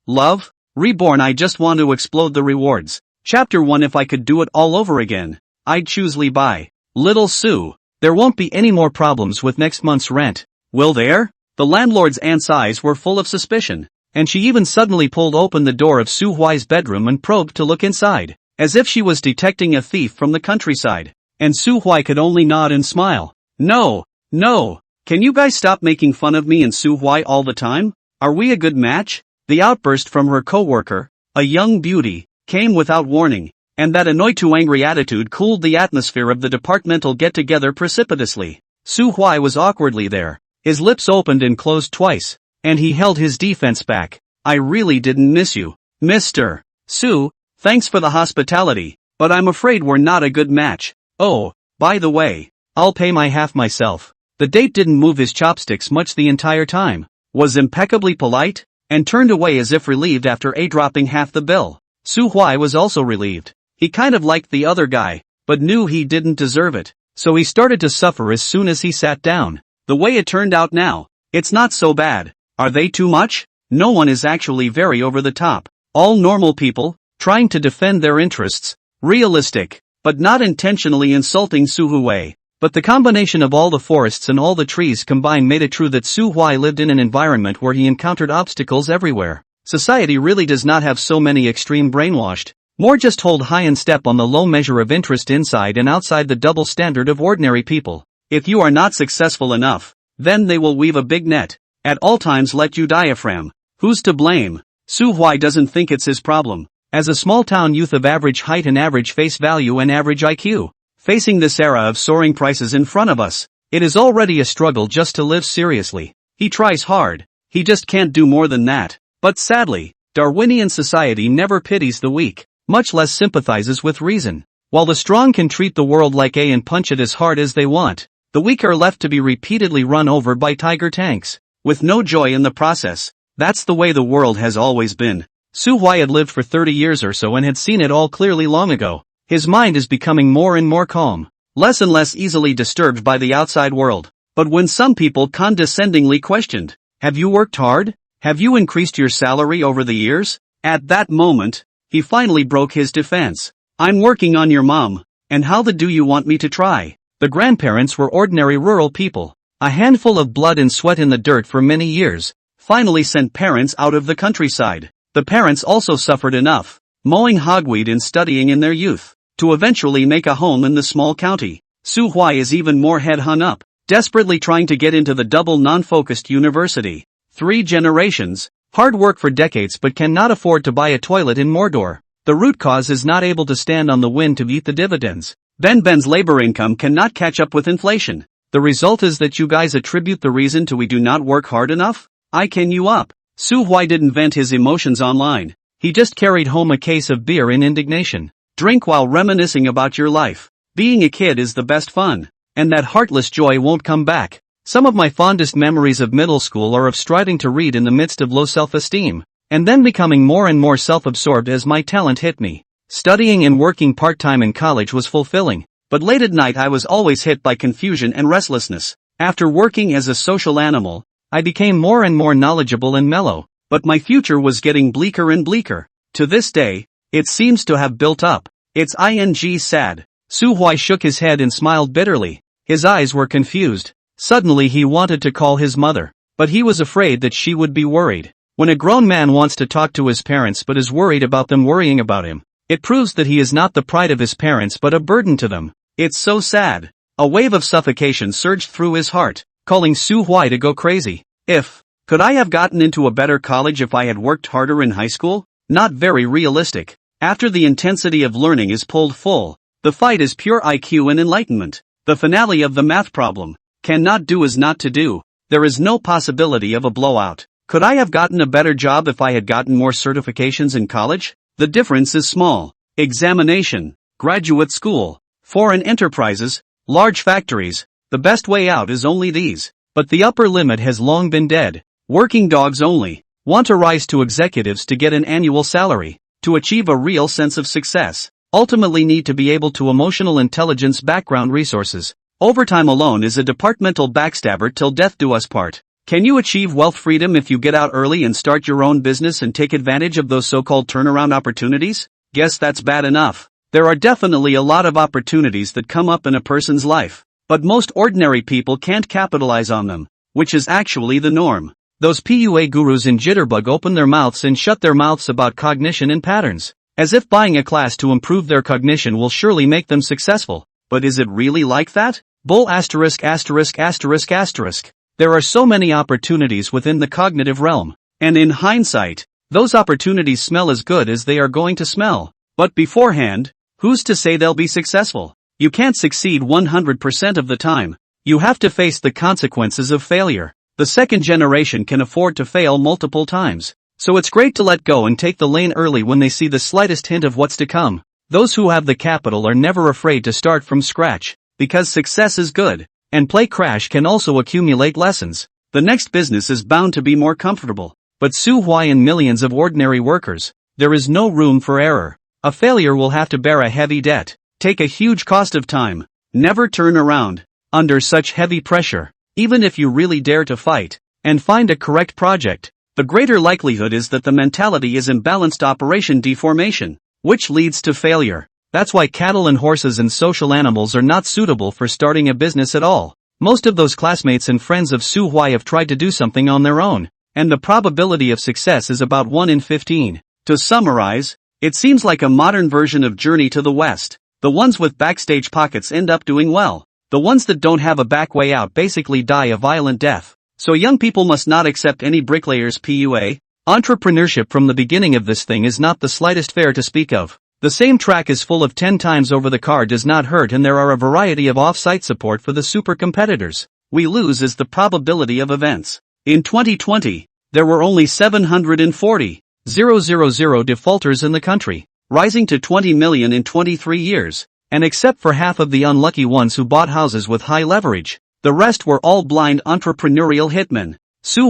Love? Reborn. I just want to explode the rewards. Chapter 1. If I could do it all over again, I'd choose Li Bai. Little Sue. There won't be any more problems with next month's rent, will there? The landlord's aunt's eyes were full of suspicion, and she even suddenly pulled open the door of Su Huai's bedroom and probed to look inside, as if she was detecting a thief from the countryside. And Su Huai could only nod and smile. No, no. Can you guys stop making fun of me and Su Huai all the time? Are we a good match? The outburst from her co-worker, a young beauty, came without warning, and that annoyed to angry attitude cooled the atmosphere of the departmental get-together precipitously. Su Huai was awkwardly there. His lips opened and closed twice, and he held his defense back. I really didn't miss you, Mr. Su. Thanks for the hospitality, but I'm afraid we're not a good match. Oh, by the way, I'll pay my half myself. The date didn't move his chopsticks much the entire time, was impeccably polite, and turned away as if relieved after dropping half the bill. Su Huai was also relieved. He kind of liked the other guy, but knew he didn't deserve it, so he started to suffer as soon as he sat down. The way it turned out now, it's not so bad. Are they too much? No one is actually very over the top. All normal people, trying to defend their interests. Realistic, but not intentionally insulting Su Huai. But the combination of all the forests and all the trees combined made it true that Su Huai lived in an environment where he encountered obstacles everywhere. Society really does not have so many extreme brainwashed, more just hold high and step on the low measure of interest inside and outside the double standard of ordinary people. If you are not successful enough, then they will weave a big net, at all times let you diaphragm. Who's to blame? Su Huai doesn't think it's his problem. As a small-town youth of average height and average face value and average IQ, facing this era of soaring prices in front of us, it is already a struggle just to live seriously. He tries hard, he just can't do more than that. But sadly, Darwinian society never pities the weak, much less sympathizes with reason. While the strong can treat the world like A and punch it as hard as they want, the weak are left to be repeatedly run over by tiger tanks, with no joy in the process. That's the way the world has always been. Su Huai had lived for 30 years or so and had seen it all clearly long ago. His mind is becoming more and more calm, less and less easily disturbed by the outside world. But when some people condescendingly questioned, "Have you worked hard? Have you increased your salary over the years?" At that moment, he finally broke his defense. "I'm working on your mom, and how the do you want me to try?" The grandparents were ordinary rural people. A handful of blood and sweat in the dirt for many years, finally sent parents out of the countryside. The parents also suffered enough, mowing hogweed and studying in their youth, to eventually make a home in the small county. Su Huai is even more head hung up, desperately trying to get into the double non-focused university. 3 generations, hard work for decades but cannot afford to buy a toilet in Mordor. The root cause is not able to stand on the wind to eat the dividends. Ben's labor income cannot catch up with inflation. The result is that you guys attribute the reason to we do not work hard enough? I can you up. Su Huai didn't vent his emotions online. He just carried home a case of beer in indignation. Drink while reminiscing about your life. Being a kid is the best fun, and that heartless joy won't come back. Some of my fondest memories of middle school are of striving to read in the midst of low self-esteem, and then becoming more and more self-absorbed as my talent hit me. Studying and working part-time in college was fulfilling, but late at night I was always hit by confusion and restlessness. After working as a social animal, I became more and more knowledgeable and mellow, but my future was getting bleaker and bleaker. To this day, it seems to have built up. It's sad. Su Huai shook his head and smiled bitterly. His eyes were confused. Suddenly he wanted to call his mother, but he was afraid that she would be worried. When a grown man wants to talk to his parents but is worried about them worrying about him, it proves that he is not the pride of his parents but a burden to them. It's so sad. A wave of suffocation surged through his heart, calling Su Huai to go crazy. Could I have gotten into a better college if I had worked harder in high school? Not very realistic. After the intensity of learning is pulled full, the fight is pure IQ and enlightenment. The finale of the math problem. Cannot do is not to do. There is no possibility of a blowout. Could I have gotten a better job if I had gotten more certifications in college? The difference is small. Examination, graduate school, foreign enterprises, large factories. The best way out is only these. But the upper limit has long been dead. Working dogs only want to rise to executives to get an annual salary, to achieve a real sense of success, ultimately need to be able to emotional intelligence background resources. Overtime alone is a departmental backstabber till death do us part. Can you achieve wealth freedom if you get out early and start your own business and take advantage of those so-called turnaround opportunities? Guess that's bad enough. There are definitely a lot of opportunities that come up in a person's life, but most ordinary people can't capitalize on them, which is actually the norm. Those PUA gurus in Jitterbug open their mouths and shut their mouths about cognition and patterns, as if buying a class to improve their cognition will surely make them successful. But is it really like that? Bull asterisk asterisk asterisk asterisk. There are so many opportunities within the cognitive realm, and in hindsight, those opportunities smell as good as they are going to smell. But beforehand, who's to say they'll be successful? You can't succeed 100% of the time. You have to face the consequences of failure. The second generation can afford to fail multiple times. So it's great to let go and take the lane early when they see the slightest hint of what's to come. Those who have the capital are never afraid to start from scratch, because success is good, and play crash can also accumulate lessons. The next business is bound to be more comfortable. But why and millions of ordinary workers, there is no room for error. A failure will have to bear a heavy debt, take a huge cost of time, never turn around, under such heavy pressure. Even if you really dare to fight, and find a correct project, the greater likelihood is that the mentality is imbalanced operation deformation, which leads to failure. That's why cattle and horses and social animals are not suitable for starting a business at all. Most of those classmates and friends of Why have tried to do something on their own, and the probability of success is about 1 in 15. To summarize, it seems like a modern version of Journey to the West. The ones with backstage pockets end up doing well. The ones that don't have a back way out basically die a violent death. So young people must not accept any bricklayers PUA. Entrepreneurship from the beginning of this thing is not the slightest fair to speak of. The same track is full of 10 times over the car does not hurt, and there are a variety of off-site support for the super competitors. We lose is the probability of events. In 2020, there were only 740,000 defaulters in the country, rising to 20 million in 23 years. And except for half of the unlucky ones who bought houses with high leverage, the rest were all blind entrepreneurial hitmen.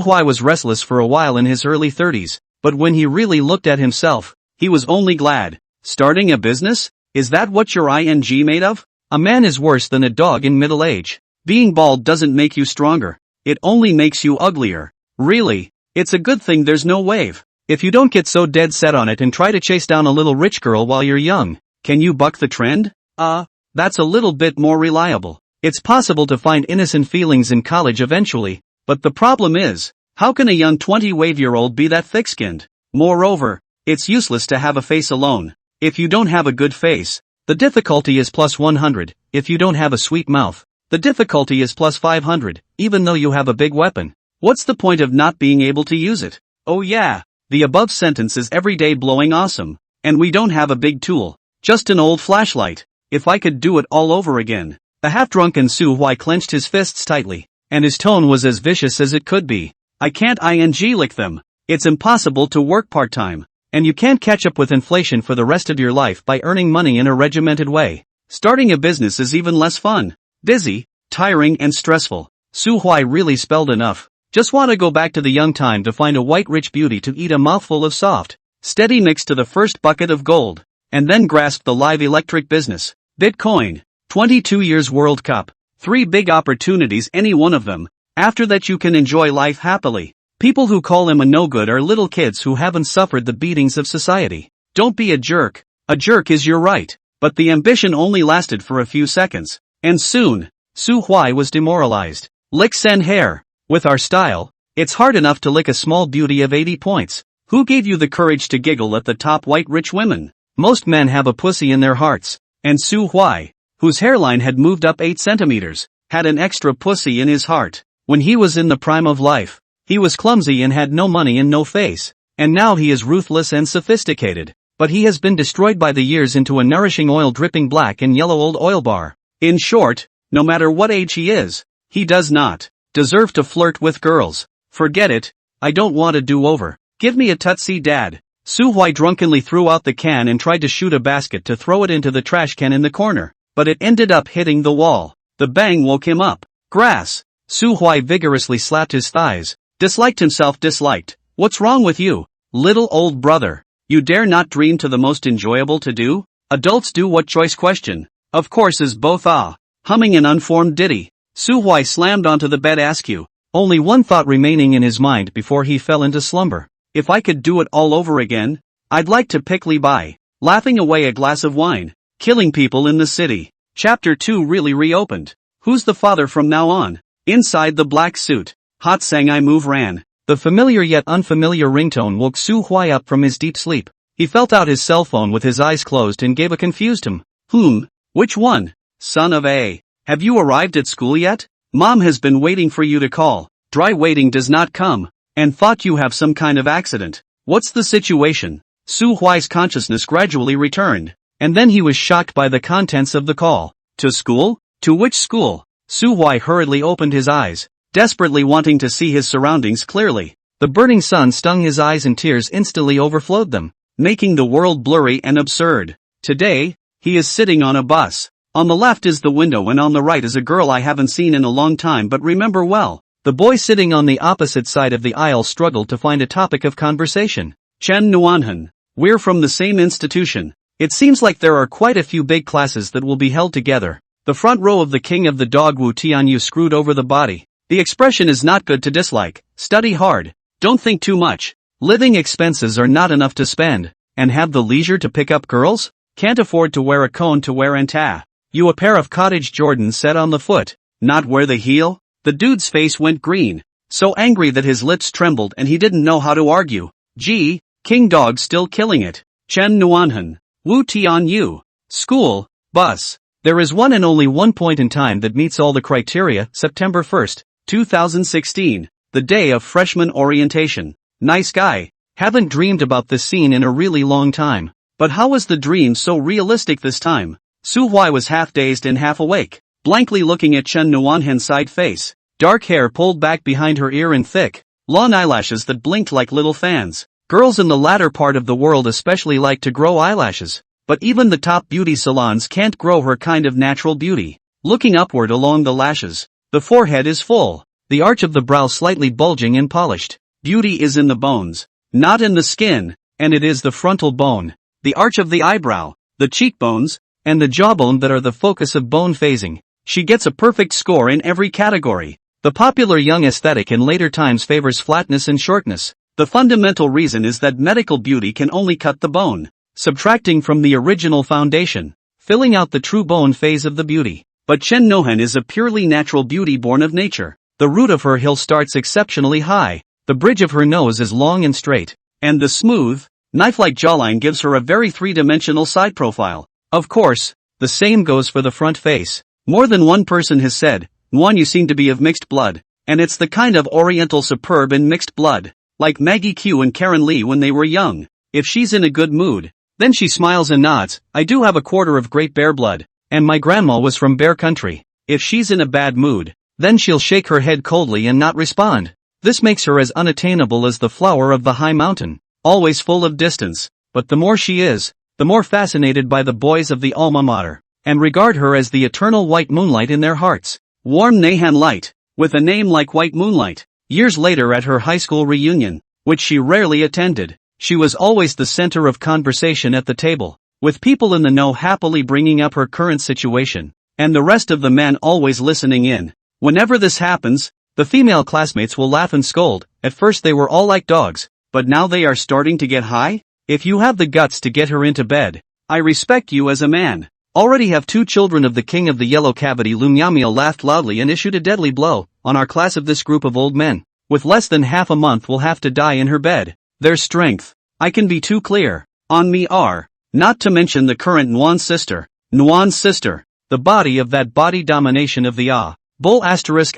Why was restless for a while in his early 30s, but when he really looked at himself, he was only glad. Starting a business? Is that what your ing made of? A man is worse than a dog in middle age. Being bald doesn't make you stronger. It only makes you uglier. Really, it's a good thing there's no wave. If you don't get so dead set on it and try to chase down a little rich girl while you're young, can you buck the trend? That's a little bit more reliable. It's possible to find innocent feelings in college eventually, but the problem is, how can a young 20-year-old be that thick-skinned? Moreover, it's useless to have a face alone. If you don't have a good face, the difficulty is plus 100. If you don't have a sweet mouth, the difficulty is plus 500, even though you have a big weapon. What's the point of not being able to use it? Oh yeah, the above sentence is everyday blowing awesome, and we don't have a big tool, just an old flashlight. If I could do it all over again. The half-drunken Why clenched his fists tightly, and his tone was as vicious as it could be. I can't lick them. It's impossible to work part-time, and you can't catch up with inflation for the rest of your life by earning money in a regimented way. Starting a business is even less fun, dizzy, tiring and stressful. Why really spelled enough. Just want to go back to the young time to find a white rich beauty to eat a mouthful of soft, steady mix to the first bucket of gold. And then grasp the live electric business. Bitcoin. 22 years World Cup. 3 big opportunities, any one of them. After that you can enjoy life happily. People who call him a no-good are little kids who haven't suffered the beatings of society. Don't be a jerk. A jerk is your right. But the ambition only lasted for a few seconds. And soon, Why was demoralized. Lick Sen hair. With our style, it's hard enough to lick a small beauty of 80 points. Who gave you the courage to giggle at the top white rich women? Most men have a pussy in their hearts, and Why, whose hairline had moved up 8 centimeters, had an extra pussy in his heart. When he was in the prime of life, he was clumsy and had no money and no face, and now he is ruthless and sophisticated, but he has been destroyed by the years into a nourishing oil-dripping black and yellow old oil bar. In short, no matter what age he is, he does not deserve to flirt with girls. Forget it, I don't want a do-over. Give me a Tootsie Dad. Why drunkenly threw out the can and tried to shoot a basket to throw it into the trash can in the corner, but it ended up hitting the wall. The bang woke him up. Grass. Why vigorously slapped his thighs. Disliked himself. What's wrong with you, little old brother? You dare not dream to the most enjoyable to do? Adults do what choice question? Of course is both humming an unformed ditty. Why slammed onto the bed. Ask you, only one thought remaining in his mind before he fell into slumber. If I could do it all over again, I'd like to pick Li Bai, laughing away a glass of wine, killing people in the city. Chapter 2 really reopened. Who's the father from now on? Inside the black suit, Hot Sang I Move ran. The familiar yet unfamiliar ringtone woke Su Huai up from his deep sleep. He felt out his cell phone with his eyes closed and gave a confused Which one? Son of a. Have you arrived at school yet? Mom has been waiting for you to call. Dry waiting does not come. And thought you have some kind of accident. What's the situation? Su Huai's consciousness gradually returned. And then he was shocked by the contents of the call. To school? To which school? Su Huai hurriedly opened his eyes, desperately wanting to see his surroundings clearly. The burning sun stung his eyes and tears instantly overflowed them, making the world blurry and absurd. Today, he is sitting on a bus. On the left is the window and on the right is a girl I haven't seen in a long time but remember well. The boy sitting on the opposite side of the aisle struggled to find a topic of conversation. Chen Nuanhan. We're from the same institution. It seems like there are quite a few big classes that will be held together. The front row of the king of the dog Wu Tianyu screwed over the body. The expression is not good to dislike. Study hard. Don't think too much. Living expenses are not enough to spend. And have the leisure to pick up girls? Can't afford to wear a cone to wear and ta. You a pair of cottage Jordans set on the foot. Not wear the heel? The dude's face went green. So angry that his lips trembled and he didn't know how to argue. Gee, king dog still killing it. Chen Nuanhan. Wu Tianyu. School. Bus. There is one and only one point in time that meets all the criteria, September 1st, 2016, the day of freshman orientation. Nice guy. Haven't dreamed about this scene in a really long time. But how was the dream so realistic this time? Su Huai was half dazed and half awake, blankly looking at Chen Nuanhan's side face. Dark hair pulled back behind her ear and thick, long eyelashes that blinked like little fans. Girls in the latter part of the world especially like to grow eyelashes. But even the top beauty salons can't grow her kind of natural beauty. Looking upward along the lashes, the forehead is full, the arch of the brow slightly bulging and polished. Beauty is in the bones, not in the skin, and it is the frontal bone, the arch of the eyebrow, the cheekbones, and the jawbone that are the focus of bone phasing. She gets a perfect score in every category. The popular young aesthetic in later times favors flatness and shortness. The fundamental reason is that medical beauty can only cut the bone, subtracting from the original foundation, filling out the true bone phase of the beauty. But Chen Nuanhan is a purely natural beauty born of nature. The root of her hill starts exceptionally high, the bridge of her nose is long and straight, and the smooth, knife-like jawline gives her a very three-dimensional side profile. Of course, the same goes for the front face. More than one person has said, "Nuan, you seem to be of mixed blood," and it's the kind of oriental superb in mixed blood, like Maggie Q and Karen Lee when they were young. If she's in a good mood, then she smiles and nods. I do have a quarter of Great Bear blood, and my grandma was from Bear Country. If she's in a bad mood, then she'll shake her head coldly and not respond. This makes her as unattainable as the flower of the high mountain, always full of distance. But the more she is, the more fascinated by the boys of the alma mater, and regard her as the eternal white moonlight in their hearts. Warm Nahan light, with a name like White Moonlight. Years later at her high school reunion, which she rarely attended, she was always the center of conversation at the table, with people in the know happily bringing up her current situation, and the rest of the men always listening in. Whenever this happens, the female classmates will laugh and scold. At first they were all like dogs, but now they are starting to get high? If you have the guts to get her into bed, I respect you as a man. Already have 2 children of the king of the yellow cavity. Lumyamio laughed loudly and issued a deadly blow on our class of this group of old men. With less than half a month will have to die in her bed. Their strength, I can be too clear, on me are, not to mention the current Nuan's sister, the body of that body domination of the bull asterisk.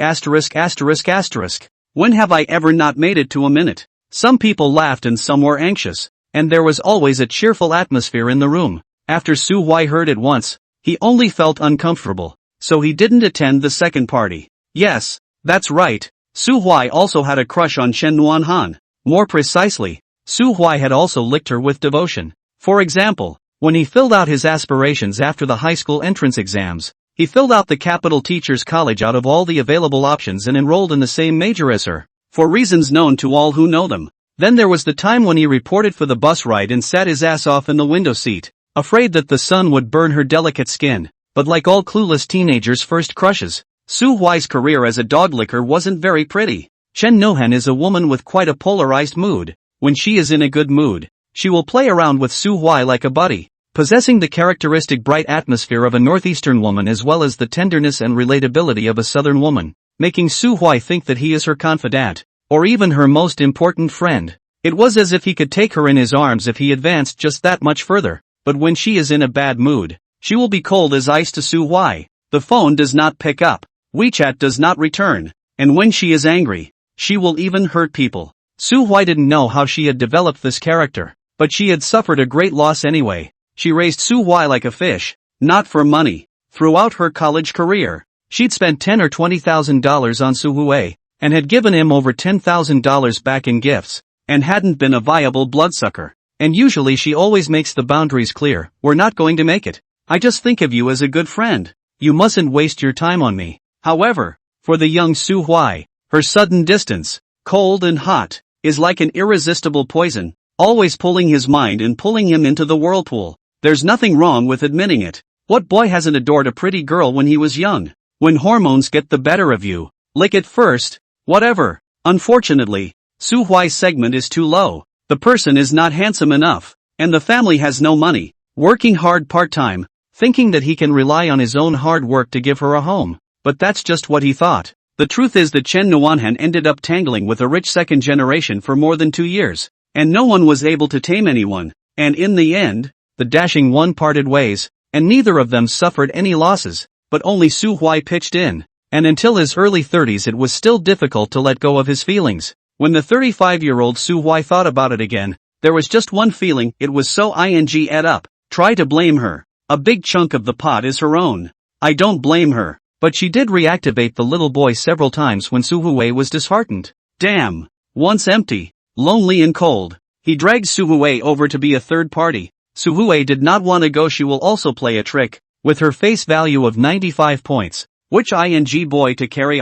When have I ever not made it to a minute? Some people laughed and some were anxious, and there was always a cheerful atmosphere in the room. After Su Huai heard it once, he only felt uncomfortable, so he didn't attend the second party. Yes, that's right, Su Huai also had a crush on Chen Nuanhan. More precisely, Su Huai had also licked her with devotion. For example, when he filled out his aspirations after the high school entrance exams, he filled out the Capital Teachers College out of all the available options and enrolled in the same major as her, for reasons known to all who know them. Then there was the time when he reported for the bus ride and sat his ass off in the window seat, afraid that the sun would burn her delicate skin. But like all clueless teenagers' first crushes, Su Huai's career as a dog licker wasn't very pretty. Chen Nohan is a woman with quite a polarized mood. When she is in a good mood, she will play around with Su Huai like a buddy, possessing the characteristic bright atmosphere of a northeastern woman as well as the tenderness and relatability of a southern woman, making Su Huai think that he is her confidant, or even her most important friend. It was as if he could take her in his arms if he advanced just that much further, but when she is in a bad mood, she will be cold as ice to Su Huai. The phone does not pick up, WeChat does not return, and when she is angry, she will even hurt people. Su Huai didn't know how she had developed this character, but she had suffered a great loss anyway. She raised Su Huai like a fish, not for money. Throughout her college career, she'd spent $10,000 or $20,000 on Su Huai, and had given him over $10,000 back in gifts, and hadn't been a viable bloodsucker. And usually she always makes the boundaries clear, we're not going to make it. I just think of you as a good friend. You mustn't waste your time on me. However, for the young Su Huai, her sudden distance, cold and hot, is like an irresistible poison, always pulling his mind and pulling him into the whirlpool. There's nothing wrong with admitting it. What boy hasn't adored a pretty girl when he was young? When hormones get the better of you, lick it first, whatever. Unfortunately, Su Huai's segment is too low. The person is not handsome enough, and the family has no money, working hard part-time, thinking that he can rely on his own hard work to give her a home. But that's just what he thought. The truth is that Chen Nuanhan ended up tangling with a rich second generation for more than 2 years, and no one was able to tame anyone, and in the end, the dashing one parted ways, and neither of them suffered any losses, but only Su Huai pitched in, and until his early 30s it was still difficult to let go of his feelings. When the 35-year-old Su Huai thought about it again, there was just one feeling, it was so ed up. Try to blame her. A big chunk of the pot is her own. I don't blame her. But she did reactivate the little boy several times when Su Huai was disheartened. Damn. Once empty, lonely and cold, he dragged Su Huai over to be a third party. Su Huai did not want to go. She will also play a trick, with her face value of 95 points. Which boy to carry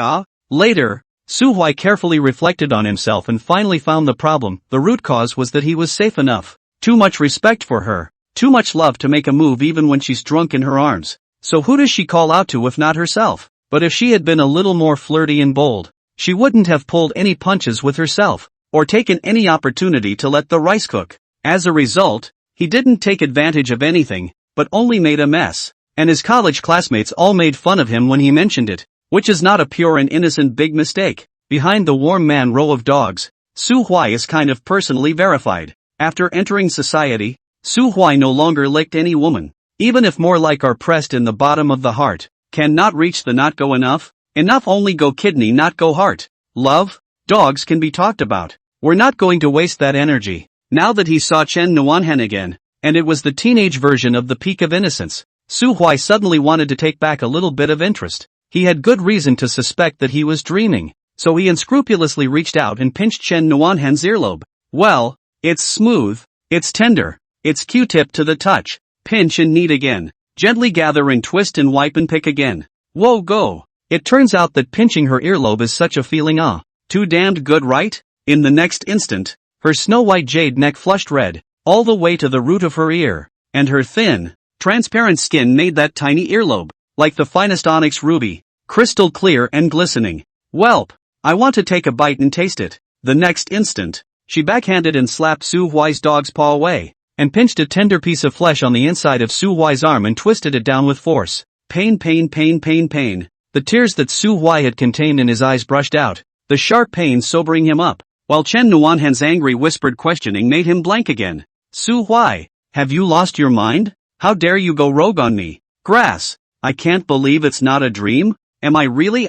Later, Su Huai carefully reflected on himself and finally found the problem. The root cause was that he was safe enough. Too much respect for her. Too much love to make a move even when she's drunk in her arms. So who does she call out to if not herself? But if she had been a little more flirty and bold, she wouldn't have pulled any punches with herself, or taken any opportunity to let the rice cook. As a result, he didn't take advantage of anything, but only made a mess. And his college classmates all made fun of him when he mentioned it, which is not a pure and innocent big mistake. Behind the warm man row of dogs, Su Huai is kind of personally verified. After entering society, Su Huai no longer licked any woman. Even if more like are pressed in the bottom of the heart, can not reach the not go enough, enough only go kidney not go heart. Love, dogs can be talked about. We're not going to waste that energy. Now that he saw Chen Nuanhan again, and it was the teenage version of the peak of innocence, Su Huai suddenly wanted to take back a little bit of interest. He had good reason to suspect that he was dreaming, so he unscrupulously reached out and pinched Chen Nuanhan's earlobe. Well, it's smooth, it's tender, it's Q-tip to the touch. Pinch and knead again. Gently gather and twist and wipe and pick again. Whoa go. It turns out that pinching her earlobe is such a feeling too damned good, right? In the next instant, her snow-white jade neck flushed red, all the way to the root of her ear, and her thin, transparent skin made that tiny earlobe, like the finest onyx ruby, crystal clear and glistening. Welp, I want to take a bite and taste it. The next instant, she backhanded and slapped Su Huai's dog's paw away, and pinched a tender piece of flesh on the inside of Su Huai's arm and twisted it down with force. Pain, pain, pain, pain, pain. The tears that Su Huai had contained in his eyes brushed out, the sharp pain sobering him up, while Chen Nuanhan's angry whispered questioning made him blank again. Su Huai, have you lost your mind? How dare you go rogue on me? Grass, I can't believe it's not a dream. Am I really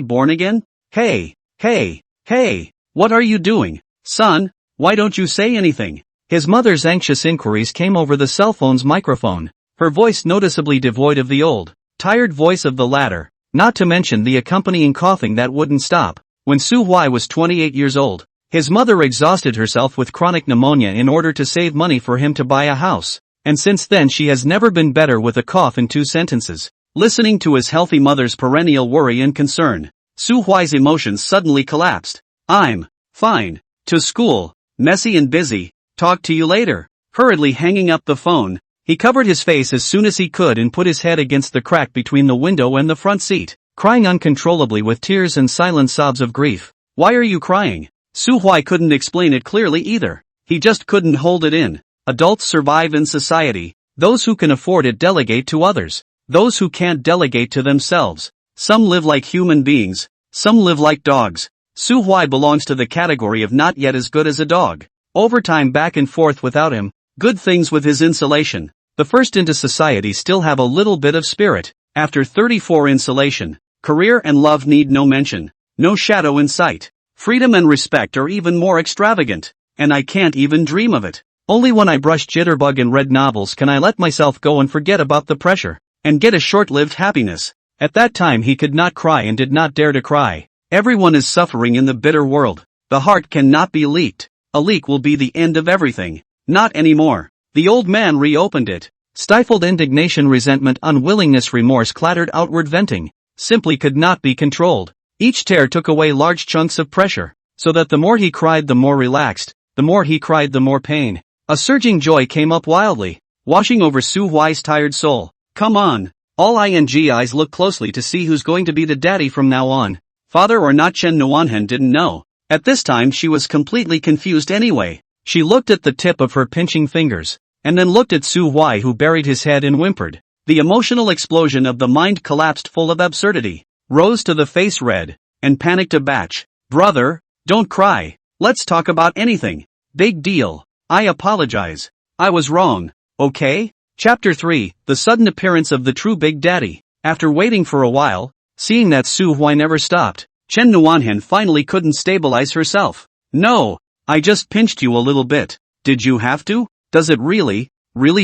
born again? Hey, hey, hey, what are you doing? Son, why don't you say anything? His mother's anxious inquiries came over the cell phone's microphone, her voice noticeably devoid of the old, tired voice of the latter, not to mention the accompanying coughing that wouldn't stop. When Su Huai was 28 years old, his mother exhausted herself with chronic pneumonia in order to save money for him to buy a house, and since then she has never been better with a cough in 2 sentences. Listening to his healthy mother's perennial worry and concern, Su Huai's emotions suddenly collapsed. I'm fine. To school, messy and busy. Talk to you later. Hurriedly hanging up the phone, he covered his face as soon as he could and put his head against the crack between the window and the front seat. crying uncontrollably with tears and silent sobs of grief. Why are you crying? Su Huai couldn't explain it clearly either. He just couldn't hold it in. Adults survive in society. Those who can afford it delegate to others. Those who can't delegate to themselves. Some live like human beings. Some live like dogs. Su Huai belongs to the category of not yet as good as a dog. Overtime back and forth without him. Good things with his insulation. The first into society still have a little bit of spirit. After 34 insulation. Career and love need no mention. No shadow in sight. Freedom and respect are even more extravagant. And I can't even dream of it. Only when I brush jitterbug and read novels can I let myself go and forget about the pressure. And get a short-lived happiness. At that time he could not cry and did not dare to cry. Everyone is suffering in the bitter world. The heart cannot be leaked. A leak will be the end of everything. Not anymore. The old man reopened it. Stifled indignation, resentment, unwillingness, remorse clattered outward, venting. Simply could not be controlled. Each tear took away large chunks of pressure. So that the more he cried the more relaxed. The more he cried the more pain. A surging joy came up wildly, washing over Su Huai's tired soul. Come on. All eyes look closely to see who's going to be the daddy from now on. Father or not, Chen Nuanhen didn't know. At this time she was completely confused anyway. She looked at the tip of her pinching fingers, and then looked at Su Huai, who buried his head and whimpered. The emotional explosion of the mind collapsed full of absurdity. Rose to the face red, and panicked a batch. Brother, don't cry. Let's talk about anything. Big deal. I apologize. I was wrong. Okay? Chapter 3, The Sudden Appearance of the True Big Daddy. After waiting for a while, seeing that Su Huai never stopped, Chen Nuanhen finally couldn't stabilize herself. No, I just pinched you a little bit. Did you have to? Does it really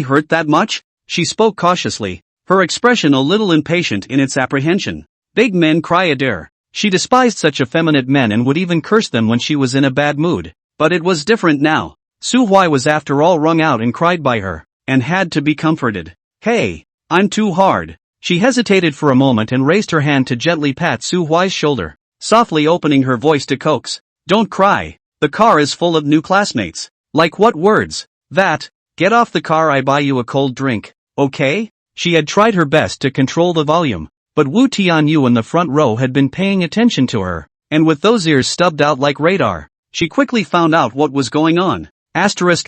hurt that much? She spoke cautiously, her expression a little impatient in its apprehension. Big men cry a dare. She despised such effeminate men and would even curse them when she was in a bad mood. But it was different now. Su Huai was after all wrung out and cried by her, and had to be comforted. Hey, I'm too hard. She hesitated for a moment and raised her hand to gently pat Su Huai's shoulder, softly opening her voice to coax. Don't cry. The car is full of new classmates. Like what words? That, get off the car, I buy you a cold drink, okay? She had tried her best to control the volume, but Wu Tianyu in the front row had been paying attention to her, and with those ears stubbed out like radar, she quickly found out what was going on. Asterisk.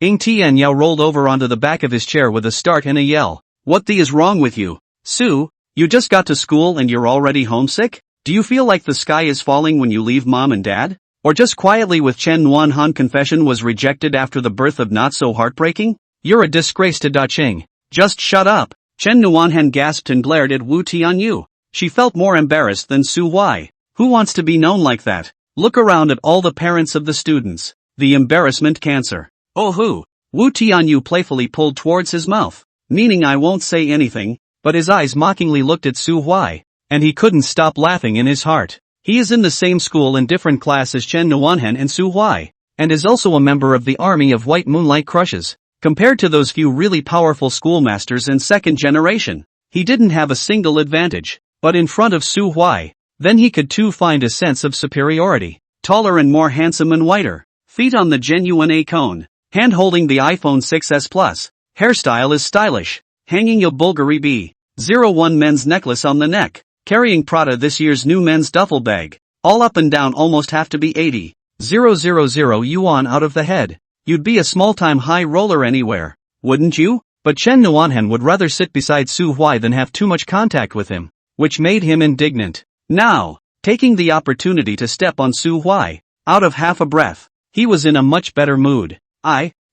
Ying Tian Yao rolled over onto the back of his chair with a start and a yell. What the is wrong with you? Su, you just got to school and you're already homesick? Do you feel like the sky is falling when you leave mom and dad? Or just quietly with Chen Nuanhan confession was rejected after the birth of not so heartbreaking? You're a disgrace to Daqing. Just shut up. Chen Nuanhan gasped and glared at Wu Tianyu. She felt more embarrassed than Su Huai. Who wants to be known like that? Look around at all the parents of the students. The embarrassment cancer. Oh who? Wu Tianyu playfully pulled towards his mouth, meaning I won't say anything, but his eyes mockingly looked at Su Huai, and he couldn't stop laughing in his heart. He is in the same school and different class as Chen Nuanhen and Su Huai, and is also a member of the army of white moonlight crushes. Compared to those few really powerful schoolmasters in second generation, he didn't have a single advantage, but in front of Su Huai, then he could too find a sense of superiority. Taller and more handsome and whiter, feet on the genuine A cone, hand holding the iPhone 6s Plus, hairstyle is stylish, hanging a Bulgari B01 men's necklace on the neck, carrying Prada this year's new men's duffel bag, all up and down almost have to be 80,000 yuan out of the head. You'd be a small-time high roller anywhere, wouldn't you? But Chen Nuanhen would rather sit beside Su Huai than have too much contact with him, which made him indignant. Now, taking the opportunity to step on Su Huai, out of half a breath, he was in a much better mood.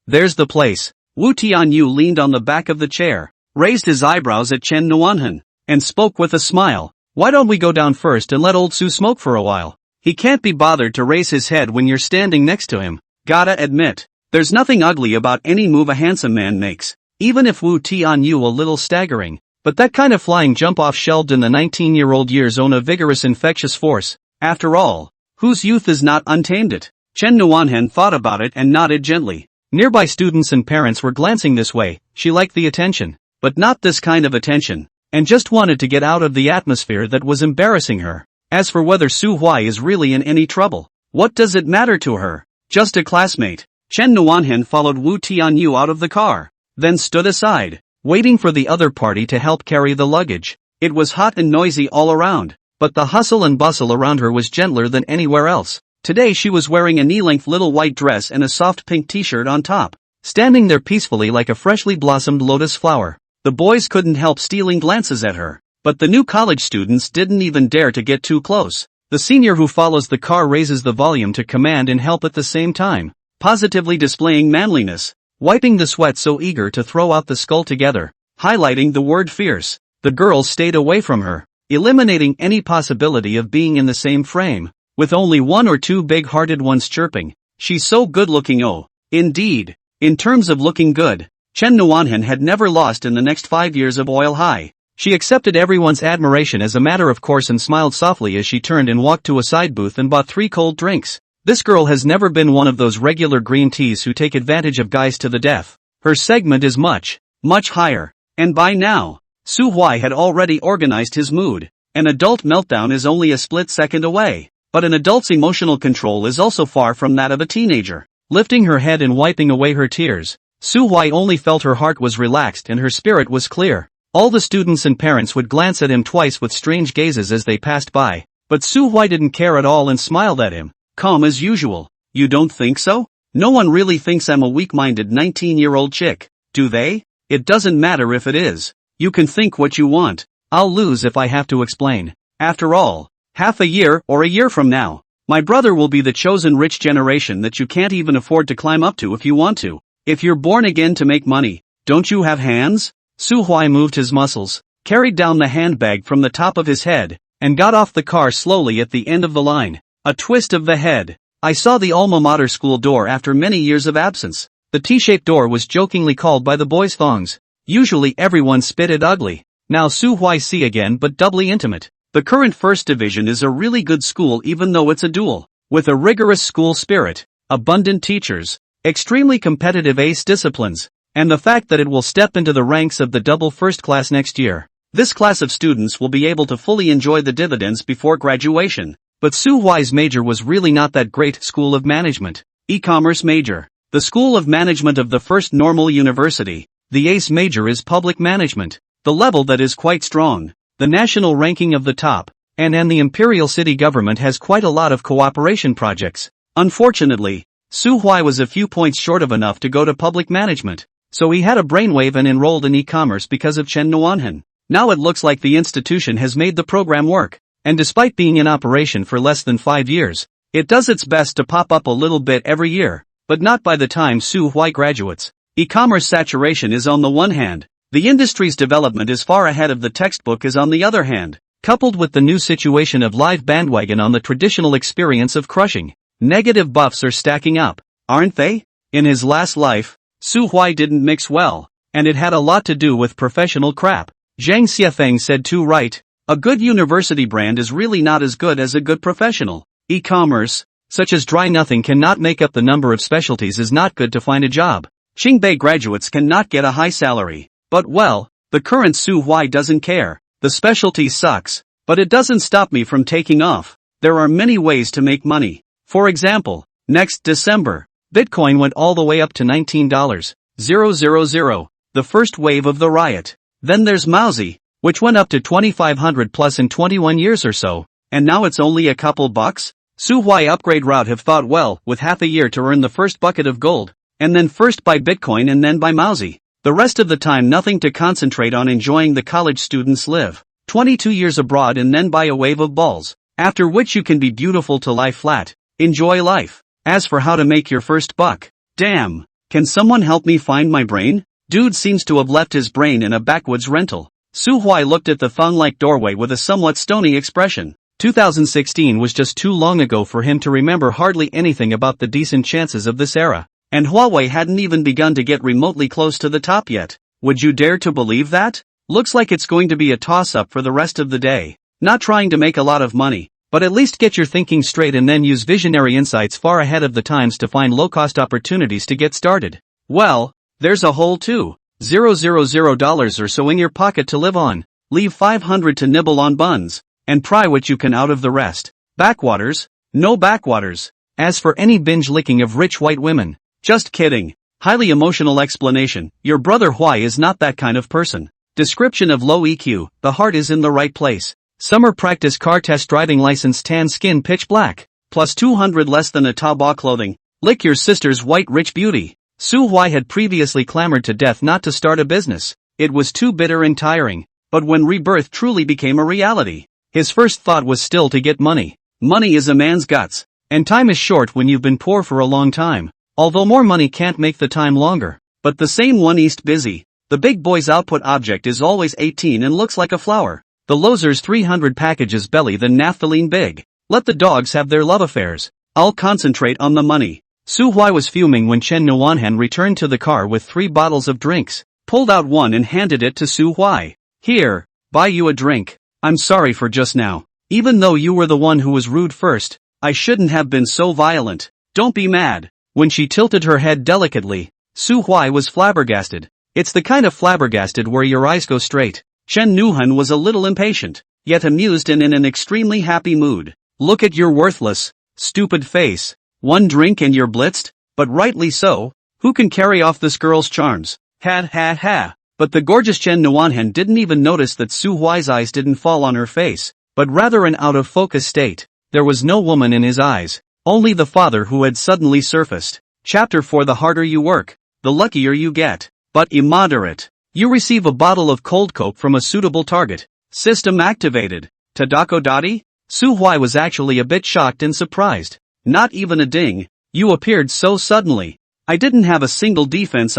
There's the place. Wu Tianyu leaned on the back of the chair, raised his eyebrows at Chen Nuanhen, and spoke with a smile. Why don't we go down first and let old Su smoke for a while? He can't be bothered to raise his head when you're standing next to him. Gotta admit, there's nothing ugly about any move a handsome man makes, even if Wu Tianyu a little staggering, but that kind of flying jump off shelved in the 19-year-old years own a vigorous infectious force. After all, whose youth is not untamed it? Chen Nuanhen thought about it and nodded gently. Nearby students and parents were glancing this way. She liked the attention, but not this kind of attention, and just wanted to get out of the atmosphere that was embarrassing her. As for whether Su Huai is really in any trouble, what does it matter to her? Just a classmate. Chen Nuanhen followed Wu Tianyu out of the car, then stood aside, waiting for the other party to help carry the luggage. It was hot and noisy all around, but the hustle and bustle around her was gentler than anywhere else. Today she was wearing a knee-length little white dress and a soft pink t-shirt on top, standing there peacefully like a freshly blossomed lotus flower. The boys couldn't help stealing glances at her, but the new college students didn't even dare to get too close. The senior who follows the car raises the volume to command and help at the same time, positively displaying manliness, wiping the sweat so eager to throw out the skull together, highlighting the word fierce. The girls stayed away from her, eliminating any possibility of being in the same frame, with only one or two big-hearted ones chirping, "She's so good-looking." Oh, indeed. In terms of looking good, Chen Nuanhen had never lost in the next 5 years of Oil High. She accepted everyone's admiration as a matter of course and smiled softly as she turned and walked to a side booth and bought 3 cold drinks. This girl has never been one of those regular green teas who take advantage of guys to the death. Her segment is much, much higher. And by now, Su Huai had already organized his mood. An adult meltdown is only a split second away, but an adult's emotional control is also far from that of a teenager. Lifting her head and wiping away her tears, Su Huai only felt her heart was relaxed and her spirit was clear. All the students and parents would glance at him twice with strange gazes as they passed by, but Su Huai didn't care at all and smiled at him, calm as usual. "You don't think so? No one really thinks I'm a weak-minded 19-year-old chick, do they? It doesn't matter if it is. You can think what you want. I'll lose if I have to explain. After all, half a year or a year from now, my brother will be the chosen rich generation that you can't even afford to climb up to if you want to. If you're born again to make money, don't you have hands?" Su Huai moved his muscles, carried down the handbag from the top of his head, and got off the car slowly at the end of the line. A twist of the head. I saw the alma mater school door after many years of absence. The T-shaped door was jokingly called by the boys thongs. Usually everyone spit it ugly. Now Su Huai see again but doubly intimate. The current first division is a really good school even though it's a dual, with a rigorous school spirit, abundant teachers, extremely competitive ace disciplines, and the fact that it will step into the ranks of the double first class next year. This class of students will be able to fully enjoy the dividends before graduation. But Su Huai's major was really not that great. School of Management. E-commerce major. The School of Management of the First Normal University. The ACE major is Public Management. The level that is quite strong. The national ranking of the top. And the Imperial City government has quite a lot of cooperation projects. Unfortunately, Su Huai was a few points short of enough to go to Public Management. So he had a brainwave and enrolled in e-commerce because of Chen Nuanhen. Now it looks like the institution has made the program work. And despite being in operation for less than 5 years, it does its best to pop up a little bit every year, but not by the time Su Huai graduates. E-commerce saturation is on the one hand, the industry's development is far ahead of the textbook is on the other hand, coupled with the new situation of live bandwagon on the traditional experience of crushing. Negative buffs are stacking up, aren't they? In his last life, Su Huai didn't mix well, and it had a lot to do with professional crap. Zhang Xiafeng said too right. A good university brand is really not as good as a good professional. E-commerce, such as dry nothing cannot make up the number of specialties is not good to find a job. Qingbei graduates cannot get a high salary. But well, the current Su Huai doesn't care. The specialty sucks, but it doesn't stop me from taking off. There are many ways to make money. For example, next December, Bitcoin went all the way up to $19,000, the first wave of the riot. Then there's Mauzi, which went up to 2,500 plus in 21 years or so, and now it's only a couple bucks? Su Huai upgrade route have thought well, with half a year to earn the first bucket of gold, and then first buy Bitcoin and then buy Mauzi. The rest of the time nothing to concentrate on enjoying the college students live. 22 years abroad and then buy a wave of balls, after which you can be beautiful to lie flat. Enjoy life. As for how to make your first buck, damn, can someone help me find my brain? Dude seems to have left his brain in a backwoods rental. Su Huai looked at the thong-like doorway with a somewhat stony expression. 2016 was just too long ago for him to remember hardly anything about the decent chances of this era. And Huawei hadn't even begun to get remotely close to the top yet. Would you dare to believe that? Looks like it's going to be a toss-up for the rest of the day. Not trying to make a lot of money, but at least get your thinking straight and then use visionary insights far ahead of the times to find low-cost opportunities to get started. Well, there's a whole $2,000 or so in your pocket to live on. Leave $500 to nibble on buns, and pry what you can out of the rest. Backwaters? No backwaters. As for any binge licking of rich white women, just kidding. Highly emotional explanation. Your brother Huai is not that kind of person. Description of low EQ, the heart is in the right place. Summer practice car test driving license tan skin pitch black. Plus 200 less than a Taobao clothing. Lick your sister's white rich beauty. Su Huai had previously clamored to death not to start a business. It was too bitter and tiring. But when rebirth truly became a reality, his first thought was still to get money. Money is a man's guts. And time is short when you've been poor for a long time. Although more money can't make the time longer. But the same one East busy. The big boy's output object is always 18 and looks like a flower. The loser's 300 packages belly than naphthalene big. Let the dogs have their love affairs. I'll concentrate on the money. Su Huai was fuming when Chen Nuanhan returned to the car with 3 bottles of drinks, pulled out one and handed it to Su Huai. Here, buy you a drink. I'm sorry for just now. Even though you were the one who was rude first, I shouldn't have been so violent. Don't be mad. When she tilted her head delicately, Su Huai was flabbergasted. It's the kind of flabbergasted where your eyes go straight. Chen Nuhan was a little impatient, yet amused and in an extremely happy mood. Look at your worthless, stupid face. One drink and you're blitzed? But rightly so. Who can carry off this girl's charms? Ha ha ha. But the gorgeous Chen Nuanhan didn't even notice that Su Huai's eyes didn't fall on her face, but rather an out-of-focus state. There was no woman in his eyes, only the father who had suddenly surfaced. Chapter 4. The harder you work, the luckier you get. But immoderate. You receive a bottle of cold coke from a suitable target. System activated. Tadako Dottie? Su Huai was actually a bit shocked and surprised. Not even a ding. You appeared so suddenly. I didn't have a single defense.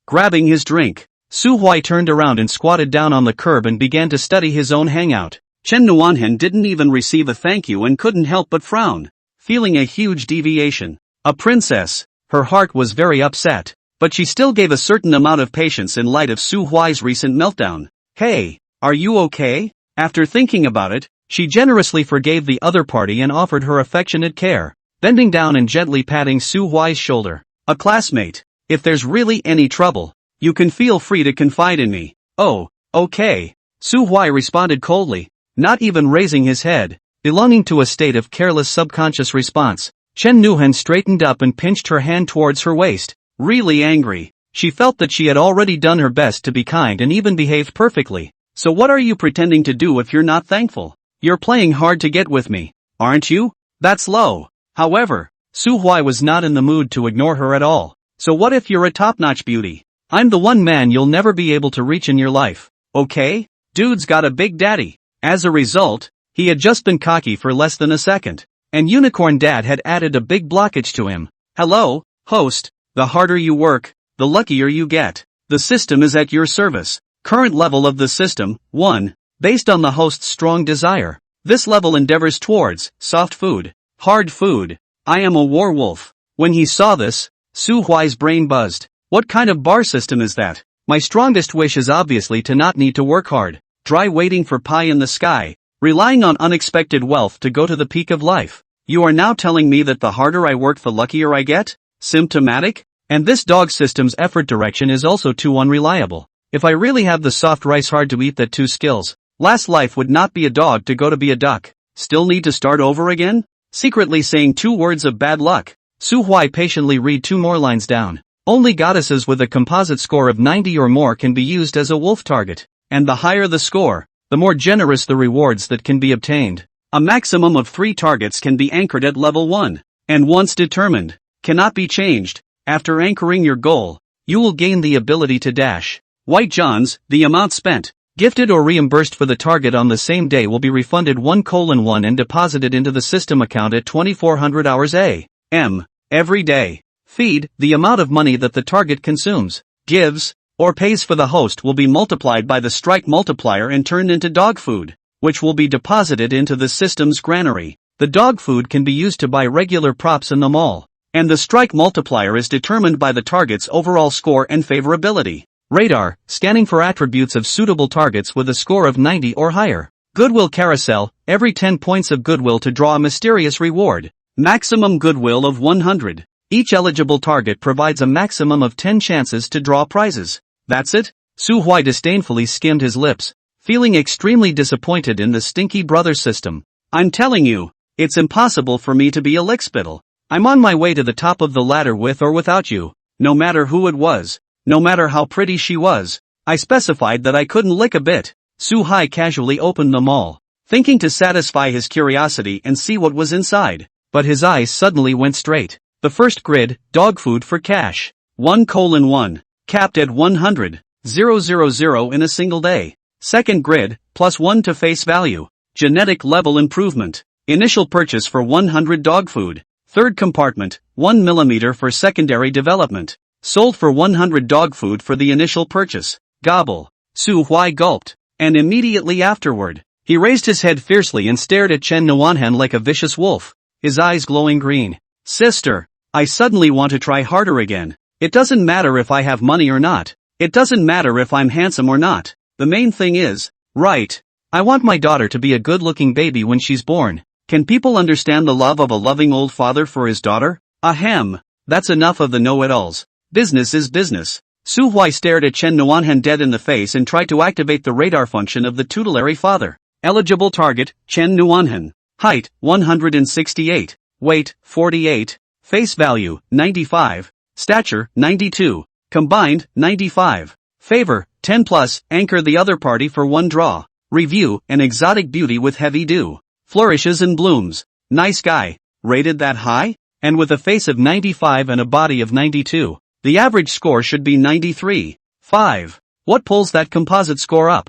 Grabbing his drink, Su Huai turned around and squatted down on the curb and began to study his own hangout. Chen Nuanhan didn't even receive a thank you and couldn't help but frown, feeling a huge deviation. A princess. Her heart was very upset. But she still gave a certain amount of patience in light of Su Huai's recent meltdown. Hey, are you okay? After thinking about it, she generously forgave the other party and offered her affectionate care, bending down and gently patting Su Huai's shoulder. A classmate. If there's really any trouble, you can feel free to confide in me. Oh, okay. Su Huai responded coldly, not even raising his head, belonging to a state of careless subconscious response. Chen Nuhan straightened up and pinched her hand towards her waist. Really angry. She felt that she had already done her best to be kind and even behaved perfectly. So what are you pretending to do if you're not thankful? You're playing hard to get with me, aren't you? That's low. However, Su Huai was not in the mood to ignore her at all. So what if you're a top-notch beauty? I'm the one man you'll never be able to reach in your life, okay? Dude's got a big daddy. As a result, he had just been cocky for less than a second. And Unicorn Dad had added a big blockage to him. Hello, host. The harder you work, the luckier you get. The system is at your service. Current level of the system, 1. Based on the host's strong desire. This level endeavors towards soft food, hard food. I am a werewolf. When he saw this, Su Huai's brain buzzed. What kind of bar system is that? My strongest wish is obviously to not need to work hard, dry waiting for pie in the sky, relying on unexpected wealth to go to the peak of life. You are now telling me that the harder I work the luckier I get? Symptomatic? And this dog system's effort direction is also too unreliable. If I really have the soft rice hard to eat that 2 skills, last life would not be a dog to go to be a duck. Still need to start over again? Secretly saying 2 words of bad luck. Su Huai patiently read 2 more lines down. Only goddesses with a composite score of 90 or more can be used as a wolf target. And the higher the score, the more generous the rewards that can be obtained. A maximum of 3 targets can be anchored at level 1. And once determined, cannot be changed. After anchoring your goal, you will gain the ability to dash. White Johns, the amount spent, gifted or reimbursed for the target on the same day will be refunded 1:1 and deposited into the system account at 2400 hours a.m. every day. Feed, the amount of money that the target consumes, gives, or pays for the host will be multiplied by the strike multiplier and turned into dog food, which will be deposited into the system's granary. The dog food can be used to buy regular props in the mall. And the strike multiplier is determined by the target's overall score and favorability. Radar, scanning for attributes of suitable targets with a score of 90 or higher. Goodwill carousel, every 10 points of goodwill to draw a mysterious reward. Maximum goodwill of 100. Each eligible target provides a maximum of 10 chances to draw prizes. That's it? Su Huai disdainfully skimmed his lips, feeling extremely disappointed in the stinky brother system. I'm telling you, it's impossible for me to be a lickspittle. I'm on my way to the top of the ladder with or without you, no matter who it was, no matter how pretty she was, I specified that I couldn't lick a bit. Su Hai casually opened them all, thinking to satisfy his curiosity and see what was inside. But his eyes suddenly went straight. The first grid, dog food for cash. 1:1. Capped at 100,000 in a single day. Second grid, +1 to face value. Genetic level improvement. Initial purchase for 100 dog food. Third compartment, 1 mm for secondary development. Sold for 100 dog food for the initial purchase. Gobble. Su Huai gulped. And immediately afterward, he raised his head fiercely and stared at Chen Nuanhan like a vicious wolf, his eyes glowing green. Sister, I suddenly want to try harder again. It doesn't matter if I have money or not. It doesn't matter if I'm handsome or not. The main thing is, right. I want my daughter to be a good-looking baby when she's born. Can people understand the love of a loving old father for his daughter? Ahem. That's enough of the know-it-alls. Business is business. Su Huai stared at Chen Nuanhan dead in the face and tried to activate the radar function of the tutelary father. Eligible target, Chen Nuanhan. Height, 168. Weight, 48. Face value, 95. Stature, 92. Combined, 95. Favor, 10 plus, anchor the other party for 1 draw. Review, an exotic beauty with heavy dew. Flourishes and blooms. Nice guy. Rated that high? And with a face of 95 and a body of 92. The average score should be 93. 5. What pulls that composite score up?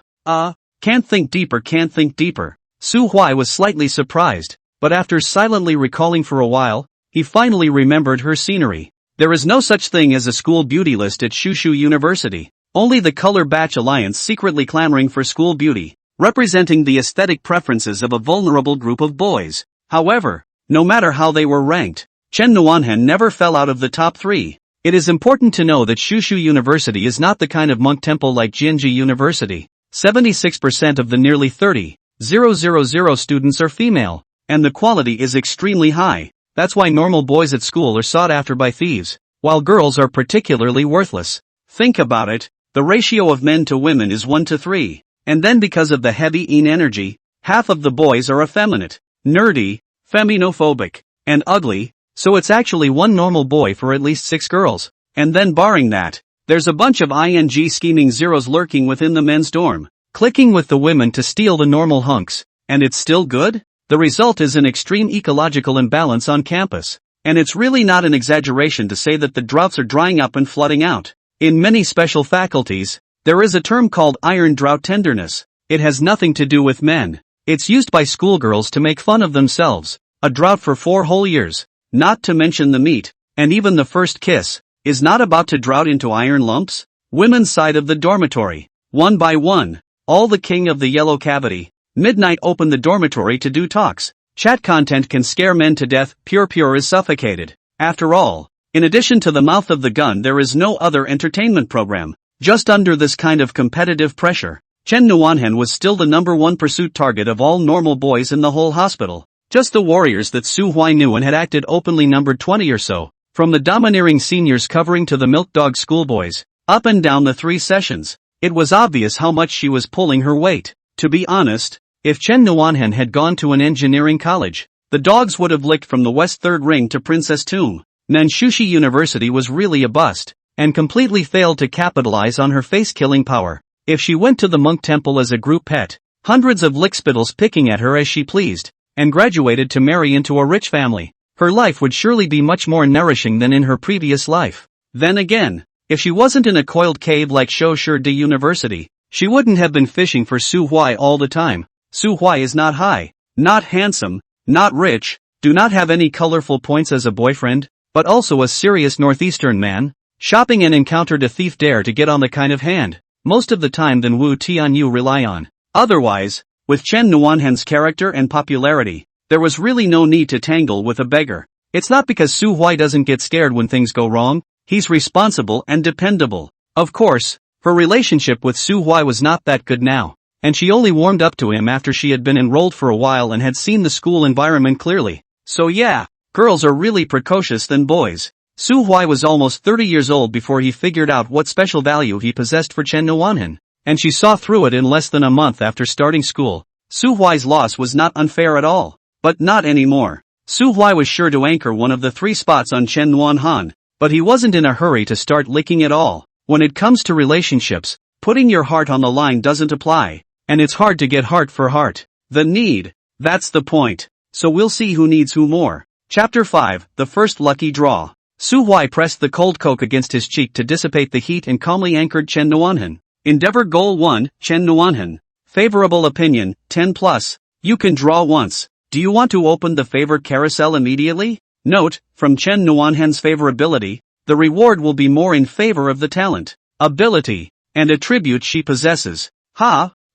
Can't think deeper. Su Huai was slightly surprised, but after silently recalling for a while, he finally remembered her scenery. There is no such thing as a school beauty list at Shushu University. Only the Color Batch Alliance secretly clamoring for school beauty, representing the aesthetic preferences of a vulnerable group of boys. However, no matter how they were ranked, Chen Nuanhan never fell out of the top 3. It is important to know that Shushu University is not the kind of monk temple like Jianji University. 76% of the nearly 30,000 students are female, and the quality is extremely high. That's why normal boys at school are sought after by thieves, while girls are particularly worthless. Think about it, the ratio of men to women is 1 to 3, and then because of the heavy yin energy, half of the boys are effeminate, nerdy, feminophobic, and ugly. So it's actually 1 normal boy for at least 6 girls. And then barring that, there's a bunch of ing scheming zeros lurking within the men's dorm, clicking with the women to steal the normal hunks. And it's still good? The result is an extreme ecological imbalance on campus. And it's really not an exaggeration to say that the droughts are drying up and flooding out. In many special faculties, there is a term called iron drought tenderness. It has nothing to do with men. It's used by schoolgirls to make fun of themselves. A drought for 4 whole years. Not to mention the meat, and even the first kiss, is not about to drought into iron lumps. Women's side of the dormitory. 1 by 1. All the king of the yellow cavity. Midnight open the dormitory to do talks. Chat content can scare men to death. Pure is suffocated. After all, in addition to the mouth of the gun there is no other entertainment program. Just under this kind of competitive pressure, Chen Nuanhan was still the #1 pursuit target of all normal boys in the whole hospital. Just the warriors that Su Huai knew and had acted openly numbered 20 or so, from the domineering seniors covering to the milk dog schoolboys, up and down the 3 sessions. It was obvious how much she was pulling her weight. To be honest, if Chen Nuanhan had gone to an engineering college, the dogs would have licked from the West Third Ring to Princess Tomb. Nanshushi University was really a bust, and completely failed to capitalize on her face-killing power. If she went to the monk temple as a group pet, hundreds of lickspittles picking at her as she pleased, and graduated to marry into a rich family, her life would surely be much more nourishing than in her previous life. Then again, if she wasn't in a coiled cave like Shoushi University, she wouldn't have been fishing for Su Huai all the time. Su Huai is not high, not handsome, not rich, do not have any colorful points as a boyfriend, but also a serious northeastern man. Shopping and encountered a thief dare to get on the kind of hand, most of the time than Wu Tianyu rely on. Otherwise, with Chen Nuanhan's character and popularity, there was really no need to tangle with a beggar. It's not because Su Huai doesn't get scared when things go wrong, he's responsible and dependable. Of course, her relationship with Su Huai was not that good now, and she only warmed up to him after she had been enrolled for a while and had seen the school environment clearly. So yeah, girls are really precocious than boys. Su Huai was almost 30 years old before he figured out what special value he possessed for Chen Nuanhan. And she saw through it in less than a month after starting school. Su Huai's loss was not unfair at all. But not anymore. Su Huai was sure to anchor one of the 3 spots on Chen Nuanhan, but he wasn't in a hurry to start licking at all. When it comes to relationships, Putting your heart on the line doesn't apply. And it's hard to get heart for heart. The need. That's the point. So we'll see who needs who more. Chapter 5, The First Lucky Draw. Su Huai pressed the cold coke against his cheek to dissipate the heat and calmly anchored Chen Nuanhan. Endeavor Goal 1, Chen Nuanhan. Favorable opinion, 10 plus. You can draw once. Do you want to open the favored carousel immediately? Note, from Chen Nuanhan's favorability, the reward will be more in favor of the talent, ability, and attribute she possesses.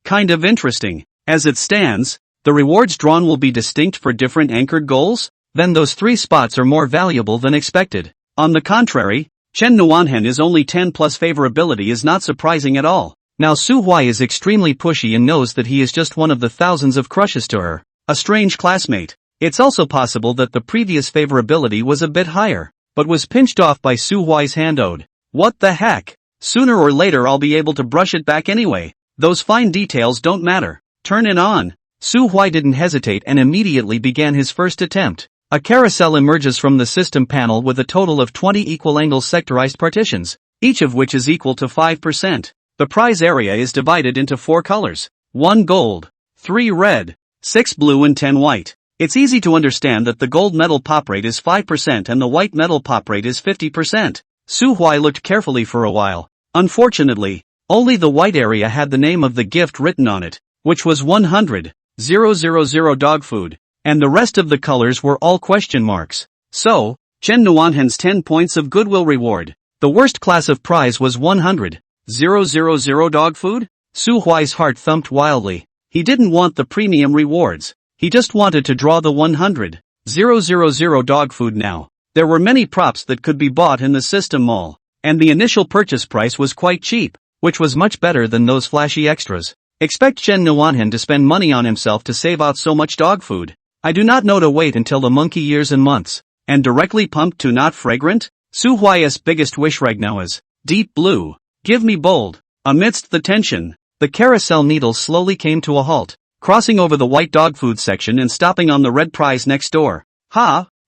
Kind of interesting. As it stands, the rewards drawn will be distinct for different anchored goals? Then those 3 spots are more valuable than expected. On the contrary, Chen Nuanhan is only 10 plus favorability is not surprising at all. Now Su Huai is extremely pushy and knows that he is just one of the thousands of crushes to her, a strange classmate. It's also possible that the previous favorability was a bit higher, but was pinched off by Su Huai's handode. What the heck? Sooner or later I'll be able to brush it back anyway. Those fine details don't matter. Turn it on. Su Huai didn't hesitate and immediately began his first attempt. A carousel emerges from the system panel with a total of 20 equal angle sectorized partitions, each of which is equal to 5%. The prize area is divided into 4 colors. 1 gold, 3 red, 6 blue and 10 white. It's easy to understand that the gold medal pop rate is 5% and the white medal pop rate is 50%. Su Huai looked carefully for a while. Unfortunately, only the white area had the name of the gift written on it, which was 100,000 dog food, and the rest of the colors were all question marks. So, Chen Nuanhan's 10 points of goodwill reward. The worst class of prize was 100,000 dog food? Su Huai's heart thumped wildly. He didn't want the premium rewards. He just wanted to draw the 100,000 dog food now. There were many props that could be bought in the system mall, and the initial purchase price was quite cheap, which was much better than those flashy extras. Expect Chen Nuanhan to spend money on himself to save out so much dog food. I do not know to wait until the monkey years and months, and directly pumped to not fragrant? Su Huai's biggest wish right now is deep blue. Give me bold. Amidst the tension, the carousel needle slowly came to a halt, crossing over the white dog food section and stopping on the red prize next door.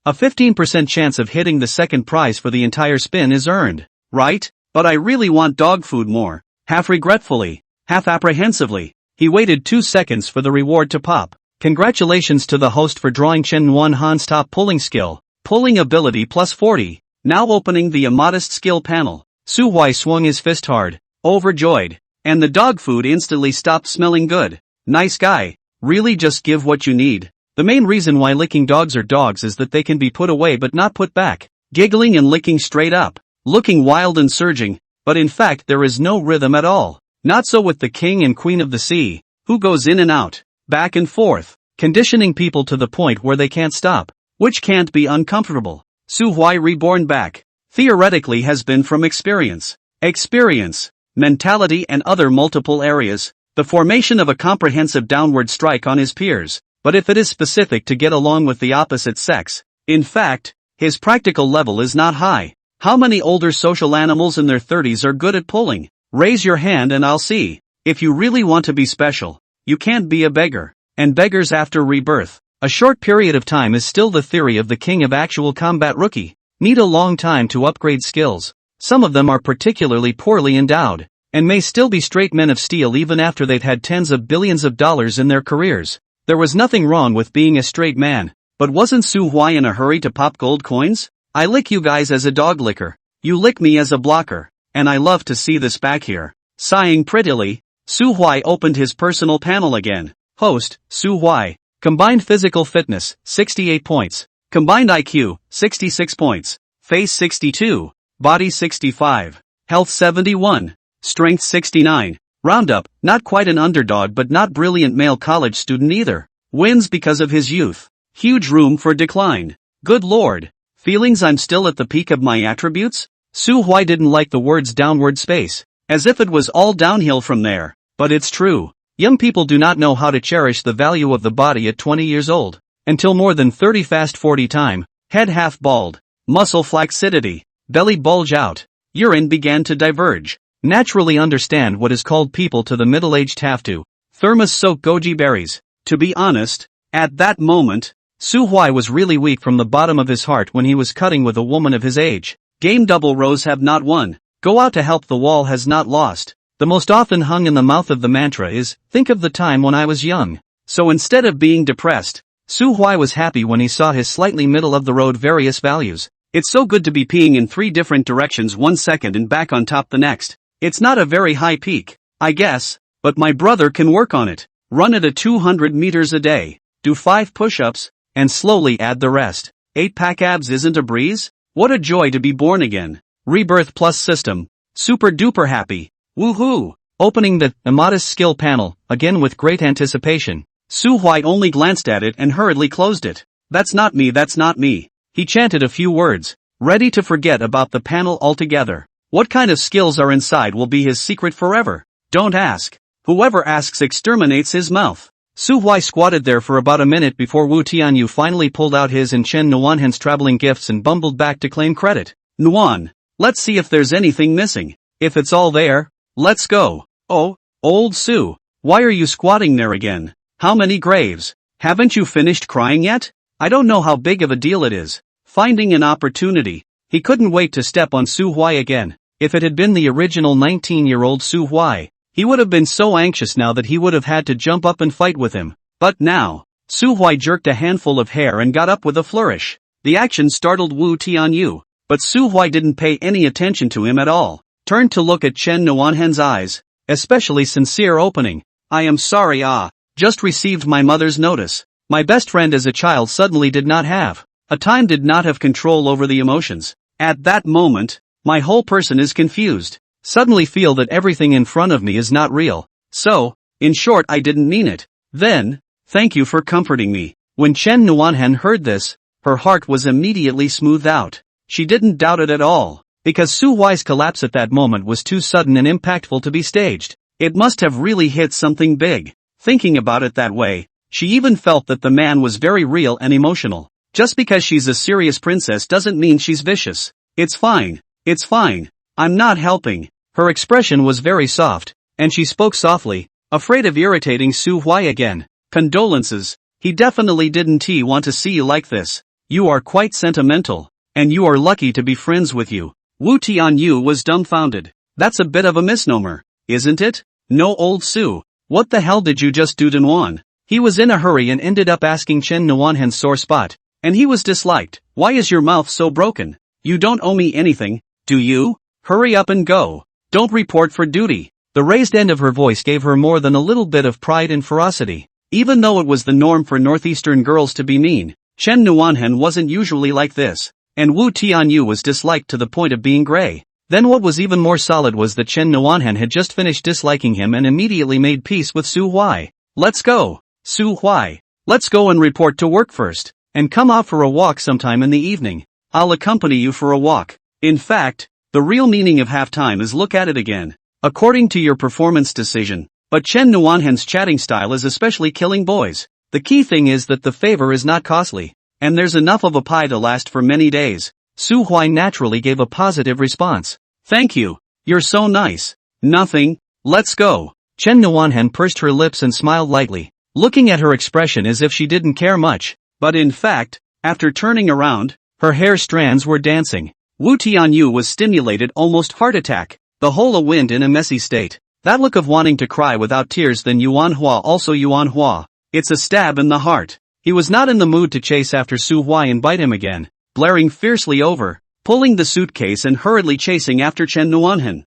A 15% chance of hitting the second prize for the entire spin is earned, right? But I really want dog food more. Half regretfully, half apprehensively, he waited 2 seconds for the reward to pop. Congratulations to the host for drawing Chen Nuanhan's top pulling skill. Pulling ability plus 40. Now opening the immodest skill panel. Su Huai swung his fist hard, overjoyed, and the dog food instantly stopped smelling good. Nice guy. Really just give what you need. The main reason why licking dogs are dogs is that they can be put away but not put back. Giggling and licking straight up. Looking wild and surging, but in fact there is no rhythm at all. Not so with the king and queen of the sea, who goes in and out, back and forth, conditioning people to the point where they can't stop, which can't be uncomfortable. Su Huai reborn back, theoretically has been from experience, mentality and other multiple areas, the formation of a comprehensive downward strike on his peers, but if it is specific to get along with the opposite sex, in fact, his practical level is not high. How many older social animals in their 30s are good at pulling? Raise your hand and I'll see. If you really want to be special, you can't be a beggar. And beggars after rebirth. A short period of time is still the theory of the king of actual combat rookie. Need a long time to upgrade skills. Some of them are particularly poorly endowed, and may still be straight men of steel even after they've had tens of billions of dollars in their careers. There was nothing wrong with being a straight man, but wasn't Su Huai in a hurry to pop gold coins? I lick you guys as a dog licker. You lick me as a blocker. And I love to see this back here. Sighing prettily, Su Huai opened his personal panel again. Host, Su Huai. Combined physical fitness, 68 points. Combined IQ, 66 points. Face 62. Body 65. Health 71. Strength 69. Roundup, not quite an underdog but not brilliant male college student either. Wins because of his youth. Huge room for decline. Good lord. Feelings I'm still at the peak of my attributes? Su Huai didn't like the words downward space, as if it was all downhill from there. But it's true. Young people do not know how to cherish the value of the body at 20 years old. Until more than 30 fast 40 time, head half bald, muscle flaccidity, belly bulge out, urine began to diverge. Naturally understand what is called people to the middle-aged have to. Thermos soak goji berries. To be honest, at that moment, Su Huai was really weak from the bottom of his heart when he was cutting with a woman of his age. Game double rows have not won. Go out to help the wall has not lost. the most often hung in the mouth of the mantra is, think of the time when I was young. So instead of being depressed, Su Huai was happy when he saw his slightly middle-of-the-road various values. It's so good to be peeing in 3 different directions 1 second and back on top the next. It's not a very high peak, I guess, but my brother can work on it. Run it at 200 meters a day, do 5 push-ups, and slowly add the rest. 8-pack abs isn't a breeze? What a joy to be born again. Rebirth Plus system. Super duper happy. Woohoo! Opening the immodest skill panel, again with great anticipation. Su Huai only glanced at it and hurriedly closed it. That's not me, that's not me. He chanted a few words, ready to forget about the panel altogether. What kind of skills are inside will be his secret forever. Don't ask. Whoever asks exterminates his mouth. Su Huai squatted there for about a minute before Wu Tianyu finally pulled out his and Chen Nuanhen's traveling gifts and bumbled back to claim credit. Nuan, let's see if there's anything missing. If it's all there, let's go. Oh, old Su, why are you squatting there again? How many graves? Haven't you finished crying yet? I don't know how big of a deal it is. Finding an opportunity. He couldn't wait to step on Su Huai again. If it had been the original 19-year-old Su Huai, he would have been so anxious now that he would have had to jump up and fight with him. But now, Su Huai jerked a handful of hair and got up with a flourish. The action startled Wu Tianyu, but Su Huai didn't pay any attention to him at all. Turned to look at Chen Nuanhen's eyes, especially sincere opening. I am sorry, just received my mother's notice. My best friend as a child suddenly did not have control over the emotions. At that moment, my whole person is confused. Suddenly feel that everything in front of me is not real. So, in short, I didn't mean it. Then, thank you for comforting me. When Chen Nuanhen heard this, her heart was immediately smoothed out. She didn't doubt it at all, because Su Huai's collapse at that moment was too sudden and impactful to be staged. It must have really hit something big. Thinking about it that way, she even felt that the man was very real and emotional. Just because she's a serious princess doesn't mean she's vicious. It's fine. It's fine. I'm not helping. Her expression was very soft, and she spoke softly, afraid of irritating Su Huai again. Condolences. He definitely didn't want to see you like this. You are quite sentimental, and you are lucky to be friends with you. Wu Tianyu was dumbfounded. That's a bit of a misnomer, isn't it? No, old Su. What the hell did you just do to Nuan? He was in a hurry and ended up asking Chen Nuanhen's sore spot, and he was disliked. Why is your mouth so broken? You don't owe me anything, do you? Hurry up and go. Don't report for duty. The raised end of her voice gave her more than a little bit of pride and ferocity. Even though it was the norm for northeastern girls to be mean, Chen Nuanhen wasn't usually like this, and Wu Tianyu was disliked to the point of being gray. Then what was even more solid was that Chen Nuanhen had just finished disliking him and immediately made peace with Su Huai. Let's go, Su Huai. Let's go and report to work first, and come out for a walk sometime in the evening. I'll accompany you for a walk. In fact, the real meaning of halftime is look at it again, according to your performance decision. But Chen Nuanhen's chatting style is especially killing boys. The key thing is that the favor is not costly, and there's enough of a pie to last for many days. Su Huai naturally gave a positive response. Thank you. You're so nice. Nothing. Let's go. Chen Nuanhen pursed her lips and smiled lightly, looking at her expression as if she didn't care much. But in fact, after turning around, her hair strands were dancing. Wu Tianyu was stimulated almost heart attack, the whole a wind in a messy state. That look of wanting to cry without tears, then Yuan Hua also Yuan Hua. It's a stab in the heart. He was not in the mood to chase after Su Huai and bite him again, blaring fiercely over, pulling the suitcase and hurriedly chasing after Chen Nuanhen.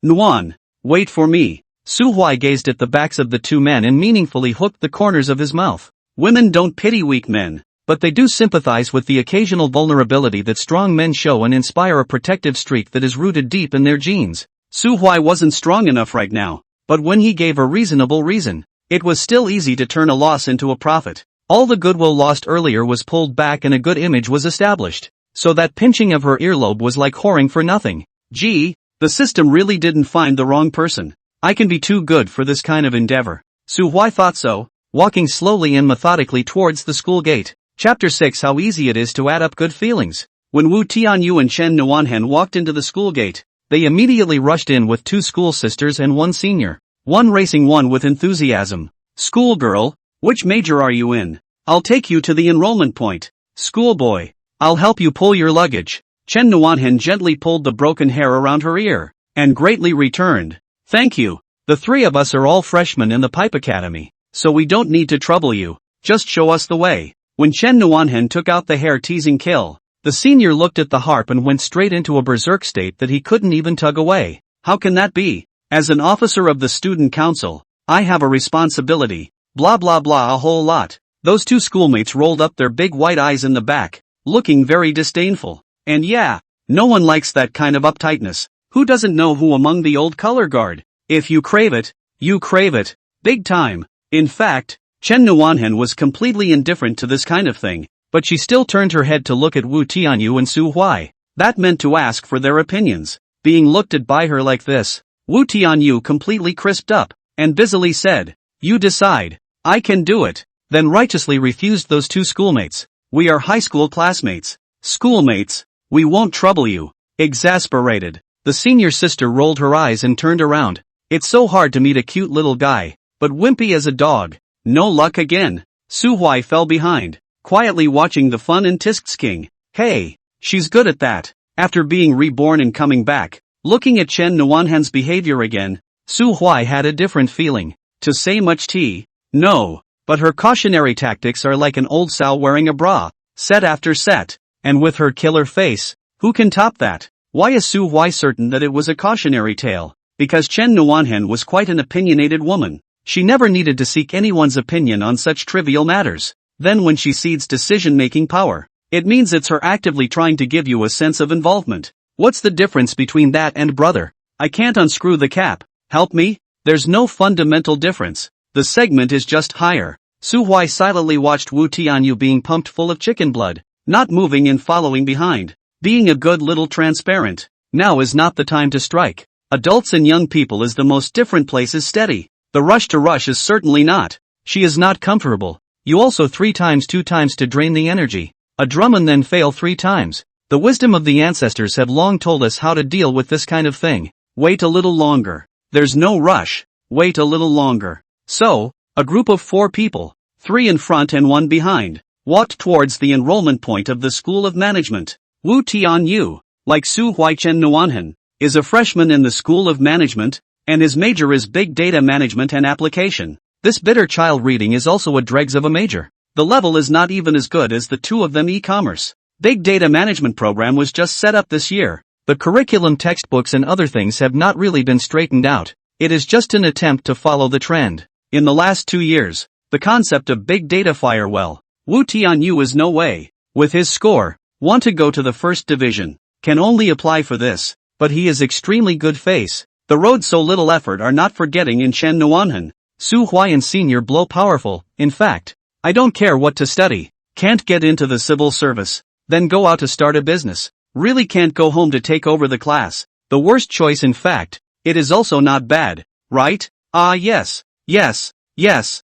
Nuan, wait for me. Su Huai gazed at the backs of the two men and meaningfully hooked the corners of his mouth. Women don't pity weak men, but they do sympathize with the occasional vulnerability that strong men show and inspire a protective streak that is rooted deep in their genes. Su Huai wasn't strong enough right now, but when he gave a reasonable reason, it was still easy to turn a loss into a profit. All the goodwill lost earlier was pulled back and a good image was established. So that pinching of her earlobe was like whoring for nothing. Gee, the system really didn't find the wrong person. I can be too good for this kind of endeavor. Su Huai thought so, walking slowly and methodically towards the school gate. Chapter 6: How easy it is to add up good feelings. When Wu Tianyu and Chen Nuanhen walked into the school gate, they immediately rushed in with 2 school sisters and 1 senior, one racing one with enthusiasm. Schoolgirl, which major are you in? I'll take you to the enrollment point. Schoolboy, I'll help you pull your luggage. Chen Nuanhen gently pulled the broken hair around her ear, and greatly returned. Thank you. The three of us are all freshmen in the Pipe Academy, so we don't need to trouble you. Just show us the way. When Chen Nuanhen took out the hair-teasing kill, the senior looked at the harp and went straight into a berserk state that he couldn't even tug away. How can that be? As an officer of the student council, I have a responsibility. Blah blah blah a whole lot. Those two schoolmates rolled up their big white eyes in the back, looking very disdainful. And yeah, no one likes that kind of uptightness. Who doesn't know who among the old color guard? If you crave it, you crave it. Big time. In fact, Chen Nuanhen was completely indifferent to this kind of thing, but she still turned her head to look at Wu Tianyu and Su Huai. That meant to ask for their opinions. Being looked at by her like this, Wu Tianyu completely crisped up, and busily said, "You decide. I can do it." Then righteously refused those two schoolmates. "We are high school classmates." "Schoolmates? We won't trouble you." Exasperated, the senior sister rolled her eyes and turned around. It's so hard to meet a cute little guy, but wimpy as a dog. No luck again. Su Huai fell behind, quietly watching the fun and tisks-king. Hey, she's good at that. After being reborn and coming back, looking at Chen Nuanhen's behavior again, Su Huai had a different feeling. To say much tea? No. But her cautionary tactics are like an old sow wearing a bra, set after set. And with her killer face, who can top that? Why is Su Huai certain that it was a cautionary tale? Because Chen Nuanhen was quite an opinionated woman. She never needed to seek anyone's opinion on such trivial matters. Then when she cedes decision-making power, it means it's her actively trying to give you a sense of involvement. What's the difference between that and brother? I can't unscrew the cap. Help me? There's no fundamental difference. The segment is just higher. Su Huai silently watched Wu Tianyu being pumped full of chicken blood, not moving and following behind, being a good little transparent. Now is not the time to strike. Adults and young people is the most different places steady. The rush to rush is certainly not. She is not comfortable. You also 3 times 2 times to drain the energy. A drum and then fail 3 times. The wisdom of the ancestors have long told us how to deal with this kind of thing. Wait a little longer. There's no rush. Wait a little longer. So, a group of 4 people, 3 in front and 1 behind, walked towards the enrollment point of the School of Management. Wu Tianyu, like Su Huai Chen Nuanhen, is a freshman in the School of Management, and his major is Big Data Management and Application. This bitter child reading is also a dregs of a major. The level is not even as good as the two of them e-commerce. Big Data Management program was just set up this year. The curriculum, textbooks and other things have not really been straightened out. It is just an attempt to follow the trend. In the last 2 years, the concept of big data fire well. Wu Tianyu is no way. With his score, want to go to the first division, can only apply for this, but he is extremely good face. The road so little effort are not forgetting in Chen Nuanhen. Su Huai and senior blow powerful. In fact, I don't care what to study. Can't get into the civil service. Then go out to start a business. Really can't go home to take over the class. The worst choice in fact. It is also not bad, right? Ah yes,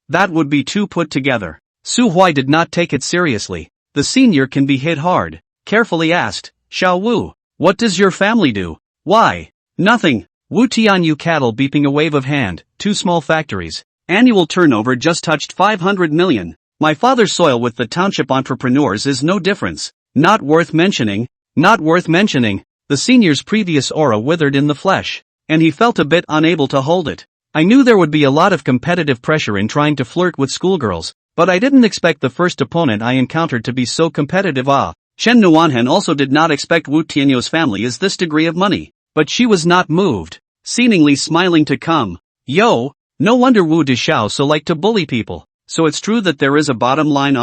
that would be too put together. Su Huai did not take it seriously. The senior can be hit hard. Carefully asked, Xiao Wu, what does your family do? Why? Nothing. Wu Tianyu cattle beeping a wave of hand, 2 small factories. Annual turnover just touched 500 million. My father's soil with the township entrepreneurs is no difference. Not worth mentioning. The senior's previous aura withered in the flesh, and he felt a bit unable to hold it. I knew there would be a lot of competitive pressure in trying to flirt with schoolgirls, but I didn't expect the first opponent I encountered to be so competitive. Chen Nuanhen also did not expect Wu Tianyu's family is this degree of money, but she was not moved, seemingly smiling to come. Yo, no wonder Wu Dishao so like to bully people. So it's true that there is a bottom line.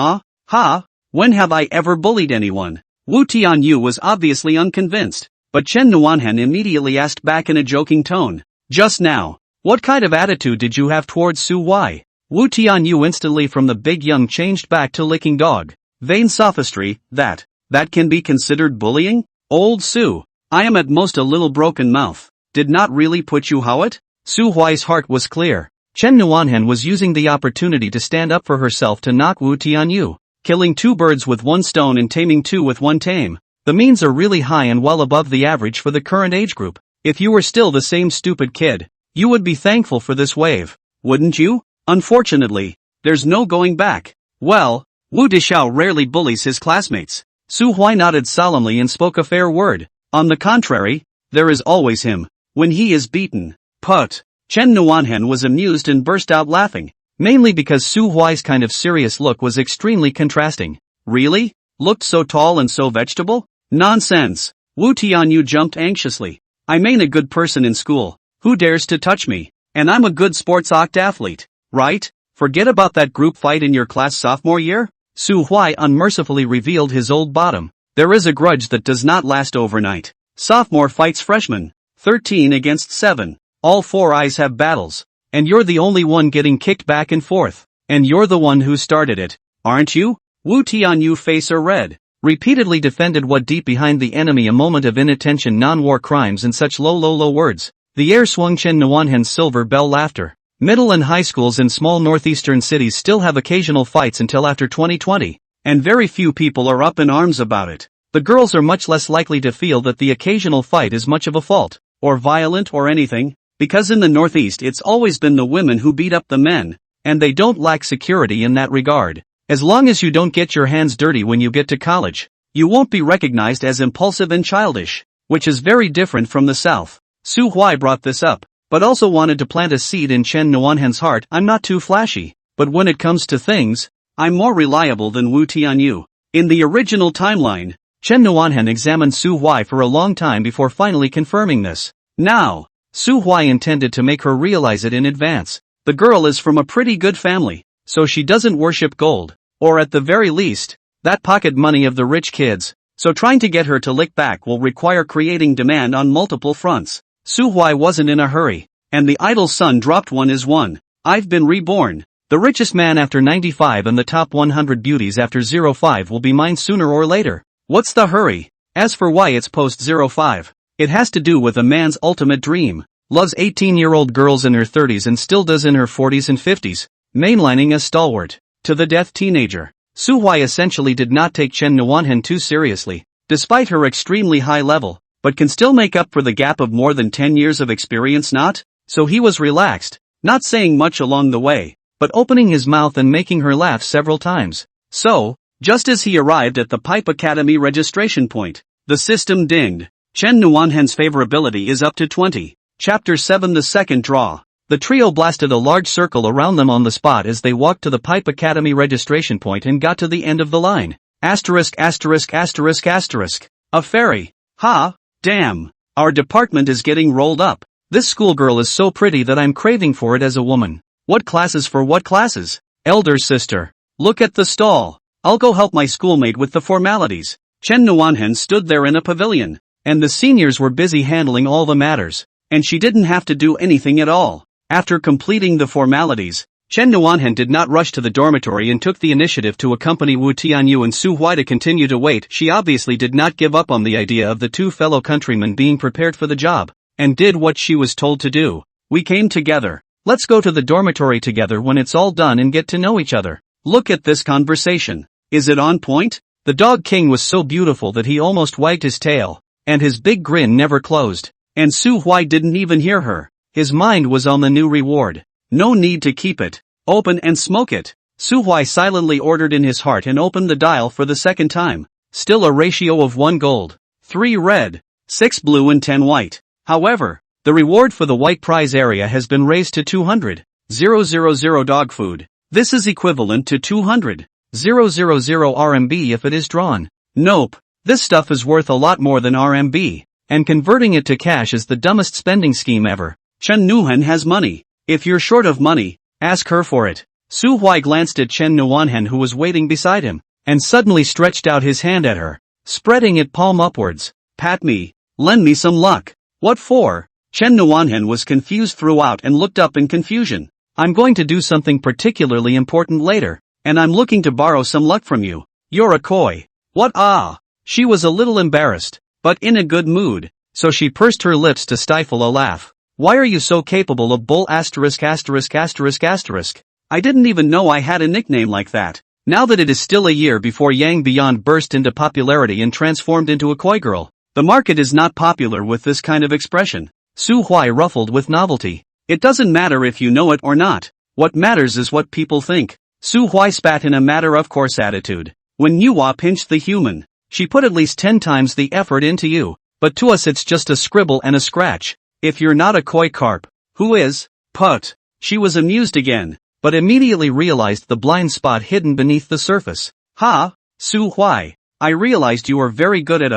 When have I ever bullied anyone? Wu Tianyu was obviously unconvinced, but Chen Nuanhen immediately asked back in a joking tone. Just now, what kind of attitude did you have towards Su Huai? Wu Tianyu instantly from the big young changed back to licking dog. Vain sophistry, that can be considered bullying? Old Su, I am at most a little broken mouth. Did not really put you how it? Su Huai's heart was clear. Chen Nuanhen was using the opportunity to stand up for herself to knock Wu Tianyu, killing 2 birds with 1 stone and taming 2 with 1 tame. The means are really high and well above the average for the current age group. If you were still the same stupid kid, you would be thankful for this wave, wouldn't you? Unfortunately, there's no going back. Well, Wu Dishao rarely bullies his classmates. Su Huai nodded solemnly and spoke a fair word. On the contrary, there is always him. When he is beaten, Put. Chen Nuanhen was amused and burst out laughing, mainly because Su Huai's kind of serious look was extremely contrasting. Really? Looked so tall and so vegetable? Nonsense. Wu Tianyu jumped anxiously. I mean a good person in school. Who dares to touch me? And I'm a good sports athlete, right? Forget about that group fight in your class sophomore year? Su Huai unmercifully revealed his old bottom. There is a grudge that does not last overnight. Sophomore fights freshman. 13 against 7. All 4 eyes have battles. And you're the only one getting kicked back and forth. And you're the one who started it, aren't you? Wu Tianyu face a red. Repeatedly defended what deep behind the enemy a moment of inattention non-war crimes in such low words. The air swung Chen Nuanhen's silver bell laughter. Middle and high schools in small northeastern cities still have occasional fights until after 2020, and very few people are up in arms about it. The girls are much less likely to feel that the occasional fight is much of a fault, or violent or anything, because in the Northeast it's always been the women who beat up the men, and they don't lack security in that regard. As long as you don't get your hands dirty when you get to college, you won't be recognized as impulsive and childish, which is very different from the South. Su Huai brought this up, but also wanted to plant a seed in Chen Nuanhen's heart. I'm not too flashy, but when it comes to things, I'm more reliable than Wu Tianyu. In the original timeline, Chen Nuanhen examined Su Huai for a long time before finally confirming this. Now, Su Huai intended to make her realize it in advance. The girl is from a pretty good family, so she doesn't worship gold, or at the very least, that pocket money of the rich kids, so trying to get her to lick back will require creating demand on multiple fronts. Su Huai wasn't in a hurry, and the idol son dropped one is one. I've been reborn. The richest man after 95 and the top 100 beauties after 05 will be mine sooner or later. What's the hurry? As for why it's post 05, it has to do with a man's ultimate dream. Loves 18-year-old girls in her 30s and still does in her 40s and 50s, mainlining a stalwart. To the death teenager. Su Huai essentially did not take Chen Nuanhen too seriously, despite her extremely high level, but can still make up for the gap of more than 10 years of experience not? So he was relaxed, not saying much along the way, but opening his mouth and making her laugh several times. So, just as he arrived at the Pipe Academy registration point, the system dinged. Chen Nuanhen's favorability is up to 20. Chapter 7 The Second Draw. The trio blasted a large circle around them on the spot as they walked to the Pipe Academy registration point and got to the end of the line. Asterisk. A fairy. Ha, damn. Our department is getting rolled up. This schoolgirl is so pretty that I'm craving for it as a woman. What classes for what classes? Elder sister. Look at the stall. I'll go help my schoolmate with the formalities. Chen Nuanhen stood there in a pavilion, and the seniors were busy handling all the matters, and she didn't have to do anything at all. After completing the formalities, Chen Nuanhen did not rush to the dormitory and took the initiative to accompany Wu Tianyu and Su Huai to continue to wait. She obviously did not give up on the idea of the two fellow countrymen being prepared for the job, and did what she was told to do. We came together. Let's go to the dormitory together when it's all done and get to know each other. Look at this conversation. Is it on point? The dog king was so beautiful that he almost wagged his tail, and his big grin never closed. And Su Huai didn't even hear her. His mind was on the new reward. No need to keep it. Open and smoke it. Su Huai silently ordered in his heart and opened the dial for the second time. Still a ratio of 1 gold, 3 red, 6 blue and 10 white. However, the reward for the white prize area has been raised to 200,000 dog food. This is equivalent to 200,000 RMB if it is drawn. Nope, this stuff is worth a lot more than RMB, and converting it to cash is the dumbest spending scheme ever. Chen Nuanhen has money. If you're short of money, ask her for it. Su Huai glanced at Chen Nuanhen who was waiting beside him, and suddenly stretched out his hand at her, spreading it palm upwards. Pat me. Lend me some luck. What for? Chen Nuanhen was confused throughout and looked up in confusion. I'm going to do something particularly important later, and I'm looking to borrow some luck from you. You're a koi. What? Ah. She was a little embarrassed, but in a good mood, so she pursed her lips to stifle a laugh. Why are you so capable of bull asterisk? I didn't even know I had a nickname like that. Now that it is still a year before Yang Beyond burst into popularity and transformed into a koi girl, the market is not popular with this kind of expression. Su Huai ruffled with novelty. It doesn't matter if you know it or not. What matters is what people think. Su Huai spat in a matter-of-course attitude. When Nuwa pinched the human, she put at least 10 times the effort into you, but to us it's just a scribble and a scratch. If you're not a koi carp, Who is? Put. She was amused again, but immediately realized the blind spot hidden beneath the surface. Ha, Su Huai. I realized you are very good at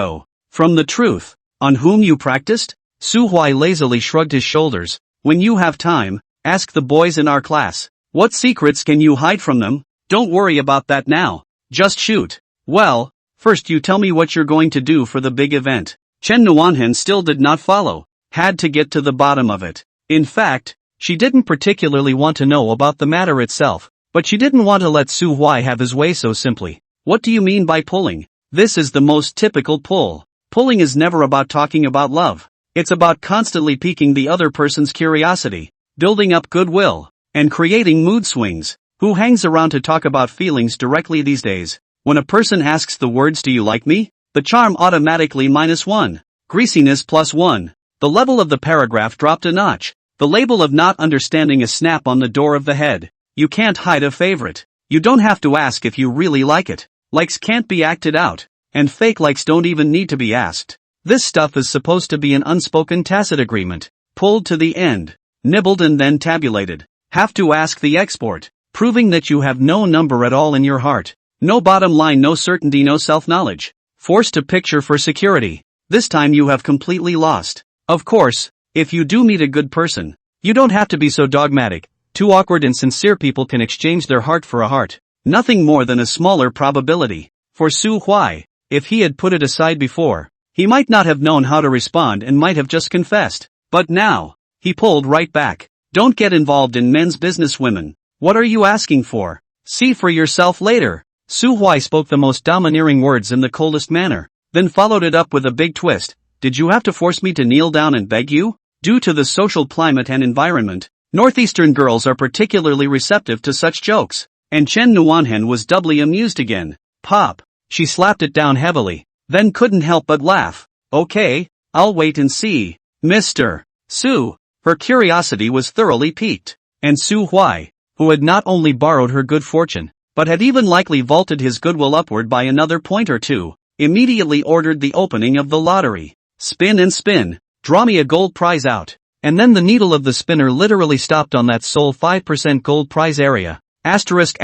from the truth. On whom you practiced? Su Huai lazily shrugged his shoulders. When you have time, ask the boys in our class. What secrets can you hide from them? Don't worry about that now. Just shoot. Well, first you tell me what you're going to do for the big event. Chen Nuanhen still did not follow. Had to get to the bottom of it. In fact, she didn't particularly want to know about the matter itself, but she didn't want to let Su Huai have his way so simply. What do you mean by pulling? This is the most typical pull. Pulling is never about talking about love. It's about constantly piquing the other person's curiosity, building up goodwill, and creating mood swings. Who hangs around to talk about feelings directly these days? When a person asks the words "Do you like me?" the charm automatically -1. Greasiness +1. The level of the paragraph dropped a notch. The label of not understanding a snap on the door of the head. You can't hide a favorite. You don't have to ask if you really like it. Likes can't be acted out. And fake likes don't even need to be asked. This stuff is supposed to be an unspoken tacit agreement. Pulled to the end. Nibbled and then tabulated. Have to ask the export. Proving that you have no number at all in your heart. No bottom line, no certainty, no self-knowledge. Forced to picture for security. This time you have completely lost. Of course, if you do meet a good person, you don't have to be so dogmatic. Two awkward and sincere people can exchange their heart for a heart. Nothing more than a smaller probability. For Su Huai, if he had put it aside before, he might not have known how to respond and might have just confessed. But now, he pulled right back. Don't get involved in men's business, women. What are you asking for? See for yourself later. Su Huai spoke the most domineering words in the coldest manner, then followed it up with a big twist. Did you have to force me to kneel down and beg you? Due to the social climate and environment, Northeastern girls are particularly receptive to such jokes. And Chen Nuanhen was doubly amused again. Pop. She slapped it down heavily, then couldn't help but laugh. Okay, I'll wait and see. Mr. Su. Her curiosity was thoroughly piqued. And Su Huai, who had not only borrowed her good fortune, but had even likely vaulted his goodwill upward by another point or two, immediately ordered the opening of the lottery. Spin and spin, draw me a gold prize out. And then the needle of the spinner literally stopped on that sole 5% gold prize area. Asterisk.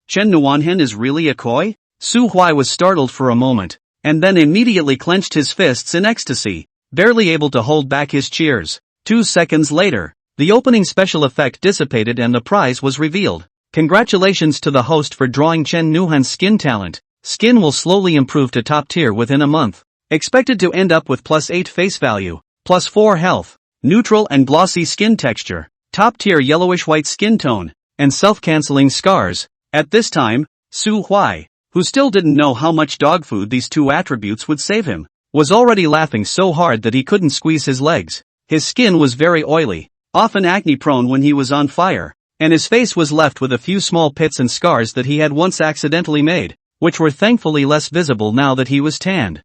Chen Nuanhen is really a koi? Su Huai was startled for a moment, and then immediately clenched his fists in ecstasy, barely able to hold back his cheers. 2 seconds later, the opening special effect dissipated and the prize was revealed. Congratulations to the host for drawing Chen Nuhan's skin talent. Skin will slowly improve to top tier within a month. Expected to end up with +8 face value, +4 health, neutral and glossy skin texture, top tier yellowish white skin tone, and self-canceling scars. At this time, Su Huai, who still didn't know how much dog food these two attributes would save him, was already laughing so hard that he couldn't squeeze his legs. His skin was very oily, often acne-prone when he was on fire, and his face was left with a few small pits and scars that he had once accidentally made, which were thankfully less visible now that he was tanned.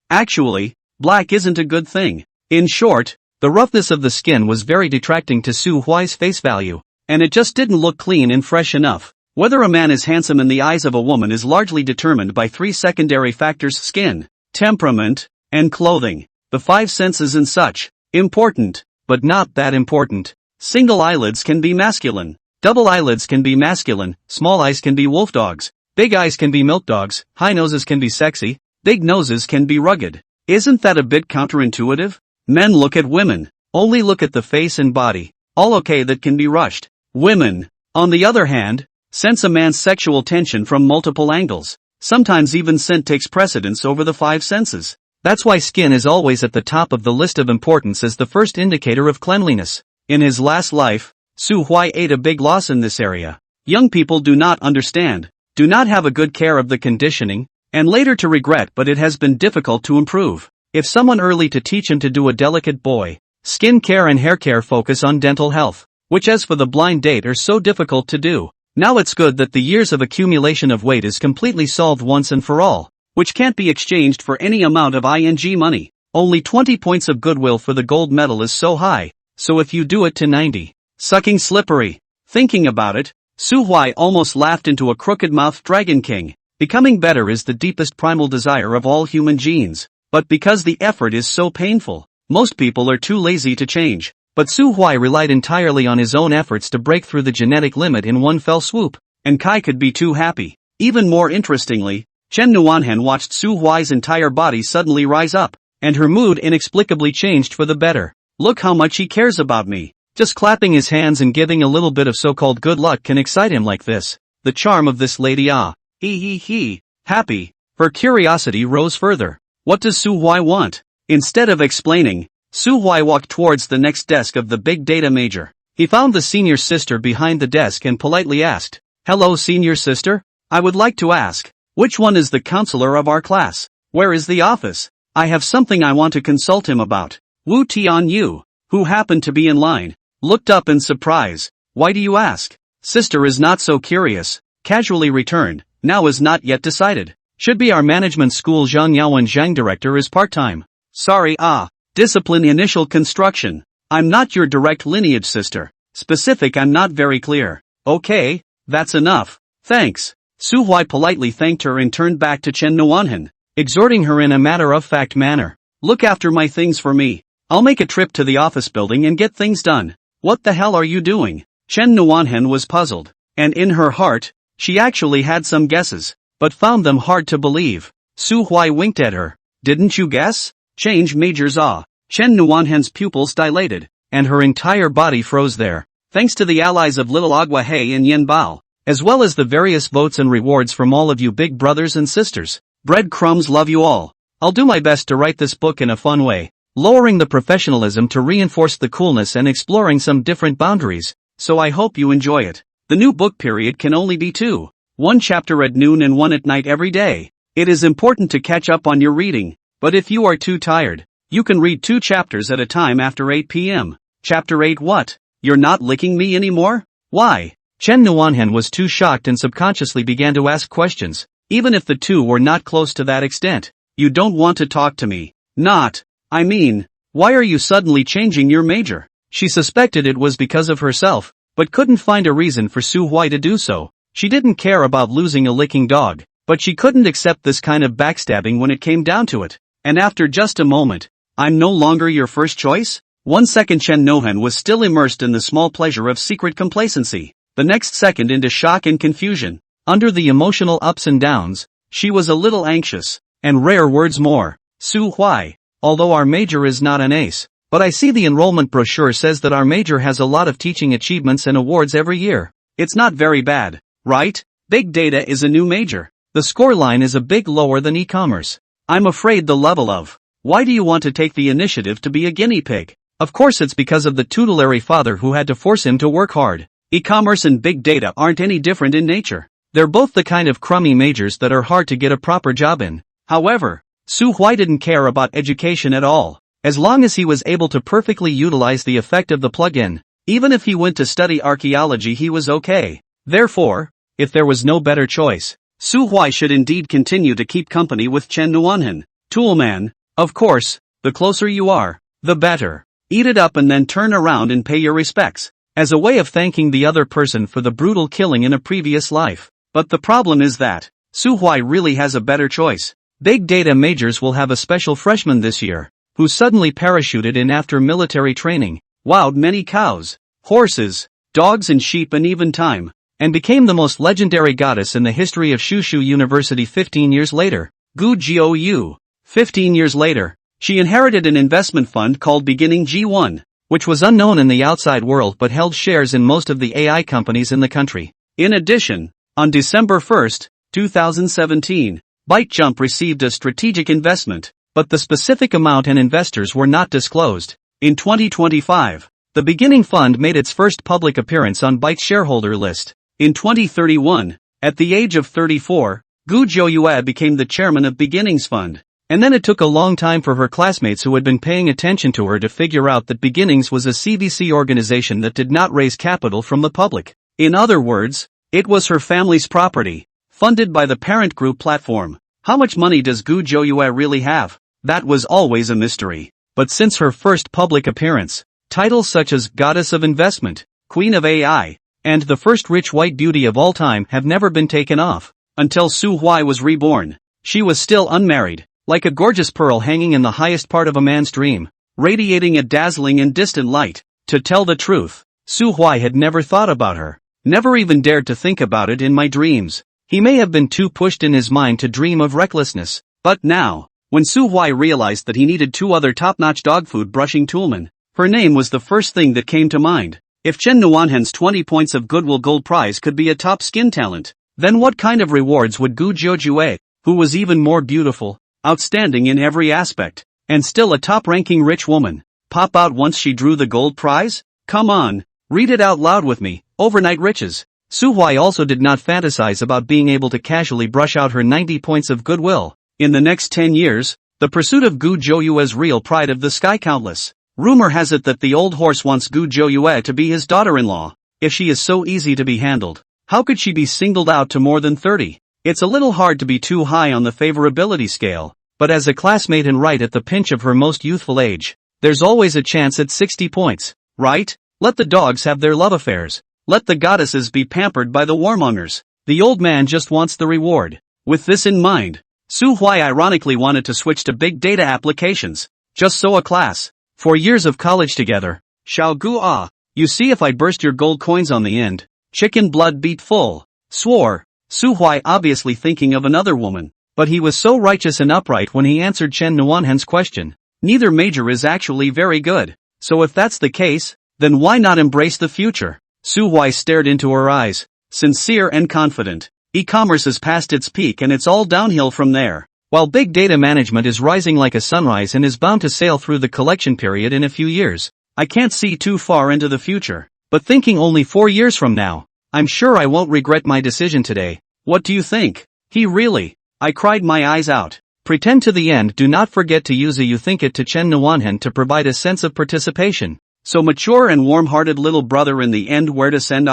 Actually, black isn't a good thing. In short, the roughness of the skin was very detracting to Su Huai's face value, and it just didn't look clean and fresh enough. Whether a man is handsome in the eyes of a woman is largely determined by 3 secondary factors: skin, temperament, and clothing. The 5 senses and such. Important, but not that important. Single eyelids can be masculine. Double eyelids can be masculine. Small eyes can be wolf dogs. Big eyes can be milk dogs. High noses can be sexy. Big noses can be rugged. Isn't that a bit counterintuitive? Men look at women. Only look at the face and body. All okay that can be rushed. Women, on the other hand, sense a man's sexual tension from multiple angles. Sometimes even scent takes precedence over the 5 senses. That's why skin is always at the top of the list of importance as the first indicator of cleanliness. In his last life, Su Huai ate a big loss in this area. Young people do not understand, do not have a good care of the conditioning, and later to regret, but it has been difficult to improve. If someone early to teach him to do a delicate boy, skin care and hair care focus on dental health, which as for the blind date are so difficult to do. Now it's good that the years of accumulation of weight is completely solved once and for all, which can't be exchanged for any amount of ing money. Only 20 points of goodwill for the gold medal is so high, so if you do it to 90. Sucking slippery. Thinking about it, Su Huai almost laughed into a crooked-mouthed Dragon King. Becoming better is the deepest primal desire of all human genes, but because the effort is so painful, Most people are too lazy to change, but Su Huai relied entirely on his own efforts to break through the genetic limit in one fell swoop, and Kai could be too happy. Even more interestingly, Chen Nuanhen watched Su Huai's entire body suddenly rise up, and her mood inexplicably changed for the better. Look how much he cares about me. Just clapping his hands and giving a little bit of so-called good luck can excite him like this. The charm of this lady happy. Her curiosity rose further. What does Su Huai want? Instead of explaining, Su Huai walked towards the next desk of the big data major. He found the senior sister behind the desk and politely asked, "Hello, senior sister? I would like to ask, which one is the counselor of our class? Where is the office? I have something I want to consult him about." Wu Tianyu, who happened to be in line, looked up in surprise. "Why do you ask?" "Sister is not so curious," casually returned. "Now is not yet decided. Should be our management school Zhang Yaowen Zhang director is part-time. Sorry, discipline initial construction. I'm not your direct lineage sister. Specific I'm not very clear." "Okay, that's enough. Thanks." Su Huai politely thanked her and turned back to Chen Nuanhen, exhorting her in a matter-of-fact manner. "Look after my things for me. I'll make a trip to the office building and get things done." "What the hell are you doing?" Chen Nuanhen was puzzled, and in her heart, she actually had some guesses, but found them hard to believe. Su Huai winked at her. "Didn't you guess? Change majors Chen Nuanhen's pupils dilated, and her entire body froze there. Thanks to the allies of Little Agua Hei and Yen Bao, as well as the various votes and rewards from all of you big brothers and sisters. Breadcrumbs love you all. I'll do my best to write this book in a fun way, lowering the professionalism to reinforce the coolness and exploring some different boundaries, so I hope you enjoy it. The new book period can only be 2. 1 chapter at noon and 1 at night every day. It is important to catch up on your reading, but if you are too tired, you can read 2 chapters at a time after 8 p.m. Chapter 8 what? You're not licking me anymore? Why? Chen Nuanhen was too shocked and subconsciously began to ask questions, even if the two were not close to that extent. "You don't want to talk to me. Why are you suddenly changing your major?" She suspected it was because of herself, but couldn't find a reason for Su Huai to do so. She didn't care about losing a licking dog, but she couldn't accept this kind of backstabbing when it came down to it. And after just a moment, "I'm no longer your first choice?" 1 second Chen Nuanhen was still immersed in the small pleasure of secret complacency. The next second into shock and confusion. Under the emotional ups and downs, she was a little anxious, and rare words more. "Su Huai, although our major is not an ace, but I see the enrollment brochure says that our major has a lot of teaching achievements and awards every year. It's not very bad, right? Big data is a new major. The scoreline is a bit lower than e-commerce. I'm afraid the level of, why do you want to take the initiative to be a guinea pig?" Of course it's because of the tutelary father who had to force him to work hard. E-commerce and big data aren't any different in nature. They're both the kind of crummy majors that are hard to get a proper job in. However, Su Huai didn't care about education at all, as long as he was able to perfectly utilize the effect of the plug-in. Even if he went to study archaeology he was okay. Therefore, if there was no better choice, Su Huai should indeed continue to keep company with Chen Nuanhen. Toolman, of course, the closer you are, the better. Eat it up and then turn around and pay your respects, as a way of thanking the other person for the brutal killing in a previous life. But the problem is that, Su Huai really has a better choice. Big data majors will have a special freshman this year, who suddenly parachuted in after military training, wowed many cows, horses, dogs and sheep and even time, and became the most legendary goddess in the history of Shushu University 15 years later. Gu Jiu. 15 years later, she inherited an investment fund called Beginning G1, which was unknown in the outside world but held shares in most of the AI companies in the country. In addition, on December 1, 2017, ByteJump received a strategic investment, but the specific amount and investors were not disclosed. In 2025, the Beginning Fund made its first public appearance on Byte's shareholder list. In 2031, at the age of 34, Gu Jiu became the chairman of Beginnings Fund. And then it took a long time for her classmates who had been paying attention to her to figure out that Beginnings was a CVC organization that did not raise capital from the public. In other words, it was her family's property, funded by the parent group platform. How much money does Gu Jiu really have? That was always a mystery. But since her first public appearance, titles such as Goddess of Investment, Queen of AI, and the first rich white beauty of all time have never been taken off. Until Su Huai was reborn, she was still unmarried. Like a gorgeous pearl hanging in the highest part of a man's dream. radiating a dazzling and distant light. To tell the truth, Su Huai had never thought about her, never even dared to think about it in my dreams. He may have been too pushed in his mind to dream of recklessness, but now, when Su Huai realized that he needed 2 other top-notch dog food brushing toolmen, her name was the first thing that came to mind. If Chen Nuanhen's 20 points of goodwill gold prize could be a top skin talent, then what kind of rewards would Gu Jiujue, who was even more beautiful, outstanding in every aspect, and still a top-ranking rich woman, pop out once she drew the gold prize? Come on, read it out loud with me, overnight riches. Su Huai also did not fantasize about being able to casually brush out her 90 points of goodwill. In the next 10 years, the pursuit of Gu Jiuyue's real pride of the sky countless. Rumor has it that the old horse wants Gu Jiuyue to be his daughter-in-law. If she is so easy to be handled, how could she be singled out to more than 30? It's a little hard to be too high on the favorability scale, but as a classmate and right at the pinch of her most youthful age, there's always a chance at 60 points, right? Let the dogs have their love affairs. Let the goddesses be pampered by the warmongers. The old man just wants the reward. With this in mind, Su Huai ironically wanted to switch to big data applications. Just so a class. 4 years of college together. Xiao Gu ah. You see if I burst your gold coins on the end. Chicken blood beat full. Swore. Su Huai obviously thinking of another woman. But he was so righteous and upright when he answered Chen Nuanhen's question. Neither major is actually very good. So if that's the case, then why not embrace the future? Su Huai stared into her eyes, sincere and confident. E-commerce is past its peak and it's all downhill from there. While big data management is rising like a sunrise and is bound to sail through the collection period in a few years, I can't see too far into the future. But thinking only 4 years from now, I'm sure I won't regret my decision today. What do you think? He really? I cried my eyes out. Pretend to the end. Do not forget to use a you think it to Chen Nuanhen to provide a sense of participation. So mature and warm-hearted little brother, in the end where to send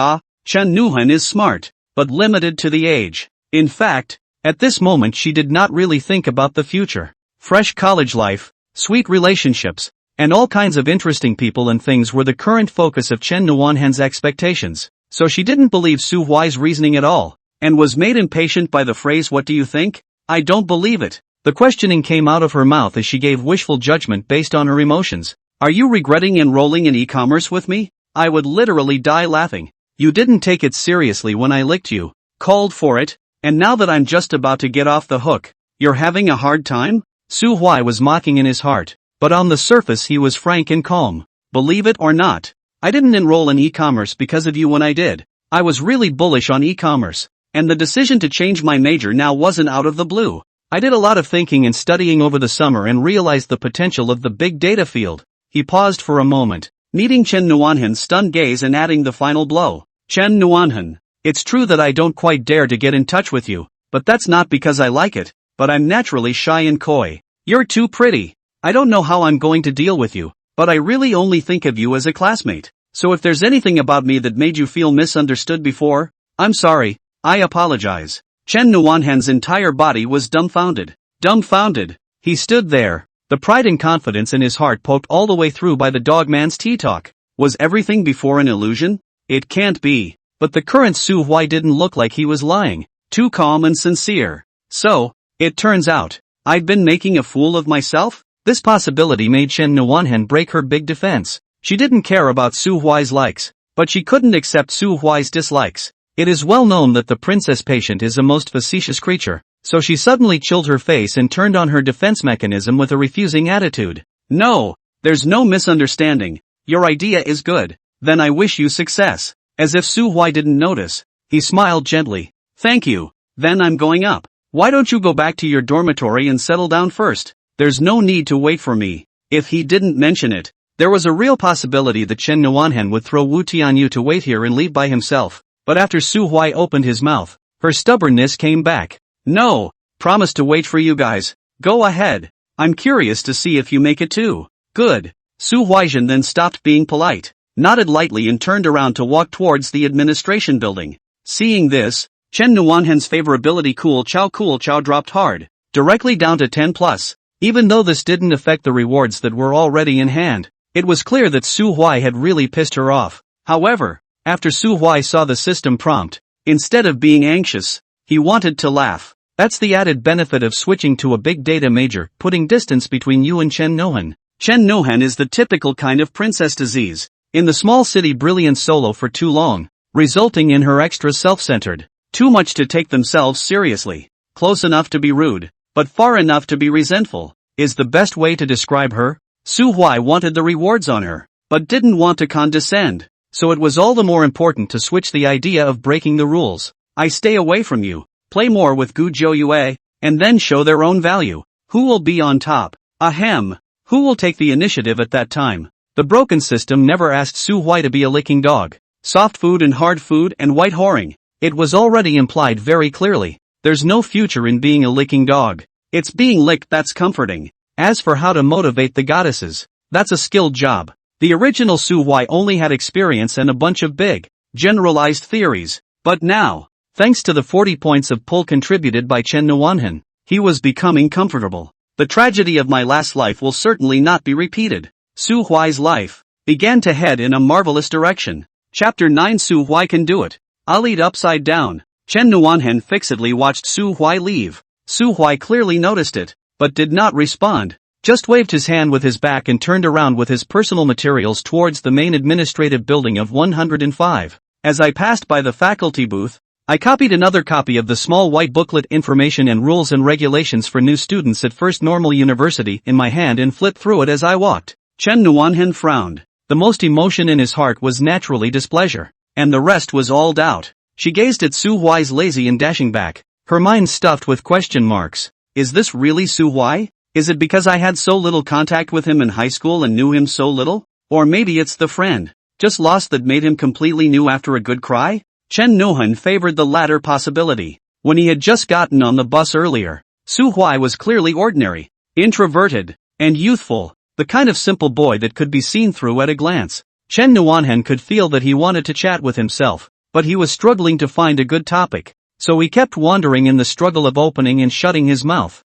Chen Nuhan is smart, but limited to the age. In fact, at this moment she did not really think about the future. Fresh college life, sweet relationships, and all kinds of interesting people and things were the current focus of Chen Nuanhen's expectations. So she didn't believe Su Huai's reasoning at all, and was made impatient by the phrase "what do you think?" I don't believe it. The questioning came out of her mouth as she gave wishful judgment based on her emotions. Are you regretting enrolling in e-commerce with me? I would literally die laughing. You didn't take it seriously when I licked you, called for it, and now that I'm just about to get off the hook, you're having a hard time? Su Huai was mocking in his heart, but on the surface he was frank and calm. Believe it or not, I didn't enroll in e-commerce because of you when I did. I was really bullish on e-commerce, and the decision to change my major now wasn't out of the blue. I did a lot of thinking and studying over the summer and realized the potential of the big data field. He paused for a moment, meeting Chen Nuanhen's stunned gaze and adding the final blow. Chen Nuanhen, it's true that I don't quite dare to get in touch with you, but that's not because I like it, but I'm naturally shy and coy. You're too pretty. I don't know how I'm going to deal with you, but I really only think of you as a classmate. So if there's anything about me that made you feel misunderstood before, I'm sorry, I apologize. Chen Nuanhen's entire body was dumbfounded. Dumbfounded. He stood there, the pride and confidence in his heart poked all the way through by the dog man's tea talk. Was everything before an illusion? It can't be. But the current Su Huai didn't look like he was lying. Too calm and sincere. So, it turns out, I'd been making a fool of myself? This possibility made Chen Nuanhen break her big defense. She didn't care about Su Huai's likes, but she couldn't accept Su Huai's dislikes. It is well known that the princess patient is a most facetious creature, so she suddenly chilled her face and turned on her defense mechanism with a refusing attitude. No, there's no misunderstanding. Your idea is good. Then I wish you success. As if Su Huai didn't notice, he smiled gently. Thank you. Then I'm going up. Why don't you go back to your dormitory and settle down first? There's no need to wait for me. If he didn't mention it, there was a real possibility that Chen Nuanhen would throw Wu Tianyu to wait here and leave by himself. But after Su Huai opened his mouth, her stubbornness came back. No, promise to wait for you guys. Go ahead. I'm curious to see if you make it too. Good. Su Huaizhen then stopped being polite, nodded lightly and turned around to walk towards the administration building. Seeing this, Chen Nuanhen's favorability cool chow dropped hard, directly down to 10+. Even though this didn't affect the rewards that were already in hand, it was clear that Su Huai had really pissed her off. However, after Su Huai saw the system prompt, instead of being anxious, he wanted to laugh. That's the added benefit of switching to a big data major, putting distance between you and Chen Nuhan. Chen Nohan is the typical kind of princess disease. In the small city brilliance solo for too long, resulting in her extra self-centered, too much to take themselves seriously, close enough to be rude, but far enough to be resentful, is the best way to describe her. Su Huai wanted the rewards on her, but didn't want to condescend, so it was all the more important to switch the idea of breaking the rules. I stay away from you, play more with Gu Zhou and then show their own value. Who will be on top? Ahem. Who will take the initiative at that time? The broken system never asked Su Huai to be a licking dog. Soft food and hard food and white whoring. It was already implied very clearly. There's no future in being a licking dog. It's being licked that's comforting. As for how to motivate the goddesses, that's a skilled job. The original Su Huai only had experience and a bunch of big, generalized theories. But now, thanks to the 40 points of pull contributed by Chen Nuanhan, he was becoming comfortable. The tragedy of my last life will certainly not be repeated. Su Huai's life began to head in a marvelous direction. Chapter 9 Su Huai can do it. I'll eat upside down. Chen Nuanhan fixedly watched Su Huai leave. Su Huai clearly noticed it, but did not respond. Just waved his hand with his back and turned around with his personal materials towards the main administrative building of 105. As I passed by the faculty booth, I copied another copy of the small white booklet Information and Rules and Regulations for New Students at First Normal University in my hand and flipped through it as I walked. Chen Nuanhan frowned. The most emotion in his heart was naturally displeasure, and the rest was all doubt. She gazed at Su Huai's lazy and dashing back, her mind stuffed with question marks. Is this really Su Huai? Is it because I had so little contact with him in high school and knew him so little? Or maybe it's the friend, just lost that made him completely new after a good cry? Chen Nohan favored the latter possibility. When he had just gotten on the bus earlier, Su Huai was clearly ordinary, introverted, and youthful, the kind of simple boy that could be seen through at a glance. Chen Nuanhan could feel that he wanted to chat with himself, but he was struggling to find a good topic, so he kept wandering in the struggle of opening and shutting his mouth,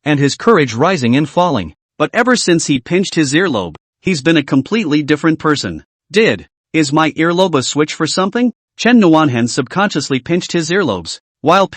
and his courage rising and falling. But ever since he pinched his earlobe, he's been a completely different person. Is my earlobe a switch for something? Chen Nuanhan subconsciously pinched his earlobes, while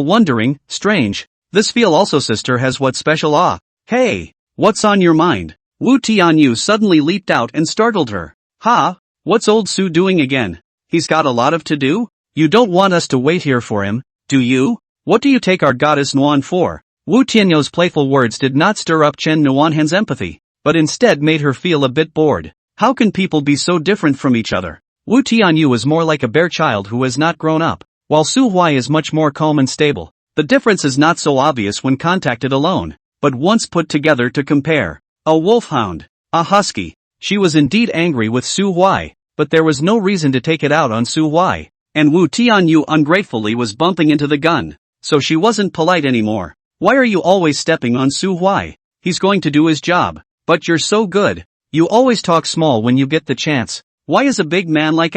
wondering, strange, this feel also sister has what special Hey, what's on your mind? Wu Tianyu suddenly leaped out and startled her. Ha, what's old Su doing again? He's got a lot of to do? You don't want us to wait here for him, do you? What do you take our goddess Nuan for? Wu Tianyu's playful words did not stir up Chen Nuanhan's empathy, but instead made her feel a bit bored. How can people be so different from each other? Wu Tianyu is more like a bare child who has not grown up, while Su Huai is much more calm and stable. The difference is not so obvious when contacted alone, but once put together to compare. A wolfhound, a husky. She was indeed angry with Su Huai, but there was no reason to take it out on Su Huai, and Wu Tianyu ungratefully was bumping into the gun, so she wasn't polite anymore. Why are you always stepping on Su Huai? He's going to do his job, but you're so good. You always talk small when you get the chance. Why is a big man like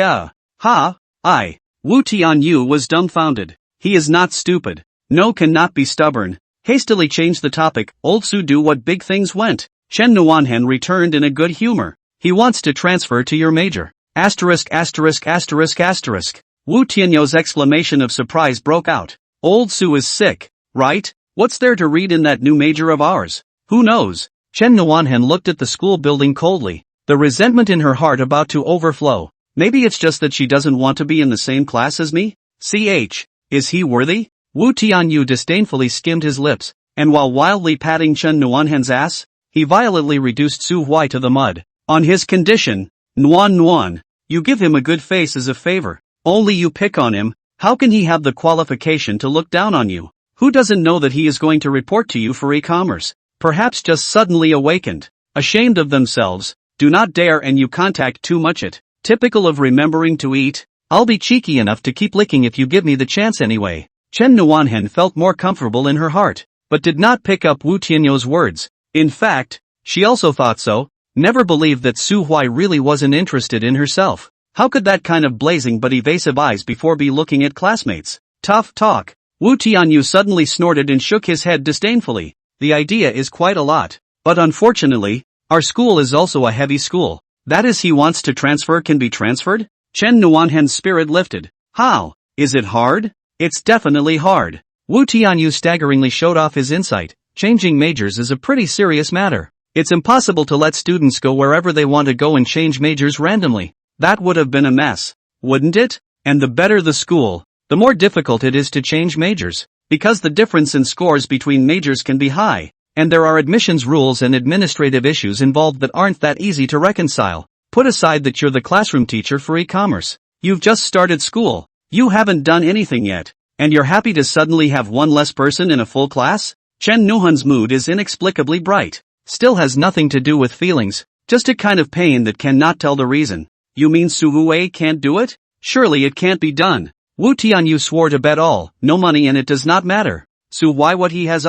Wu Tianyu was dumbfounded. He is not stupid. No, cannot be stubborn. Hastily changed the topic. Old Su do what big things went. Chen Nuanhan returned in a good humor. He wants to transfer to your major. *********. Wu Tianyu's exclamation of surprise broke out. Old Su is sick, right? What's there to read in that new major of ours? Who knows? Chen Nuanhan looked at the school building coldly, the resentment in her heart about to overflow. Maybe it's just that she doesn't want to be in the same class as me? Is he worthy? Wu Tianyu disdainfully skimmed his lips, and while wildly patting Chen Nuanhan's ass, he violently reduced Su Huai to the mud. On his condition, Nuan, you give him a good face as a favor. Only you pick on him. How can he have the qualification to look down on you? Who doesn't know that he is going to report to you for e-commerce? Perhaps just suddenly awakened, ashamed of themselves, do not dare and you contact too much it. Typical of remembering to eat. I'll be cheeky enough to keep licking if you give me the chance anyway. Chen Nuanhan felt more comfortable in her heart, but did not pick up Wu Tianyu's words. In fact, she also thought so, never believed that Su Huai really wasn't interested in herself. How could that kind of blazing but evasive eyes before be looking at classmates? Tough talk. Wu Tianyu suddenly snorted and shook his head disdainfully. The idea is quite a lot. But unfortunately, our school is also a heavy school. That is, he wants to transfer can be transferred? Chen Nuanhan's spirit lifted. How? Is it hard? It's definitely hard. Wu Tianyu staggeringly showed off his insight. changing majors is a pretty serious matter. It's impossible to let students go wherever they want to go and change majors randomly. That would have been a mess, wouldn't it? And the better the school, the more difficult it is to change majors, because the difference in scores between majors can be high, and there are admissions rules and administrative issues involved that aren't that easy to reconcile. Put aside that you're the classroom teacher for e-commerce. You've just started school. You haven't done anything yet, and you're happy to suddenly have one less person in a full class? Chen Nuhan's mood is inexplicably bright. Still has nothing to do with feelings, just a kind of pain that cannot tell the reason. You mean Su Hui can't do it? Surely it can't be done. Wu Tianyu swore to bet all, no money, and it does not matter. Su why what he has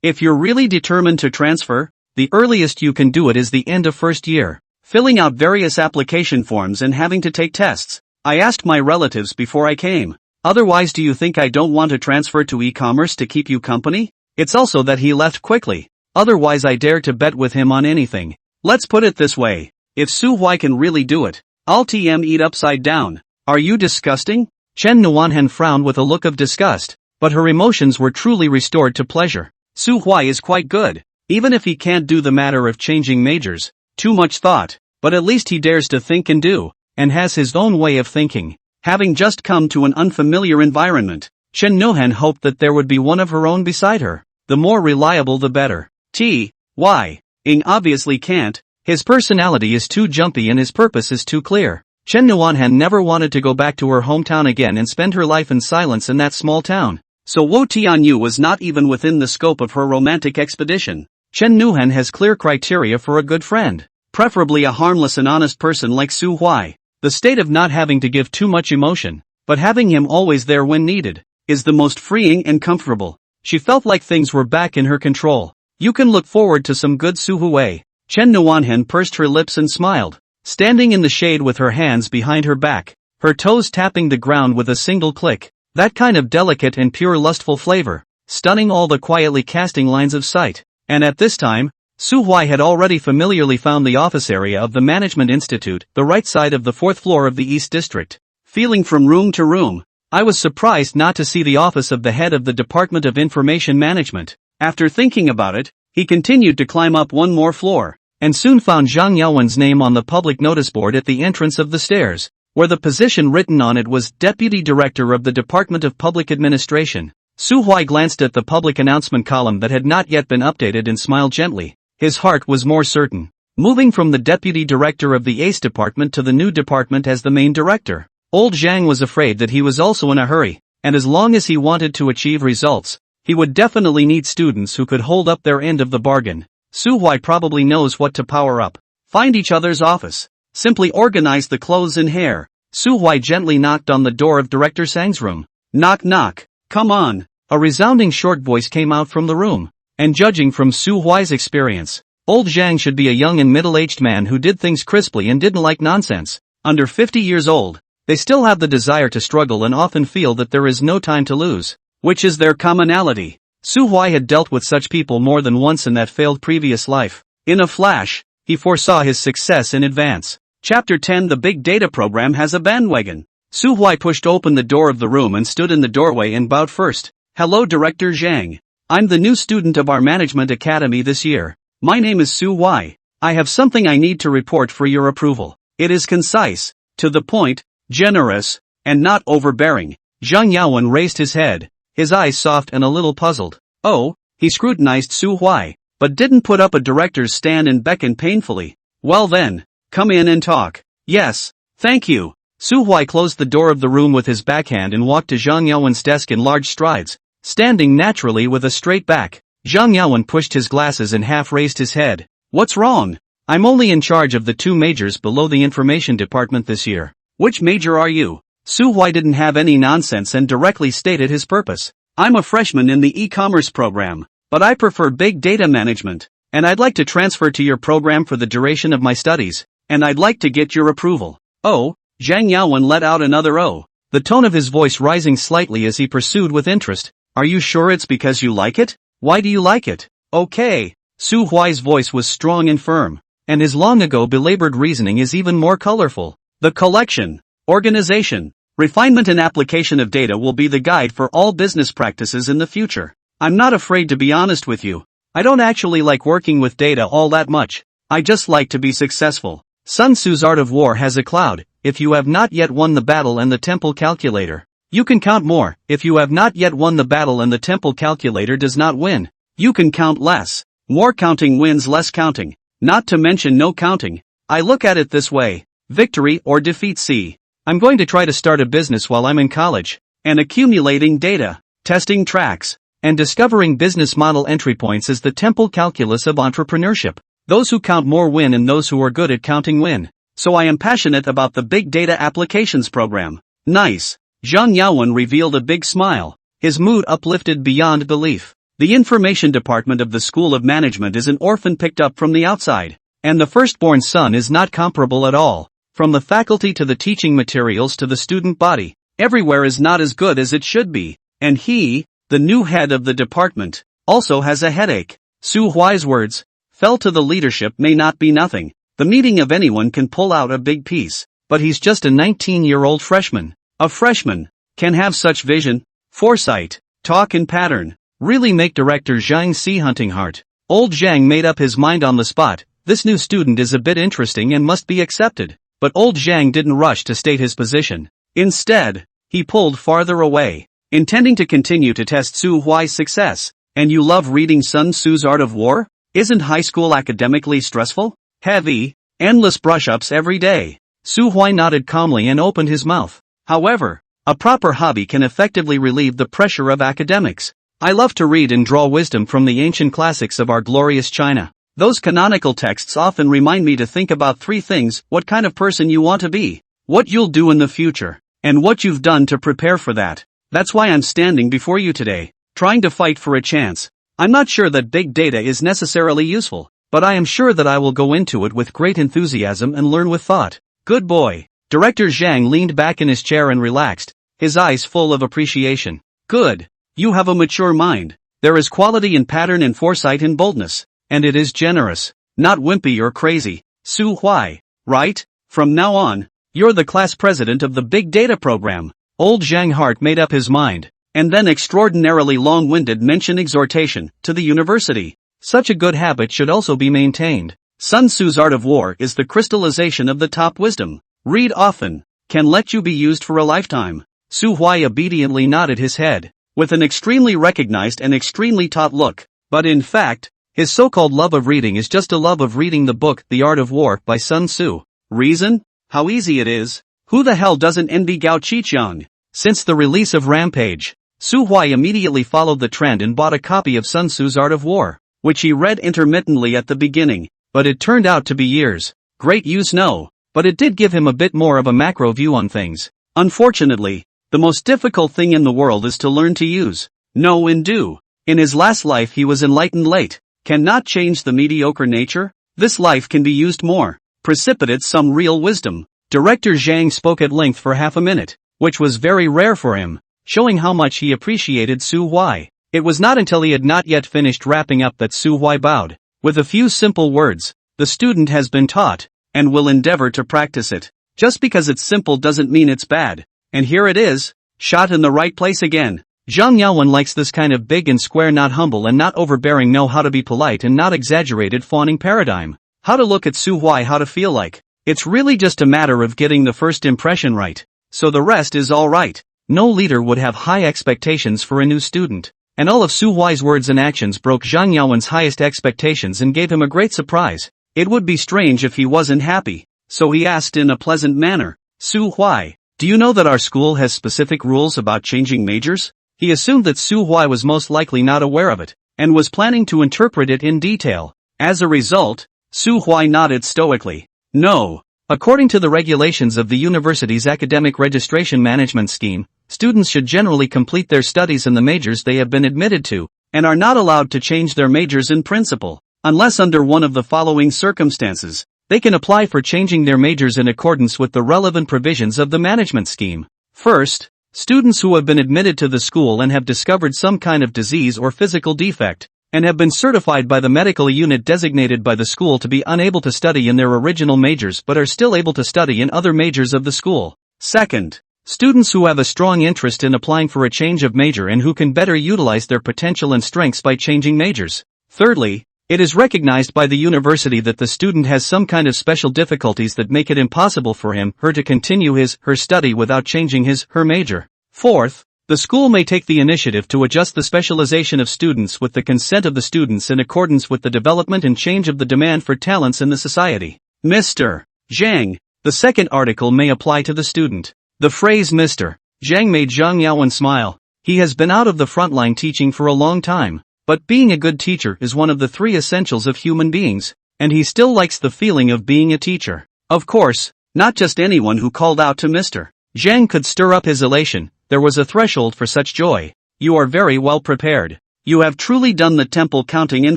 If you're really determined to transfer, the earliest you can do it is the end of first year. Filling out various application forms and having to take tests. I asked my relatives before I came. Otherwise, do you think I don't want to transfer to e-commerce to keep you company? It's also that he left quickly. Otherwise I dare to bet with him on anything. Let's put it this way. If Su Hui can really do it, I'll eat upside down. Are you disgusting? Chen Nuanhen frowned with a look of disgust, but her emotions were truly restored to pleasure. Su Hui is quite good, even if he can't do the matter of changing majors. Too much thought, but at least he dares to think and do, and has his own way of thinking. Having just come to an unfamiliar environment, Chen Nuhan hoped that there would be one of her own beside her. The more reliable the better. Ing obviously can't. His personality is too jumpy and his purpose is too clear. Chen Nuanhan never wanted to go back to her hometown again and spend her life in silence in that small town. So Wu Tianyu was not even within the scope of her romantic expedition. Chen Nuhan has clear criteria for a good friend. Preferably a harmless and honest person like Su Hui. The state of not having to give too much emotion, but having him always there when needed, is the most freeing and comfortable. She felt like things were back in her control. You can look forward to some good Su Hui. Chen Nuanhen pursed her lips and smiled, standing in the shade with her hands behind her back, her toes tapping the ground with a single click. That kind of delicate and pure lustful flavor, stunning all the quietly casting lines of sight. And at this time, Su Hui had already familiarly found the office area of the Management Institute, the right side of the 4th floor of the East District. Feeling from room to room, I was surprised not to see the office of the head of the Department of Information Management. After thinking about it, he continued to climb up one more floor, and soon found Zhang Yaowen's name on the public notice board at the entrance of the stairs, where the position written on it was Deputy Director of the Department of Public Administration. Su Hui glanced at the public announcement column that had not yet been updated and smiled gently. His heart was more certain. Moving from the Deputy Director of the Ace Department to the new department as the main director, old Xiang was afraid that he was also in a hurry, and as long as he wanted to achieve results, he would definitely need students who could hold up their end of the bargain. Su Hui probably knows what to power up. Find each other's office. Simply organize the clothes and hair. Su Hui gently knocked on the door of Director Zhang's room. Knock knock. Come on. A resounding short voice came out from the room. And judging from Su Hui's experience, old Xiang should be a young and middle-aged man who did things crisply and didn't like nonsense. Under 50 years old, they still have the desire to struggle and often feel that there is no time to lose, which is their commonality. Su Hui had dealt with such people more than once in that failed previous life. In a flash, he foresaw his success in advance. Chapter 10 The Big Data Program has a bandwagon. Su Hui pushed open the door of the room and stood in the doorway and bowed first. Hello Director Xiang. I'm the new student of our management academy this year. My name is Su Hui. I have something I need to report for your approval. It is concise, to the point, generous, and not overbearing. Zhang Yaowen raised his head, his eyes soft and a little puzzled. Oh, he scrutinized Su Hui, but didn't put up a director's stand and beckoned painfully. Well then, come in and talk. Yes, thank you. Su Hui closed the door of the room with his backhand and walked to Zhang Yaowen's desk in large strides. Standing naturally with a straight back, Zhang Yaowen pushed his glasses and half raised his head. What's wrong? I'm only in charge of the 2 majors below the information department this year. Which major are you? Su Hui didn't have any nonsense and directly stated his purpose. I'm a freshman in the e-commerce program, but I prefer big data management, and I'd like to transfer to your program for the duration of my studies, and I'd like to get your approval. Oh, Zhang Yaowen let out another oh, the tone of his voice rising slightly as he pursued with interest. Are you sure it's because you like it? Why do you like it? Okay. Su Hui's voice was strong and firm, and his long ago belabored reasoning is even more colorful. The collection, organization, refinement and application of data will be the guide for all business practices in the future. I'm not afraid to be honest with you. I don't actually like working with data all that much. I just like to be successful. Sun Tzu's Art of War has a cloud. If you have not yet won the battle and the temple calculator, you can count more. If you have not yet won the battle and the temple calculator does not win, you can count less. More counting wins less counting. Not to mention no counting. I look at it this way. Victory or defeat. See, I'm going to try to start a business while I'm in college, and accumulating data, testing tracks, and discovering business model entry points is the temple calculus of entrepreneurship. Those who count more win and those who are good at counting win. So I am passionate about the Big Data Applications program. Nice. Zhang Yaowen revealed a big smile. His mood uplifted beyond belief. The information department of the School of Management is an orphan picked up from the outside. And the firstborn son is not comparable at all. From the faculty to the teaching materials to the student body, everywhere is not as good as it should be. And he, the new head of the department, also has a headache. Su Huai's words, fell to the leadership may not be nothing. The meeting of anyone can pull out a big piece. But he's just a 19-year-old freshman. A freshman can have such vision, foresight, talk and pattern. Really make Director Xiang see hunting heart. Old Xiang made up his mind on the spot. This new student is a bit interesting and must be accepted. But old Xiang didn't rush to state his position. Instead, he pulled farther away, intending to continue to test Su Huai's success. And you love reading Sun Tzu's Art of War? Isn't high school academically stressful? Heavy, endless brush-ups every day. Su Huai nodded calmly and opened his mouth. However, a proper hobby can effectively relieve the pressure of academics. I love to read and draw wisdom from the ancient classics of our glorious China. Those canonical texts often remind me to think about three things: what kind of person you want to be, what you'll do in the future, and what you've done to prepare for that. That's why I'm standing before you today, trying to fight for a chance. I'm not sure that big data is necessarily useful, but I am sure that I will go into it with great enthusiasm and learn with thought. Good boy. Director Xiang leaned back in his chair and relaxed, his eyes full of appreciation. Good. You have a mature mind. There is quality in pattern and foresight and boldness. And it is generous, not wimpy or crazy. Su Huai, right? From now on, you're the class president of the Big Data program. Old Zhang Hart made up his mind, and then extraordinarily long-winded mention exhortation to the university. Such a good habit should also be maintained. Sun Tzu's Art of War is the crystallization of the top wisdom. Read often, can let you be used for a lifetime. Su Huai obediently nodded his head, with an extremely recognized and extremely taught look. But in fact, his so-called love of reading is just a love of reading the book The Art of War by Sun Tzu. Reason? How easy it is. Who the hell doesn't envy Gao Qiqiang? Since the release of Rampage, Su Huai immediately followed the trend and bought a copy of Sun Tzu's Art of War, which he read intermittently at the beginning, but it turned out to be years. Great use no, but it did give him a bit more of a macro view on things. Unfortunately, the most difficult thing in the world is to learn to use, know and do. In his last life he was enlightened late. Cannot change the mediocre nature? This life can be used more. Precipitate some real wisdom. Director Xiang spoke at length for half a minute, which was very rare for him, showing how much he appreciated Su Huai. It was not until he had not yet finished wrapping up that Su Huai bowed, with a few simple words. The student has been taught, and will endeavor to practice it. Just because it's simple doesn't mean it's bad. And here it is, shot in the right place again. Zhang Yaowen likes this kind of big and square, not humble and not overbearing, know how to be polite and not exaggerated fawning paradigm. How to look at Su Huai, how to feel like. It's really just a matter of getting the first impression right. So the rest is alright. No leader would have high expectations for a new student. And all of Su Huai's words and actions broke Zhang Yaowen's highest expectations and gave him a great surprise. It would be strange if he wasn't happy. So he asked in a pleasant manner, Su Huai, do you know that our school has specific rules about changing majors? He assumed that Su Huai was most likely not aware of it, and was planning to interpret it in detail. As a result, Su Huai nodded stoically. No. According to the regulations of the university's academic registration management scheme, students should generally complete their studies in the majors they have been admitted to, and are not allowed to change their majors in principle, unless under one of the following circumstances. They can apply for changing their majors in accordance with the relevant provisions of the management scheme. First, students who have been admitted to the school and have discovered some kind of disease or physical defect, and have been certified by the medical unit designated by the school to be unable to study in their original majors but are still able to study in other majors of the school. Second, students who have a strong interest in applying for a change of major and who can better utilize their potential and strengths by changing majors. Thirdly, it is recognized by the university that the student has some kind of special difficulties that make it impossible for him/her to continue his/her study without changing his/her major. Fourth, the school may take the initiative to adjust the specialization of students with the consent of the students in accordance with the development and change of the demand for talents in the society. Mr. Xiang. The second article may apply to the student. The phrase Mr. Xiang made Zhang Yaowen smile. He has been out of the frontline teaching for a long time. But being a good teacher is one of the 3 essentials of human beings, and he still likes the feeling of being a teacher. Of course, not just anyone who called out to Mr. Xiang could stir up his elation. There was a threshold for such joy. You are very well prepared. You have truly done the temple counting in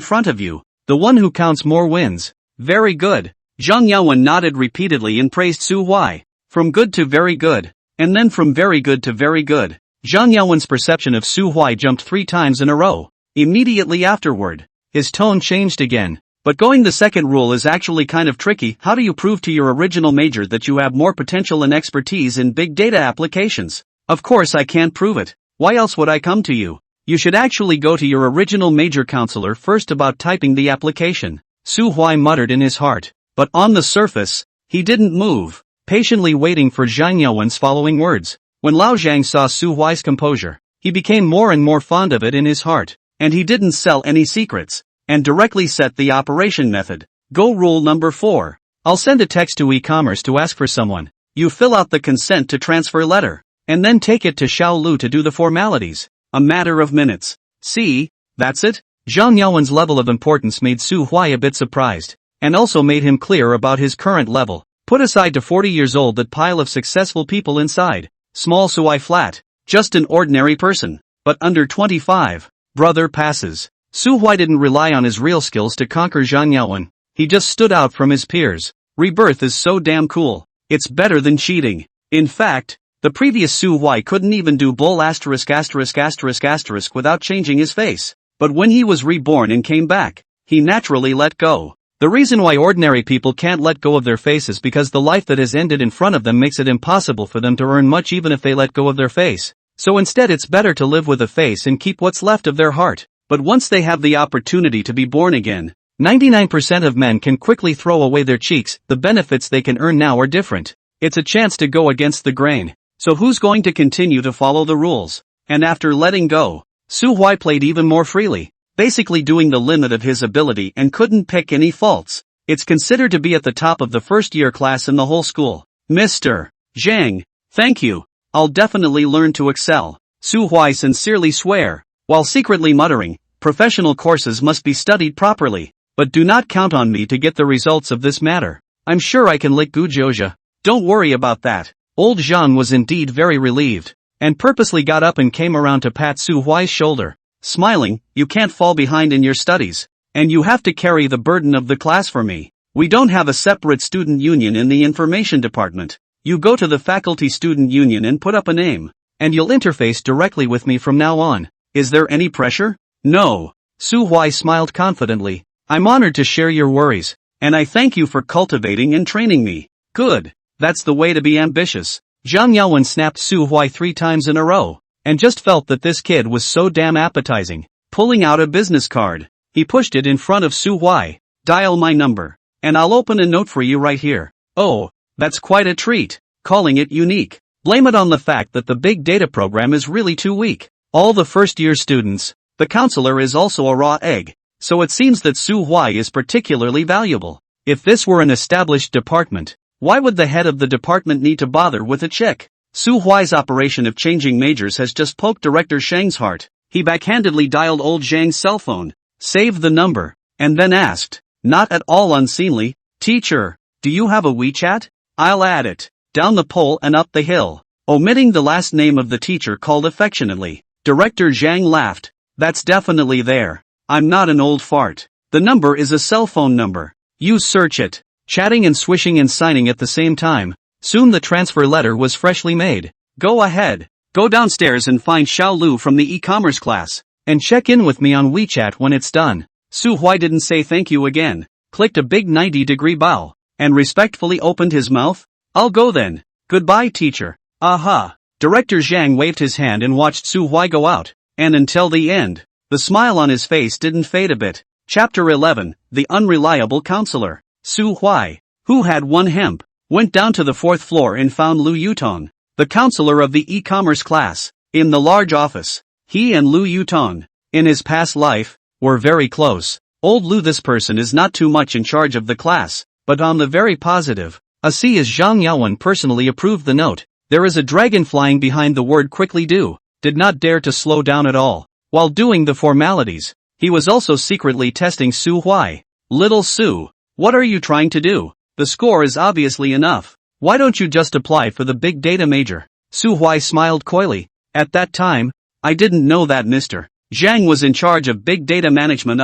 front of you. The one who counts more wins. Very good. Zhang Yaowen nodded repeatedly and praised Su Huai. From good to very good. And then from very good to very good. Zhang Yaowen's perception of Su Huai jumped 3 times in a row. Immediately afterward, his tone changed again. But going the second rule is actually kind of tricky. How do you prove to your original major that you have more potential and expertise in big data applications? Of course I can't prove it. Why else would I come to you? You should actually go to your original major counselor first about typing the application. Su Huai muttered in his heart. But on the surface, he didn't move, patiently waiting for Zhang Yaowen's following words. When Lao Zhang saw Su Huai's composure, he became more and more fond of it in his heart. And he didn't sell any secrets, and directly set the operation method. Go rule number 4. I'll send a text to e-commerce to ask for someone. You fill out the consent to transfer letter, and then take it to Xiao Lu to do the formalities. A matter of minutes. See, that's it? Zhang Yaowen's level of importance made Su Huai a bit surprised, and also made him clear about his current level. Put aside to 40 years old that pile of successful people inside. Small Su Huai flat. Just an ordinary person. But under 25. Brother passes. Su Huai didn't rely on his real skills to conquer Zhang Yaowen. He just stood out from his peers. Rebirth is so damn cool. It's better than cheating. In fact, the previous Su Huai couldn't even do bull **** without changing his face. But when he was reborn and came back, he naturally let go. The reason why ordinary people can't let go of their face is because the life that has ended in front of them makes it impossible for them to earn much even if they let go of their face. So instead it's better to live with a face and keep what's left of their heart. But once they have the opportunity to be born again, 99% of men can quickly throw away their cheeks. The benefits they can earn now are different. It's a chance to go against the grain. So who's going to continue to follow the rules? And after letting go, Su Huai played even more freely, basically doing the limit of his ability and couldn't pick any faults. It's considered to be at the top of the first-year class in the whole school. Mr. Xiang, thank you. I'll definitely learn to excel. Su Huai sincerely swear, while secretly muttering, professional courses must be studied properly, but do not count on me to get the results of this matter. I'm sure I can lick Gu Jiuzhe. Don't worry about that. Old Xiang was indeed very relieved, and purposely got up and came around to pat Su Huai's shoulder, smiling. You can't fall behind in your studies, and you have to carry the burden of the class for me. We don't have a separate student union in the information department. You go to the faculty student union and put up a name, and you'll interface directly with me from now on. Is there any pressure? No. Su Huai smiled confidently. I'm honored to share your worries, and I thank you for cultivating and training me. Good. That's the way to be ambitious. Zhang Yaowen snapped Su Huai 3 times in a row, and just felt that this kid was so damn appetizing. Pulling out a business card, he pushed it in front of Su Huai. Dial my number, and I'll open a note for you right here. Oh, that's quite a treat. Calling it unique. Blame it on the fact that the big data program is really too weak. All the first-year students. The counselor is also a raw egg. So it seems that Su Huai is particularly valuable. If this were an established department, why would the head of the department need to bother with a chick? Su Huai's operation of changing majors has just poked Director Xiang's heart. He backhandedly dialed old Xiang's cell phone, saved the number, and then asked, not at all unseemly, Teacher, do you have a WeChat? I'll add it. Down the pole and up the hill. Omitting the last name of the teacher called affectionately. Director Xiang laughed. That's definitely there. I'm not an old fart. The number is a cell phone number. You search it. Chatting and swishing and signing at the same time. Soon the transfer letter was freshly made. Go ahead. Go downstairs and find Xiao Lu from the e-commerce class. And check in with me on WeChat when it's done. Su Huai didn't say thank you again. Clicked a big 90-degree bow. And respectfully opened his mouth. I'll go then. Goodbye, teacher. Aha. Director Xiang waved his hand and watched Su Huai go out. And until the end, the smile on his face didn't fade a bit. Chapter 11, The Unreliable Counselor. Su Huai, who had one hemp, went down to the 4th floor and found Lu Yutong, the counselor of the e-commerce class, in the large office. He and Lu Yutong, in his past life, were very close. Old Lu, this person is not too much in charge of the class, but on the very positive. See, as Xiang Yaowen personally approved the note. There is a dragon flying behind the word quickly do, did not dare to slow down at all. While doing the formalities, he was also secretly testing Su Huai. Little Su, what are you trying to do? The score is obviously enough. Why don't you just apply for the big data major? Su Huai smiled coyly. At that time, I didn't know that Mr. Xiang was in charge of big data management.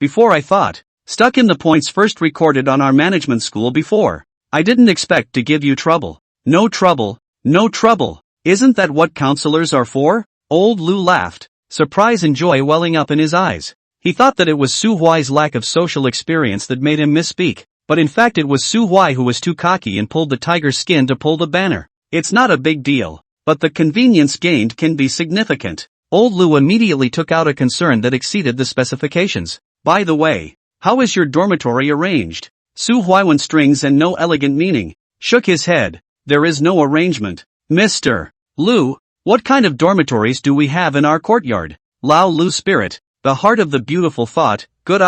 Before I thought. Stuck in the points first recorded on our management school before. I didn't expect to give you trouble. No trouble, no trouble. Isn't that what counselors are for? Old Lu laughed, surprise and joy welling up in his eyes. He thought that it was Su Huai's lack of social experience that made him misspeak, but in fact it was Su Huai who was too cocky and pulled the tiger's skin to pull the banner. It's not a big deal, but the convenience gained can be significant. Old Lu immediately took out a concern that exceeded the specifications. By the way, how is your dormitory arranged? Su Huaiwen strings and no elegant meaning, shook his head. There is no arrangement. Mr. Lu, what kind of dormitories do we have in our courtyard? Lao Lu spirit, the heart of the beautiful thought, good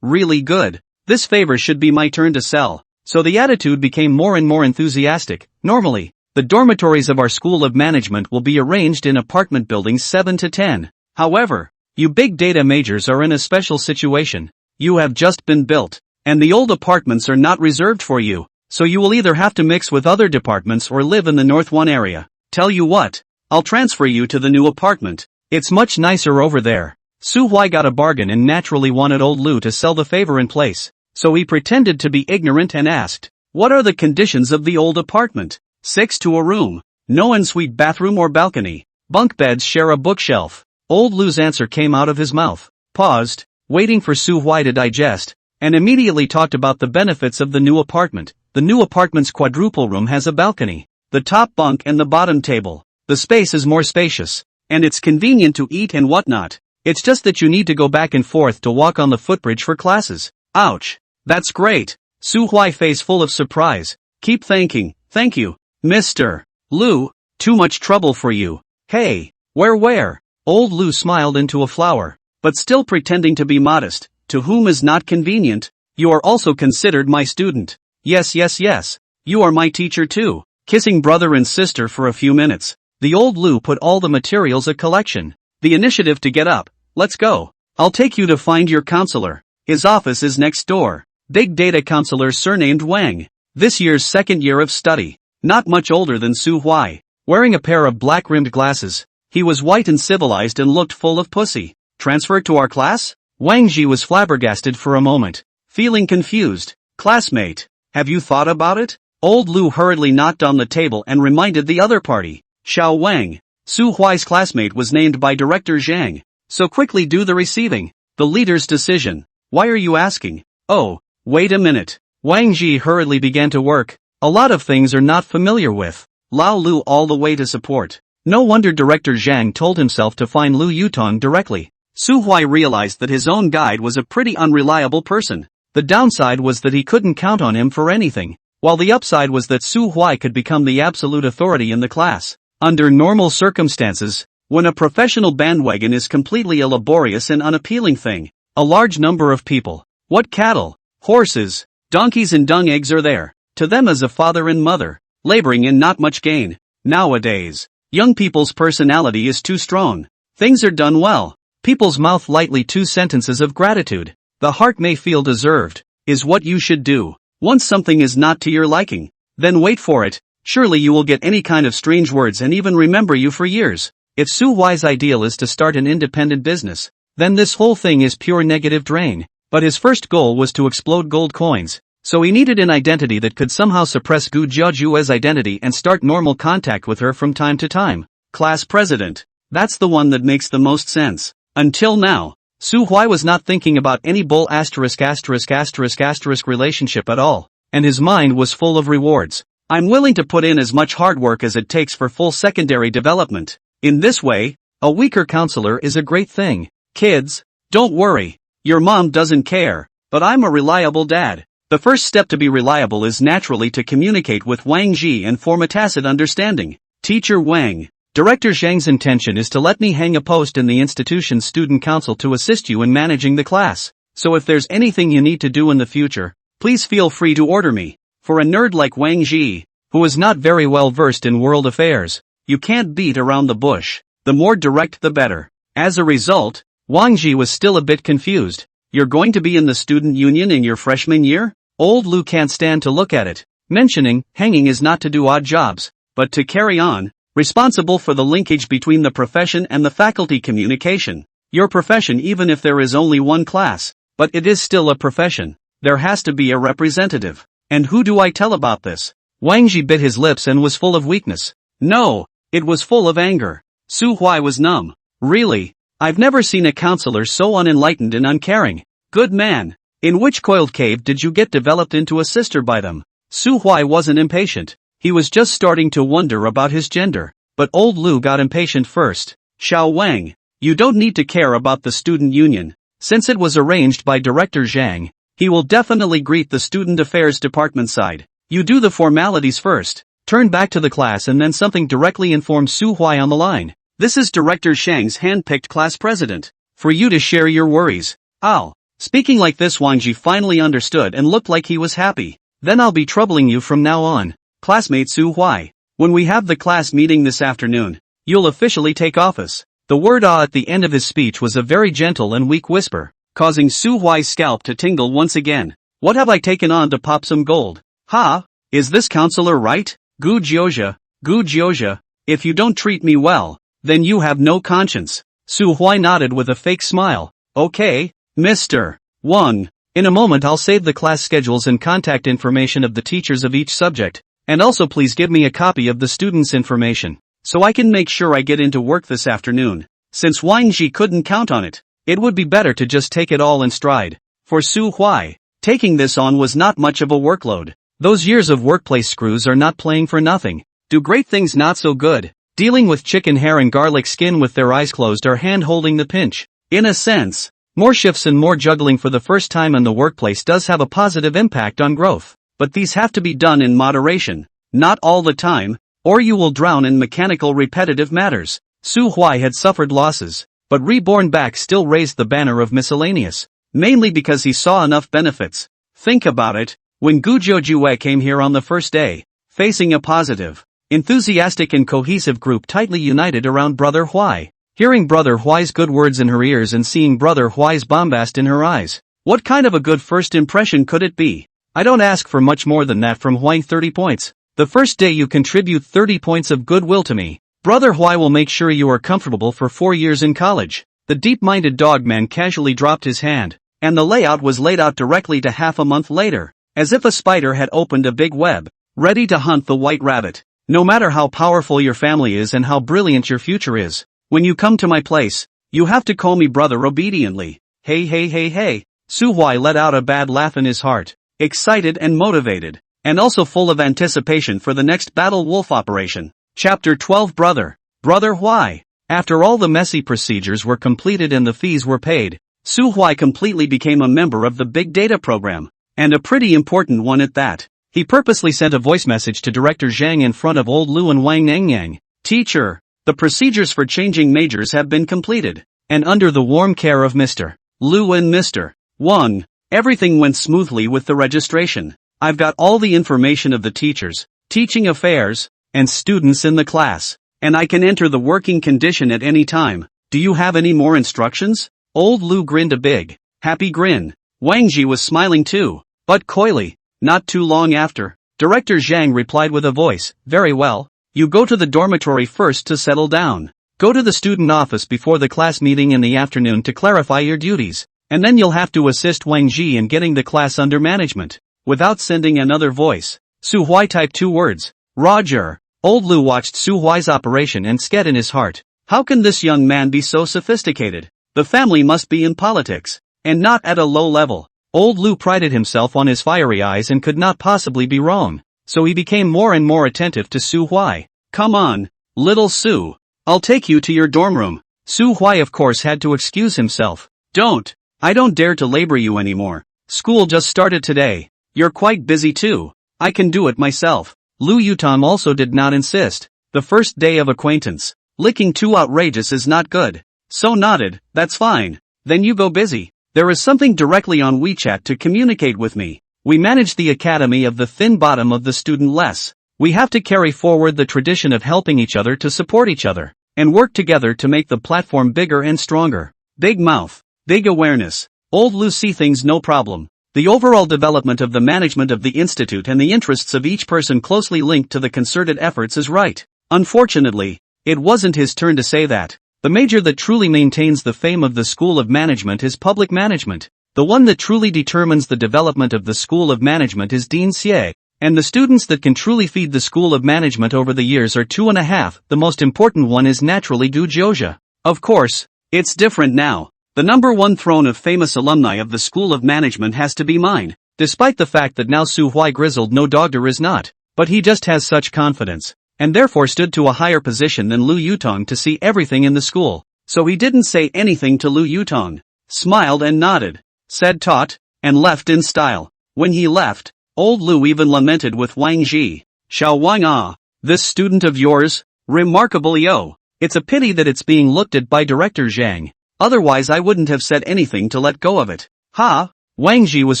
really good. This favor should be my turn to sell. So the attitude became more and more enthusiastic. Normally, the dormitories of our School of Management will be arranged in apartment buildings 7 to 10. However, you big data majors are in a special situation. You have just been built, and the old apartments are not reserved for you, so you will either have to mix with other departments or live in the North 1 area. Tell you what, I'll transfer you to the new apartment. It's much nicer over there. Su Huai got a bargain and naturally wanted old Lu to sell the favor in place, so he pretended to be ignorant and asked, what are the conditions of the old apartment? 6 to a room. No ensuite bathroom or balcony. Bunk beds share a bookshelf. Old Lu's answer came out of his mouth, paused, waiting for Su Huai to digest, and immediately talked about the benefits of the new apartment. The new apartment's quadruple room has a balcony, the top bunk and the bottom table. The space is more spacious, and it's convenient to eat and whatnot. It's just that you need to go back and forth to walk on the footbridge for classes. Ouch. That's great. Su Huai face full of surprise. Keep thank you, Mr. Lu, too much trouble for you. Hey, where? Old Lu smiled into a flower, but still pretending to be modest. To whom is not convenient? You are also considered my student. Yes. You are my teacher too. Kissing brother and sister for a few minutes. The old Lu put all the materials a collection. The initiative to get up. Let's go. I'll take you to find your counselor. His office is next door. Big data counselor surnamed Wang. This year's 2nd year of study. Not much older than Su Huai. Wearing a pair of black-rimmed glasses. He was white and civilized and looked full of pussy. Transferred to our class? Wang Ji was flabbergasted for a moment. Feeling confused. Classmate, have you thought about it? Old Lu hurriedly knocked on the table and reminded the other party. Xiao Wang, Su Huai's classmate, was named by Director Xiang. So quickly do the receiving. The leader's decision. Why are you asking? Oh, wait a minute. Wang Ji hurriedly began to work. A lot of things are not familiar with. Lao Lu all the way to support. No wonder Director Xiang told himself to find Lu Yutong directly. Su Huai realized that his own guide was a pretty unreliable person. The downside was that he couldn't count on him for anything, while the upside was that Su Huai could become the absolute authority in the class. Under normal circumstances, when a professional bandwagon is completely a laborious and unappealing thing, a large number of people, what cattle, horses, donkeys and dung eggs are there, to them as a father and mother, laboring in not much gain. Nowadays, young people's personality is too strong. Things are done well. People's mouth lightly 2 sentences of gratitude. The heart may feel deserved, is what you should do. Once something is not to your liking, then wait for it. Surely you will get any kind of strange words and even remember you for years. If Su Huai's ideal is to start an independent business, then this whole thing is pure negative drain. But his first goal was to explode gold coins. So he needed an identity that could somehow suppress Gu Jiaju's identity and start normal contact with her from time to time. Class president. That's the one that makes the most sense. Until now, Su Huai was not thinking about any bull **** relationship at all, and his mind was full of rewards. I'm willing to put in as much hard work as it takes for full secondary development. In this way, a weaker counselor is a great thing. Kids, don't worry. Your mom doesn't care, but I'm a reliable dad. The first step to be reliable is naturally to communicate with Wang Ji and form a tacit understanding. Teacher Wang, Director Xiang's intention is to let me hang a post in the institution's student council to assist you in managing the class. So if there's anything you need to do in the future, please feel free to order me. For a nerd like Wang Ji, who is not very well versed in world affairs, you can't beat around the bush. The more direct the better. As a result, Wang Ji was still a bit confused. You're going to be in the student union in your freshman year? Old Lu can't stand to look at it, mentioning, hanging is not to do odd jobs, but to carry on, responsible for the linkage between the profession and the faculty communication. Your profession, even if there is only one class, but it is still a profession. There has to be a representative. And who do I tell about this? Wang Ji bit his lips and was full of weakness. No, it was full of anger. Su Huai was numb. Really? I've never seen a counselor so unenlightened and uncaring. Good man. In which coiled cave did you get developed into a sister by them? Su Huai wasn't impatient. He was just starting to wonder about his gender. But old Lu got impatient first. Xiao Wang, you don't need to care about the student union. Since it was arranged by Director Xiang, he will definitely greet the student affairs department side. You do the formalities first, turn back to the class and then something directly inform Su Huai on the line. This is Director Xiang's hand-picked class president. For you to share your worries. I'll. Speaking like this, Wang Ji finally understood and looked like he was happy. Then I'll be troubling you from now on. Classmate Su Huai. When we have the class meeting this afternoon, you'll officially take office. The word "ah" at the end of his speech was a very gentle and weak whisper, causing Su Huai's scalp to tingle once again. What have I taken on to pop some gold? Ha? Is this counselor right? Gu Jiozha, if you don't treat me well, then you have no conscience. Su Huai nodded with a fake smile. Okay, Mr. Wang. In a moment I'll save the class schedules and contact information of the teachers of each subject, and also please give me a copy of the students' information, so I can make sure I get into work this afternoon. Since Wang Ji couldn't count on it, it would be better to just take it all in stride. For Su Huai, taking this on was not much of a workload. Those years of workplace screws are not playing for nothing. Do great things not so good. Dealing with chicken hair and garlic skin with their eyes closed or hand-holding the pinch. In a sense, more shifts and more juggling for the first time in the workplace does have a positive impact on growth. But these have to be done in moderation, not all the time, or you will drown in mechanical repetitive matters. Su Huai had suffered losses, but Reborn back still raised the banner of miscellaneous, mainly because he saw enough benefits. Think about it, when Gu Jiozha came here on the first day, facing a positive, enthusiastic and cohesive group tightly united around Brother Huai, hearing Brother Huai's good words in her ears and seeing Brother Huai's bombast in her eyes. What kind of a good first impression could it be? I don't ask for much more than that from Huai. 30 points. The first day you contribute 30 points of goodwill to me. Brother Huai will make sure you are comfortable for 4 years in college. The deep-minded dogman casually dropped his hand, and the layout was laid out directly to half a month later, as if a spider had opened a big web, ready to hunt the white rabbit. No matter how powerful your family is and how brilliant your future is, when you come to my place, you have to call me brother obediently. Hey. Su Huai let out a bad laugh in his heart, excited and motivated, and also full of anticipation for the next battle wolf operation. Chapter 12. Brother Huai. After all the messy procedures were completed and the fees were paid, Su Huai completely became a member of the big data program, and a pretty important one at that. He purposely sent a voice message to Director Xiang in front of old Lu and Wang Nangyang. Teacher, the procedures for changing majors have been completed, and under the warm care of Mr. Lu and Mr. Wang, everything went smoothly with the registration. I've got all the information of the teachers, teaching affairs, and students in the class, and I can enter the working condition at any time. Do you have any more instructions? Old Lu grinned a big, happy grin. Wang Ji was smiling too, but coyly. Not too long after, Director Xiang replied with a voice, very well, you go to the dormitory first to settle down. Go to the student office before the class meeting in the afternoon to clarify your duties, and then you'll have to assist Wang Ji in getting the class under management. Without sending another voice, Su Huai typed 2 words, Roger. Old Lu watched Su Huai's operation and scared in his heart. How can this young man be so sophisticated? The family must be in politics, and not at a low level. Old Lu prided himself on his fiery eyes and could not possibly be wrong, so he became more and more attentive to Su Huai. Come on, little Su. I'll take you to your dorm room. Su Huai of course had to excuse himself. Don't. I don't dare to labor you anymore. School just started today. You're quite busy too. I can do it myself. Lu Yutong also did not insist. The first day of acquaintance. Licking too outrageous is not good. So nodded, that's fine. Then you go busy. There is something directly on WeChat to communicate with me. We manage the academy of the thin bottom of the student less. We have to carry forward the tradition of helping each other to support each other, and work together to make the platform bigger and stronger. Big mouth. Big awareness. Old Lu see things no problem. The overall development of the management of the institute and the interests of each person closely linked to the concerted efforts is right. Unfortunately, it wasn't his turn to say that. The major that truly maintains the fame of the School of Management is public management. The one that truly determines the development of the School of Management is Dean Xie, and the students that can truly feed the School of Management over the years are 2.5. The most important one is naturally Du Jiuzhe. Of course, it's different now. The number one throne of famous alumni of the School of Management has to be mine, despite the fact that now Su Huai grizzled no doctor is not, but he just has such confidence, and therefore stood to a higher position than Lu Yutong to see everything in the school, so he didn't say anything to Lu Yutong, smiled and nodded, said taught, and left in style. When he left, old Lu even lamented with Wang Ji. Xiao Wang ah, this student of yours, remarkable yo. It's a pity that it's being looked at by Director Xiang. Otherwise I wouldn't have said anything to let go of it. Ha? Wang Ji was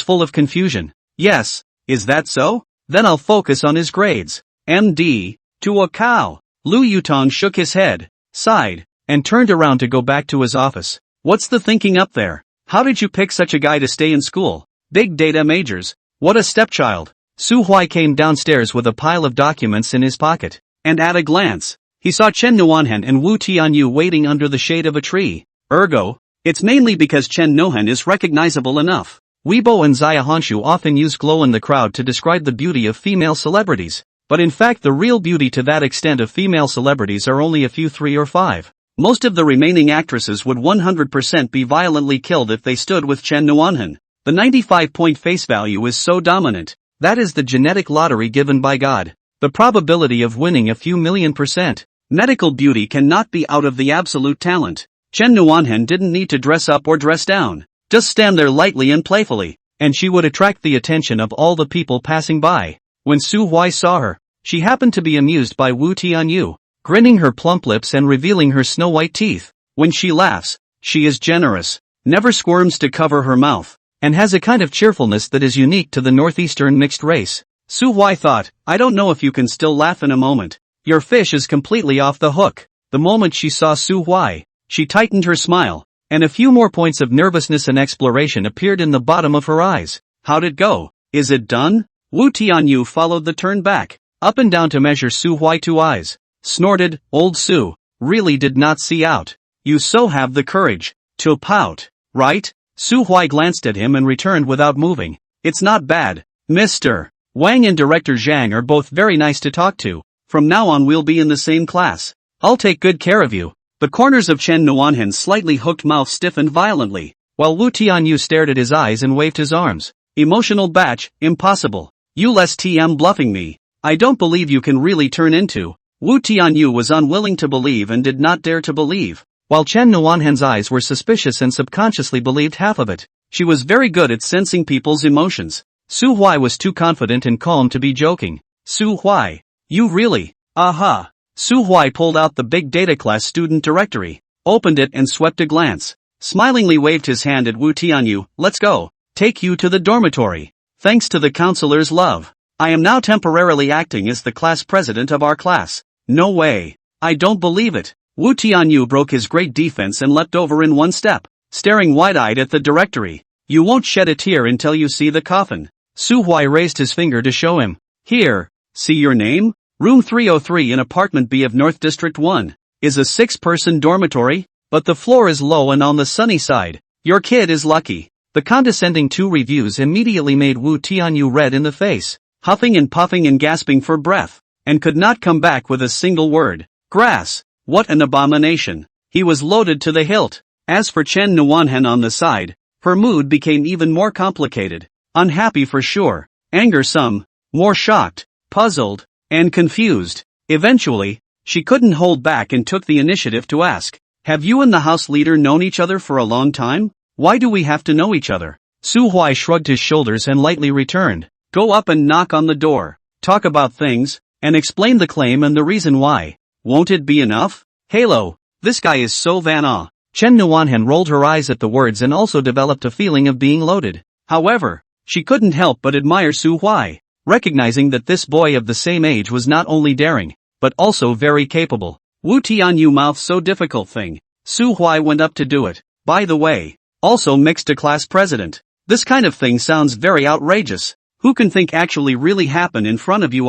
full of confusion. Yes, is that so? Then I'll focus on his grades. MD, to a cow. Lu Yutong shook his head, sighed, and turned around to go back to his office. What's the thinking up there? How did you pick such a guy to stay in school? Big data majors. What a stepchild. Su Huai came downstairs with a pile of documents in his pocket, and at a glance, he saw Chen Nuanhan and Wu Tianyu waiting under the shade of a tree. Ergo, it's mainly because Chen Nohan is recognizable enough. Weibo and Xia Honshu often use glow in the crowd to describe the beauty of female celebrities, but in fact the real beauty to that extent of female celebrities are only a few 3 or 5. Most of the remaining actresses would 100% be violently killed if they stood with Chen Nuanhan. The 95-point face value is so dominant. That is the genetic lottery given by God. The probability of winning a few million%. Medical beauty cannot be out of the absolute talent. Chen Nuanhan didn't need to dress up or dress down. Just stand there lightly and playfully, and she would attract the attention of all the people passing by. When Su Huai saw her, she happened to be amused by Wu Tianyu, grinning her plump lips and revealing her snow-white teeth. When she laughs, she is generous, never squirms to cover her mouth, and has a kind of cheerfulness that is unique to the northeastern mixed race. Su Huai thought, I don't know if you can still laugh in a moment. Your fish is completely off the hook. The moment she saw Su Huai, she tightened her smile, and a few more points of nervousness and exploration appeared in the bottom of her eyes. How'd it go? Is it done? Wu Tianyu followed the turn back, up and down to measure Su Huai 2 eyes. Snorted, old Su, really did not see out. You so have the courage to pout, right? Su Huai glanced at him and returned without moving. It's not bad, Mr. Wang and Director Xiang are both very nice to talk to. From now on we'll be in the same class. I'll take good care of you. The corners of Chen Nuanhan's slightly hooked mouth stiffened violently, while Wu Tianyu stared at his eyes and waved his arms. Emotional batch, impossible. You less TM bluffing me. I don't believe you can really turn into. Wu Tianyu was unwilling to believe and did not dare to believe, while Chen Nuanhan's eyes were suspicious and subconsciously believed half of it. She was very good at sensing people's emotions. Su Huai was too confident and calm to be joking. Su Huai, you really? Aha. Su Huai pulled out the big data class student directory, opened it and swept a glance. Smilingly waved his hand at Wu Tianyu. Let's go. Take you to the dormitory. Thanks to the counselor's love, I am now temporarily acting as the class president of our class. No way. I don't believe it. Wu Tianyu broke his great defense and leapt over in one step, staring wide-eyed at the directory. You won't shed a tear until you see the coffin. Su Huai raised his finger to show him. Here, see your name? Room 303 in Apartment B of North District 1, is a 6-person dormitory, but the floor is low and on the sunny side. Your kid is lucky. The condescending 2 reviews immediately made Wu Tianyu red in the face, huffing and puffing and gasping for breath, and could not come back with a single word. Grass. What an abomination. He was loaded to the hilt. As for Chen Nuanhan on the side, her mood became even more complicated. Unhappy for sure, anger some, more shocked, puzzled, and confused. Eventually, she couldn't hold back and took the initiative to ask, have you and the house leader known each other for a long time? Why do we have to know each other? Su Huai shrugged his shoulders and lightly returned. Go up and knock on the door. Talk about things, and explain the claim and the reason why. Won't it be enough? Halo, this guy is so van. Chen Nuanhan rolled her eyes at the words and also developed a feeling of being loaded. However, she couldn't help but admire Su Huai, recognizing that this boy of the same age was not only daring, but also very capable. Wu Tianyu mouth so difficult thing. Su Huai went up to do it. By the way, also mixed a class president. This kind of thing sounds very outrageous. Who can think actually really happen in front of you?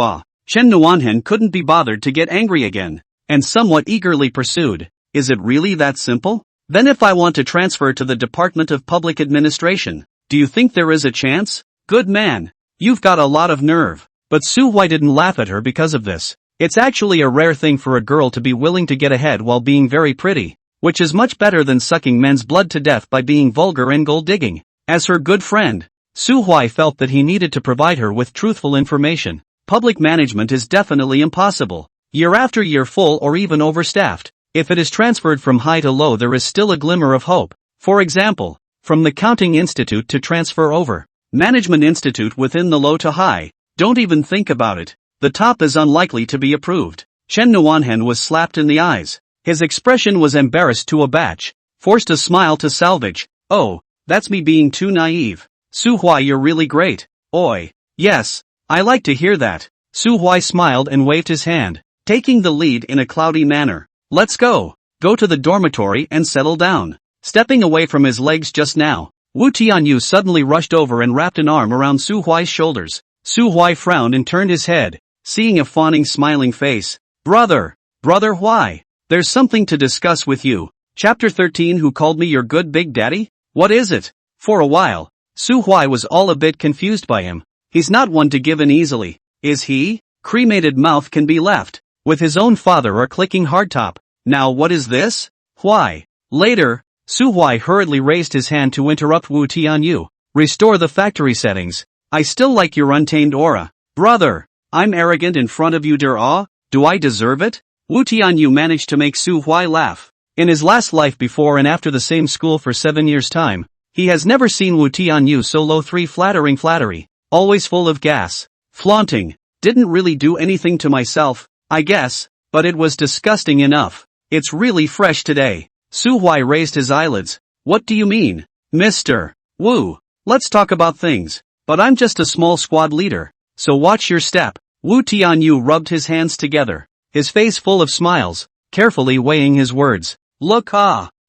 Chen Nuanhan couldn't be bothered to get angry again, and somewhat eagerly pursued. Is it really that simple? Then if I want to transfer to the Department of Public Administration, do you think there is a chance? Good man. You've got a lot of nerve. But Su Huai didn't laugh at her because of this. It's actually a rare thing for a girl to be willing to get ahead while being very pretty, which is much better than sucking men's blood to death by being vulgar and gold digging. As her good friend, Su Huai felt that he needed to provide her with truthful information. Public management is definitely impossible. Year after year full or even overstaffed. If it is transferred from high to low, there is still a glimmer of hope. For example, from the Counting Institute to transfer over Management Institute within the low to high. Don't even think about it. The top is unlikely to be approved. Chen Nuanhan was slapped in the eyes. His expression was embarrassed to a batch, forced a smile to salvage. Oh, that's me being too naive. Su Huai, you're really great. Oi. Yes, I like to hear that. Su Huai smiled and waved his hand, taking the lead in a cloudy manner. Let's go. Go to the dormitory and settle down. Stepping away from his legs just now, Wu Tianyu suddenly rushed over and wrapped an arm around Su Huai's shoulders. Su Huai frowned and turned his head, seeing a fawning smiling face. Brother Huai, there's something to discuss with you. Chapter 13. Who called me your good big daddy? What is it? For a while, Su Huai was all a bit confused by him. He's not one to give in easily, is he? Cremated mouth can be left, with his own father or clicking hardtop. Now what is this? Huai. Later, Su Huai hurriedly raised his hand to interrupt Wu Tianyu. Restore the factory settings. I still like your untamed aura. Brother, I'm arrogant in front of you, do I deserve it? Wu Tianyu managed to make Su Huai laugh. In his last life before and after the same school for 7 years' time, he has never seen Wu Tianyu so low. Flattering flattery, always full of gas, flaunting. Didn't really do anything to myself, I guess, but it was disgusting enough. It's really fresh today. Su Huai raised his eyelids. What do you mean, Mr. Wu? Let's talk about things. But I'm just a small squad leader, so watch your step. Wu Tianyu rubbed his hands together, his face full of smiles, carefully weighing his words. Look,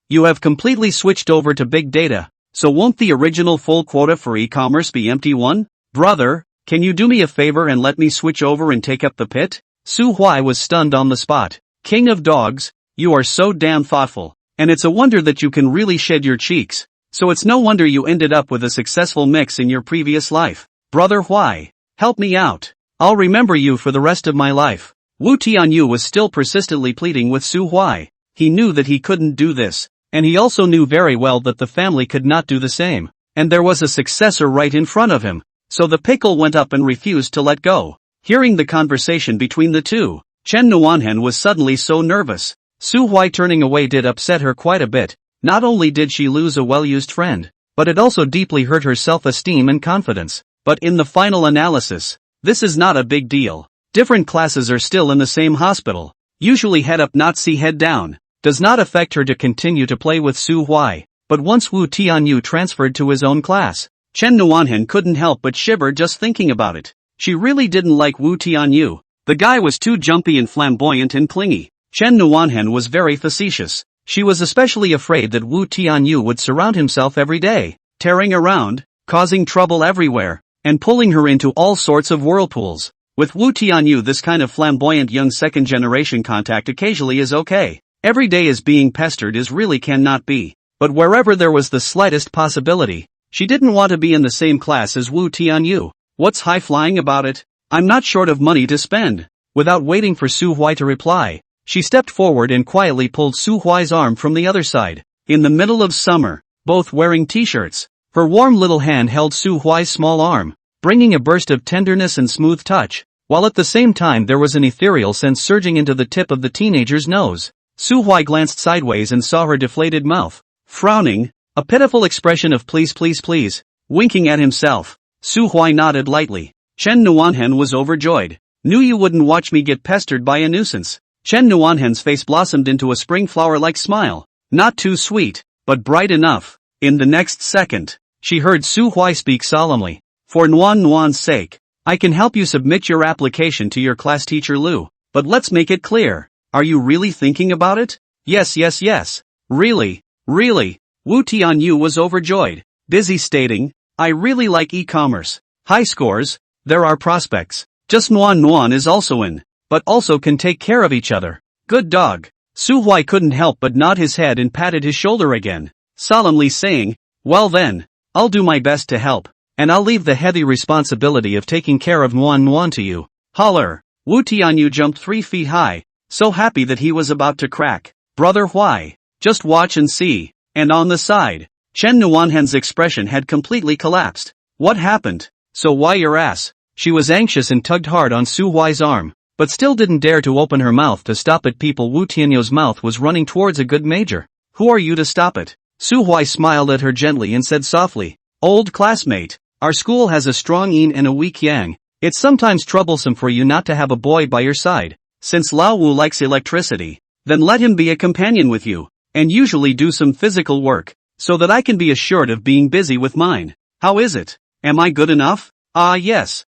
you have completely switched over to big data, so won't the original full quota for e-commerce be empty one? Brother, can you do me a favor and let me switch over and take up the pit? Su Huai was stunned on the spot. King of dogs, you are so damn thoughtful, and it's a wonder that you can really shed your cheeks. So it's no wonder you ended up with a successful mix in your previous life. Brother Huai, help me out. I'll remember you for the rest of my life. Wu Tianyu was still persistently pleading with Su Huai. He knew that he couldn't do this, and he also knew very well that the family could not do the same. And there was a successor right in front of him. So the pickle went up and refused to let go. Hearing the conversation between the two, Chen Nuanhan was suddenly so nervous. Su Huai turning away did upset her quite a bit. Not only did she lose a well-used friend, but it also deeply hurt her self-esteem and confidence. But in the final analysis, this is not a big deal. Different classes are still in the same hospital. Usually head up not see head down. Does not affect her to continue to play with Su Huai. But once Wu Tianyu transferred to his own class, Chen Nuanhan couldn't help but shiver just thinking about it. She really didn't like Wu Tianyu. The guy was too jumpy and flamboyant and clingy. Chen Nuanhan was very facetious. She was especially afraid that Wu Tianyu would surround himself every day, tearing around, causing trouble everywhere, and pulling her into all sorts of whirlpools. With Wu Tianyu, this kind of flamboyant young second-generation contact occasionally is okay. Every day is being pestered is really cannot be. But wherever there was the slightest possibility, she didn't want to be in the same class as Wu Tianyu. What's high-flying about it? I'm not short of money to spend. Without waiting for Su Huai to reply, she stepped forward and quietly pulled Su Huai's arm from the other side. In the middle of summer, both wearing t-shirts, her warm little hand held Su Huai's small arm, bringing a burst of tenderness and smooth touch, while at the same time there was an ethereal sense surging into the tip of the teenager's nose. Su Huai glanced sideways and saw her deflated mouth. Frowning, A pitiful expression of please please please, winking at himself. Su Huai nodded lightly. Chen Nuanhen was overjoyed. Knew you wouldn't watch me get pestered by a nuisance. Chen Nuanhen's face blossomed into a spring flower-like smile. Not too sweet, but bright enough. In the next second, she heard Su Huai speak solemnly. For Nuan's sake, I can help you submit your application to your class teacher Lu, but let's make it clear. Are you really thinking about it? Yes. Really. Wu Tianyu was overjoyed, busy stating, I really like e-commerce. High scores, there are prospects. Just Nuan is also in, but also can take care of each other. Good dog. Su Huai couldn't help but nod his head and patted his shoulder again, solemnly saying, well then, I'll do my best to help, and I'll leave the heavy responsibility of taking care of Nuan to you. Holler. Wu Tianyu jumped 3 feet high, so happy that he was about to crack. Brother Huai, just watch and see. And on the side, Chen Nuanhen's expression had completely collapsed. What happened? So why your ass? She was anxious and tugged hard on Su Huai's arm, but still didn't dare to open her mouth to stop it. Wu Tianyu's mouth was running towards a good major. Who are you to stop it? Su Huai smiled at her gently and said softly, old classmate, our school has a strong yin and a weak yang. It's sometimes troublesome for you not to have a boy by your side. Since Lao Wu likes electricity, then let him be a companion with you, and usually do some physical work, so that I can be assured of being busy with mine. How is it? Am I good enough? Ah yes.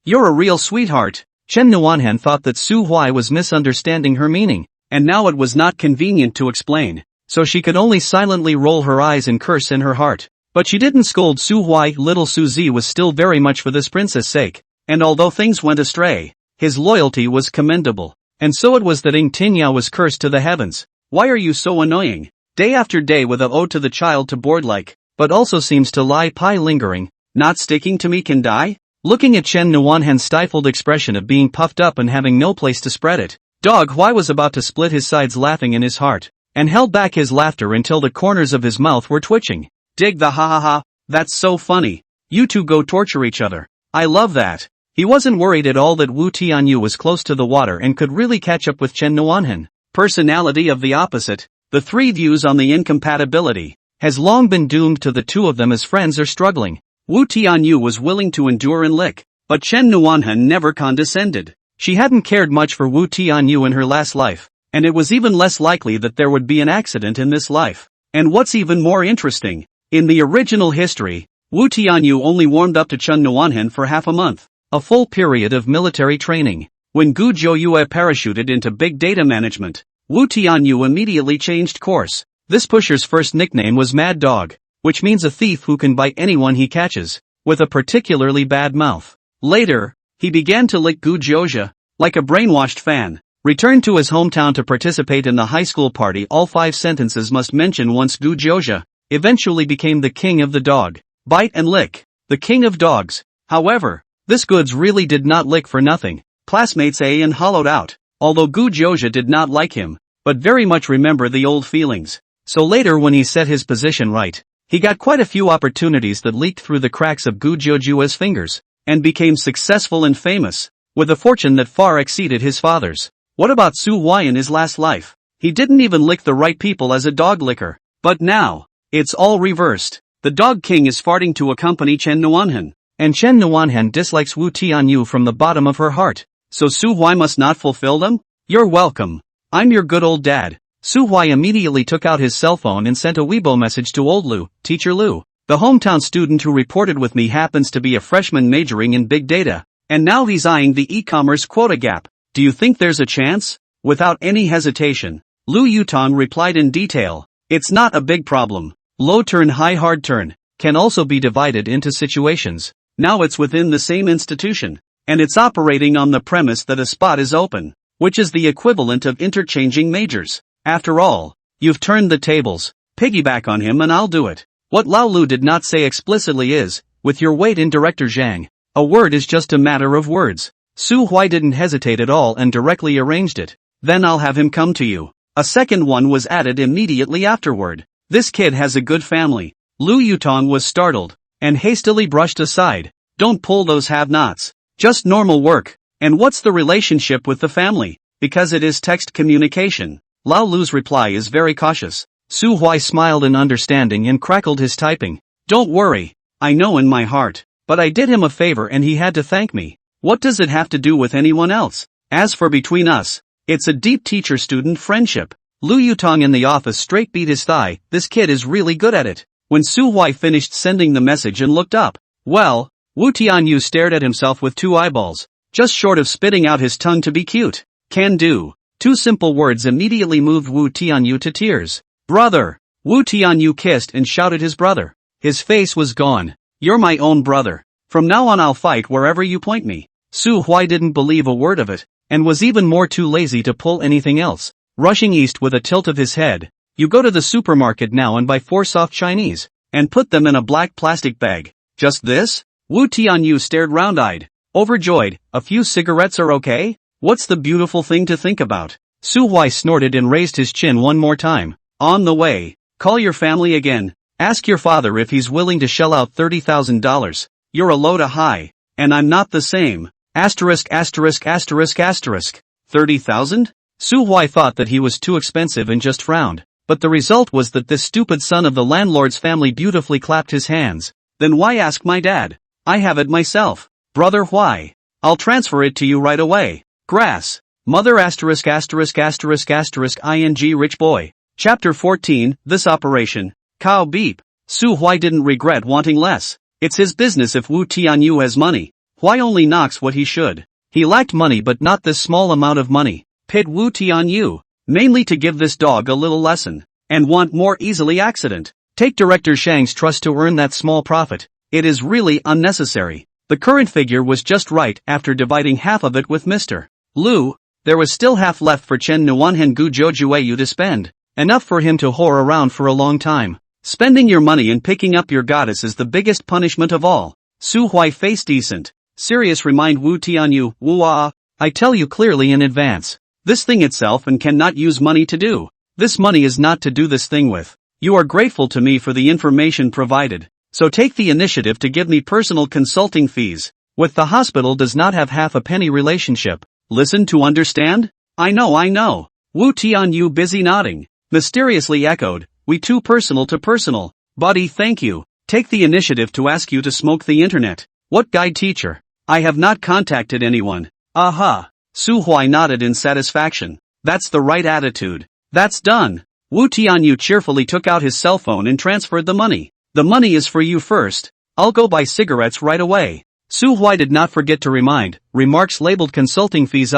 You're a real sweetheart. Chen Nuanhen thought that Su Huai was misunderstanding her meaning, and now it was not convenient to explain, so she could only silently roll her eyes and curse in her heart. But she didn't scold Su Huai. Little Su Zi was still very much for this princess' sake, and although things went astray, his loyalty was commendable, and so it was that Ing Tinyao was cursed to the heavens. Why are you so annoying? Day after day with a ode to the child to board like, but also seems to lie pie lingering, not sticking to me can die? Looking at Chen Nuanhen's stifled expression of being puffed up and having no place to spread it, Dog Huai was about to split his sides laughing in his heart, and held back his laughter until the corners of his mouth were twitching. Dig the ha ha ha, that's so funny. You two go torture each other. I love that. He wasn't worried at all that Wu Tianyu was close to the water and could really catch up with Chen Nuanhen. Personality of the opposite, the three views on the incompatibility, has long been doomed to the two of them as friends are struggling. Wu Tianyu was willing to endure and lick, but Chen Nuanhen never condescended. She hadn't cared much for Wu Tianyu in her last life, and it was even less likely that there would be an accident in this life. And what's even more interesting, in the original history, Wu Tianyu only warmed up to Chen Nuanhen for half a month, a full period of military training. When Gu Zhouyue parachuted into big data management, Wu Tianyu immediately changed course. This pusher's first nickname was Mad Dog, which means a thief who can bite anyone he catches, with a particularly bad mouth. Later, he began to lick Gu Zhouzhe, like a brainwashed fan. Returned to his hometown to participate in the high school party. All 5 sentences must mention once Gu Zhouzhe eventually became the king of the dog. Bite and lick, the king of dogs. However, this goods really did not lick for nothing. Classmates A and hollowed out, although Gu Zhouzhe did not like him, but very much remember the old feelings. So later when he set his position right, he got quite a few opportunities that leaked through the cracks of Gu Zhouzhe's fingers, and became successful and famous, with a fortune that far exceeded his father's. What about Su Huai in his last life? He didn't even lick the right people as a dog licker. But now, it's all reversed. The dog king is farting to accompany Chen Nuanhen, and Chen Nuanhen dislikes Wu Tianyu from the bottom of her heart. So Su Huai must not fulfill them? You're welcome. I'm your good old dad. Su Huai immediately took out his cell phone and sent a Weibo message to old Lu, Teacher Lu. The hometown student who reported with me happens to be a freshman majoring in big data, and now he's eyeing the e-commerce quota gap. Do you think there's a chance? Without any hesitation, Lu Yutong replied in detail. It's not a big problem. Low turn high hard turn can also be divided into situations. Now it's within the same institution, and it's operating on the premise that a spot is open, which is the equivalent of interchanging majors. After all, you've turned the tables. Piggyback on him and I'll do it. What Lao Lu did not say explicitly is, with your weight in Director Xiang, a word is just a matter of words. Su Huai didn't hesitate at all and directly arranged it. Then I'll have him come to you. A second one was added immediately afterward. This kid has a good family. Lu Yutong was startled, and hastily brushed aside. Don't pull those have-nots. Just normal work. And what's the relationship with the family? Because it is text communication. Lao Lu's reply is very cautious. Su Huai smiled in understanding and crackled his typing. Don't worry. I know in my heart. But I did him a favor and he had to thank me. What does it have to do with anyone else? As for between us, it's a deep teacher-student friendship. Lu Yutong in the office straight beat his thigh. This kid is really good at it. When Su Huai finished sending the message and looked up, well, Wu Tianyu stared at himself with two eyeballs, just short of spitting out his tongue to be cute. Can do. Two simple words immediately moved Wu Tianyu to tears. Brother! Wu Tianyu kissed and shouted his brother. His face was gone. You're my own brother. From now on I'll fight wherever you point me. Su Huai didn't believe a word of it, and was even more too lazy to pull anything else. Rushing east with a tilt of his head, you go to the supermarket now and buy 4 soft Chinese, and put them in a black plastic bag. Just this? Wu Tianyu stared round-eyed. Overjoyed. A few cigarettes are okay? What's the beautiful thing to think about? Su Huai snorted and raised his chin one more time. On the way. Call your family again. Ask your father if he's willing to shell out $30,000. You're a load of high. And I'm not the same. Asterisk asterisk asterisk asterisk. 30,000? Su Huai thought that he was too expensive and just frowned. But the result was that this stupid son of the landlord's family beautifully clapped his hands. Then why ask my dad? I have it myself. Brother Huai. I'll transfer it to you right away. Grass. Mother asterisk asterisk asterisk asterisk ing rich boy. Chapter 14, This Operation. Cow beep. Su Huai didn't regret wanting less. It's his business if Wu Tianyu has money. Huai only knocks what he should. He lacked money but not this small amount of money. Paid Wu Tianyu. Mainly to give this dog a little lesson. And want more easily accident. Take Director Xiang's trust to earn that small profit. It is really unnecessary. The current figure was just right after dividing half of it with Mr. Lu. There was still half left for Chen Nuanhen Gu Zhoujueyu to spend. Enough for him to whore around for a long time. Spending your money and picking up your goddess is the biggest punishment of all. Su Huai face decent. Serious remind Wu Tianyu, Wu-ah, I tell you clearly in advance. This thing itself and cannot use money to do. This money is not to do this thing with. You are grateful to me for the information provided. So take the initiative to give me personal consulting fees. With the hospital does not have half a penny relationship. Listen to understand? I know. Wu Tianyu busy nodding. Mysteriously echoed, we too personal to personal. Buddy thank you. Take the initiative to ask you to smoke the internet. What guide teacher? I have not contacted anyone. Aha. Su Huai nodded in satisfaction. That's the right attitude. That's done. Wu Tianyu cheerfully took out his cell phone and transferred the money. The money is for you first. I'll go buy cigarettes right away. Su Huai did not forget to remind, remarks labeled consulting fees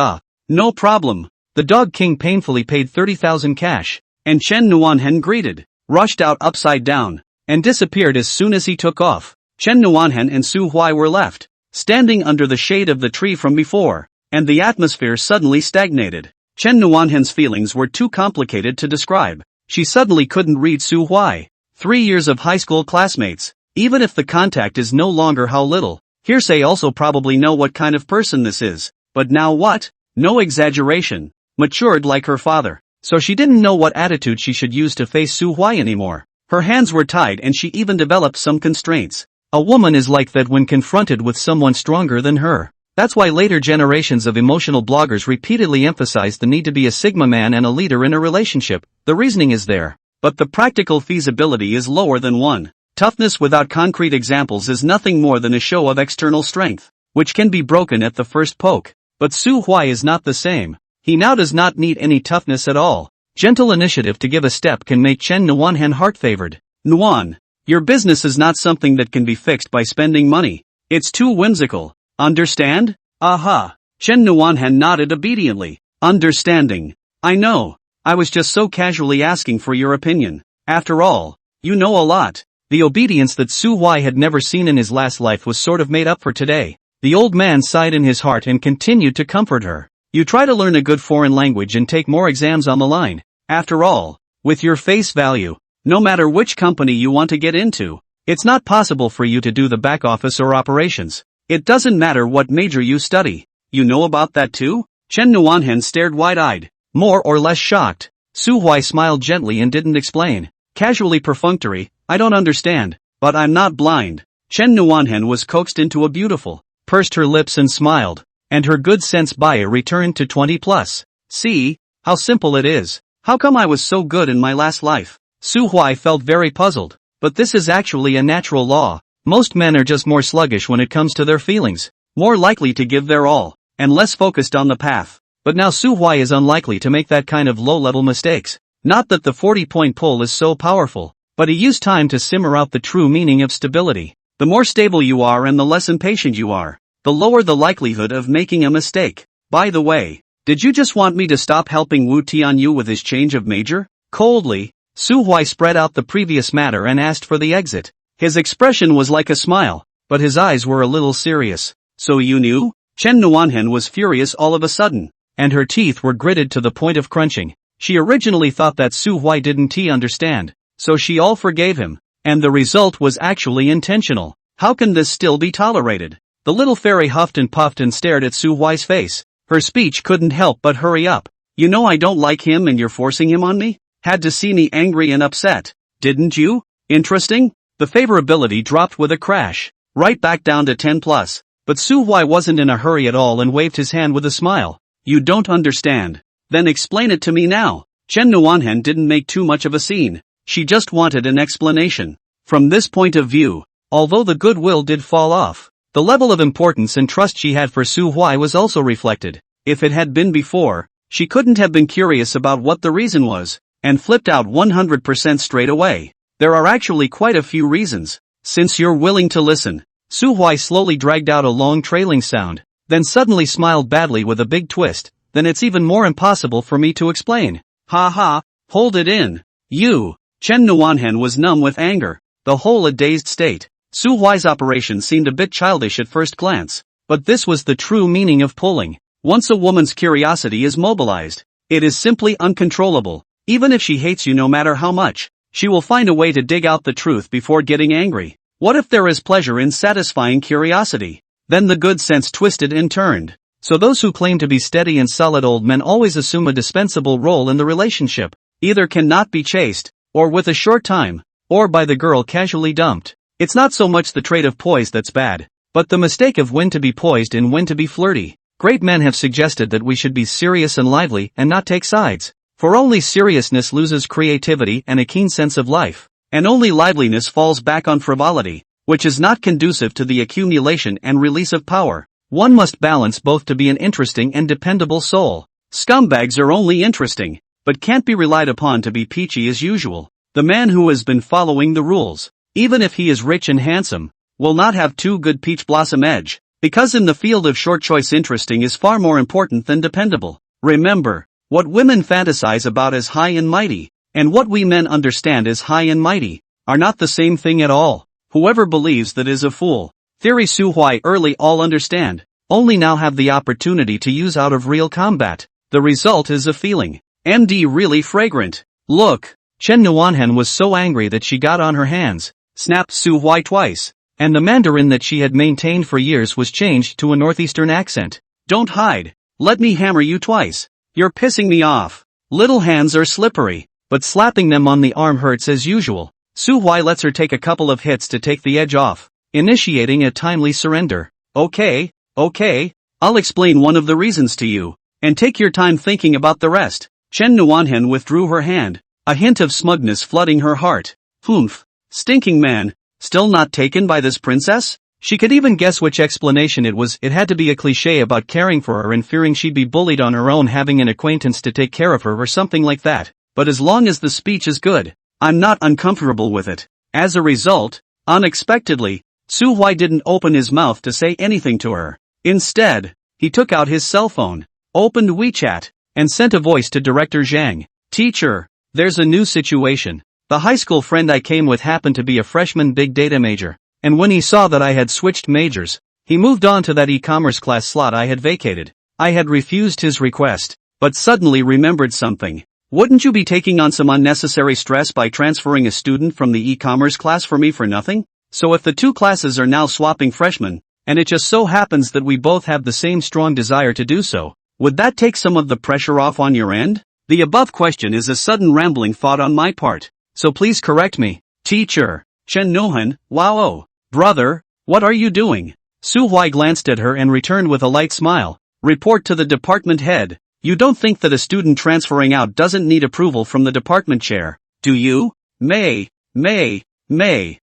no problem. The Dog King painfully paid 30,000 cash. And Chen Nuanhen greeted, rushed out upside down, and disappeared as soon as he took off. Chen Nuanhen and Su Huai were left, standing under the shade of the tree from before, and the atmosphere suddenly stagnated. Chen Nuanhen's feelings were too complicated to describe. She suddenly couldn't read Su Huai. 3 years of high school classmates. Even if the contact is no longer how little, hearsay also probably know what kind of person this is. But now what? No exaggeration. Matured like her father. So she didn't know what attitude she should use to face Su Huai anymore. Her hands were tied and she even developed some constraints. A woman is like that when confronted with someone stronger than her. That's why later generations of emotional bloggers repeatedly emphasize the need to be a Sigma man and a leader in a relationship. The reasoning is there, but the practical feasibility is lower than one. Toughness without concrete examples is nothing more than a show of external strength, which can be broken at the first poke. But Su Huai is not the same. He now does not need any toughness at all. Gentle initiative to give a step can make Chen Nuanhen heart-favored. Nuan, your business is not something that can be fixed by spending money. It's too whimsical. Understand? Aha. Chen Nuanhen nodded obediently. Understanding. I know. I was just so casually asking for your opinion. After all, you know a lot. The obedience that Su Huai had never seen in his last life was sort of made up for today. The old man sighed in his heart and continued to comfort her. You try to learn a good foreign language and take more exams on the line. After all, with your face value, no matter which company you want to get into, it's not possible for you to do the back office or operations. It doesn't matter what major you study. You know about that too? Chen Nuanhen stared wide-eyed, more or less shocked. Su Huai smiled gently and didn't explain. Casually perfunctory, I don't understand, but I'm not blind. Chen Nuanhen was coaxed into a beautiful, pursed her lips and smiled. And her good sense buyer returned to 20 plus. See, how simple it is. How come I was so good in my last life? Su Huai felt very puzzled. But this is actually a natural law. Most men are just more sluggish when it comes to their feelings, more likely to give their all, and less focused on the path. But now Su Huai is unlikely to make that kind of low-level mistakes. Not that the 40-point pull is so powerful, but he used time to simmer out the true meaning of stability. The more stable you are and the less impatient you are, the lower the likelihood of making a mistake. By the way, did you just want me to stop helping Wu Tianyu with his change of major? Coldly, Su Huai spread out the previous matter and asked for the exit. His expression was like a smile, but his eyes were a little serious. So you knew? Chen Nuanhen was furious all of a sudden, and her teeth were gritted to the point of crunching. She originally thought that Su Huai didn't understand, so she all forgave him, and the result was actually intentional. How can this still be tolerated? The little fairy huffed and puffed and stared at Su Huai's face. Her speech couldn't help but hurry up. You know I don't like him and you're forcing him on me? Had to see me angry and upset, didn't you? Interesting? The favorability dropped with a crash, right back down to 10 plus. But Su Huai wasn't in a hurry at all and waved his hand with a smile. You don't understand. Then explain it to me now. Chen Nuanhen didn't make too much of a scene. She just wanted an explanation. From this point of view, although the goodwill did fall off, the level of importance and trust she had for Su Huai was also reflected. If it had been before, she couldn't have been curious about what the reason was, and flipped out 100% straight away. There are actually quite a few reasons. Since you're willing to listen. Su Huai slowly dragged out a long trailing sound, then suddenly smiled badly with a big twist. Then it's even more impossible for me to explain. Ha ha, hold it in. You. Chen Nuanhen was numb with anger, the whole a dazed state. Su Huai's operation seemed a bit childish at first glance, but this was the true meaning of pulling. Once a woman's curiosity is mobilized, it is simply uncontrollable. Even if she hates you no matter how much, she will find a way to dig out the truth before getting angry. What if there is pleasure in satisfying curiosity? Then the good sense twisted and turned. So those who claim to be steady and solid old men always assume a dispensable role in the relationship, either cannot be chased, or with a short time, or by the girl casually dumped. It's not so much the trait of poise that's bad, but the mistake of when to be poised and when to be flirty. Great men have suggested that we should be serious and lively and not take sides. For only seriousness loses creativity and a keen sense of life, and only liveliness falls back on frivolity, which is not conducive to the accumulation and release of power. One must balance both to be an interesting and dependable soul. Scumbags are only interesting, but can't be relied upon to be peachy as usual. The man who has been following the rules, even if he is rich and handsome, will not have too good peach blossom edge, because in the field of short choice interesting is far more important than dependable. Remember, what women fantasize about as high and mighty, and what we men understand as high and mighty, are not the same thing at all. Whoever believes that is a fool. Theory Su Huai early all understand, only now have the opportunity to use out of real combat. The result is a feeling. MD really fragrant. Look. Chen Nuanhen was so angry that she got on her hands, snapped Su Huai twice, and the Mandarin that she had maintained for years was changed to a northeastern accent. Don't hide. Let me hammer you twice. You're pissing me off. Little hands are slippery, but slapping them on the arm hurts as usual. Su Huai lets her take a couple of hits to take the edge off, initiating a timely surrender. Okay, I'll explain one of the reasons to you, and take your time thinking about the rest. Chen Nuanhen withdrew her hand, a hint of smugness flooding her heart. Humph, stinking man, still not taken by this princess? She could even guess which explanation it was. It had to be a cliché about caring for her and fearing she'd be bullied on her own, having an acquaintance to take care of her or something like that. But as long as the speech is good, I'm not uncomfortable with it. As a result, unexpectedly, Su Huai didn't open his mouth to say anything to her. Instead, he took out his cell phone, opened WeChat, and sent a voice to Director Xiang. Teacher, there's a new situation. The high school friend I came with happened to be a freshman big data major. And when he saw that I had switched majors, he moved on to that e-commerce class slot I had vacated. I had refused his request, but suddenly remembered something. Wouldn't you be taking on some unnecessary stress by transferring a student from the e-commerce class for me for nothing? So if the two classes are now swapping freshmen, and it just so happens that we both have the same strong desire to do so, would that take some of the pressure off on your end? The above question is a sudden rambling thought on my part, so please correct me. Teacher, Chen Nuanhen, wow. Brother, what are you doing? Su Huai glanced at her and returned with a light smile. Report to the department head. You don't think that a student transferring out doesn't need approval from the department chair, do you? May.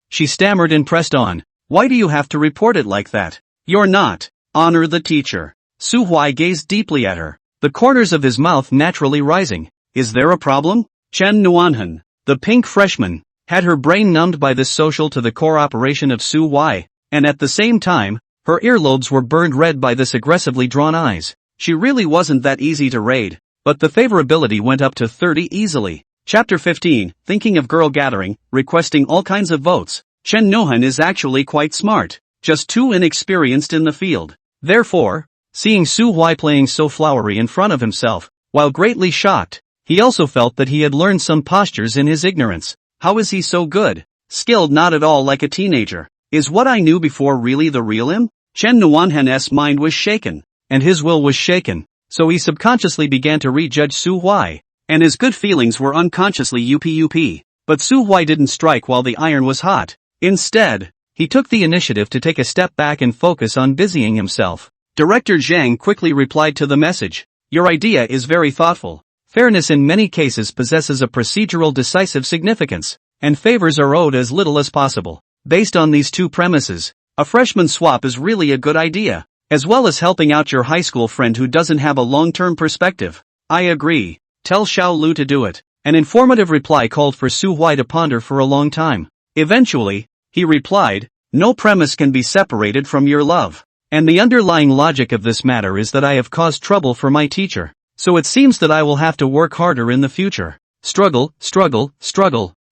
She stammered and pressed on. Why do you have to report it like that? You're not. Honor the teacher. Su Huai gazed deeply at her, the corners of his mouth naturally rising. Is there a problem? Chen Nuanhan, the pink freshman, had her brain numbed by this social to the core operation of Su Huai, and at the same time, her earlobes were burned red by this aggressively drawn eyes. She really wasn't that easy to raid, but the favorability went up to 30 easily. Chapter 15, Thinking of Girl Gathering, Requesting All Kinds of Votes. Chen Nohan is actually quite smart, just too inexperienced in the field. Therefore, seeing Su Huai playing so flowery in front of himself, while greatly shocked, he also felt that he had learned some postures in his ignorance. How is he so good? Skilled not at all like a teenager. Is what I knew before really the real him? Chen Nuanhan's mind was shaken, and his will was shaken, so he subconsciously began to rejudge Su Huai, and his good feelings were unconsciously up. But Su Huai didn't strike while the iron was hot. Instead, he took the initiative to take a step back and focus on busying himself. Director Xiang quickly replied to the message. Your idea is very thoughtful. Fairness in many cases possesses a procedural decisive significance, and favors are owed as little as possible. Based on these two premises, a freshman swap is really a good idea, as well as helping out your high school friend who doesn't have a long-term perspective. I agree. Tell Xiao Lu to do it. An informative reply called for Su Huai to ponder for a long time. Eventually, he replied, no premise can be separated from your love. And the underlying logic of this matter is that I have caused trouble for my teacher. So it seems that I will have to work harder in the future. Struggle.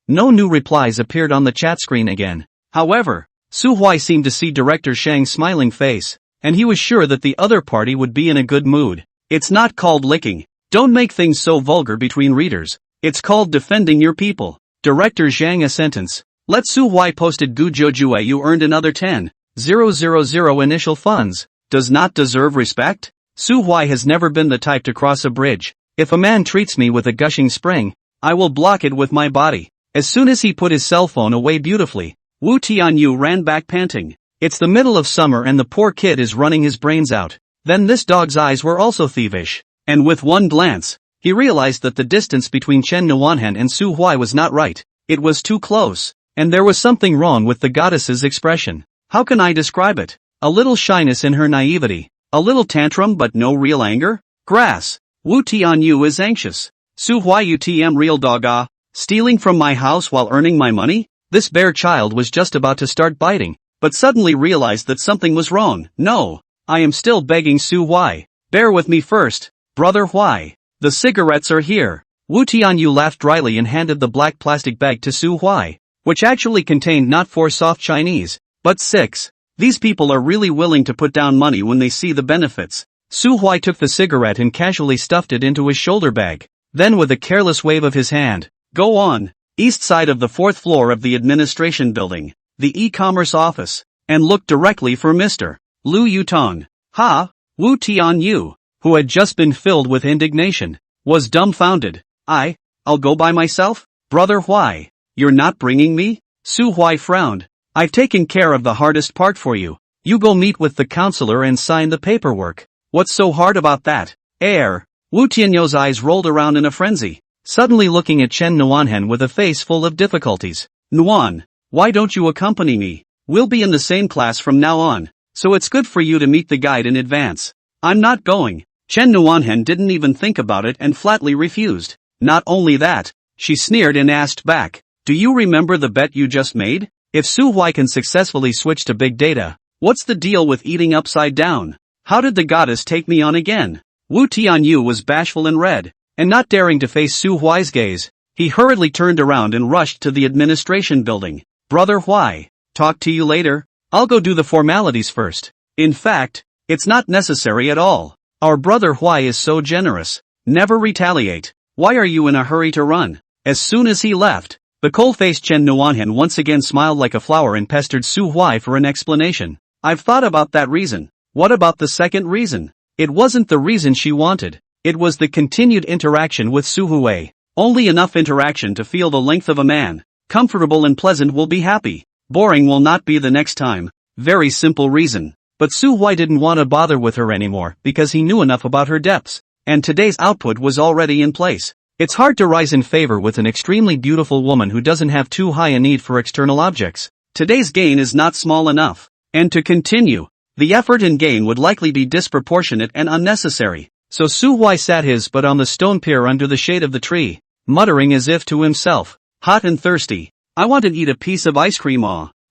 No new replies appeared on the chat screen again. However, Su Huai seemed to see Director Xiang's smiling face, and he was sure that the other party would be in a good mood. It's not called licking. Don't make things so vulgar between readers. It's called defending your people. Director Xiang a sentence. Let Su Huai posted Gu Jiujue you earned another 10,000 initial funds. Does not deserve respect? Su Huai has never been the type to cross a bridge. If a man treats me with a gushing spring, I will block it with my body. As soon as he put his cell phone away beautifully, Wu Tianyu ran back panting. It's the middle of summer and the poor kid is running his brains out. Then this dog's eyes were also thievish. And with one glance, he realized that the distance between Chen Nuanhan and Su Huai was not right. It was too close. And there was something wrong with the goddess's expression. How can I describe it? A little shyness in her naivety. A little tantrum but no real anger? Grass. Wu Tianyu is anxious. Su Huai UTM real dog ah. Stealing from my house while earning my money? This bear child was just about to start biting, but suddenly realized that something was wrong. No. I am still begging Su Huai. Bear with me first. Brother Huai. The cigarettes are here. Wu Tianyu laughed dryly and handed the black plastic bag to Su Huai, which actually contained not 4 soft Chinese, but 6. These people are really willing to put down money when they see the benefits. Su Huai took the cigarette and casually stuffed it into his shoulder bag. Then with a careless wave of his hand, go on. East side of the 4th floor of the administration building, the e-commerce office, and look directly for Mr. Lu Yutong. Ha! Wu Tianyu, who had just been filled with indignation, was dumbfounded. I'll go by myself? Brother Huai. You're not bringing me? Su Huai frowned. I've taken care of the hardest part for you. You go meet with the counselor and sign the paperwork. What's so hard about that? Wu Tianyu's eyes rolled around in a frenzy, suddenly looking at Chen Nuanhan with a face full of difficulties. Nuan, why don't you accompany me? We'll be in the same class from now on, so it's good for you to meet the guide in advance. I'm not going. Chen Nuanhan didn't even think about it and flatly refused. Not only that, she sneered and asked back. Do you remember the bet you just made? If Su Huai can successfully switch to big data, what's the deal with eating upside down? How did the goddess take me on again? Wu Tianyu was bashful and red, and not daring to face Su Huai's gaze, he hurriedly turned around and rushed to the administration building. Brother Huai, talk to you later. I'll go do the formalities first. In fact, it's not necessary at all. Our brother Huai is so generous. Never retaliate. Why are you in a hurry to run? As soon as he left, the cold-faced Chen Nuanhan once again smiled like a flower and pestered Su Huai for an explanation. I've thought about that reason. What about the second reason? It wasn't the reason she wanted. It was the continued interaction with Su Huai. Only enough interaction to feel the length of a man. Comfortable and pleasant will be happy. Boring will not be the next time. Very simple reason. But Su Huai didn't want to bother with her anymore because he knew enough about her depths. And today's output was already in place. It's hard to rise in favor with an extremely beautiful woman who doesn't have too high a need for external objects. Today's gain is not small enough. And to continue, the effort and gain would likely be disproportionate and unnecessary. So Su Huai sat his butt on the stone pier under the shade of the tree, muttering as if to himself, hot and thirsty. I want to eat a piece of ice cream.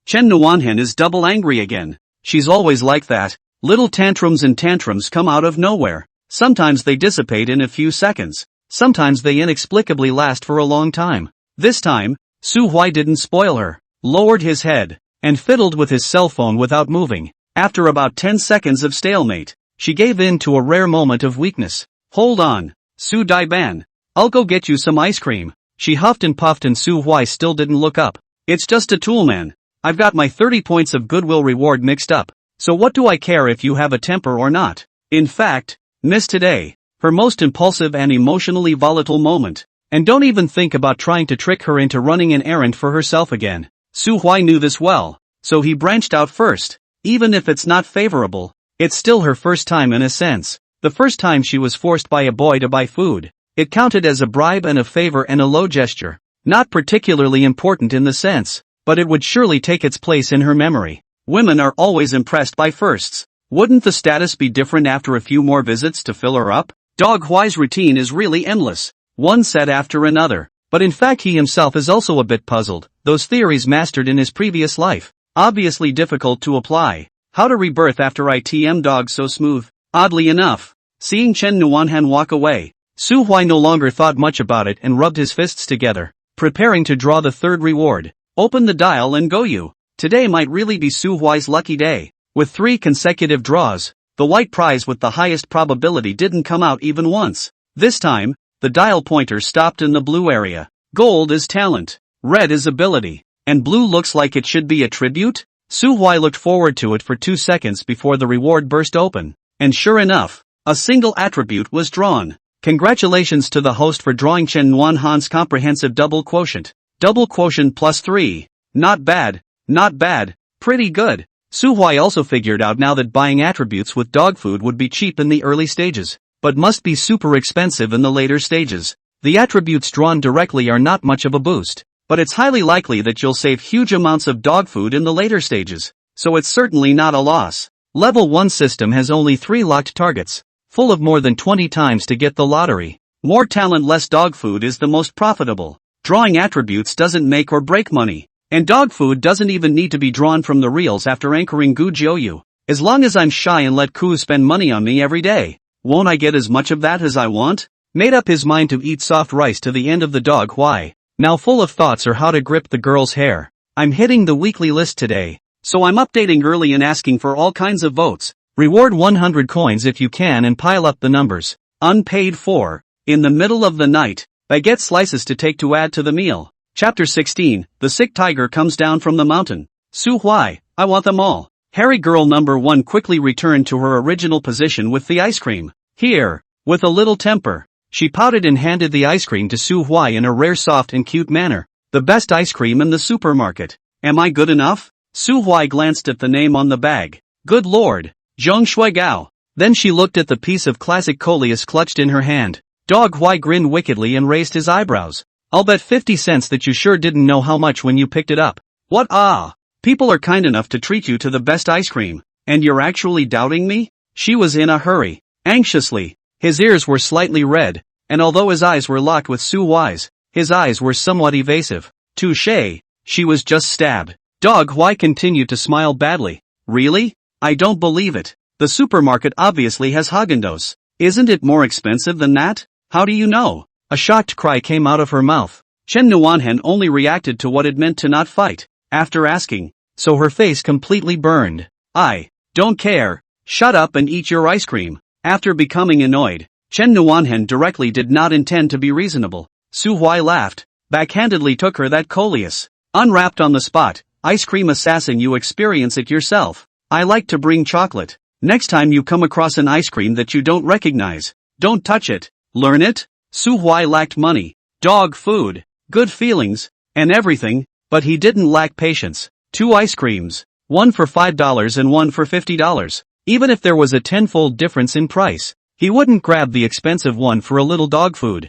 Chen Nuanhen is double angry again. She's always like that. Little tantrums come out of nowhere. Sometimes they dissipate in a few seconds. Sometimes they inexplicably last for a long time. This time, Su Huai didn't spoil her, lowered his head, and fiddled with his cell phone without moving. After about 10 seconds of stalemate, she gave in to a rare moment of weakness. Hold on, Su Daiban. I'll go get you some ice cream. She huffed and puffed and Su Huai still didn't look up. It's just a tool, man. I've got my 30 points of goodwill reward mixed up. So what do I care if you have a temper or not? In fact, miss today, her most impulsive and emotionally volatile moment. And don't even think about trying to trick her into running an errand for herself again. Su Huai knew this well, so he branched out first. Even if it's not favorable, it's still her first time in a sense. The first time she was forced by a boy to buy food. It counted as a bribe and a favor and a low gesture. Not particularly important in the sense, but it would surely take its place in her memory. Women are always impressed by firsts. Wouldn't the status be different after a few more visits to fill her up? Dog Huai's routine is really endless. One set after another. But in fact he himself is also a bit puzzled. Those theories mastered in his previous life. Obviously difficult to apply. How to rebirth after ITM dog so smooth. Oddly enough, seeing Chen Nuanhan walk away, Su Huai no longer thought much about it and rubbed his fists together, preparing to draw the third reward. Open the dial and go you. Today might really be Su Huai's lucky day. With 3 consecutive draws, the white prize with the highest probability didn't come out even once. This time, the dial pointer stopped in the blue area. Gold is talent, red is ability, and blue looks like it should be a tribute? Su Huai looked forward to it for 2 seconds before the reward burst open. And sure enough, a single attribute was drawn. Congratulations to the host for drawing Chen Nuanhan's comprehensive double quotient. Double quotient +3. Not bad, pretty good. Su Huai also figured out now that buying attributes with dog food would be cheap in the early stages, but must be super expensive in the later stages. The attributes drawn directly are not much of a boost, but it's highly likely that you'll save huge amounts of dog food in the later stages, so it's certainly not a loss. Level 1 system has only 3 locked targets, full of more than 20 times to get the lottery. More talent, less dog food is the most profitable. Drawing attributes doesn't make or break money. And dog food doesn't even need to be drawn from the reels after anchoring Gu Jiuyu. As long as I'm shy and let Ku spend money on me every day, won't I get as much of that as I want? Made up his mind to eat soft rice to the end of the Dog Huai. Now full of thoughts are how to grip the girl's hair. I'm hitting the weekly list today, so I'm updating early and asking for all kinds of votes. Reward 100 coins if you can and pile up the numbers. Unpaid for. In the middle of the night, baguette slices to take to add to the meal. Chapter 16, The Sick Tiger Comes Down from the Mountain. Su Huai, I want them all. Hairy girl number 1 quickly returned to her original position with the ice cream. Here, with a little temper. She pouted and handed the ice cream to Su Huai in a rare soft and cute manner. The best ice cream in the supermarket. Am I good enough? Su Huai glanced at the name on the bag. Good lord. Zhong Shui Gao. Then she looked at the piece of classic coleus clutched in her hand. Dog Huai grinned wickedly and raised his eyebrows. I'll bet 50 cents that you sure didn't know how much when you picked it up. What? People are kind enough to treat you to the best ice cream, and you're actually doubting me? She was in a hurry. Anxiously. His ears were slightly red, and although his eyes were locked with Su Huai's, his eyes were somewhat evasive. Touché. She was just stabbed. Dog Huai continued to smile badly. Really? I don't believe it. The supermarket obviously has Häagen-Dazs. Isn't it more expensive than that? How do you know? A shocked cry came out of her mouth. Chen Nuanhen only reacted to what it meant to not fight, after asking, so her face completely burned. I don't care. Shut up and eat your ice cream. After becoming annoyed, Chen Nuanhen directly did not intend to be reasonable. Su Huai laughed, backhandedly took her that coleus. Unwrapped on the spot. Ice cream assassin, you experience it yourself. I like to bring chocolate. Next time you come across an ice cream that you don't recognize, don't touch it. Learn it? Su Huai lacked money, dog food, good feelings, and everything, but he didn't lack patience. 2 ice creams, one for $5 and one for $50. Even if there was a tenfold difference in price, he wouldn't grab the expensive one for a little dog food.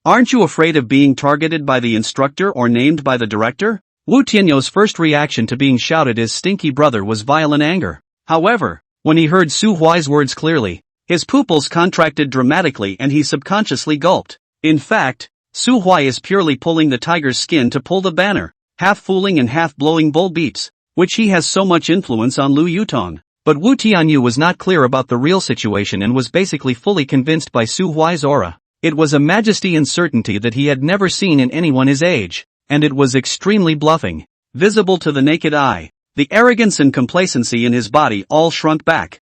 Aren't you afraid of being targeted by the instructor or named by the director? Wu Tianyou's first reaction to being shouted his stinky brother was violent anger. However, when he heard Su Huai's words clearly, his pupils contracted dramatically and he subconsciously gulped. In fact, Su Huai is purely pulling the tiger's skin to pull the banner, half fooling and half blowing bull beeps, which he has so much influence on Lu Yutong. But Wu Tianyou was not clear about the real situation and was basically fully convinced by Su Huai's aura. It was a majesty and certainty that he had never seen in anyone his age, and it was extremely bluffing. Visible to the naked eye, the arrogance and complacency in his body all shrunk back.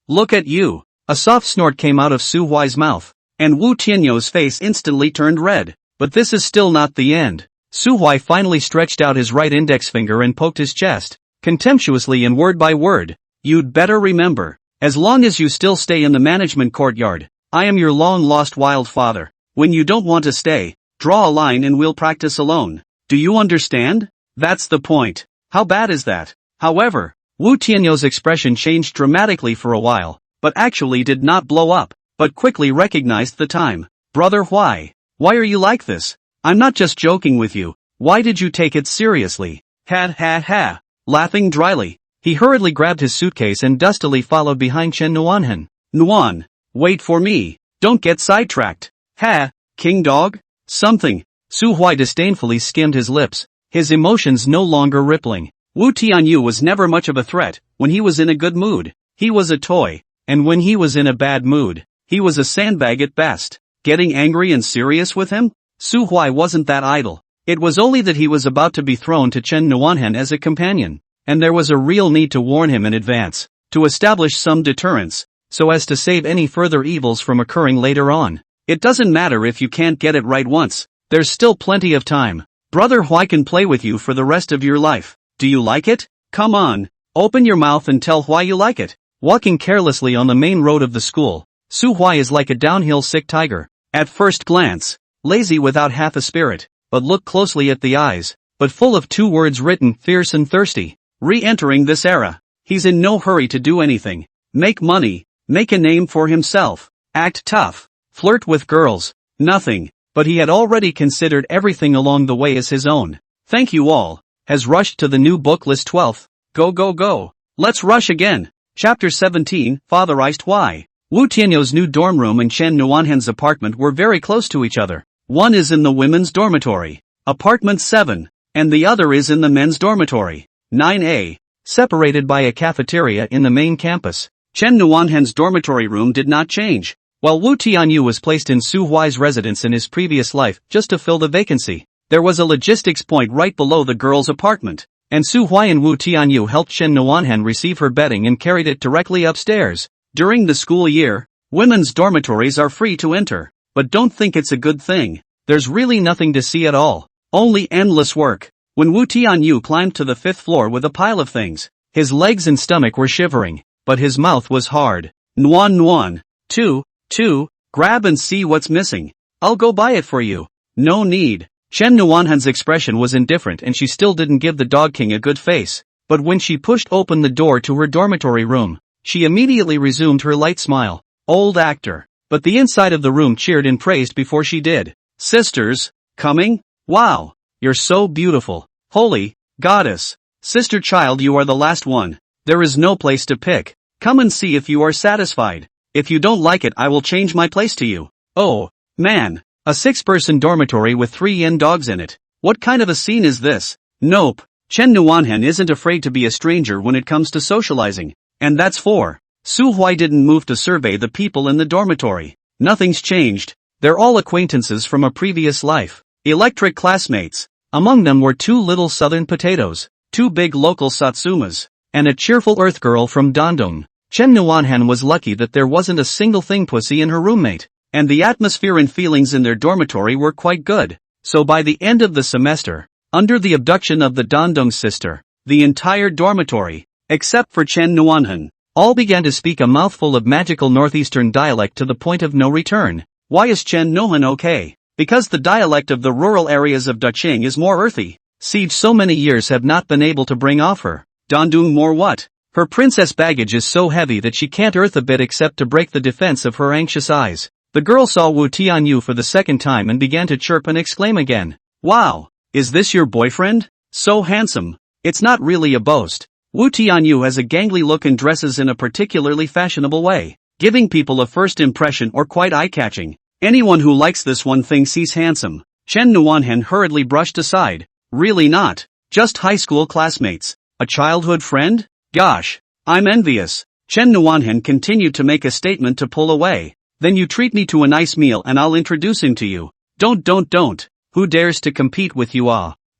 Look at you. A soft snort came out of Su Huai's mouth, and Wu Tianyou's face instantly turned red. But this is still not the end. Su Huai finally stretched out his right index finger and poked his chest, contemptuously and word by word. You'd better remember, as long as you still stay in the management courtyard, I am your long-lost wild father. When you don't want to stay, draw a line and we'll practice alone. Do you understand? That's the point. How bad is that? However, Wu Tianyou's expression changed dramatically for a while, but actually did not blow up, but quickly recognized the time. Brother Huai, why are you like this? I'm not just joking with you. Why did you take it seriously? Ha. Laughing dryly, he hurriedly grabbed his suitcase and dustily followed behind Chen Nuanhan. Nuan, wait for me. Don't get sidetracked. Ha, king dog? Something. Su Huai disdainfully skimmed his lips, his emotions no longer rippling. Wu Tianyou was never much of a threat. When he was in a good mood, he was a toy, and when he was in a bad mood, he was a sandbag at best. Getting angry and serious with him? Su Huai wasn't that idle. It was only that he was about to be thrown to Chen Nuanhan as a companion, and there was a real need to warn him in advance, to establish some deterrence, so as to save any further evils from occurring later on. It doesn't matter if you can't get it right once, there's still plenty of time. Brother Huai can play with you for the rest of your life. Do you like it? Come on, open your mouth and tell why you like it. Walking carelessly on the main road of the school, Su Huai is like a downhill sick tiger. At first glance, lazy without half a spirit, but look closely at the eyes, but full of two words written, fierce and thirsty. Re-entering this era, he's in no hurry to do anything. Make money, make a name for himself, act tough, flirt with girls, nothing, but he had already considered everything along the way as his own. Thank you all, has rushed to the new book list 12th. Go. Let's rush again. Chapter 17, Fatherized Why. Wu Tianyou's new dorm room and Chen Nuanhan's apartment were very close to each other. One is in the women's dormitory, apartment 7, and the other is in the men's dormitory, 9A, separated by a cafeteria in the main campus. Chen Nuanhan's dormitory room did not change, while Wu Tianyou was placed in Su Huai's residence in his previous life just to fill the vacancy. There was a logistics point right below the girls' apartment, and Su Huai and Wu Tianyou helped Chen Nuanhan receive her bedding and carried it directly upstairs. During the school year, women's dormitories are free to enter, but don't think it's a good thing. There's really nothing to see at all, only endless work. When Wu Tianyou climbed to the 5th floor with a pile of things, his legs and stomach were shivering, but his mouth was hard. Nuan. Two, grab and see what's missing. I'll go buy it for you. No need. Chen Nuanhan's expression was indifferent and she still didn't give the dog king a good face, but when she pushed open the door to her dormitory room, she immediately resumed her light smile. Old actor. But the inside of the room cheered and praised before she did. Sisters, coming? Wow, you're so beautiful. Holy goddess. Sister child, you are the last one. There is no place to pick. Come and see if you are satisfied. If you don't like it, I will change my place to you. Oh, man. A 6-person dormitory with 3 yen dogs in it. What kind of a scene is this? Nope. Chen Nuanhan isn't afraid to be a stranger when it comes to socializing. And that's 4. Su Huai didn't move to survey the people in the dormitory. Nothing's changed. They're all acquaintances from a previous life. Electric classmates. Among them were 2 little southern potatoes, 2 big local satsumas, and a cheerful earth girl from Dandong. Chen Nuanhan was lucky that there wasn't a single thing pussy in her roommate, and the atmosphere and feelings in their dormitory were quite good. So by the end of the semester, under the abduction of the Dandong sister, the entire dormitory, except for Chen Nuanhan, all began to speak a mouthful of magical northeastern dialect to the point of no return. Why is Chen Nuanhan okay? Because the dialect of the rural areas of Daqing is more earthy. Siege so many years have not been able to bring off her. Dandong more what? Her princess baggage is so heavy that she can't earth a bit except to break the defense of her anxious eyes. The girl saw Wu Tianyu for the second time and began to chirp and exclaim again. Wow! Is this your boyfriend? So handsome. It's not really a boast. Wu Tianyu has a gangly look and dresses in a particularly fashionable way, giving people a first impression or quite eye-catching. Anyone who likes this one thinks he's handsome. Chen Nuanhen hurriedly brushed aside. Really not. Just high school classmates. A childhood friend? Gosh. I'm envious. Chen Nuanhen continued to make a statement to pull away. Then you treat me to a nice meal and I'll introduce him to you. Don't. Who dares to compete with you?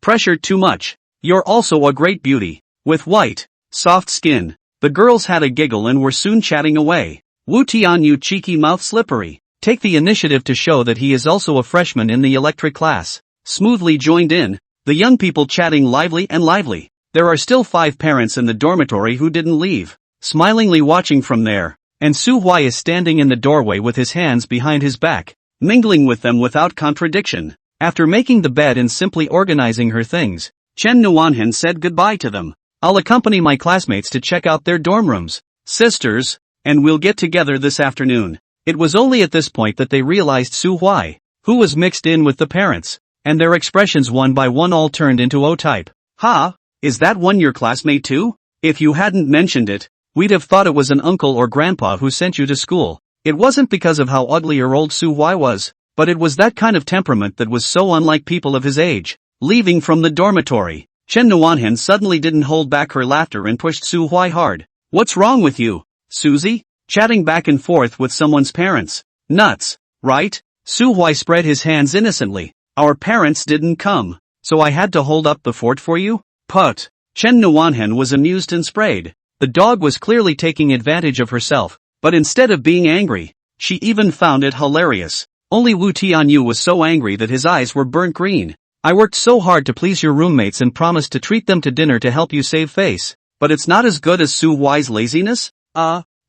Pressure too much. You're also a great beauty. With white, soft skin. The girls had a giggle and were soon chatting away. Wu Tianyu cheeky mouth slippery. Take the initiative to show that he is also a freshman in the electric class. Smoothly joined in, the young people chatting lively. There are still 5 parents in the dormitory who didn't leave, smilingly watching from there, and Su Huai is standing in the doorway with his hands behind his back, mingling with them without contradiction. After making the bed and simply organizing her things, Chen Nuanhen said goodbye to them. I'll accompany my classmates to check out their dorm rooms, sisters, and we'll get together this afternoon. It was only at this point that they realized Su Huai, who was mixed in with the parents, and their expressions one by one all turned into O-type. Ha! Is that one your classmate too? If you hadn't mentioned it, we'd have thought it was an uncle or grandpa who sent you to school. It wasn't because of how ugly or old Su Huai was, but it was that kind of temperament that was so unlike people of his age. Leaving from the dormitory, Chen Nuanhen suddenly didn't hold back her laughter and pushed Su Huai hard. What's wrong with you, Susie? Chatting back and forth with someone's parents. Nuts, right? Su Huai spread his hands innocently. Our parents didn't come, so I had to hold up the fort for you? Put. Chen Nuanhen was amused and sprayed. The dog was clearly taking advantage of herself, but instead of being angry, she even found it hilarious. Only Wu Tianyu was so angry that his eyes were burnt green. I worked so hard to please your roommates and promised to treat them to dinner to help you save face, but it's not as good as Su Huai's laziness?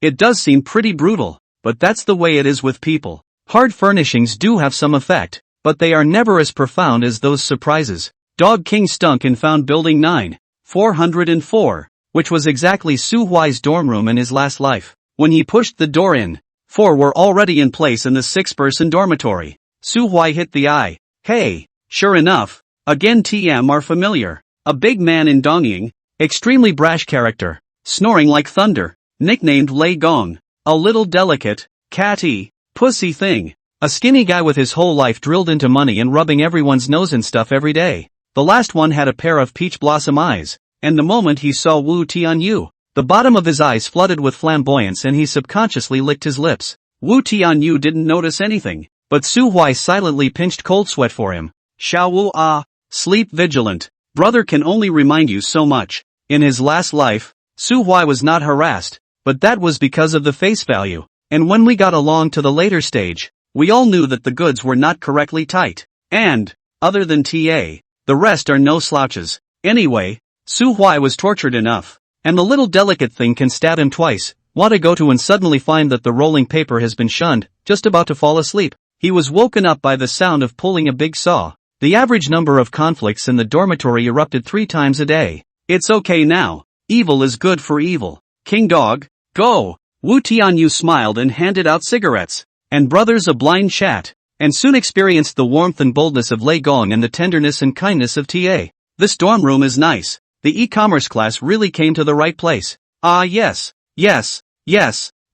It does seem pretty brutal, but that's the way it is with people. Hard furnishings do have some effect, but they are never as profound as those surprises. Dog King stunk and found building 9,404, which was exactly Su Huai's dorm room in his last life. When he pushed the door in, 4 were already in place in the 6-person dormitory. Su Huai hit the eye. Hey, sure enough, again TM are familiar. A big man in Dongying, extremely brash character, snoring like thunder, nicknamed Lei Gong, a little delicate, catty, pussy thing. A skinny guy with his whole life drilled into money and rubbing everyone's nose and stuff every day. The last one had a pair of peach blossom eyes, and the moment he saw Wu Tianyu, the bottom of his eyes flooded with flamboyance and he subconsciously licked his lips. Wu Tianyu didn't notice anything, but Su Huai silently pinched cold sweat for him. Xiao Wu sleep vigilant. Brother can only remind you so much. In his last life, Su Huai was not harassed, but that was because of the face value, and when we got along to the later stage, we all knew that the goods were not correctly tight, and, other than TA, the rest are no slouches. Anyway, Su Huai was tortured enough, and the little delicate thing can stab him twice. Want to go to and suddenly find that the rolling paper has been shunned, just about to fall asleep. He was woken up by the sound of pulling a big saw. The average number of conflicts in the dormitory erupted 3 times a day. It's okay now. Evil is good for evil. King Dog, go! Wu Tianyu smiled and handed out cigarettes. And brothers a blind chat, and soon experienced the warmth and boldness of Lei Gong and the tenderness and kindness of TA. This dorm room is nice. The e-commerce class really came to the right place. Yes,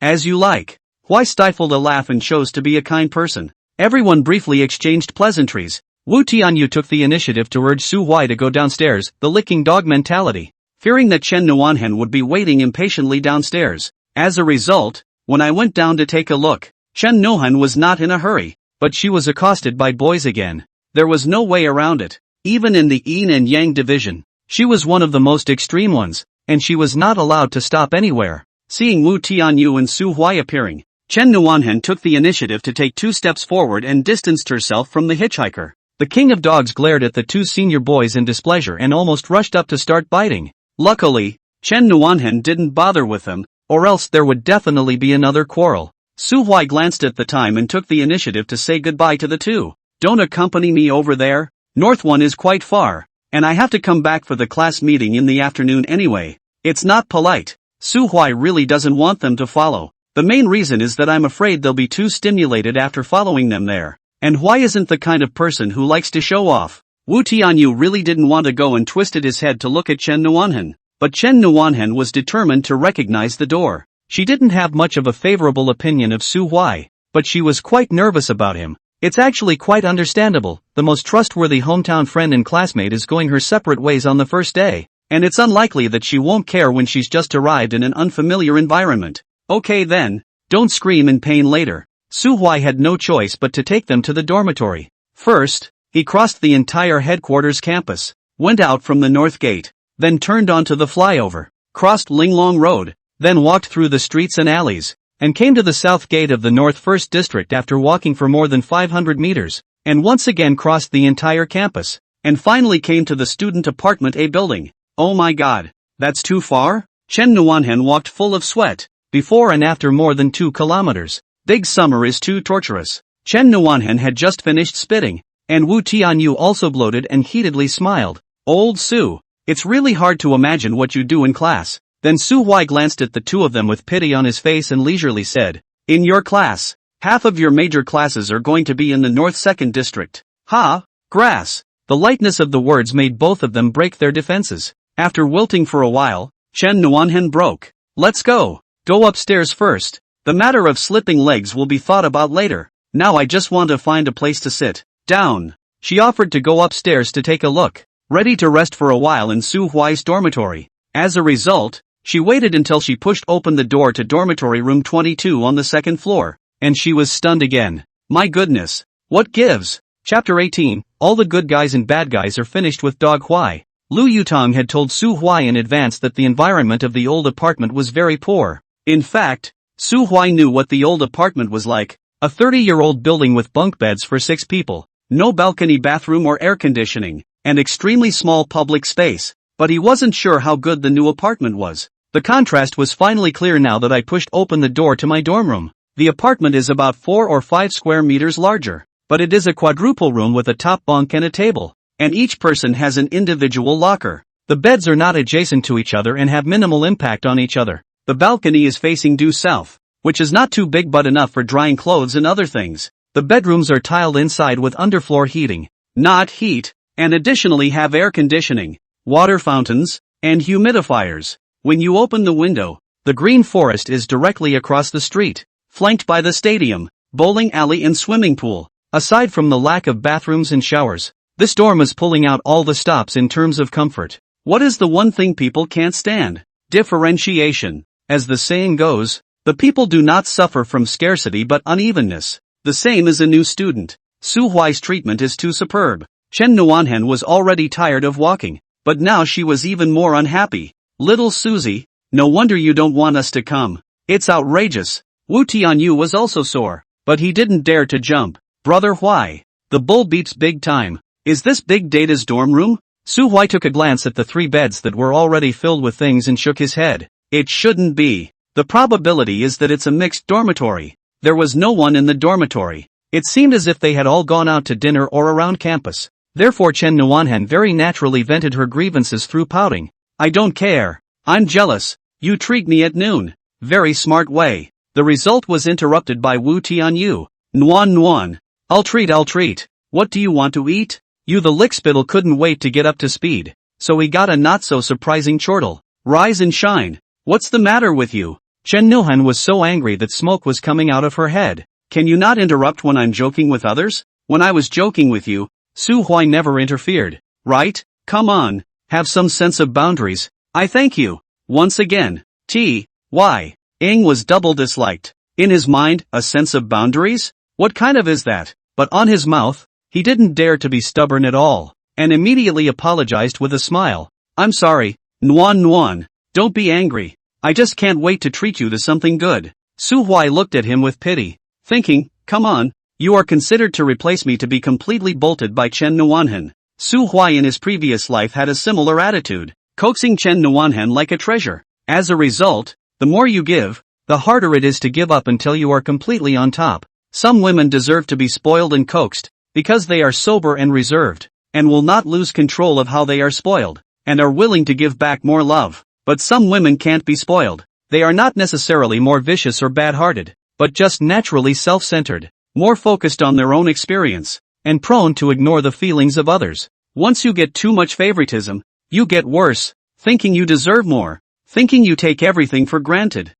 as you like. Huai stifled a laugh and chose to be a kind person. Everyone briefly exchanged pleasantries. Wu Tianyu took the initiative to urge Su Huai to go downstairs, the licking dog mentality, fearing that Chen Nuanhen would be waiting impatiently downstairs. As a result, when I went down to take a look, Chen Nuanhen was not in a hurry, but she was accosted by boys again. There was no way around it. Even in the yin and yang division, she was one of the most extreme ones, and she was not allowed to stop anywhere. Seeing Wu Tianyu and Su Huai appearing, Chen Nuanhen took the initiative to take 2 steps forward and distanced herself from the hitchhiker. The king of dogs glared at the 2 senior boys in displeasure and almost rushed up to start biting. Luckily, Chen Nuanhen didn't bother with them, or else there would definitely be another quarrel. Su Huai glanced at the time and took the initiative to say goodbye to the 2. Don't accompany me over there. North one is quite far, and I have to come back for the class meeting in the afternoon anyway. It's not polite. Su Huai really doesn't want them to follow. The main reason is that I'm afraid they'll be too stimulated after following them there. And Why isn't the kind of person who likes to show off. Wu Tianyu really didn't want to go and twisted his head to look at Chen Nuanhen. But Chen Nuanhen was determined to recognize the door. She didn't have much of a favorable opinion of Su Huai, but she was quite nervous about him. It's actually quite understandable. The most trustworthy hometown friend and classmate is going her separate ways on the first day, and it's unlikely that she won't care when she's just arrived in an unfamiliar environment. Okay then, don't scream in pain later. Su Huai had no choice but to take them to the dormitory. First, he crossed the entire headquarters campus, went out from the north gate, then turned onto the flyover, crossed Linglong Road, then walked through the streets and alleys, and came to the south gate of the North 1st District after walking for more than 500 meters, and once again crossed the entire campus, and finally came to the student apartment A building. Oh my god, that's too far? Chen Nuanhen walked full of sweat, before and after more than 2 kilometers. Big summer is too torturous. Chen Nuanhen had just finished spitting, and Wu Tianyu also bloated and heatedly smiled. Old Su, it's really hard to imagine what you do in class. Then Su Huai glanced at the two of them with pity on his face and leisurely said, in your class, half of your major classes are going to be in the North 2nd District. Ha, grass. The lightness of the words made both of them break their defenses. After wilting for a while, Chen Nuanhen broke. Let's go. Go upstairs first. The matter of slipping legs will be thought about later. Now I just want to find a place to sit down. She offered to go upstairs to take a look, ready to rest for a while in Su Huai's dormitory. As a result, she waited until she pushed open the door to dormitory room 22 on the 2nd floor, and she was stunned again. My goodness. What gives? Chapter 18, all the good guys and bad guys are finished with Dog Huai. Lu Yutong had told Su Huai in advance that the environment of the old apartment was very poor. In fact, Su Huai knew what the old apartment was like, a 30-year-old building with bunk beds for 6 people, no balcony bathroom or air conditioning, and extremely small public space. But he wasn't sure how good the new apartment was. The contrast was finally clear now that I pushed open the door to my dorm room. The apartment is about 4 or 5 square meters larger, but it is a quadruple room with a top bunk and a table, and each person has an individual locker. The beds are not adjacent to each other and have minimal impact on each other. The balcony is facing due south, which is not too big but enough for drying clothes and other things. The bedrooms are tiled inside with underfloor heating, not heat, and additionally have air conditioning, water fountains, and humidifiers. When you open the window, the green forest is directly across the street, flanked by the stadium, bowling alley and swimming pool. Aside from the lack of bathrooms and showers, this dorm is pulling out all the stops in terms of comfort. What is the one thing people can't stand? Differentiation. As the saying goes, the people do not suffer from scarcity but unevenness. The same as a new student. Su Huai's treatment is too superb. Chen Nuanhen was already tired of walking, but now she was even more unhappy. Little Susie, no wonder you don't want us to come. It's outrageous. Wu Tianyu was also sore, but he didn't dare to jump. Brother Huai, the bull beeps big time. Is this Big Data's dorm room? Su Huai took a glance at the 3 beds that were already filled with things and shook his head. It shouldn't be. The probability is that it's a mixed dormitory. There was no one in the dormitory. It seemed as if they had all gone out to dinner or around campus. Therefore Chen Nuanhen very naturally vented her grievances through pouting. I don't care. I'm jealous. You treat me at noon. Very smart way. The result was interrupted by Wu Tianyu. Nuan. I'll treat. What do you want to eat? You the lickspittle couldn't wait to get up to speed, so he got a not so surprising chortle. Rise and shine. What's the matter with you? Chen Nuhan was so angry that smoke was coming out of her head. Can you not interrupt when I'm joking with others? When I was joking with you, Su Huai never interfered. Right? Come on. Have some sense of boundaries. I thank you. Once again. T.Y. Ing was double disliked. In his mind, a sense of boundaries? What kind of is that? But on his mouth, he didn't dare to be stubborn at all, and immediately apologized with a smile. I'm sorry. Nuan. Don't be angry. I just can't wait to treat you to something good. Su Huai looked at him with pity, thinking, come on, you are considered to replace me to be completely bolted by Chen Nuanhen. Su Huai in his previous life had a similar attitude, coaxing Chen Nuanhen like a treasure. As a result, the more you give, the harder it is to give up until you are completely on top. Some women deserve to be spoiled and coaxed, because they are sober and reserved, and will not lose control of how they are spoiled, and are willing to give back more love. But some women can't be spoiled. They are not necessarily more vicious or bad-hearted, but just naturally self-centered, more focused on their own experience, and prone to ignore the feelings of others. Once you get too much favoritism, you get worse, thinking you deserve more, thinking you take everything for granted.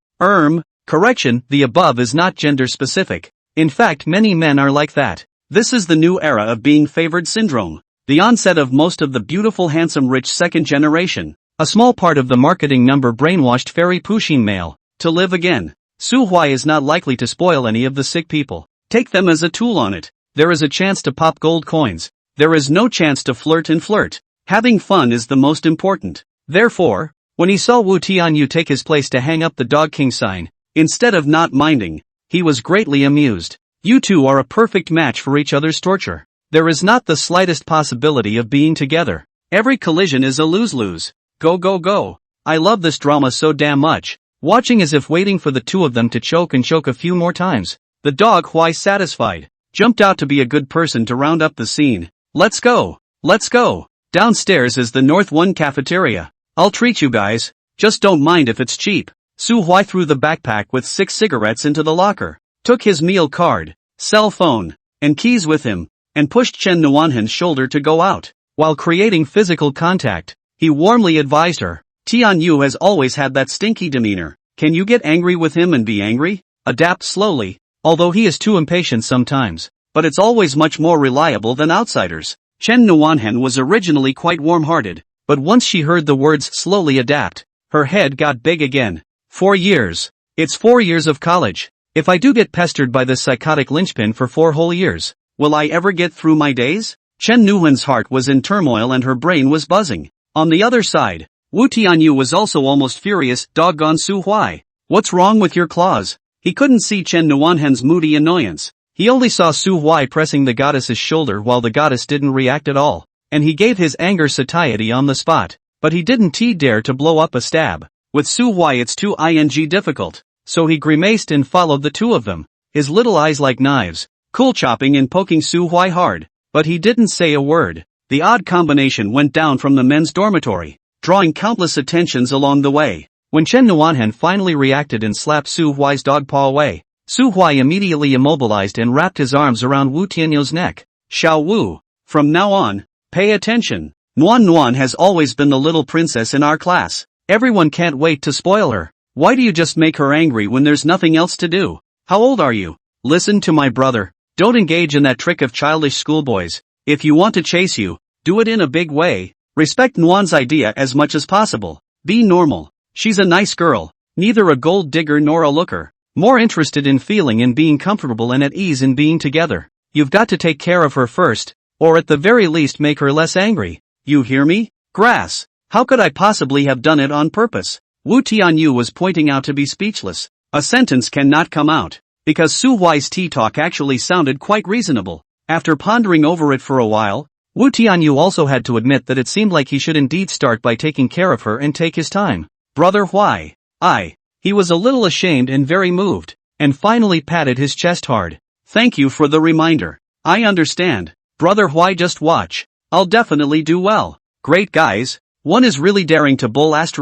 Correction, the above is not gender-specific. In fact, many men are like that. This is the new era of being favored syndrome. The onset of most of the beautiful, handsome, rich second generation. A small part of the marketing number brainwashed fairy Pusheen male to live again. Su Huai is not likely to spoil any of the sick people. Take them as a tool on it. There is a chance to pop gold coins. There is no chance to flirt. Having fun is the most important. Therefore, when he saw Wu Tianyu take his place to hang up the Dog King sign, instead of not minding, he was greatly amused. You two are a perfect match for each other's torture. There is not the slightest possibility of being together. Every collision is a lose-lose. Go. I love this drama so damn much. Watching as if waiting for the two of them to choke a few more times. The dog Huai, satisfied, jumped out to be a good person to round up the scene. Let's go. Downstairs is the North 1 cafeteria. I'll treat you guys. Just don't mind if it's cheap. Su Huai threw the backpack with 6 cigarettes into the locker, took his meal card, cell phone, and keys with him, and pushed Chen Nuanhan's shoulder to go out. While creating physical contact, he warmly advised her, Tianyu has always had that stinky demeanor. Can you get angry with him and be angry? Adapt slowly, although he is too impatient sometimes, but it's always much more reliable than outsiders. Chen Nuanhan was originally quite warm-hearted, but once she heard the words slowly adapt, her head got big again. 4 years. It's 4 years of college. If I do get pestered by this psychotic linchpin for 4 whole years, will I ever get through my days? Chen Nuan's heart was in turmoil and her brain was buzzing. On the other side, Wu Tianyu was also almost furious. Doggone Su Huai. What's wrong with your claws? He couldn't see Chen Nuanhan's moody annoyance. He only saw Su Huai pressing the goddess's shoulder while the goddess didn't react at all, and he gave his anger satiety on the spot, but he didn't dare to blow up a stab. With Su Huai it's too difficult, so he grimaced and followed the two of them, his little eyes like knives, cool chopping and poking Su Huai hard, but he didn't say a word. The odd combination went down from the men's dormitory, drawing countless attentions along the way. When Chen Nuanhan finally reacted and slapped Su Huai's dog paw away, Su Huai immediately immobilized and wrapped his arms around Wu Tianyu's neck. Xiao Wu, from now on, pay attention. Nuan has always been the little princess in our class. Everyone can't wait to spoil her. Why do you just make her angry when there's nothing else to do? How old are you? Listen to my brother. Don't engage in that trick of childish schoolboys. If you want to chase you, do it in a big way. Respect Nuan's idea as much as possible. Be normal. She's a nice girl, neither a gold digger nor a looker. More interested in feeling and being comfortable and at ease in being together. You've got to take care of her first, or at the very least make her less angry. You hear me? Grass. How could I possibly have done it on purpose? Wu Tianyu was pointing out to be speechless. A sentence cannot come out, because Su Huai's tea talk actually sounded quite reasonable. After pondering over it for a while, Wu Tianyu also had to admit that it seemed like he should indeed start by taking care of her and take his time. Brother Huai. He was a little ashamed and very moved, and finally patted his chest hard. Thank you for the reminder. I understand. Brother Huai, just watch. I'll definitely do well. Great guys. One is really daring to bull ********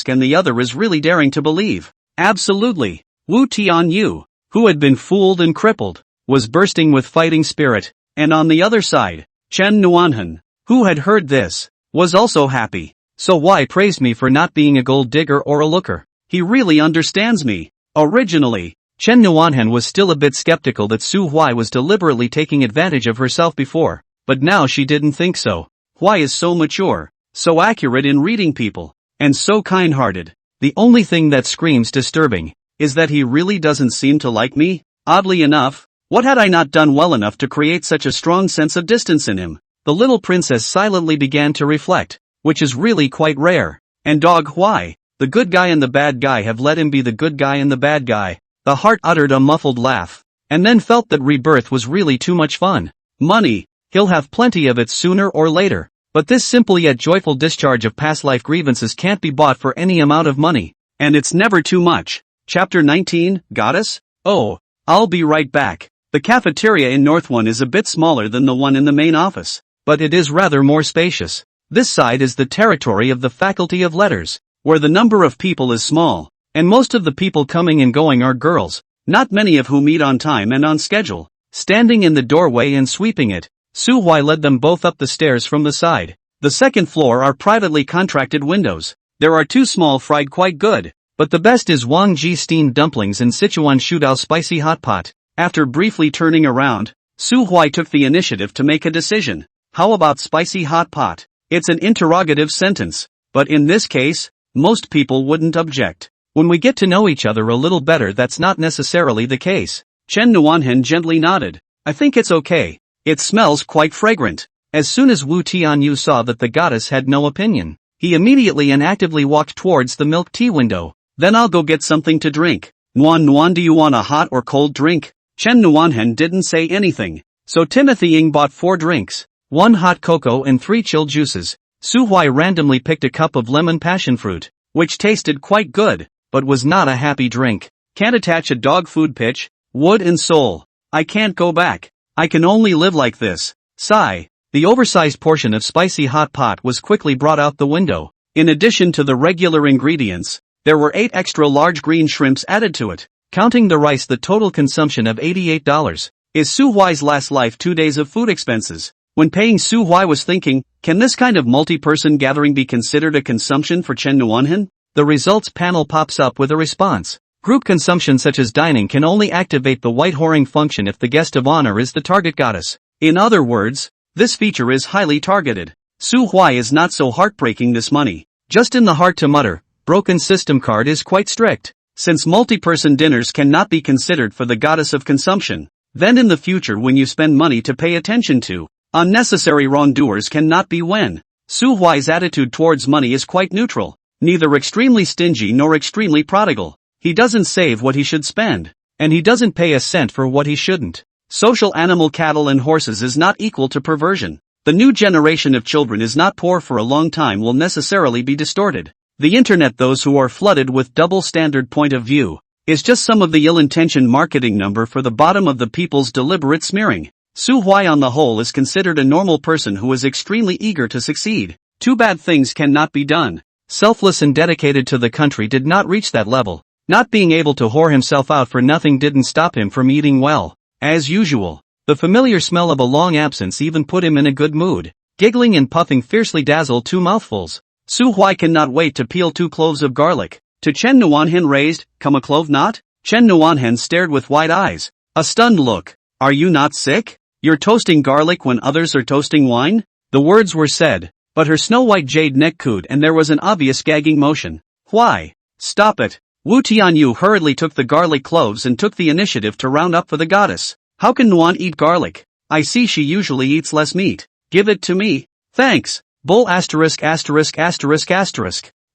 and the other is really daring to believe. Absolutely. Wu Tianyu, who had been fooled and crippled, was bursting with fighting spirit, and on the other side, Chen Nuanhan, who had heard this, was also happy. So Huai praised me for not being a gold digger or a looker. He really understands me. Originally, Chen Nuanhan was still a bit skeptical that Su Huai was deliberately taking advantage of herself before, but now she didn't think so. Huai is so mature, so accurate in reading people, and so kind-hearted. The only thing that screams disturbing is that he really doesn't seem to like me. Oddly enough, what had I not done well enough to create such a strong sense of distance in him? The little princess silently began to reflect, which is really quite rare. And dog Huai, the good guy and the bad guy have let him be the good guy and the bad guy. The heart uttered a muffled laugh, and then felt that rebirth was really too much fun. Money, he'll have plenty of it sooner or later. But this simple yet joyful discharge of past life grievances can't be bought for any amount of money. And it's never too much. Chapter 19, Goddess? Oh, I'll be right back. The cafeteria in North 1 is a bit smaller than the one in the main office, but it is rather more spacious. This side is the territory of the Faculty of Letters. where the number of people is small, and most of the people coming and going are girls, not many of whom meet on time and on schedule. Standing in the doorway and sweeping it, Su Hui led them both up the stairs from the side. The second floor are privately contracted windows. There are two small fried quite good, but the best is Wang Ji steamed dumplings and Sichuan Shudao spicy hot pot. After briefly turning around, Su Hui took the initiative to make a decision. How about spicy hot pot? It's an interrogative sentence, but in this case, most people wouldn't object. When we get to know each other a little better, that's not necessarily the case. Chen Nuanhen gently nodded. I think it's okay. It smells quite fragrant. As soon as Wu Tianyu saw that the goddess had no opinion, he immediately and actively walked towards the milk tea window. Then I'll go get something to drink. Nuan, do you want a hot or cold drink? Chen Nuanhen didn't say anything, so Timothy Ying bought 4 drinks, 1 hot cocoa and 3 chilled juices. Su Hui randomly picked a cup of lemon passion fruit, which tasted quite good, but was not a happy drink. Can't attach a dog food pitch, wood and soul. I can't go back. I can only live like this. Sigh. The oversized portion of spicy hot pot was quickly brought out the window. In addition to the regular ingredients, there were 8 extra large green shrimps added to it. Counting the rice, the total consumption of $88 is Su Hui's last life 2 days of food expenses. When paying, Su Hui was thinking, can this kind of multi-person gathering be considered a consumption for Chen Nuanhen? The results panel pops up with a response. Group consumption such as dining can only activate the white whoring function if the guest of honor is the target goddess. In other words, this feature is highly targeted. Su Hui is not so heartbreaking this money. Just in the heart to mutter, broken system card is quite strict. Since multi-person dinners cannot be considered for the goddess of consumption, then in the future when you spend money to pay attention to, unnecessary wrongdoers cannot be when. Su Hui's attitude towards money is quite neutral, neither extremely stingy nor extremely prodigal. He doesn't save what he should spend, and he doesn't pay a cent for what he shouldn't. Social animal cattle and horses is not equal to perversion. The new generation of children is not poor for a long time will necessarily be distorted. The internet, those who are flooded with double standard point of view, is just some of the ill-intentioned marketing number for the bottom of the people's deliberate smearing. Su Hui on the whole is considered a normal person who is extremely eager to succeed. 2 bad things cannot be done. Selfless and dedicated to the country did not reach that level. Not being able to whore himself out for nothing didn't stop him from eating well. As usual, the familiar smell of a long absence even put him in a good mood. Giggling and puffing fiercely dazzled 2 mouthfuls. Su Hui cannot wait to peel 2 cloves of garlic. To Chen Nuanhen raised, come a clove not? Chen Nuanhen stared with wide eyes. A stunned look. Are you not sick? You're toasting garlic when others are toasting wine? The words were said, but her snow-white jade neck cooed and there was an obvious gagging motion. Why? Stop it. Wu Tianyu hurriedly took the garlic cloves and took the initiative to round up for the goddess. How can Nuan eat garlic? I see she usually eats less meat. Give it to me. Thanks. Bull asterisk.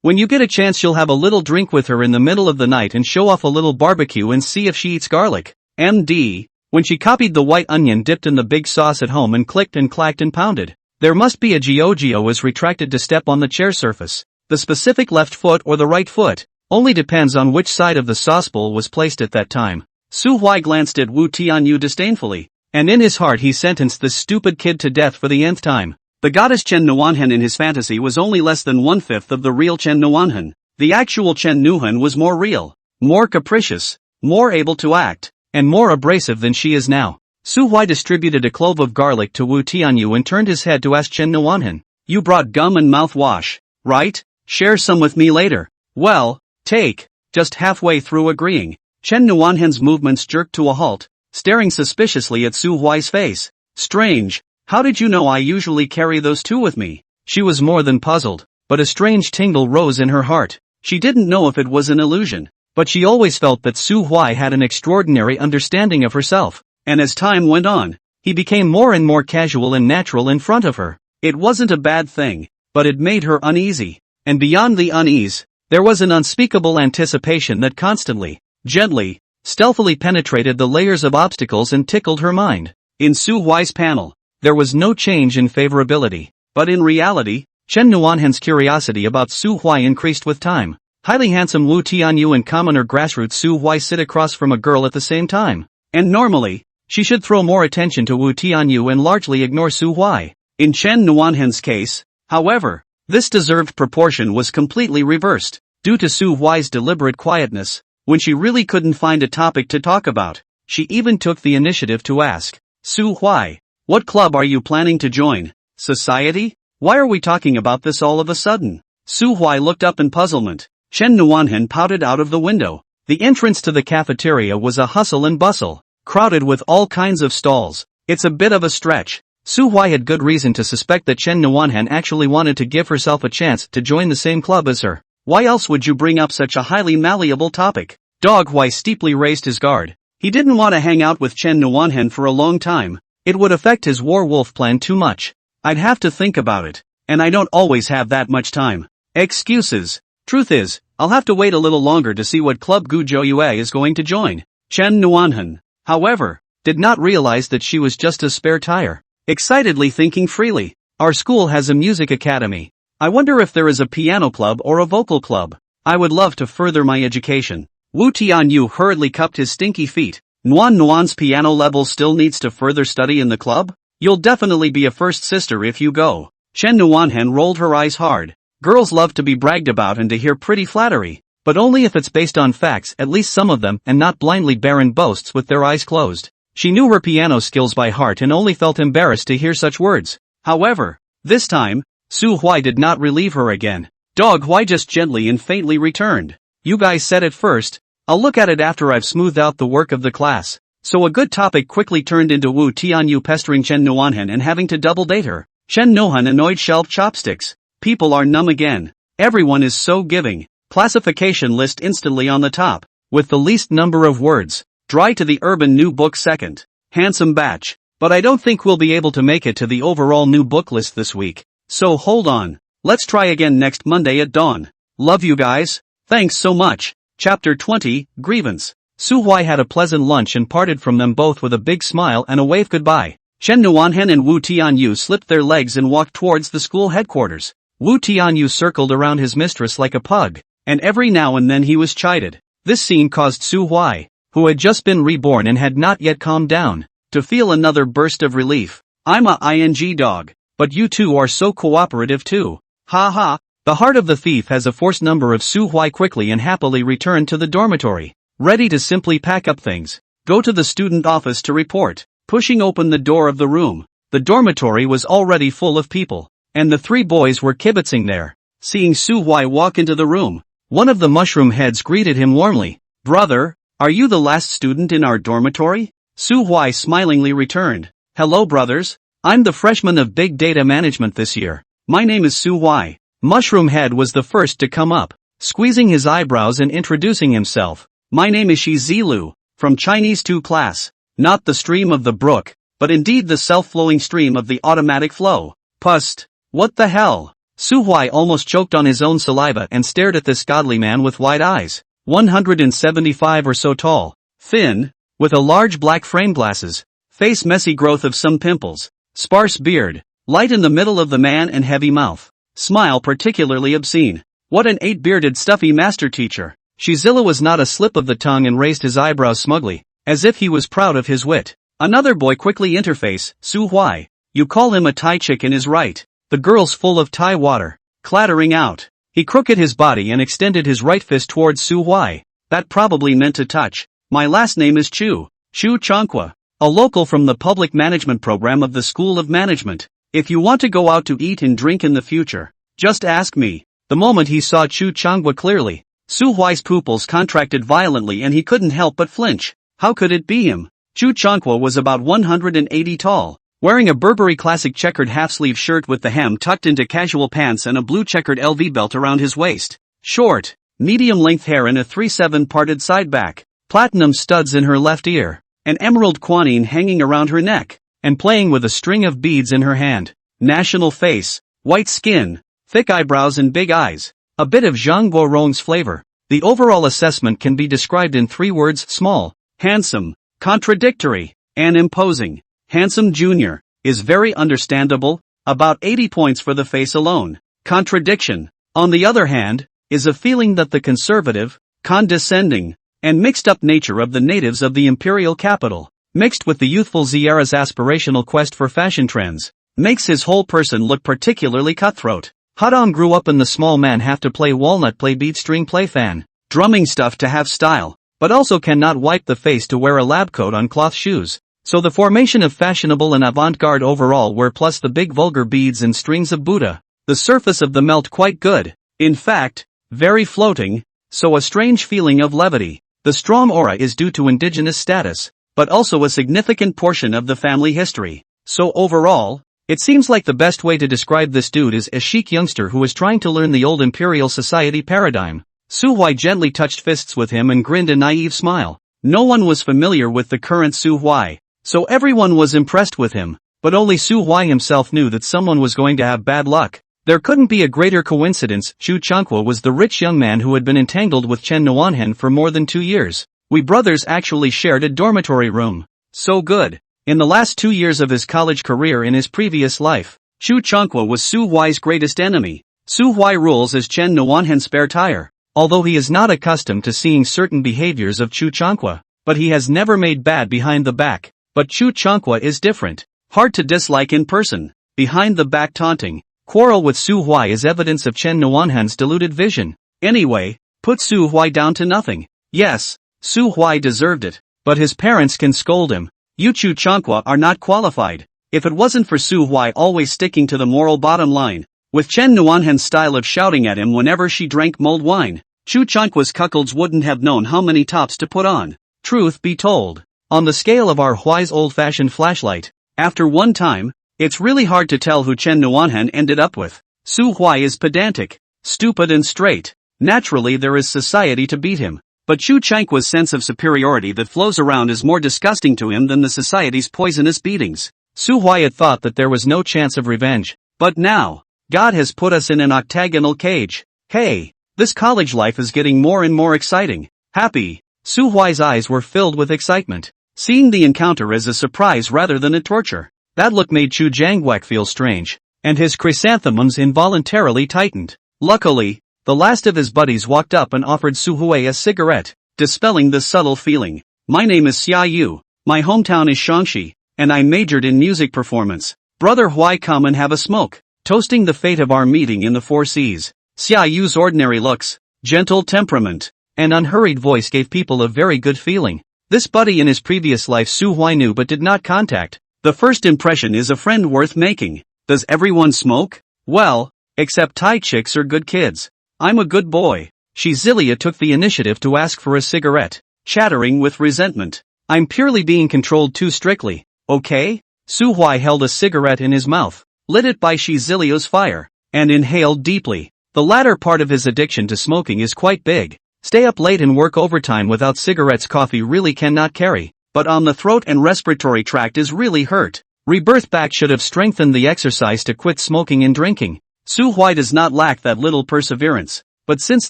When you get a chance you'll have a little drink with her in the middle of the night and show off a little barbecue and see if she eats garlic. MD. When she copied the white onion dipped in the big sauce at home and clicked and clacked and pounded. There must be a Gio was retracted to step on the chair surface. The specific left foot or the right foot only depends on which side of the sauce bowl was placed at that time. Su Hui glanced at Wu Tianyu disdainfully, and in his heart he sentenced this stupid kid to death for the nth time. The goddess Chen Nuanhen in his fantasy was only less than 1/5 of the real Chen Nuanhen. The actual Chen Nuhan was more real, more capricious, more able to act, and more abrasive than she is now. Su Hui distributed a clove of garlic to Wu Tianyu and turned his head to ask Chen Nuanhen. You brought gum and mouthwash, right? Share some with me later. Well, take. Just halfway through agreeing, Chen Nuanhen's movements jerked to a halt, staring suspiciously at Su Hui's face. Strange. How did you know I usually carry those 2 with me? She was more than puzzled, but a strange tingle rose in her heart. She didn't know if it was an illusion, but she always felt that Su Hui had an extraordinary understanding of herself, and as time went on, he became more and more casual and natural in front of her. It wasn't a bad thing, but it made her uneasy, and beyond the unease, there was an unspeakable anticipation that constantly, gently, stealthily penetrated the layers of obstacles and tickled her mind. In Su Hui's panel, there was no change in favorability, but in reality, Chen Nuanhen's curiosity about Su Hui increased with time. Highly handsome Wu Tianyu and commoner grassroots Su Hui sit across from a girl at the same time, and normally, she should throw more attention to Wu Tianyu and largely ignore Su Hui. In Chen Nuanhen's case, however, This deserved proportion was completely reversed, due to Su Huai's deliberate quietness. When she really couldn't find a topic to talk about, she even took the initiative to ask, Su Huai, what club are you planning to join? Society? Why are we talking about this all of a sudden? Su Huai looked up in puzzlement. Chen Nuanhen pouted out of the window. The entrance to the cafeteria was a hustle and bustle, crowded with all kinds of stalls. It's a bit of a stretch. Su Huai had good reason to suspect that Chen Nuanhen actually wanted to give herself a chance to join the same club as her. Why else would you bring up such a highly malleable topic? Dog Huai steeply raised his guard. He didn't want to hang out with Chen Nuanhen for a long time. It would affect his war wolf plan too much. I'd have to think about it, and I don't always have that much time. Excuses. Truth is, I'll have to wait a little longer to see what club Gu Zhou is going to join. Chen Nuanhen, however, did not realize that she was just a spare tire. Excitedly thinking freely. Our school has a music academy. I wonder if there is a piano club or a vocal club. I would love to further my education. Wu Tianyu hurriedly cupped his stinky feet. Nuan's piano level still needs to further study in the club? You'll definitely be a first sister if you go. Chen Nuanhen rolled her eyes hard. Girls love to be bragged about and to hear pretty flattery, but only if it's based on facts, at least some of them, and not blindly barren boasts with their eyes closed. She knew her piano skills by heart and only felt embarrassed to hear such words. However, this time, Su Huai did not relieve her again. Dog Huai just gently and faintly returned. You guys said it first. I'll look at it after I've smoothed out the work of the class. So a good topic quickly turned into Wu Tianyu pestering Chen Nuanhen and having to double date her. Chen Nuanhen annoyed shelved chopsticks. People are numb again. Everyone is so giving. Classification list instantly on the top, with the least number of words. Dry to the urban new book second. Handsome batch. But I don't think we'll be able to make it to the overall new book list this week. So hold on. Let's try again next Monday at dawn. Love you guys. Thanks so much. Chapter 20, Grievance. Su Huai had a pleasant lunch and parted from them both with a big smile and a wave goodbye. Chen Nuanhen and Wu Tianyu slipped their legs and walked towards the school headquarters. Wu Tianyu circled around his mistress like a pug, and every now and then he was chided. This scene caused Su Huai, who had just been reborn and had not yet calmed down, to feel another burst of relief. I'm a ing dog, but you two are so cooperative too. Ha ha. The heart of the thief has a force number of Su Huai quickly and happily returned to the dormitory, ready to simply pack up things, go to the student office to report. Pushing open the door of the room, the dormitory was already full of people, and the three boys were kibitzing there. Seeing Su Huai walk into the room, one of the mushroom heads greeted him warmly. Brother, are you the last student in our dormitory? Su Huai smilingly returned. Hello brothers, I'm the freshman of Big Data Management this year. My name is Su Huai. Mushroom Head was the first to come up, squeezing his eyebrows and introducing himself. My name is Shi Zilu, from Chinese 2 class. Not the stream of the brook, but indeed the self-flowing stream of the automatic flow. Pust. What the hell? Su Huai almost choked on his own saliva and stared at this godly man with wide eyes. 175 or so tall, thin, with a large black frame glasses, face messy growth of some pimples, sparse beard, light in the middle of the man and heavy mouth, smile particularly obscene. What an 8-bearded stuffy master teacher. Shizilla was not a slip of the tongue and raised his eyebrows smugly, as if he was proud of his wit. Another boy quickly interface, Su Huai. You call him a Thai chicken is right. The girl's full of Thai water. Clattering out. He crooked his body and extended his right fist towards Su Huai. That probably meant to touch. My last name is Chu Changqua, a local from the public management program of the School of Management. If you want to go out to eat and drink in the future, just ask me. The moment he saw Chu Changqua clearly, Su Huai's pupils contracted violently and he couldn't help but flinch. How could it be him? Chu Changqua was about 180 tall, wearing a Burberry classic checkered half-sleeve shirt with the hem tucked into casual pants and a blue checkered LV belt around his waist. Short, medium-length hair in a 3/7 parted side back, platinum studs in her left ear, an emerald quanine hanging around her neck, and playing with a string of beads in her hand. National face, white skin, thick eyebrows and big eyes. A bit of Zhang Guorong's flavor. The overall assessment can be described in 3 words: small, handsome, contradictory, and imposing. Handsome Jr. is very understandable, about 80 points for the face alone. Contradiction, on the other hand, is a feeling that the conservative, condescending, and mixed-up nature of the natives of the imperial capital, mixed with the youthful Ziera's aspirational quest for fashion trends, makes his whole person look particularly cutthroat. Hadam grew up in the small man have to play walnut play beat string play fan, drumming stuff to have style, but also cannot wipe the face to wear a lab coat on cloth shoes. So the formation of fashionable and avant-garde overall wear plus the big vulgar beads and strings of Buddha. The surface of the melt quite good. In fact, very floating, so a strange feeling of levity. The strong aura is due to indigenous status, but also a significant portion of the family history. So overall, it seems like the best way to describe this dude is a chic youngster who is trying to learn the old imperial society paradigm. Su Huai gently touched fists with him and grinned a naive smile. No one was familiar with the current Su Huai, so everyone was impressed with him, but only Su Huai himself knew that someone was going to have bad luck. There couldn't be a greater coincidence. Chu Changhua was the rich young man who had been entangled with Chen Nuanhen for more than 2 years. We brothers actually shared a dormitory room. So good. In the last 2 years of his college career in his previous life, Chu Changhua was Su Huai's greatest enemy. Su Huai rules as Chen Nuanhen's spare tire. Although he is not accustomed to seeing certain behaviors of Chu Changhua, but he has never made bad behind the back. But Chu Changhua is different. Hard to dislike in person. Behind the back taunting. Quarrel with Su Huai is evidence of Chen Nuanhen's deluded vision. Anyway, put Su Huai down to nothing. Yes, Su Huai deserved it, but his parents can scold him. You Chu Changhua are not qualified. If it wasn't for Su Huai always sticking to the moral bottom line, with Chen Nuanhen's style of shouting at him whenever she drank mulled wine, Chu Changhua's cuckolds wouldn't have known how many tops to put on. Truth be told, on the scale of our Huai's old-fashioned flashlight, after one time, it's really hard to tell who Chen Nuanhen ended up with. Su Huai is pedantic, stupid and straight. Naturally there is society to beat him, but Chu Changhua's sense of superiority that flows around is more disgusting to him than the society's poisonous beatings. Su Huai had thought that there was no chance of revenge, but now, God has put us in an octagonal cage. Hey, this college life is getting more and more exciting. Happy. Su Huai's eyes were filled with excitement, seeing the encounter as a surprise rather than a torture. That look made Chu Jiangwak feel strange, and his chrysanthemums involuntarily tightened. Luckily, the last of his buddies walked up and offered Su Huai a cigarette, dispelling the subtle feeling. My name is Xia Yu, my hometown is Shaanxi, and I majored in music performance. Brother Huai, come and have a smoke. Toasting the fate of our meeting in the 4 Seas. Xia Yu's ordinary looks, gentle temperament, and unhurried voice gave people a very good feeling. This buddy in his previous life Su Huai knew but did not contact. The first impression is a friend worth making. Does everyone smoke? Well, except Thai chicks are good kids. I'm a good boy. Shizilia took the initiative to ask for a cigarette, chattering with resentment. I'm purely being controlled too strictly, okay? Su Huai held a cigarette in his mouth, lit it by Shizilia's fire, and inhaled deeply. The latter part of his addiction to smoking is quite big. Stay up late and work overtime without cigarettes. Coffee really cannot carry, but on the throat and respiratory tract is really hurt. Rebirth back should have strengthened the exercise to quit smoking and drinking. Su Huai does not lack that little perseverance, but since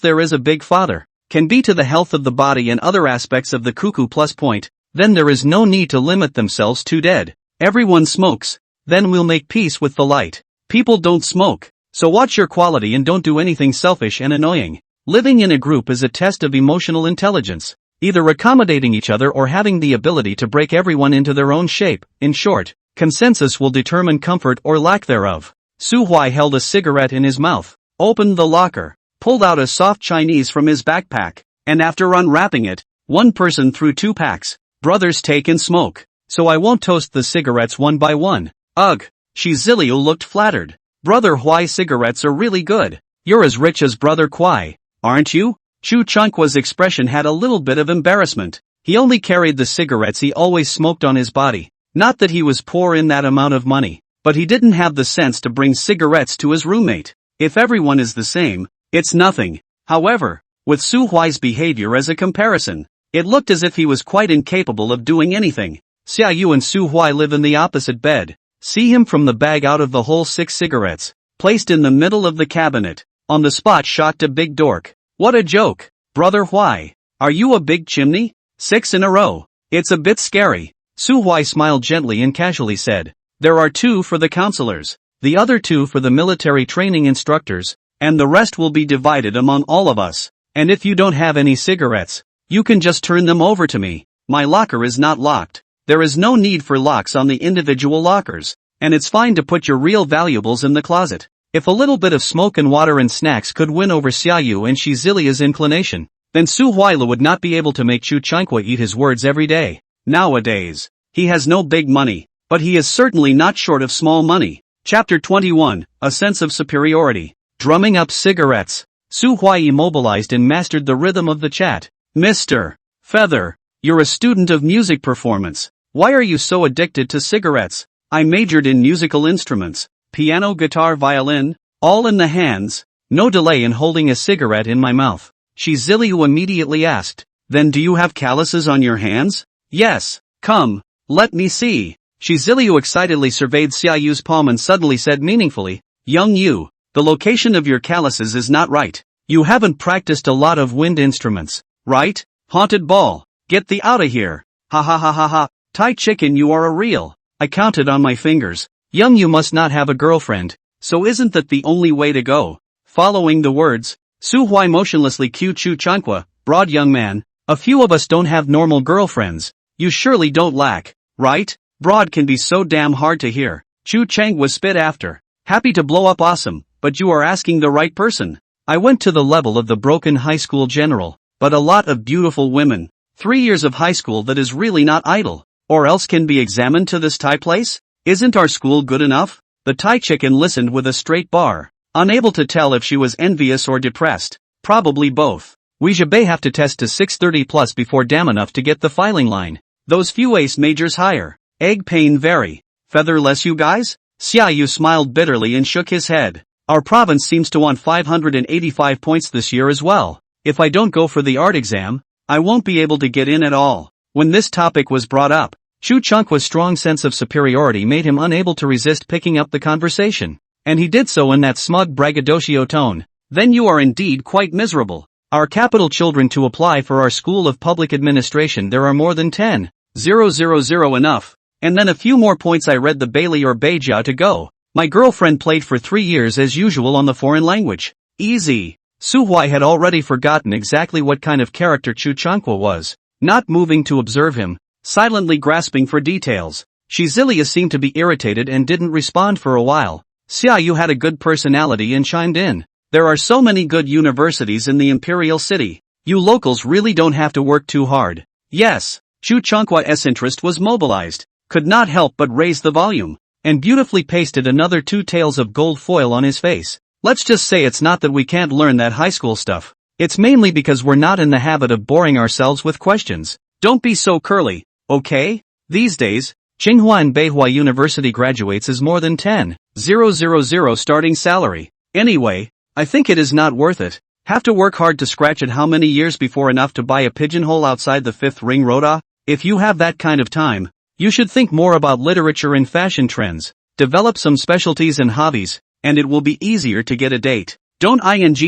there is a big father, can be to the health of the body and other aspects of the cuckoo plus point, then there is no need to limit themselves to dead. Everyone smokes, then we'll make peace with the light. People don't smoke, so watch your quality and don't do anything selfish and annoying. Living in a group is a test of emotional intelligence, either accommodating each other or having the ability to break everyone into their own shape. In short, consensus will determine comfort or lack thereof. Su Huai held a cigarette in his mouth, opened the locker, pulled out a soft Chinese from his backpack, and after unwrapping it, one person threw 2 packs. Brothers take and smoke, so I won't toast the cigarettes one by one. Ugh, Shiziliu looked flattered. Brother Huai, cigarettes are really good. You're as rich as Brother Kuai, aren't you? Chu Changhua's expression had a little bit of embarrassment. He only carried the cigarettes he always smoked on his body. Not that he was poor in that amount of money, but he didn't have the sense to bring cigarettes to his roommate. If everyone is the same, it's nothing. However, with Su Huai's behavior as a comparison, it looked as if he was quite incapable of doing anything. Xia Yu and Su Huai live in the opposite bed. See him from the bag out of the whole 6 cigarettes, placed in the middle of the cabinet. On the spot shocked a big dork. What a joke. Brother Huai, are you a big chimney? 6 in a row. It's a bit scary. Su Huai smiled gently and casually said, there are 2 for the counselors, the other 2 for the military training instructors, and the rest will be divided among all of us. And if you don't have any cigarettes, you can just turn them over to me. My locker is not locked. There is no need for locks on the individual lockers, and it's fine to put your real valuables in the closet. If a little bit of smoke and water and snacks could win over Xiaoyu and Shizilia's inclination, then Su Huaila would not be able to make Chu Changqua eat his words every day. Nowadays, he has no big money, but he is certainly not short of small money. Chapter 21, A Sense of Superiority. Drumming up cigarettes. Su Huai immobilized and mastered the rhythm of the chat. Mr. Feather, you're a student of music performance. Why are you so addicted to cigarettes? I majored in musical instruments. Piano, guitar, violin, all in the hands. No delay in holding a cigarette in my mouth. Shiziliu immediately asked, then do you have calluses on your hands? Yes. Come, let me see. Shiziliu excitedly surveyed Xiaoyu's palm and suddenly said meaningfully, young you, the location of your calluses is not right. You haven't practiced a lot of wind instruments, right? Haunted ball, get thee outta here. Ha ha ha ha ha, Thai chicken you are a real. I counted on my fingers. Young you must not have a girlfriend, so isn't that the only way to go? Following the words, Su Huai motionlessly cued Chu Changqua, broad young man, a few of us don't have normal girlfriends. You surely don't lack, right? Broad can be so damn hard to hear. Chu Chang was spit after. Happy to blow up awesome, but you are asking the right person. I went to the level of the broken high school general, but a lot of beautiful women. 3 years of high school that is really not idle, or else can be examined to this Thai place? Isn't our school good enough? The Thai chicken listened with a straight bar, unable to tell if she was envious or depressed. Probably both. We should have to test to 630 plus before damn enough to get the filing line. Those few ace majors higher. Egg pain very. Featherless you guys? Xiaoyu smiled bitterly and shook his head. Our province seems to want 585 points this year as well. If I don't go for the art exam, I won't be able to get in at all. When this topic was brought up, Chu Changqua's strong sense of superiority made him unable to resist picking up the conversation. And he did so in that smug braggadocio tone. Then you are indeed quite miserable. Our capital children to apply for our School of Public Administration there are more than 10. 000 enough. And then a few more points I read the Bailey or Beijia to go. My girlfriend played for 3 years as usual on the foreign language. Easy. Su Huai had already forgotten exactly what kind of character Chu Changqua was. Not moving to observe him, silently grasping for details. Shizilia seemed to be irritated and didn't respond for a while. Xiaoyu had a good personality and chimed in. There are so many good universities in the imperial city. You locals really don't have to work too hard. Yes. Chu Changqua's interest was mobilized, could not help but raise the volume, and beautifully pasted another 2 tails of gold foil on his face. Let's just say it's not that we can't learn that high school stuff. It's mainly because we're not in the habit of boring ourselves with questions. Don't be so curly, okay? These days, Tsinghua and Beihua University graduates is more than 10,000 starting salary. Anyway, I think it is not worth it. Have to work hard to scratch it how many years before enough to buy a pigeonhole outside the 5th ring road? If you have that kind of time, you should think more about literature and fashion trends, develop some specialties and hobbies, and it will be easier to get a date. Don't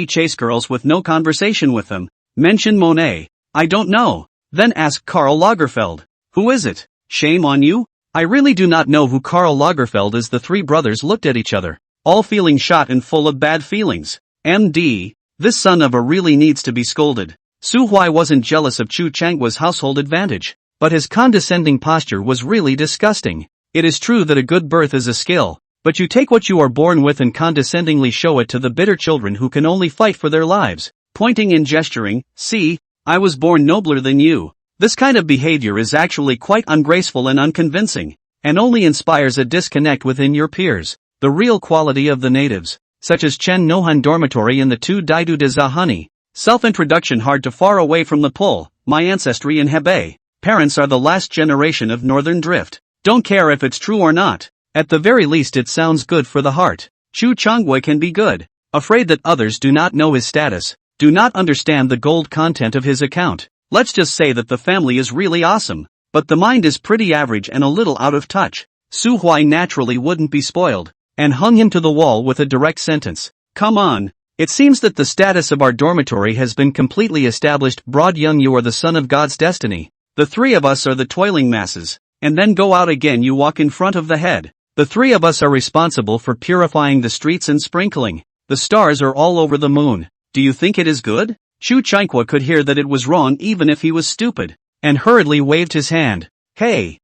chase girls with no conversation with them. Mention Monet. I don't know. Then ask Karl Lagerfeld. Who is it? Shame on you? I really do not know who Karl Lagerfeld is. The 3 brothers looked at each other, all feeling shot and full of bad feelings. MD, this son of a really needs to be scolded. Su Huai wasn't jealous of Chu Changqua's household advantage, but his condescending posture was really disgusting. It is true that a good birth is a skill, but you take what you are born with and condescendingly show it to the bitter children who can only fight for their lives. Pointing and gesturing, see, I was born nobler than you. This kind of behavior is actually quite ungraceful and unconvincing, and only inspires a disconnect within your peers. The real quality of the natives, such as Chen Nohan Dormitory and the 2 Daidu de Zahani. Self-introduction hard to far away from the pull, my ancestry in Hebei. Parents are the last generation of Northern Drift. Don't care if it's true or not. At the very least it sounds good for the heart. Chu Changqua can be good. Afraid that others do not know his status, do not understand the gold content of his account. Let's just say that the family is really awesome, but the mind is pretty average and a little out of touch. Su Huai naturally wouldn't be spoiled, and hung him to the wall with a direct sentence. Come on. It seems that the status of our dormitory has been completely established. Broad young you are the son of God's destiny. The 3 of us are the toiling masses, and then go out again you walk in front of the head. The 3 of us are responsible for purifying the streets and sprinkling. The stars are all over the moon. Do you think it is good? Chu Changqua could hear that it was wrong even if he was stupid, and hurriedly waved his hand. Hey,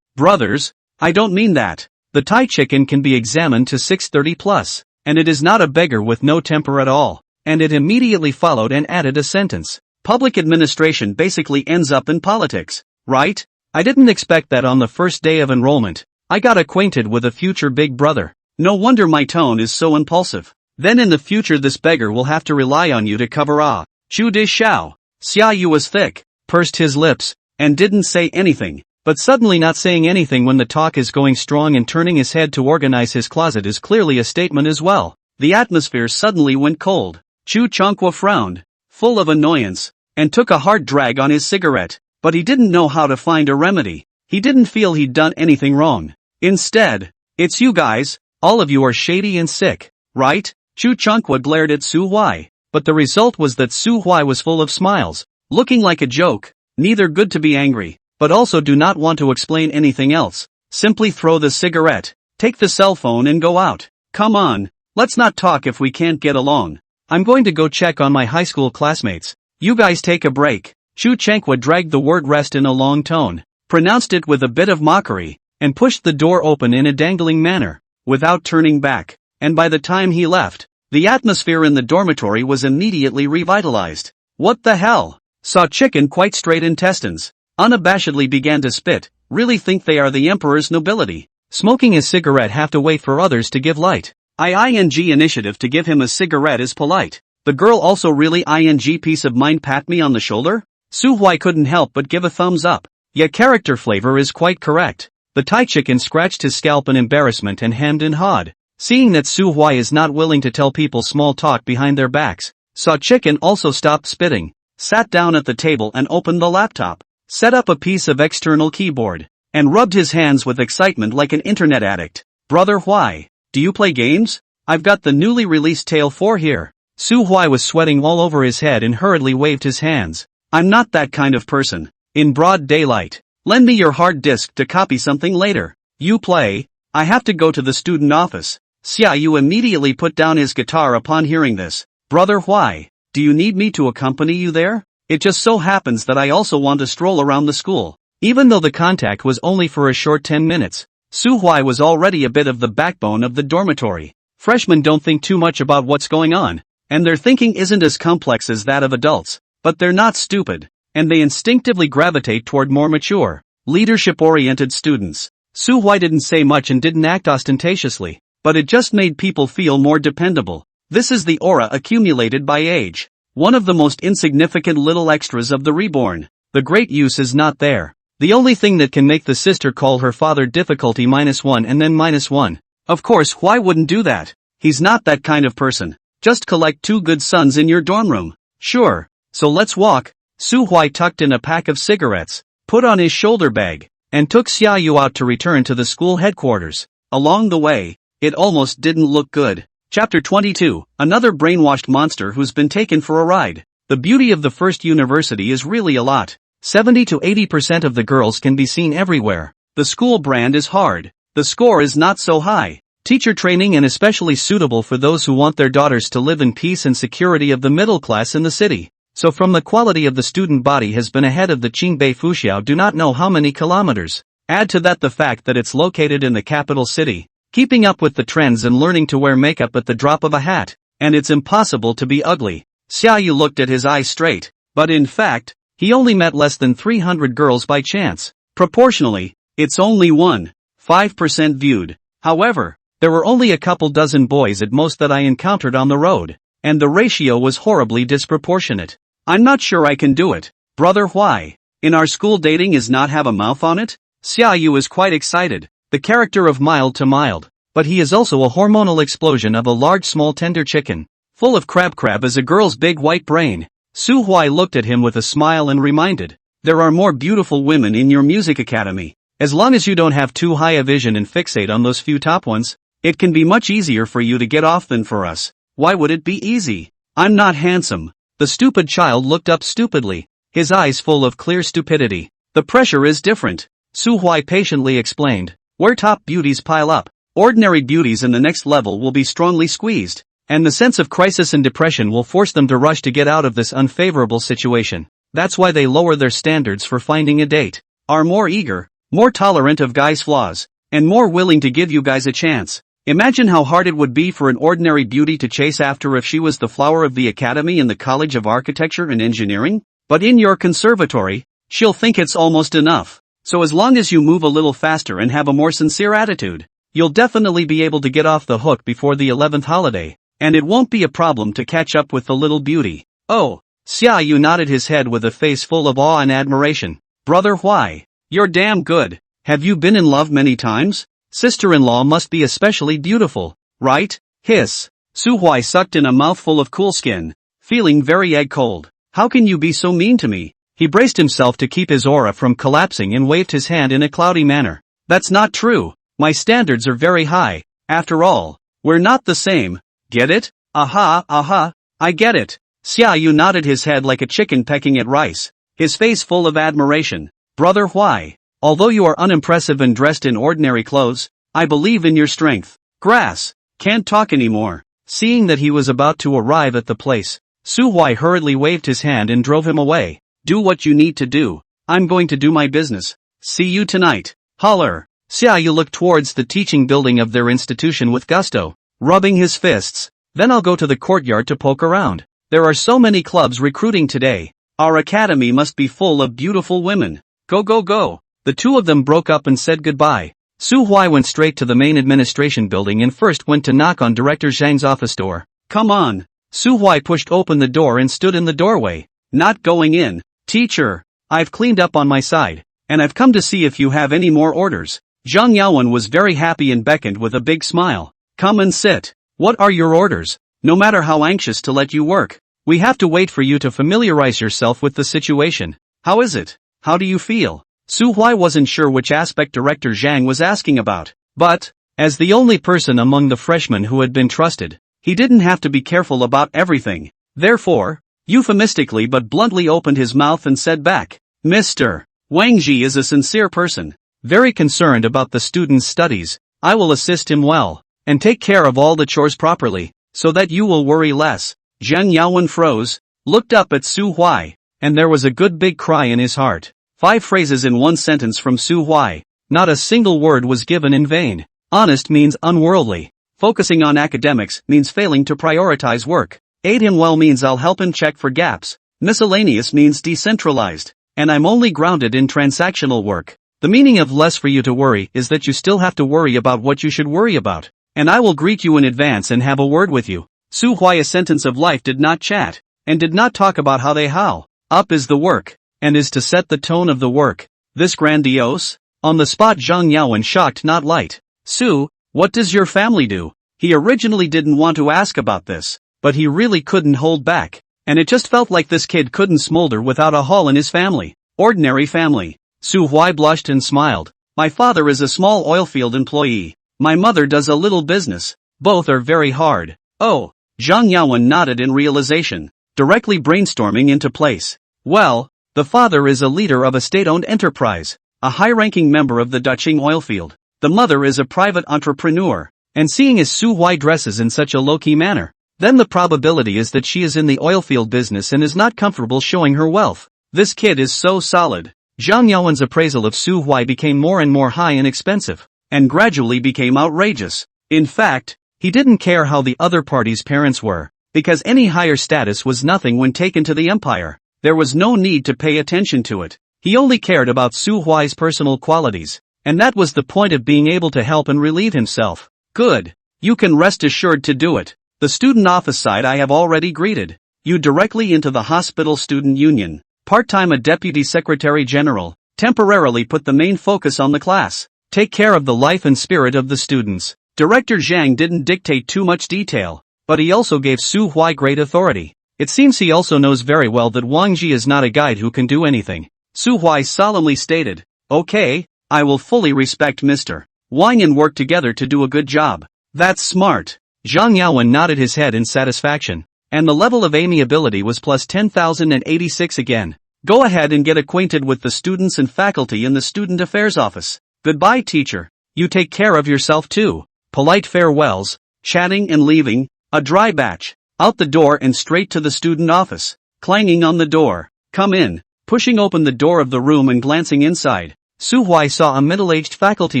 brothers, I don't mean that. The Thai chicken can be examined to 630 plus. and it is not a beggar with no temper at all. And it immediately followed and added a sentence. Public administration basically ends up in politics, right? I didn't expect that on the first day of enrollment. I got acquainted with a future big brother. No wonder my tone is so impulsive. Then in the future this beggar will have to rely on you to cover Chu de Xiao. Xiaoyu was thick, pursed his lips, and didn't say anything. But suddenly not saying anything when the talk is going strong and turning his head to organize his closet is clearly a statement as well. The atmosphere suddenly went cold. Chu Chonghua frowned, full of annoyance, and took a hard drag on his cigarette. But he didn't know how to find a remedy. He didn't feel he'd done anything wrong. Instead, it's you guys, all of you are shady and sick, right? Chu Chonghua glared at Su Huai, but the result was that Su Huai was full of smiles, looking like a joke, neither good to be angry, but also do not want to explain anything else. Simply throw the cigarette, take the cell phone and go out. Come on, let's not talk if we can't get along. I'm going to go check on my high school classmates. You guys take a break. Chu Chonghua dragged the word rest in a long tone, pronounced it with a bit of mockery, and pushed the door open in a dangling manner, without turning back. And by the time he left, the atmosphere in the dormitory was immediately revitalized. What the hell? Saw chicken quite straight intestines. Unabashedly began to spit, really think they are the emperor's nobility. Smoking a cigarette have to wait for others to give light. ING initiative to give him a cigarette is polite. The girl also really ING peace of mind pat me on the shoulder? Su Huai couldn't help but give a thumbs up. Yeah, character flavor is quite correct. The Thai chicken scratched his scalp in embarrassment and hemmed and hawed. Seeing that Su Huai is not willing to tell people small talk behind their backs, Saw Chicken also stopped spitting, sat down at the table and opened the laptop, set up a piece of external keyboard, and rubbed his hands with excitement like an internet addict. Brother Huai, do you play games? I've got the newly released Tale 4 here. Su Huai was sweating all over his head and hurriedly waved his hands. I'm not that kind of person. In broad daylight. Lend me your hard disk to copy something later. You play? I have to go to the student office. Xiaoyu immediately put down his guitar upon hearing this. Brother Huai, do you need me to accompany you there? It just so happens that I also want to stroll around the school. Even though the contact was only for a short 10 minutes, Su Huai was already a bit of the backbone of the dormitory. Freshmen don't think too much about what's going on, and their thinking isn't as complex as that of adults, but they're not stupid, and they instinctively gravitate toward more mature, leadership-oriented students. Su Huai didn't say much and didn't act ostentatiously, but it just made people feel more dependable. This is the aura accumulated by age. One of the most insignificant little extras of the Reborn. The great use is not there. The only thing that can make the sister call her father difficulty -1 and then -1. Of course Huai wouldn't do that. He's not that kind of person. Just collect 2 good sons in your dorm room. Sure. So let's walk. Su Huai tucked in a pack of cigarettes, put on his shoulder bag, and took Xiaoyu out to return to the school headquarters. Along the way, it almost didn't look good. Chapter 22, another brainwashed monster who's been taken for a ride. The beauty of the first university is really a lot. 70 to 80% of the girls can be seen everywhere. The school brand is hard. The score is not so high. Teacher training and especially suitable for those who want their daughters to live in peace and security of the middle class in the city. So from the quality of the student body has been ahead of the Qingbei Fuxiao do not know how many kilometers. Add to that the fact that it's located in the capital city. Keeping up with the trends and learning to wear makeup at the drop of a hat, and it's impossible to be ugly. Xiaoyu looked at his eyes straight, but in fact, he only met less than 300 girls by chance. Proportionally, it's only 1.5% viewed. However, there were only a couple dozen boys at most that I encountered on the road, and the ratio was horribly disproportionate. I'm not sure I can do it. Brother Huai, in our school dating is not have a mouth on it? Xiaoyu is quite excited. The character of mild to mild, but he is also a hormonal explosion of a large small tender chicken, full of crab as a girl's big white brain. Su Huai looked at him with a smile and reminded, there are more beautiful women in your music academy. As long as you don't have too high a vision and fixate on those few top ones, it can be much easier for you to get off than for us. Why would it be easy? I'm not handsome. The stupid child looked up stupidly, his eyes full of clear stupidity. The pressure is different, Su Huai patiently explained. Where top beauties pile up, ordinary beauties in the next level will be strongly squeezed, and the sense of crisis and depression will force them to rush to get out of this unfavorable situation. That's why they lower their standards for finding a date, are more eager, more tolerant of guys' flaws, and more willing to give you guys a chance. Imagine how hard it would be for an ordinary beauty to chase after if she was the flower of the academy in the College of Architecture and Engineering. But in your conservatory, she'll think it's almost enough. So as long as you move a little faster and have a more sincere attitude, you'll definitely be able to get off the hook before the 11th holiday, and it won't be a problem to catch up with the little beauty. Oh, Xiang nodded his head with a face full of awe and admiration. Brother, why? You're damn good. Have you been in love many times? Sister-in-law must be especially beautiful, right? Hiss. Su Huai sucked in a mouthful of cool skin, feeling very egg cold. How can you be so mean to me? He braced himself to keep his aura from collapsing and waved his hand in a cloudy manner. That's not true. My standards are very high. After all, we're not the same. Get it? Aha, I get it. Xiaoyu nodded his head like a chicken pecking at rice, his face full of admiration. Brother, why? Although you are unimpressive and dressed in ordinary clothes, I believe in your strength. Grass. Can't talk anymore. Seeing that he was about to arrive at the place, Su Huai hurriedly waved his hand and drove him away. Do what you need to do. I'm going to do my business. See you tonight. Holler. Xiaoyu looked towards the teaching building of their institution with gusto, rubbing his fists. Then I'll go to the courtyard to poke around. There are so many clubs recruiting today. Our academy must be full of beautiful women. Go go go. The two of them broke up and said goodbye. Su Huai went straight to the main administration building and first went to knock on Director Xiang's office door. Come on. Su Huai pushed open the door and stood in the doorway. Not going in. Teacher, I've cleaned up on my side, and I've come to see if you have any more orders. Zhang Yaowen was very happy and beckoned with a big smile. Come and sit. What are your orders? No matter how anxious to let you work, we have to wait for you to familiarize yourself with the situation. How is it? How do you feel? Su Huai wasn't sure which aspect Director Xiang was asking about, but, as the only person among the freshmen who had been trusted, he didn't have to be careful about everything. Therefore, euphemistically but bluntly opened his mouth and said back, Mr. Wang Ji is a sincere person, very concerned about the student's studies. I will assist him well, and take care of all the chores properly, so that you will worry less. Zhang Yaowen froze, looked up at Su Huai, and there was a good big cry in his heart. 5 phrases in one sentence from Su Huai. Not a single word was given in vain. Honest means unworldly. Focusing on academics means failing to prioritize work. Aid him well means I'll help him check for gaps. Miscellaneous means decentralized, and I'm only grounded in transactional work. The meaning of less for you to worry is that you still have to worry about what you should worry about, and I will greet you in advance and have a word with you. Su Huai's sentence of life did not chat, and did not talk about how up is the work, and is to set the tone of the work. This grandiose? On the spot Zhang Yaowen shocked not light. Su, what does your family do? He originally didn't want to ask about this, but he really couldn't hold back, and it just felt like this kid couldn't smolder without a hole in his family. Ordinary family. Su Huai blushed and smiled. My father is a small oilfield employee. My mother does a little business. Both are very hard. Oh, Zhang Yaowen nodded in realization, directly brainstorming into place. Well, the father is a leader of a state-owned enterprise, a high-ranking member of the Dacheng oilfield. The mother is a private entrepreneur, and seeing as Su Huai dresses in such a low-key manner, then the probability is that she is in the oilfield business and is not comfortable showing her wealth. This kid is so solid. Zhang Yaowen's appraisal of Su Huai became more and more high and expensive, and gradually became outrageous. In fact, he didn't care how the other party's parents were, because any higher status was nothing when taken to the empire. There was no need to pay attention to it. He only cared about Su Huai's personal qualities, and that was the point of being able to help and relieve himself. Good. You can rest assured to do it. The student office side I have already greeted. You directly into the hospital student union. Part-time a deputy secretary general. Temporarily put the main focus on the class. Take care of the life and spirit of the students. Director Xiang didn't dictate too much detail, but he also gave Su Huai great authority. It seems he also knows very well that Wang Ji is not a guide who can do anything. Su Huai solemnly stated, Okay, I will fully respect Mr. Wang and work together to do a good job. That's smart. Zhang Yaowen nodded his head in satisfaction, and the level of amiability was plus 10,086 again. Go ahead and get acquainted with the students and faculty in the student affairs office. Goodbye, teacher. You take care of yourself too. Polite farewells, chatting and leaving, a dry batch. Out the door and straight to the student office. Clanging on the door. Come in. Pushing open the door of the room and glancing inside, Su Huai saw a middle-aged faculty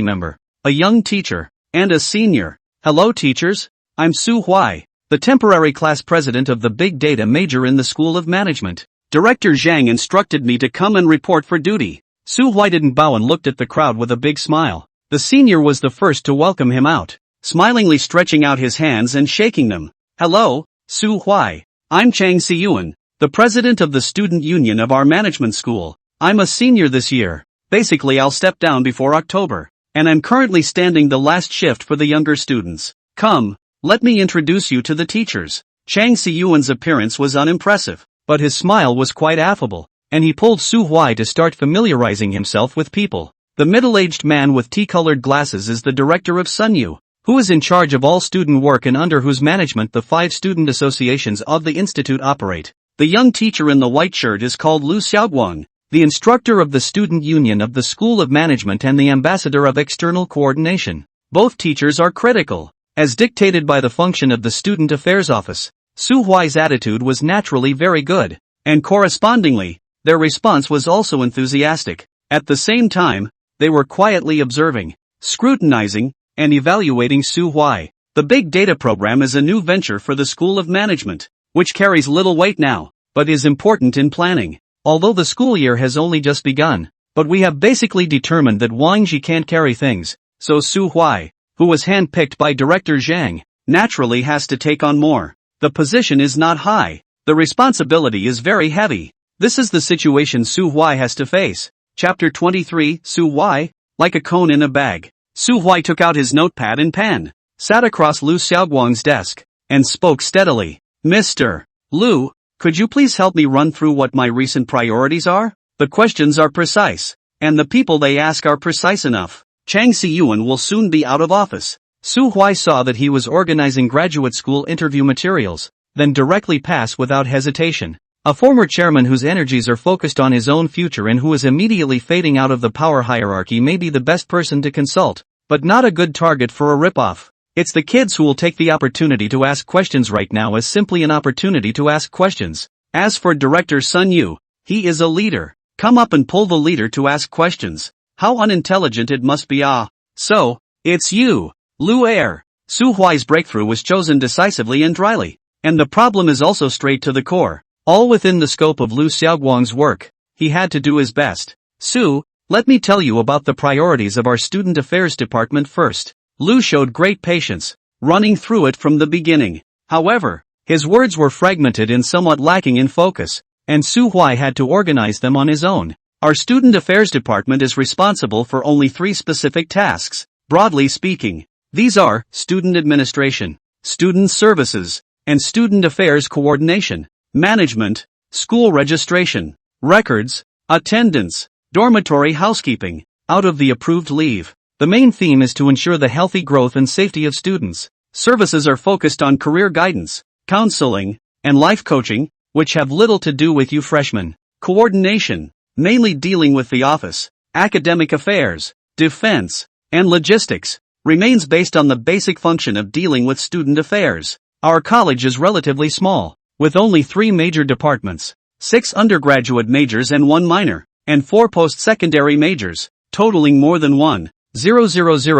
member, a young teacher, and a senior. Hello teachers, I'm Su Huai, the temporary class president of the Big Data major in the School of Management. Director Xiang instructed me to come and report for duty. Su Huai didn't bow and looked at the crowd with a big smile. The senior was the first to welcome him out, smilingly stretching out his hands and shaking them. Hello, Su Huai. I'm Chang Siyuan, the president of the student union of our management school. I'm a senior this year. Basically I'll step down before October, and I'm currently standing the last shift for the younger students. Come, let me introduce you to the teachers. Chang Siyuan's appearance was unimpressive, but his smile was quite affable, and he pulled Su Huai to start familiarizing himself with people. The middle-aged man with tea-colored glasses is the director of Sunyu, who is in charge of all student work and under whose management the 5 student associations of the institute operate. The young teacher in the white shirt is called Lu Xiaoguang, the instructor of the student union of the School of Management and the ambassador of external coordination. Both teachers are critical, as dictated by the function of the Student Affairs Office. Su Huai's attitude was naturally very good, and correspondingly, their response was also enthusiastic. At the same time, they were quietly observing, scrutinizing, and evaluating Su Huai. The Big Data program is a new venture for the School of Management, which carries little weight now, but is important in planning. Although the school year has only just begun, but we have basically determined that Wang Ji can't carry things, so Su Huai, who was handpicked by Director Xiang, naturally has to take on more. The position is not high. The responsibility is very heavy. This is the situation Su Huai has to face. Chapter 23, Su Huai, like a cone in a bag. Su Huai took out his notepad and pen, sat across Lu Xiaoguang's desk, and spoke steadily. Mr. Lu, could you please help me run through what my recent priorities are? The questions are precise, and the people they ask are precise enough. Chang Siyuan will soon be out of office. Su Huai saw that he was organizing graduate school interview materials, then directly pass without hesitation. A former chairman whose energies are focused on his own future and who is immediately fading out of the power hierarchy may be the best person to consult, but not a good target for a ripoff. It's the kids who will take the opportunity to ask questions right now as simply an opportunity to ask questions. As for Director Sun Yu, he is a leader. Come up and pull the leader to ask questions. How unintelligent it must be. So, it's you, Lu Air. Su Huai's breakthrough was chosen decisively and dryly, and the problem is also straight to the core. All within the scope of Lu Xiaoguang's work, he had to do his best. Su, let me tell you about the priorities of our Student Affairs Department first. Lu showed great patience, running through it from the beginning. However, his words were fragmented and somewhat lacking in focus, and Su Huai had to organize them on his own. Our Student Affairs Department is responsible for only 3 specific tasks, broadly speaking. These are student administration, student services, and student affairs coordination, management, school registration, records, attendance, dormitory housekeeping, out of the approved leave. The main theme is to ensure the healthy growth and safety of students. Services are focused on career guidance, counseling, and life coaching, which have little to do with you freshmen. Coordination, mainly dealing with the office, academic affairs, defense, and logistics, remains based on the basic function of dealing with student affairs. Our college is relatively small, with only 3 major departments, 6 undergraduate majors and 1 minor, and 4 post-secondary majors, totaling more than 1,000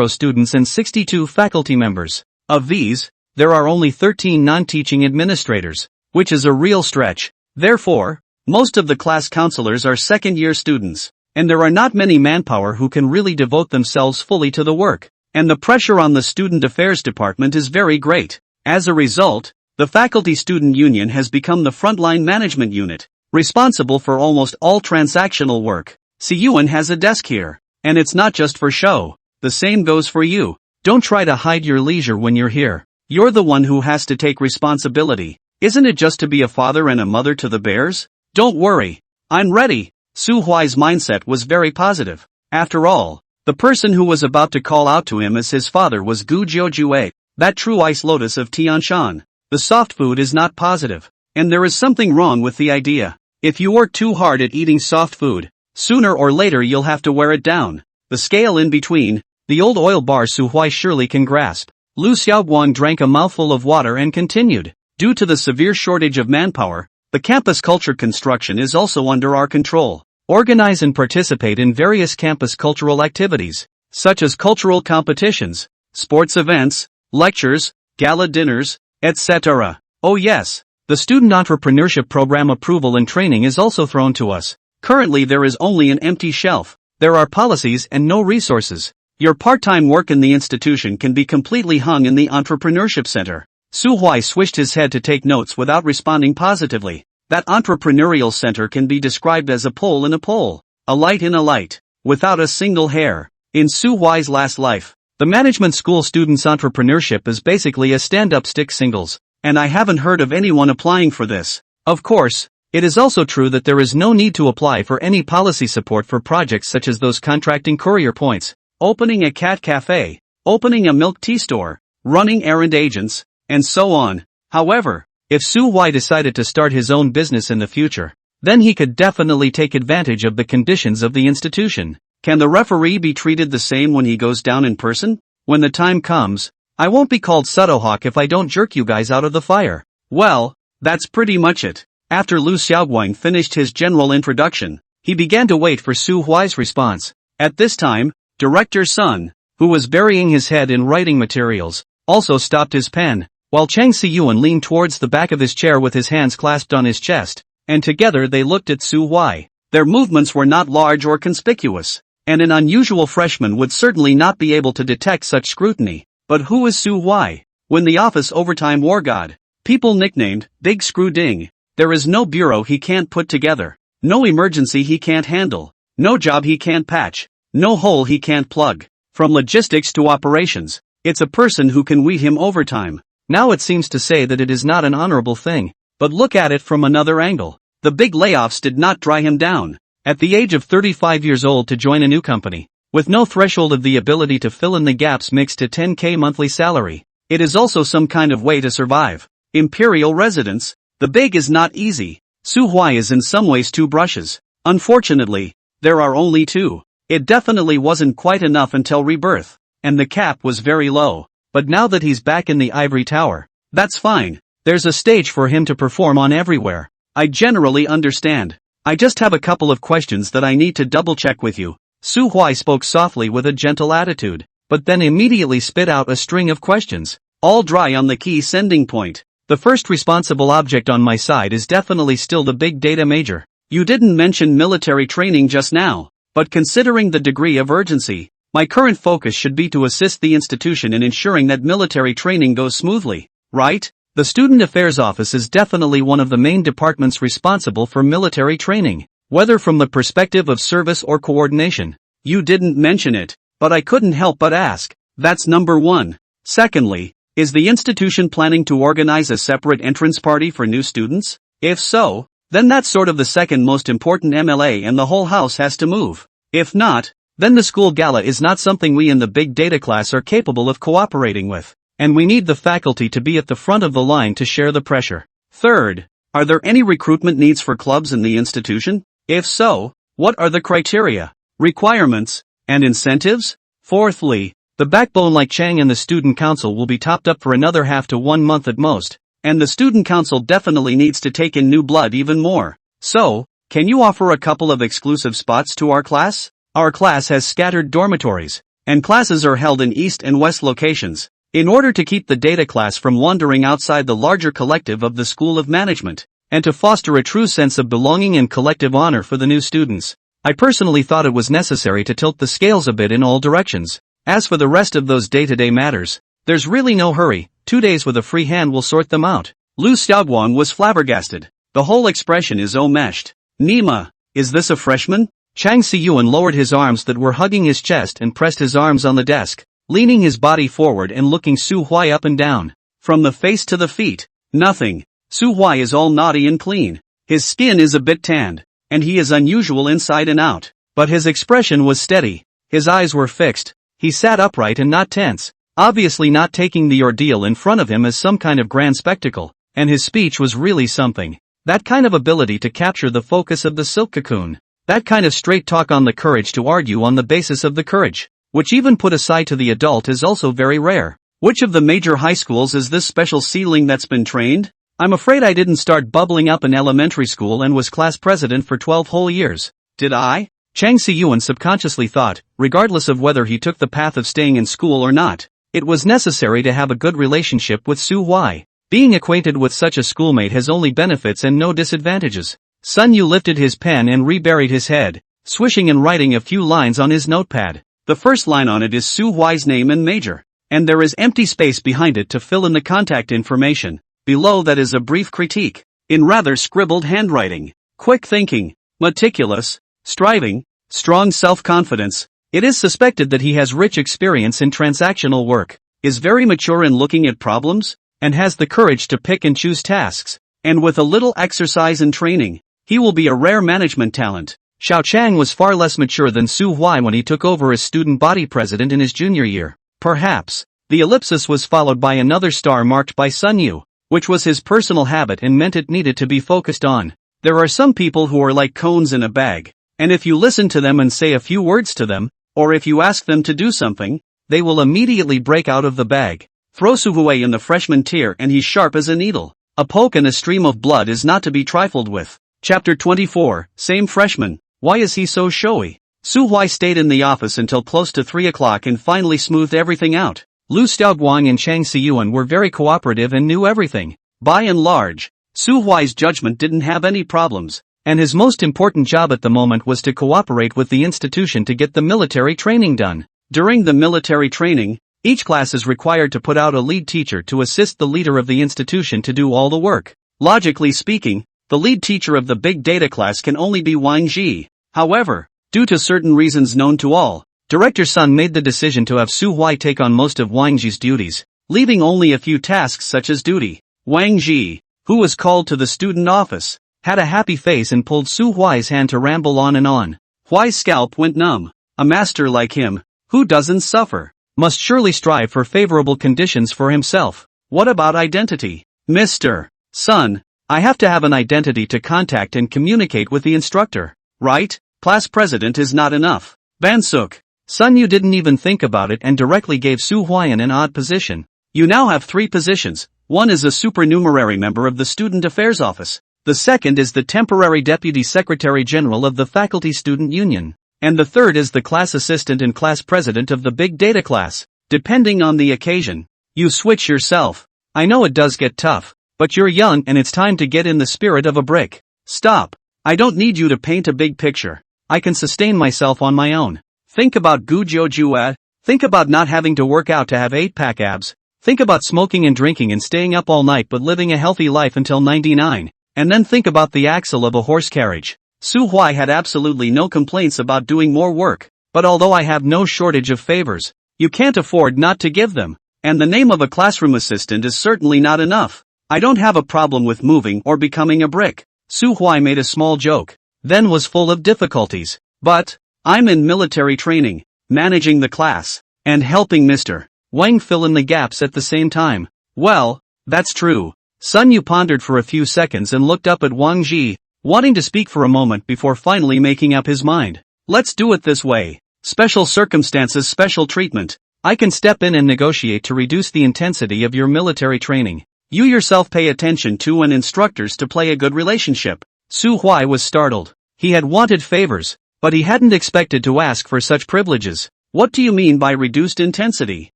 students and 62 faculty members. Of these, there are only 13 non-teaching administrators, which is a real stretch. Therefore, most of the class counselors are second-year students, and there are not many manpower who can really devote themselves fully to the work, and the pressure on the Student Affairs Department is very great. As a result, the Faculty Student Union has become the frontline management unit, responsible for almost all transactional work. Siyuan has a desk here, and it's not just for show. The same goes for you. Don't try to hide your leisure when you're here. You're the one who has to take responsibility. Isn't it just to be a father and a mother to the bears? Don't worry. I'm ready. Su Huai's mindset was very positive. After all, the person who was about to call out to him as his father was Gu Jiujue, that true ice lotus of Tianshan. The soft food is not positive, and there is something wrong with the idea. If you work too hard at eating soft food, sooner or later you'll have to wear it down. The scale in between, the old oil bar Su Huai surely can grasp. Lu Xiaoguang drank a mouthful of water and continued. Due to the severe shortage of manpower, the campus culture construction is also under our control. Organize and participate in various campus cultural activities, such as cultural competitions, sports events, lectures, gala dinners, etc. Oh yes, the Student Entrepreneurship Program approval and training is also thrown to us. Currently there is only an empty shelf. There are policies and no resources. Your part-time work in the institution can be completely hung in the Entrepreneurship Center. Su Huai swished his head to take notes without responding positively. That entrepreneurial center can be described as a pole in a pole, a light in a light, without a single hair. In Su Huai's last life, the management school students' entrepreneurship is basically a stand-up stick singles, and I haven't heard of anyone applying for this. Of course, it is also true that there is no need to apply for any policy support for projects such as those contracting courier points, opening a cat cafe, opening a milk tea store, running errand agents, and so on. However, if Su Huai decided to start his own business in the future, then he could definitely take advantage of the conditions of the institution. Can the referee be treated the same when he goes down in person? When the time comes, I won't be called Sudohawk if I don't jerk you guys out of the fire. Well, that's pretty much it. After Lu Xiaoguang finished his general introduction, he began to wait for Su Huai's response. At this time, Director Sun, who was burying his head in writing materials, also stopped his pen, while Chang Siyuan leaned towards the back of his chair with his hands clasped on his chest, and together they looked at Su Huai. Their movements were not large or conspicuous, and an unusual freshman would certainly not be able to detect such scrutiny. But who is Su Huai? When the office overtime war god, people nicknamed Big Screw Ding. There is no bureau he can't put together, no emergency he can't handle, no job he can't patch, no hole he can't plug. From logistics to operations, it's a person who can weed him overtime. Now it seems to say that it is not an honorable thing, but look at it from another angle. The big layoffs did not dry him down. At the age of 35 years old to join a new company, with no threshold of the ability to fill in the gaps mixed to 10k monthly salary, it is also some kind of way to survive. Imperial residence. The big is not easy. Su Huai is in some ways two brushes. Unfortunately, there are only two. It definitely wasn't quite enough until rebirth, and the cap was very low. But now that he's back in the ivory tower, that's fine. There's a stage for him to perform on everywhere. I generally understand. I just have a couple of questions that I need to double check with you. Su Huai spoke softly with a gentle attitude, but then immediately spit out a string of questions, all dry on the key sending point. The first responsible object on my side is definitely still the big data major. You didn't mention military training just now, but considering the degree of urgency, my current focus should be to assist the institution in ensuring that military training goes smoothly, right? The Student Affairs Office is definitely one of the main departments responsible for military training, whether from the perspective of service or coordination. You didn't mention it, but I couldn't help but ask. That's number one. Secondly, is the institution planning to organize a separate entrance party for new students? If so, then that's sort of the second most important MLA and the whole house has to move. If not, then the school gala is not something we in the big data class are capable of cooperating with, and we need the faculty to be at the front of the line to share the pressure. Third, are there any recruitment needs for clubs in the institution? If so, what are the criteria, requirements, and incentives? Fourthly, the backbone like Xiang and the student council will be topped up for another half to 1 month at most, and the student council definitely needs to take in new blood even more. So, can you offer a couple of exclusive spots to our class? Our class has scattered dormitories, and classes are held in east and west locations, in order to keep the data class from wandering outside the larger collective of the School of Management, and to foster a true sense of belonging and collective honor for the new students. I personally thought it was necessary to tilt the scales a bit in all directions. As for the rest of those day-to-day matters, there's really no hurry. 2 days with a free hand will sort them out. Lu Xiaoguang was flabbergasted. The whole expression is meshed. Nima, is this a freshman? Chang Siyuan lowered his arms that were hugging his chest and pressed his arms on the desk, leaning his body forward and looking Su Huai up and down. From the face to the feet, nothing. Su Huai is all naughty and clean. His skin is a bit tanned, and he is unusual inside and out. But his expression was steady. His eyes were fixed. He sat upright and not tense, obviously not taking the ordeal in front of him as some kind of grand spectacle, and his speech was really something. That kind of ability to capture the focus of the silk cocoon. That kind of straight talk on the courage to argue on the basis of the courage, which even put aside to the adult is also very rare. Which of the major high schools is this special seedling that's been trained? I'm afraid I didn't start bubbling up in elementary school and was class president for 12 whole years. Did I? Chang Siyuan subconsciously thought, regardless of whether he took the path of staying in school or not. It was necessary to have a good relationship with Su Huai. Being acquainted with such a schoolmate has only benefits and no disadvantages. Sun Yu lifted his pen and reburied his head, swishing and writing a few lines on his notepad. The first line on it is Su Huai's name and major, and there is empty space behind it to fill in the contact information. Below that is a brief critique, in rather scribbled handwriting. Quick thinking, meticulous, striving, strong self-confidence. It is suspected that he has rich experience in transactional work, is very mature in looking at problems, and has the courage to pick and choose tasks, and with a little exercise and training, he will be a rare management talent. Xiang was far less mature than Su Huai when he took over as student body president in his junior year. Perhaps. The ellipsis was followed by another star marked by Sun Yu, which was his personal habit and meant it needed to be focused on. There are some people who are like cones in a bag, and if you listen to them and say a few words to them, or if you ask them to do something, they will immediately break out of the bag. Throw Su Huai in the freshman tier and he's sharp as a needle. A poke and a stream of blood is not to be trifled with. Chapter 24, Same freshman. Why is he so showy? Su Huai stayed in the office until close to 3 o'clock and finally smoothed everything out. Lu Xiaoguang and Chang Xiyuan were very cooperative and knew everything. By and large, Su Huai's judgment didn't have any problems, and his most important job at the moment was to cooperate with the institution to get the military training done. During the military training, each class is required to put out a lead teacher to assist the leader of the institution to do all the work. Logically speaking, the lead teacher of the big data class can only be Wang Ji. However, due to certain reasons known to all, Director Sun made the decision to have Su Huai take on most of Wang Ji's duties, leaving only a few tasks such as duty. Wang Ji, who was called to the student office, had a happy face and pulled Su Huai's hand to ramble on and on. Huai's scalp went numb. A master like him, who doesn't suffer, must surely strive for favorable conditions for himself. What about identity? Mr. Sun, I have to have an identity to contact and communicate with the instructor, right? Class president is not enough. Bansuk. Sun Yu didn't even think about it and directly gave Su Huai an odd position. You now have 3 positions. One is a supernumerary member of the Student Affairs Office. The second is the temporary Deputy Secretary General of the Faculty Student Union. And the third is the class assistant and class president of the big data class. Depending on the occasion, you switch yourself. I know it does get tough, but you're young and it's time to get in the spirit of a brick. Stop. I don't need you to paint a big picture. I can sustain myself on my own. Think about Gujiu Jua. Think about not having to work out to have 8-pack abs. Think about smoking and drinking and staying up all night but living a healthy life until 99. And then think about the axle of a horse carriage. Su Huai had absolutely no complaints about doing more work, but although I have no shortage of favors, you can't afford not to give them, and the name of a classroom assistant is certainly not enough. I don't have a problem with moving or becoming a brick. Su Huai made a small joke, then was full of difficulties. But I'm in military training, managing the class, and helping Mr. Wang fill in the gaps at the same time. Well, that's true. Sun Yu pondered for a few seconds and looked up at Wang Ji, wanting to speak for a moment before finally making up his mind. Let's do it this way. Special circumstances, special treatment. I can step in and negotiate to reduce the intensity of your military training. You yourself pay attention to and instructors to play a good relationship. Su Huai was startled. He had wanted favors, but he hadn't expected to ask for such privileges. What do you mean by reduced intensity?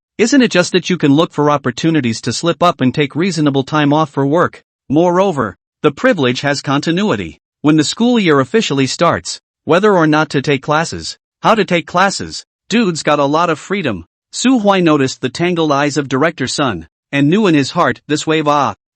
Isn't it just that you can look for opportunities to slip up and take reasonable time off for work? Moreover, the privilege has continuity. When the school year officially starts, whether or not to take classes, how to take classes, dude's got a lot of freedom. Su Huai noticed the tangled eyes of Director Sun, and knew in his heart, this wave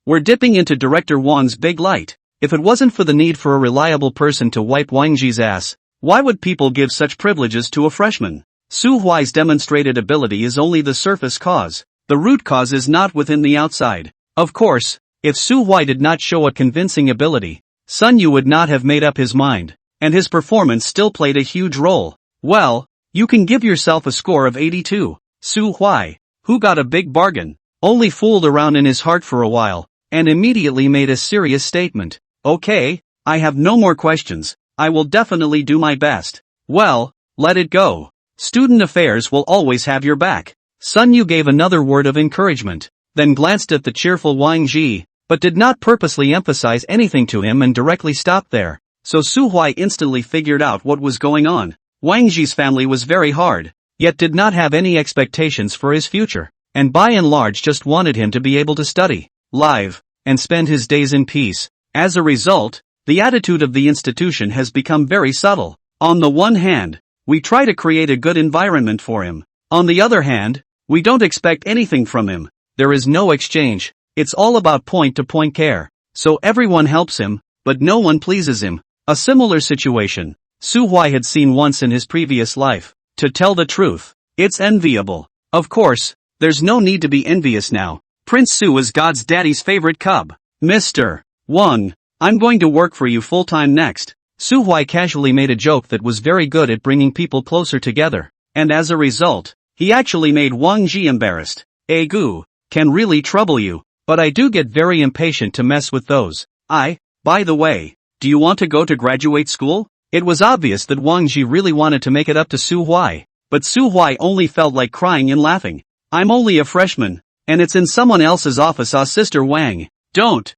we're dipping into Director Wang's big light. If it wasn't for the need for a reliable person to wipe Wang Ji's ass, why would people give such privileges to a freshman? Su Huai's demonstrated ability is only the surface cause. The root cause is not within the outside. Of course, if Su Huai did not show a convincing ability, Sun Yu would not have made up his mind, and his performance still played a huge role. Well, you can give yourself a score of 82. Su Huai, who got a big bargain, only fooled around in his heart for a while, and immediately made a serious statement. Okay, I have no more questions. I will definitely do my best. Well, let it go. Student affairs will always have your back. Sun Yu gave another word of encouragement, then glanced at the cheerful Wang Ji, but did not purposely emphasize anything to him and directly stopped there. So Su Huai instantly figured out what was going on. Wang Ji's family was very hard, yet did not have any expectations for his future. and by and large just wanted him to be able to study, live, and spend his days in peace. As a result, the attitude of the institution has become very subtle. On the one hand, we try to create a good environment for him. On the other hand, we don't expect anything from him. There is no exchange. It's all about point-to-point care. So everyone helps him, but no one pleases him. A similar situation Su-hwai had seen once in his previous life. To tell the truth, it's enviable. Of course, there's no need to be envious now. Prince Su is God's daddy's favorite cub. Mr. Wang, I'm going to work for you full-time next. Su-hwai casually made a joke that was very good at bringing people closer together. And as a result, he actually made Wang Ji embarrassed. Gu can really trouble you, but I do get very impatient to mess with those. By the way, do you want to go to graduate school? It was obvious that Wang Ji really wanted to make it up to Su-hwai, but Su-hwai only felt like crying and laughing. I'm only a freshman, and it's in someone else's office. Sister Wang. Don't.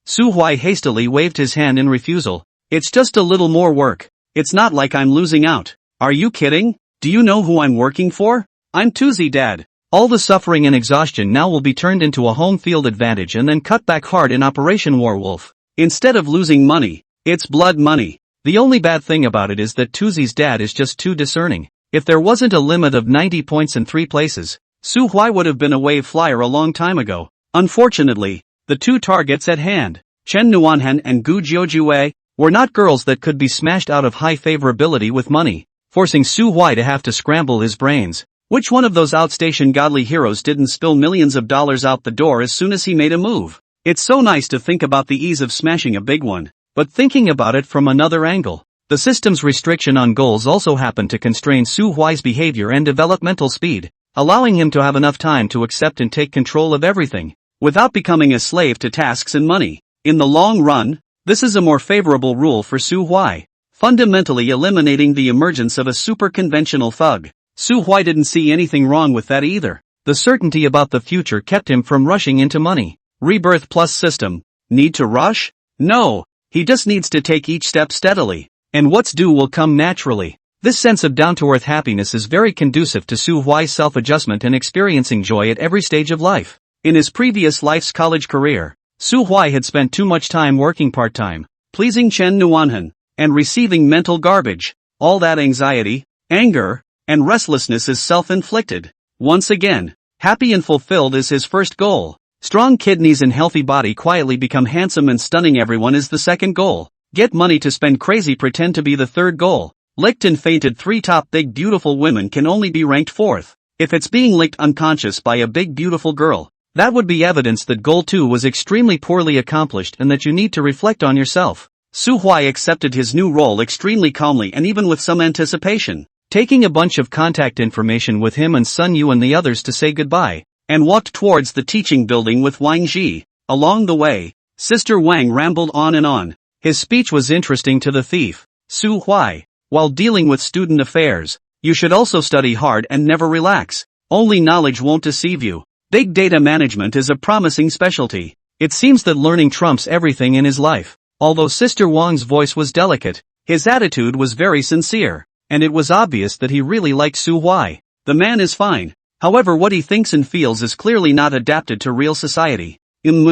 Su-hwai hastily waved his hand in refusal. It's just a little more work. It's not like I'm losing out. Are you kidding? Do you know who I'm working for? I'm Tuzi Dad. All the suffering and exhaustion now will be turned into a home field advantage and then cut back hard in Operation Warwolf. Instead of losing money, it's blood money. The only bad thing about it is that Tuzi's dad is just too discerning. If there wasn't a limit of 90 points in 3 places, Su-hwai would have been a wave flyer a long time ago. Unfortunately, the two targets at hand, Chen Nuanhan and Gu Jiujue, were not girls that could be smashed out of high favorability with money, forcing Su-hwai to have to scramble his brains. Which one of those outstation godly heroes didn't spill millions of dollars out the door as soon as he made a move? It's so nice to think about the ease of smashing a big one, but thinking about it from another angle, the system's restriction on goals also happened to constrain Su-hwai's behavior and developmental speed, allowing him to have enough time to accept and take control of everything, without becoming a slave to tasks and money. In the long run, this is a more favorable rule for Su-hwai, fundamentally eliminating the emergence of a super-conventional thug. Su-hwai didn't see anything wrong with that either. The certainty about the future kept him from rushing into money. Rebirth plus system. Need to rush? No, he just needs to take each step steadily, and what's due will come naturally. This sense of down-to-earth happiness is very conducive to Su-hwai's self-adjustment and experiencing joy at every stage of life. In his previous life's college career, Su-hwai had spent too much time working part-time, pleasing Chen Nuanhan, and receiving mental garbage. All that anxiety, anger, and restlessness is self-inflicted. Once again, happy and fulfilled is his first goal. Strong kidneys and healthy body quietly become handsome and stunning everyone is the second goal. Get money to spend crazy pretend to be the third goal. Licked and fainted 3 top big beautiful women can only be ranked 4th. If it's being licked unconscious by a big beautiful girl, that would be evidence that goal 2 was extremely poorly accomplished and that you need to reflect on yourself. Su-hwai accepted his new role extremely calmly and even with some anticipation, taking a bunch of contact information with him and Sun Yu and the others to say goodbye, and walked towards the teaching building with Wang Ji. Along the way, Sister Wang rambled on and on. His speech was interesting to the thief. Su-hwai, while dealing with student affairs, you should also study hard and never relax. Only knowledge won't deceive you. Big data management is a promising specialty. It seems that learning trumps everything in his life. Although Sister Wang's voice was delicate, his attitude was very sincere, and it was obvious that he really liked Su-hwai. The man is fine. However, what he thinks and feels is clearly not adapted to real society. You're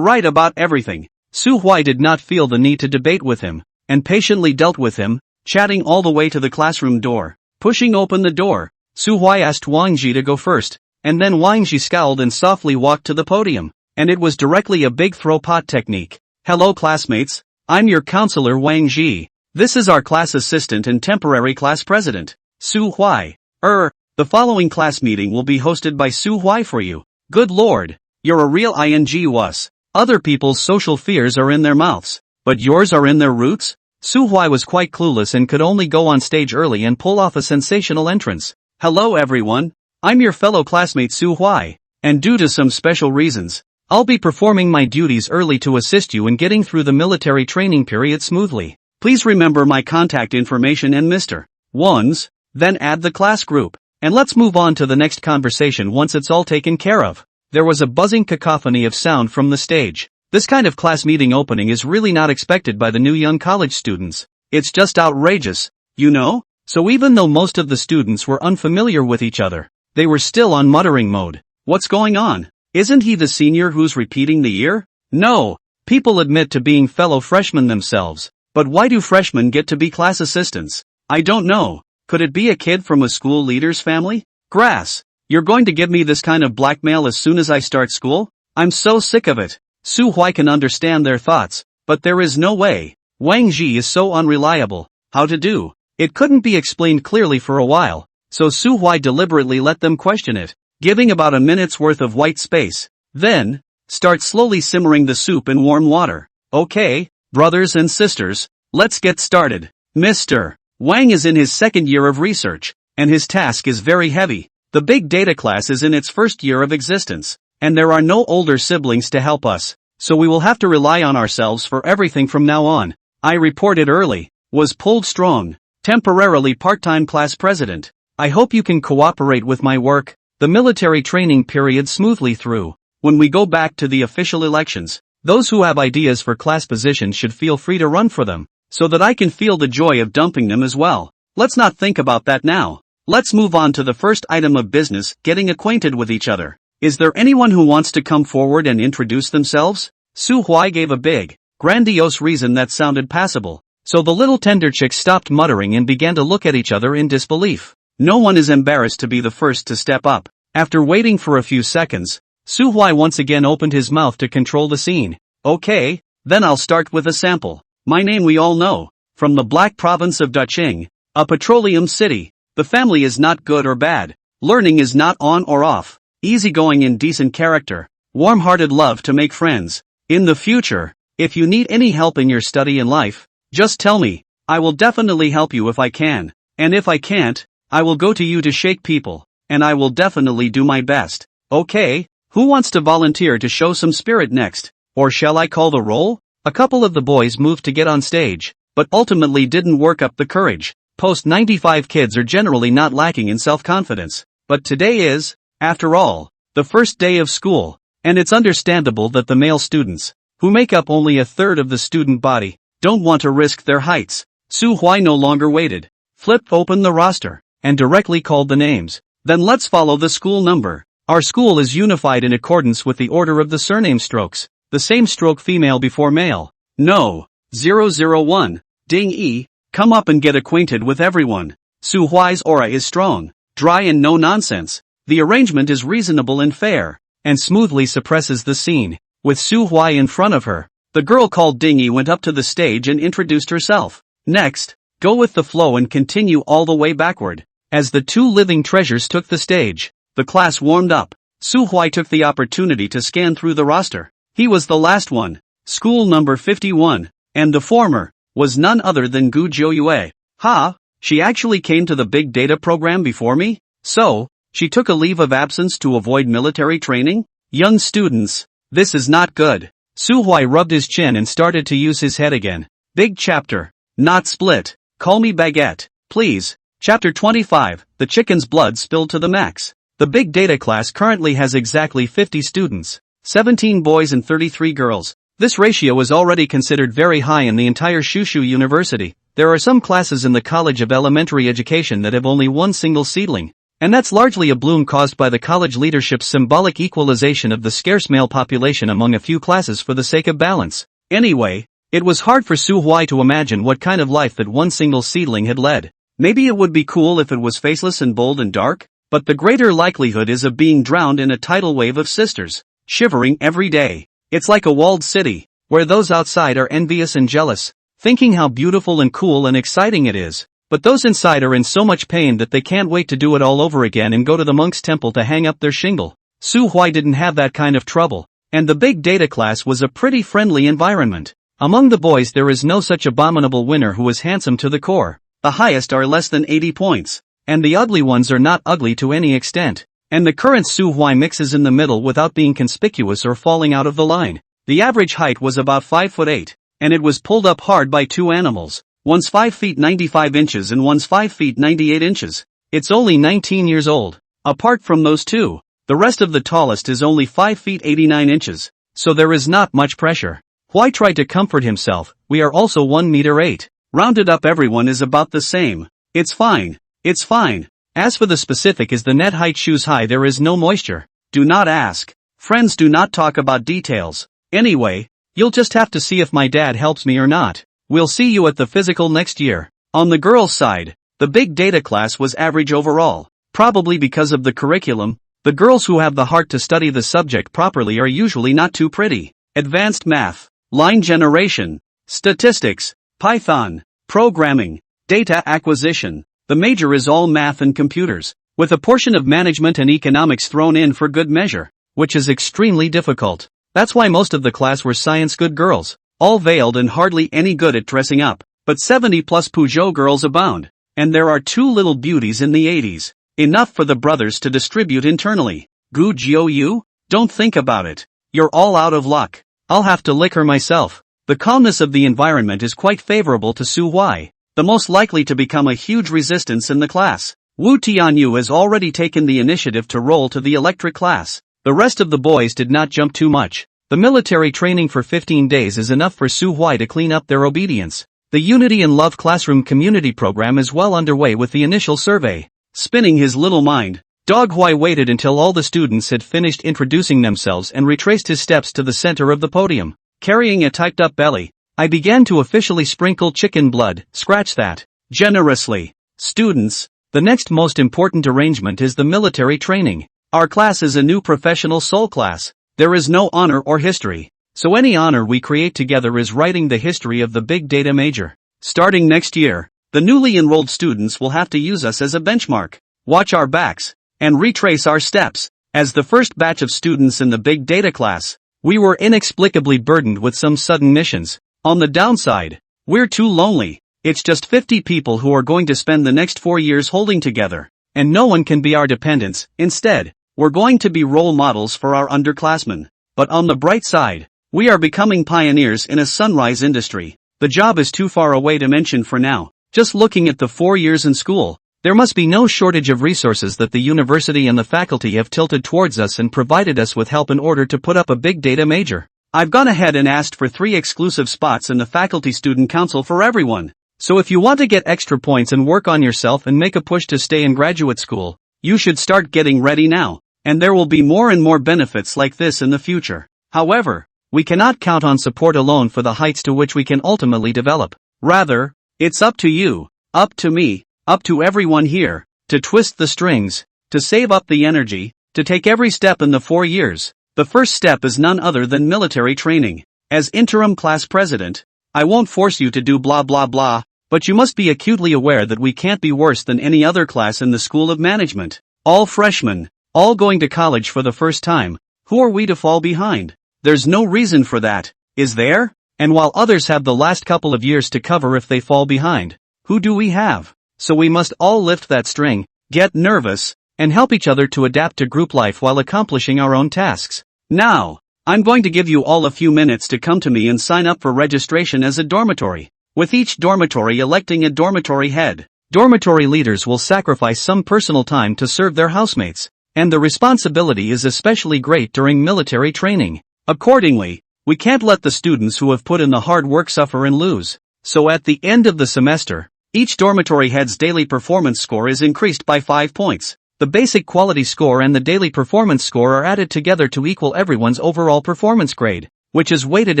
right about everything. Su-hwai did not feel the need to debate with him, and patiently dealt with him, chatting all the way to the classroom door. Pushing open the door, Su-hwai asked Wang Ji to go first, and then Wang Ji scowled and softly walked to the podium, and it was directly a big throw pot technique. Hello classmates, I'm your counselor Wang Ji. This is our class assistant and temporary class president, Su-hwai. The following class meeting will be hosted by Su-hwai for you. Good lord, you're a real wuss. Other people's social fears are in their mouths, but yours are in their roots? Su-hwai was quite clueless and could only go on stage early and pull off a sensational entrance. Hello everyone, I'm your fellow classmate Su-hwai, and due to some special reasons, I'll be performing my duties early to assist you in getting through the military training period smoothly. Please remember my contact information and Mr. One's, then add the class group. And let's move on to the next conversation once it's all taken care of. There was a buzzing cacophony of sound from the stage. This kind of class meeting opening is really not expected by the new young college students. It's just outrageous. You know? So even though most of the students were unfamiliar with each other, they were still on muttering mode. What's going on? Isn't he the senior who's repeating the year? No. People admit to being fellow freshmen themselves. But why do freshmen get to be class assistants? I don't know. Could it be a kid from a school leader's family? Grass. You're going to give me this kind of blackmail as soon as I start school? I'm so sick of it. Su Huai can understand their thoughts, but there is no way. Wang Ji is so unreliable. How to do? It couldn't be explained clearly for a while, so Su Huai deliberately let them question it, giving about a minute's worth of white space. Then, start slowly simmering the soup in warm water. Okay, brothers and sisters, let's get started. Mr. Wang is in his second year of research, and his task is very heavy. The big data class is in its first year of existence, and there are no older siblings to help us, so we will have to rely on ourselves for everything from now on. I reported early, was pulled strong, temporarily part-time class president. I hope you can cooperate with my work, the military training period smoothly through. When we go back to the official elections, those who have ideas for class positions should feel free to run for them, so that I can feel the joy of dumping them as well. Let's not think about that now. Let's move on to the first item of business, getting acquainted with each other. Is there anyone who wants to come forward and introduce themselves? Su Huai gave a big, grandiose reason that sounded passable, so the little tender chicks stopped muttering and began to look at each other in disbelief. No one is embarrassed to be the first to step up. After waiting for a few seconds, Su Huai once again opened his mouth to control the scene. Okay, then I'll start with a sample. My name we all know, from the black province of Daqing, a petroleum city. The family is not good or bad. Learning is not on or off. Easygoing and decent character. Warm-hearted love to make friends. In the future, if you need any help in your study and life, just tell me. I will definitely help you if I can. And if I can't, I will go to you to shake people. And I will definitely do my best. Okay, who wants to volunteer to show some spirit next? Or shall I call the roll? A couple of the boys moved to get on stage, but ultimately didn't work up the courage. Post-95 kids are generally not lacking in self-confidence. But today is, after all, the first day of school, and it's understandable that the male students, who make up only a third of the student body, don't want to risk their heights. Su Huai no longer waited, flipped open the roster, and directly called the names. Then let's follow the school number. Our school is unified in accordance with the order of the surname strokes, the same stroke female before male. No. 001. Ding E, come up and get acquainted with everyone. Su Huai's aura is strong, dry and no nonsense. The arrangement is reasonable and fair, and smoothly suppresses the scene. With Su Huai in front of her, the girl called Ding E went up to the stage and introduced herself. Next, go with the flow and continue all the way backward. As the two living treasures took the stage, the class warmed up. Su Huai took the opportunity to scan through the roster. He was the last one, school number 51, and the former was none other than Gu Jiuyue. Ha, she actually came to the big data program before me? So, she took a leave of absence to avoid military training? Young students, this is not good. Su Huai rubbed his chin and started to use his head again. Big chapter, not split. Call me Baguette, please. Chapter 25, the chicken's blood spilled to the max. The big data class currently has exactly 50 students, 17 boys and 33 girls. This ratio is already considered very high in the entire Shushu University. There are some classes in the College of Elementary Education that have only one single seedling, and that's largely a bloom caused by the college leadership's symbolic equalization of the scarce male population among a few classes for the sake of balance. Anyway, it was hard for Su Huai to imagine what kind of life that one single seedling had led. Maybe it would be cool if it was faceless and bold and dark, but the greater likelihood is of being drowned in a tidal wave of sisters, shivering every day. It's like a walled city, where those outside are envious and jealous, thinking how beautiful and cool and exciting it is, but those inside are in so much pain that they can't wait to do it all over again and go to the monk's temple to hang up their shingle. Su Huai didn't have that kind of trouble, and the big data class was a pretty friendly environment. Among the boys there is no such abominable winner who is handsome to the core. The highest are less than 80 points, and the ugly ones are not ugly to any extent. And the current Su Huai mixes in the middle without being conspicuous or falling out of the line. The average height was about 5'8", and it was pulled up hard by two animals. One's 5 feet 95 inches and one's 5 feet 98 inches. It's only 19 years old. Apart from those two, the rest of the tallest is only 5 feet 89 inches, so there is not much pressure. Huai tried to comfort himself, we are also 1 meter 8. Rounded up everyone is about the same. It's fine. It's fine. As for the specific, is the net height shoes high? There is no moisture. Do not ask. Friends do not talk about details. Anyway, you'll just have to see if my dad helps me or not. We'll see you at the physical next year. On the girls' side, the big data class was average overall. Probably because of the curriculum, the girls who have the heart to study the subject properly are usually not too pretty. Advanced math, line generation, statistics, Python, programming, data acquisition. The major is all math and computers, with a portion of management and economics thrown in for good measure, which is extremely difficult. That's why most of the class were science good girls, all veiled and hardly any good at dressing up. But 70+ Peugeot girls abound, and there are 2 little beauties in the 80s. Enough for the brothers to distribute internally. Gu Jiu Yu? Don't think about it. You're all out of luck. I'll have to lick her myself. The calmness of the environment is quite favorable to Su Huai, the most likely to become a huge resistance in the class. Wu Tianyu has already taken the initiative to roll to the electric class. The rest of the boys did not jump too much. The military training for 15 days is enough for Su Huai to clean up their obedience. The Unity and Love Classroom community program is well underway with the initial survey. Spinning his little mind, Dog Huai waited until all the students had finished introducing themselves and retraced his steps to the center of the podium. Carrying a typed-up belly, I began to officially sprinkle chicken blood, scratch that, generously. Students, the next most important arrangement is the military training. Our class is a new professional soul class. There is no honor or history. So any honor we create together is writing the history of the big data major. Starting next year, the newly enrolled students will have to use us as a benchmark, watch our backs, and retrace our steps. As the first batch of students in the big data class, we were inexplicably burdened with some sudden missions. On the downside, we're too lonely. It's just 50 people who are going to spend the next 4 years holding together, and no one can be our dependents. Instead, we're going to be role models for our underclassmen. But on the bright side, we are becoming pioneers in a sunrise industry. The job is too far away to mention for now. Just looking at the 4 years in school, there must be no shortage of resources that the university and the faculty have tilted towards us and provided us with help in order to put up a big data major. I've gone ahead and asked for 3 exclusive spots in the faculty student council for everyone. So if you want to get extra points and work on yourself and make a push to stay in graduate school, you should start getting ready now. And there will be more and more benefits like this in the future. However, we cannot count on support alone for the heights to which we can ultimately develop. Rather, it's up to you, up to me, up to everyone here, to twist the strings, to save up the energy, to take every step in the 4 years. The first step is none other than military training. As interim class president, I won't force you to do blah blah blah, but you must be acutely aware that we can't be worse than any other class in the School of Management. All freshmen, all going to college for the first time. Who are we to fall behind? There's no reason for that, is there? And while others have the last couple of years to cover if they fall behind, who do we have? So we must all lift that string, get nervous, and help each other to adapt to group life while accomplishing our own tasks. Now, I'm going to give you all a few minutes to come to me and sign up for registration as a dormitory, with each dormitory electing a dormitory head. Dormitory leaders will sacrifice some personal time to serve their housemates, and the responsibility is especially great during military training. Accordingly, we can't let the students who have put in the hard work suffer and lose. So at the end of the semester, each dormitory head's daily performance score is increased by 5 points. The basic quality score and the daily performance score are added together to equal everyone's overall performance grade, which is weighted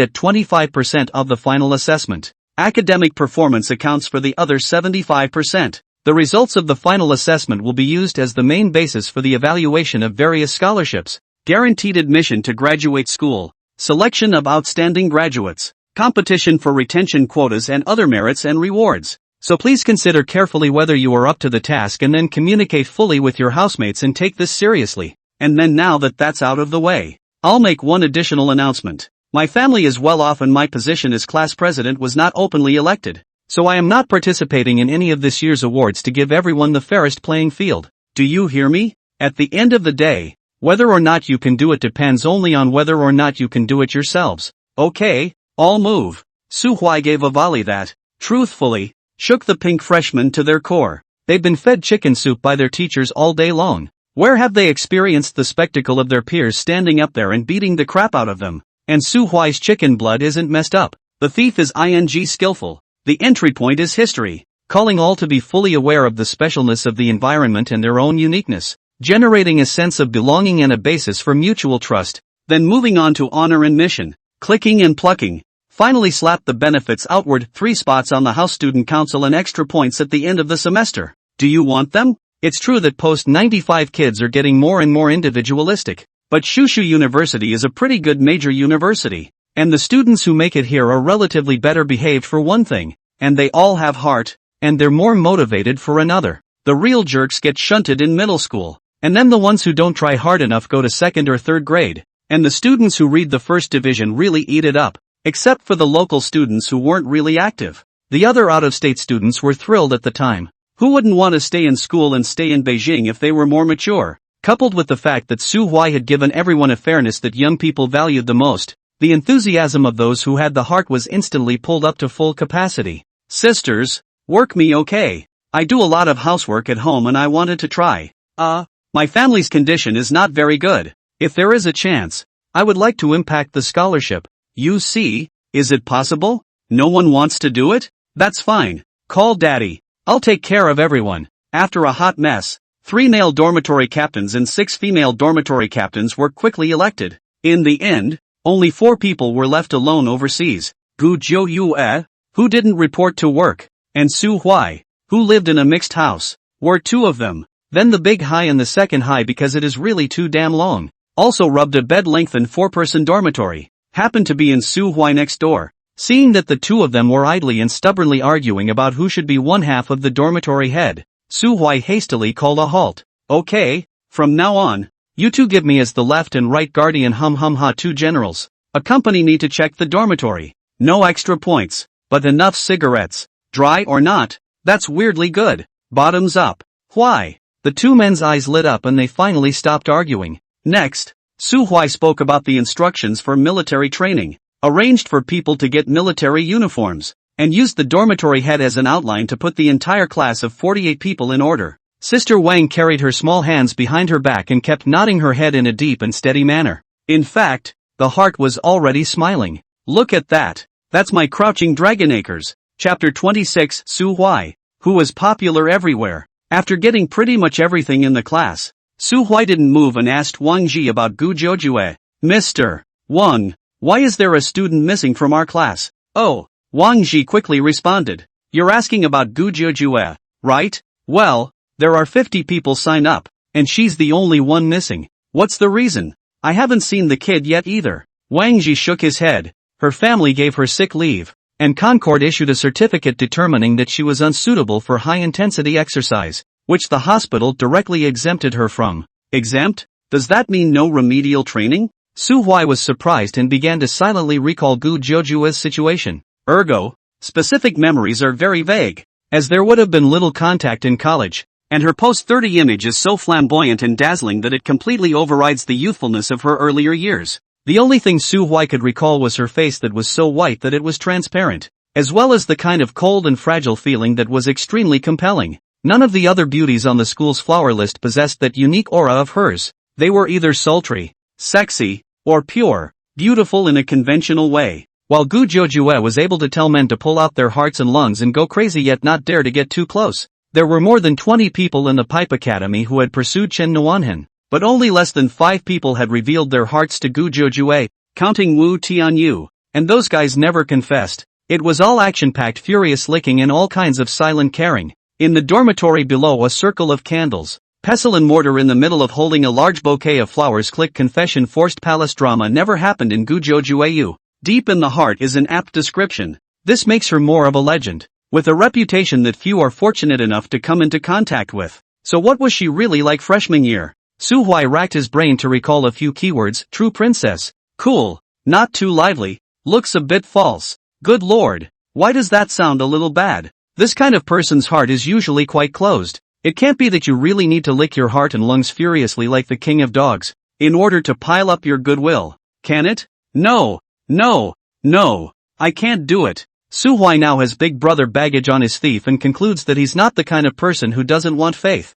at 25% of the final assessment. Academic performance accounts for the other 75%. The results of the final assessment will be used as the main basis for the evaluation of various scholarships, guaranteed admission to graduate school, selection of outstanding graduates, competition for retention quotas and other merits and rewards. So please consider carefully whether you are up to the task and then communicate fully with your housemates and take this seriously. And then now that that's out of the way, I'll make one additional announcement. My family is well off and my position as class president was not openly elected. So I am not participating in any of this year's awards to give everyone the fairest playing field. Do you hear me? At the end of the day, whether or not you can do it depends only on whether or not you can do it yourselves. Okay, all move. Su Huai gave a volley that, truthfully, shook the pink freshmen to their core. They've been fed chicken soup by their teachers all day long. Where have they experienced the spectacle of their peers standing up there and beating the crap out of them? And Su Huai's chicken blood isn't messed up. The thief is ing skillful. The entry point is history. calling all to be fully aware of the specialness of the environment and their own uniqueness, generating a sense of belonging and a basis for mutual trust, then moving on to honor and mission, clicking and plucking. Finally slap the benefits outward, 3 spots on the House Student Council and extra points at the end of the semester. Do you want them? It's true that post-95 kids are getting more and more individualistic, but Shushu University is a pretty good major university, and the students who make it here are relatively better behaved for one thing, and they all have heart, and they're more motivated for another. The real jerks get shunted in middle school, and then the ones who don't try hard enough go to 2nd or 3rd grade, and the students who read the first division really eat it up, except for the local students who weren't really active. The other out-of-state students were thrilled at the time. Who wouldn't want to stay in school and stay in Beijing if they were more mature? Coupled with the fact that Su Huai had given everyone a fairness that young people valued the most, the enthusiasm of those who had the heart was instantly pulled up to full capacity. Sisters, work me okay. I do a lot of housework at home and I wanted to try. My family's condition is not very good. If there is a chance, I would like to impact the scholarship. You see, is it possible? No one wants to do it? That's fine. Call daddy. I'll take care of everyone. After a hot mess, 3 male dormitory captains and 6 female dormitory captains were quickly elected. In the end, only 4 people were left alone overseas. Gu Jiuyue, who didn't report to work, and Su Huai, who lived in a mixed house, were 2 of them. Then the big high and the second high because it is really too damn long. Also rubbed a bed-lengthened 4-person dormitory. Happened to be in Su Huai next door. Seeing that the 2 of them were idly and stubbornly arguing about who should be one half of the dormitory head, Su Huai hastily called a halt. Okay, from now on, you 2 give me as the left and right guardian ha 2 generals. Accompany me to check the dormitory. No extra points, but enough cigarettes. Dry or not, that's weirdly good. Bottoms up. Why? The 2 men's eyes lit up and they finally stopped arguing. Next, Su Huai spoke about the instructions for military training, arranged for people to get military uniforms, and used the dormitory head as an outline to put the entire class of 48 people in order. Sister Wang carried her small hands behind her back and kept nodding her head in a deep and steady manner. In fact, the heart was already smiling. Look at that. That's my crouching dragonacres. Chapter 26. Su Huai, who was popular everywhere. After getting pretty much everything in the class, Su Huai didn't move and asked Wang Ji about Gu Jiujue. Mr. Wang, why is there a student missing from our class? Oh, Wang Ji quickly responded. You're asking about Gu Jiujue, right? Well, there are 50 people sign up, and she's the only one missing. What's the reason? I haven't seen the kid yet either. Wang Ji shook his head. Her family gave her sick leave, and Concord issued a certificate determining that she was unsuitable for high-intensity exercise, which the hospital directly exempted her from. Exempt? Does that mean no remedial training? Su Huai was surprised and began to silently recall Gu Jiujue's situation. Ergo, specific memories are very vague, as there would have been little contact in college, and her post-30 image is so flamboyant and dazzling that it completely overrides the youthfulness of her earlier years. The only thing Su Huai could recall was her face that was so white that it was transparent, as well as the kind of cold and fragile feeling that was extremely compelling. None of the other beauties on the school's flower list possessed that unique aura of hers. They were either sultry, sexy, or pure, beautiful in a conventional way. While Gu Jiujue was able to tell men to pull out their hearts and lungs and go crazy yet not dare to get too close, there were more than 20 people in the Pipe Academy who had pursued Chen Nuanhen, but only less than 5 people had revealed their hearts to Gu Jiujue, counting Wu Tianyu, and those guys never confessed. It was all action-packed, furious licking and all kinds of silent caring. In the dormitory below, a circle of candles, pestle and mortar in the middle of holding a large bouquet of flowers. Click confession. Forced palace drama never happened in Gu Jiujue. Deep in the heart is an apt description. This makes her more of a legend, with a reputation that few are fortunate enough to come into contact with. So what was she really like freshman year? Su Huai racked his brain to recall a few keywords. True princess, cool, not too lively, looks a bit false. Good lord, why does that sound a little bad? This kind of person's heart is usually quite closed. It can't be that you really need to lick your heart and lungs furiously like the king of dogs, in order to pile up your goodwill, can it? No, I can't do it. Su Huai now has big brother baggage on his thief and concludes that he's not the kind of person who doesn't want faith.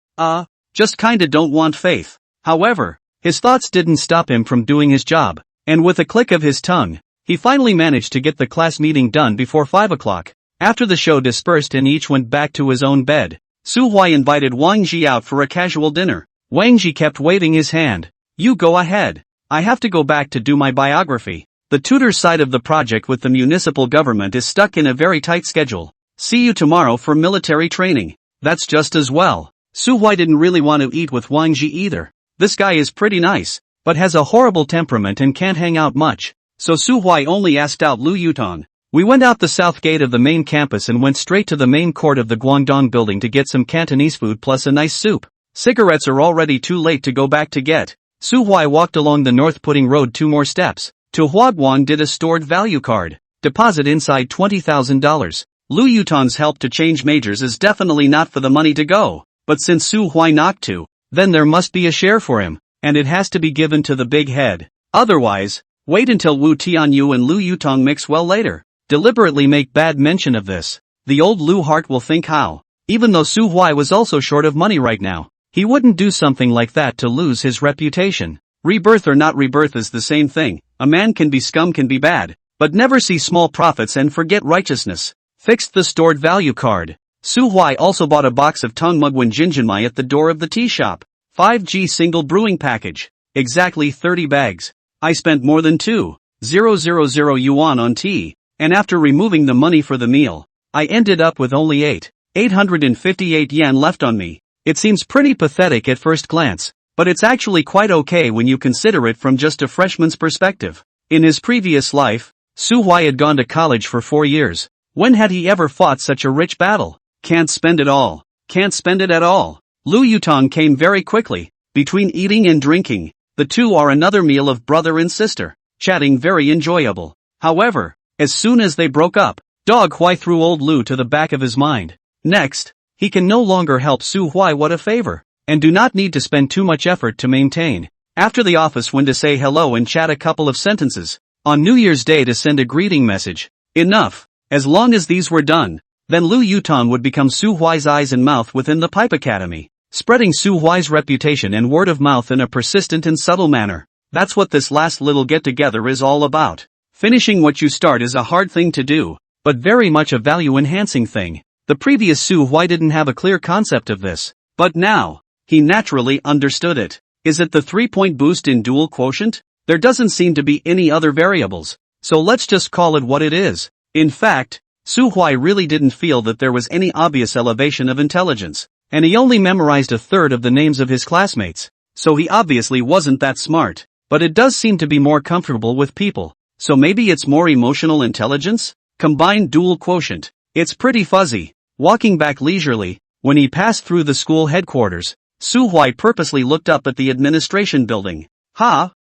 Just kinda don't want faith. However, his thoughts didn't stop him from doing his job, and with a click of his tongue, he finally managed to get the class meeting done before 5 o'clock. After the show dispersed and each went back to his own bed, Su Huai invited Wang Ji out for a casual dinner. Wang Ji kept waving his hand. You go ahead. I have to go back to do my biography. The tutor side of the project with the municipal government is stuck in a very tight schedule. See you tomorrow for military training. That's just as well. Su Huai didn't really want to eat with Wang Ji either. This guy is pretty nice, but has a horrible temperament and can't hang out much. So Su Huai only asked out Lu Yutong. We went out the south gate of the main campus and went straight to the main court of the Guangdong building to get some Cantonese food plus a nice soup. Cigarettes are already too late to go back to get. Su Huai walked along the North Pudding Road 2 more steps. To Huaguan did a stored value card. Deposit inside $20,000. Lu Yutong's help to change majors is definitely not for the money to go. But since Su Huai knocked to, then there must be a share for him, and it has to be given to the big head. Otherwise, wait until Wu Tianyu and Lu Yutong mix well later. Deliberately make bad mention of this. The old Lu Heart will think how. Even though Su Huai was also short of money right now, he wouldn't do something like that to lose his reputation. Rebirth or not rebirth is the same thing. A man can be scum, can be bad, but never see small profits and forget righteousness. Fixed the stored value card. Su Huai also bought a box of Tongmugwen Jinjinmai at the door of the tea shop. 5G single brewing package. Exactly 30 bags. I spent more than 2,000 yuan on tea, and after removing the money for the meal, I ended up with only 858 yen left on me. It seems pretty pathetic at first glance, but it's actually quite okay when you consider it from just a freshman's perspective. In his previous life, Su Huai had gone to college for 4 years. When had he ever fought such a rich battle? Can't spend it all. Can't spend it at all. Lu Yutong came very quickly. Between eating and drinking, the two are another meal of brother and sister, chatting very enjoyable. However, as soon as they broke up, Dog Huai threw old Lu to the back of his mind. Next, he can no longer help Su Huai, what a favor, and do not need to spend too much effort to maintain. After the office went to say hello and chat a couple of sentences. On New Year's Day to send a greeting message. Enough. As long as these were done, then Lu Yutong would become Su Huai's eyes and mouth within the Pipe Academy, spreading Su Huai's reputation and word of mouth in a persistent and subtle manner. That's what this last little get-together is all about. Finishing what you start is a hard thing to do, but very much a value-enhancing thing. The previous Su Huai didn't have a clear concept of this, but now, he naturally understood it. Is it the 3-point boost in dual quotient? There doesn't seem to be any other variables, so let's just call it what it is. In fact, Su Huai really didn't feel that there was any obvious elevation of intelligence, and he only memorized a third of the names of his classmates, so he obviously wasn't that smart, but it does seem to be more comfortable with people, so maybe it's more emotional intelligence? Combined dual quotient. It's pretty fuzzy. Walking back leisurely, when he passed through the school headquarters, Su Huai purposely looked up at the administration building.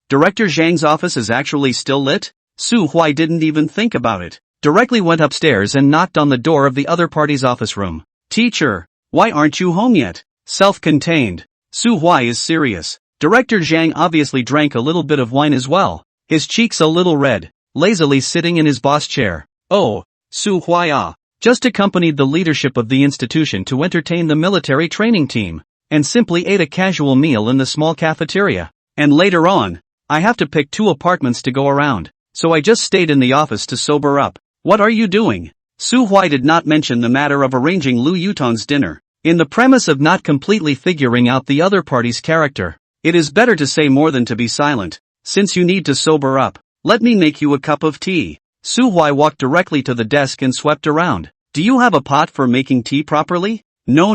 Director Xiang's office is actually still lit? Su Huai didn't even think about it. Directly went upstairs and knocked on the door of the other party's office room. Teacher, why aren't you home yet? Self-contained. Su Huai is serious. Director Xiang obviously drank a little bit of wine as well, his cheeks a little red, lazily sitting in his boss chair. Oh, Su Huai just accompanied the leadership of the institution to entertain the military training team, and simply ate a casual meal in the small cafeteria. And later on, I have to pick 2 apartments to go around, so I just stayed in the office to sober up. What are you doing? Su Huai did not mention the matter of arranging Lu Yutong's dinner. In the premise of not completely figuring out the other party's character, it is better to say more than to be silent. Since you need to sober up, let me make you a cup of tea. Su Huai walked directly to the desk and swept around. Do you have a pot for making tea properly? No.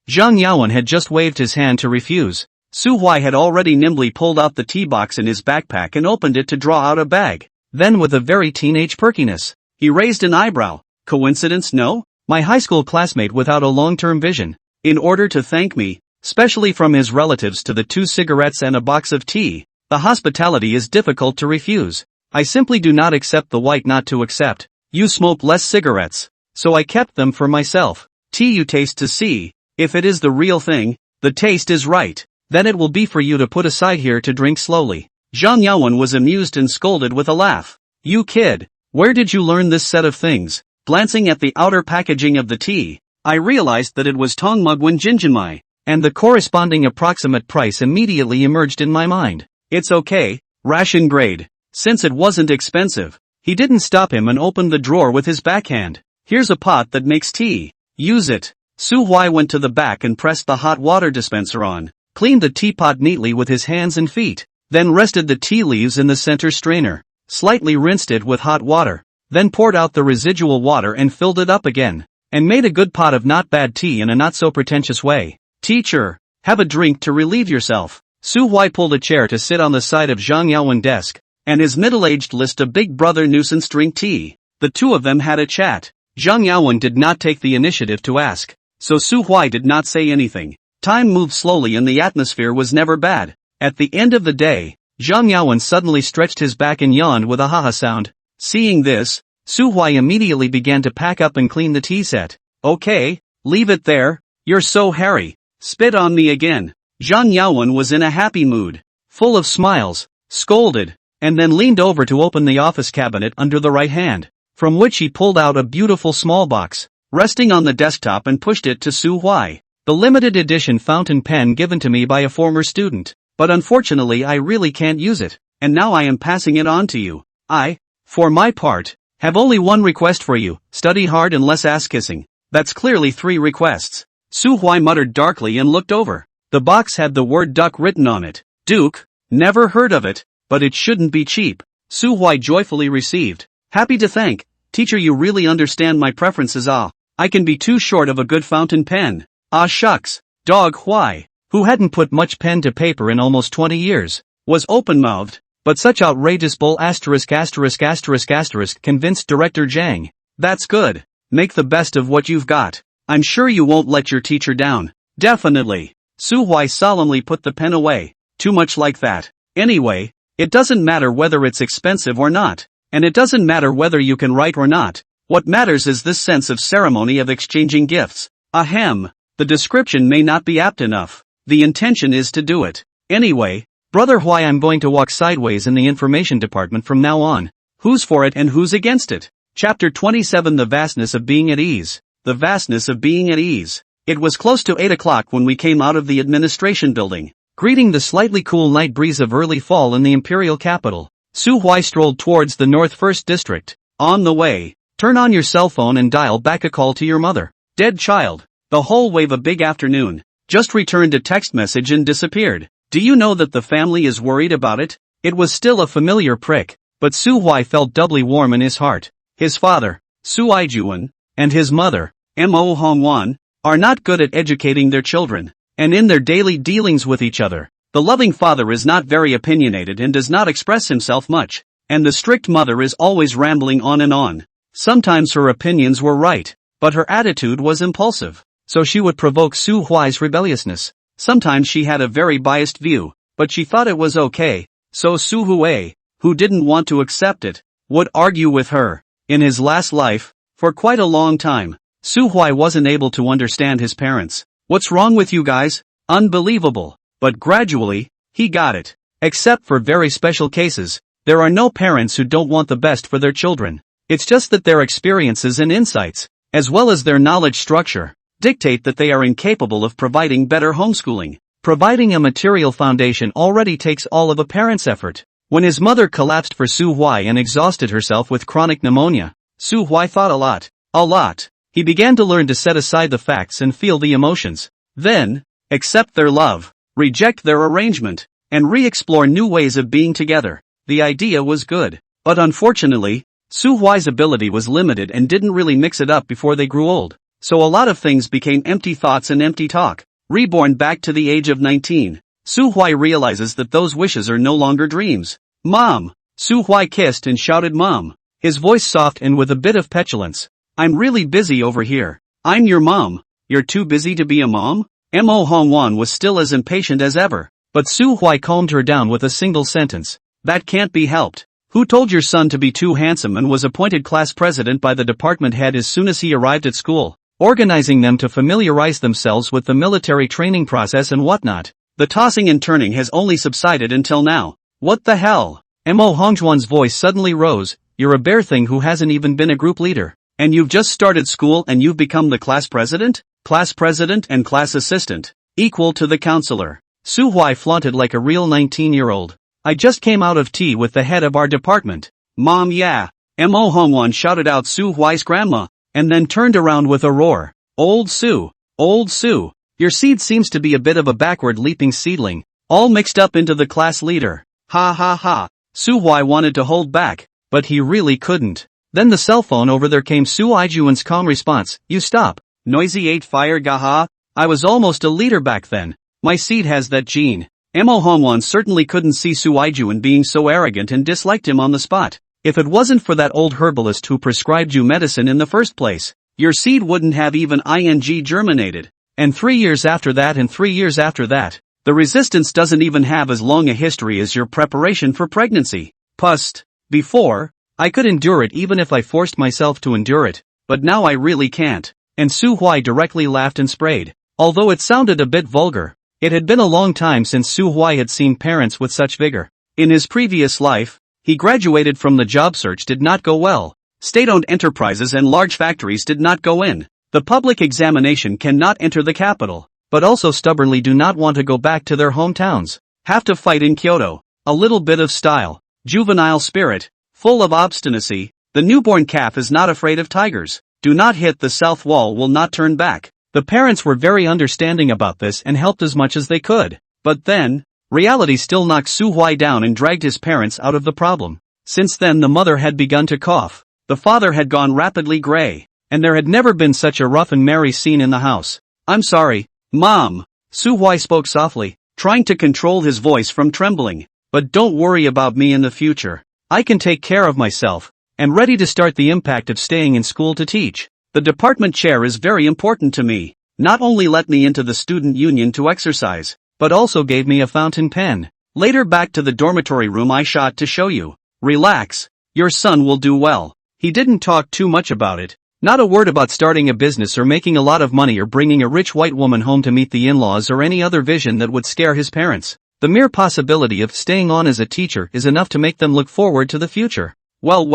Zhang Yaowen had just waved his hand to refuse. Su Huai had already nimbly pulled out the tea box in his backpack and opened it to draw out a bag. Then with a very teenage perkiness, he raised an eyebrow. Coincidence, no? My high school classmate without a long-term vision. In order to thank me, especially from his relatives to the 2 cigarettes and a box of tea, the hospitality is difficult to refuse. I simply do not accept the white not to accept. You smoke less cigarettes, so I kept them for myself. Tea you taste to see, if it is the real thing, the taste is right, then it will be for you to put aside here to drink slowly. Zhang Yaowen was amused and scolded with a laugh. You kid, where did you learn this set of things? Glancing at the outer packaging of the tea, I realized that it was Tongmugwen Jinjinmai, and the corresponding approximate price immediately emerged in my mind. It's okay, ration grade. Since it wasn't expensive, he didn't stop him and opened the drawer with his backhand. Here's a pot that makes tea. Use it. Su Huai went to the back and pressed the hot water dispenser on, cleaned the teapot neatly with his hands and feet, then rested the tea leaves in the center strainer, slightly rinsed it with hot water, then poured out the residual water and filled it up again, and made a good pot of not bad tea in a not so pretentious way. Teacher, have a drink to relieve yourself. Su Huai pulled a chair to sit on the side of Xiang Yaowen's desk, and his middle-aged list of big brother nuisance drink tea. The two of them had a chat. Xiang Yaowen did not take the initiative to ask, so Su Huai did not say anything. Time moved slowly and the atmosphere was never bad. At the end of the day, Xiang Yaowen suddenly stretched his back and yawned with a ha-ha sound. Seeing this, Su Huai immediately began to pack up and clean the tea set. Okay, leave it there, you're so hairy. Spit on me again. Xiang Yaowen was in a happy mood, full of smiles, scolded, and then leaned over to open the office cabinet under the right hand, from which he pulled out a beautiful small box, resting on the desktop, and pushed it to Su Huai. The limited edition fountain pen given to me by a former student, but unfortunately I really can't use it, and now I am passing it on to you. I, for my part, have only one request for you: study hard and less ass-kissing. That's clearly 3 requests. Su Huai muttered darkly and looked over. The box had the word duck written on it. Duke, never heard of it, but it shouldn't be cheap. Su Huai joyfully received. Happy to thank, teacher, you really understand my preferences. I can be too short of a good fountain pen. Ah shucks. Dog Huai, who hadn't put much pen to paper in almost 20 years, was open-mouthed, but such outrageous bull ***** convinced Director Xiang. That's good. Make the best of what you've got. I'm sure you won't let your teacher down. Definitely. Su Huai solemnly put the pen away. Too much like that. Anyway, it doesn't matter whether it's expensive or not, and it doesn't matter whether you can write or not. What matters is this sense of ceremony of exchanging gifts. Ahem. The description may not be apt enough. The intention is to do it. Anyway, Brother Huai, I'm going to walk sideways in the information department from now on. Who's for it and who's against it? Chapter 27: The Vastness of Being at Ease. The vastness of being at ease. It was close to 8 o'clock when we came out of the administration building, greeting the slightly cool night breeze of early fall in the imperial capital. Su Huai strolled towards the North First District. On the way, turn on your cell phone and dial back a call to your mother. Dead child. The whole wave a big afternoon. Just returned a text message and disappeared. Do you know that the family is worried about it? It was still a familiar prick, but Su Huai felt doubly warm in his heart. His father, Su Aijuan, and his mother, Mo Hongwan, are not good at educating their children, and in their daily dealings with each other, the loving father is not very opinionated and does not express himself much, and the strict mother is always rambling on and on. Sometimes her opinions were right, but her attitude was impulsive, so she would provoke Su Huai's rebelliousness. Sometimes she had a very biased view, but she thought it was okay, so Su Huai, who didn't want to accept it, would argue with her. In his last life, for quite a long time, Su Huai wasn't able to understand his parents. What's wrong with you guys? Unbelievable. But gradually, he got it. Except for very special cases, there are no parents who don't want the best for their children. It's just that their experiences and insights, as well as their knowledge structure, dictate that they are incapable of providing better homeschooling. Providing a material foundation already takes all of a parent's effort. When his mother collapsed for Su Huai and exhausted herself with chronic pneumonia, Su Huai thought a lot. He began to learn to set aside the facts and feel the emotions. Then, accept their love, reject their arrangement, and re-explore new ways of being together. The idea was good, but unfortunately, Su Huai's ability was limited and didn't really mix it up before they grew old. So a lot of things became empty thoughts and empty talk. Reborn back to the age of 19, Su Huai realizes that those wishes are no longer dreams. Mom! Su Huai kissed and shouted Mom, his voice soft and with a bit of petulance. I'm really busy over here. I'm your mom. You're too busy to be a mom? Mo Hongwan was still as impatient as ever, but Su Huai calmed her down with a single sentence. That can't be helped. Who told your son to be too handsome and was appointed class president by the department head as soon as he arrived at school, organizing them to familiarize themselves with the military training process and whatnot. The tossing and turning has only subsided until now. What the hell? Mo Hongjuan's voice suddenly rose. You're a bare thing who hasn't even been a group leader. And you've just started school and you've become the class president? Class president and class assistant, equal to the counselor. Su Huai flaunted like a real 19-year-old. I just came out of tea with the head of our department. Mom, yeah. Mo Hongwan shouted out Su Huai's grandma. and then turned around with a roar. Old Sue, your seed seems to be a bit of a backward leaping seedling, all mixed up into the class leader. Ha ha ha. Su Huai wanted to hold back, but he really couldn't. Then the cell phone over there came Su Aijuan's calm response, you stop. Noisy 8 fire gaha. I was almost a leader back then. My seed has that gene. Mo Hongwan certainly couldn't see Su Aijuan being so arrogant and disliked him on the spot. If it wasn't for that old herbalist who prescribed you medicine in the first place, your seed wouldn't have even ing germinated. And 3 years after that and 3 years after that, the resistance doesn't even have as long a history as your preparation for pregnancy. Pust. Before, I could endure it even if I forced myself to endure it, but now I really can't. And Su Huai directly laughed and sprayed. Although it sounded a bit vulgar, it had been a long time since Su Huai had seen parents with such vigor. In his previous life, he graduated from the job search did not go well. State-owned enterprises and large factories did not go in. The public examination cannot enter the capital, but also stubbornly do not want to go back to their hometowns. Have to fight in Kyoto. A little bit of style, juvenile spirit, full of obstinacy. The newborn calf is not afraid of tigers. Do not hit the south wall, will not turn back. The parents were very understanding about this and helped as much as they could. But then, reality still knocked Su Huai down and dragged his parents out of the problem. Since then the mother had begun to cough. The father had gone rapidly gray. And there had never been such a rough and merry scene in the house. I'm sorry, Mom. Su Huai spoke softly, trying to control his voice from trembling. But don't worry about me in the future. I can take care of myself. And ready to start the impact of staying in school to teach. The department chair is very important to me. Not only let me into the student union to exercise, but also gave me a fountain pen. Later back to the dormitory room I shot to show you. Relax. Your son will do well. He didn't talk too much about it. Not a word about starting a business or making a lot of money or bringing a rich white woman home to meet the in-laws or any other vision that would scare his parents. The mere possibility of staying on as a teacher is enough to make them look forward to the future. Well.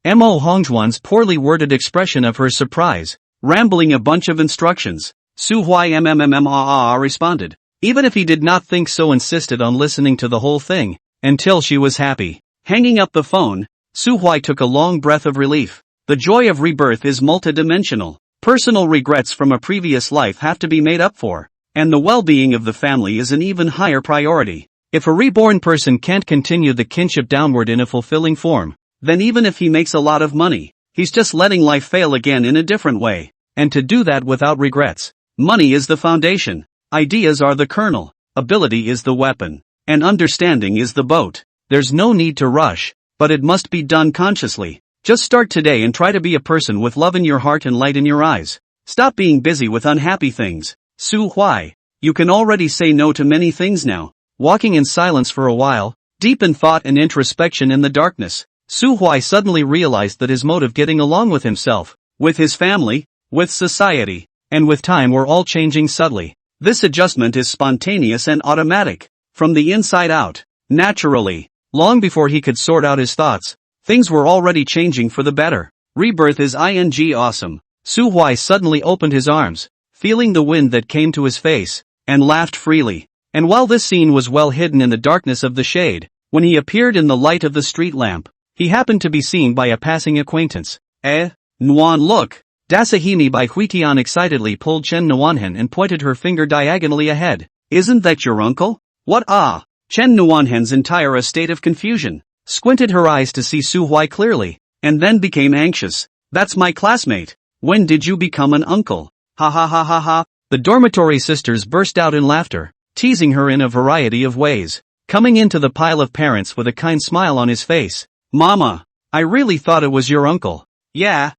Mo Hongjuan's poorly worded expression of her surprise, rambling a bunch of instructions. Su Huai responded. Even if he did not think so, insisted on listening to the whole thing, until she was happy. Hanging up the phone, Su Huai took a long breath of relief. The joy of rebirth is multidimensional. Personal regrets from a previous life have to be made up for. And the well-being of the family is an even higher priority. If a reborn person can't continue the kinship downward in a fulfilling form, then even if he makes a lot of money, he's just letting life fail again in a different way. And to do that without regrets. Money is the foundation. Ideas are the kernel. Ability is the weapon. And understanding is the boat. There's no need to rush, but it must be done consciously. Just start today and try to be a person with love in your heart and light in your eyes. Stop being busy with unhappy things. Su Huai, you can already say no to many things now. Walking in silence for a while, deep in thought and introspection in the darkness, Su Huai suddenly realized that his mode of getting along with himself, with his family, with society, and with time were all changing subtly. This adjustment is spontaneous and automatic, from the inside out, naturally. Long before he could sort out his thoughts, things were already changing for the better. Rebirth is ing awesome. Su Huai suddenly opened his arms, feeling the wind that came to his face, and laughed freely. And while this scene was well hidden in the darkness of the shade, when he appeared in the light of the street lamp, he happened to be seen by a passing acquaintance. Nuan, look! Dasahimi by Huitian excitedly pulled Chen Nuanhen and pointed her finger diagonally ahead. Isn't that your uncle? What? Chen Nuanhen's entire state of confusion, squinted her eyes to see Su Huai clearly, and then became anxious. That's my classmate. When did you become an uncle? Ha ha ha ha ha. The dormitory sisters burst out in laughter, teasing her in a variety of ways. Coming into the pile of parents with a kind smile on his face. Mama, I really thought it was your uncle. Yeah.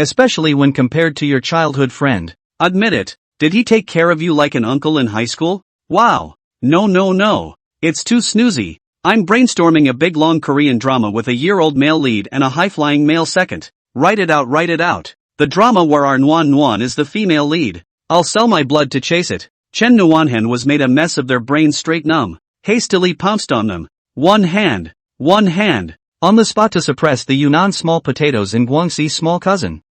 Especially when compared to your childhood friend. Admit it, did he take care of you like an uncle in high school? Wow. No. It's too snoozy. I'm brainstorming a big long Korean drama with a year-old male lead and a high-flying male second. Write it out. The drama where our Nuan is the female lead. I'll sell my blood to chase it. Chen Nuanhen was made a mess of their brains straight numb. Hastily pounced on them. One hand. On the spot to suppress the Yunnan small potatoes in Guangxi's small cousin.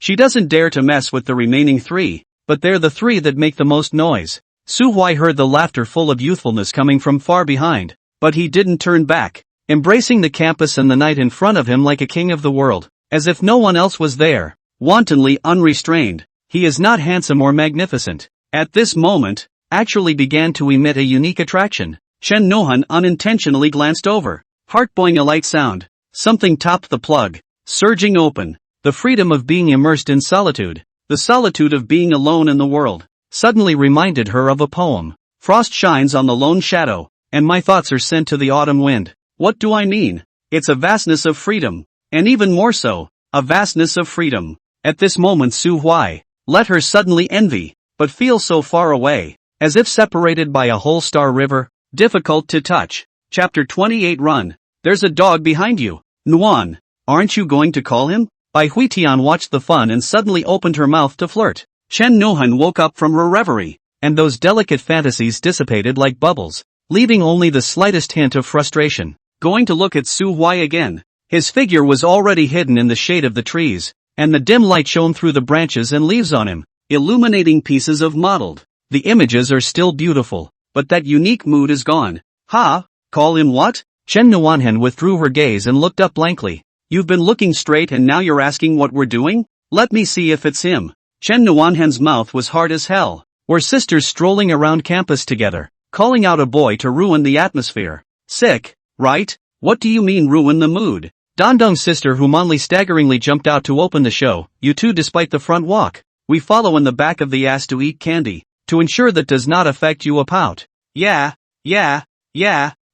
She doesn't dare to mess with the remaining three, but they're the three that make the most noise. Su Huai heard the laughter full of youthfulness coming from far behind, but he didn't turn back, embracing the campus and the night in front of him like a king of the world. as if no one else was there, wantonly unrestrained. He is not handsome or magnificent. At this moment, actually began to emit a unique attraction. Chen Nohan unintentionally glanced over. Heart-boing a light sound. Something topped the plug. Surging open. The freedom of being immersed in solitude. The solitude of being alone in the world. Suddenly reminded her of a poem. Frost shines on the lone shadow, and my thoughts are sent to the autumn wind. What do I mean? It's a vastness of freedom. And even more so, a vastness of freedom. At this moment Su Huai let her suddenly envy, but feel so far away, as if separated by a whole star river, difficult to touch. Chapter 28 Run. There's a dog behind you. Nuan, aren't you going to call him? Bai Huitian watched the fun and suddenly opened her mouth to flirt. Chen Nohan woke up from her reverie, and those delicate fantasies dissipated like bubbles, leaving only the slightest hint of frustration. Going to look at Su Huai again. His figure was already hidden in the shade of the trees, and the dim light shone through the branches and leaves on him, illuminating pieces of mottled. The images are still beautiful, but that unique mood is gone. Ha? Call him what? Chen Nuanhen withdrew her gaze and looked up blankly. You've been looking straight and now you're asking what we're doing? Let me see if it's him. Chen Nuanhen's mouth was hard as hell. We're sisters strolling around campus together, calling out a boy to ruin the atmosphere. Sick, right? What do you mean ruin the mood? Dandong's sister humanly staggeringly jumped out to open the show. You two despite the front walk. We follow in the back of the ass to eat candy, to ensure that does not affect you a pout. Yeah,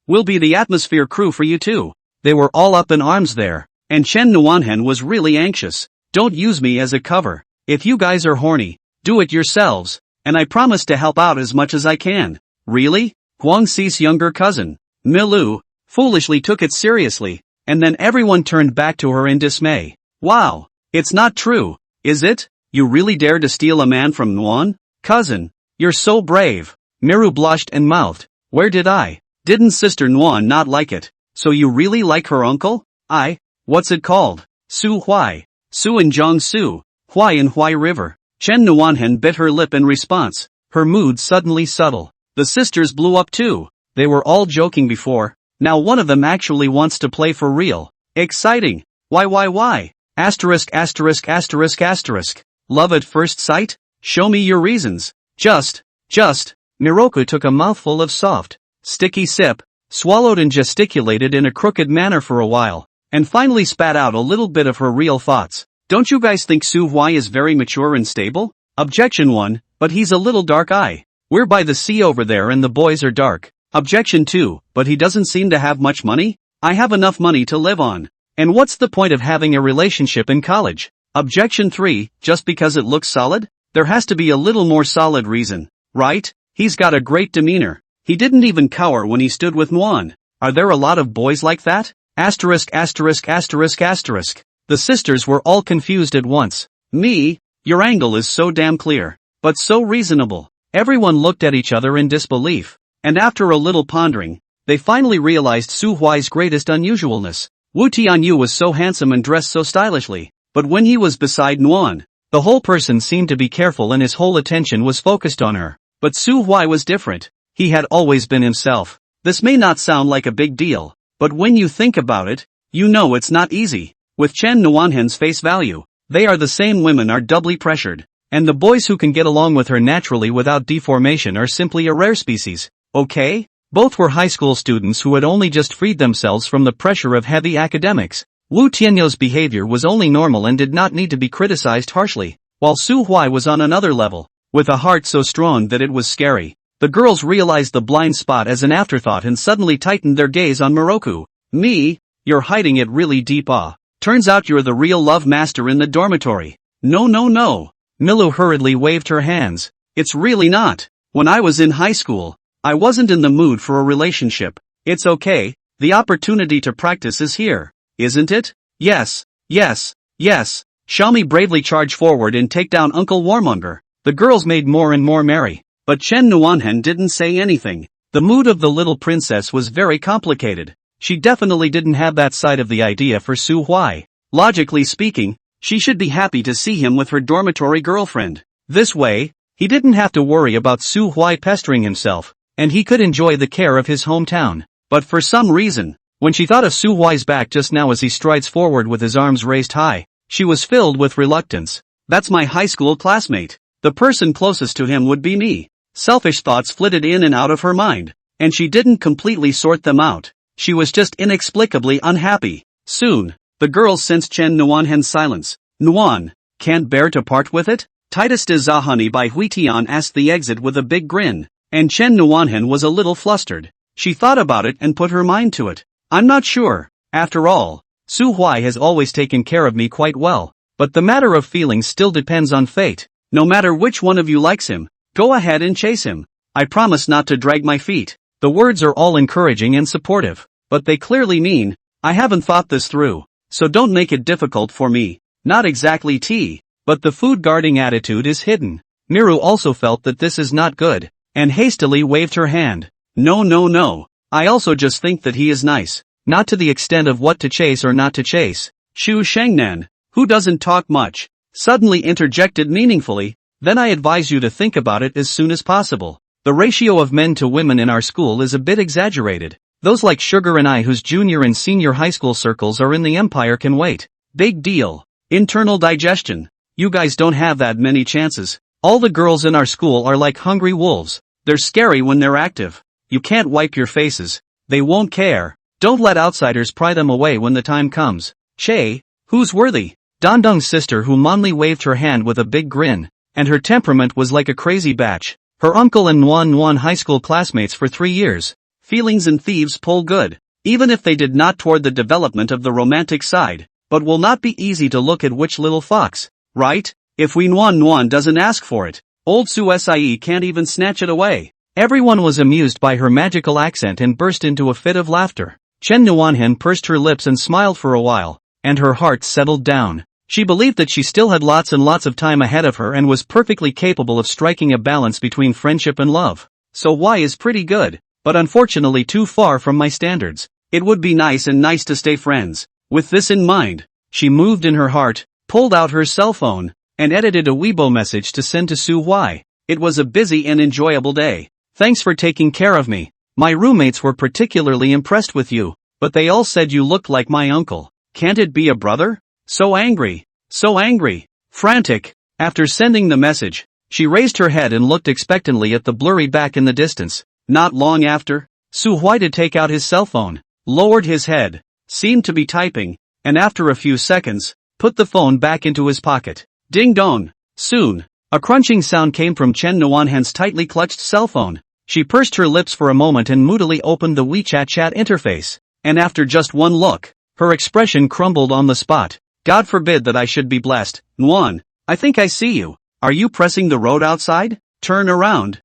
we'll be the atmosphere crew for you too. They were all up in arms there, and Chen Nuanhen was really anxious. Don't use me as a cover. If you guys are horny, do it yourselves, and I promise to help out as much as I can. Really? Huang Xi's younger cousin, Milu, foolishly took it seriously, and then everyone turned back to her in dismay. Wow, it's not true, is it? You really dare to steal a man from Nuan? Cousin, you're so brave. Miru blushed and mouthed, where did I? Didn't Sister Nuan not like it? So you really like her uncle? What's it called? Su Huai. Su and Zhang Su. Huai and Huai River. Chen Nuanhen bit her lip in response, her mood suddenly subtle. The sisters blew up too. They were all joking before. Now one of them actually wants to play for real. Exciting. Why? Asterisk. Love at first sight? Show me your reasons. Just. Miroku took a mouthful of soft, sticky sip, swallowed and gesticulated in a crooked manner for a while, and finally spat out a little bit of her real thoughts. Don't you guys think Su Huai is very mature and stable? Objection 1, but he's a little dark eye. We're by the sea over there and the boys are dark. Objection 2, but he doesn't seem to have much money? I have enough money to live on. And what's the point of having a relationship in college? Objection 3, just because it looks solid? There has to be a little more solid reason, right? He's got a great demeanor. He didn't even cower when he stood with Nuan. Are there a lot of boys like that? Asterisk. The sisters were all confused at once. Me? Your angle is so damn clear, but so reasonable. Everyone looked at each other in disbelief, and after a little pondering, they finally realized Su Huai's greatest unusualness. Wu Tianyu was so handsome and dressed so stylishly, but when he was beside Nuan, the whole person seemed to be careful and his whole attention was focused on her. But Su Huai was different. He had always been himself. This may not sound like a big deal, but when you think about it, you know it's not easy. With Chen Nuanhen's face value, they are the same women are doubly pressured, and the boys who can get along with her naturally without deformation are simply a rare species, okay? Both were high school students who had only just freed themselves from the pressure of heavy academics. Wu Tianyou's behavior was only normal and did not need to be criticized harshly, while Su Huai was on another level, with a heart so strong that it was scary. The girls realized the blind spot as an afterthought and suddenly tightened their gaze on Miroku. Me? You're hiding it really deep. Turns out you're the real love master in the dormitory. No. Milu hurriedly waved her hands. It's really not. When I was in high school, I wasn't in the mood for a relationship. It's okay, the opportunity to practice is here, isn't it? Yes. Shall we bravely charge forward and take down Uncle Warmonger? The girls made more and more merry, but Chen Nuanhen didn't say anything. The mood of the little princess was very complicated. She definitely didn't have that side of the idea for Su Huai. Logically speaking, she should be happy to see him with her dormitory girlfriend. This way, he didn't have to worry about Su Huai pestering himself, and he could enjoy the care of his hometown. But for some reason, When she thought of Su Huai's back just now as he strides forward with his arms raised high, she was filled with reluctance. That's my high school classmate. The person closest to him would be me. Selfish thoughts flitted in and out of her mind, and she didn't completely sort them out. She was just inexplicably unhappy. Soon, the girls sensed Chen Nuanhen's silence. Nuan, can't bear to part with it? Titus de Zahani by Huitian asked the exit with a big grin, and Chen Nuanhen was a little flustered. She thought about it and put her mind to it. I'm not sure. After all, Su Huai has always taken care of me quite well, but the matter of feelings still depends on fate. No matter which one of you likes him, go ahead and chase him. I promise not to drag my feet. The words are all encouraging and supportive, but they clearly mean, I haven't thought this through, so don't make it difficult for me. Not exactly tea, but the food guarding attitude is hidden. Miru also felt that this is not good, and hastily waved her hand. No. I also just think that he is nice. Not to the extent of what to chase or not to chase. Shu Shengnan, who doesn't talk much, suddenly interjected meaningfully, then I advise you to think about it as soon as possible. The ratio of men to women in our school is a bit exaggerated. Those like Sugar and I whose junior and senior high school circles are in the empire can wait. Big deal. Internal digestion. You guys don't have that many chances. All the girls in our school are like hungry wolves. They're scary when they're active. You can't wipe your faces. They won't care. Don't let outsiders pry them away when the time comes. Che, who's worthy? Dandong's sister who Monli waved her hand with a big grin, and her temperament was like a crazy batch. Her uncle and Nuan high school classmates for 3 years. Feelings and thieves pull good, even if they did not toward the development of the romantic side, but will not be easy to look at which little fox, right? If we Nuan doesn't ask for it, old Su Sie can't even snatch it away. Everyone was amused by her magical accent and burst into a fit of laughter. Chen Nuanhen pursed her lips and smiled for a while, and her heart settled down. She believed that she still had lots and lots of time ahead of her and was perfectly capable of striking a balance between friendship and love. So Y is pretty good, but unfortunately too far from my standards. It would be nice to stay friends. With this in mind, she moved in her heart, pulled out her cell phone, and edited a Weibo message to send to Su Huai. It was a busy and enjoyable day. Thanks for taking care of me. My roommates were particularly impressed with you, but they all said you looked like my uncle. Can't it be a brother? So angry. Frantic. After sending the message, she raised her head and looked expectantly at the blurry back in the distance. Not long after, Su Huai did take out his cell phone, lowered his head, seemed to be typing, and after a few seconds, put the phone back into his pocket. Ding dong. Soon, a crunching sound came from Chen Nuanhen's tightly clutched cell phone. She pursed her lips for a moment and moodily opened the WeChat chat interface, and after just one look, her expression crumbled on the spot. God forbid that I should be blessed. Nuan, I think I see you. Are you pressing the road outside? Turn around.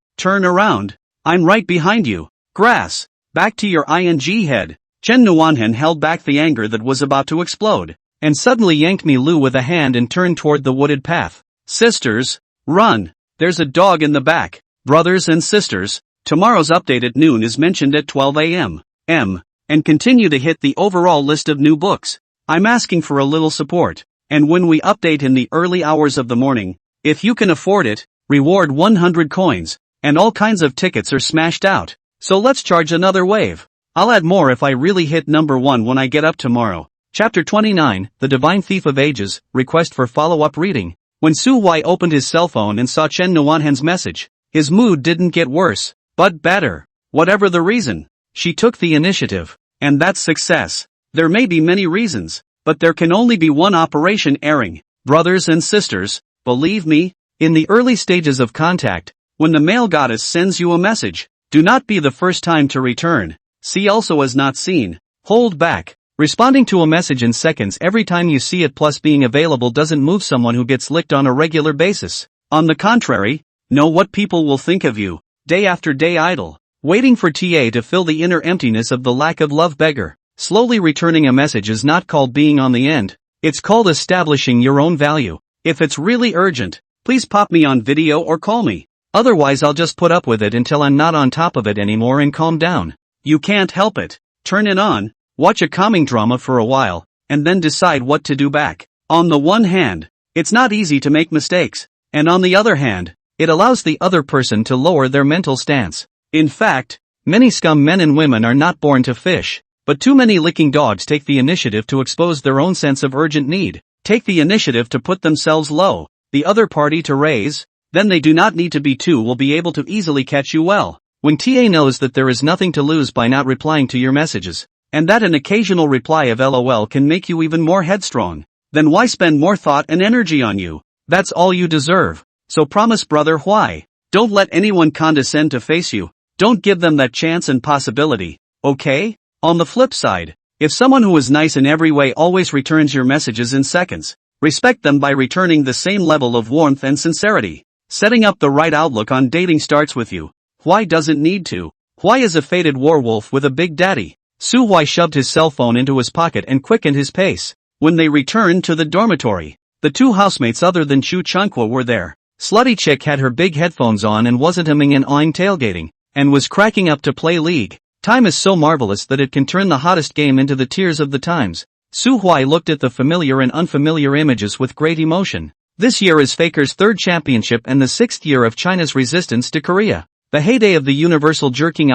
I'm right behind you. Grass. Back to your ing head. Chen Nuanhen held back the anger that was about to explode, and suddenly yanked Mi Lu with a hand and turned toward the wooded path. Sisters, run. There's a dog in the back. Brothers and sisters, tomorrow's update at noon is mentioned at 12 a.m. And continue to hit the overall list of new books. I'm asking for a little support, and when we update in the early hours of the morning, if you can afford it, reward 100 coins, and all kinds of tickets are smashed out, so let's charge another wave. I'll add more if I really hit number 1 when I get up tomorrow. Chapter 29, The Divine Thief of Ages, Request for Follow-Up Reading. When Su Huai opened his cell phone and saw Chen Nuanhen's message, his mood didn't get worse, but better. Whatever the reason, she took the initiative, and that's success. There may be many reasons, but there can only be one operation airing. Brothers and sisters, believe me, in the early stages of contact, when the male goddess sends you a message, do not be the first time to return. See also as not seen. Hold back. Responding to a message in seconds every time you see it plus being available doesn't move someone who gets licked on a regular basis. On the contrary, know what people will think of you, day after day idle, waiting for TA to fill the inner emptiness of the lack of love beggar. Slowly returning a message is not called being on the end, it's called establishing your own value. If it's really urgent, please pop me on video or call me. Otherwise I'll just put up with it until I'm not on top of it anymore and calm down. You can't help it. Turn it on, watch a calming drama for a while, and then decide what to do back. On the one hand, it's not easy to make mistakes, and on the other hand, it allows the other person to lower their mental stance. In fact, many scum men and women are not born to fish. But too many licking dogs take the initiative to expose their own sense of urgent need, take the initiative to put themselves low, the other party to raise, then they do not need to be two will be able to easily catch you well. When TA knows that there is nothing to lose by not replying to your messages, and that an occasional reply of LOL can make you even more headstrong, then why spend more thought and energy on you? That's all you deserve. So promise brother why? Don't let anyone condescend to face you. Don't give them that chance and possibility, okay? On the flip side, if someone who is nice in every way always returns your messages in seconds, respect them by returning the same level of warmth and sincerity. Setting up the right outlook on dating starts with you. Why doesn't need to? Why is a faded werewolf with a big daddy? Su Hui shoved his cell phone into his pocket and quickened his pace. When they returned to the dormitory, the two housemates other than Chu Chunqua were there. Slutty chick had her big headphones on and wasn't humming and awing tailgating, and was cracking up to play League. Time is so marvelous that it can turn the hottest game into the tears of the times. Su Hui looked at the familiar and unfamiliar images with great emotion. This year is Faker's third championship and the 6th year of China's resistance to Korea. The heyday of the universal jerking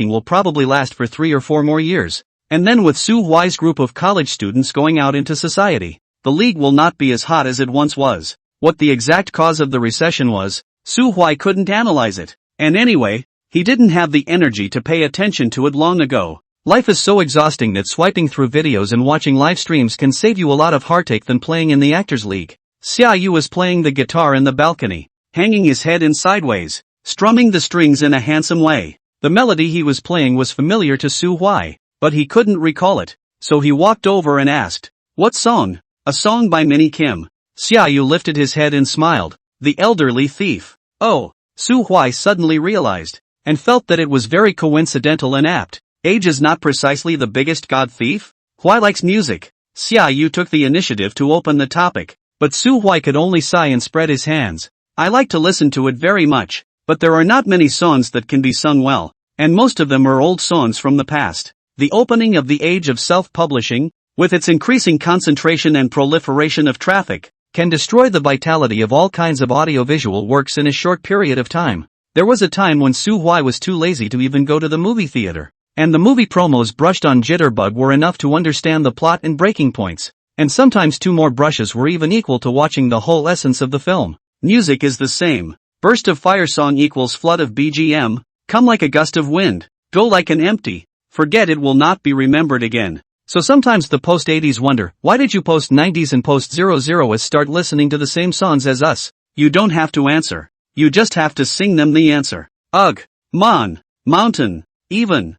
will probably last for 3 or 4 more years. And then with Su Hui's group of college students going out into society, the league will not be as hot as it once was. What the exact cause of the recession was, Su Hui couldn't analyze it. And anyway, he didn't have the energy to pay attention to it long ago. Life is so exhausting that swiping through videos and watching live streams can save you a lot of heartache than playing in the Actors League. Xiaoyu was playing the guitar in the balcony, hanging his head in sideways, strumming the strings in a handsome way. The melody he was playing was familiar to Su Hui, but he couldn't recall it, so he walked over and asked, "What song?" "A song by Minnie Kim." Xiaoyu lifted his head and smiled. "The Elderly Thief." Oh, Su Hui suddenly realized, and felt that it was very coincidental and apt. Age is not precisely the biggest god thief? Hui likes music. Xiaoyu took the initiative to open the topic, but Su Hui could only sigh and spread his hands. "I like to listen to it very much, but there are not many songs that can be sung well, and most of them are old songs from the past. The opening of the age of self-publishing, with its increasing concentration and proliferation of traffic, can destroy the vitality of all kinds of audiovisual works in a short period of time. There was a time when Su Hui was too lazy to even go to the movie theater, and the movie promos brushed on Jitterbug were enough to understand the plot and breaking points, and sometimes 2 more brushes were even equal to watching the whole essence of the film. Music is the same. Burst of fire song equals flood of BGM, come like a gust of wind, go like an empty, forget it will not be remembered again. So sometimes the post-80s wonder, why did you post-90s and post-00s start listening to the same songs as us? You don't have to answer. You just have to sing them the answer. Ugh, mon, mountain, even,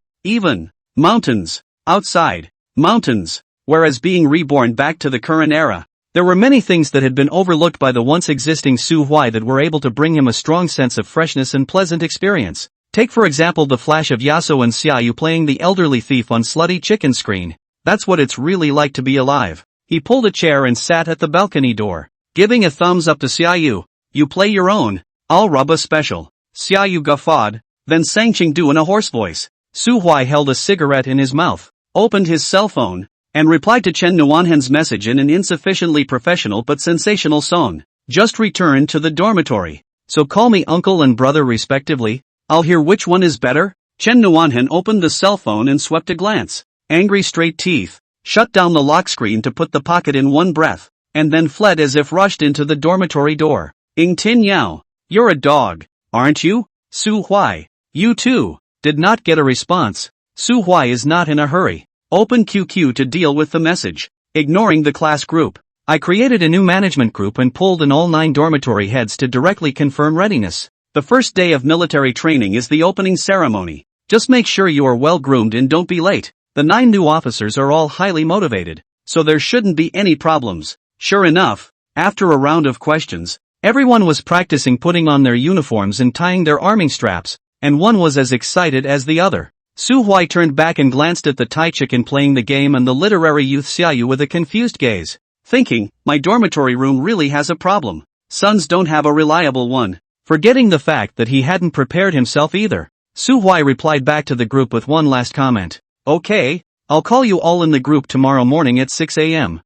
mountains, outside, mountains. Whereas being reborn back to the current era, there were many things that had been overlooked by the once existing Su Hui that were able to bring him a strong sense of freshness and pleasant experience. Take for example the flash of Yaso and Xiaoyu playing the Elderly Thief on Slutty Chicken screen. That's what it's really like to be alive. He pulled a chair and sat at the balcony door, giving a thumbs up to Xiaoyu. "You play your own, I'll rub a special." Xiaoyu guffawed, then sang Chengdu in a hoarse voice. Su Hui held a cigarette in his mouth, opened his cell phone, and replied to Chen Nuanhen's message in an insufficiently professional but sensational song. "Just returned to the dormitory, so call me uncle and brother respectively. I'll hear which one is better." Chen Nuanhen opened the cell phone and swept a glance. Angry straight teeth, shut down the lock screen to put the pocket in one breath, and then fled as if rushed into the dormitory door. "Ing Tin Yao, you're a dog, aren't you?" Su Hui, "You too," did not get a response. Su Hui is not in a hurry. Open QQ to deal with the message. Ignoring the class group, I created a new management group and pulled in all 9 dormitory heads to directly confirm readiness. The first day of military training is the opening ceremony. Just make sure you are well groomed and don't be late. The 9 new officers are all highly motivated, so there shouldn't be any problems. Sure enough, after a round of questions, everyone was practicing putting on their uniforms and tying their arming straps, and one was as excited as the other. Su Hui turned back and glanced at the Tai chicken playing the game and the literary youth Xiaoyu with a confused gaze, thinking, my dormitory room really has a problem. Sons don't have a reliable one. Forgetting the fact that he hadn't prepared himself either, Su Hui replied back to the group with one last comment. "Okay, I'll call you all in the group tomorrow morning at 6 a.m.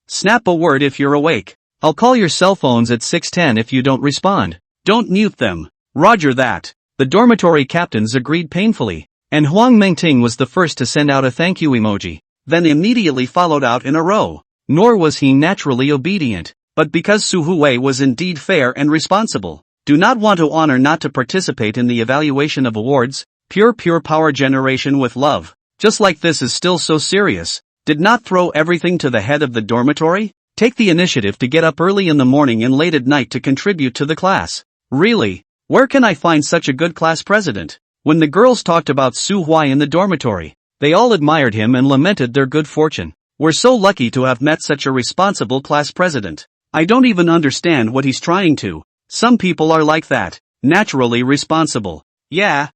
Snap a word if you're awake. I'll call your cell phones at 6:10 if you don't respond. Don't mute them. Roger that." The dormitory captains agreed painfully. and Huang Mengting was the first to send out a thank you emoji, then immediately followed out in a row. Nor was he naturally obedient, but because Su Hui was indeed fair and responsible. Do not want to honor not to participate in the evaluation of awards, pure power generation with love, just like this is still so serious. Did not throw everything to the head of the dormitory? Take the initiative to get up early in the morning and late at night to contribute to the class. Really? Where can I find such a good class president? When the girls talked about Su Hui in the dormitory, they all admired him and lamented their good fortune. We're so lucky to have met such a responsible class president. I don't even understand what he's trying to. Some people are like that, naturally responsible. Yeah,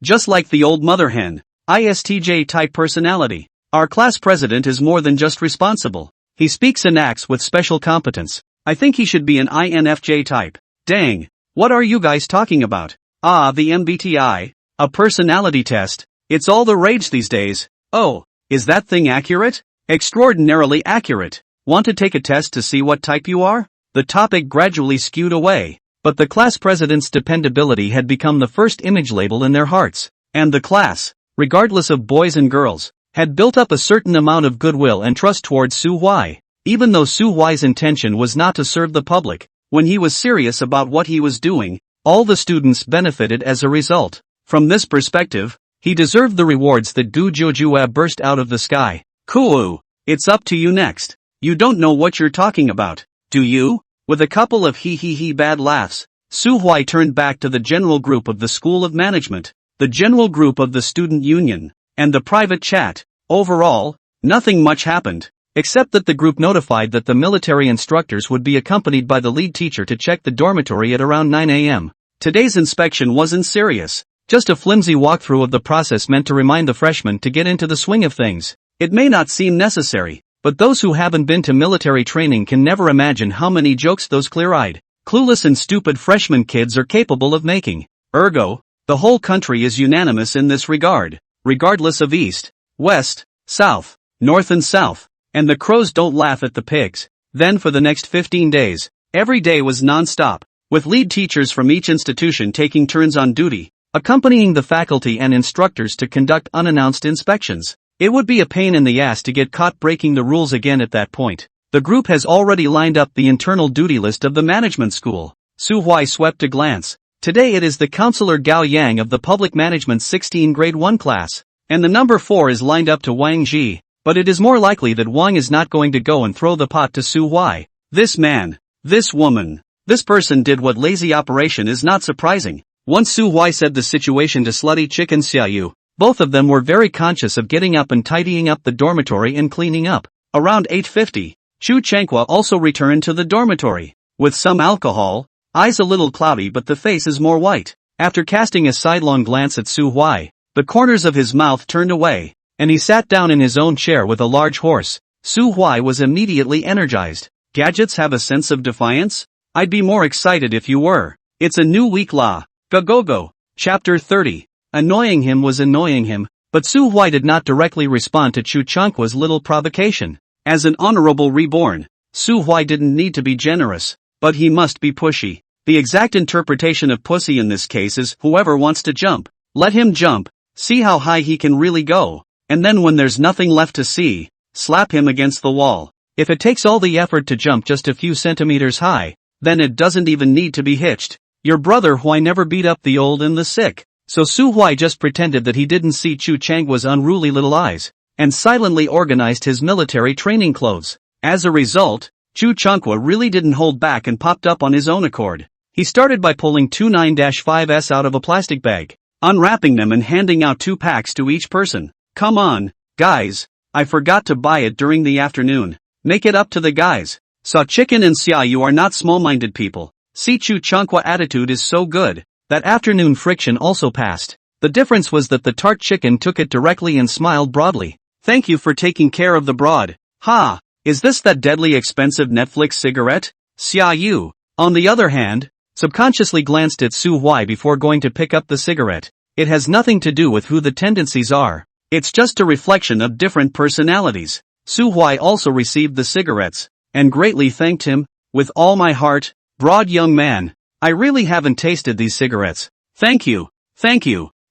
just like the old mother hen, ISTJ type personality. Our class president is more than just responsible. He speaks and acts with special competence. I think he should be an INFJ type. Dang, what are you guys talking about? Ah, the MBTI, a personality test. It's all the rage these days. Oh, is that thing accurate? Extraordinarily accurate. Want to take a test to see what type you are? The topic gradually skewed away, but the class president's dependability had become the first image label in their hearts, and the class, regardless of boys and girls, had built up a certain amount of goodwill and trust towards Su Hui. Even though Su Hui's intention was not to serve the public, when he was serious about what he was doing, all the students benefited as a result. From this perspective, he deserved the rewards that Gu Jiujue burst out of the sky. Cool. It's up to you next. You don't know what you're talking about, do you? With a couple of hee bad laughs, Su Hui turned back to the general group of the School of Management, the general group of the Student Union, and the private chat. Overall, nothing much happened, except that the group notified that the military instructors would be accompanied by the lead teacher to check the dormitory at around 9 a.m. Today's inspection wasn't serious, just a flimsy walkthrough of the process meant to remind the freshmen to get into the swing of things. It may not seem necessary, but those who haven't been to military training can never imagine how many jokes those clear-eyed, clueless and stupid freshman kids are capable of making. Ergo, the whole country is unanimous in this regard, regardless of east, west, south, north and south, and the crows don't laugh at the pigs. Then for the next 15 days, every day was non-stop, with lead teachers from each institution taking turns on duty, accompanying the faculty and instructors to conduct unannounced inspections. It would be a pain in the ass to get caught breaking the rules again at that point. The group has already lined up the internal duty list of the management school. Su Hui swept a glance. Today it is the counselor Gao Yang of the Public Management 16 Grade 1 class, and the number 4 is lined up to Wang Ji, but it is more likely that Wang is not going to go and throw the pot to Su Hui. This man, this woman, this person did what lazy operation is not surprising. Once Su Hui said the situation to Slutty Chicken Xiaoyu, both of them were very conscious of getting up and tidying up the dormitory and cleaning up. Around 8:50, Chu Changqua also returned to the dormitory, with some alcohol, eyes a little cloudy but the face is more white. After casting a sidelong glance at Su Hui, the corners of his mouth turned away, and he sat down in his own chair with a large horse. Su Hui was immediately energized. Gadgets have a sense of defiance? I'd be more excited if you were. It's a new week la. Go. Chapter 30. Annoying him was annoying him, but Su Hui did not directly respond to Chu Changqua's little provocation. As an honorable reborn, Su Hui didn't need to be generous, but he must be pushy. The exact interpretation of pussy in this case is whoever wants to jump, let him jump, see how high he can really go, and then when there's nothing left to see, slap him against the wall. If it takes all the effort to jump just a few centimeters high, then it doesn't even need to be hitched. Your brother Hui never beat up the old and the sick. So Su Hui just pretended that he didn't see Chu Changqua's unruly little eyes, and silently organized his military training clothes. As a result, Chu Changqua really didn't hold back and popped up on his own accord. He started by pulling two 9-5s out of a plastic bag, unwrapping them and handing out 2 packs to each person. Come on, guys, I forgot to buy it during the afternoon. Make it up to the guys. Saw Chicken and Xia, you are not small-minded people. See, Chu Changqua attitude is so good. That afternoon friction also passed. The difference was that the tart chicken took it directly and smiled broadly. Thank you for taking care of the broad. Ha! Is this that deadly expensive Netflix cigarette? Xia Yu, on the other hand, subconsciously glanced at Su Hui before going to pick up the cigarette. It has nothing to do with who the tendencies are. It's just a reflection of different personalities. Su Hui also received the cigarettes, and greatly thanked him. With all my heart, broad young man. I really haven't tasted these cigarettes. Thank you.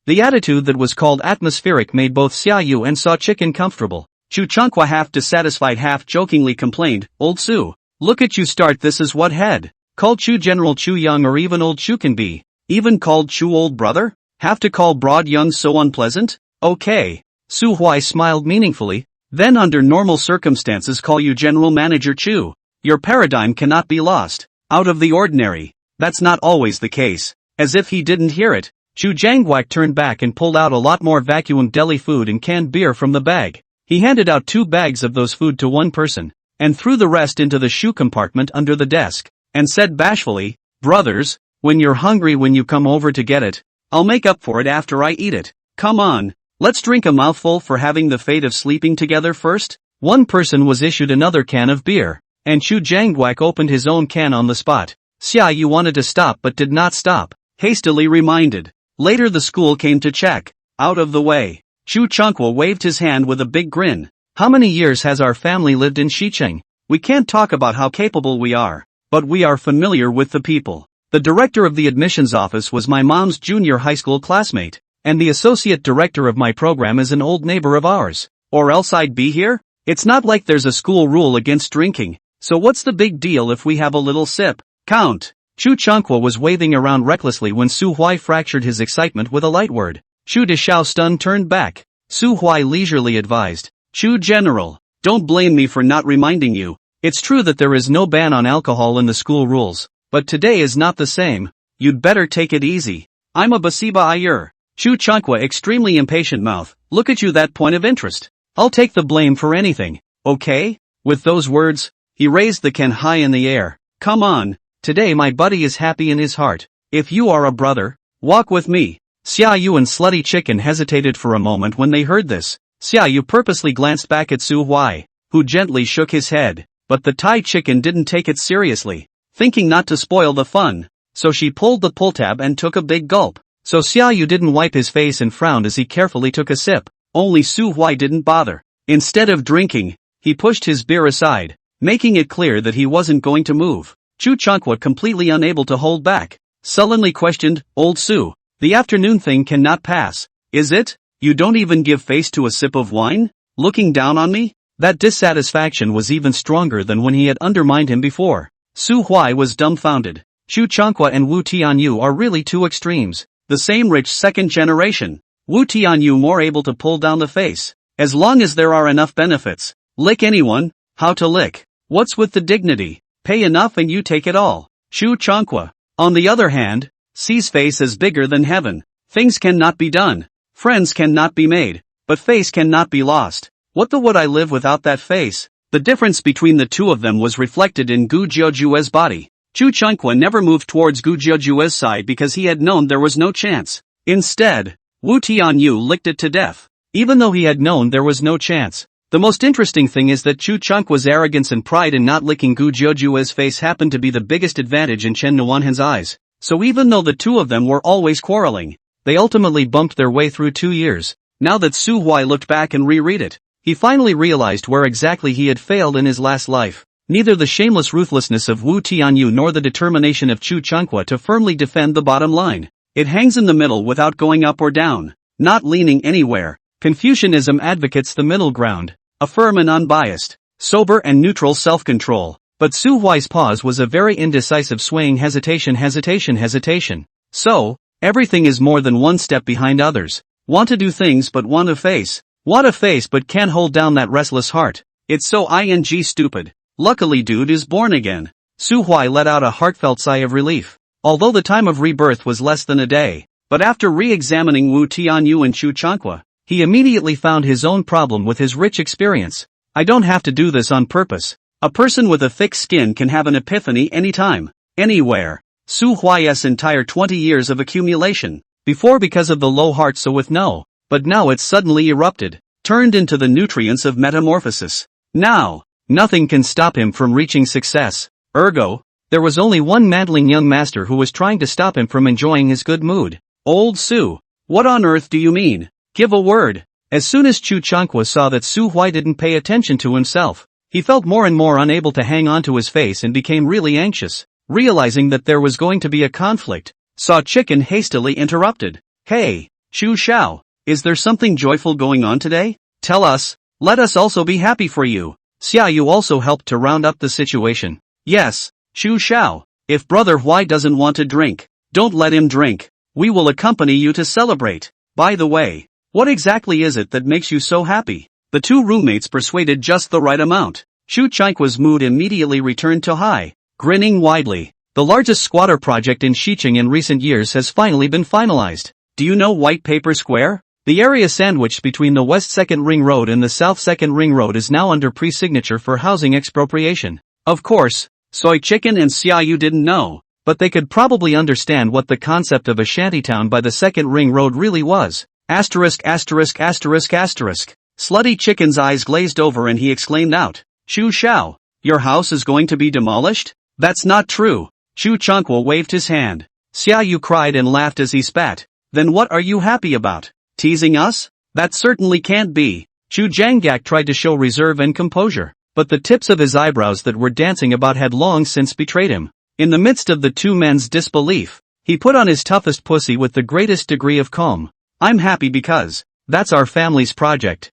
The attitude that was called atmospheric made both Xiaoyu and Saw Chicken comfortable. Chu Chunkwa half dissatisfied half jokingly complained, "Old Su, look at you start, this is what head called Chu General Chu Young or even Old Chu can be. Even called Chu Old Brother? Have to call Broad Young so unpleasant? Okay." Su Huai smiled meaningfully. "Then under normal circumstances call you General Manager Chu. Your paradigm cannot be lost. Out of the ordinary. That's not always the case." As if he didn't hear it, Chu Jangwak turned back and pulled out a lot more vacuumed deli food and canned beer from the bag. He handed out 2 bags of those food to one person, and threw the rest into the shoe compartment under the desk, and said bashfully, "Brothers, when you're hungry when you come over to get it, I'll make up for it after I eat it. Come on, let's drink a mouthful for having the fate of sleeping together first." One person was issued another can of beer, and Chu Jangwak opened his own can on the spot. Xiaoyu wanted to stop but did not stop, hastily reminded. Later the school came to check. Out of the way. Chu Chunkwa waved his hand with a big grin. "How many years has our family lived in Xicheng? We can't talk about how capable we are, but we are familiar with the people. The director of the admissions office was my mom's junior high school classmate, and the associate director of my program is an old neighbor of ours. Or else I'd be here? It's not like there's a school rule against drinking, so what's the big deal if we have a little sip? Count." Chu Chunkwa was waving around recklessly when Su Huai fractured his excitement with a light word. Chu Deshao stunned turned back. Su Huai leisurely advised, "Chu General, don't blame me for not reminding you. It's true that there is no ban on alcohol in the school rules, but today is not the same. You'd better take it easy. I'm a Basiba Ayer." Chu Chunkwa extremely impatient mouth, "Look at you, that point of interest. I'll take the blame for anything, okay?" With those words, he raised the can high in the air. "Come on. Today my buddy is happy in his heart. If you are a brother, walk with me." Xiaoyu and Slutty Chicken hesitated for a moment when they heard this. Xiaoyu purposely glanced back at Su Huai, who gently shook his head, but the Thai chicken didn't take it seriously, thinking not to spoil the fun, so she pulled the pull tab and took a big gulp. So Xiaoyu didn't wipe his face and frowned as he carefully took a sip. Only Su Huai didn't bother. Instead of drinking, he pushed his beer aside, making it clear that he wasn't going to move. Chu Chunkwa, completely unable to hold back, sullenly questioned, "Old Su, the afternoon thing cannot pass, is it? You don't even give face to a sip of wine? Looking down on me?" That dissatisfaction was even stronger than when he had undermined him before. Su Huai was dumbfounded. Chu Chunkwa and Wu Tianyu are really 2 extremes. The same rich second generation. Wu Tianyu more able to pull down the face. As long as there are enough benefits. Lick anyone, how to lick. What's with the dignity? Pay enough and you take it all. Chu Chunkwa, on the other hand, sees face as bigger than heaven. Things cannot be done. Friends cannot be made. But face cannot be lost. What the would I live without that face? The difference between the two of them was reflected in Gu Jiujue's body. Chu Chunkwa never moved towards Gu Jiujue's side because he had known there was no chance. Instead, Wu Tianyu licked it to death. Even though he had known there was no chance. The most interesting thing is that Chu Chunkwa's arrogance and pride in not licking Gu Jiujue's face happened to be the biggest advantage in Chen Nuanhan's eyes. So even though the two of them were always quarreling, they ultimately bumped their way through 2 years. Now that Su Huai looked back and reread it, he finally realized where exactly he had failed in his last life. Neither the shameless ruthlessness of Wu Tianyu nor the determination of Chu Chunkwa to firmly defend the bottom line. It hangs in the middle without going up or down, not leaning anywhere. Confucianism advocates the middle ground, a firm and unbiased, sober and neutral self-control. But Su Huai's pause was a very indecisive swaying hesitation. So, everything is more than one step behind others. Want to do things but want a face. Want a face but can't hold down that restless heart. It's so stupid. Luckily dude is born again. Su Huai let out a heartfelt sigh of relief. Although the time of rebirth was less than a day, but after re-examining Wu Tianyu and Chu Chunkwa, he immediately found his own problem with his rich experience. I don't have to do this on purpose. A person with a thick skin can have an epiphany anytime, anywhere. Su Huai's entire 20 years of accumulation, before because of the low heart so with no, but now it suddenly erupted, turned into the nutrients of metamorphosis. Now, nothing can stop him from reaching success. Ergo, there was only one meddling young master who was trying to stop him from enjoying his good mood. Old Su, what on earth do you mean? Give a word. As soon as Chu Chunkwa saw that Su Huai didn't pay attention to himself, he felt more and more unable to hang on to his face and became really anxious, realizing that there was going to be a conflict. Saw Chicken hastily interrupted. Hey, Chu Xiao, is there something joyful going on today? Tell us, let us also be happy for you. Xiaoyu also helped to round up the situation. Yes, Chu Xiao, if brother Huai doesn't want to drink, don't let him drink. We will accompany you to celebrate. By the way, what exactly is it that makes you so happy? The two roommates persuaded just the right amount. Chu Changhua's mood immediately returned to high, grinning widely. The largest squatter project in Xicheng in recent years has finally been finalized. Do you know White Paper Square? The area sandwiched between the West 2nd Ring Road and the South 2nd Ring Road is now under pre-signature for housing expropriation. Of course, Soy Chicken and Xiaoyu didn't know, but they could probably understand what the concept of a shantytown by the 2nd Ring Road really was. Slutty Chicken's eyes glazed over and he exclaimed out, Chu Xiao, your house is going to be demolished? That's not true. Chu Changhua waved his hand. Xiaoyu cried and laughed as he spat. Then what are you happy about? Teasing us? That certainly can't be. Chu Jianggak tried to show reserve and composure, but the tips of his eyebrows that were dancing about had long since betrayed him. In the midst of the two men's disbelief, he put on his toughest pussy with the greatest degree of calm. I'm happy because that's our family's project.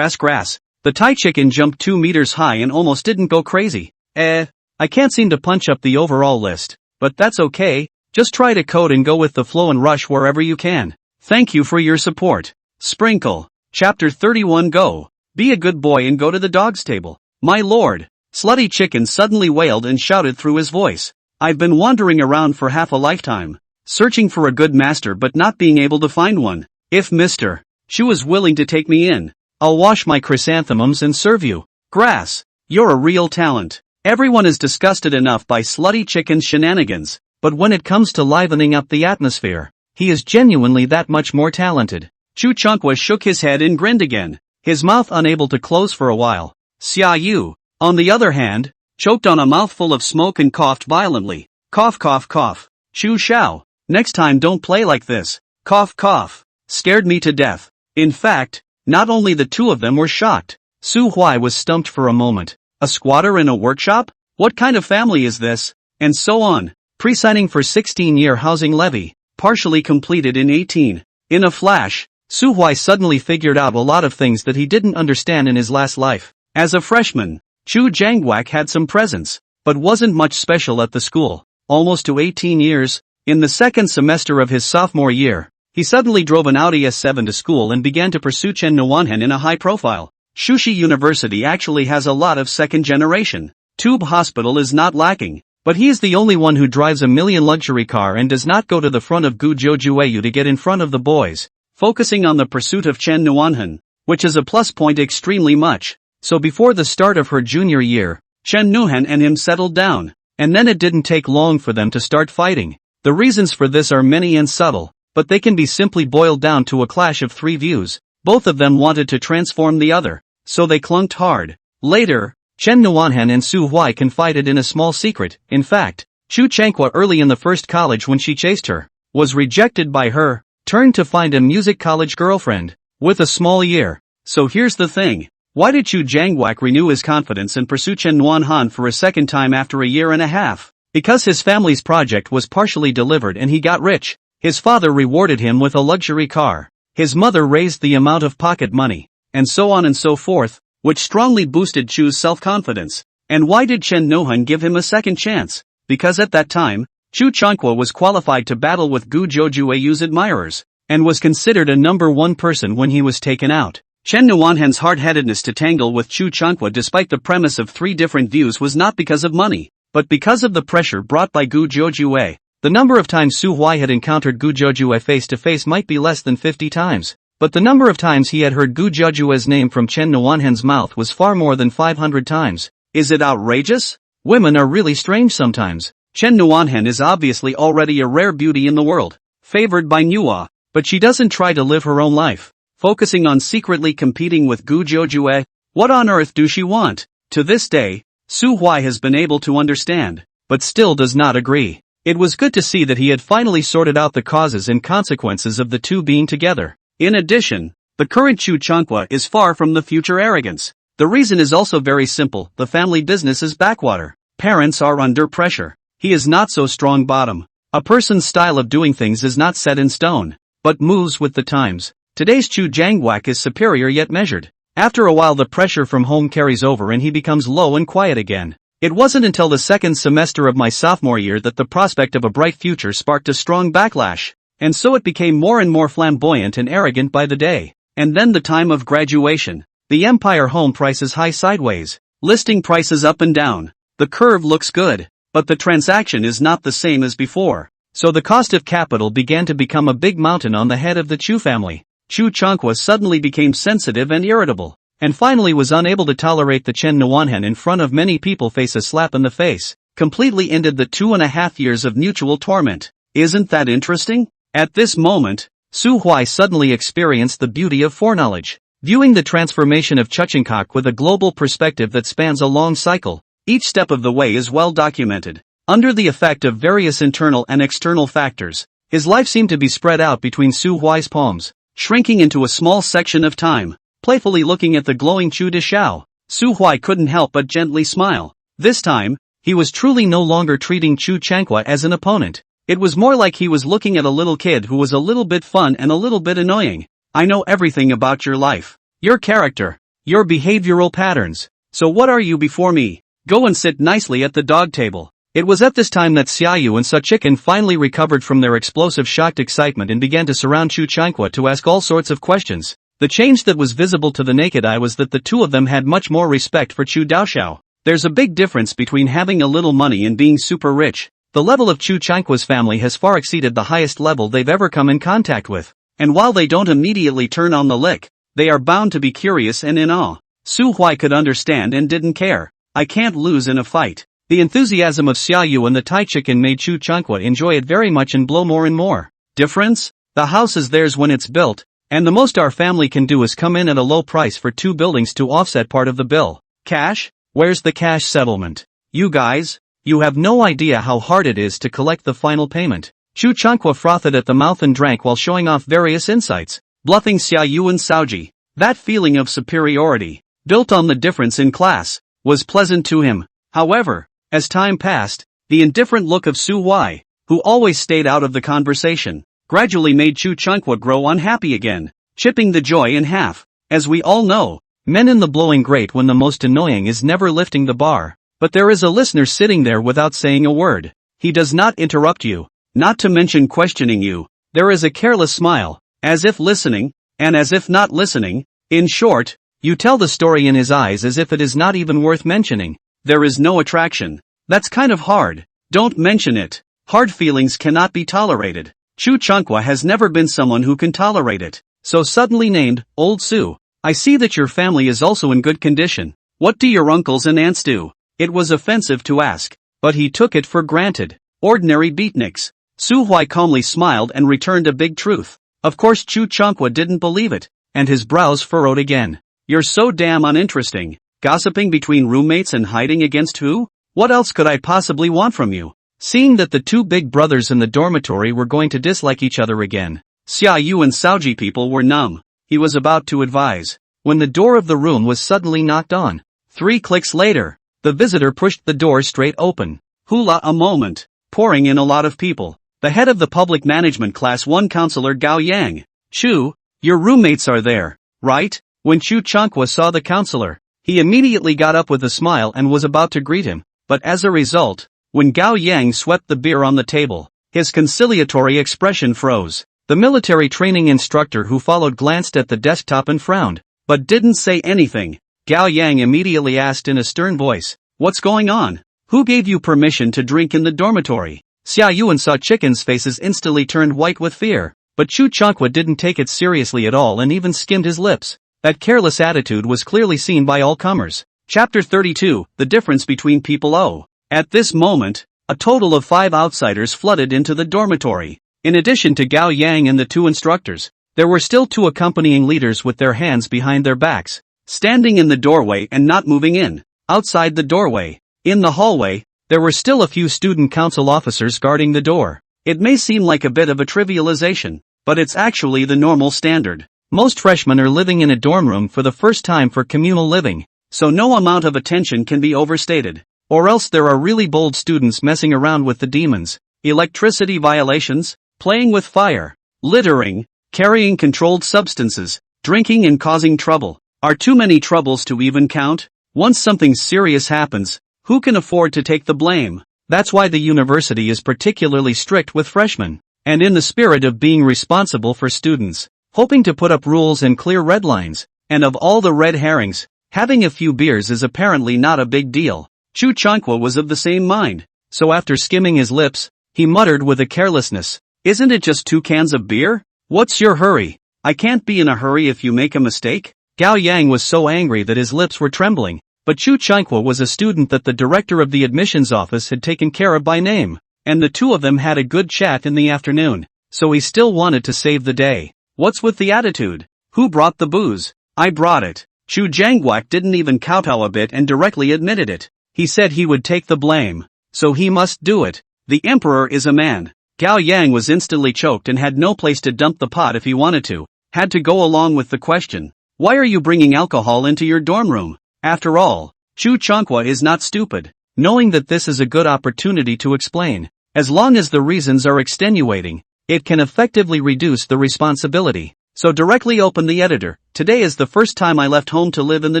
Grass. The Thai chicken jumped 2 meters high and almost didn't go crazy. I can't seem to punch up the overall list, but that's okay. Just try to code and go with the flow and rush wherever you can. Thank you for your support. Sprinkle. Chapter 31 Go. Be a good boy and go to the dog's table. My lord. Slutty Chicken suddenly wailed and shouted through his voice. I've been wandering around for half a lifetime, searching for a good master but not being able to find one. If Mr. Chu is willing to take me in, I'll wash my chrysanthemums and serve you. Grass. You're a real talent. Everyone is disgusted enough by Slutty Chicken's shenanigans. But when it comes to livening up the atmosphere, he is genuinely that much more talented. Chu Changhua shook his head and grinned again, his mouth unable to close for a while. Xiaoyu, on the other hand, choked on a mouthful of smoke and coughed violently. Cough. Chu Xiao, next time don't play like this. Cough. Scared me to death. In fact, not only the two of them were shocked. Su Huai was stumped for a moment. A squatter in a workshop? What kind of family is this? And so on. Pre-signing for 16-year housing levy, partially completed in 18. In a flash, Su Huai suddenly figured out a lot of things that he didn't understand in his last life. As a freshman, Chu Jianggak had some presence, but wasn't much special at the school. Almost to 18 years, in the second semester of his sophomore year, he suddenly drove an Audi S7 to school and began to pursue Chen Nuanhen in a high profile. Shushi University actually has a lot of second-generation. Tube Hospital is not lacking. But he is the only one who drives a million luxury car and does not go to the front of Guizhou to get in front of the boys, focusing on the pursuit of Chen Nuanhen, which is a plus point extremely much. So before the start of her junior year, Chen Nuanhen and him settled down, and then it didn't take long for them to start fighting. The reasons for this are many and subtle, but they can be simply boiled down to a clash of three views. Both of them wanted to transform the other, so they clunked hard. Later, Chen Nuanhen and Su Huai confided in a small secret. In fact, Chu Changhua early in the first college when she chased her, was rejected by her, turned to find a music college girlfriend, with a small ear. So here's the thing. Why did Chu Jianggak renew his confidence and pursue Chen Nuanhen for a second time after a year and a half? Because his family's project was partially delivered and he got rich. His father rewarded him with a luxury car. His mother raised the amount of pocket money, and so on and so forth, which strongly boosted Chu's self-confidence. And why did Chen Nuanhen give him a second chance? Because at that time, Chu Changhua was qualified to battle with Guizhou's admirers, and was considered a number one person when he was taken out. Chen Nuanhen's hard-headedness to tangle with Chu Changhua despite the premise of three different views was not because of money, but because of the pressure brought by Guizhou. The number of times Su Huai had encountered Guizhou face-to-face might be less than 50 times. But the number of times he had heard Guizhou's name from Chen Nuanhen's mouth was far more than 500 times. Is it outrageous? Women are really strange sometimes. Chen Nuanhen is obviously already a rare beauty in the world, favored by Nuwa, but she doesn't try to live her own life, focusing on secretly competing with Guizhou. What on earth do she want? To this day, Su Huai has been able to understand, but still does not agree. It was good to see that he had finally sorted out the causes and consequences of the two being together. In addition, the current Chu Changhua is far from the future arrogance. The reason is also very simple. The family business is backwater. Parents are under pressure. He is not so strong bottom. A person's style of doing things is not set in stone, but moves with the times. Today's Chu Jangwak is superior yet measured. After a while the pressure from home carries over and he becomes low and quiet again. It wasn't until the second semester of my sophomore year that the prospect of a bright future sparked a strong backlash. And so it became more and more flamboyant and arrogant by the day. And then the time of graduation. The Empire home prices high sideways. Listing prices up and down. The curve looks good, but the transaction is not the same as before. So the cost of capital began to become a big mountain on the head of the Chu family. Chu Chankwa suddenly became sensitive and irritable, and finally was unable to tolerate the Chen Nuanhen in front of many people face a slap in the face. Completely ended the 2.5 years of mutual torment. Isn't that interesting? At this moment, Su Huai suddenly experienced the beauty of foreknowledge. Viewing the transformation of Chuchinkok with a global perspective that spans a long cycle, each step of the way is well documented. Under the effect of various internal and external factors, his life seemed to be spread out between Su Huai's palms, shrinking into a small section of time. Playfully looking at the glowing Chu Dishao, Su Huai couldn't help but gently smile. This time, he was truly no longer treating Chu Chankwa as an opponent. It was more like he was looking at a little kid who was a little bit fun and a little bit annoying. I know everything about your life, your character, your behavioral patterns. So what are you before me? Go and sit nicely at the dog table. It was at this time that Xiaoyu and Sachikin finally recovered from their explosive shocked excitement and began to surround Chu Chankwa to ask all sorts of questions. The change that was visible to the naked eye was that the two of them had much more respect for Chu Daoxiao. There's a big difference between having a little money and being super rich. The level of Chu Chankwa's family has far exceeded the highest level they've ever come in contact with. And while they don't immediately turn on the lick, they are bound to be curious and in awe. Su Huai could understand and didn't care. I can't lose in a fight. The enthusiasm of Xiaoyu and the Tai Chicken made Chu Chankwa enjoy it very much and blow more and more. Difference? The house is theirs when it's built, and the most our family can do is come in at a low price for 2 buildings to offset part of the bill. Cash? Where's the cash settlement? You guys? You have no idea how hard it is to collect the final payment. Chu Chankwa frothed at the mouth and drank while showing off various insights, bluffing Xiaoyu and Saoji. That feeling of superiority, built on the difference in class, was pleasant to him. However, as time passed, the indifferent look of Su Huai, who always stayed out of the conversation, gradually made Chu Chankwa grow unhappy again, chipping the joy in half. As we all know, men in the blowing grate when the most annoying is never lifting the bar. But there is a listener sitting there without saying a word. He does not interrupt you, not to mention questioning you. There is a careless smile, as if listening, and as if not listening. In short, you tell the story in his eyes as if it is not even worth mentioning. There is no attraction. That's kind of hard. Don't mention it. Hard feelings cannot be tolerated. Chu Chankwa has never been someone who can tolerate it. So suddenly named, Old Su, I see that your family is also in good condition. What do your uncles and aunts do? It was offensive to ask, but he took it for granted. Ordinary beatniks. Su Huai calmly smiled and returned a big truth. Of course Chu Chankwa didn't believe it, and his brows furrowed again. You're so damn uninteresting. Gossiping between roommates and hiding against who? What else could I possibly want from you? Seeing that the two big brothers in the dormitory were going to dislike each other again, Xiaoyu and Saoji people were numb. He was about to advise, when the door of the room was suddenly knocked on. 3 clicks later, the visitor pushed the door straight open. Hula a moment, pouring in a lot of people. The head of the public management class 1 counselor Gao Yang. Chu, your roommates are there, right? When Chu Chankwa saw the counselor, he immediately got up with a smile and was about to greet him, but as a result, when Gao Yang swept the beer on the table, his conciliatory expression froze. The military training instructor who followed glanced at the desktop and frowned, but didn't say anything. Gao Yang immediately asked in a stern voice, what's going on? Who gave you permission to drink in the dormitory? Xiaoyu and Sa Chicken's faces instantly turned white with fear, but Chu Chankwa didn't take it seriously at all and even skimmed his lips. That careless attitude was clearly seen by all comers. Chapter 32, The Difference Between People O. At this moment, a total of 5 outsiders flooded into the dormitory. In addition to Gao Yang and the 2 instructors, there were still 2 accompanying leaders with their hands behind their backs, standing in the doorway and not moving in. Outside the doorway, in the hallway, there were still a few student council officers guarding the door. It may seem like a bit of a trivialization, but it's actually the normal standard. Most freshmen are living in a dorm room for the first time for communal living, so no amount of attention can be overstated. Or else there are really bold students messing around with the demons. electricity violations, playing with fire, littering, carrying controlled substances, drinking and causing trouble. Are too many troubles to even count? Once something serious happens, who can afford to take the blame? That's why the university is particularly strict with freshmen, and in the spirit of being responsible for students, hoping to put up rules and clear red lines, and of all the red herrings, having a few beers is apparently not a big deal. Chu Chanqua was of the same mind, so after skimming his lips, he muttered with a carelessness, "Isn't it just 2 cans of beer? What's your hurry? I can't be in a hurry if you make a mistake." Gao Yang was so angry that his lips were trembling, but Chu Chanqua was a student that the director of the admissions office had taken care of by name, and the two of them had a good chat in the afternoon, so he still wanted to save the day. "What's with the attitude? Who brought the booze?" "I brought it." Chu Jangwak didn't even kowtow a bit and directly admitted it. He said he would take the blame, so he must do it. The emperor is a man. Gao Yang was instantly choked and had no place to dump the pot if he wanted to, had to go along with the question. "Why are you bringing alcohol into your dorm room?" After all, Chu Chanqua is not stupid, knowing that this is a good opportunity to explain. As long as the reasons are extenuating, it can effectively reduce the responsibility. So directly opened the editor. "Today is the first time I left home to live in the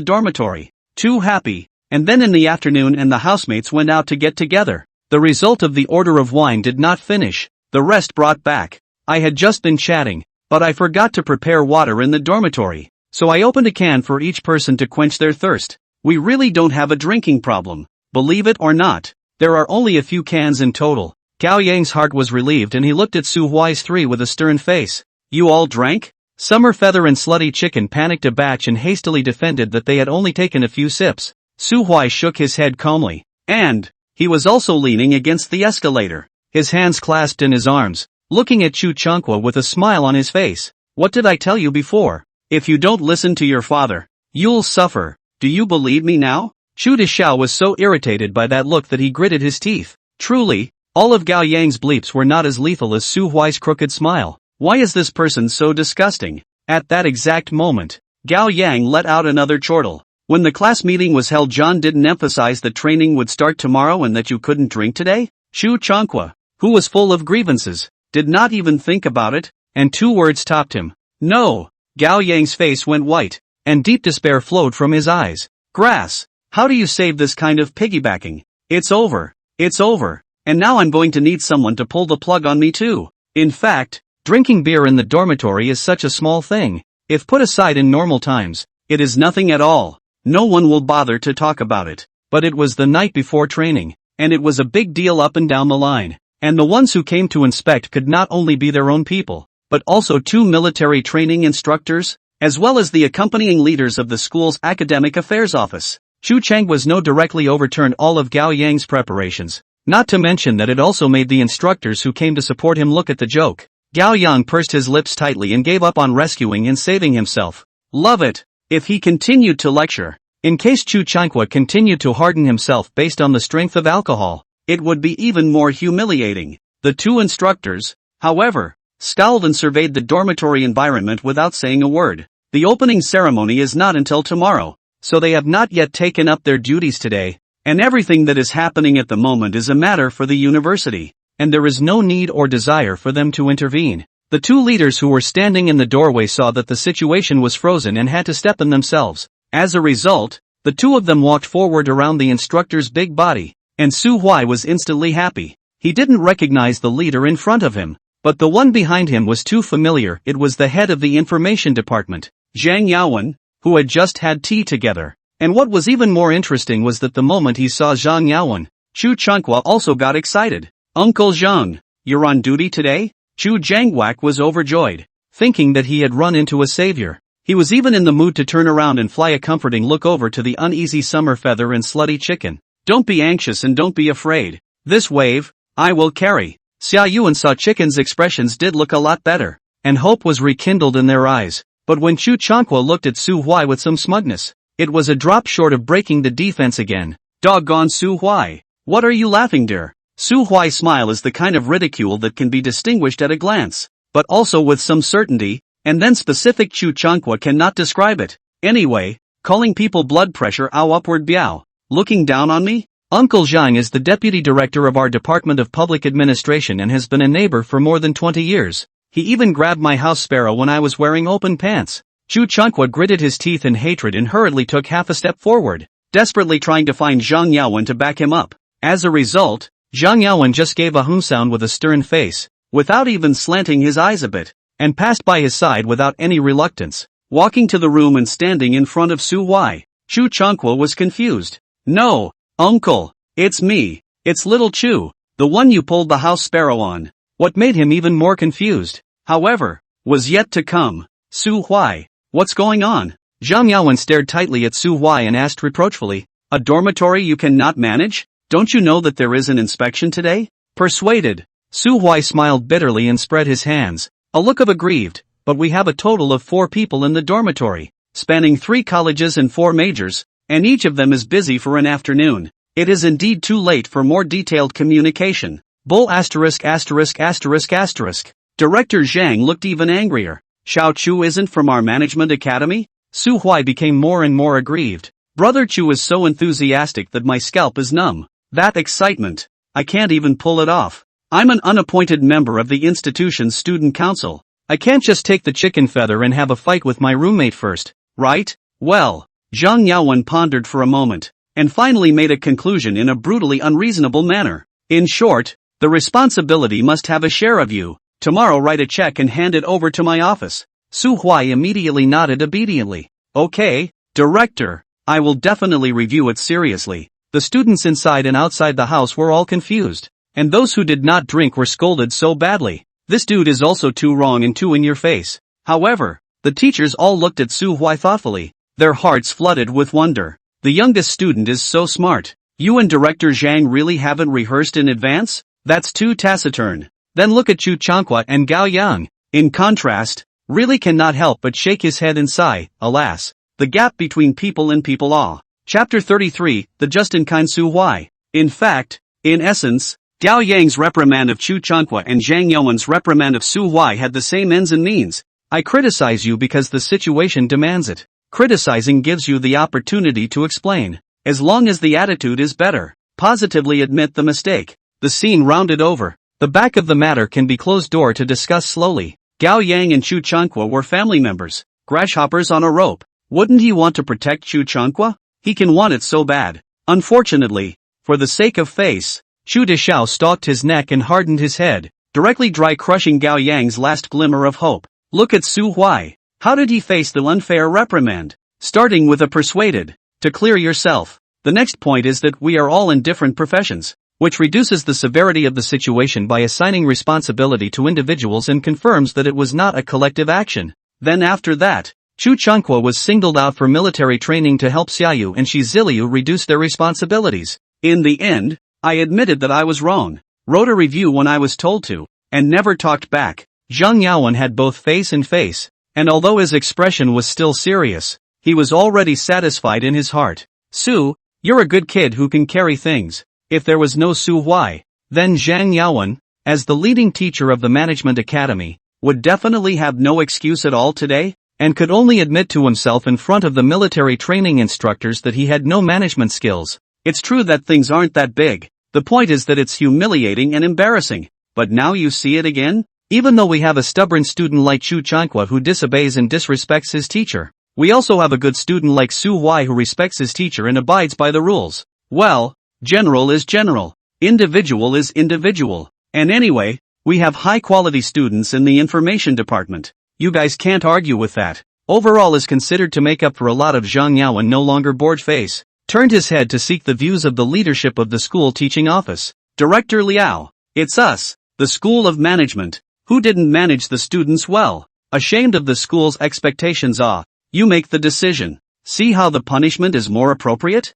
dormitory. Too happy." And then in the afternoon and the housemates went out to get together. The result of the order of wine did not finish, the rest brought back. I had just been chatting, but I forgot to prepare water in the dormitory, so I opened a can for each person to quench their thirst. We really don't have a drinking problem, believe it or not. There are only a few cans in total. Gao Yang's heart was relieved and he looked at Su Huai's 3 with a stern face. "You all drank?" Summer Feather and Slutty Chicken panicked a batch and hastily defended that they had only taken a few sips. Su Huai shook his head calmly, and he was also leaning against the escalator, his hands clasped in his arms, looking at Chu Chanqua with a smile on his face. "What did I tell you before? If you don't listen to your father, you'll suffer. Do you believe me now?" Chu Deshao was so irritated by that look that he gritted his teeth. Truly, all of Gao Yang's bleeps were not as lethal as Su Huai's crooked smile. Why is this person so disgusting? At that exact moment, Gao Yang let out another chortle. "When the class meeting was held, John didn't emphasize that training would start tomorrow and that you couldn't drink today?" Chu Chanqua, who was full of grievances, did not even think about it, and 2 words topped him. "No." Gao Yang's face went white, and deep despair flowed from his eyes. "Grass, how do you save this kind of piggybacking? It's over. It's over. And now I'm going to need someone to pull the plug on me too. In fact, drinking beer in the dormitory is such a small thing. If put aside in normal times, it is nothing at all. No one will bother to talk about it. But it was the night before training, and it was a big deal up and down the line. And the ones who came to inspect could not only be their own people, but also 2 military training instructors, as well as the accompanying leaders of the school's academic affairs office. Chu Changwa's no directly overturned all of Gao Yang's preparations, not to mention that it also made the instructors who came to support him look at the joke. Gao Yang pursed his lips tightly and gave up on rescuing and saving himself. Love it. If he continued to lecture, in case Chu Chanqua continued to harden himself based on the strength of alcohol, it would be even more humiliating. The 2 instructors, however, scowled and surveyed the dormitory environment without saying a word. The opening ceremony is not until tomorrow, so they have not yet taken up their duties today, and everything that is happening at the moment is a matter for the university, and there is no need or desire for them to intervene. The 2 leaders who were standing in the doorway saw that the situation was frozen and had to step in themselves. As a result, the 2 of them walked forward around the instructor's big body, and Su Huai was instantly happy. He didn't recognize the leader in front of him, but the one behind him was too familiar. It was the head of the information department, Zhang Yaowen, who had just had tea together. And what was even more interesting was that the moment he saw Zhang Yaowen, Chu Chanqua also got excited. "Uncle Zhang, you're on duty today?" Chu Jangwak was overjoyed, thinking that he had run into a savior. He was even in the mood to turn around and fly a comforting look over to the uneasy Summer Feather and Slutty Chicken. "Don't be anxious and don't be afraid. This wave, I will carry." Xia Yuan saw Chicken's expressions did look a lot better, and hope was rekindled in their eyes. But when Chu Chanqua looked at Su Huai with some smugness, it was a drop short of breaking the defense again. "Doggone Su Huai. What are you laughing, dear?" Su Huai's smile is the kind of ridicule that can be distinguished at a glance, but also with some certainty, and then specific. Chu Chanqua cannot describe it. "Anyway, calling people blood pressure au upward biao. Looking down on me? Uncle Xiang is the deputy director of our Department of Public Administration and has been a neighbor for more than 20 years. He even grabbed my house sparrow when I was wearing open pants. Chu Chunqua gritted his teeth in hatred and hurriedly took half a step forward, desperately trying to find Zhang Yaowen to back him up. As a result, Zhang Yaowen just gave a sound with a stern face, without even slanting his eyes a bit, and passed by his side without any reluctance. Walking to the room and standing in front of Su Huai, Chu Chunqua was confused. "No, uncle, it's me, it's little Chu, the one you pulled the house sparrow on." What made him even more confused, however, was yet to come. "Su Huai, what's going on?" Zhang Yaowen stared tightly at Su Huai and asked reproachfully, "A dormitory you cannot manage? Don't you know that there is an inspection today?" Persuaded, Su Huai smiled bitterly and spread his hands, a look of aggrieved, "But we have a total of 4 people in the dormitory, spanning 3 colleges and 4 majors, and each of them is busy for an afternoon. It is indeed too late for more detailed communication." Bull asterisk asterisk asterisk asterisk. Director Xiang looked even angrier. "Xiao Chu isn't from our management academy?" Su Huai became more and more aggrieved. "Brother Chu is so enthusiastic that my scalp is numb. That excitement, I can't even pull it off. I'm an unappointed member of the institution's student council. I can't just take the chicken feather and have a fight with my roommate first, right?" "Well," Zhang Yaowen pondered for a moment, and finally made a conclusion in a brutally unreasonable manner. "In short, the responsibility must have a share of you. Tomorrow write a check and hand it over to my office." Su Huai immediately nodded obediently. "Okay, director, I will definitely review it seriously." The students inside and outside the house were all confused, and those who did not drink were scolded so badly. "This dude is also too wrong and too in your face." However, the teachers all looked at Su Huai thoughtfully, their hearts flooded with wonder. "The youngest student is so smart. You and Director Xiang really haven't rehearsed in advance? That's too taciturn." Then look at Chu Chunqua and Gao Yang, in contrast, really cannot help but shake his head and sigh, alas, the gap between people and people ah. Chapter 33, The Just-in-Kind Su Huai. In fact, in essence, Gao Yang's reprimand of Chu Chunqua and Zhang Yaowen's reprimand of Su Huai had the same ends and means. "I criticize you because the situation demands it. Criticizing gives you the opportunity to explain. As long as the attitude is better, positively admit the mistake." The scene rounded over. The back of the matter can be closed door to discuss slowly. Gao Yang and Chu Chunqua were family members, grasshoppers on a rope. Wouldn't he want to protect Chu Chunqua? He can want it so bad. Unfortunately, for the sake of face, Chu Deshao stalked his neck and hardened his head, directly dry crushing Gao Yang's last glimmer of hope. Look at Su Huai. How did he face the unfair reprimand? Starting with a persuaded. To clear yourself. The next point is that we are all in different professions, which reduces the severity of the situation by assigning responsibility to individuals and confirms that it was not a collective action. Then after that, Chu Chunqua was singled out for military training to help Xiaoyu and Shi Ziliu reduce their responsibilities. In the end, I admitted that I was wrong, wrote a review when I was told to, and never talked back. Zhang Yaowen had both face and face, and although his expression was still serious, he was already satisfied in his heart. "Su, you're a good kid who can carry things." If there was no Su Huai, then Zhang Yaowen, as the leading teacher of the management academy, would definitely have no excuse at all today, and could only admit to himself in front of the military training instructors that he had no management skills. It's true that things aren't that big. The point is that it's humiliating and embarrassing. But now you see it again? Even though we have a stubborn student like Chu Chunqua who disobeys and disrespects his teacher, we also have a good student like Su Huai who respects his teacher and abides by the rules. Well, general is general. Individual is individual. And anyway, we have high-quality students in the information department. You guys can't argue with that. Overall is considered to make up for a lot of Zhang Yaowen no longer bored face. Turned his head to seek the views of the leadership of the school teaching office. Director Liao, it's us, the School of Management. Who didn't manage the students well? Ashamed of the school's expectations you make the decision. See how the punishment is more appropriate?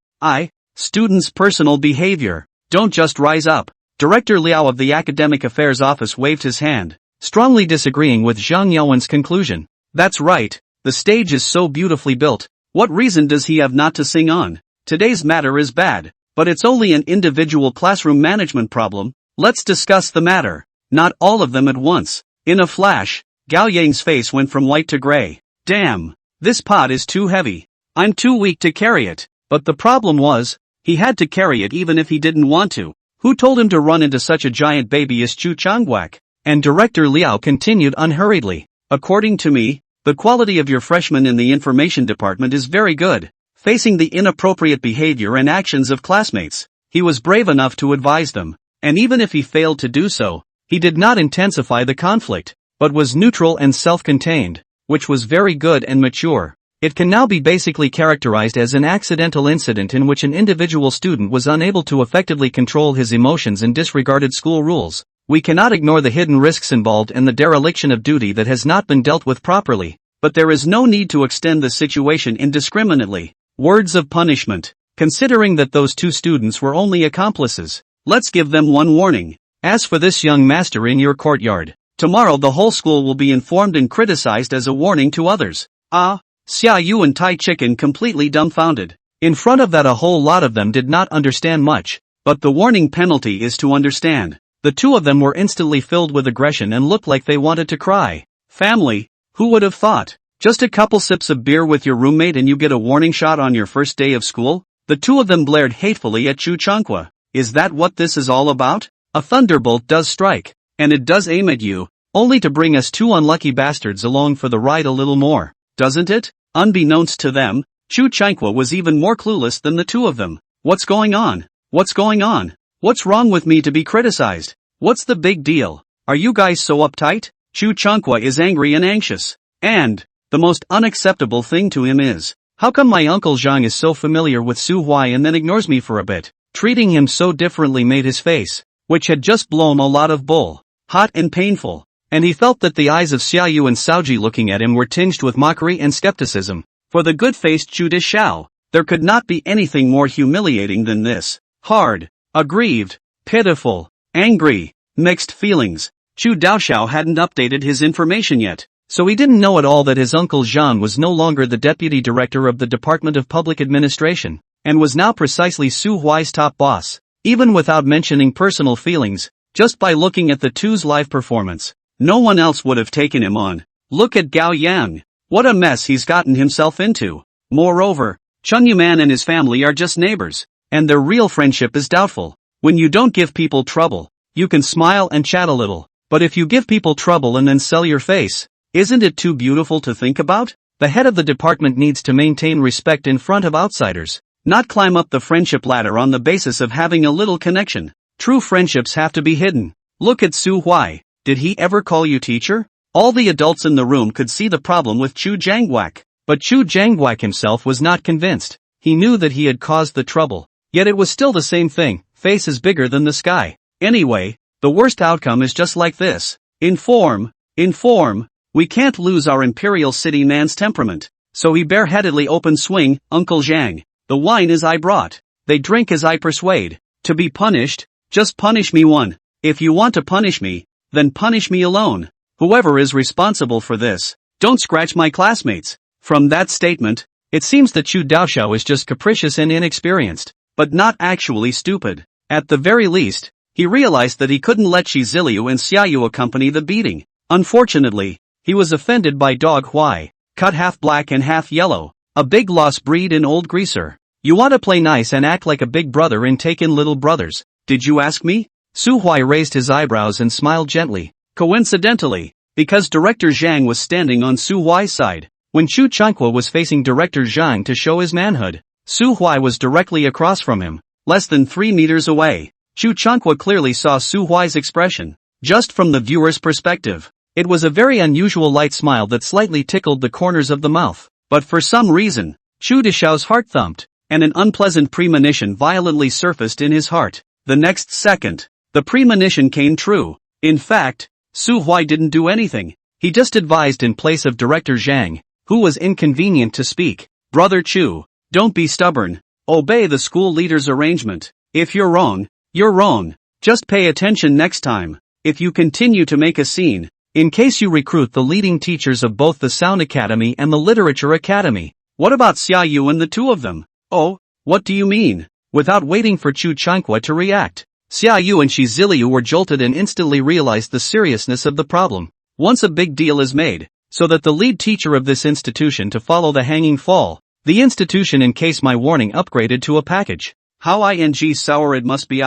Students' personal behavior. Don't just rise up. Director Liao of the Academic Affairs Office waved his hand, strongly disagreeing with Zhang Yaowen's conclusion. That's right, the stage is so beautifully built. What reason does he have not to sing on? Today's matter is bad, but it's only an individual classroom management problem. Let's discuss the matter. Not all of them at once. In a flash, Gao Yang's face went from white to gray. Damn, this pot is too heavy. I'm too weak to carry it. But the problem was, He had to carry it even if he didn't want to. Who told him to run into such a giant baby as Chu Changwak? And Director Liao continued unhurriedly. According to me, the quality of your freshman in the information department is very good. Facing the inappropriate behavior and actions of classmates, he was brave enough to advise them. And even if he failed to do so, he did not intensify the conflict, but was neutral and self-contained, which was very good and mature. It can now be basically characterized as an accidental incident in which an individual student was unable to effectively control his emotions and disregarded school rules. We cannot ignore the hidden risks involved and the dereliction of duty that has not been dealt with properly, but there is no need to extend the situation indiscriminately. Words of punishment. Considering that those two students were only accomplices, let's give them one warning. As for this young master in your courtyard, tomorrow the whole school will be informed and criticized as a warning to others. Xia Yu and Tai Chicken completely dumbfounded. In front of that a whole lot of them did not understand much, but the warning penalty is to understand. The two of them were instantly filled with aggression and looked like they wanted to cry. Family, who would have thought? Just a couple sips of beer with your roommate and you get a warning shot on your first day of school? The two of them glared hatefully at Chu Changwa. Is that what this is all about? A thunderbolt does strike, and it does aim at you, only to bring us two unlucky bastards along for the ride a little more, doesn't it? Unbeknownst to them, Chu Changwa was even more clueless than the two of them. What's going on? What's going on? What's wrong with me to be criticized? What's the big deal? Are you guys so uptight? Chu Changwa is angry and anxious. And the most unacceptable thing to him is, how come my uncle Xiang is so familiar with Su Huai and then ignores me for a bit? Treating him so differently made his face, which had just blown a lot of bull, hot and painful, and he felt that the eyes of Xiaoyu and Saoji looking at him were tinged with mockery and skepticism. For the good-faced Chu Dishao, there could not be anything more humiliating than this. Hard, aggrieved, pitiful, angry, mixed feelings. Chu Daoshao hadn't updated his information yet, so he didn't know at all that his uncle Zhan was no longer the deputy director of the Department of Public Administration, and was now precisely Su Huai's top boss. Even without mentioning personal feelings, just by looking at the two's live performance, no one else would have taken him on. Look at Gao Yang. What a mess he's gotten himself into. Moreover, Chun Yuman and his family are just neighbors, and their real friendship is doubtful. When you don't give people trouble, you can smile and chat a little, but if you give people trouble and then sell your face, isn't it too beautiful to think about? The head of the department needs to maintain respect in front of outsiders, not climb up the friendship ladder on the basis of having a little connection. True friendships have to be hidden. Look at Su Huai. Did he ever call you teacher? All the adults in the room could see the problem with Chu Jangwak, but Chu Jangwak himself was not convinced. He knew that he had caused the trouble, yet it was still the same thing. Face is bigger than the sky. Anyway, the worst outcome is just like this. Inform. We can't lose our imperial city man's temperament. So he bareheadedly opened swing, Uncle Zhang. The wine is I brought. They drink as I persuade. To be punished, just punish me one. If you want to punish me, then punish me alone. Whoever is responsible for this, don't scratch my classmates. From that statement, it seems that Chu Daoshao is just capricious and inexperienced, but not actually stupid. At the very least, he realized that he couldn't let Shi Ziliu and Xiaoyu accompany the beating. Unfortunately, he was offended by Dog Huai, cut half black and half yellow, a big lost breed in Old Greaser. You want to play nice and act like a big brother and take in little brothers, did you ask me? Su Huai raised his eyebrows and smiled gently. Coincidentally, because Director Xiang was standing on Su Huai's side, when Chu Changwa was facing Director Xiang to show his manhood, Su Huai was directly across from him, less than 3 meters away. Chu Changwa clearly saw Su Huai's expression, just from the viewer's perspective. It was a very unusual light smile that slightly tickled the corners of the mouth, but for some reason, Chu Dishao's heart thumped, and an unpleasant premonition violently surfaced in his heart. The next second, the premonition came true. In fact, Su Huai didn't do anything. He just advised in place of Director Zhang, who was inconvenient to speak. Brother Chu, don't be stubborn. Obey the school leader's arrangement. If you're wrong, you're wrong. Just pay attention next time. If you continue to make a scene, in case you recruit the leading teachers of both the Sound Academy and the Literature Academy. What about Xiaoyu and the two of them? Oh, what do you mean? Without waiting for Chu Changwa to react, Xiaoyu and Shi Ziliu were jolted and instantly realized the seriousness of the problem. Once a big deal is made, so that the lead teacher of this institution to follow the hanging fall, the institution in case my warning upgraded to a package. How sour it must be.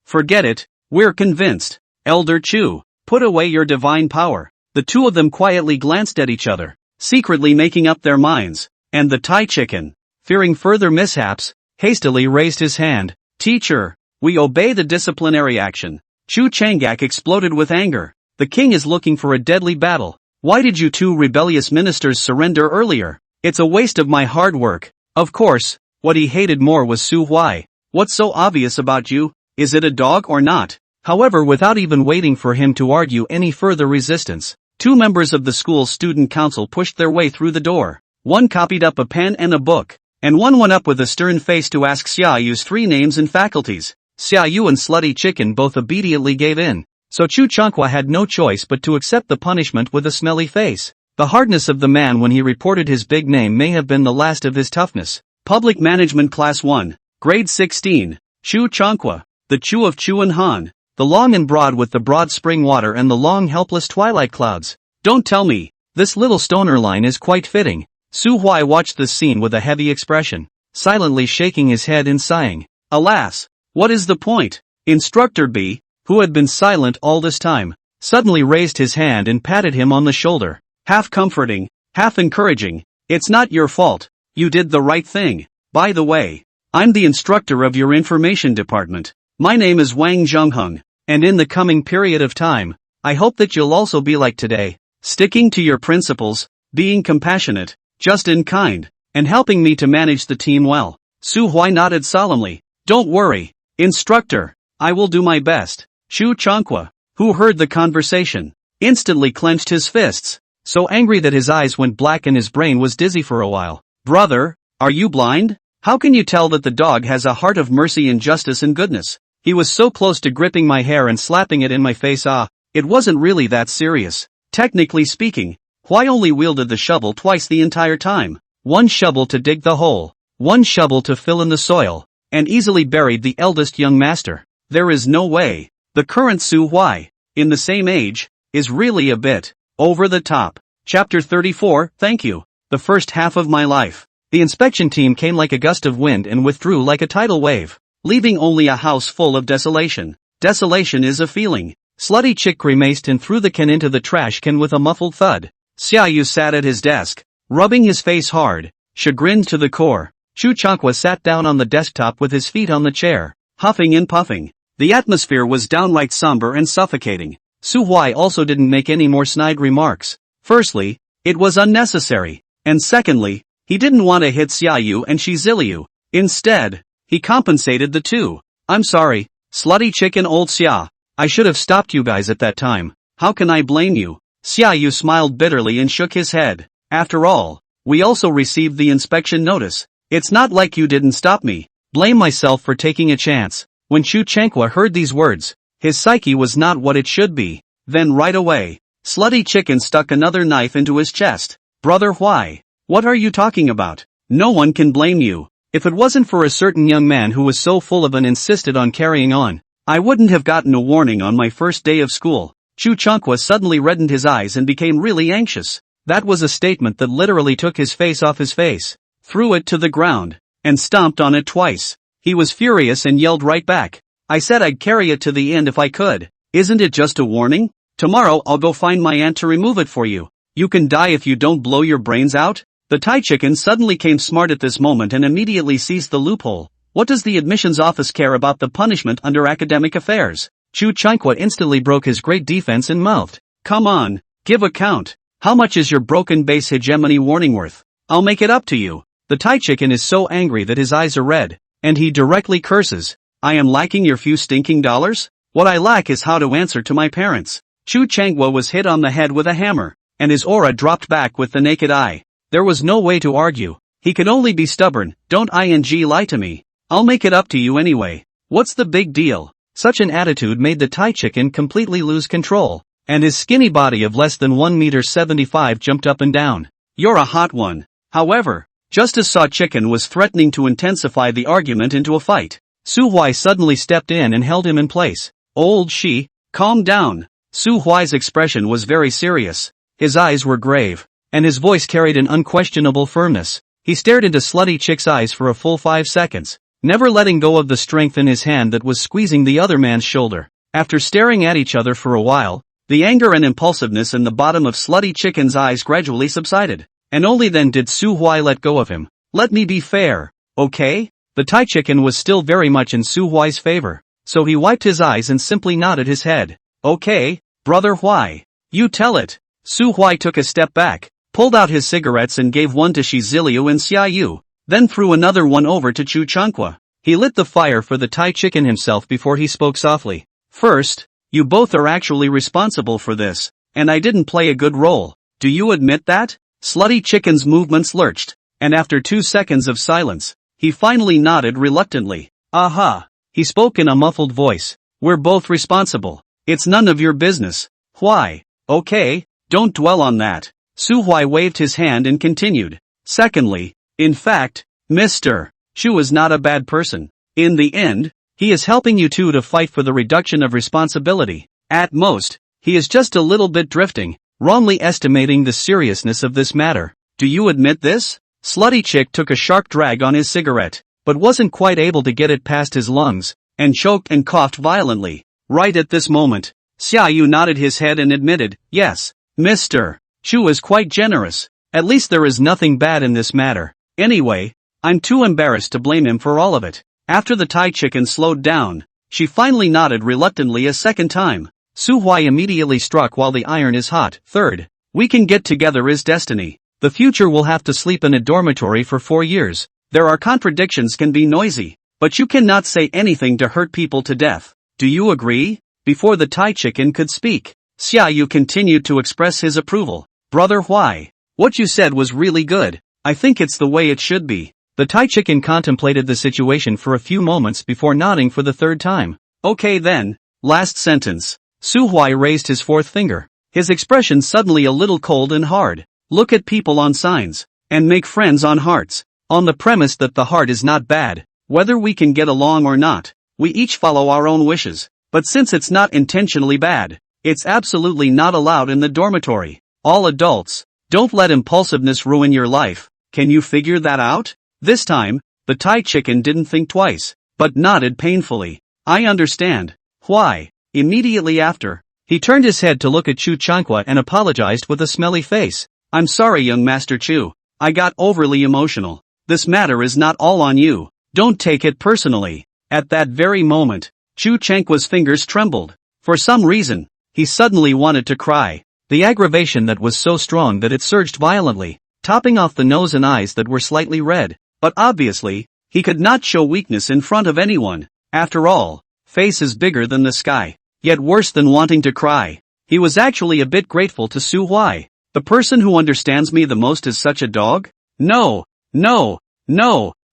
Forget it, we're convinced. Elder Chu, put away your divine power. The two of them quietly glanced at each other, secretly making up their minds, and the Thai chicken, fearing further mishaps, hastily raised his hand. Teacher, we obey the disciplinary action. Chu Changak exploded with anger. The king is looking for a deadly battle. Why did you two rebellious ministers surrender earlier? It's a waste of my hard work. Of course, what he hated more was Su Huai. What's so obvious about you? Is it a dog or not? However, without even waiting for him to argue any further resistance, two members of the school's student council pushed their way through the door. One copied up a pen and a book, and one went up with a stern face to ask Xiaoyu's 3 names and faculties. Xiaoyu and Slutty Chicken both obediently gave in, so Chu Changhua had no choice but to accept the punishment with a smelly face. The hardness of the man when he reported his big name may have been the last of his toughness. Public Management Class 1, Grade 16, Chu Changhua, the Chu of Chu and Han, the long and broad with the broad spring water and the long helpless twilight clouds. Don't tell me, this little stoner line is quite fitting. Su Huai watched this scene with a heavy expression, silently shaking his head and sighing. Alas, what is the point? Instructor B, who had been silent all this time, suddenly raised his hand and patted him on the shoulder, half comforting, half encouraging. It's not your fault, you did the right thing. By the way, I'm the instructor of your information department. My name is Wang Zhongheng, and in the coming period of time, I hope that you'll also be like today, sticking to your principles, being compassionate, just and kind, and helping me to manage the team well. Su Huai nodded solemnly. Don't worry, instructor, I will do my best. Chu Changhua, who heard the conversation, instantly clenched his fists, so angry that his eyes went black and his brain was dizzy for a while. Brother, are you blind? How can you tell that the dog has a heart of mercy and justice and goodness? He was so close to gripping my hair and slapping it in my face. It wasn't really that serious. Technically speaking, Huai only wielded the shovel twice the entire time. One shovel to dig the hole, one shovel to fill in the soil, and easily buried the eldest young master. There is no way. The current Su Huai, in the same age, is really a bit over the top. Chapter 34, Thank you. The first half of my life. The inspection team came like a gust of wind and withdrew like a tidal wave, leaving only a house full of desolation. Desolation is a feeling. Slutty Chick grimaced and threw the can into the trash can with a muffled thud. Xiaoyu sat at his desk, rubbing his face hard, chagrined to the core. Chu Changhua sat down on the desktop with his feet on the chair, huffing and puffing. The atmosphere was downright somber and suffocating. Su Huai also didn't make any more snide remarks. Firstly, it was unnecessary, and secondly, he didn't want to hit Xiaoyu and Shiziliu. Instead, he compensated the two. I'm sorry, Slutty Chick and old Xia. I should have stopped you guys at that time. How can I blame you? Xiaoyu smiled bitterly and shook his head. After all, we also received the inspection notice. It's not like you didn't stop me. Blame myself for taking a chance. When Chu Changhua heard these words, his psyche was not what it should be. Then right away, Slutty Chicken stuck another knife into his chest. Brother Huai, what are you talking about? No one can blame you. If it wasn't for a certain young man who was so full of and insisted on carrying on, I wouldn't have gotten a warning on my first day of school. Chu Changhua suddenly reddened his eyes and became really anxious. That was a statement that literally took his face off his face, threw it to the ground, and stomped on it twice. He was furious and yelled right back. I said I'd carry it to the end if I could. Isn't it just a warning? Tomorrow I'll go find my aunt to remove it for you. You can die if you don't blow your brains out. The Thai chicken suddenly came smart at this moment and immediately seized the loophole. What does the admissions office care about the punishment under academic affairs? Chu Changhua instantly broke his great defense and mouthed. Come on, give a count. How much is your broken base hegemony warning worth? I'll make it up to you. The Thai chicken is so angry that his eyes are red, and he directly curses. I am lacking your few stinking dollars? What I lack is how to answer to my parents. Chu Changhua was hit on the head with a hammer, and his aura dropped back with the naked eye. There was no way to argue. He could only be stubborn. Don't lie to me. I'll make it up to you anyway. What's the big deal? Such an attitude made the Thai chicken completely lose control, and his skinny body of less than 1.75 meters jumped up and down. You're a hot one. However, just as Saw Chicken was threatening to intensify the argument into a fight, Su Huai suddenly stepped in and held him in place. Old Shi, calm down. Su Huai's expression was very serious. His eyes were grave, and his voice carried an unquestionable firmness. He stared into Slutty Chick's eyes for a full 5 seconds. never letting go of the strength in his hand that was squeezing the other man's shoulder. After staring at each other for a while, the anger and impulsiveness in the bottom of Slutty Chicken's eyes gradually subsided, and only then did Su Huai let go of him. Let me be fair, okay? The Thai Chicken was still very much in Su Huai's favor, so he wiped his eyes and simply nodded his head. Okay, brother Huai. You tell it. Su Huai took a step back, pulled out his cigarettes and gave one to Shi Ziliu and Xia Yu, then threw another one over to Chu Chanqua. He lit the fire for the Thai Chicken himself before he spoke softly. First, you both are actually responsible for this, and I didn't play a good role. Do you admit that? Slutty Chicken's movements lurched, and after 2 seconds of silence, he finally nodded reluctantly. Aha! He spoke in a muffled voice. We're both responsible. It's none of your business. Why? Okay, don't dwell on that. Su Huai waved his hand and continued. Secondly, in fact, Mr. Chu is not a bad person. In the end, he is helping you two to fight for the reduction of responsibility. At most, he is just a little bit drifting, wrongly estimating the seriousness of this matter. Do you admit this? Slutty Chick took a sharp drag on his cigarette, but wasn't quite able to get it past his lungs, and choked and coughed violently. Right at this moment, Xia Yu nodded his head and admitted, yes, Mr. Chu is quite generous. At least there is nothing bad in this matter. Anyway, I'm too embarrassed to blame him for all of it. After the Thai Chicken slowed down, she finally nodded reluctantly a second time. Su Huai immediately struck while the iron is hot. Third, we can get together is destiny. The future will have to sleep in a dormitory for 4 years. There are contradictions can be noisy, but you cannot say anything to hurt people to death. Do you agree? Before the Thai Chicken could speak, Xia Yu continued to express his approval. Brother Huai, what you said was really good. I think it's the way it should be. The Thai Chicken contemplated the situation for a few moments before nodding for the third time. Okay then, last sentence. Su Huai raised his fourth finger, his expression suddenly a little cold and hard. Look at people on signs, and make friends on hearts, on the premise that the heart is not bad, whether we can get along or not. We each follow our own wishes, but since it's not intentionally bad, it's absolutely not allowed in the dormitory. All adults, don't let impulsiveness ruin your life. Can you figure that out? This time, the Thai Chicken didn't think twice, but nodded painfully. I understand. Why? Immediately after, he turned his head to look at Chu Chanqua and apologized with a smelly face. I'm sorry, young Master Chu. I got overly emotional. This matter is not all on you. Don't take it personally. At that very moment, Chu Chanqua's fingers trembled. For some reason, he suddenly wanted to cry. The aggravation that was so strong that it surged violently, topping off the nose and eyes that were slightly red. But obviously, he could not show weakness in front of anyone. After all, face is bigger than the sky. Yet worse than wanting to cry, he was actually a bit grateful to Su Huai. The person who understands me the most is such a dog? No,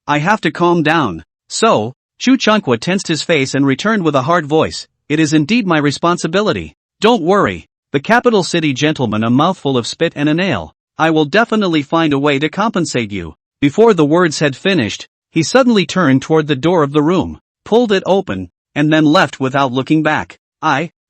I have to calm down. So, Chu Chanqua tensed his face and returned with a hard voice. It is indeed my responsibility. Don't worry. The capital city gentleman, a mouthful of spit and a nail. I will definitely find a way to compensate you. Before the words had finished, he suddenly turned toward the door of the room, pulled it open, and then left without looking back.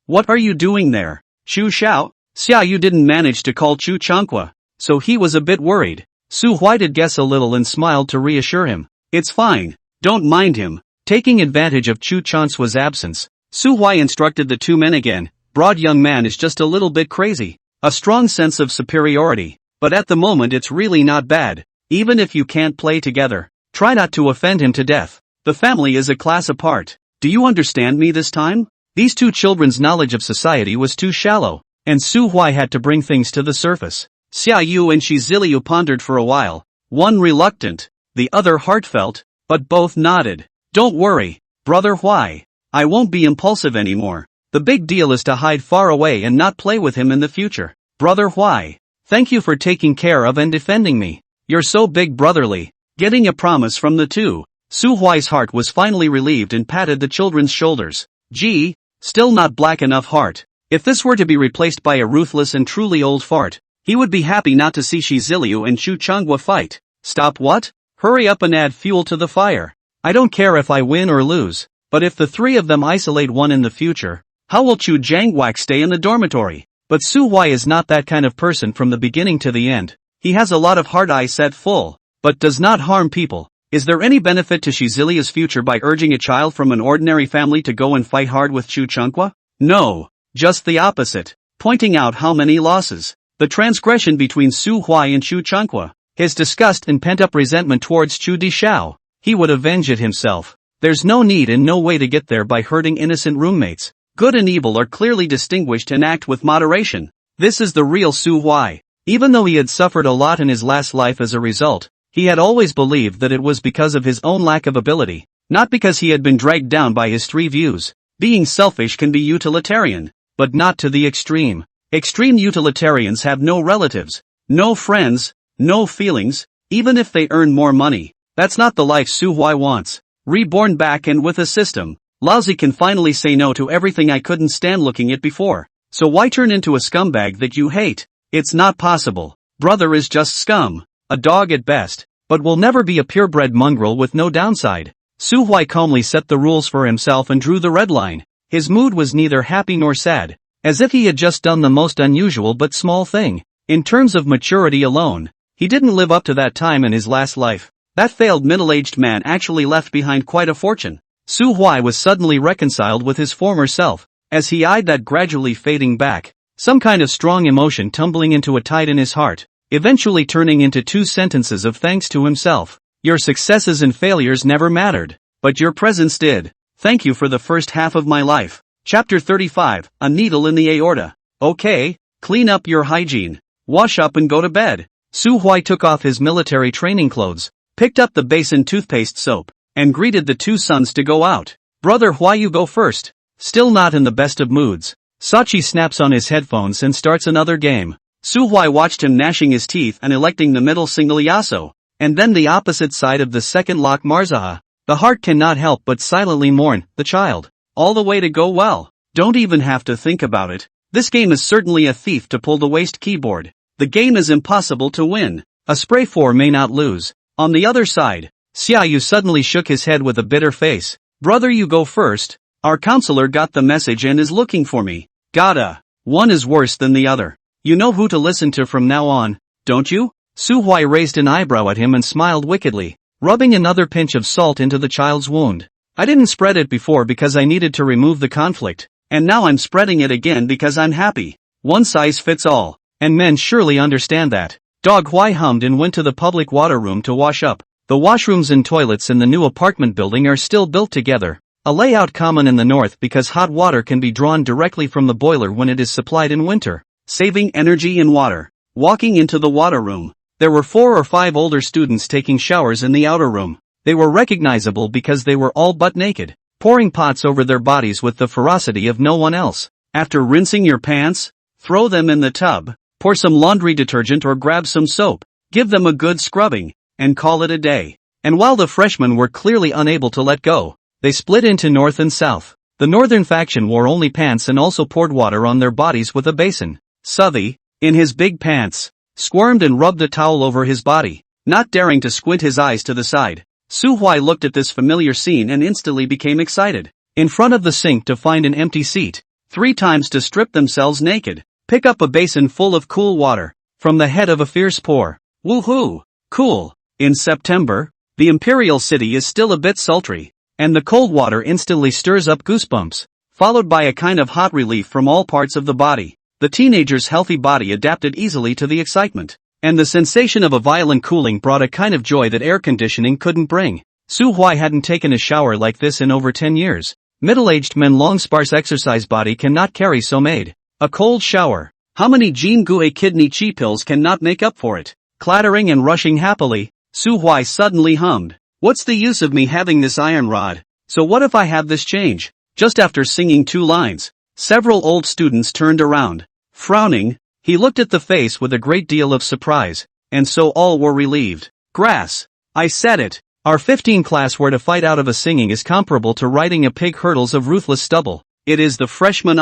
What are you doing there? Chu Xiao? Xia Yu didn't manage to call Chu Chanqua, so he was a bit worried. Su Huai did guess a little and smiled to reassure him. It's fine, don't mind him. Taking advantage of Chu Chanqua's absence, Su Huai instructed the two men again. Broad young man is just a little bit crazy. A strong sense of superiority, but at the moment it's really not bad. Even if you can't play together, try not to offend him to death. The family is a class apart. Do you understand me this time? These two children's knowledge of society was too shallow, and Su Huai had to bring things to the surface. Xia Yu and Shi Ziliu pondered for a while, one reluctant, the other heartfelt, but both nodded. Don't worry, brother Huai. I won't be impulsive anymore. The big deal is to hide far away and not play with him in the future. Brother Huai, thank you for taking care of and defending me. You're so big brotherly. Getting a promise from the two, Su Huai's heart was finally relieved and patted the children's shoulders. Gee, still not black enough heart. If this were to be replaced by a ruthless and truly old fart, he would be happy not to see Shi Ziliu and Chu Chanqua fight. Stop what? Hurry up and add fuel to the fire. I don't care if I win or lose, but if the three of them isolate one in the future, how will Chu Jangwak stay in the dormitory? But Su Huai is not that kind of person from the beginning to the end. He has a lot of heart eye set full, but does not harm people. Is there any benefit to Shizilia's future by urging a child from an ordinary family to go and fight hard with Chu Chunqua? No, just the opposite. Pointing out how many losses. The transgression between Su Huai and Chu Chunqua. His disgust and pent-up resentment towards Chu Dishao. He would avenge it himself. There's no need and no way to get there by hurting innocent roommates. Good and evil are clearly distinguished and act with moderation. This is the real Su Huai. Even though he had suffered a lot in his last life as a result, he had always believed that it was because of his own lack of ability, not because he had been dragged down by his three views. Being selfish can be utilitarian, but not to the extreme. Extreme utilitarians have no relatives, no friends, no feelings, even if they earn more money. That's not the life Su Huai wants. Reborn back and with a system, Laozi can finally say no to everything I couldn't stand looking at before. So why turn into a scumbag that you hate? It's not possible. Brother is just scum, a dog at best, but will never be a purebred mongrel with no downside. Su Huai calmly set the rules for himself and drew the red line. His mood was neither happy nor sad, as if he had just done the most unusual but small thing. In terms of maturity alone, he didn't live up to that time in his last life. That failed middle-aged man actually left behind quite a fortune. Su Huai was suddenly reconciled with his former self, as he eyed that gradually fading back, some kind of strong emotion tumbling into a tide in his heart, eventually turning into 2 sentences of thanks to himself. Your successes and failures never mattered, but your presence did. Thank you for the first half of my life. Chapter 35, A Needle in the Aorta. Okay, clean up your hygiene. Wash up and go to bed. Su Huai took off his military training clothes, picked up the basin toothpaste soap, and greeted the 2 sons to go out. Brother Huai, you go first. Still not in the best of moods, Sachi snaps on his headphones and starts another game. Su Huai watched him gnashing his teeth and electing the middle single Yaso, and then the opposite side of the second lock Marzaha. The heart cannot help but silently mourn the child. All the way to go well. Don't even have to think about it. This game is certainly a thief to pull the waste keyboard. The game is impossible to win. A spray 4 may not lose. On the other side, Xiaoyu suddenly shook his head with a bitter face. Brother, you go first. Our counselor got the message and is looking for me. Gotta. One is worse than the other. You know who to listen to from now on, don't you? Su Huai raised an eyebrow at him and smiled wickedly, rubbing another pinch of salt into the child's wound. I didn't spread it before because I needed to remove the conflict, and now I'm spreading it again because I'm happy. One size fits all, and men surely understand that. Dog Huai hummed and went to the public water room to wash up. The washrooms and toilets in the new apartment building are still built together, a layout common in the north because hot water can be drawn directly from the boiler when it is supplied in winter, saving energy and water. Walking into the water room, there were 4 or 5 older students taking showers in the outer room. They were recognizable because they were all butt naked, pouring pots over their bodies with the ferocity of no one else. After rinsing your pants, throw them in the tub, pour some laundry detergent or grab some soap, give them a good scrubbing, and call it a day. And while the freshmen were clearly unable to let go, they split into north and south. The northern faction wore only pants and also poured water on their bodies with a basin. Southey, in his big pants, squirmed and rubbed a towel over his body, not daring to squint his eyes to the side. Su Huai looked at this familiar scene and instantly became excited. In front of the sink to find an empty seat, 3 times to strip themselves naked, pick up a basin full of cool water, from the head of a fierce pour. Woohoo! Cool! In September, the imperial city is still a bit sultry, and the cold water instantly stirs up goosebumps, followed by a kind of hot relief from all parts of the body. The teenager's healthy body adapted easily to the excitement, and the sensation of a violent cooling brought a kind of joy that air conditioning couldn't bring. Su Huai hadn't taken a shower like this in over 10 years. Middle-aged men long sparse exercise body cannot carry so made. A cold shower. How many Jin-Gue kidney chi pills cannot make up for it? Clattering and rushing happily, Su Huai suddenly hummed. What's the use of me having this iron rod? So what if I have this change? Just after singing 2 lines, several old students turned around. Frowning, he looked at the face with a great deal of surprise, and so all were relieved. Grass. I said it. Our 15 class where to fight out of a singing is comparable to riding a pig hurdles of ruthless stubble. It is the freshman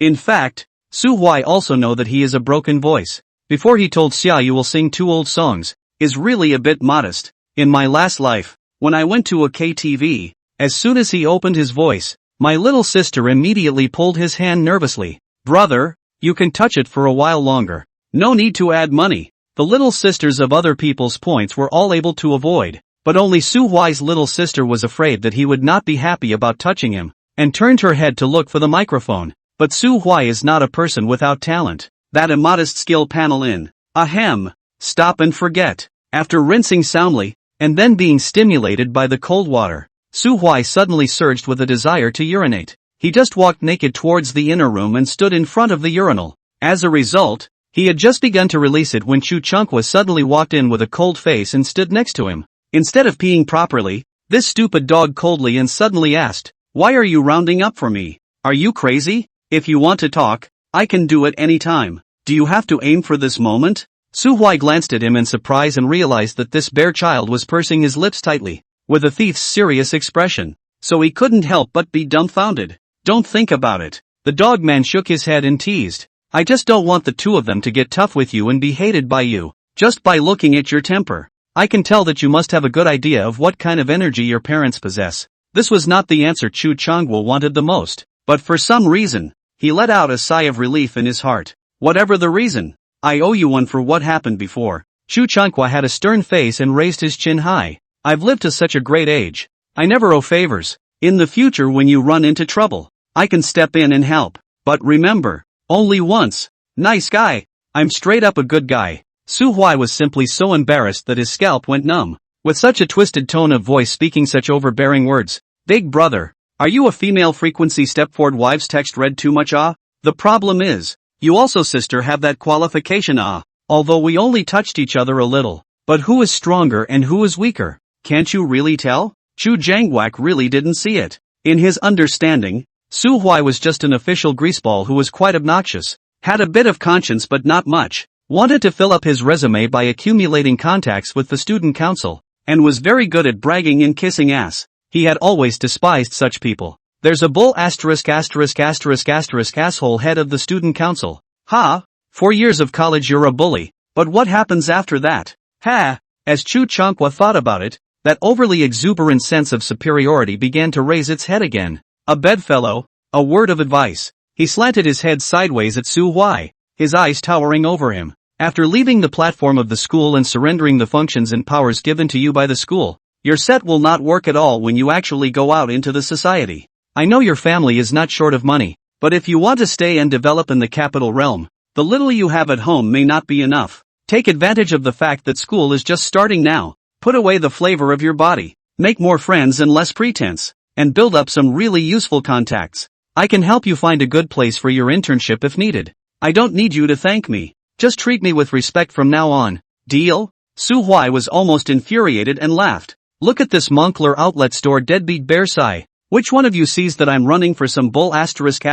In fact, Su Huai also know that he is a broken voice. Before he told Xia you will sing 2 old songs, is really a bit modest. In my last life, when I went to a KTV, as soon as he opened his voice, my little sister immediately pulled his hand nervously. Brother, you can touch it for a while longer. No need to add money. The little sisters of other people's points were all able to avoid, but only Su Huai's little sister was afraid that he would not be happy about touching him, and turned her head to look for the microphone. But Su Huai is not a person without talent. That immodest skill panel in. Ahem. Stop and forget. After rinsing soundly, and then being stimulated by the cold water, Su Huai suddenly surged with a desire to urinate. He just walked naked towards the inner room and stood in front of the urinal. As a result, he had just begun to release it when Chu Chunkwa suddenly walked in with a cold face and stood next to him. Instead of peeing properly, this stupid dog coldly and suddenly asked, "Why are you rounding up for me? Are you crazy? If you want to talk, I can do it any time. Do you have to aim for this moment?" Su Huai glanced at him in surprise and realized that this bare child was pursing his lips tightly, with a thief's serious expression. So he couldn't help but be dumbfounded. "Don't think about it." The dog man shook his head and teased, "I just don't want the two of them to get tough with you and be hated by you. Just by looking at your temper, I can tell that you must have a good idea of what kind of energy your parents possess." This was not the answer Chu Changwa wanted the most, but for some reason, he let out a sigh of relief in his heart. "Whatever the reason, I owe you one for what happened before." Chu Changwa had a stern face and raised his chin high. "I've lived to such a great age. I never owe favors. In the future when you run into trouble, I can step in and help. But remember, only once. Nice guy. I'm straight up a good guy." Su Huai was simply so embarrassed that his scalp went numb. With such a twisted tone of voice speaking such overbearing words. "Big brother, are you a female frequency Stepford wives text read too much ah? The problem is, you also sister have that qualification ah. Although we only touched each other a little. But who is stronger and who is weaker? Can't you really tell?" Chu Jangwak really didn't see it. In his understanding, Su Huai was just an official greaseball who was quite obnoxious, had a bit of conscience but not much, wanted to fill up his resume by accumulating contacts with the student council, and was very good at bragging and kissing ass. He had always despised such people. There's a bull asterisk asshole head of the student council. Ha! 4 years of college you're a bully, but what happens after that? Ha! As Chu Changwa thought about it, that overly exuberant sense of superiority began to raise its head again. A bedfellow, a word of advice. He slanted his head sideways at Su Huai, his eyes towering over him. After leaving the platform of the school and surrendering the functions and powers given to you by the school, your set will not work at all when you actually go out into the society. I know your family is not short of money, but if you want to stay and develop in the capital realm, the little you have at home may not be enough. Take advantage of the fact that school is just starting now. Put away the flavor of your body, make more friends and less pretense, and build up some really useful contacts. I can help you find a good place for your internship if needed. I don't need you to thank me. Just treat me with respect from now on. Deal? Su Huai was almost infuriated and laughed. Look at this Moncler outlet store deadbeat bear sigh. Which one of you sees that I'm running for some bull asterisk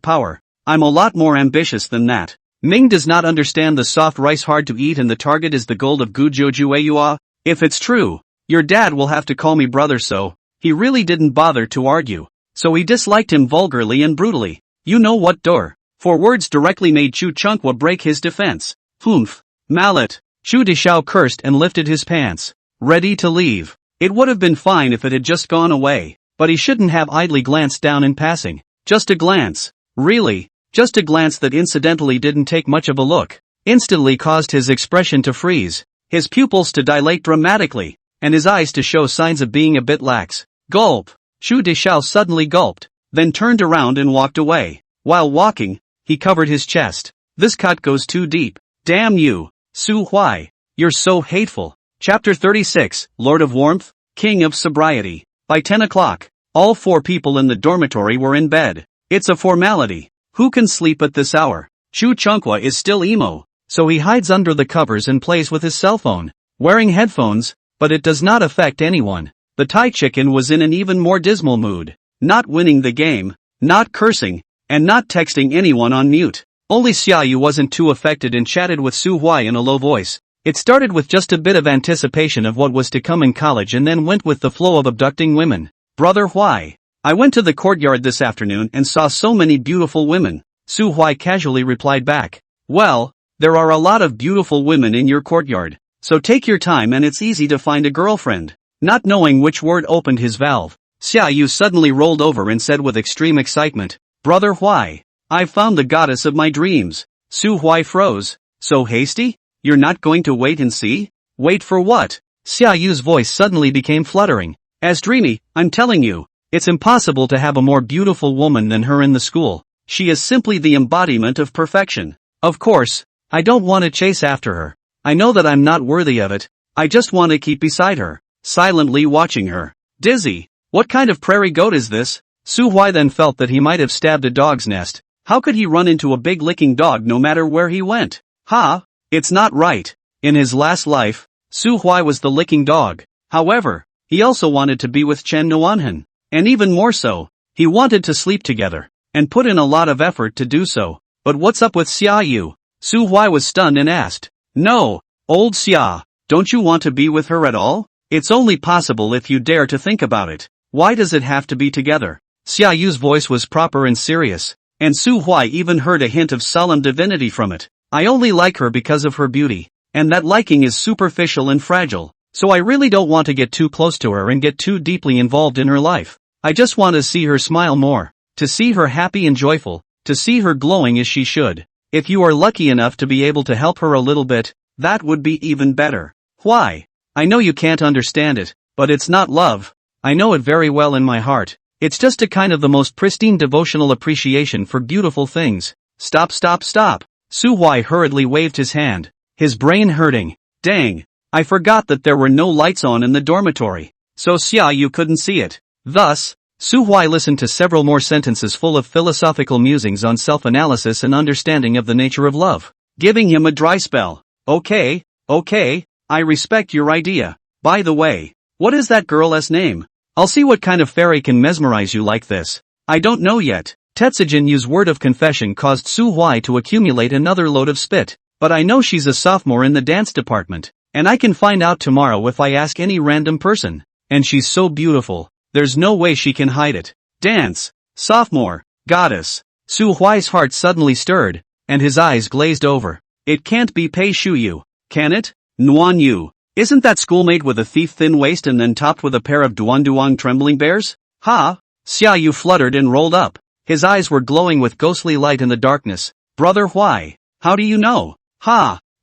power? I'm a lot more ambitious than that. Ming does not understand the soft rice hard to eat and the target is the gold of Gujojueua. If it's true, your dad will have to call me brother so. He really didn't bother to argue. So he disliked him vulgarly and brutally. You know what door? For words directly made Chu Changwa break his defense. Humph. Mallet. Chu Dishao cursed and lifted his pants. Ready to leave. It would have been fine if it had just gone away, but he shouldn't have idly glanced down in passing. Just a glance. Really, just a glance that incidentally didn't take much of a look. Instantly caused his expression to freeze, his pupils to dilate dramatically, and his eyes to show signs of being a bit lax. Gulp. Chu Dishao suddenly gulped, then turned around and walked away. While walking, he covered his chest. This cut goes too deep. Damn you, Su Huai. You're so hateful. Chapter 36, Lord of Warmth, King of Sobriety. By 10 o'clock, all 4 people in the dormitory were in bed. It's a formality. Who can sleep at this hour? Chu Changwa is still emo, so he hides under the covers and plays with his cell phone, wearing headphones, but it does not affect anyone. The Thai chicken was in an even more dismal mood, not winning the game, not cursing, and not texting anyone on mute. Only Xiaoyu wasn't too affected and chatted with Su Huai in a low voice. It started with just a bit of anticipation of what was to come in college and then went with the flow of abducting women. Brother Huai. I went to the courtyard this afternoon and saw so many beautiful women. Su Huai casually replied back. Well, there are a lot of beautiful women in your courtyard, so take your time and it's easy to find a girlfriend. Not knowing which word opened his valve, Xiaoyu suddenly rolled over and said with extreme excitement, Brother Huai, I've found the goddess of my dreams. Su Huai froze. So hasty? You're not going to wait and see? Wait for what? Xia Yu's voice suddenly became fluttering. As dreamy, I'm telling you, it's impossible to have a more beautiful woman than her in the school. She is simply the embodiment of perfection. Of course, I don't want to chase after her. I know that I'm not worthy of it. I just want to keep beside her, silently watching her. Dizzy. What kind of prairie goat is this? Su Huai then felt that he might have stabbed a dog's nest. How could he run into a big licking dog no matter where he went? It's not right. In his last life, Su Huai was the licking dog. However, he also wanted to be with Chen Nuanhan. And even more so, he wanted to sleep together, and put in a lot of effort to do so. But what's up with Xia Yu? Su Huai was stunned and asked. No, old Xia, don't you want to be with her at all? It's only possible if you dare to think about it. Why does it have to be together? Xia Yu's voice was proper and serious, and Su Huai even heard a hint of solemn divinity from it. I only like her because of her beauty, and that liking is superficial and fragile, so I really don't want to get too close to her and get too deeply involved in her life. I just want to see her smile more, to see her happy and joyful, to see her glowing as she should. If you are lucky enough to be able to help her a little bit, that would be even better. Why? I know you can't understand it, but it's not love. I know it very well in my heart. It's just a kind of the most pristine devotional appreciation for beautiful things. Stop. Su Huai hurriedly waved his hand, his brain hurting. Dang, I forgot that there were no lights on in the dormitory, so Xia Yu couldn't see it. Thus, Su Huai listened to several more sentences full of philosophical musings on self-analysis and understanding of the nature of love, giving him a dry spell. Okay, I respect your idea. By the way, what is that girl's name? I'll see what kind of fairy can mesmerize you like this. I don't know yet. Tetsujin Yu's word of confession caused Su Huai to accumulate another load of spit. But I know she's a sophomore in the dance department, and I can find out tomorrow if I ask any random person. And she's so beautiful, there's no way she can hide it. Dance, sophomore, goddess. Su Huai's heart suddenly stirred, and his eyes glazed over. It can't be Pei Shuyu, can it? Nuan Yu. Isn't that schoolmate with a thief thin waist and then topped with a pair of duang trembling bears? Xia Yu fluttered and rolled up. His eyes were glowing with ghostly light in the darkness. Brother Huai, how do you know?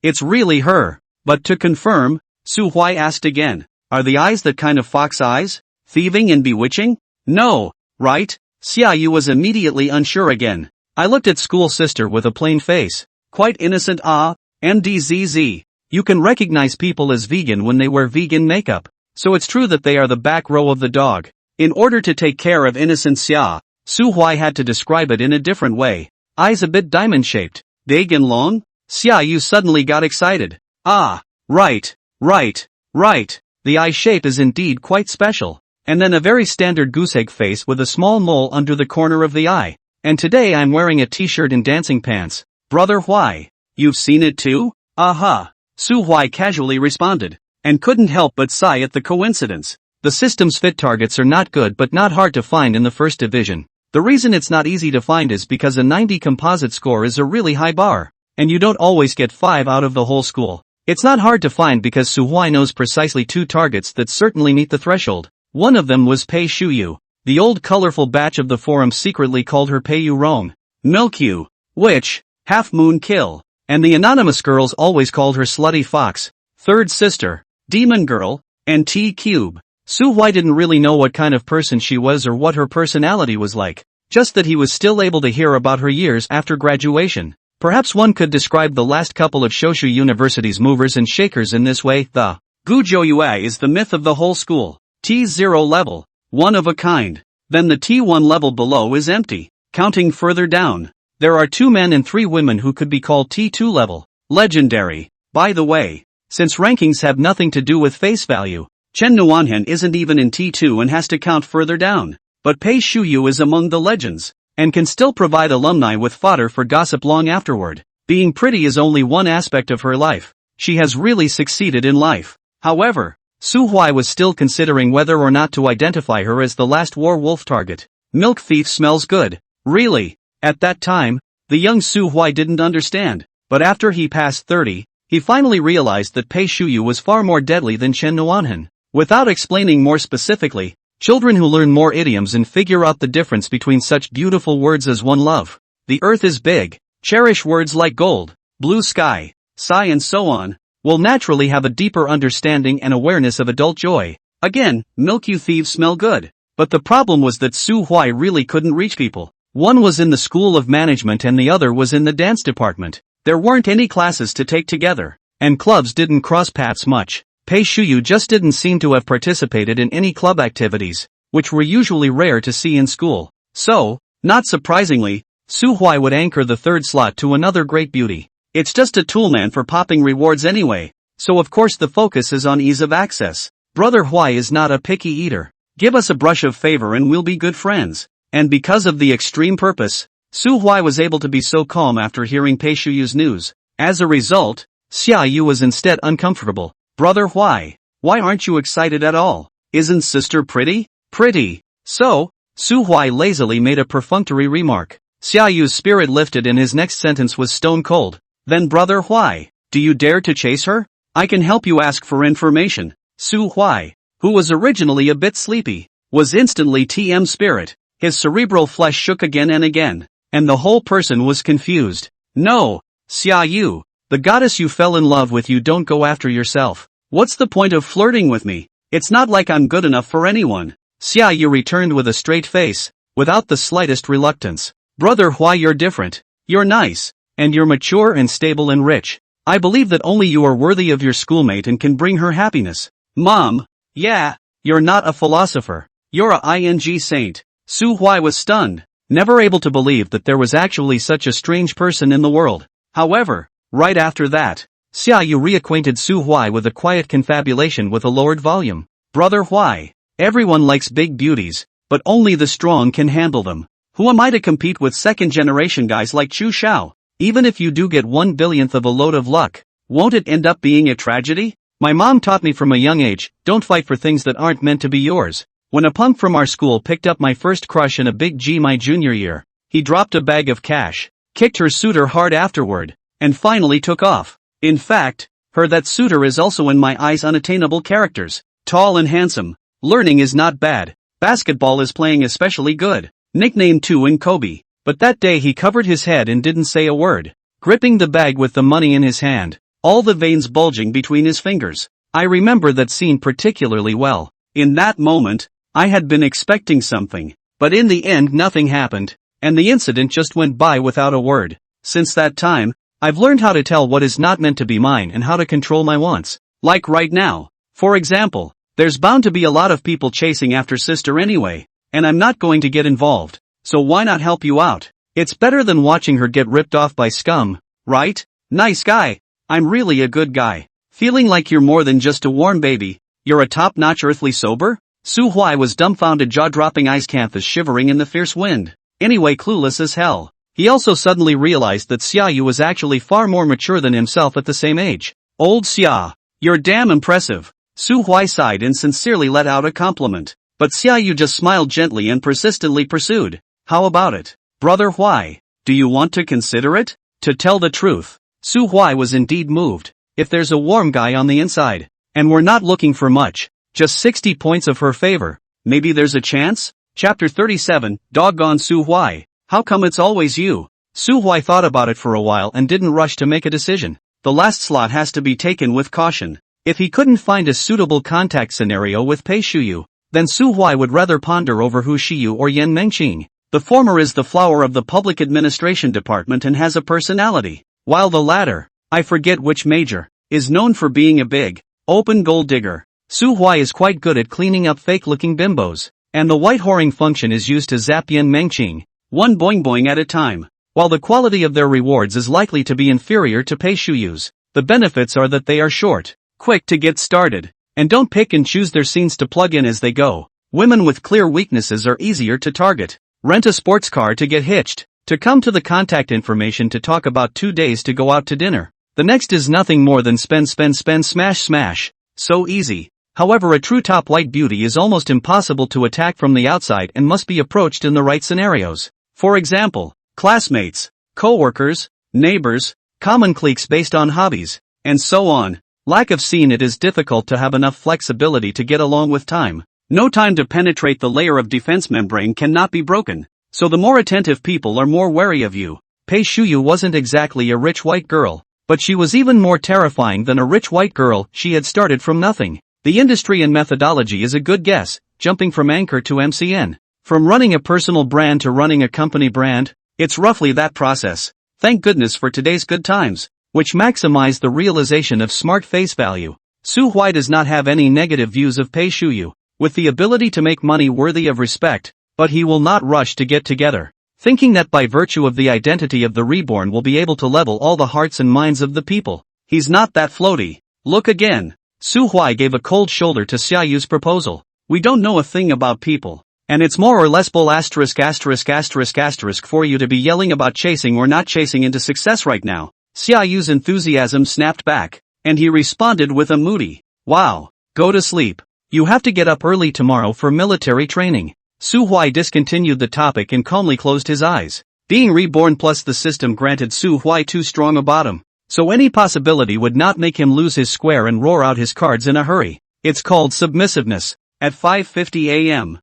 It's really her. But to confirm, Su Huai asked again, are the eyes that kind of fox eyes? Thieving and bewitching? No, right? Xia Yu was immediately unsure again. I looked at school sister with a plain face. Quite innocent. MDZZ. You can recognize people as vegan when they wear vegan makeup. So it's true that they are the back row of the dog. In order to take care of innocent Xia, Su Huai had to describe it in a different way. Eyes a bit diamond-shaped. Big and long? Xia Yu suddenly got excited. Right. The eye shape is indeed quite special. And then a very standard gooseegg face with a small mole under the corner of the eye. And today I'm wearing a t-shirt and dancing pants. Brother Huai, you've seen it too? Su Huai casually responded, and couldn't help but sigh at the coincidence. The system's fit targets are not good but not hard to find in the first division. The reason it's not easy to find is because a 90 composite score is a really high bar, and you don't always get 5 out of the whole school. It's not hard to find because Su Huai knows precisely 2 targets that certainly meet the threshold. One of them was Pei Shuyu. The old colorful batch of the forum secretly called her Pei Yu Rong, Milk Yu, Witch, Half Moon Kill, and the anonymous girls always called her Slutty Fox, Third Sister, Demon Girl, and T-Cube. Su Huai didn't really know what kind of person she was or what her personality was like, just that he was still able to hear about her years after graduation. Perhaps one could describe the last couple of Shoshu University's movers and shakers in this way. The Guizhou Yue is the myth of the whole school. T0 level, one of a kind. Then the T1 level below is empty. Counting further down, there are 2 men and 3 women who could be called T2 level. Legendary. By the way, since rankings have nothing to do with face value, Chen Nuanhan isn't even in T2 and has to count further down. But Pei Shuyu is among the legends, and can still provide alumni with fodder for gossip long afterward. Being pretty is only one aspect of her life. She has really succeeded in life. However, Su Huai was still considering whether or not to identify her as the last war wolf target. Milk thief smells good. Really? At that time, the young Su Huai didn't understand, but after he passed 30, he finally realized that Pei Shuyu was far more deadly than Chen Nuanhan. Without explaining more specifically, children who learn more idioms and figure out the difference between such beautiful words as one love, the earth is big, cherish words like gold, blue sky, sigh and so on, will naturally have a deeper understanding and awareness of adult joy. Again, milk you thieves smell good. But the problem was that Su Huai really couldn't reach people. One was in the School of Management and the other was in the dance department. There weren't any classes to take together, and clubs didn't cross paths much. Pei Shuyu just didn't seem to have participated in any club activities, which were usually rare to see in school. So, not surprisingly, Su Huai would anchor the third slot to another great beauty. It's just a toolman for popping rewards anyway, so of course the focus is on ease of access. Brother Huai is not a picky eater. Give us a brush of favor and we'll be good friends. And because of the extreme purpose, Su Huai was able to be so calm after hearing Pei Shuyu's news. As a result, Xia Yu was instead uncomfortable. Brother Huai, why aren't you excited at all? Isn't sister pretty? Pretty. So, Su Huai lazily made a perfunctory remark. Xia Yu's spirit lifted and his next sentence was stone cold. Then Brother Huai, do you dare to chase her? I can help you ask for information. Su Huai, who was originally a bit sleepy, was instantly TM spirit. His cerebral flesh shook again and again, and the whole person was confused. No, Xia Yu, the goddess you fell in love with, you don't go after yourself. What's the point of flirting with me? It's not like I'm good enough for anyone. Xia Yu returned with a straight face, without the slightest reluctance. Brother Huai, you're different. You're nice, and you're mature and stable and rich. I believe that only you are worthy of your schoolmate and can bring her happiness. Mom, yeah, you're not a philosopher. You're a ing saint. Su Huai was stunned, never able to believe that there was actually such a strange person in the world. However, right after that, Xia Yu reacquainted Su Huai with a quiet confabulation with a lowered volume. Brother Huai, everyone likes big beauties, but only the strong can handle them. Who am I to compete with second-generation guys like Chu Xiao? Even if you do get 1/1000th of a load of luck, won't it end up being a tragedy? My mom taught me from a young age, don't fight for things that aren't meant to be yours. When a punk from our school picked up my first crush in a big G my junior year, he dropped a bag of cash, kicked her suitor hard afterward, and finally took off. In fact, that suitor is also in my eyes unattainable characters. Tall and handsome, learning is not bad, basketball is playing especially good. Nicknamed Tu in Kobe, but that day he covered his head and didn't say a word, gripping the bag with the money in his hand, all the veins bulging between his fingers. I remember that scene particularly well. In that moment, I had been expecting something, but in the end nothing happened, and the incident just went by without a word. Since that time, I've learned how to tell what is not meant to be mine and how to control my wants. Like right now, for example, there's bound to be a lot of people chasing after sister anyway, and I'm not going to get involved, so why not help you out? It's better than watching her get ripped off by scum, right? Nice guy. I'm really a good guy. Feeling like you're more than just a warm baby, you're a top-notch earthly sober? Su Huai was dumbfounded, jaw-dropping, ice canthus shivering in the fierce wind. Anyway, clueless as hell. He also suddenly realized that Xia Yu was actually far more mature than himself at the same age. Old Xia, you're damn impressive. Su Huai sighed and sincerely let out a compliment. But Xia Yu just smiled gently and persistently pursued. How about it, Brother Huai? Do you want to consider it? To tell the truth, Su Huai was indeed moved. If there's a warm guy on the inside, and we're not looking for much, just 60 points of her favor, maybe there's a chance? Chapter 37, Doggone Su Huai. How come it's always you? Su Huai thought about it for a while and didn't rush to make a decision. The last slot has to be taken with caution. If he couldn't find a suitable contact scenario with Pei Shuyu, then Su Huai would rather ponder over Hu Shiyu or Yan Mengqing. The former is the flower of the public administration department and has a personality, while the latter, I forget which major, is known for being a big, open gold digger. Su Huai is quite good at cleaning up fake-looking bimbos, and the white whoring function is used to zap Yan Mengqing, one boing boing at a time. While the quality of their rewards is likely to be inferior to Pei Shuyu's, the benefits are that they are short, quick to get started, and don't pick and choose their scenes to plug in as they go. Women with clear weaknesses are easier to target. Rent a sports car to get hitched, to come to the contact information to talk about 2 days to go out to dinner. The next is nothing more than spend, smash. So easy. However, a true top white beauty is almost impossible to attack from the outside and must be approached in the right scenarios. For example, classmates, co-workers, neighbors, common cliques based on hobbies, and so on. Lack of scene, it is difficult to have enough flexibility to get along with time. No time to penetrate the layer of defense membrane cannot be broken, so the more attentive people are more wary of you. Pei Shuyu wasn't exactly a rich white girl, But she was even more terrifying than a rich white girl. She had started from nothing. The industry and methodology is a good guess, jumping from anchor to MCN. From running a personal brand to running a company brand, it's roughly that process. Thank goodness for today's good times, which maximize the realization of smart face value. Su Huai does not have any negative views of Pei Shuyu, with the ability to make money worthy of respect, but he will not rush to get together, thinking that by virtue of the identity of the Reborn will be able to level all the hearts and minds of the people. He's not that floaty. Look again. Su Huai gave a cold shoulder to Xiayu's proposal. We don't know a thing about people. And it's more or less bull **** for you to be yelling about chasing or not chasing into success right now. Xiayu's enthusiasm snapped back, and he responded with a moody, wow, go to sleep. You have to get up early tomorrow for military training. Su Huai discontinued the topic and calmly closed his eyes. Being reborn plus the system granted Su Huai too strong a bottom, so any possibility would not make him lose his square and roar out his cards in a hurry. It's called submissiveness. At 5:50 a.m.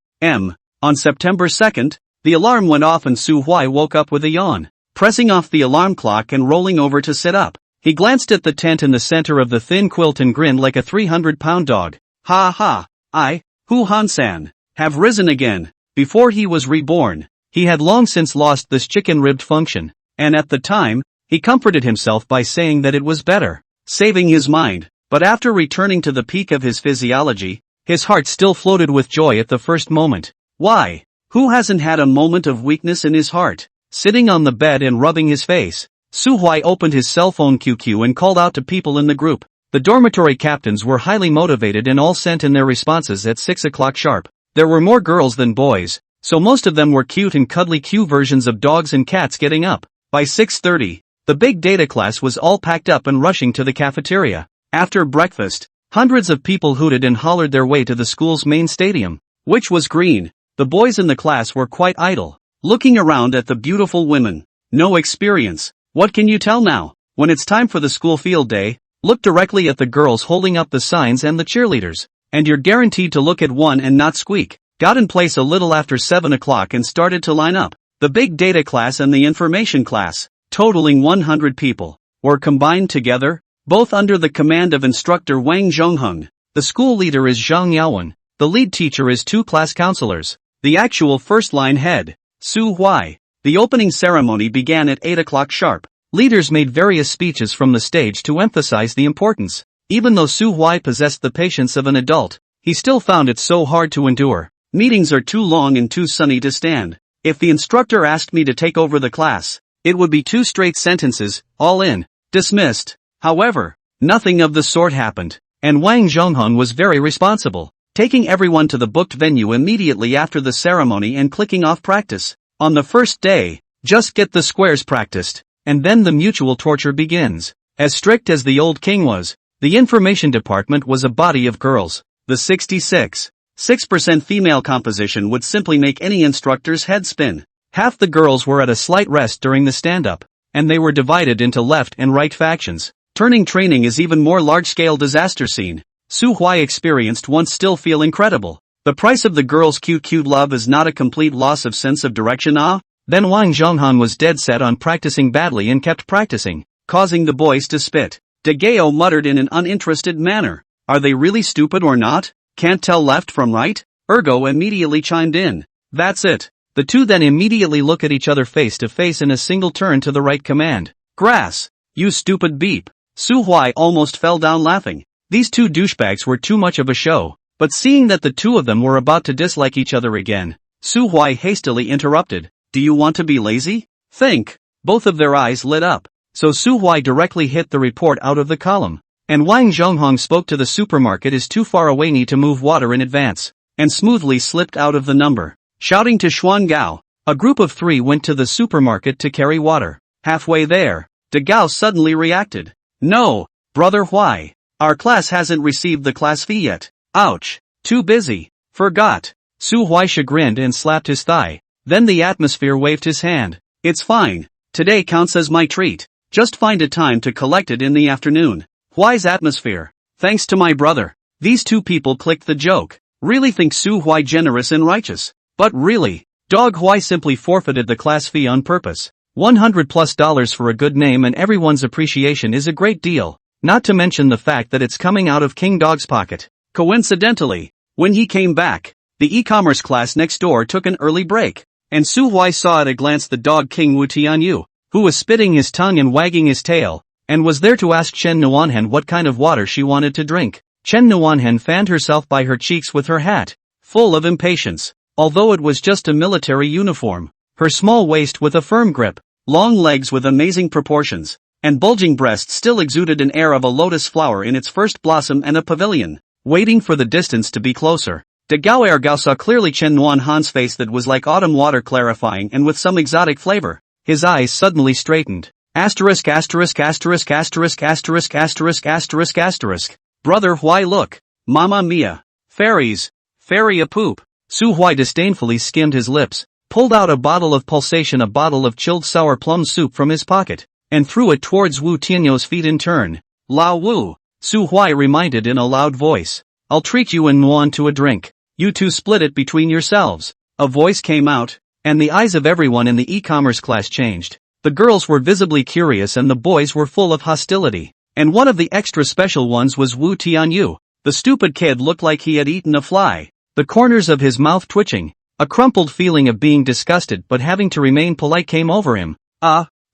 On September 2nd, the alarm went off and Su Huai woke up with a yawn. Pressing off the alarm clock and rolling over to sit up, he glanced at the tent in the center of the thin quilt and grinned like a 300-pound dog. Ha ha, Hu Han-san, have risen again. Before he was reborn, he had long since lost this chicken-ribbed function, and at the time, he comforted himself by saying that it was better, saving his mind. But after returning to the peak of his physiology, his heart still floated with joy at the first moment. Why? Who hasn't had a moment of weakness in his heart? Sitting on the bed and rubbing his face, Su Huai opened his cell phone QQ and called out to people in the group. The dormitory captains were highly motivated and all sent in their responses at 6 o'clock sharp. There were more girls than boys, so most of them were cute and cuddly cute versions of dogs and cats getting up. By 6:30, the big data class was all packed up and rushing to the cafeteria. After breakfast, hundreds of people hooted and hollered their way to the school's main stadium, which was green. The boys in the class were quite idle, looking around at the beautiful women. No experience. What can you tell now? When it's time for the school field day, look directly at the girls holding up the signs and the cheerleaders, and you're guaranteed to look at one and not squeak. Got in place a little after 7 o'clock and started to line up. The big data class and the information class, totaling 100 people, were combined together, both under the command of instructor Wang Zhongheng. The school leader is Zhang Yaowen. The lead teacher is 2 class counselors. The actual first-line head, Su Huai. The opening ceremony began at 8 o'clock sharp. Leaders made various speeches from the stage to emphasize the importance. Even though Su Huai possessed the patience of an adult, he still found it so hard to endure. Meetings are too long and too sunny to stand. If the instructor asked me to take over the class, it would be 2 straight sentences, all in, dismissed. However, nothing of the sort happened, and Wang Zhongheng was very responsible, taking everyone to the booked venue immediately after the ceremony and clicking off practice. On the first day, just get the squares practiced, and then the mutual torture begins. As strict as the old king was, the information department was a body of girls. The 66% female composition would simply make any instructor's head spin. Half the girls were at a slight rest during the stand-up, and they were divided into left and right factions. Turning training is even more large-scale disaster scene. Su Huai experienced once still feel incredible. The price of the girls' cute love is not a complete loss of sense of direction. Then Wang Zhonghan was dead set on practicing badly and kept practicing, causing the boys to spit. De Gao muttered in an uninterested manner, are they really stupid or not? Can't tell left from right? Ergo immediately chimed in. That's it. The two then immediately look at each other face to face in a single turn to the right command. Grass. You stupid beep. Su Huai almost fell down laughing. These two douchebags were too much of a show, but seeing that the two of them were about to dislike each other again, Su Huai hastily interrupted. Do you want to be lazy? Think. Both of their eyes lit up, so Su Huai directly hit the report out of the column. And Wang Zhonghong spoke to the supermarket is too far away, need to move water in advance, and smoothly slipped out of the number. Shouting to Xuan Gao, a group of 3 went to the supermarket to carry water. Halfway there, De Gao suddenly reacted. No, brother Huai. Our class hasn't received the class fee yet. Ouch. Too busy. Forgot. Su Huai chagrined and slapped his thigh. Then the atmosphere waved his hand. It's fine. Today counts as my treat. Just find a time to collect it in the afternoon. Huai's atmosphere. Thanks to my brother. These two people clicked the joke. Really think Su Huai generous and righteous. But really, Dog Huai simply forfeited the class fee on purpose. $100+ for a good name and everyone's appreciation is a great deal, not to mention the fact that it's coming out of King Dog's pocket. Coincidentally, when he came back, the e-commerce class next door took an early break, and Su Huai saw at a glance the dog King Wu Tianyu, who was spitting his tongue and wagging his tail, and was there to ask Chen Nuanhen what kind of water she wanted to drink. Chen Nuanhen fanned herself by her cheeks with her hat, full of impatience. Although it was just a military uniform, her small waist with a firm grip, long legs with amazing proportions, and bulging breasts still exuded an air of a lotus flower in its first blossom and a pavilion, waiting for the distance to be closer. De Gao Ergao saw clearly Chen Nuanhen's face that was like autumn water clarifying and with some exotic flavor. His eyes suddenly straightened. Asterisk asterisk asterisk asterisk asterisk asterisk asterisk asterisk. Brother Huai, look. Mamma mia. Fairies. Fairy a poop. Su Huai disdainfully skimmed his lips, pulled out a bottle of pulsation, a bottle of chilled sour plum soup from his pocket, and threw it towards Wu Tianyou's feet in turn. Lao Wu. Su Huai reminded in a loud voice. I'll treat you and Nuan to a drink. You two split it between yourselves. A voice came out, and the eyes of everyone in the e-commerce class changed. The girls were visibly curious and the boys were full of hostility. And one of the extra special ones was Wu Tianyu. The stupid kid looked like he had eaten a fly, the corners of his mouth twitching. A crumpled feeling of being disgusted but having to remain polite came over him.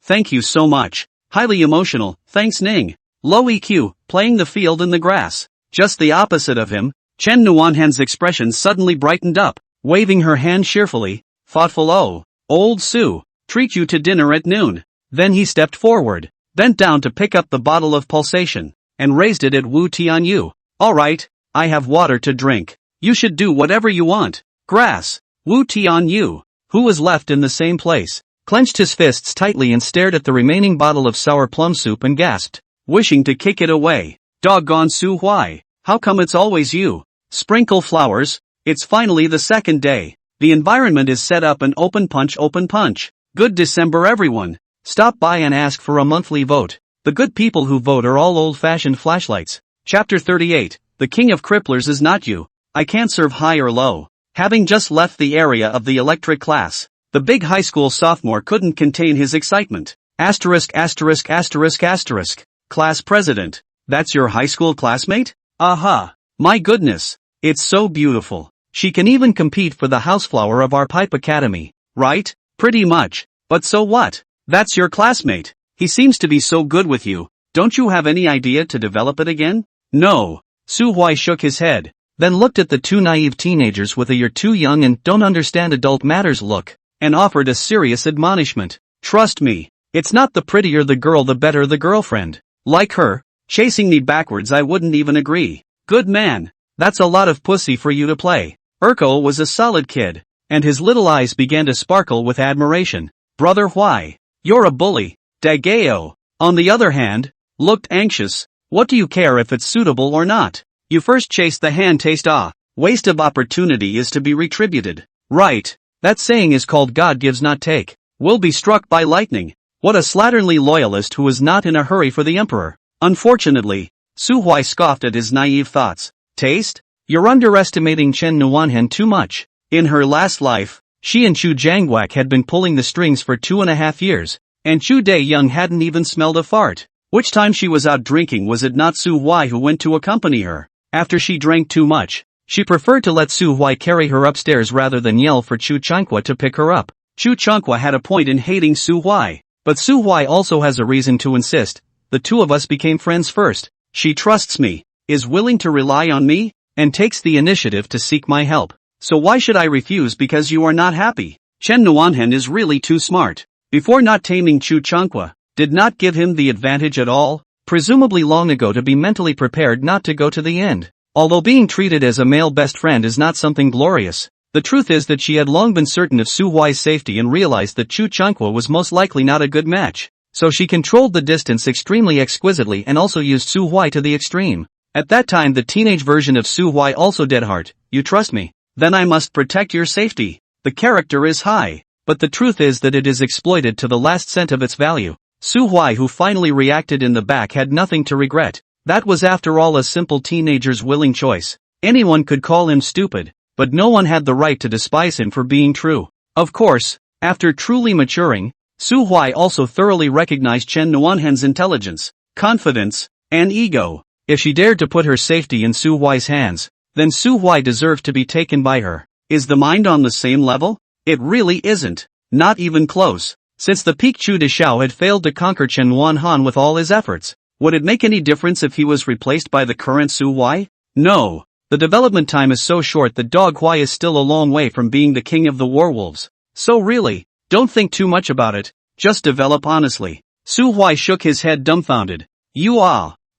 Thank you so much. Highly emotional, thanks Ning. Low EQ, playing the field in the grass. Just the opposite of him. Chen Nuanhen's expression suddenly brightened up, waving her hand cheerfully. Thoughtful. Oh, old Su, treat you to dinner at noon. Then he stepped forward, bent down to pick up the bottle of pulsation, and raised it at Wu Tianyu. Alright, I have water to drink. You should do whatever you want. Grass. Wu Tianyu, who was left in the same place, clenched his fists tightly and stared at the remaining bottle of sour plum soup and gasped, wishing to kick it away. Doggone Su Huai, how come it's always you? Sprinkle flowers. It's finally the second day. The environment is set up and open punch. Good December everyone. Stop by and ask for a monthly vote. The good people who vote are all old-fashioned flashlights. Chapter 38, The King of Cripplers is not you. I can't serve high or low. Having just left the area of the electric class, the big high school sophomore couldn't contain his excitement. Asterisk asterisk asterisk asterisk. Class president. That's your high school classmate? Aha. My goodness. It's so beautiful. She can even compete for the houseflower of our pipe academy, right? Pretty much. But so what? That's your classmate. He seems to be so good with you. Don't you have any idea to develop it again? No. Su Huai shook his head, then looked at the two naive teenagers with a "you're too young and don't understand adult matters" look, and offered a serious admonishment. Trust me, it's not the prettier the girl the better the girlfriend. Like her, chasing me backwards I wouldn't even agree. Good man. That's a lot of pussy for you to play. Urkel was a solid kid, and his little eyes began to sparkle with admiration. Brother Huai, you're a bully. Dageo, on the other hand, looked anxious. What do you care if it's suitable or not? You first chase the hand taste. Waste of opportunity is to be retributed. Right. That saying is called God gives not take. Will be struck by lightning. What a slatternly loyalist who was not in a hurry for the emperor. Unfortunately, Su Huai scoffed at his naive thoughts. Taste? You're underestimating Chen Nuanhen too much. In her last life, she and Chu Jiangguak had been pulling the strings for 2.5 years, and Chu Dayoung hadn't even smelled a fart. Which time she was out drinking was it not Su Huai who went to accompany her? After she drank too much, she preferred to let Su Huai carry her upstairs rather than yell for Chu Chanqua to pick her up. Chu Chanqua had a point in hating Su Huai, but Su Huai also has a reason to insist. The two of us became friends first. She trusts me, is willing to rely on me, and takes the initiative to seek my help. So why should I refuse because you are not happy? Chen Nuanhen is really too smart. Before not taming Chu Chanqua, did not give him the advantage at all, presumably long ago to be mentally prepared not to go to the end. Although being treated as a male best friend is not something glorious, the truth is that she had long been certain of Su Huai's safety and realized that Chu Chanqua was most likely not a good match. So she controlled the distance extremely exquisitely and also used Su Huai to the extreme. At that time the teenage version of Su Huai also deadheart. You trust me? Then I must protect your safety. The character is high, but the truth is that it is exploited to the last cent of its value. Su Huai, who finally reacted in the back, had nothing to regret. That was after all a simple teenager's willing choice. Anyone could call him stupid, but no one had the right to despise him for being true. Of course, after truly maturing, Su Huai also thoroughly recognized Chen Nuanhen's intelligence, confidence, and ego. If she dared to put her safety in Su Huai's hands, then Su Huai deserved to be taken by her. Is the mind on the same level? It really isn't. Not even close. Since the peak Chu Deshao had failed to conquer Chen Nuanhan with all his efforts, would it make any difference if he was replaced by the current Su Huai? No. The development time is so short that Dog Huai is still a long way from being the king of the werewolves. So really, don't think too much about it, just develop honestly. Su Huai shook his head dumbfounded.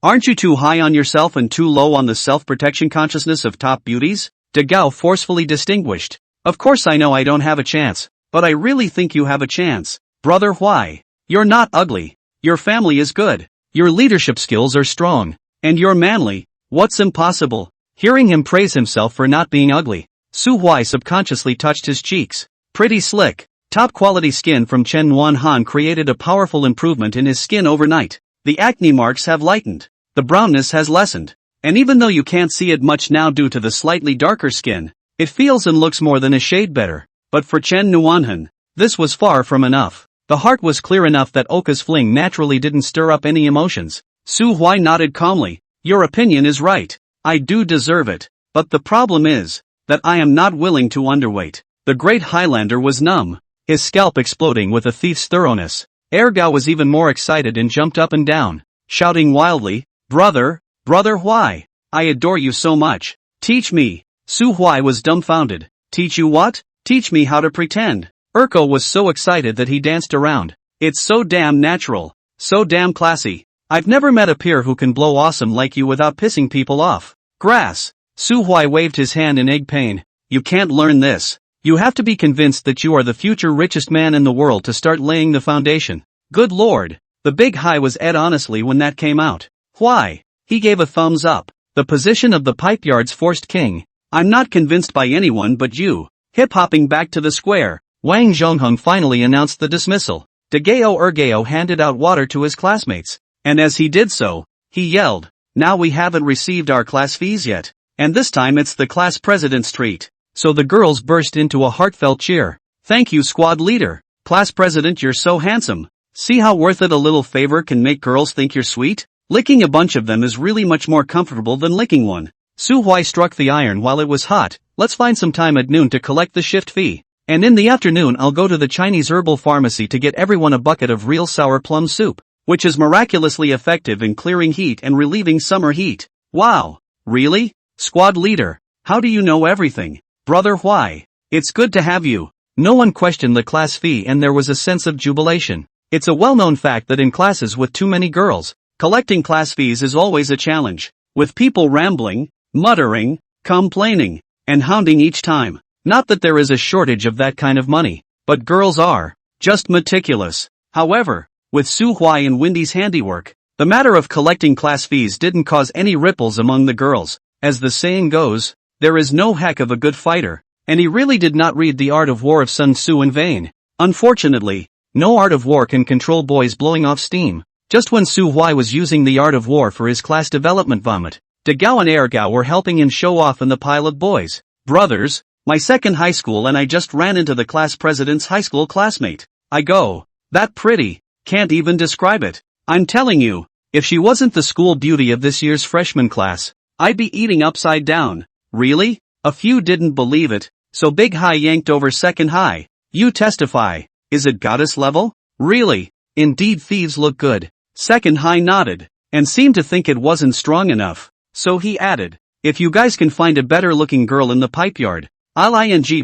Aren't you too high on yourself and too low on the self-protection consciousness of top beauties? De Gao forcefully distinguished. Of course I know I don't have a chance, but I really think you have a chance. Brother Huai, you're not ugly. Your family is good. Your leadership skills are strong. And you're manly. What's impossible? Hearing him praise himself for not being ugly, Su Huai subconsciously touched his cheeks. Pretty slick. Top quality skin from Chen Nuanhan created a powerful improvement in his skin overnight. The acne marks have lightened. The brownness has lessened. And even though you can't see it much now due to the slightly darker skin, it feels and looks more than a shade better. But for Chen Nuanhan, this was far from enough. The heart was clear enough that Oka's fling naturally didn't stir up any emotions. Su Huai nodded calmly. Your opinion is right. I do deserve it. But the problem is that I am not willing to underweight. The great Highlander was numb, his scalp exploding with a thief's thoroughness. Ergao was even more excited and jumped up and down, shouting wildly, Brother Huai, I adore you so much. Teach me. Su Huai was dumbfounded. Teach you what? Teach me how to pretend. Urko was so excited that he danced around. It's so damn natural. So damn classy. I've never met a peer who can blow awesome like you without pissing people off. Grass. Su Huai waved his hand in egg pain. You can't learn this. You have to be convinced that you are the future richest man in the world to start laying the foundation. Good lord. The big high was Ed honestly when that came out. Why? He gave a thumbs up. The position of the pipeyard's forced king. I'm not convinced by anyone but you. Hip-hopping back to the square, Wang Zhongheng finally announced the dismissal. De Gao Ergao handed out water to his classmates. And as he did so, he yelled, now we haven't received our class fees yet. And this time it's the class president's treat. So the girls burst into a heartfelt cheer. Thank you squad leader. Class president, you're so handsome. See how worth it a little favor can make girls think you're sweet? Licking a bunch of them is really much more comfortable than licking one. Su Huai struck the iron while it was hot. Let's find some time at noon to collect the shift fee. And in the afternoon I'll go to the Chinese herbal pharmacy to get everyone a bucket of real sour plum soup, which is miraculously effective in clearing heat and relieving summer heat. Wow. Really? Squad leader, how do you know everything? Brother Huai, it's good to have you. No one questioned the class fee and there was a sense of jubilation. It's a well-known fact that in classes with too many girls, collecting class fees is always a challenge, with people rambling, muttering, complaining, and hounding each time. Not that there is a shortage of that kind of money, but girls are just meticulous. However, with Su Huai and Wendy's handiwork, the matter of collecting class fees didn't cause any ripples among the girls. As the saying goes, there is no heck of a good fighter, and he really did not read The Art of War of Sun Tzu in vain. Unfortunately, no art of war can control boys blowing off steam. Just when Su Huai was using the art of war for his class development vomit, De Gao and Ergao were helping him show off in the pile of boys. Brothers, my second high school and I just ran into the class president's high school classmate. I go, that pretty, can't even describe it. I'm telling you, if she wasn't the school beauty of this year's freshman class, I'd be eating upside down. Really? A few didn't believe it, so Big High yanked over Second High. You testify. Is it goddess level? Really? Indeed thieves look good. Second High nodded, and seemed to think it wasn't strong enough. So he added, if you guys can find a better looking girl in the pipeyard, I'll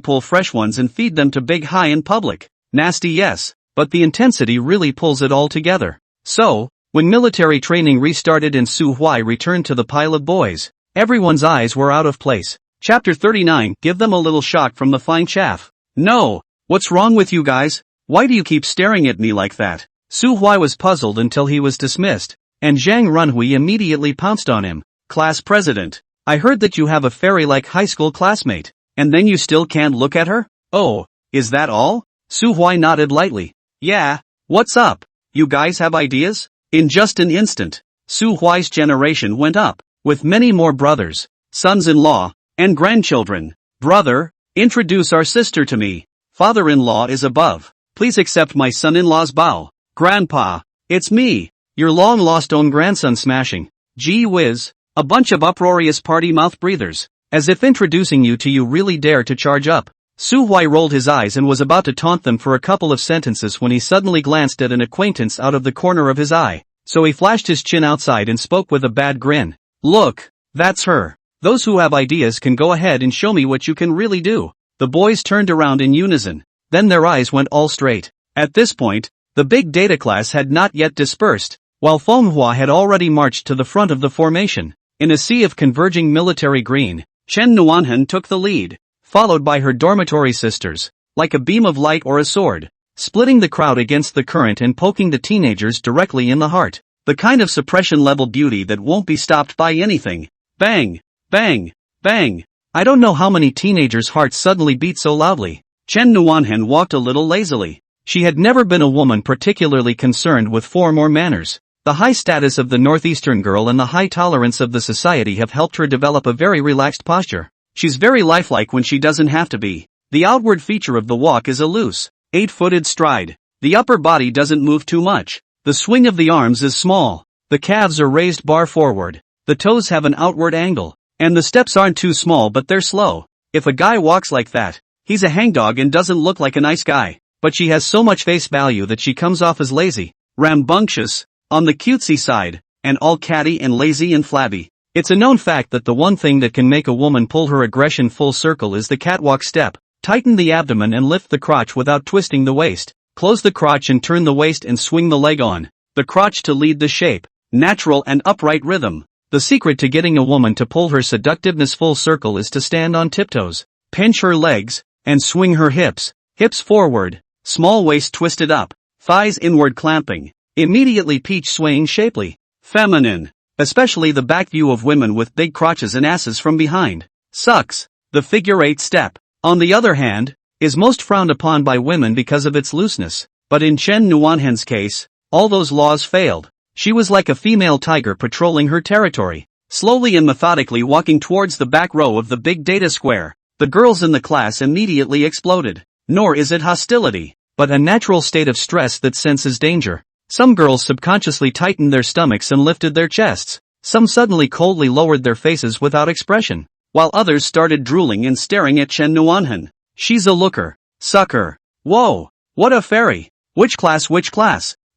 pull fresh ones and feed them to Big High in public. Nasty yes, but the intensity really pulls it all together. So, when military training restarted and Su Huai returned to the pile of boys, everyone's eyes were out of place. Chapter 39, give them a little shock from the fine chaff. No, what's wrong with you guys? Why do you keep staring at me like that? Su Huai was puzzled until he was dismissed, and Zhang Runhui immediately pounced on him. Class president, I heard that you have a fairy-like high school classmate, and then you still can't look at her? Oh, is that all? Su Huai nodded lightly. Yeah, what's up? You guys have ideas? In just an instant, Su Huai's generation went up, with many more brothers, sons-in-law, and grandchildren. Brother, introduce our sister to me. Father-in-law is above. Please accept my son-in-law's bow. Grandpa, it's me, your long-lost own grandson smashing. Gee whiz, a bunch of uproarious party mouth breathers. As if introducing you to you really dare to charge up. Su Huai rolled his eyes and was about to taunt them for a couple of sentences when he suddenly glanced at an acquaintance out of the corner of his eye. So he flashed his chin outside and spoke with a bad grin. Look, that's her. Those who have ideas can go ahead and show me what you can really do. The boys turned around in unison. Then their eyes went all straight. At this point, the big data class had not yet dispersed, while Fenghua had already marched to the front of the formation. In a sea of converging military green, Chen Nuanhan took the lead, followed by her dormitory sisters, like a beam of light or a sword, splitting the crowd against the current and poking the teenagers directly in the heart. The kind of suppression-level beauty that won't be stopped by anything. Bang! Bang! Bang! I don't know how many teenagers' hearts suddenly beat so loudly. Chen Nuanhan walked a little lazily. She had never been a woman particularly concerned with form or manners. The high status of the northeastern girl and the high tolerance of the society have helped her develop a very relaxed posture. She's very lifelike when she doesn't have to be. The outward feature of the walk is a loose, 8-footed stride. The upper body doesn't move too much. The swing of the arms is small. The calves are raised bar forward. The toes have an outward angle. And the steps aren't too small but they're slow. If a guy walks like that, he's a hangdog and doesn't look like a nice guy. But she has so much face value that she comes off as lazy, rambunctious, on the cutesy side, and all catty and lazy and flabby. It's a known fact that the one thing that can make a woman pull her aggression full circle is the catwalk step. Tighten the abdomen and lift the crotch without twisting the waist. Close the crotch and turn the waist and swing the leg on. The crotch to lead the shape. Natural and upright rhythm. The secret to getting a woman to pull her seductiveness full circle is to stand on tiptoes, pinch her legs, and swing her hips. Hips forward, small waist twisted up, thighs inward clamping. Immediately peach swaying shapely. Feminine. Especially the back view of women with big crotches and asses from behind. Sucks. The figure 8 step, on the other hand, is most frowned upon by women because of its looseness. But in Chen Nuanhan's case, all those laws failed. She was like a female tiger patrolling her territory, slowly and methodically walking towards the back row of the big data square. The girls in the class immediately exploded. Nor is it hostility, but a natural state of stress that senses danger. Some girls subconsciously tightened their stomachs and lifted their chests. Some suddenly coldly lowered their faces without expression, while others started drooling and staring at Chen Nuanhan. She's a looker. Sucker. Whoa. What a fairy. Which class?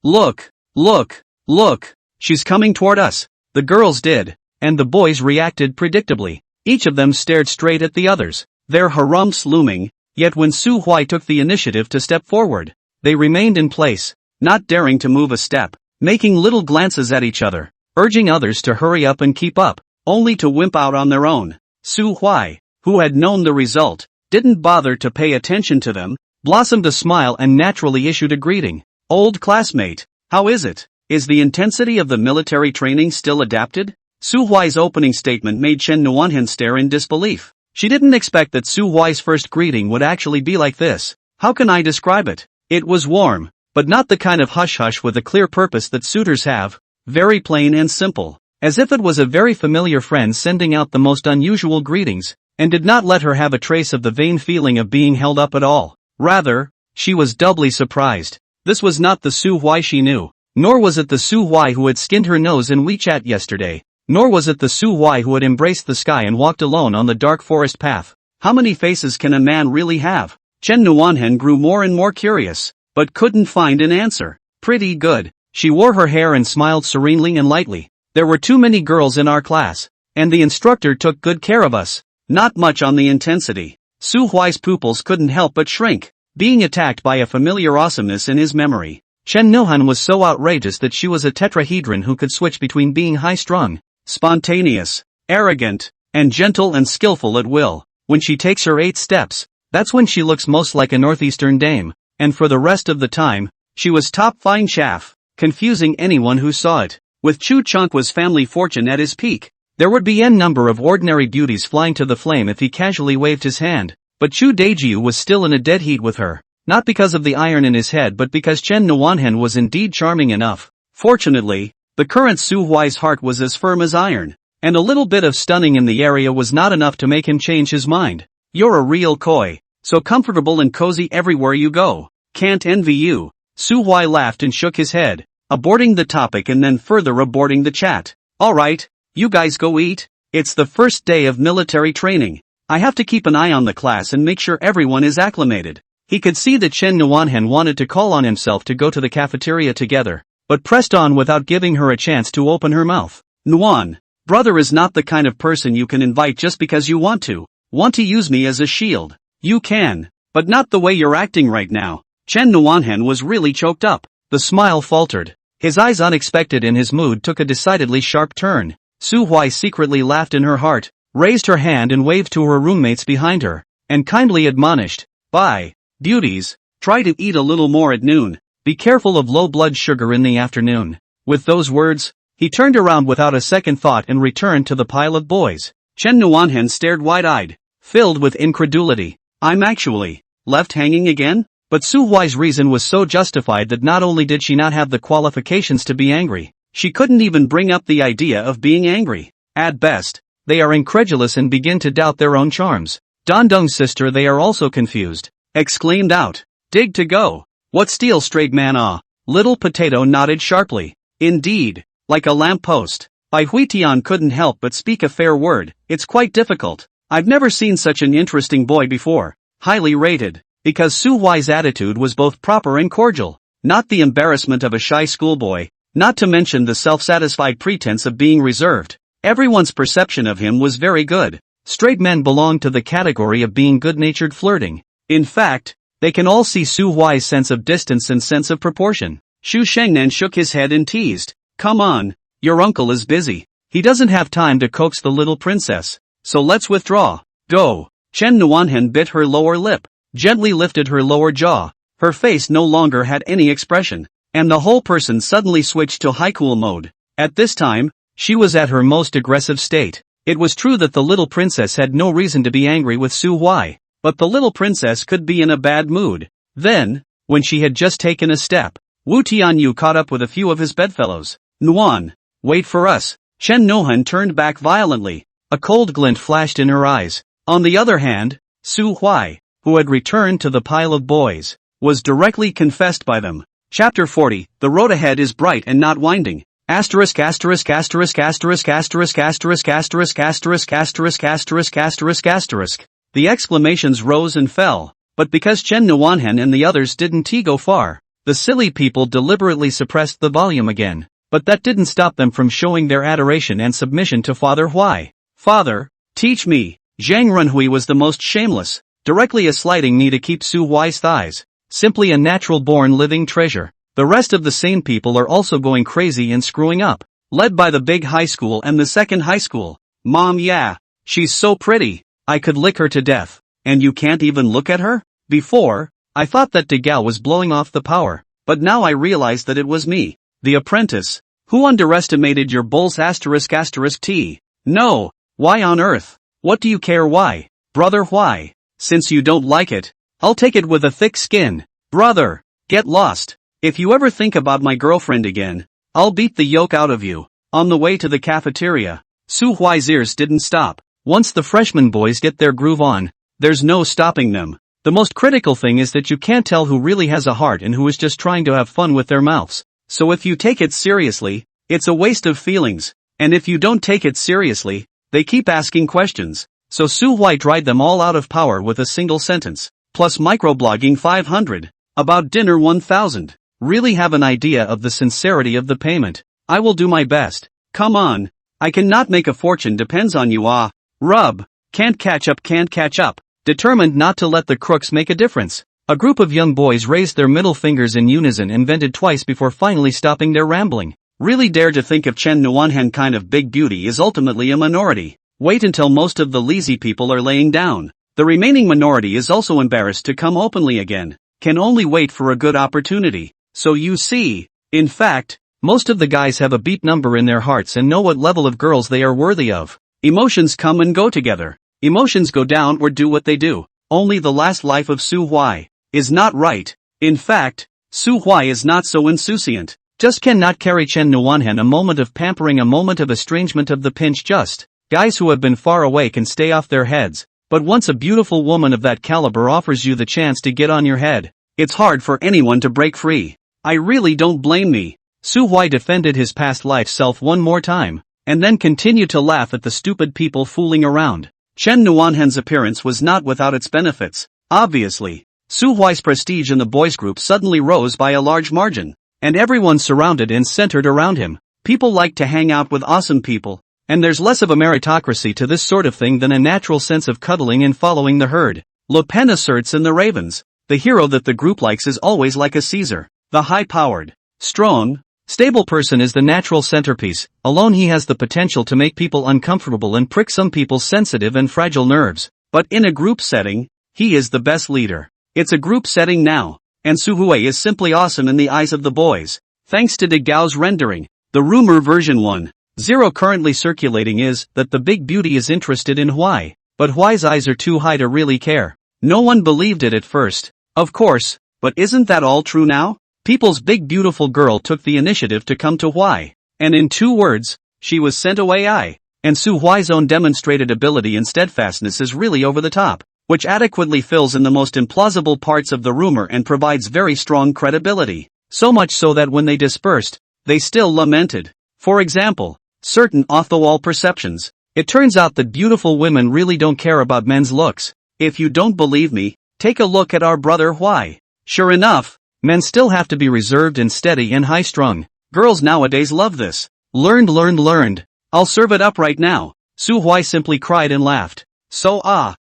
Look. Look. Look. She's coming toward us. The girls did, and the boys reacted predictably. Each of them stared straight at the others, their harumphs looming, yet when Su Huai took the initiative to step forward, they remained in place, not daring to move a step, making little glances at each other, urging others to hurry up and keep up, only to wimp out on their own. Su Huai, who had known the result, didn't bother to pay attention to them, blossomed a smile and naturally issued a greeting. Old classmate, how is it? Is the intensity of the military training still adapted? Su Huai's opening statement made Chen Nuanhan stare in disbelief. She didn't expect that Su Huai's first greeting would actually be like this. How can I describe it? It was warm, but not the kind of hush-hush with a clear purpose that suitors have. Very plain and simple, as if it was a very familiar friend sending out the most unusual greetings, and did not let her have a trace of the vain feeling of being held up at all. Rather, she was doubly surprised. This was not the Su Huai she knew, nor was it the Su Huai who had skinned her nose in WeChat yesterday, nor was it the Su Huai who had embraced the sky and walked alone on the dark forest path. How many faces can a man really have? Chen Nuanhan grew more and more curious, but couldn't find an answer. Pretty good. She wore her hair and smiled serenely and lightly. There were too many girls in our class, and the instructor took good care of us. Not much on the intensity. Su Huai's pupils couldn't help but shrink, being attacked by a familiar awesomeness in his memory. Chen Nuhan was so outrageous that she was a tetrahedron who could switch between being high-strung, spontaneous, arrogant, and gentle and skillful at will. When she takes her 8 steps, that's when she looks most like a northeastern dame, and for the rest of the time, she was top fine chaff, confusing anyone who saw it. With Chu Chongqua's family fortune at his peak, there would be n number of ordinary beauties flying to the flame if he casually waved his hand, but Chu Daijiu was still in a dead heat with her, not because of the iron in his head but because Chen Nuanhan was indeed charming enough. Fortunately, the current Su Huai's heart was as firm as iron, and a little bit of stunning in the area was not enough to make him change his mind. You're a real koi, so comfortable and cozy everywhere you go. can't envy you. Su Huai laughed and shook his head, aborting the topic and then further aborting the chat. Alright, you guys go eat. It's the first day of military training. I have to keep an eye on the class and make sure everyone is acclimated. He could see that Chen Nuanhen wanted to call on himself to go to the cafeteria together, but pressed on without giving her a chance to open her mouth. Nuan, brother is not the kind of person you can invite just because you want to. Want to use me as a shield? You can, but not the way you're acting right now. Chen Nuanhen was really choked up. The smile faltered. His eyes, unexpected in his mood, took a decidedly sharp turn. Su Huai secretly laughed in her heart, raised her hand and waved to her roommates behind her, and kindly admonished, "Bye, beauties, try to eat a little more at noon. Be careful of low blood sugar in the afternoon." With those words, he turned around without a second thought and returned to the pile of boys. Chen Nuanhen stared wide-eyed, filled with incredulity. I'm actually left hanging again? But Su Huai's reason was so justified that not only did she not have the qualifications to be angry, she couldn't even bring up the idea of being angry. At best, they are incredulous and begin to doubt their own charms. Dongdong's sister, they are also confused, exclaimed out. Dig to go. What steal, straight man? Ah. Little Potato nodded sharply. Indeed, like a lamppost. Bai Huitian couldn't help but speak a fair word. It's quite difficult. I've never seen such an interesting boy before. Highly rated. Because Su Huai's attitude was both proper and cordial, not the embarrassment of a shy schoolboy, not to mention the self-satisfied pretense of being reserved. Everyone's perception of him was very good. Straight men belong to the category of being good-natured flirting. In fact, they can all see Su Huai's sense of distance and sense of proportion. Xu Shengnan shook his head and teased. Come on, your uncle is busy. He doesn't have time to coax the little princess. So let's withdraw. Go. Chen Nuanhen bit her lower lip, gently lifted her lower jaw. Her face no longer had any expression, and the whole person suddenly switched to high-cool mode. At this time, she was at her most aggressive state. It was true that the little princess had no reason to be angry with Su Huai, but the little princess could be in a bad mood. Then, when she had just taken a step, Wu Tianyu caught up with a few of his bedfellows. Nuan, wait for us. Chen Nuhan turned back violently. A cold glint flashed in her eyes. On the other hand, Su Huai, who had returned to the pile of boys, was directly confessed by them. Chapter 40, the road ahead is bright and not winding. Asterisk asterisk asterisk asterisk asterisk asterisk asterisk asterisk asterisk asterisk asterisk asterisk. The exclamations rose and fell, but because Chen Nuanhen and the others didn't go far, the silly people deliberately suppressed the volume again. But that didn't stop them from showing their adoration and submission to Father Huai. Father, teach me. Zhang Renhui was the most shameless, directly slighting me to keep Su Huai's thighs. Simply a natural-born living treasure. The rest of the sane people are also going crazy and screwing up, led by the big high school and the second high school. Mom, yeah, she's so pretty, I could lick her to death. And you can't even look at her? Before, I thought that De Gao was blowing off the power, but now I realize that it was me, the apprentice, who underestimated your bulls asterisk asterisk T. No, why on earth? What do you care why? Brother Huai, since you don't like it, I'll take it with a thick skin. Brother, get lost. If you ever think about my girlfriend again, I'll beat the yolk out of you. On the way to the cafeteria, Su Huai's ears didn't stop. Once the freshman boys get their groove on, there's no stopping them. The most critical thing is that you can't tell who really has a heart and who is just trying to have fun with their mouths. So if you take it seriously, it's a waste of feelings. And if you don't take it seriously, they keep asking questions. So Su Huai dried them all out of power with a single sentence. Plus microblogging 500. About dinner 1000. Really have an idea of the sincerity of the payment. I will do my best. Come on. I cannot make a fortune depends on you. Ah. Rub. Can't catch up. Determined not to let the crooks make a difference. A group of young boys raised their middle fingers in unison and vented twice before finally stopping their rambling. Really dare to think of Chen Nuanhen kind of big beauty is ultimately a minority. Wait until most of the lazy people are laying down. The remaining minority is also embarrassed to come openly again. Can only wait for a good opportunity. So you see, in fact, most of the guys have a beat number in their hearts and know what level of girls they are worthy of. Emotions come and go together. Emotions go down or do what they do. Only the last life of Su Huai is not right. In fact, Su Huai is not so insouciant. Just cannot carry Chen Nuanhen a moment of pampering, a moment of estrangement of the pinch just. Guys who have been far away can stay off their heads. But once a beautiful woman of that caliber offers you the chance to get on your head, It's hard for anyone to break free. I really don't blame me. Su Huai defended his past life self one more time, and then continued to laugh at the stupid people fooling around. Chen Nuanhen's appearance was not without its benefits, obviously. Su Huai's prestige in the boys' group suddenly rose by a large margin, and everyone surrounded and centered around him. People like to hang out with awesome people, and there's less of a meritocracy to this sort of thing than a natural sense of cuddling and following the herd. Le Pen asserts in The Ravens, the hero that the group likes is always like a Caesar. The high-powered, strong, stable person is the natural centerpiece. Alone he has the potential to make people uncomfortable and prick some people's sensitive and fragile nerves. But in a group setting, he is the best leader. It's a group setting now, and Su Huai is simply awesome in the eyes of the boys. Thanks to De Gao's rendering, the rumor version 1.0 currently circulating is that the big beauty is interested in Huai, but Huai's eyes are too high to really care. No one believed it at first, of course, but isn't that all true now? People's big beautiful girl took the initiative to come to Huai, and in 2 words, she was sent away. And Su Huai's own demonstrated ability and steadfastness is really over the top, which adequately fills in the most implausible parts of the rumor and provides very strong credibility. So much so that when they dispersed, they still lamented. For example, certain off-the-wall perceptions. It turns out that beautiful women really don't care about men's looks. If you don't believe me, take a look at our brother Huai. Sure enough, men still have to be reserved and steady and high-strung. Girls nowadays love this. Learned. I'll serve it up right now. Su Huai simply cried and laughed.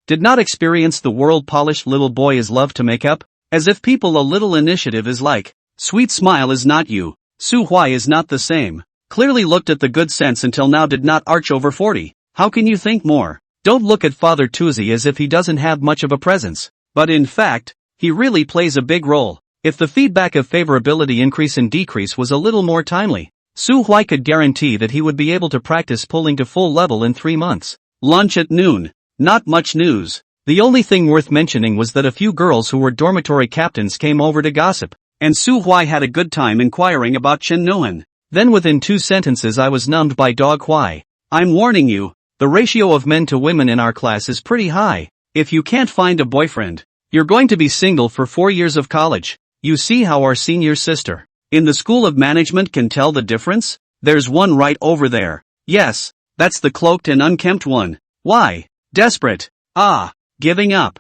Did not experience the world-polished little boy is love to make up? As if people a little initiative is like, sweet smile is not you. Su Huai is not the same. Clearly looked at the good sense until now did not arch over 40. How can you think more? Don't look at Father Tuzi as if he doesn't have much of a presence. But in fact, he really plays a big role. If the feedback of favorability increase and decrease was a little more timely, Su Huai could guarantee that he would be able to practice pulling to full level in 3 months. Lunch at noon. Not much news. The only thing worth mentioning was that a few girls who were dormitory captains came over to gossip, and Su Huai had a good time inquiring about Chen Nuhan. Then within 2 sentences I was numbed by Dog Huai. I'm warning you, the ratio of men to women in our class is pretty high. If you can't find a boyfriend, you're going to be single for 4 years of college. You see how our senior sister in the School of Management can tell the difference? There's one right over there. Yes, that's the cloaked and unkempt one. Why? Desperate. Giving up.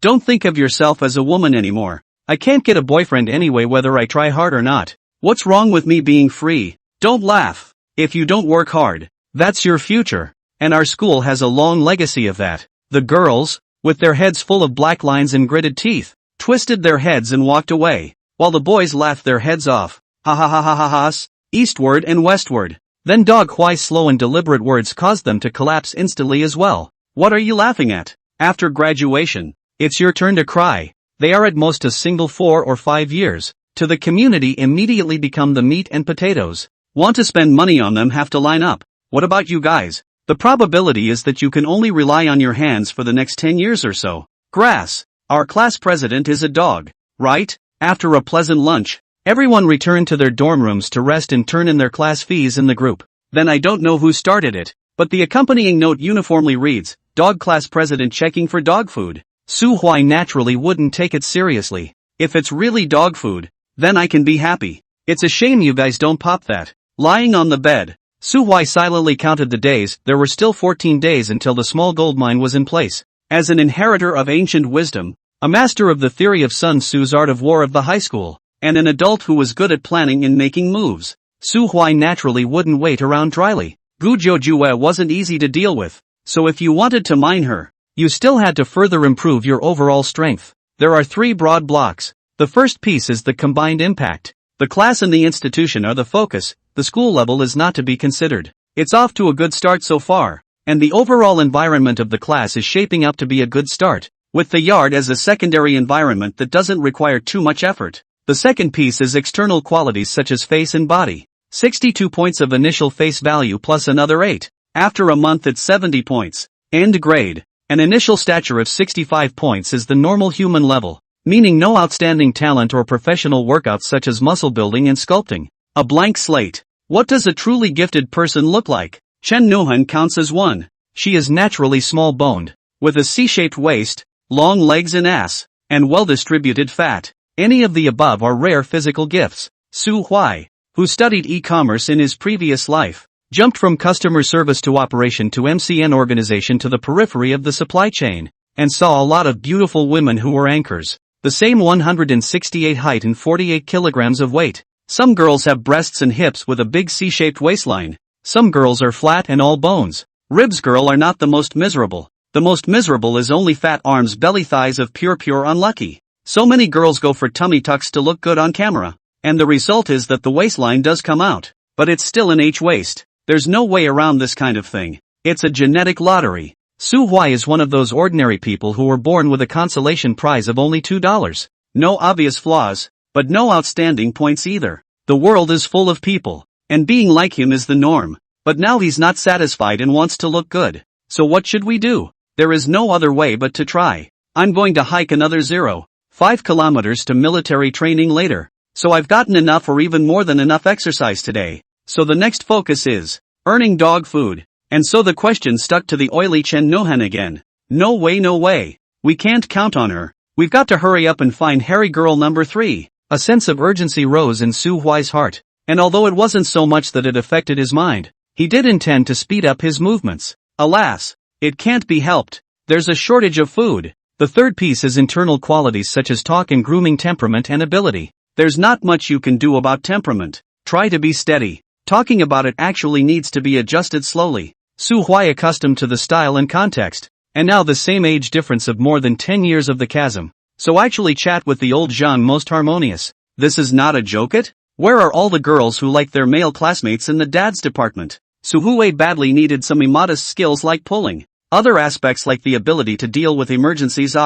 Don't think of yourself as a woman anymore. I can't get a boyfriend anyway whether I try hard or not. What's wrong with me being free? Don't laugh. If you don't work hard, that's your future. And our school has a long legacy of that. The girls, with their heads full of black lines and gritted teeth, twisted their heads and walked away, while the boys laughed their heads off. Ha ha ha ha ha ha's, eastward and westward. Then Dog Huai's slow and deliberate words caused them to collapse instantly as well. What are you laughing at? After graduation, it's your turn to cry. They are at most a single 4 or 5 years. To the community immediately become the meat and potatoes. Want to spend money on them have to line up. What about you guys? The probability is that you can only rely on your hands for the next 10 years or so. Grass. Our class president is a dog, right? After a pleasant lunch, everyone returned to their dorm rooms to rest and turn in their class fees in the group. Then I don't know who started it, but the accompanying note uniformly reads, Dog class president checking for dog food. Su Huai naturally wouldn't take it seriously. If it's really dog food, then I can be happy. It's a shame you guys don't pop that. Lying on the bed, Su Huai silently counted the days. There were still 14 days until the small gold mine was in place. As an inheritor of ancient wisdom, a master of the theory of Sun Tzu's art of war of the high school, and an adult who was good at planning and making moves, Su Huai naturally wouldn't wait around dryly. Gujo Jue wasn't easy to deal with, so if you wanted to mine her, you still had to further improve your overall strength. There are 3 broad blocks. The first piece is the combined impact. The class and the institution are the focus, the school level is not to be considered. It's off to a good start so far, and the overall environment of the class is shaping up to be a good start, with the yard as a secondary environment that doesn't require too much effort. The second piece is external qualities such as face and body. 62 points of initial face value plus another 8. After a month it's 70 points. End grade. An initial stature of 65 points is the normal human level, meaning no outstanding talent or professional workouts such as muscle building and sculpting. A blank slate. What does a truly gifted person look like? Chen Nuhan counts as one. She is naturally small-boned, with a C-shaped waist, long legs and ass. and well-distributed fat. Any of the above are rare physical gifts. Su Huai, who studied e-commerce in his previous life, jumped from customer service to operation to MCN organization to the periphery of the supply chain, and saw a lot of beautiful women who were anchors. The same 168 height and 48 kilograms of weight. Some girls have breasts and hips with a big C-shaped waistline. Some girls are flat and all bones. Ribs girl are not the most miserable. The most miserable is only fat arms belly thighs of pure unlucky. So many girls go for tummy tucks to look good on camera. And the result is that the waistline does come out. But it's still an H-waist. There's no way around this kind of thing. It's a genetic lottery. Su Huai is one of those ordinary people who were born with a consolation prize of only $2. No obvious flaws, but no outstanding points either. The world is full of people, and being like him is the norm. But now he's not satisfied and wants to look good. So what should we do? There is no other way but to try. I'm going to hike another 0.5 kilometers to military training later. So I've gotten enough or even more than enough exercise today. So the next focus is earning dog food. And so the question stuck to the oily Chen Nohan again. No way. We can't count on her. We've got to hurry up and find hairy girl number 3. A sense of urgency rose in Su Huai's heart. And although it wasn't so much that it affected his mind, he did intend to speed up his movements. Alas, it can't be helped. There's a shortage of food. The third piece is internal qualities such as talk and grooming temperament and ability. There's not much you can do about temperament. Try to be steady. Talking about it actually needs to be adjusted slowly. Su Huai accustomed to the style and context, and now the same age difference of more than 10 years of the chasm. So actually chat with the old Xiang most harmonious. This is not a joke it? Where are all the girls who like their male classmates in the dads department? Su Huai badly needed some immodest skills like pulling. Other aspects like the ability to deal with emergencies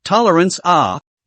tolerance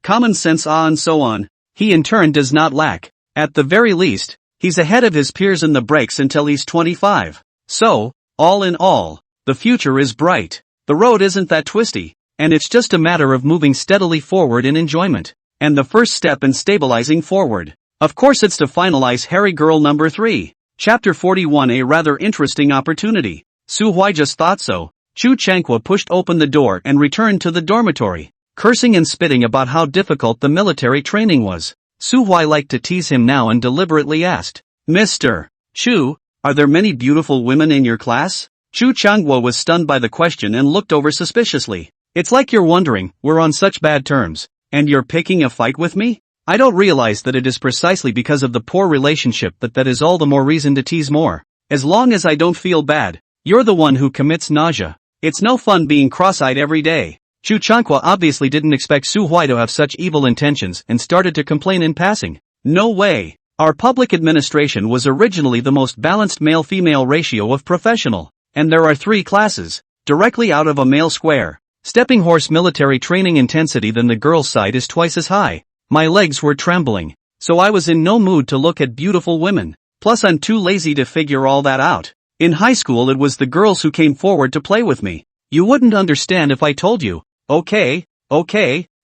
common sense and so on. He in turn does not lack. At the very least, he's ahead of his peers in the breaks until he's 25. So, all in all, the future is bright. The road isn't that twisty, and it's just a matter of moving steadily forward in enjoyment. And the first step in stabilizing forward, of course, it's to finalize hairy girl number 3. Chapter 41. A rather interesting opportunity. Su Huai just thought so. Chu Changhua pushed open the door and returned to the dormitory, cursing and spitting about how difficult the military training was. Su Huai liked to tease him now and deliberately asked, Mr. Chu, are there many beautiful women in your class? Chu Changhua was stunned by the question and looked over suspiciously. It's like you're wondering, we're on such bad terms, and you're picking a fight with me? I don't realize that it is precisely because of the poor relationship that is all the more reason to tease more. As long as I don't feel bad, you're the one who commits nausea. It's no fun being cross-eyed every day. Chu Changhua obviously didn't expect Su Huai to have such evil intentions and started to complain in passing. No way. Our public administration was originally the most balanced male-female ratio of professional, and there are 3 classes, directly out of a male square. Stepping horse military training intensity than the girls' side is twice as high. My legs were trembling, so I was in no mood to look at beautiful women. Plus I'm too lazy to figure all that out. In high school it was the girls who came forward to play with me. You wouldn't understand if I told you. Okay,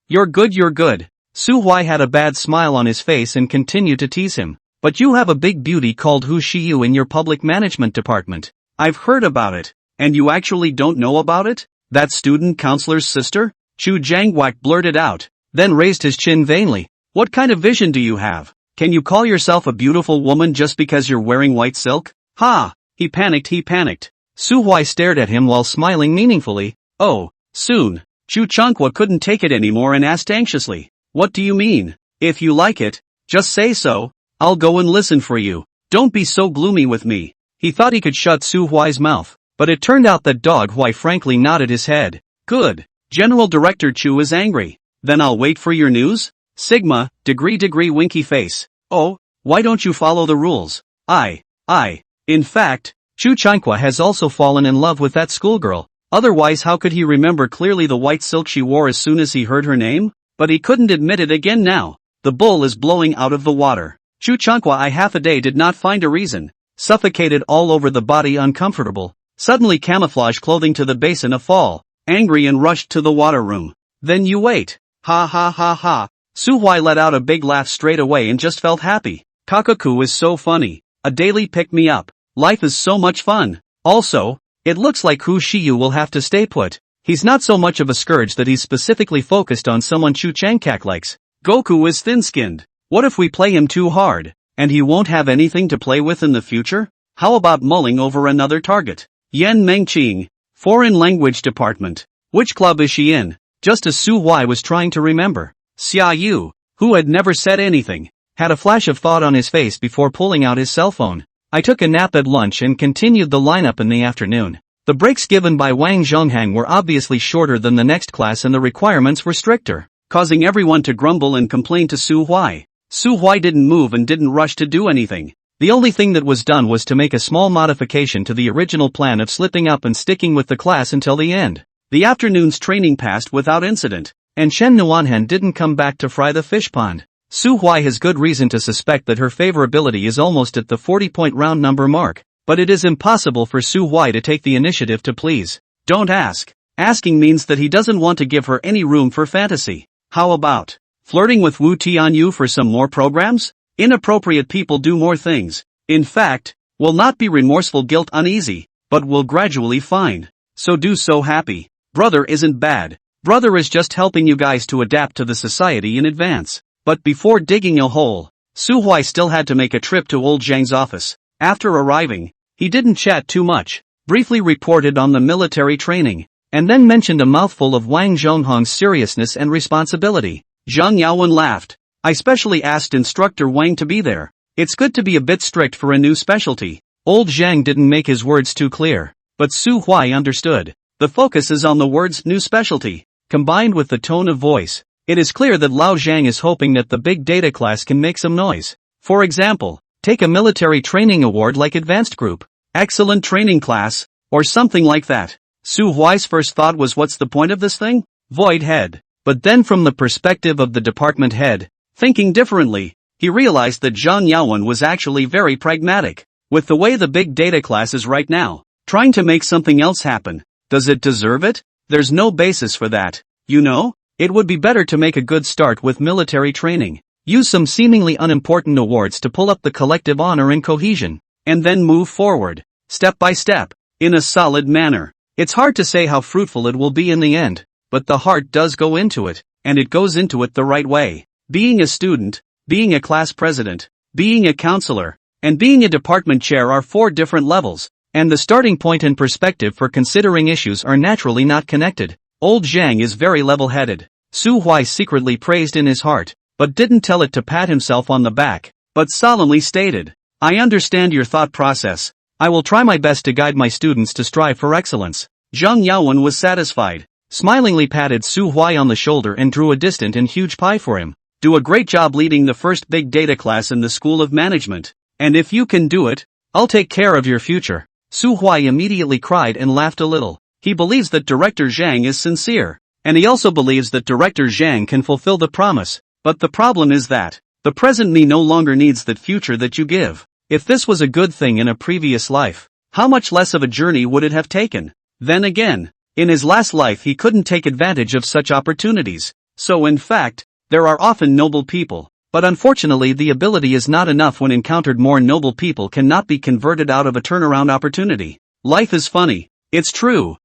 you're good. Su Huai had a bad smile on his face and continued to tease him. But you have a big beauty called Hu Shiyu in your public management department. I've heard about it. And you actually don't know about it? That student counselor's sister? Chu Jiangwak blurted out, then raised his chin vainly. What kind of vision do you have? Can you call yourself a beautiful woman just because you're wearing white silk? Ha! He panicked. Su Huai stared at him while smiling meaningfully. Oh, soon. Chu Changhua couldn't take it anymore and asked anxiously. What do you mean? If you like it, just say so. I'll go and listen for you. Don't be so gloomy with me. He thought he could shut Su Huai's mouth, but it turned out that Dog Huai frankly nodded his head. Good. General Director Chu is angry. Then I'll wait for your news? Sigma, degree winky face. Oh, why don't you follow the rules? In fact, Chu Changhua has also fallen in love with that schoolgirl. Otherwise how could he remember clearly the white silk she wore as soon as he heard her name? But he couldn't admit it again now. The bull is blowing out of the water. Chu Changhua I half a day did not find a reason. Suffocated all over the body uncomfortable. Suddenly camouflage clothing to the basin a fall. Angry and rushed to the water room. Then you wait. Ha. Su Huai let out a big laugh straight away and just felt happy. Kakaku is so funny. A daily pick-me-up. Life is so much fun. Also, it looks like Hu Shiyu will have to stay put. He's not so much of a scourge that he's specifically focused on someone Chu Changkak likes. Goku is thin-skinned. What if we play him too hard, and he won't have anything to play with in the future? How about mulling over another target? Yan Mengqing, Foreign Language Department. Which club is she in? Just as Su Huai was trying to remember. Xia Yu, who had never said anything, had a flash of thought on his face before pulling out his cell phone. I took a nap at lunch and continued the lineup in the afternoon. The breaks given by Wang Zhonghang were obviously shorter than the next class and the requirements were stricter, causing everyone to grumble and complain to Su Huai. Su Huai didn't move and didn't rush to do anything. The only thing that was done was to make a small modification to the original plan of slipping up and sticking with the class until the end. The afternoon's training passed without incident, and Shen Nuanhan didn't come back to fry the fish pond. Su Huai has good reason to suspect that her favorability is almost at the 40-point round number mark, but it is impossible for Su Huai to take the initiative to please. Don't ask. Asking means that he doesn't want to give her any room for fantasy. How about flirting with Wu Tianyu for some more programs? Inappropriate people do more things. In fact, will not be remorseful guilt uneasy, but will gradually find. So do so happy. Brother isn't bad. Brother is just helping you guys to adapt to the society in advance. But before digging a hole, Su Huai still had to make a trip to old Zhang's office. After arriving, he didn't chat too much, briefly reported on the military training, and then mentioned a mouthful of Wang Zhonghang's seriousness and responsibility. Zhang Yaowen laughed. I specially asked instructor Wang to be there. It's good to be a bit strict for a new specialty. Old Zhang didn't make his words too clear, but Su Huai understood. The focus is on the words new specialty, combined with the tone of voice. It is clear that Lao Zhang is hoping that the big data class can make some noise. For example, take a military training award like Advanced Group, Excellent Training Class, or something like that. Su Huai's first thought was, what's the point of this thing? Void head. But then from the perspective of the department head, thinking differently, he realized that Zhang Yaowen was actually very pragmatic. With the way the big data class is right now, trying to make something else happen, does it deserve it? There's no basis for that. You know? It would be better to make a good start with military training. Use some seemingly unimportant awards to pull up the collective honor and cohesion, and then move forward, step by step, in a solid manner. It's hard to say how fruitful it will be in the end, but the heart does go into it, and it goes into it the right way. Being a student, being a class president, being a counselor, and being a department chair are 4 different levels, and the starting point and perspective for considering issues are naturally not connected. Old Zhang is very level-headed. Su Huai secretly praised in his heart, but didn't tell it to pat himself on the back, but solemnly stated, I understand your thought process. I will try my best to guide my students to strive for excellence. Zhang Yaowen was satisfied, smilingly patted Su Huai on the shoulder and drew a distant and huge pie for him. Do a great job leading the first big data class in the School of Management. And if you can do it, I'll take care of your future. Su Huai immediately cried and laughed a little. He believes that Director Zhang is sincere, and he also believes that Director Zhang can fulfill the promise. But the problem is that the present me no longer needs that future that you give. If this was a good thing in a previous life, how much less of a journey would it have taken? Then again, in his last life he couldn't take advantage of such opportunities. So in fact, there are often noble people, but unfortunately the ability is not enough when encountered. More noble people cannot be converted out of a turnaround opportunity. Life is funny. It's true.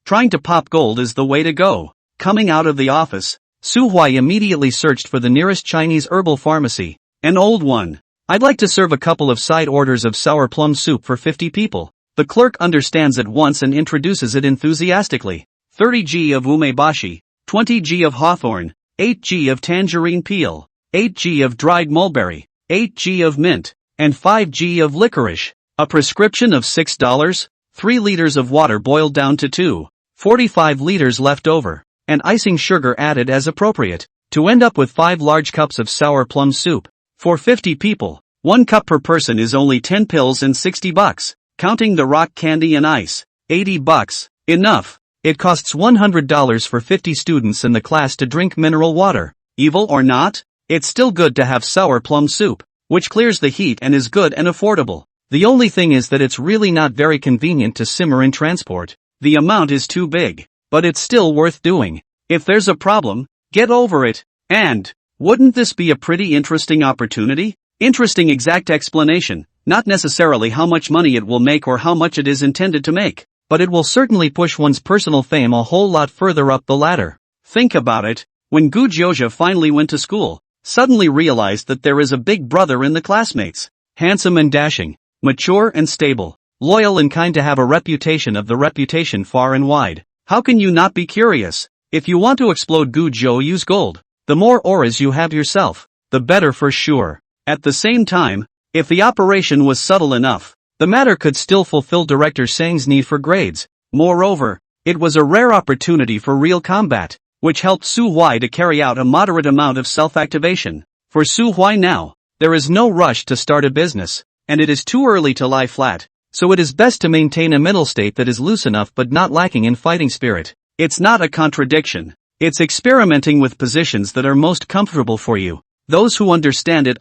Trying to pop gold is the way to go. Coming out of the office, Su Huai immediately searched for the nearest Chinese herbal pharmacy. An old one. I'd like to serve a couple of side orders of sour plum soup for 50 people. The clerk understands at once and introduces it enthusiastically. 30 g of umeboshi, 20 g of hawthorn, 8 g of tangerine peel, 8 g of dried mulberry, 8 g of mint, and 5 g of licorice. A prescription of $6, 3 liters of water boiled down to 2.45 liters left over, and icing sugar added as appropriate, to end up with 5 large cups of sour plum soup. For 50 people, 1 cup per person is only 10 pills and $60. Counting the rock candy and ice, $80. Enough. It costs $100 for 50 students in the class to drink mineral water. Evil or not, it's still good to have sour plum soup, which clears the heat and is good and affordable. The only thing is that it's really not very convenient to simmer and transport. The amount is too big, but it's still worth doing. If there's a problem, get over it. And, wouldn't this be a pretty interesting opportunity? Interesting exact explanation, not necessarily how much money it will make or how much it is intended to make. but it will certainly push one's personal fame a whole lot further up the ladder. Think about it. When Gu Jiuzhe finally went to school, suddenly realized that there is a big brother in the classmates. Handsome and dashing, mature and stable, loyal and kind, to have a reputation of the reputation far and wide. How can you not be curious? If you want to explode Gu Zhou, use gold. The more auras you have yourself, the better for sure. At the same time, if the operation was subtle enough, the matter could still fulfill Director Xiang's need for grades. Moreover, it was a rare opportunity for real combat, which helped Su Huai to carry out a moderate amount of self-activation. For Su Huai now, there is no rush to start a business, and it is too early to lie flat, so it is best to maintain a middle state that is loose enough but not lacking in fighting spirit. It's not a contradiction. It's experimenting with positions that are most comfortable for you. Those who understand it,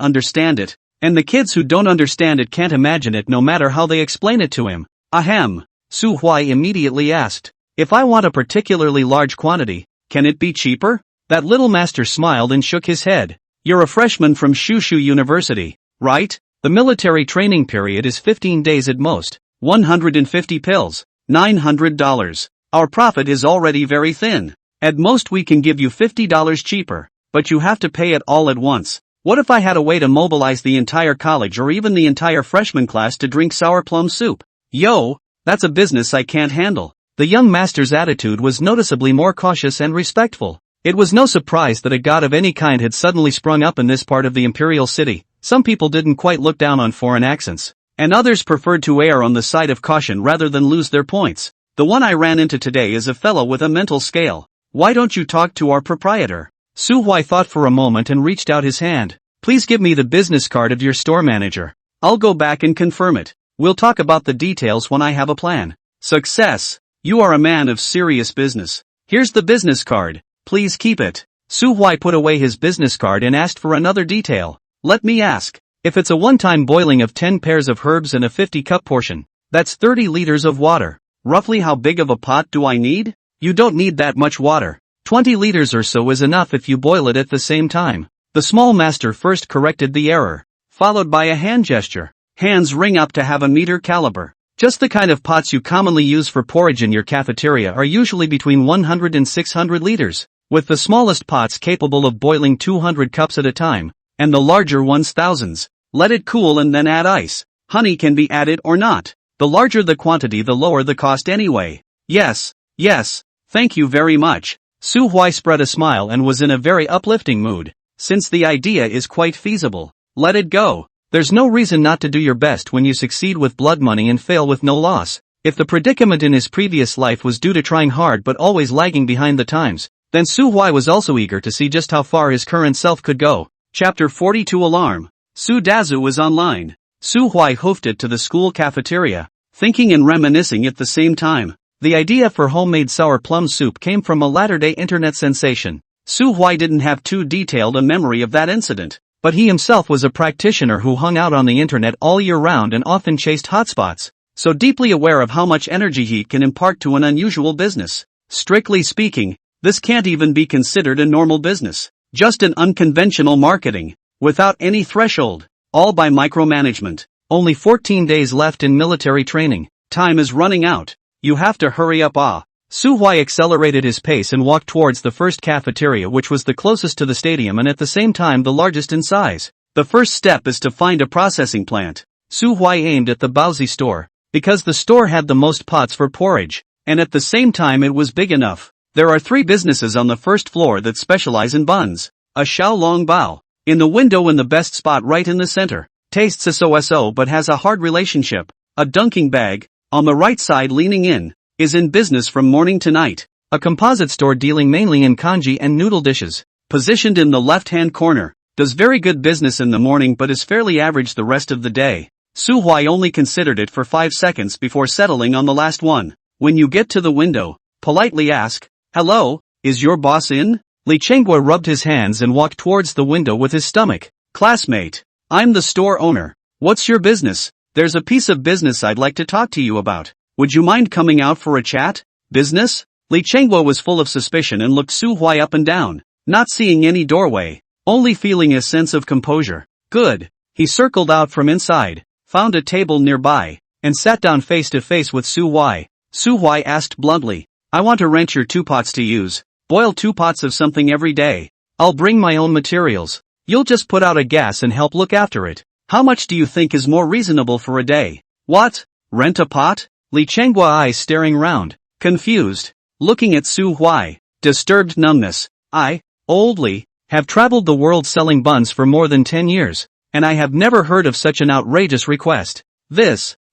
and the kids who don't understand it can't imagine it no matter how they explain it to him. Ahem. Su Huai immediately asked, if I want a particularly large quantity, can it be cheaper? That little master smiled and shook his head. You're a freshman from Shushu University, right? The military training period is 15 days at most. 150 pills. $900. Our profit is already very thin. At most we can give you $50 cheaper, but you have to pay it all at once. What if I had a way to mobilize the entire college or even the entire freshman class to drink sour plum soup? Yo, that's a business I can't handle. The young master's attitude was noticeably more cautious and respectful. It was no surprise that a god of any kind had suddenly sprung up in this part of the imperial city. Some people didn't quite look down on foreign accents, and others preferred to err on the side of caution rather than lose their points. The one I ran into today is a fellow with a mental scale. Why don't you talk to our proprietor? Su Huai thought for a moment and reached out his hand. Please give me the business card of your store manager. I'll go back and confirm it. We'll talk about the details when I have a plan. Success. You are a man of serious business. Here's the business card. Please keep it. Su Huai put away his business card and asked for another detail. Let me ask. If it's a one-time boiling of 10 pairs of herbs and a 50-cup portion, that's 30 liters of water. Roughly how big of a pot do I need? You don't need that much water. 20 liters or so is enough if you boil it at the same time. The small master first corrected the error, followed by a hand gesture. Hands ring up to have a meter caliber. Just the kind of pots you commonly use for porridge in your cafeteria are usually between 100 and 600 liters, with the smallest pots capable of boiling 200 cups at a time, and the larger ones thousands. Let it cool and then add ice. Honey can be added or not. The larger the quantity, the lower the cost anyway. Yes, thank you very much. Su Huai spread a smile and was in a very uplifting mood. Since the idea is quite feasible, let it go. There's no reason not to do your best when you succeed with blood money and fail with no loss. If the predicament in his previous life was due to trying hard but always lagging behind the times, then Su Huai was also eager to see just how far his current self could go. Chapter 42 Alarm. Su Dazu was online. Su Huai hoofed it to the school cafeteria, thinking and reminiscing at the same time. The idea for homemade sour plum soup came from a latter-day internet sensation. Su Huai didn't have too detailed a memory of that incident, but he himself was a practitioner who hung out on the internet all year round and often chased hotspots, so deeply aware of how much energy he can impart to an unusual business. Strictly speaking, this can't even be considered a normal business, just an unconventional marketing, without any threshold, all by micromanagement. Only 14 days left in military training. Time is running out. You have to hurry up. Su Huai accelerated his pace and walked towards the first cafeteria, which was the closest to the stadium and at the same time the largest in size. The first step is to find a processing plant. Su Huai aimed at the Baozi store, because the store had the most pots for porridge, and at the same time it was big enough. There are 3 businesses on the first floor that specialize in buns. A Xiaolong Bao, in the window in the best spot right in the center, tastes so but has a hard relationship. A dunking bag, on the right side leaning in, is in business from morning to night. A composite store dealing mainly in kanji and noodle dishes, positioned in the left-hand corner, does very good business in the morning but is fairly average the rest of the day. Su Huai only considered it for 5 seconds before settling on the last one. When you get to the window, politely ask, "Hello, is your boss in?" Li Chenghua rubbed his hands and walked towards the window with his stomach. "Classmate, I'm the store owner. What's your business? There's a piece of business I'd like to talk to you about. Would you mind coming out for a chat?" Business? Li Chenghua was full of suspicion and looked Su Huai up and down, not seeing any doorway, only feeling a sense of composure. Good. He circled out from inside, found a table nearby, and sat down face to face with Su Huai. Su Huai asked bluntly. I want to rent your 2 pots to use. Boil 2 pots of something every day. I'll bring my own materials. You'll just put out a gas and help look after it. How much do you think is more reasonable for a day? What? Rent a pot? Li Chengua eyes staring round, confused, looking at Su Huai, disturbed numbness. I, old Li, have traveled the world selling buns for more than 10 years, and I have never heard of such an outrageous request.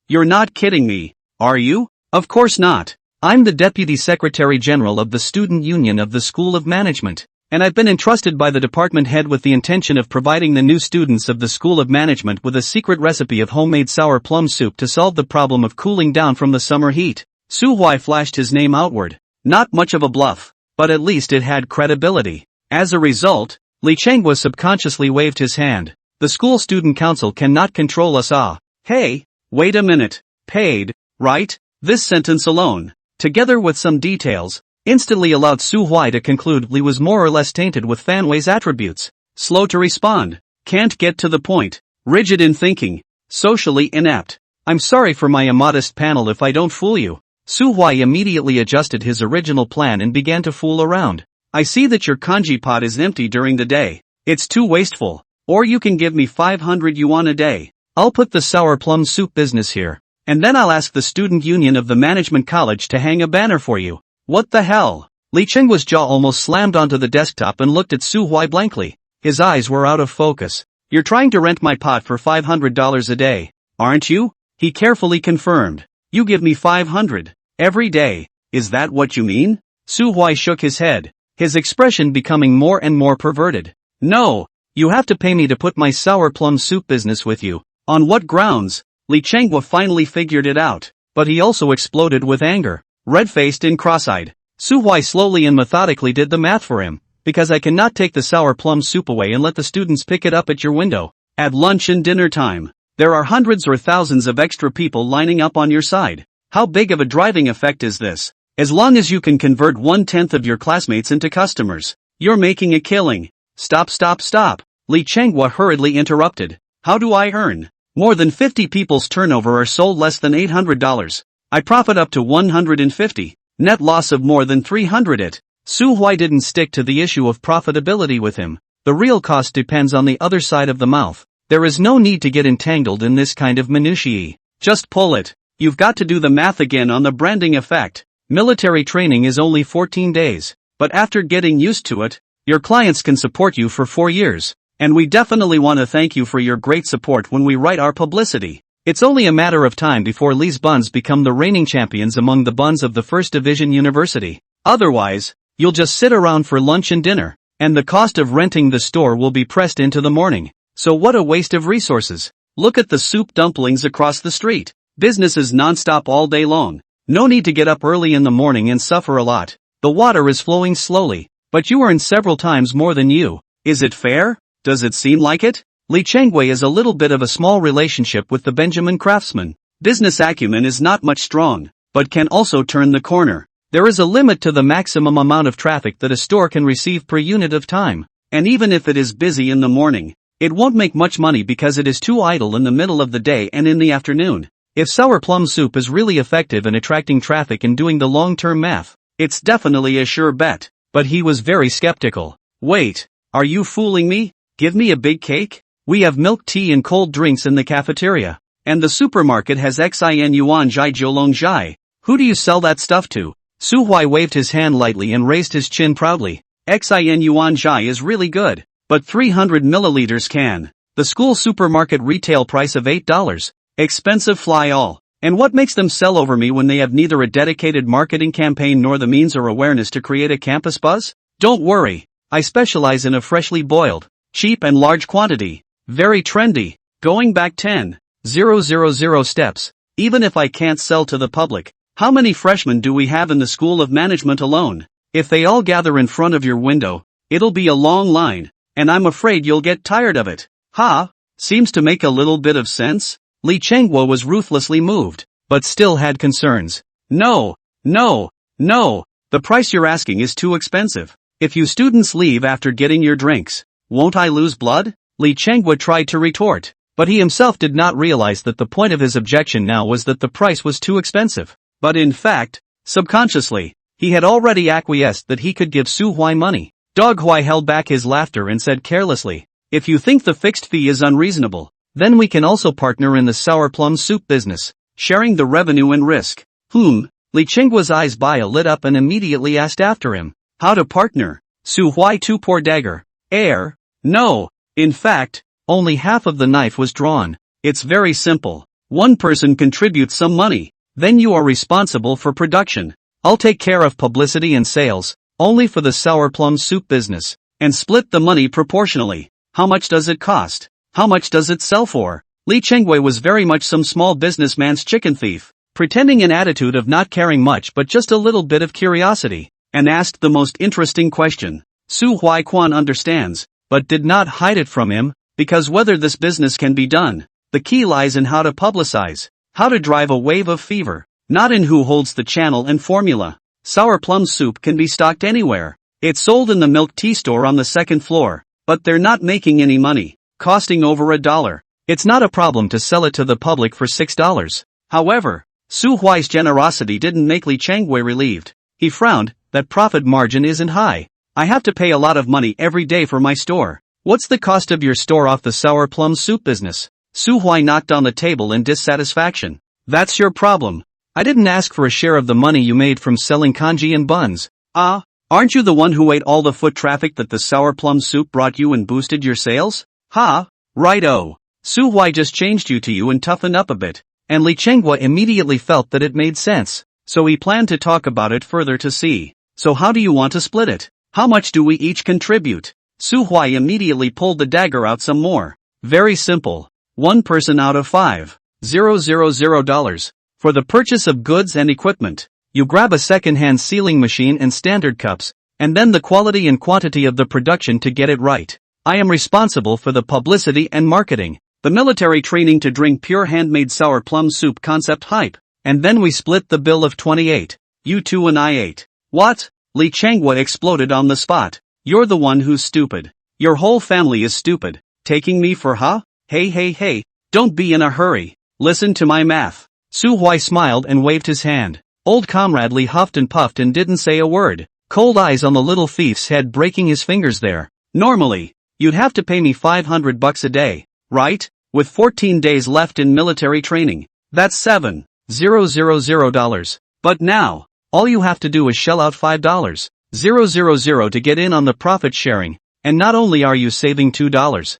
You're not kidding me, are you? Of course not. I'm the Deputy Secretary General of the Student Union of the School of Management, and I've been entrusted by the department head with the intention of providing the new students of the School of Management with a secret recipe of homemade sour plum soup to solve the problem of cooling down from the summer heat. Su Huai flashed his name outward. Not much of a bluff, but at least it had credibility. As a result, Li Chengwa subconsciously waved his hand. The school student council cannot control us all. Hey, wait a minute. Paid, right? This sentence alone, together with some details, instantly allowed Su Huai to conclude Li was more or less tainted with Fan Wei's attributes. Slow to respond, can't get to the point, rigid in thinking, socially inept. I'm sorry for my immodest panel if I don't fool you. Su Huai immediately adjusted his original plan and began to fool around. I see that your kanji pot is empty during the day. It's too wasteful. Or you can give me 500 yuan a day. I'll put the sour plum soup business here. And then I'll ask the student union of the management college to hang a banner for you. What the hell? Li Chengwa's jaw almost slammed onto the desktop and looked at Su Huai blankly. His eyes were out of focus. You're trying to rent my pot for $500 a day, aren't you? He carefully confirmed. You give me 500 every day. Is that what you mean? Su Huai shook his head, his expression becoming more and more perverted. No, you have to pay me to put my sour plum soup business with you. On what grounds? Li Chengwa finally figured it out, but he also exploded with anger, red-faced and cross-eyed. Su Huai slowly and methodically did the math for him, because I cannot take the sour plum soup away and let the students pick it up at your window. At lunch and dinner time, there are hundreds or thousands of extra people lining up on your side. How big of a driving effect is this? As long as you can convert 1/10 of your classmates into customers, you're making a killing. Stop. Li Chengwa hurriedly interrupted. How do I earn? More than 50 people's turnover are sold less than $800. I profit up to 150. Net loss of more than 300 it. Su Huai didn't stick to the issue of profitability with him. The real cost depends on the other side of the mouth. There is no need to get entangled in this kind of minutiae. Just pull it. You've got to do the math again on the branding effect. Military training is only 14 days, but after getting used to it, your clients can support you for 4 years. And we definitely want to thank you for your great support when we write our publicity. It's only a matter of time before Li's buns become the reigning champions among the buns of the First Division University. Otherwise, you'll just sit around for lunch and dinner, and the cost of renting the store will be pressed into the morning. So what a waste of resources. Look at the soup dumplings across the street. Business is non-stop all day long. No need to get up early in the morning and suffer a lot. The water is flowing slowly, but you earn several times more than you. Is it fair? Does it seem like it? Li Chengwei is a little bit of a small relationship with the Benjamin craftsman. Business acumen is not much strong, but can also turn the corner. There is a limit to the maximum amount of traffic that a store can receive per unit of time. And even if it is busy in the morning, it won't make much money because it is too idle in the middle of the day and in the afternoon. If sour plum soup is really effective in attracting traffic and doing the long-term math, it's definitely a sure bet. But he was very skeptical. Wait, are you fooling me? Give me a big cake? We have milk tea and cold drinks in the cafeteria. And the supermarket has xin yuan zhai jiulong zhai. Who do you sell that stuff to? Su Huai waved his hand lightly and raised his chin proudly. Xin yuan zhai is really good, but 300 milliliters can. The school supermarket retail price of $8. Expensive fly all. And what makes them sell over me when they have neither a dedicated marketing campaign nor the means or awareness to create a campus buzz? Don't worry. I specialize in a freshly boiled, cheap and large quantity. Very trendy. Going back 10,000 steps. Even if I can't sell to the public, how many freshmen do we have in the School of Management alone? If they all gather in front of your window, it'll be a long line, and I'm afraid you'll get tired of it. Ha! Seems to make a little bit of sense. Li Chengwa was ruthlessly moved, but still had concerns. No. The price you're asking is too expensive. If you students leave after getting your drinks, won't I lose blood? Li Chengwa tried to retort, but he himself did not realize that the point of his objection now was that the price was too expensive. But in fact, subconsciously, he had already acquiesced that he could give Su Huai money. Dog Huai held back his laughter and said carelessly, "If you think the fixed fee is unreasonable, then we can also partner in the sour plum soup business, sharing the revenue and risk." Li Chenggua's eyes lit up and immediately asked after him, "How to partner?" Su Huai too poor dagger. No. In fact, only half of the knife was drawn. It's very simple. One person contributes some money. Then you are responsible for production. I'll take care of publicity and sales, only for the sour plum soup business, and split the money proportionally. How much does it cost? How much does it sell for? Li Chenggui was very much some small businessman's chicken thief, pretending an attitude of not caring much but just a little bit of curiosity, and asked the most interesting question. Su Huai Quan understands, but did not hide it from him, because whether this business can be done, the key lies in how to publicize, how to drive a wave of fever, not in who holds the channel and formula. Sour plum soup can be stocked anywhere. It's sold in the milk tea store on the second floor, but they're not making any money, costing over $1. It's not a problem to sell it to the public for $6. However, Su Huai's generosity didn't make Li Chenggui relieved. He frowned, that profit margin isn't high. I have to pay a lot of money every day for my store. What's the cost of your store off the sour plum soup business? Su Huai knocked on the table in dissatisfaction. That's your problem. I didn't ask for a share of the money you made from selling congee and buns. Aren't you the one who ate all the foot traffic that the sour plum soup brought you and boosted your sales? Right-o. Su Huai just changed you to you and toughened up a bit. And Li Chenggui immediately felt that it made sense, so he planned to talk about it further to see. So how do you want to split it? How much do we each contribute? Su Huai immediately pulled the dagger out some more. Very simple. One person out of $5,000. For the purchase of goods and equipment, you grab a second-hand sealing machine and standard cups, and then the quality and quantity of the production to get it right. I am responsible for the publicity and marketing, the military training to drink pure handmade sour plum soup concept hype, and then we split the bill of 28. You 2 and I 8. What? Li Chenggui exploded on the spot. You're the one who's stupid. Your whole family is stupid. Taking me for Hey, don't be in a hurry. Listen to my math. Su Huai smiled and waved his hand. Old comrade Li huffed and puffed and didn't say a word, cold eyes on the little thief's head breaking his fingers there. Normally, you'd have to pay me $500 a day, right? With 14 days left in military training. That's $7,000. But now, all you have to do is shell out $5,000 to get in on the profit sharing, and not only are you saving $2,000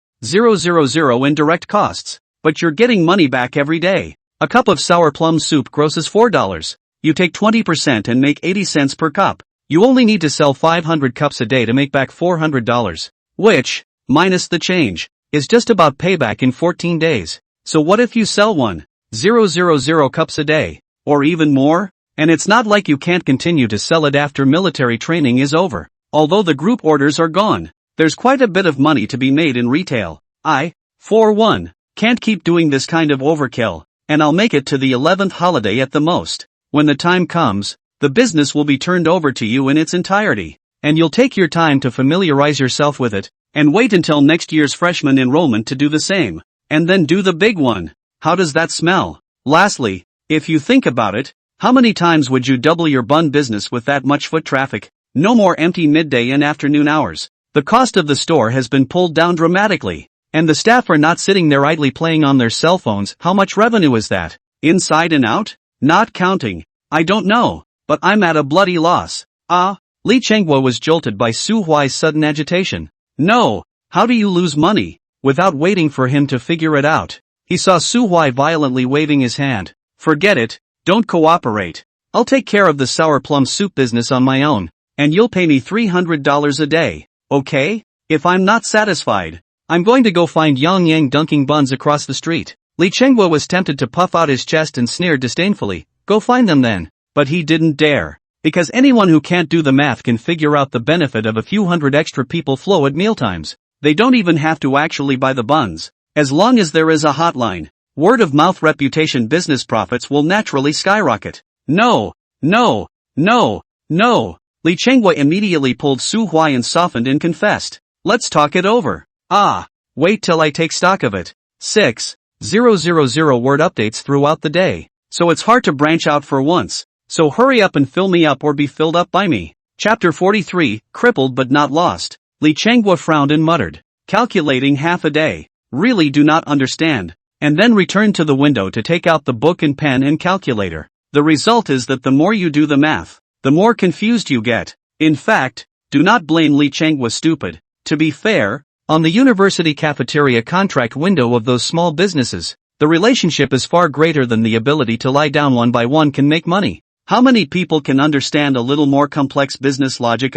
in direct costs, but you're getting money back every day. A cup of sour plum soup grosses $4. You take 20% and make 80 cents per cup. You only need to sell 500 cups a day to make back $400, which, minus the change, is just about payback in 14 days. So what if you sell 1,000 cups a day, or even more? And it's not like you can't continue to sell it after military training is over. Although the group orders are gone, there's quite a bit of money to be made in retail. I, for one, can't keep doing this kind of overkill, and I'll make it to the 11th holiday at the most. When the time comes, the business will be turned over to you in its entirety, and you'll take your time to familiarize yourself with it, and wait until next year's freshman enrollment to do the same, and then do the big one. How does that smell? Lastly, if you think about it, how many times would you double your bun business with that much foot traffic? No more empty midday and afternoon hours. The cost of the store has been pulled down dramatically, and the staff are not sitting there idly playing on their cell phones. How much revenue is that? Inside and out? Not counting. I don't know, but I'm at a bloody loss. Li Chenggui was jolted by Su Huai's sudden agitation. No, how do you lose money? Without waiting for him to figure it out, he saw Su Huai violently waving his hand. Forget it, don't cooperate. I'll take care of the sour plum soup business on my own, and you'll pay me $300 a day, okay? If I'm not satisfied, I'm going to go find Yang dunking buns across the street. Li Chenggui was tempted to puff out his chest and sneered disdainfully. Go find them then. But he didn't dare. Because anyone who can't do the math can figure out the benefit of a few hundred extra people flow at mealtimes. They don't even have to actually buy the buns. As long as there is a hotline, word of mouth reputation business profits will naturally skyrocket. No. Li Chenggui immediately pulled Su Huai and softened and confessed. Let's talk it over. Wait till I take stock of it. 6,000 word updates throughout the day. So it's hard to branch out for once. so hurry up and fill me up or be filled up by me. Chapter 43, Crippled but not lost. Li Changhua frowned and muttered, calculating half a day. Really do not understand. And then returned to the window to take out the book and pen and calculator. The result is that the more you do the math, the more confused you get. In fact, do not blame Li Changhua stupid. To be fair, on the university cafeteria contract window of those small businesses, the relationship is far greater than the ability to lie down one by one can make money. How many people can understand a little more complex business logic?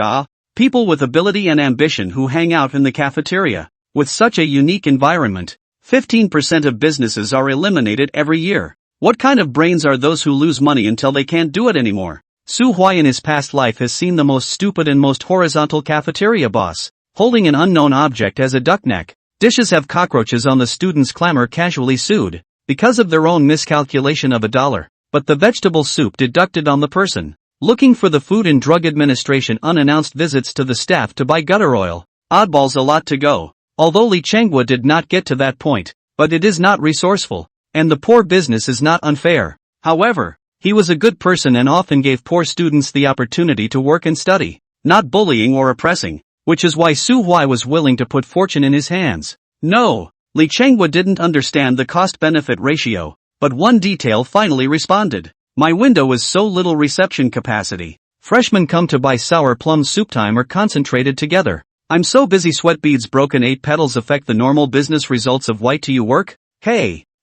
People with ability and ambition who hang out in the cafeteria. With such a unique environment, 15% of businesses are eliminated every year. What kind of brains are those who lose money until they can't do it anymore? Su Huai in his past life has seen the most stupid and most horizontal cafeteria boss, holding an unknown object as a duck neck. Dishes have cockroaches on the students' clamor casually sued, because of their own miscalculation of $1. But the vegetable soup deducted on the person. Looking for the Food and Drug Administration unannounced visits to the staff to buy gutter oil. Oddballs a lot to go. Although Li Changhua did not get to that point, but it is not resourceful, and the poor business is not unfair. However, he was a good person and often gave poor students the opportunity to work and study, not bullying or oppressing, which is why Su Huai was willing to put fortune in his hands. No, Li Changhua didn't understand the cost-benefit ratio, but one detail finally responded. My window is so little reception capacity. Freshmen come to buy sour plum soup time are concentrated together. I'm so busy sweat beads broken 8 petals affect the normal business results of white to you work? Hey,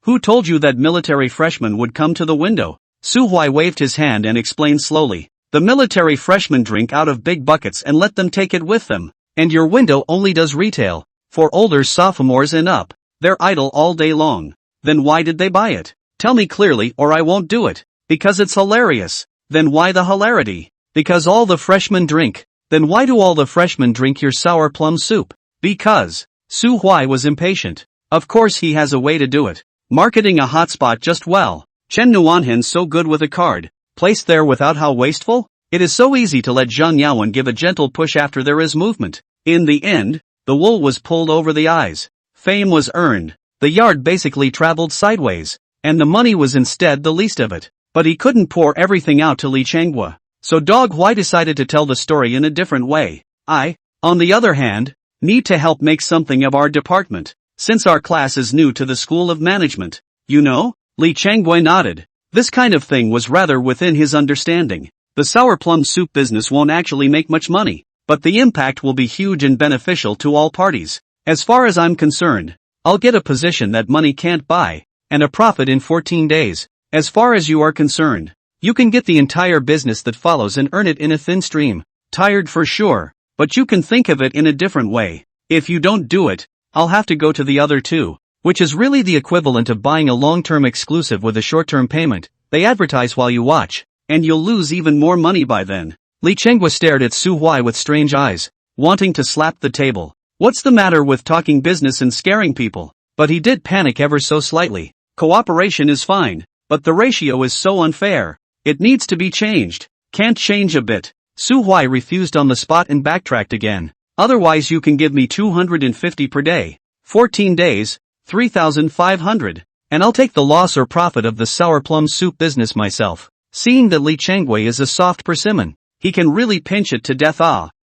who told you that military freshmen would come to the window? Su Huai waved his hand and explained slowly. The military freshmen drink out of big buckets and let them take it with them. And your window only does retail. For older sophomores and up. They're idle all day long. Then why did they buy it? Tell me clearly or I won't do it. Because it's hilarious. Then why the hilarity? Because all the freshmen drink. Then why do all the freshmen drink your sour plum soup? Because. Su Huai was impatient. Of course he has a way to do it. Marketing a hotspot just well. Chen Nuanhen so good with a card. Placed there without how wasteful? It is so easy to let Zhang Yaowen give a gentle push after there is movement. In the end, the wool was pulled over the eyes. Fame was earned. The yard basically traveled sideways. And the money was instead the least of it. But he couldn't pour everything out to Li Changhua. So Dog Huai decided to tell the story in a different way. I, on the other hand, need to help make something of our department. Since our class is new to the School of Management. You know? Li Changhua nodded. This kind of thing was rather within his understanding. The sour plum soup business won't actually make much money. But the impact will be huge and beneficial to all parties. As far as I'm concerned, I'll get a position that money can't buy, and a profit in 14 days. As far as you are concerned, you can get the entire business that follows and earn it in a thin stream. Tired for sure, but you can think of it in a different way. If you don't do it, I'll have to go to the other two, which is really the equivalent of buying a long-term exclusive with a short-term payment. They advertise while you watch, and you'll lose even more money by then. Li Changhua stared at Su Huai with strange eyes, wanting to slap the table. What's the matter with talking business and scaring people? But he did panic ever so slightly. Cooperation is fine, but the ratio is so unfair. It needs to be changed. Can't change a bit. Su Huai refused on the spot and backtracked again. Otherwise you can give me 250 per day. 14 days, 3,500. And I'll take the loss or profit of the sour plum soup business myself. Seeing that Li Changhua is a soft persimmon, he can really pinch it to death.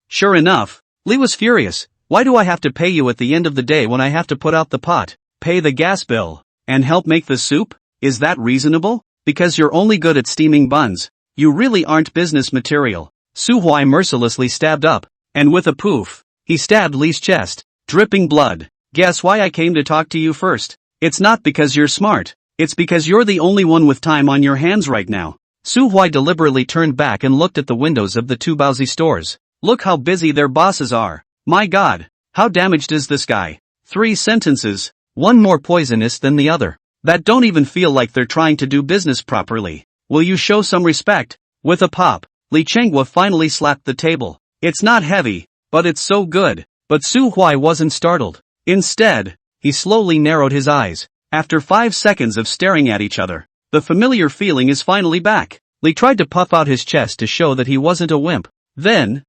Sure enough, Li was furious. Why do I have to pay you at the end of the day when I have to put out the pot, pay the gas bill, and help make the soup? Is that reasonable? Because you're only good at steaming buns. You really aren't business material. Su Huai mercilessly stabbed up, and with a poof, he stabbed Li's chest, dripping blood. Guess why I came to talk to you first? It's not because you're smart. It's because you're the only one with time on your hands right now. Su Huai deliberately turned back and looked at the windows of the two Baozi stores. Look how busy their bosses are. My God, how damaged is this guy? 3 sentences, one more poisonous than the other, that don't even feel like they're trying to do business properly. Will you show some respect? With a pop, Li Changhua finally slapped the table. It's not heavy, but it's so good. But Su Huai wasn't startled. Instead, he slowly narrowed his eyes. After 5 seconds of staring at each other, the familiar feeling is finally back. Li tried to puff out his chest to show that he wasn't a wimp. Then,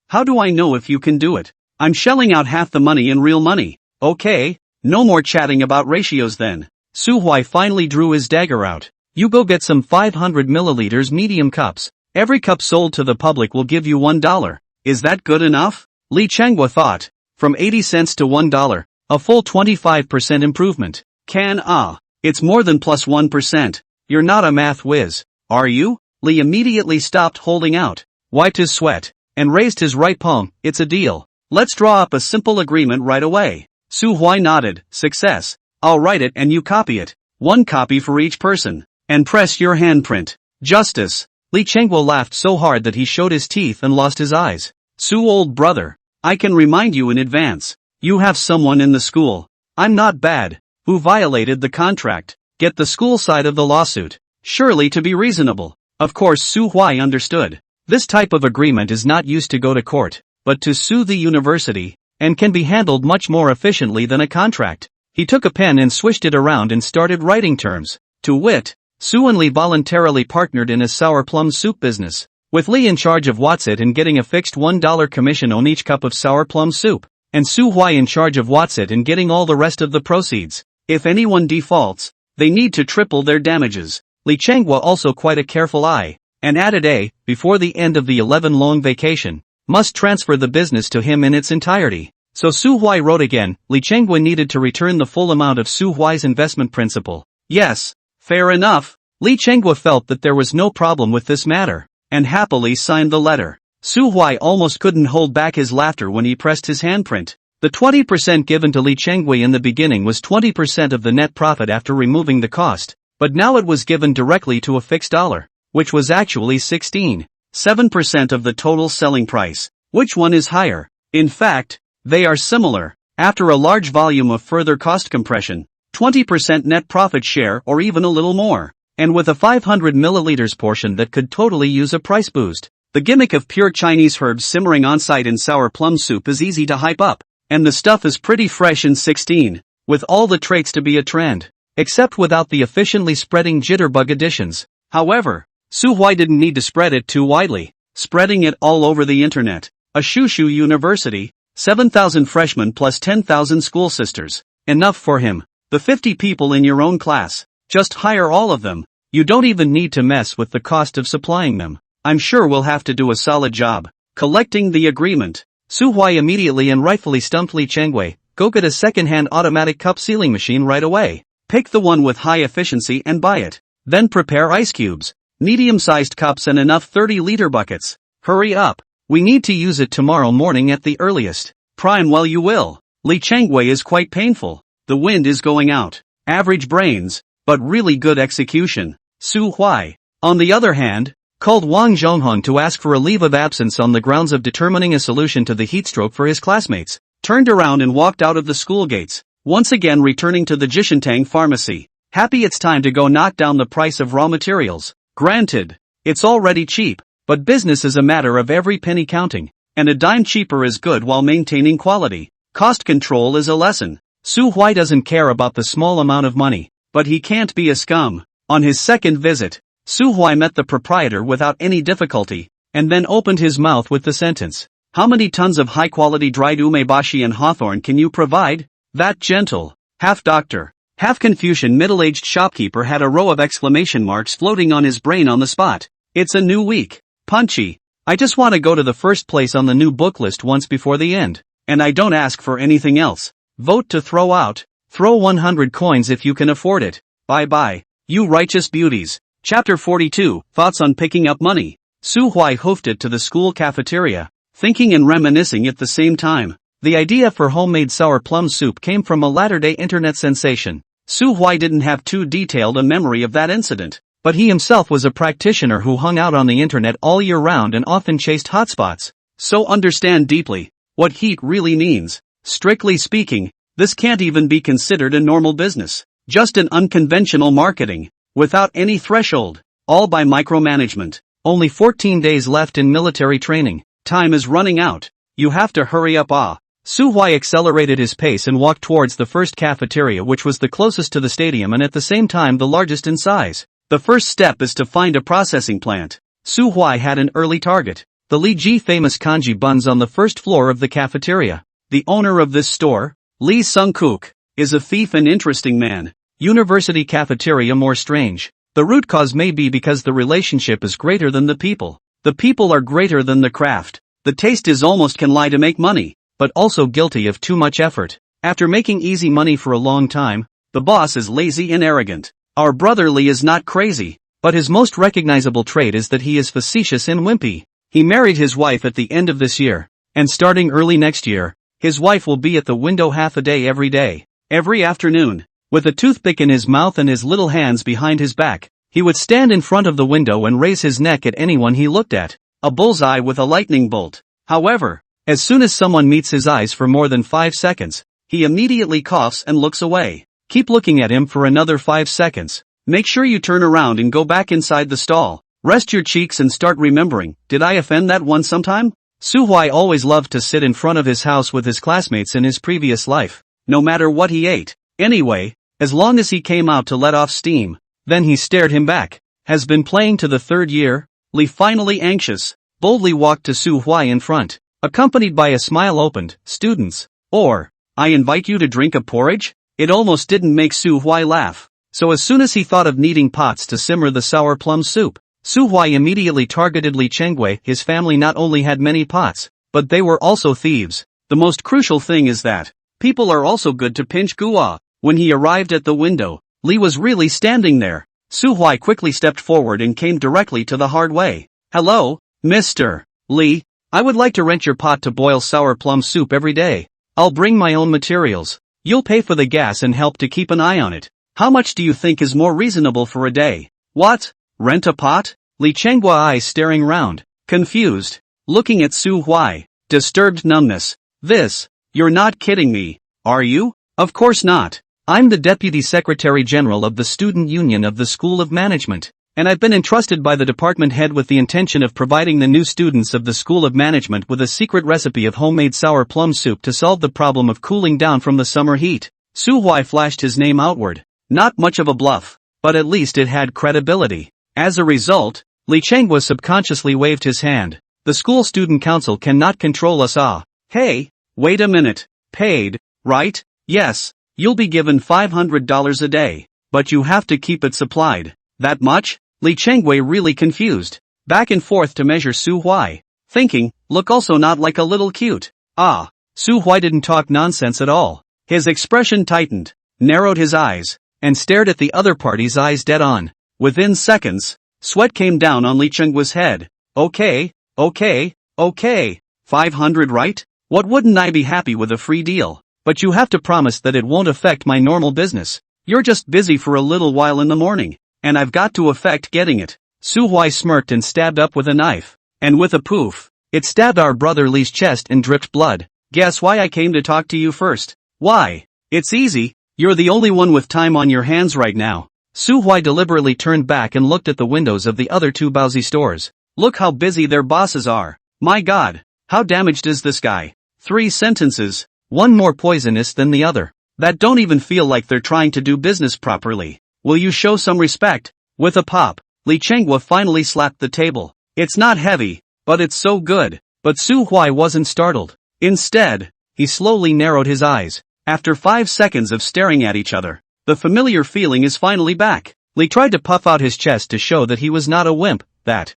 how do I know if you can do it? I'm shelling out half the money in real money. Okay, no more chatting about ratios then. Su Huai finally drew his dagger out. You go get some 500 milliliters medium cups. Every cup sold to the public will give you $1. Is that good enough? Li Changhua thought. From 80 cents to $1. A full 25% improvement. It's more than plus 1%. You're not a math whiz, are you? Li immediately stopped holding out, wiped his sweat, and raised his right palm. It's a deal. Let's draw up a simple agreement right away. Su Huai nodded. Success. I'll write it and you copy it. One copy for each person. And press your handprint. Justice. Li Changhua laughed so hard that he showed his teeth and lost his eyes. Su old brother. I can remind you in advance. You have someone in the school. I'm not bad. Who violated the contract. Get the school side of the lawsuit. Surely to be reasonable. Of course Su Huai understood. This type of agreement is not used to go to court, but to sue the university, and can be handled much more efficiently than a contract. He took a pen and swished it around and started writing terms. To wit, Su and Li voluntarily partnered in a sour plum soup business, with Li in charge of what's it and getting a fixed $1 commission on each cup of sour plum soup, and Su Huai in charge of what's it and getting all the rest of the proceeds. If anyone defaults, they need to triple their damages. Li Changhua also quite a careful eye, and added before the end of the 11-long vacation, must transfer the business to him in its entirety. So Su Huai wrote again. Li Changhua needed to return the full amount of Su Huai's investment principal. Yes, fair enough. Li Changhua felt that there was no problem with this matter, and happily signed the letter. Su Huai almost couldn't hold back his laughter when he pressed his handprint. The 20% given to Li Changhua in the beginning was 20% of the net profit after removing the cost, but now it was given directly to a fixed dollar, which was actually 16.7% of the total selling price. Which one is higher? In fact, they are similar. After a large volume of further cost compression, 20% net profit share or even a little more, and with a 500 milliliters portion that could totally use a price boost. The gimmick of pure Chinese herbs simmering on site in sour plum soup is easy to hype up, and the stuff is pretty fresh and 16, with all the traits to be a trend, except without the efficiently spreading jitterbug additions. However, Su Huai didn't need to spread it too widely, spreading it all over the internet. A Shushu university, 7,000 freshmen plus 10,000 school sisters. Enough for him. The 50 people in your own class. Just hire all of them. You don't even need to mess with the cost of supplying them. I'm sure we'll have to do a solid job collecting the agreement. Su Huai immediately and rightfully stumped Li Changhua. Go get a second-hand automatic cup sealing machine right away. Pick the one with high efficiency and buy it. Then prepare ice cubes, medium-sized cups and enough 30-liter buckets. Hurry up. We need to use it tomorrow morning at the earliest. Prime while you will. Li Changhua is quite painful. The wind is going out. Average brains, but really good execution. Su Huai, on the other hand, called Wang Zhonghong to ask for a leave of absence on the grounds of determining a solution to the heatstroke for his classmates, turned around and walked out of the school gates, once again returning to the Jishintang pharmacy. Happy it's time to go knock down the price of raw materials. Granted, it's already cheap, but business is a matter of every penny counting, and a dime cheaper is good while maintaining quality. Cost control is a lesson. Su Huai doesn't care about the small amount of money, but he can't be a scum. On his second visit, Su Huai met the proprietor without any difficulty, and then opened his mouth with the sentence, "How many tons of high-quality dried umeboshi and hawthorn can you provide?" That gentle, half-doctor, half-Confucian middle-aged shopkeeper had a row of exclamation marks floating on his brain on the spot. It's a new week. Punchy. I just want to go to the first place on the new book list once before the end, and I don't ask for anything else. Vote to throw out. Throw 100 coins if you can afford it. Bye-bye, you righteous beauties. Chapter 42, Thoughts on Picking Up Money. Su Huai hoofed it to the school cafeteria, thinking and reminiscing at the same time. The idea for homemade sour plum soup came from a latter-day internet sensation. Su Huai didn't have too detailed a memory of that incident, but he himself was a practitioner who hung out on the internet all year round and often chased hotspots, so understand deeply what heat really means. Strictly speaking, this can't even be considered a normal business, just an unconventional marketing, without any threshold, all by micromanagement. Only 14 days left in military training. Time is running out. You have to hurry up. Su Huai accelerated his pace and walked towards the first cafeteria, which was the closest to the stadium and at the same time the largest in size. The first step is to find a processing plant. Su Huai had an early target. The Li Ji famous kanji buns on the first floor of the cafeteria. The owner of this store, Li Sung-kook, is a thief and interesting man. University cafeteria more strange. The root cause may be because the relationship is greater than the people. The people are greater than the craft. The taste is almost can lie to make money, but also guilty of too much effort. After making easy money for a long time, the boss is lazy and arrogant. Our brother Lee is not crazy, but his most recognizable trait is that he is facetious and wimpy. He married his wife at the end of this year, and starting early next year, his wife will be at the window half a day, every afternoon. With a toothpick in his mouth and his little hands behind his back, he would stand in front of the window and raise his neck at anyone he looked at. A bullseye with a lightning bolt. However, as soon as someone meets his eyes for more than 5 seconds, he immediately coughs and looks away. Keep looking at him for another 5 seconds. Make sure you turn around and go back inside the stall. Rest your cheeks and start remembering, did I offend that one sometime? Suhwai always loved to sit in front of his house with his classmates in his previous life, no matter what he ate. Anyway, as long as he came out to let off steam, then he stared him back. Has been playing to the 3rd year? Lee, finally anxious, boldly walked to Suhwai in front, accompanied by a smile. Opened, students, or, I invite you to drink a porridge? It almost didn't make Suhwai laugh. So as soon as he thought of needing pots to simmer the sour plum soup, Suhwai immediately targeted Lee Chengwei. His family not only had many pots, but they were also thieves. The most crucial thing is that people are also good to pinch gua. When he arrived at the window, Lee was really standing there. Suhwai quickly stepped forward and came directly to the hard way. Hello, Mr. Lee. I would like to rent your pot to boil sour plum soup every day. I'll bring my own materials. You'll pay for the gas and help to keep an eye on it. How much do you think is more reasonable for a day? What? Rent a pot? Lee Chengwa eyes staring round, confused, looking at Suhwai, disturbed numbness. You're not kidding me, are you? Of course not. I'm the Deputy Secretary General of the Student Union of the School of Management, and I've been entrusted by the department head with the intention of providing the new students of the School of Management with a secret recipe of homemade sour plum soup to solve the problem of cooling down from the summer heat. Suhwai flashed his name outward. Not much of a bluff, but at least it had credibility. As a result, Li Chengwa subconsciously waved his hand. The school student council cannot control us. Hey, wait a minute. Paid, right? Yes, you'll be given $500 a day, but you have to keep it supplied. That much? Li Chengwei really confused. Back and forth to measure Suhwai, thinking, look also not like a little cute. Suhwai didn't talk nonsense at all. His expression tightened, narrowed his eyes, and stared at the other party's eyes dead on. Within seconds, sweat came down on Li Chengwa's head. Okay. 500, right? What wouldn't I be happy with a free deal? But you have to promise that it won't affect my normal business. You're just busy for a little while in the morning, and I've got to affect getting it. Suhwai smirked and stabbed up with a knife. And with a poof, it stabbed our brother Lee's chest and dripped blood. Guess why I came to talk to you first? Why? It's easy. You're the only one with time on your hands right now. Suhwai deliberately turned back and looked at the windows of the other two Baozi stores. Look how busy their bosses are. My God, how damaged is this guy? 3 sentences, one more poisonous than the other, that don't even feel like they're trying to do business properly. Will you show some respect? With a pop, Li Chengwa finally slapped the table. It's not heavy, but it's so good. But Suhwai wasn't startled. Instead, he slowly narrowed his eyes. After 5 seconds of staring at each other, the familiar feeling is finally back. Li tried to puff out his chest to show that he was not a wimp. That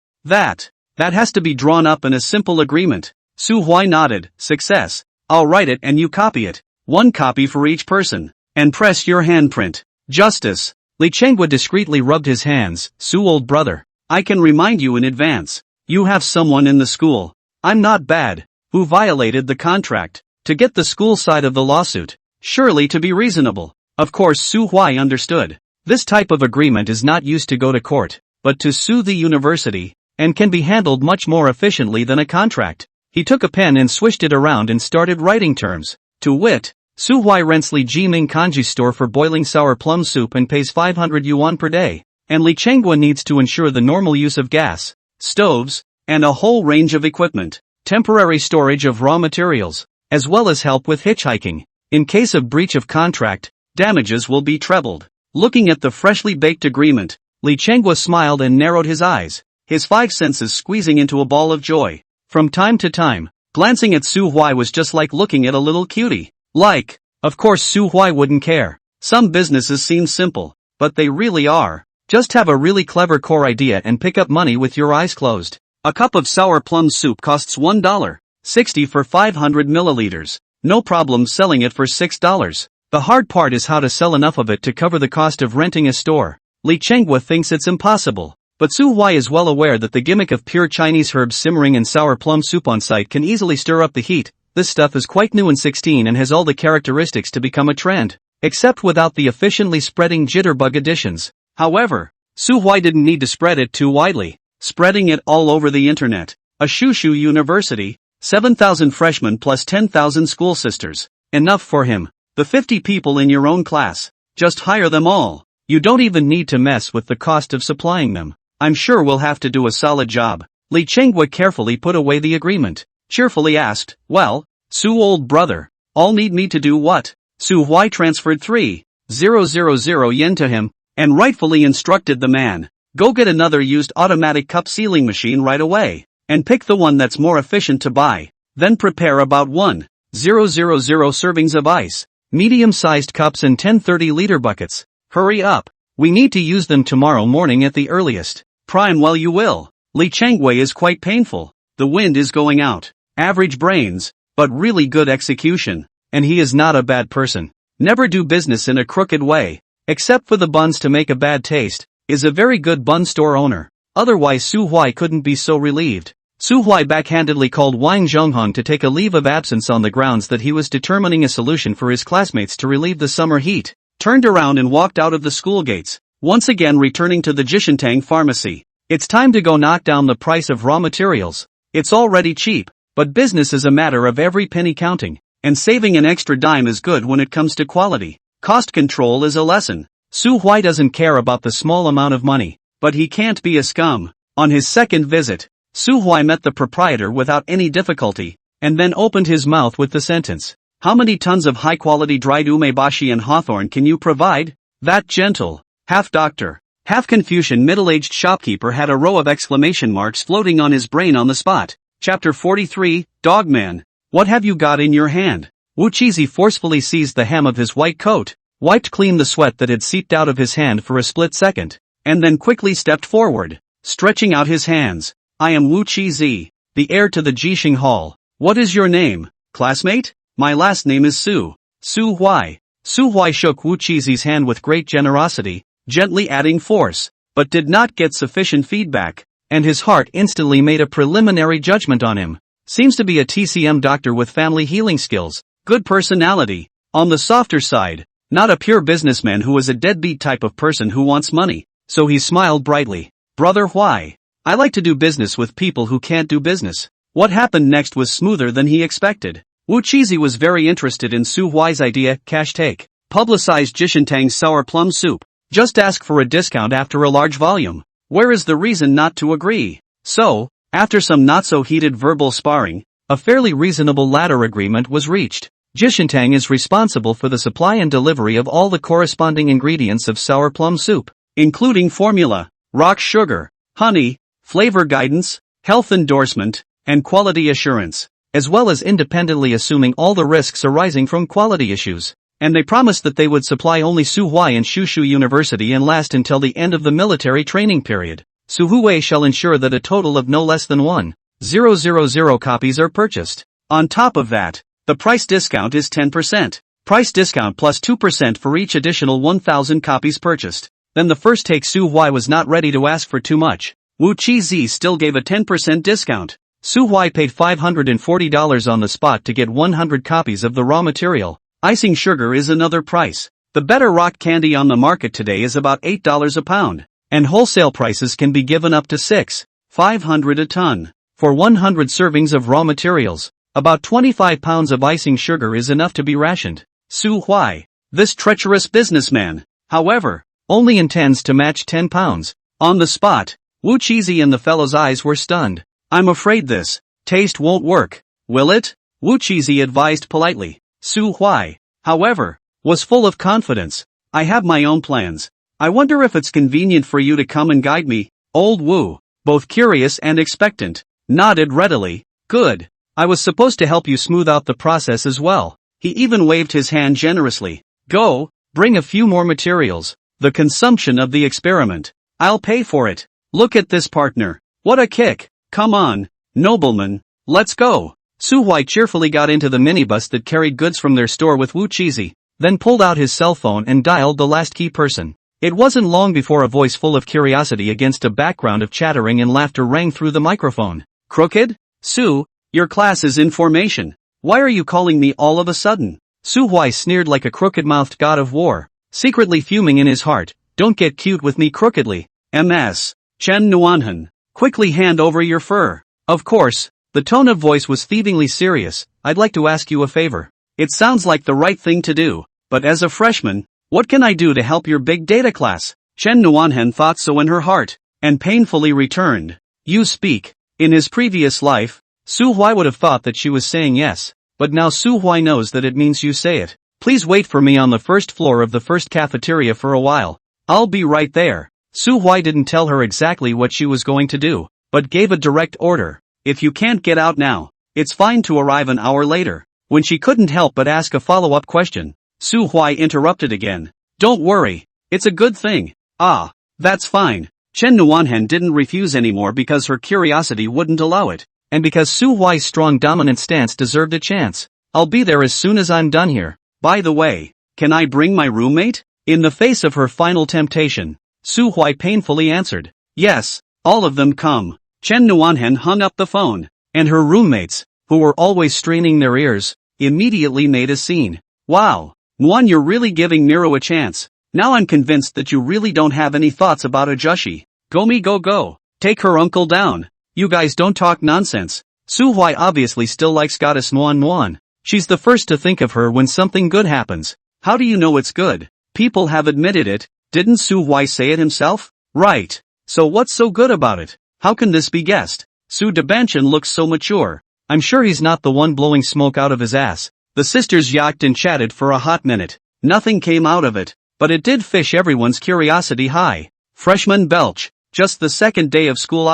has to be drawn up in a simple agreement. Suhwai nodded. Success. I'll write it and you copy it. 1 copy for each person. And press your handprint. Justice. Li Chengwa discreetly rubbed his hands. Su, old brother, I can remind you in advance. You have someone in the school. I'm not bad. Who violated the contract. To get the school side of the lawsuit. Surely to be reasonable. Of course Suhwai understood. This type of agreement is not used to go to court, but to sue the university, and can be handled much more efficiently than a contract. He took a pen and swished it around and started writing terms. To wit, Suhwai rents Li Jiming Kanji store for boiling sour plum soup and pays 500 yuan per day, and Li Chengwa needs to ensure the normal use of gas, stoves, and a whole range of equipment, temporary storage of raw materials, as well as help with hitchhiking. In case of breach of contract, damages will be trebled. Looking at the freshly baked agreement, Li Chengwa smiled and narrowed his eyes, his 5 senses squeezing into a ball of joy. From time to time, glancing at Suhwai was just like looking at a little cutie. Of course Suhwai wouldn't care. Some businesses seem simple, but they really are. Just have a really clever core idea and pick up money with your eyes closed. A cup of sour plum soup costs $1.60 for 500 milliliters. No problem selling it for $6. The hard part is how to sell enough of it to cover the cost of renting a store. Li Chenghua thinks it's impossible. But Su Huai is well aware that the gimmick of pure Chinese herbs simmering in sour plum soup on site can easily stir up the heat. This stuff is quite new in 16 and has all the characteristics to become a trend, except without the efficiently spreading jitterbug additions. However, Su Huai didn't need to spread it too widely, spreading it all over the internet. A Shushu University, 7,000 freshmen plus 10,000 school sisters. Enough for him. The 50 people in your own class. Just hire them all. You don't even need to mess with the cost of supplying them. I'm sure we'll have to do a solid job. Li Chenghua carefully put away the agreement. Cheerfully asked, well, Su old brother, all need me to do what? Su Huai transferred 3,000 yen to him, and rightfully instructed the man, go get another used automatic cup sealing machine right away, and pick the one that's more efficient to buy. Then prepare about 1,000 servings of ice, medium-sized cups and 10 30-liter buckets. Hurry up. We need to use them tomorrow morning at the earliest. Prime while you will. Li Chenghua is quite painful. The wind is going out. Average brains, but really good execution. And he is not a bad person. Never do business in a crooked way. Except for the buns to make a bad taste. Is a very good bun store owner. Otherwise Su Huai couldn't be so relieved. Su Huai backhandedly called Wang Zhonghong to take a leave of absence on the grounds that he was determining a solution for his classmates to relieve the summer heat. Turned around and walked out of the school gates, once again returning to the Jishintang pharmacy. It's time to go knock down the price of raw materials. It's already cheap, but business is a matter of every penny counting, and saving an extra dime is good when it comes to quality. Cost control is a lesson. Su Huai doesn't care about the small amount of money, but he can't be a scum. On his second visit, Su Huai met the proprietor without any difficulty, and then opened his mouth with the sentence, how many tons of high-quality dried umeboshi and hawthorn can you provide? That gentle, half-doctor, half-Confucian middle-aged shopkeeper had a row of exclamation marks floating on his brain on the spot. Chapter 43, Dogman. What have you got in your hand? Wu Chizi forcefully seized the hem of his white coat, wiped clean the sweat that had seeped out of his hand for a split second, and then quickly stepped forward, stretching out his hands. I am Wu Chizi, the heir to the Jixing Hall. What is your name, classmate? My last name is Su Huai. Su Huai shook Wu Chizi's hand with great generosity, gently adding force, but did not get sufficient feedback, and his heart instantly made a preliminary judgment on him. Seems to be a TCM doctor with family healing skills, good personality, on the softer side, not a pure businessman who is a deadbeat type of person who wants money, so he smiled brightly. Brother Huai, I like to do business with people who can't do business. What happened next was smoother than he expected. Wu Chizi was very interested in Su Huai's idea, cash take. Publicize Jishintang's sour plum soup. Just ask for a discount after a large volume. Where is the reason not to agree? So, after some not-so-heated verbal sparring, a fairly reasonable latter agreement was reached. Jishintang is responsible for the supply and delivery of all the corresponding ingredients of sour plum soup, including formula, rock sugar, honey, flavor guidance, health endorsement, and quality assurance, as well as independently assuming all the risks arising from quality issues. And they promised that they would supply only Su Huai and Shushu University and last until the end of the military training period. Su Huai shall ensure that a total of no less than 1,000 copies are purchased. On top of that, the price discount is 10%. Price discount plus 2% for each additional 1,000 copies purchased. Then the first take Su Huai was not ready to ask for too much. Wu Chizi still gave a 10% discount. Su Huai paid $540 on the spot to get 100 copies of the raw material. Icing sugar is another price. The better rock candy on the market today is about $8 a pound, and wholesale prices can be given up to $6,500 a ton. For 100 servings of raw materials, about 25 pounds of icing sugar is enough to be rationed. Su Huai, this treacherous businessman, however, only intends to match 10 pounds. On the spot, Wu Chizi and the fellow's eyes were stunned. I'm afraid this taste won't work, will it? Wu Chizi advised politely. Su Huai, however, was full of confidence. I have my own plans. I wonder if it's convenient for you to come and guide me. Old Wu, both curious and expectant, nodded readily. Good. I was supposed to help you smooth out the process as well. He even waved his hand generously. Go, bring a few more materials. The consumption of the experiment I'll pay for it. Look at this partner. What a kick. Come on, nobleman. Let's go. Su Huai cheerfully got into the minibus that carried goods from their store with Wu Cheesy, then pulled out his cell phone and dialed the last key person. It wasn't long before a voice full of curiosity against a background of chattering and laughter rang through the microphone. Crooked? Su, your class is in formation. Why are you calling me all of a sudden? Su Huai sneered like a crooked-mouthed god of war, secretly fuming in his heart. Don't get cute with me crookedly. MS. Chen Nuanhan. Quickly hand over your fur. Of course. The tone of voice was thievingly serious. I'd like to ask you a favor. It sounds like the right thing to do, but as a freshman, what can I do to help your big data class? Chen Nuanhan thought so in her heart, and painfully returned. You speak. In his previous life, Su Huai would have thought that she was saying yes, but now Su Huai knows that it means you say it. Please wait for me on the first floor of the first cafeteria for a while. I'll be right there. Su Huai didn't tell her exactly what she was going to do, but gave a direct order. If you can't get out now, it's fine to arrive an hour later. When she couldn't help but ask a follow-up question, Su Huai interrupted again. Don't worry. It's a good thing. Ah, that's fine. Chen Nuanhan didn't refuse anymore because her curiosity wouldn't allow it, and because Su Huai's strong dominant stance deserved a chance. I'll be there as soon as I'm done here. By the way, can I bring my roommate? In the face of her final temptation, Su Huai painfully answered. Yes, all of them come. Chen Nuanhan hung up the phone, and her roommates, who were always straining their ears, immediately made a scene. Wow, Nuan, you're really giving Miro a chance. Now I'm convinced that you really don't have any thoughts about a Jushi. Go me go. Take her uncle down. You guys don't talk nonsense. Su Huai obviously still likes goddess Nuan. She's the first to think of her when something good happens. How do you know it's good? People have admitted it. Didn't Su Huai say it himself? Right. So what's so good about it? How can this be guessed? Su Debanshan looks so mature. I'm sure he's not the one blowing smoke out of his ass. The sisters yacked and chatted for a hot minute. Nothing came out of it, but it did fish everyone's curiosity high. Freshman belch. Just the second day of school.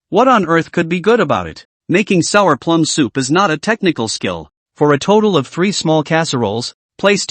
What on earth could be good about it? Making sour plum soup is not a technical skill. For a total of 3 small casseroles, place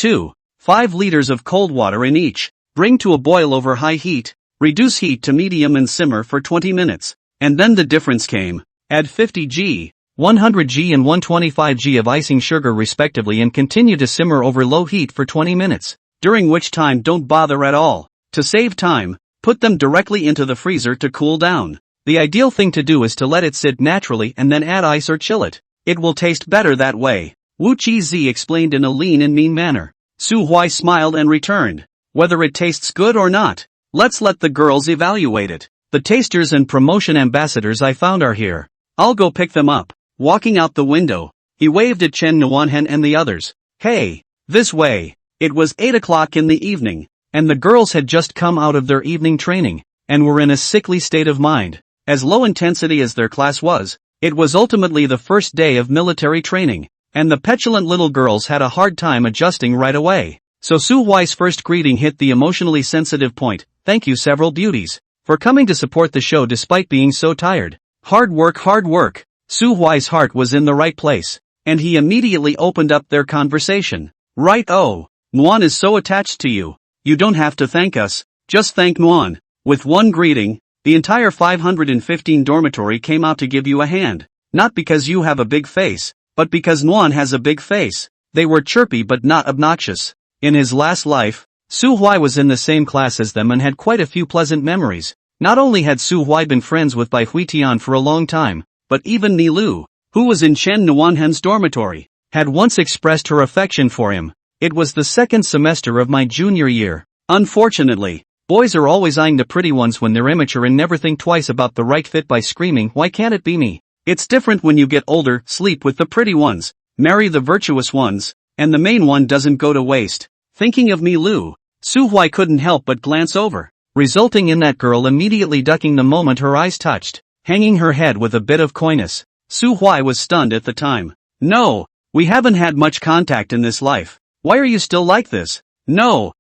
5 liters of cold water in each. Bring to a boil over high heat. Reduce heat to medium and simmer for 20 minutes. And then the difference came. Add 50 g, 100 g and 125 g of icing sugar respectively and continue to simmer over low heat for 20 minutes, during which time don't bother at all. To save time, put them directly into the freezer to cool down. The ideal thing to do is to let it sit naturally and then add ice or chill it. It will taste better that way. Wu Chi explained in a lean and mean manner. Su Huai smiled and returned. Whether it tastes good or not, let's let the girls evaluate it. The tasters and promotion ambassadors I found are here. I'll go pick them up. Walking out the window, he waved at Chen Nuanhan and the others. Hey, this way. It was 8 o'clock in the evening, and the girls had just come out of their evening training, and were in a sickly state of mind. As low intensity as their class was, it was ultimately the first day of military training, and the petulant little girls had a hard time adjusting right away. So Su Huai's first greeting hit the emotionally sensitive point. Thank you several beauties for coming to support the show despite being so tired. Hard work. Su Huai's heart was in the right place, and he immediately opened up their conversation. Right, oh, Nuan is so attached to you. You don't have to thank us, just thank Nuan. With one greeting, the entire 515 dormitory came out to give you a hand. Not because you have a big face, but because Nuan has a big face. They were chirpy but not obnoxious. In his last life, Su Huai was in the same class as them and had quite a few pleasant memories. Not only had Su Huai been friends with Bai Huitian for a long time, but even Ni Lu, who was in Chen Nuanhan's dormitory, had once expressed her affection for him. It was the second semester of my junior year. Unfortunately, boys are always eyeing the pretty ones when they're immature and never think twice about the right fit by screaming, "Why can't it be me?" It's different when you get older. Sleep with the pretty ones, marry the virtuous ones, and the main one doesn't go to waste. Thinking of Mi Lu, Su Huai couldn't help but glance over, resulting in that girl immediately ducking the moment her eyes touched, hanging her head with a bit of coyness. Su Huai was stunned at the time. No, we haven't had much contact in this life. Why are you still like this? No,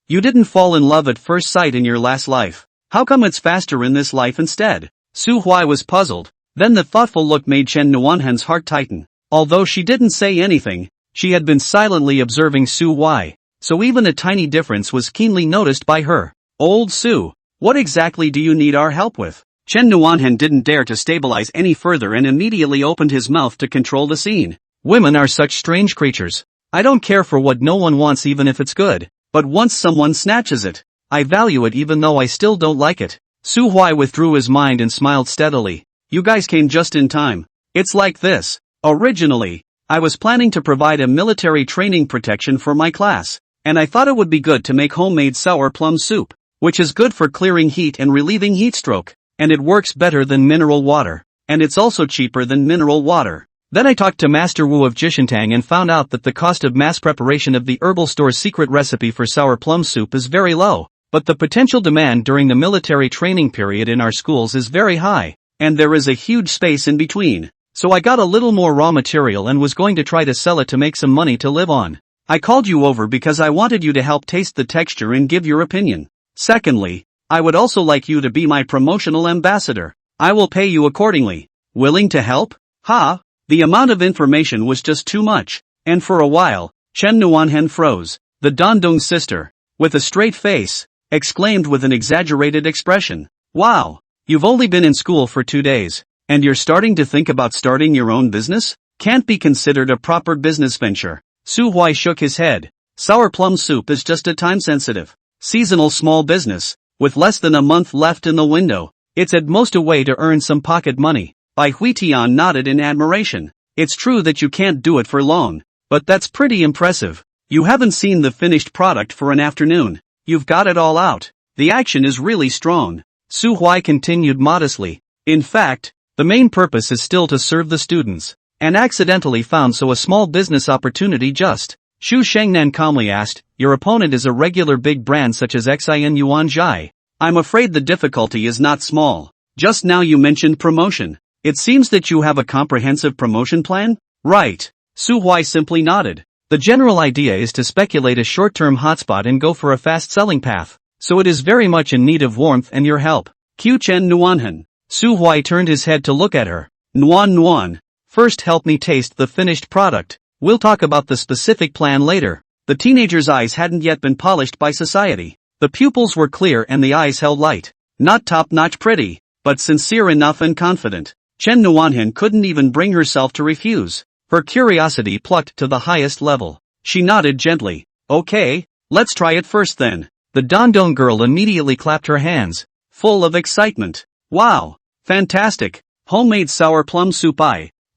you didn't fall in love at first sight in your last life. How come it's faster in this life instead? Su Huai was puzzled. Then the thoughtful look made Chen Nuanhan's heart tighten. Although she didn't say anything, she had been silently observing Su Huai, so even a tiny difference was keenly noticed by her. Old Su, what exactly do you need our help with? Chen Nuanhen didn't dare to stabilize any further and immediately opened his mouth to control the scene. Women are such strange creatures. I don't care for what no one wants even if it's good, but once someone snatches it, I value it even though I still don't like it. Su Huai withdrew his mind and smiled steadily. You guys came just in time. It's like this. Originally, I was planning to provide a military training protection for my class, and I thought it would be good to make homemade sour plum soup, which is good for clearing heat and relieving heat stroke, and it works better than mineral water, and it's also cheaper than mineral water. Then I talked to Master Wu of Jishintang and found out that the cost of mass preparation of the herbal store's secret recipe for sour plum soup is very low, but the potential demand during the military training period in our schools is very high, and there is a huge space in between. So I got a little more raw material and was going to try to sell it to make some money to live on. I called you over because I wanted you to help taste the texture and give your opinion. Secondly, I would also like you to be my promotional ambassador. I will pay you accordingly. Willing to help? Ha! The amount of information was just too much, and for a while, Chen Nuanhen froze. The Dandong sister, with a straight face, exclaimed with an exaggerated expression. Wow! You've only been in school for 2 days, and you're starting to think about starting your own business? Can't be considered a proper business venture. Su Huai shook his head. Sour plum soup is just a time-sensitive, seasonal small business, with less than a month left in the window. It's at most a way to earn some pocket money. Bai Huitian nodded in admiration. It's true that you can't do it for long, but that's pretty impressive. You haven't seen the finished product for an afternoon. You've got it all out. The action is really strong. Su Huai continued modestly. In fact, the main purpose is still to serve the students, and accidentally found so a small business opportunity just. Xu Shengnan calmly asked, your opponent is a regular big brand such as Xin Yuan Zhai. I'm afraid the difficulty is not small. Just now you mentioned promotion. It seems that you have a comprehensive promotion plan? Right. Su Huai simply nodded. The general idea is to speculate a short-term hotspot and go for a fast-selling path, so it is very much in need of warmth and your help. Q Chen Nuanhen. Su Huai turned his head to look at her. Nuan, first help me taste the finished product. We'll talk about the specific plan later. The teenager's eyes hadn't yet been polished by society. The pupils were clear and the eyes held light. Not top-notch pretty, but sincere enough and confident. Chen Nuanhen couldn't even bring herself to refuse. Her curiosity plucked to the highest level. She nodded gently. Okay, let's try it first then. The Dandong girl immediately clapped her hands, full of excitement. Wow, fantastic. Homemade sour plum soup.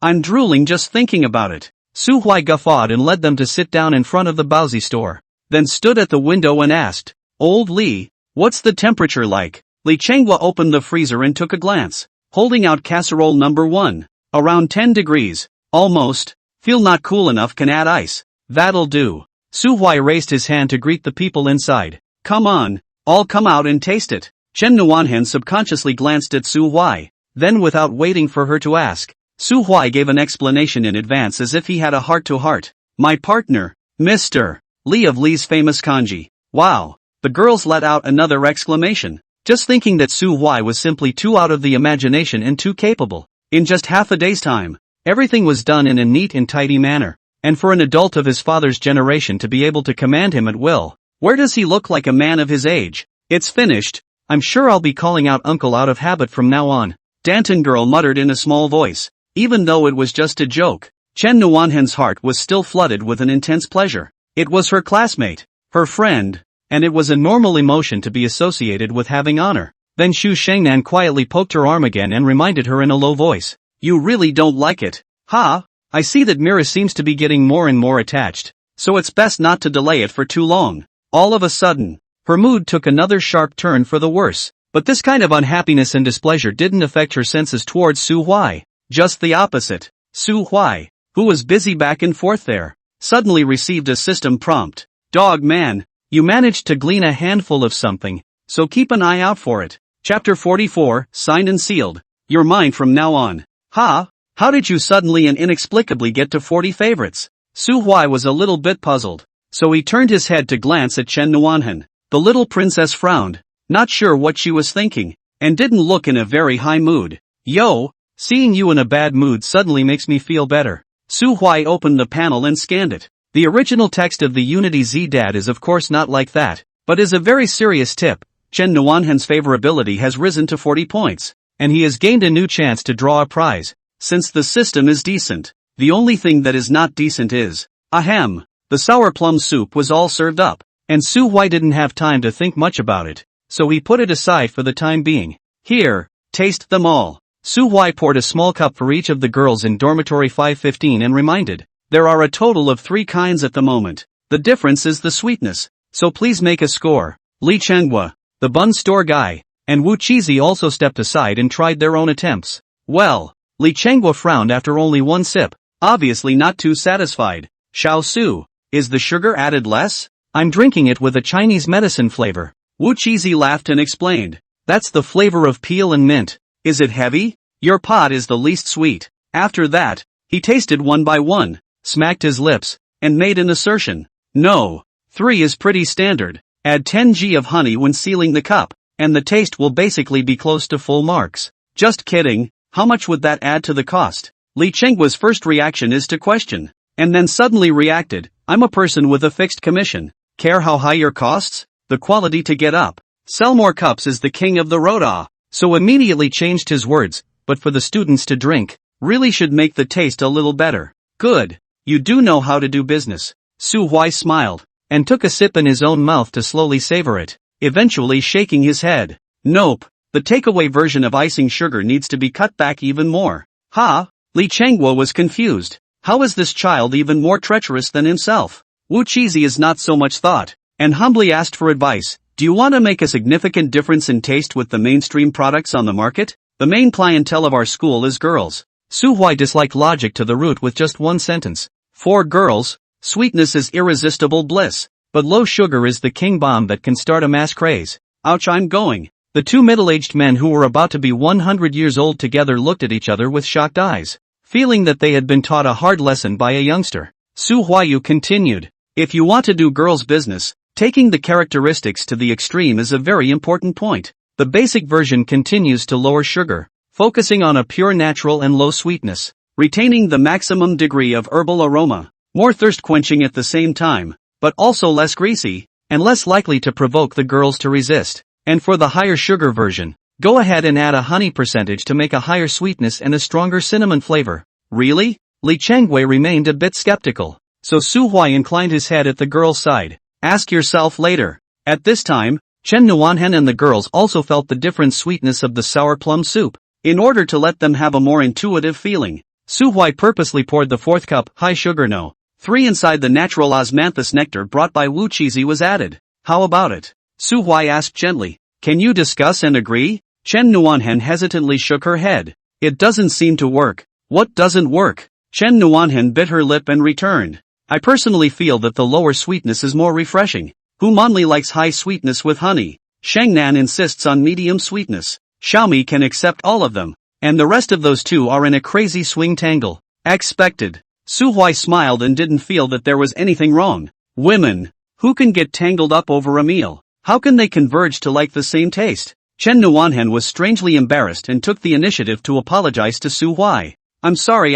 I'm drooling just thinking about it. Su Huai guffawed and led them to sit down in front of the Baozi store, then stood at the window and asked, Old Li, what's the temperature like? Li Chenghua opened the freezer and took a glance, holding out casserole number 1. Around 10 degrees. Almost. Feel not cool enough, can add ice. That'll do. Su Huai raised his hand to greet the people inside. Come on, all come out and taste it. Chen Nuanhen subconsciously glanced at Su Huai, then without waiting for her to ask, Su Huai gave an explanation in advance as if he had a heart-to-heart. My partner, Mr. Li of Li's famous kanji. Wow. The girls let out another exclamation, just thinking that Su Huai was simply too out of the imagination and too capable. In just half a day's time, everything was done in a neat and tidy manner, and for an adult of his father's generation to be able to command him at will, where does he look like a man of his age? It's finished. I'm sure I'll be calling out uncle out of habit from now on. Danton girl muttered in a small voice. Even though it was just a joke, Chen Nuanhen's heart was still flooded with an intense pleasure. It was her classmate, her friend, and it was a normal emotion to be associated with having honor. Then Xu Shengnan quietly poked her arm again and reminded her in a low voice. You really don't like it? Ha! I see that Mira seems to be getting more and more attached, so it's best not to delay it for too long. All of a sudden, her mood took another sharp turn for the worse, but this kind of unhappiness and displeasure didn't affect her senses towards Su Huai. Just the opposite. Su Huai, who was busy back and forth there, suddenly received a system prompt. Dog man, you managed to glean a handful of something, so keep an eye out for it. Chapter 44, signed and sealed. You're mine from now on. Ha! How did you suddenly and inexplicably get to 40 favorites? Su Huai was a little bit puzzled, so he turned his head to glance at Chen Nuanhen. The little princess frowned, not sure what she was thinking, and didn't look in a very high mood. Yo! Seeing you in a bad mood suddenly makes me feel better. Su Huai opened the panel and scanned it. The original text of the Unity Z Dad is of course not like that, but is a very serious tip. Chen Nuanhen's favorability has risen to 40 points, and he has gained a new chance to draw a prize. Since the system is decent, the only thing that is not decent is, ahem, the sour plum soup was all served up, and Su Huai didn't have time to think much about it, so he put it aside for the time being. Here, taste them all. Su Huai poured a small cup for each of the girls in dormitory 515 and reminded, there are a total of 3 kinds at the moment. The difference is the sweetness, so please make a score. Li Chenghua, the bun store guy, and Wu Chizi also stepped aside and tried their own attempts. Well, Li Chenghua frowned after only one sip, obviously not too satisfied. Xiao Su, is the sugar added less? I'm drinking it with a Chinese medicine flavor. Wu Chizi laughed and explained, that's the flavor of peel and mint. Is it heavy? Your pot is the least sweet. After that, he tasted one by one, smacked his lips, and made an assertion. No, 3 is pretty standard. Add 10 g of honey when sealing the cup, and the taste will basically be close to full marks. Just kidding, how much would that add to the cost? Li Chenghua's first reaction is to question, and then suddenly reacted, I'm a person with a fixed commission. Care how high your costs? The quality to get up. Sell more cups is the king of the road. So immediately changed his words, but for the students to drink, really should make the taste a little better. Good, you do know how to do business. Su Huai smiled, and took a sip in his own mouth to slowly savor it, eventually shaking his head. Nope, the takeaway version of icing sugar needs to be cut back even more. Ha? Li Chenghua was confused. How is this child even more treacherous than himself? Wu Chizi is not so much thought, and humbly asked for advice. Do you want to make a significant difference in taste with the mainstream products on the market? The main clientele of our school is girls. Su Huai disliked logic to the root with just one sentence. For girls, sweetness is irresistible bliss, but low sugar is the king bomb that can start a mass craze. Ouch, I'm going. The 2 middle-aged men who were about to be 100 years old together looked at each other with shocked eyes, feeling that they had been taught a hard lesson by a youngster. Su Huayu continued, if you want to do girls' business, taking the characteristics to the extreme is a very important point. The basic version continues to lower sugar, focusing on a pure natural and low sweetness, retaining the maximum degree of herbal aroma, more thirst-quenching at the same time, but also less greasy, and less likely to provoke the girls to resist. And for the higher sugar version, go ahead and add a honey percentage to make a higher sweetness and a stronger cinnamon flavor. Really? Li Chenghua remained a bit skeptical, so Su Huai inclined his head at the girl's side. Ask yourself later. At this time, Chen Nuanhen and the girls also felt the different sweetness of the sour plum soup. In order to let them have a more intuitive feeling, Su Huai purposely poured the 4th cup, high sugar no. 3 inside the natural osmanthus nectar brought by Wu Chizi was added. How about it? Su Huai asked gently. Can you discuss and agree? Chen Nuanhen hesitantly shook her head. It doesn't seem to work. What doesn't work? Chen Nuanhen bit her lip and returned. I personally feel that the lower sweetness is more refreshing. Hu Manli likes high sweetness with honey. Shangnan insists on medium sweetness. Xiaomi can accept all of them. And the rest of those 2 are in a crazy swing tangle. Expected. Su Huai smiled and didn't feel that there was anything wrong. Women. Who can get tangled up over a meal? How can they converge to like the same taste? Chen Nuanhen was strangely embarrassed and took the initiative to apologize to Su Huai. I'm sorry,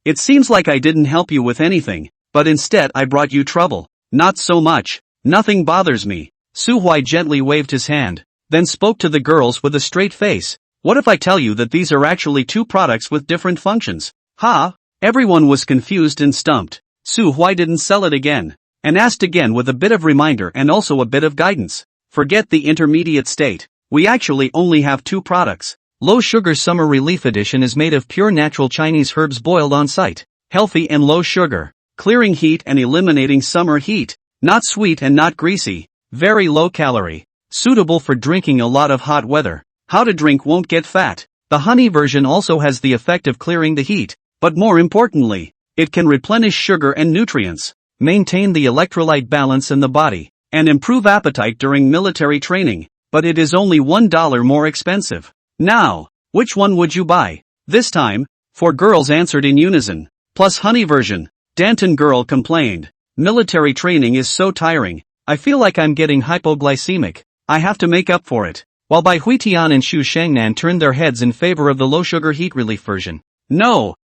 it seems like I didn't help you with anything. But instead I brought you trouble. Not so much. Nothing bothers me. Su Huai gently waved his hand, then spoke to the girls with a straight face. What if I tell you that these are actually 2 products with different functions? Ha? Everyone was confused and stumped. Su Huai didn't sell it again, and asked again with a bit of reminder and also a bit of guidance. Forget the intermediate state. We actually only have 2 products. Low Sugar Summer Relief Edition is made of pure natural Chinese herbs boiled on site. Healthy and low sugar. Clearing heat and eliminating summer heat. Not sweet and not greasy. Very low calorie. Suitable for drinking a lot of hot weather. How to drink won't get fat. The honey version also has the effect of clearing the heat, but more importantly, it can replenish sugar and nutrients, maintain the electrolyte balance in the body, and improve appetite during military training, but it is only $1 more expensive. Now, which one would you buy? This time, 4 girls answered in unison. Plus honey version. Danton girl complained. Military training is so tiring. I feel like I'm getting hypoglycemic. I have to make up for it. While Bai Huitian and Xu Shangnan turned their heads in favor of the low-sugar heat relief version. No,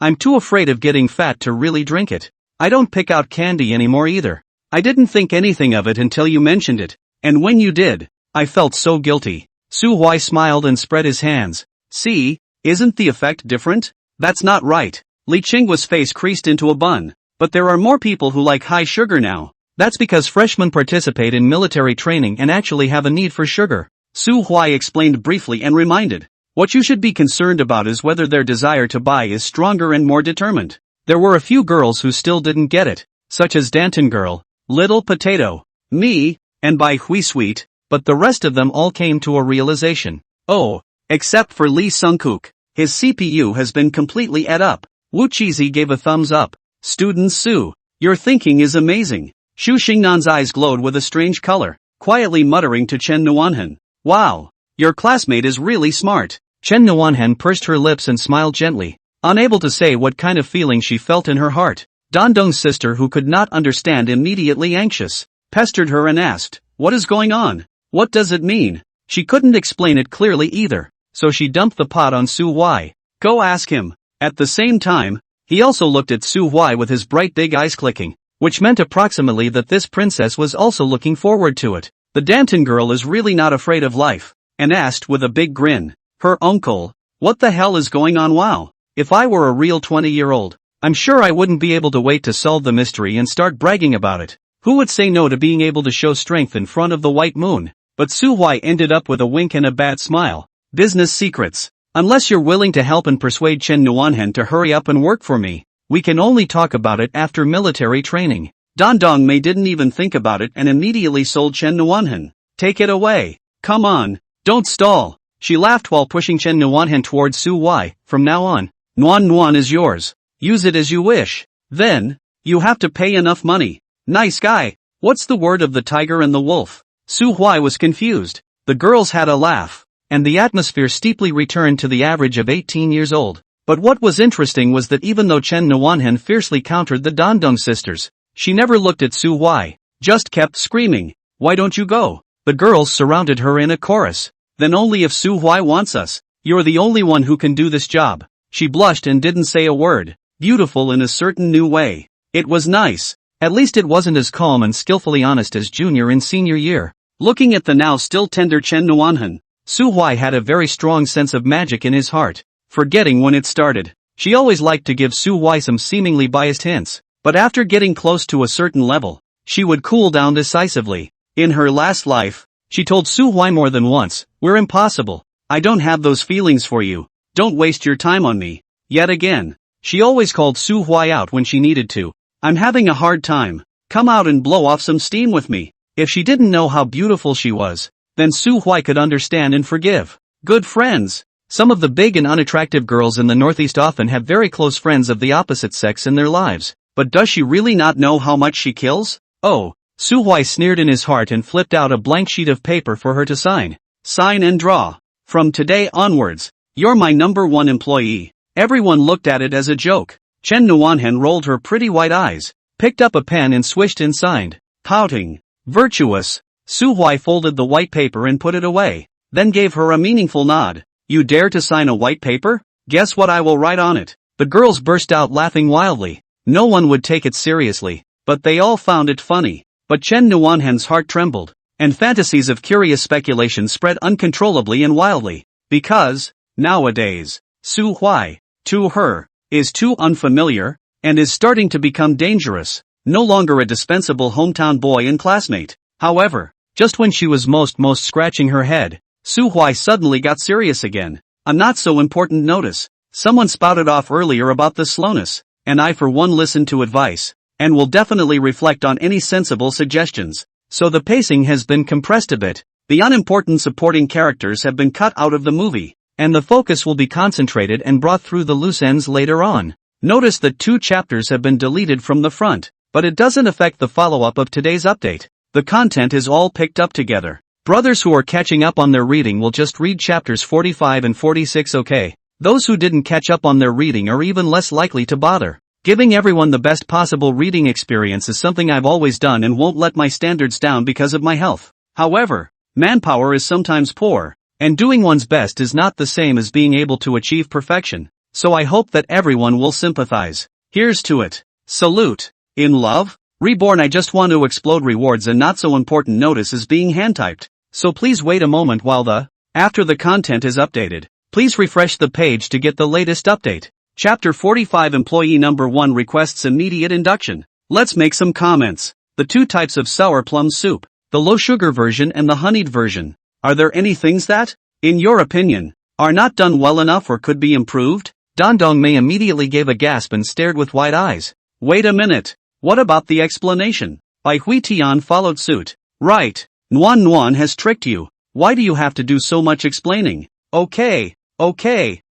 I'm too afraid of getting fat to really drink it. I don't pick out candy anymore either. I didn't think anything of it until you mentioned it, And when you did, I felt so guilty. Su Huai smiled and spread his hands. See, isn't the effect different? That's not right. Li Qinghua's face creased into a bun. But there are more people who like high sugar now. That's because freshmen participate in military training and actually have a need for sugar. Su Huai explained briefly and reminded. What you should be concerned about is whether their desire to buy is stronger and more determined. There were a few girls who still didn't get it, such as Danton Girl, Little Potato, me, and Bai Hui Sweet, but the rest of them all came to a realization. Oh, except for Li Sungkook. His CPU has been completely ate up. Wu Chizi gave a thumbs up. Student Su, your thinking is amazing. Xu Xingnan's eyes glowed with a strange color, quietly muttering to Chen Nuanhen. Wow, your classmate is really smart. Chen Nuanhen pursed her lips and smiled gently, unable to say what kind of feeling she felt in her heart. Dandong's sister, who could not understand, immediately anxious, pestered her and asked, what is going on? What does it mean? She couldn't explain it clearly either, so she dumped the pot on Su Huai. Go ask him. At the same time, he also looked at Su Huai with his bright big eyes clicking, which meant approximately that this princess was also looking forward to it. The Danton girl is really not afraid of life, and asked with a big grin. Her uncle, what the hell is going on? Wow. If I were a real 20-year-old, I'm sure I wouldn't be able to wait to solve the mystery and start bragging about it. Who would say no to being able to show strength in front of the white moon? But Su Huai ended up with a wink and a bad smile. Business secrets. Unless you're willing to help and persuade Chen Nuanhen to hurry up and work for me, we can only talk about it after military training. Dandong Mei didn't even think about it and immediately sold Chen Nuanhen. Take it away. Come on. Don't stall. She laughed while pushing Chen Nuanhen towards Su Huai. From now on, Nuan is yours. Use it as you wish. Then, you have to pay enough money. Nice guy. What's the word of the tiger and the wolf? Su Huai was confused. The girls had a laugh, and the atmosphere steeply returned to the average of 18 years old. But what was interesting was that even though Chen Nuanhen fiercely countered the Dandong sisters, she never looked at Su Huai, just kept screaming, why don't you go? The girls surrounded her in a chorus. Then only if Su Huai wants us. You're the only one who can do this job. She blushed and didn't say a word, beautiful in a certain new way. It was nice. At least it wasn't as calm and skillfully honest as junior and senior year. Looking at the now still tender Chen Nuanhen, Su Huai had a very strong sense of magic in his heart, forgetting when it started. She always liked to give Su Huai some seemingly biased hints, but after getting close to a certain level, she would cool down decisively. In her last life, she told Su Huai more than once, we're impossible. I don't have those feelings for you. Don't waste your time on me. Yet again, she always called Su Huai out when she needed to. I'm having a hard time. Come out and blow off some steam with me. If she didn't know how beautiful she was, then Su Huai could understand and forgive. Good friends. Some of the big and unattractive girls in the Northeast often have very close friends of the opposite sex in their lives. But does she really not know how much she kills? Oh. Su Huai sneered in his heart and flipped out a blank sheet of paper for her to sign. Sign and draw. From today onwards, you're my #1 employee. Everyone looked at it as a joke. Chen Nuanhen rolled her pretty white eyes, picked up a pen and swished and signed. Pouting. Virtuous. Su Huai folded the white paper and put it away, then gave her a meaningful nod. You dare to sign a white paper? Guess what I will write on it? The girls burst out laughing wildly. No one would take it seriously, but they all found it funny. But Chen Nuanhen's heart trembled, and fantasies of curious speculation spread uncontrollably and wildly, because, nowadays, Su Huai, to her, is too unfamiliar, and is starting to become dangerous, no longer a dispensable hometown boy and classmate. However, just when she was most scratching her head, Su Huai suddenly got serious again. A not so important notice. Someone spouted off earlier about the slowness, and I for one listened to advice, and will definitely reflect on any sensible suggestions. So the pacing has been compressed a bit, the unimportant supporting characters have been cut out of the movie, and the focus will be concentrated and brought through the loose ends later on. Notice that 2 chapters have been deleted from the front, but it doesn't affect the follow-up of today's update. The content is all picked up together. Brothers who are catching up on their reading will just read chapters 45 and 46, okay? Those who didn't catch up on their reading are even less likely to bother. Giving everyone the best possible reading experience is something I've always done and won't let my standards down because of my health. However, manpower is sometimes poor, and doing one's best is not the same as being able to achieve perfection. So I hope that everyone will sympathize. Here's to it. Salute. In love? Reborn, I just want to explode rewards, and not so important notice is being hand-typed. So please wait a moment while after the content is updated. Please refresh the page to get the latest update. Chapter 45 Employee number 1 requests immediate induction. Let's make some comments. The two types of sour plum soup, the low sugar version and the honeyed version. Are there any things that, in your opinion, are not done well enough or could be improved? Dan Dongmei immediately gave a gasp and stared with wide eyes. Wait a minute. What about the explanation? Bai Hui Tian followed suit. Right. Nuan has tricked you. Why do you have to do so much explaining? Okay.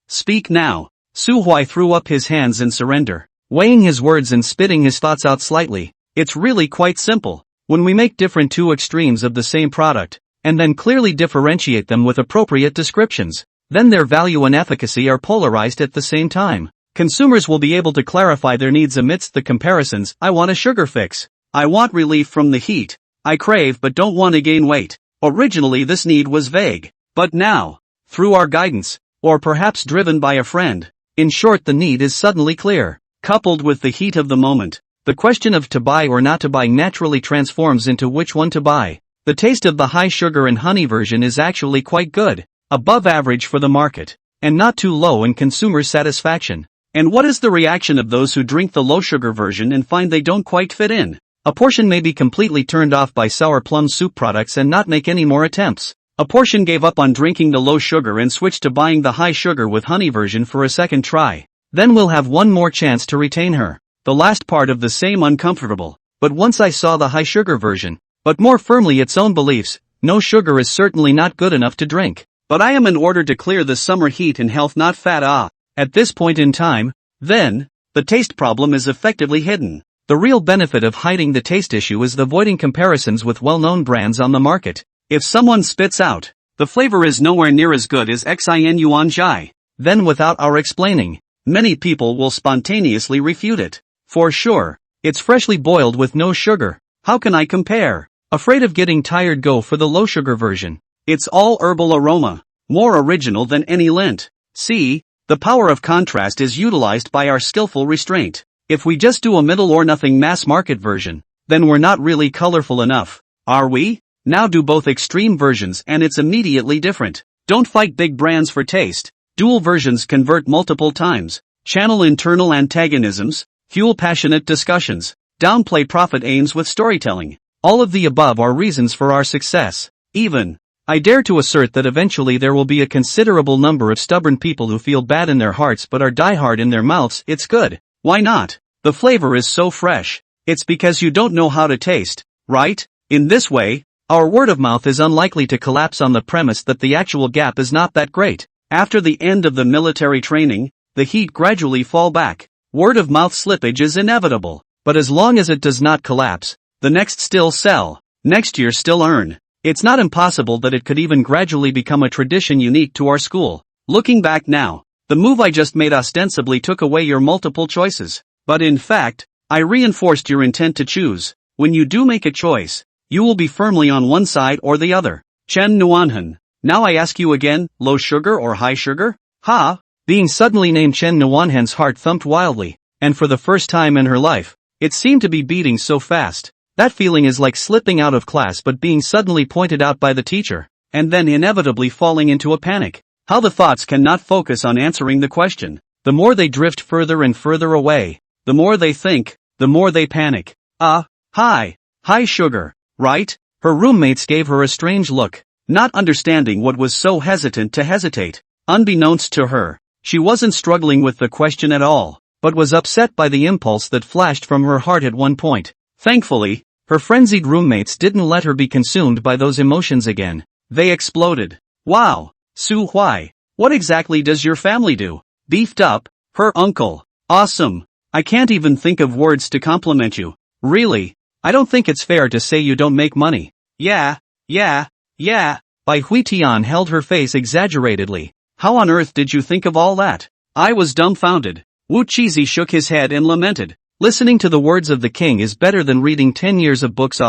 Speak now. Su Hui threw up his hands in surrender, weighing his words and spitting his thoughts out slightly. It's really quite simple. When we make different two extremes of the same product, and then clearly differentiate them with appropriate descriptions, then their value and efficacy are polarized at the same time. Consumers will be able to clarify their needs amidst the comparisons. I want a sugar fix. I want relief from the heat. I crave but don't want to gain weight. Originally this need was vague. But now, through our guidance, or perhaps driven by a friend, in short the need is suddenly clear. Coupled with the heat of the moment, the question of to buy or not to buy naturally transforms into which one to buy. The taste of the high sugar and honey version is actually quite good, above average for the market, and not too low in consumer satisfaction. And what is the reaction of those who drink the low sugar version and find they don't quite fit in? A portion may be completely turned off by sour plum soup products and not make any more attempts. A portion gave up on drinking the low sugar and switched to buying the high sugar with honey version for a second try. Then we'll have one more chance to retain her. The last part of the same uncomfortable. But once I saw the high sugar version, but more firmly its own beliefs, no sugar is certainly not good enough to drink. But I am in order to clear the summer heat and health, not fat. At this point in time, then, the taste problem is effectively hidden. The real benefit of hiding the taste issue is avoiding comparisons with well-known brands on the market. If someone spits out, the flavor is nowhere near as good as Xin Yuan Jai, then without our explaining, many people will spontaneously refute it. For sure, it's freshly boiled with no sugar. How can I compare? Afraid of getting tired, go for the low sugar version. It's all herbal aroma, more original than any lint. See, the power of contrast is utilized by our skillful restraint. If we just do a middle or nothing mass market version, then we're not really colorful enough, are we? Now do both extreme versions and it's immediately different. Don't fight big brands for taste. Dual versions convert multiple times, channel internal antagonisms, fuel passionate discussions, downplay profit aims with storytelling. All of the above are reasons for our success. Even, I dare to assert that eventually there will be a considerable number of stubborn people who feel bad in their hearts but are diehard in their mouths. It's good. Why not? The flavor is so fresh. It's because you don't know how to taste, right? In this way, our word of mouth is unlikely to collapse on the premise that the actual gap is not that great. After the end of the military training, the heat gradually fall back. Word of mouth slippage is inevitable. But as long as it does not collapse, the next still sell, next year still earn. It's not impossible that it could even gradually become a tradition unique to our school. Looking back now, the move I just made ostensibly took away your multiple choices. But in fact, I reinforced your intent to choose. When you do make a choice, you will be firmly on one side or the other. Chen Nuanhan. Now I ask you again, low sugar or high sugar? Ha! Being suddenly named Chen Nuanhan's heart thumped wildly, and for the first time in her life, it seemed to be beating so fast. That feeling is like slipping out of class but being suddenly pointed out by the teacher, and then inevitably falling into a panic. How the thoughts cannot focus on answering the question. The more they drift further and further away, the more they think, the more they panic. High sugar, right? Her roommates gave her a strange look, not understanding what was so hesitant to hesitate. Unbeknownst to her, she wasn't struggling with the question at all, but was upset by the impulse that flashed from her heart at one point. Thankfully, her frenzied roommates didn't let her be consumed by those emotions again. They exploded. Wow, Su Hui, what exactly does your family do? Beefed up, her uncle. Awesome. I can't even think of words to compliment you. Really, I don't think it's fair to say you don't make money. Yeah. Bai Hui Tian held her face exaggeratedly. How on earth did you think of all that? I was dumbfounded. Wu Chizi shook his head and lamented. Listening to the words of the king is better than reading 10 years of books,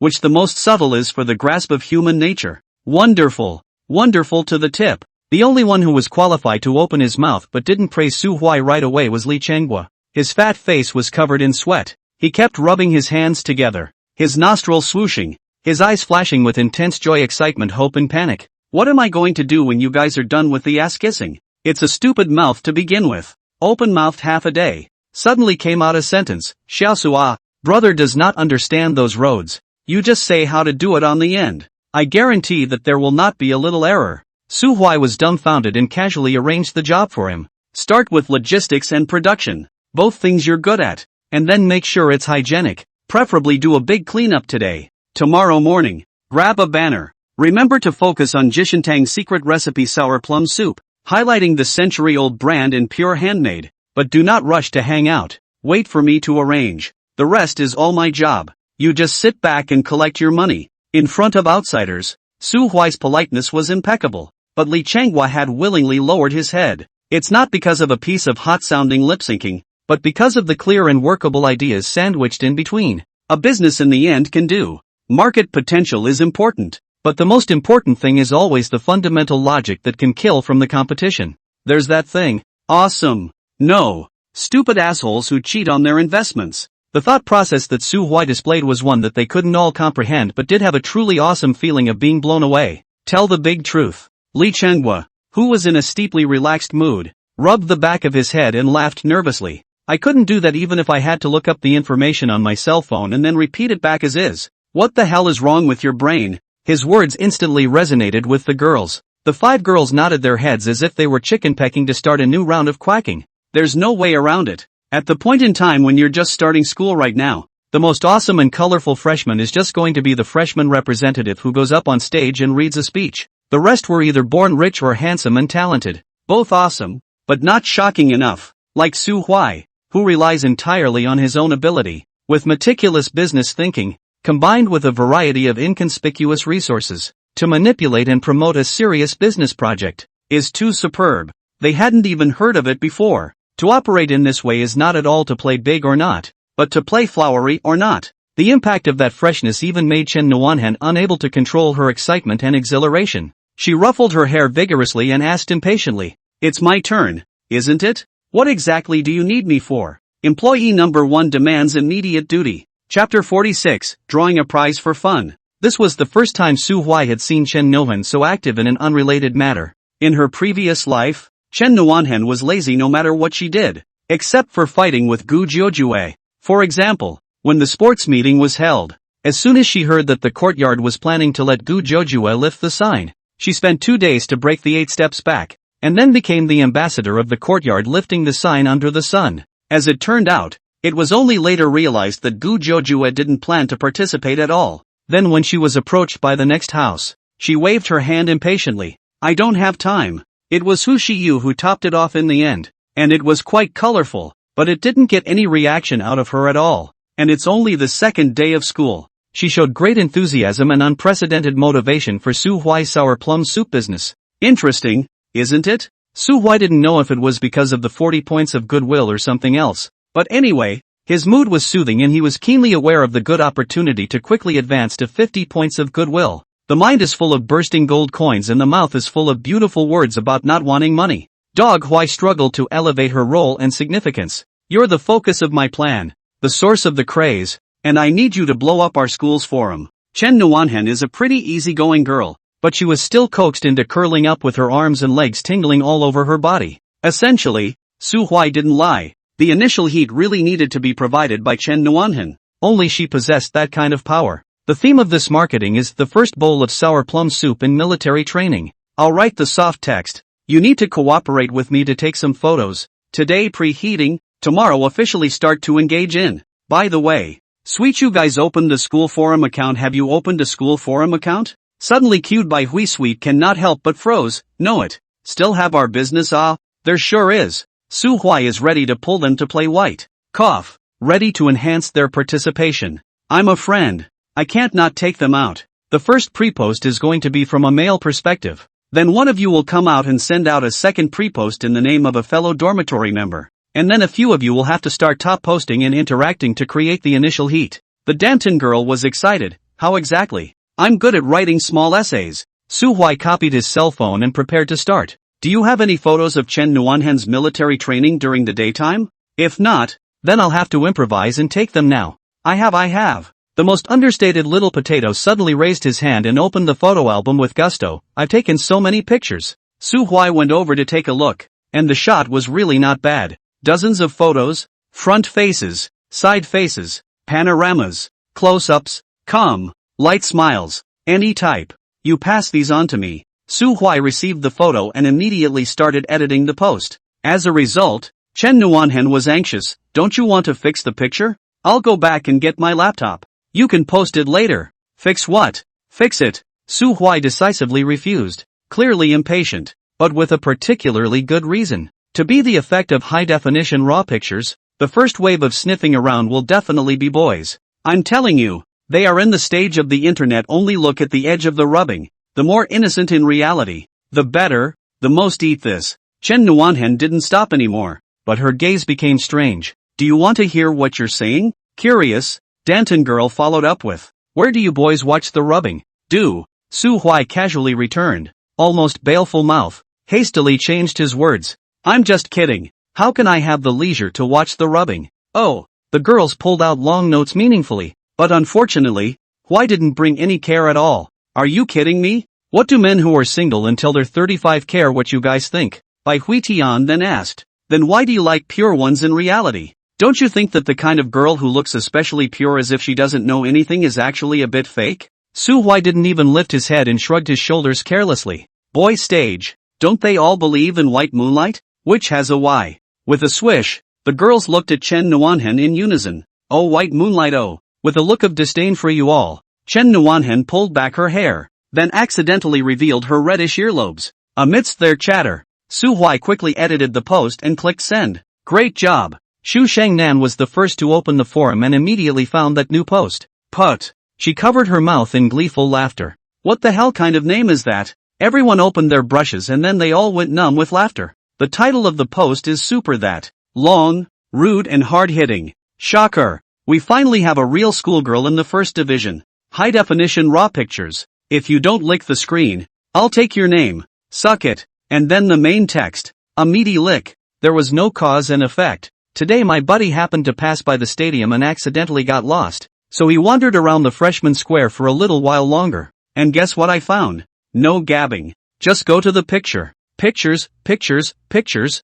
which the most subtle is for the grasp of human nature. Wonderful to the tip. The only one who was qualified to open his mouth but didn't praise Su Hui right away was Li Chenghua. His fat face was covered in sweat. He kept rubbing his hands together, his nostrils swooshing, his eyes flashing with intense joy, excitement, hope and panic. What am I going to do when you guys are done with the ass kissing? It's a stupid mouth to begin with. Open-mouthed half a day. Suddenly came out a sentence. Xiaosua, brother does not understand those roads. You just say how to do it on the end. I guarantee that there will not be a little error. Su Huai was dumbfounded and casually arranged the job for him. Start with logistics and production. Both things you're good at. And then make sure it's hygienic. Preferably do a big cleanup today. Tomorrow morning, grab a banner. Remember to focus on Jishintang's secret recipe sour plum soup, highlighting the century-old brand in pure handmade. But do not rush to hang out. Wait for me to arrange. The rest is all my job. You just sit back and collect your money. In front of outsiders, Su Huai's politeness was impeccable, but Li Changhua had willingly lowered his head. It's not because of a piece of hot-sounding lip-syncing, but because of the clear and workable ideas sandwiched in between. A business in the end can do. Market potential is important, but the most important thing is always the fundamental logic that can kill from the competition. There's that thing. Awesome. No. Stupid assholes who cheat on their investments. The thought process that Su Huai displayed was one that they couldn't all comprehend, but did have a truly awesome feeling of being blown away. Tell the big truth. Li Changhua, who was in a steeply relaxed mood, rubbed the back of his head and laughed nervously. I couldn't do that even if I had to look up the information on my cell phone and then repeat it back as is. What the hell is wrong with your brain? His words instantly resonated with the girls. The 5 girls nodded their heads as if they were chicken pecking to start a new round of quacking. There's no way around it. At the point in time when you're just starting school right now, the most awesome and colorful freshman is just going to be the freshman representative who goes up on stage and reads a speech. The rest were either born rich or handsome and talented. Both awesome, but not shocking enough. Like Su Huai, who relies entirely on his own ability, with meticulous business thinking, combined with a variety of inconspicuous resources, to manipulate and promote a serious business project, is too superb. They hadn't even heard of it before. To operate in this way is not at all to play big or not, but to play flowery or not. The impact of that freshness even made Chen Nuanhan unable to control her excitement and exhilaration. She ruffled her hair vigorously and asked impatiently, "It's my turn, isn't it? What exactly do you need me for?" Employee number 1 demands immediate duty. Chapter 46, Drawing a Prize for Fun. This was the first time Su Huai had seen Chen Nuanhan so active in an unrelated matter. In her previous life, Chen Nuanhan was lazy no matter what she did, except for fighting with Gu Jiujue. For example, when the sports meeting was held, as soon as she heard that the courtyard was planning to let Gu Jiujue lift the sign, she spent 2 days to break the 8 steps back, and then became the ambassador of the courtyard lifting the sign under the sun. As it turned out, it was only later realized that Gu Jiujue didn't plan to participate at all. Then when she was approached by the next house, she waved her hand impatiently. "I don't have time." It was Hu Shiyu who topped it off in the end, and it was quite colorful, but it didn't get any reaction out of her at all. And it's only the 2nd day of school. She showed great enthusiasm and unprecedented motivation for Su Huai's sour plum soup business. Interesting, isn't it? Su Huai didn't know if it was because of the 40 points of goodwill or something else. But anyway, his mood was soothing and he was keenly aware of the good opportunity to quickly advance to 50 points of goodwill. The mind is full of bursting gold coins and the mouth is full of beautiful words about not wanting money. Dog Huai struggled to elevate her role and significance. "You're the focus of my plan, the source of the craze, and I need you to blow up our school's forum." Chen Nuanhan is a pretty easygoing girl, but she was still coaxed into curling up with her arms and legs tingling all over her body. Essentially, Su Huai didn't lie. The initial heat really needed to be provided by Chen Nuanhan. Only she possessed that kind of power. The theme of this marketing is the first bowl of sour plum soup in military training. I'll write the soft text. You need to cooperate with me to take some photos. Today preheating, tomorrow officially start to engage in. By the way, sweet, you guys opened the school forum account. Have you opened a school forum account? Suddenly cued by Hui Sweet cannot help but froze. Know it. Still have our business? Ah, there sure is. Su Huai is ready to pull them to play white. Cough. Ready to enhance their participation. I'm a friend. I can't not take them out. The first pre-post is going to be from a male perspective. Then one of you will come out and send out a second pre-post in the name of a fellow dormitory member. And then a few of you will have to start top posting and interacting to create the initial heat. The Danton girl was excited. How exactly? I'm good at writing small essays. Su Huai copied his cell phone and prepared to start. Do you have any photos of Chen Nuanhan's military training during the daytime? If not, Then I'll have to improvise and take them now. I have. The most understated little potato suddenly raised his hand and opened the photo album with gusto. I've taken so many pictures. Su Huai went over to take a look, and the shot was really not bad. Dozens of photos, front faces, side faces, panoramas, close-ups, calm, light smiles, any type. You pass these on to me. Su Huai received the photo and immediately started editing the post. As a result, Chen Nuanhen was anxious. Don't you want to fix the picture? I'll go back and get my laptop. You can post it later. Fix what? Fix it. Su Huai decisively refused, clearly impatient, but with a particularly good reason. To be the effect of high-definition raw pictures, the first wave of sniffing around will definitely be boys. I'm telling you, they are in the stage of the internet. Only look at the edge of the rubbing. The more innocent in reality, the better. The most eat this. Chen Nuanhen didn't stop anymore, but her gaze became strange. Do you want to hear what you're saying? Curious, Danton girl followed up with. Where do you boys watch the rubbing? Do. Su Huai casually returned, almost baleful mouth, hastily changed his words. I'm just kidding. How can I have the leisure to watch the rubbing? Oh, the girls pulled out long notes meaningfully, but unfortunately, Huai didn't bring any care at all. Are you kidding me? What do men who are single until they're 35 care what you guys think? Bai Huitian then asked. Then why do you like pure ones in reality? Don't you think that the kind of girl who looks especially pure as if she doesn't know anything is actually a bit fake? Su Huai didn't even lift his head and shrugged his shoulders carelessly. Boy stage. Don't they all believe in white moonlight? Which has a Y? With a swish, the girls looked at Chen Nuanhen in unison. Oh, white moonlight, oh. With a look of disdain for you all, Chen Nuanhen pulled back her hair, then accidentally revealed her reddish earlobes. Amidst their chatter, Su Huai quickly edited the post and clicked send. Great job. Xu Shangnan was the first to open the forum and immediately found that new post. Put. She covered her mouth in gleeful laughter. What the hell kind of name is that? Everyone opened their brushes and then they all went numb with laughter. The title of the post is super that. Long, rude and hard-hitting. Shocker. We finally have a real schoolgirl in the first division. High-definition raw pictures. If you don't lick the screen, I'll take your name. Suck it. And then the main text. A meaty lick. There was no cause and effect. Today my buddy happened to pass by the stadium and accidentally got lost. So he wandered around the freshman square for a little while longer. And guess what I found? No gabbing. Just go to the picture. Pictures.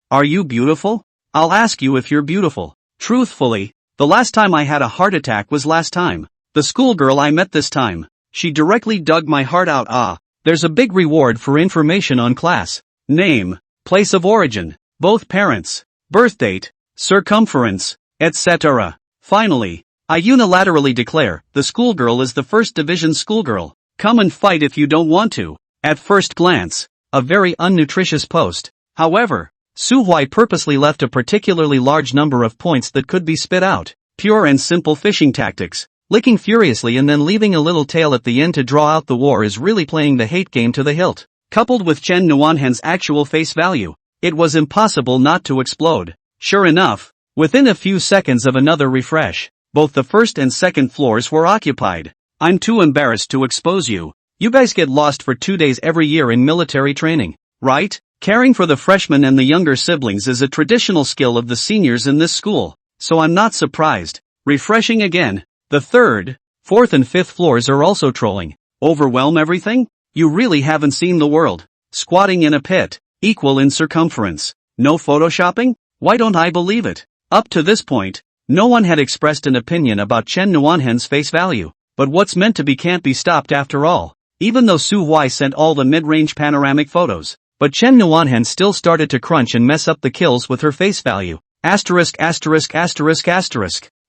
Are you beautiful? I'll ask you if you're beautiful. Truthfully, the last time I had a heart attack was last time. The schoolgirl I met this time. She directly dug my heart out. Ah, there's a big reward for information on class. Name, place of origin, both parents, birth date, circumference, etc. Finally, I unilaterally declare, the schoolgirl is the first division schoolgirl. Come and fight if you don't want to. At first glance, a very unnutritious post. However, Su Huai purposely left a particularly large number of points that could be spit out. Pure and simple fishing tactics. Licking furiously and then leaving a little tail at the end to draw out the war is really playing the hate game to the hilt. Coupled with Chen Nuanhen's actual face value, it was impossible not to explode. Sure enough, within a few seconds of another refresh, both the first and second floors were occupied. I'm too embarrassed to expose you. You guys get lost for 2 days every year in military training, right? Caring for the freshmen and the younger siblings is a traditional skill of the seniors in this school, so I'm not surprised. Refreshing again. The third, fourth and fifth floors are also trolling. Overwhelm everything? You really haven't seen the world. Squatting in a pit, equal in circumference. No photoshopping? Why don't I believe it? Up to this point, no one had expressed an opinion about Chen Nuanhen's face value, but what's meant to be can't be stopped after all. Even though Su Huai sent all the mid-range panoramic photos, but Chen Nuanhen still started to crunch and mess up the kills with her face value. Asterisk.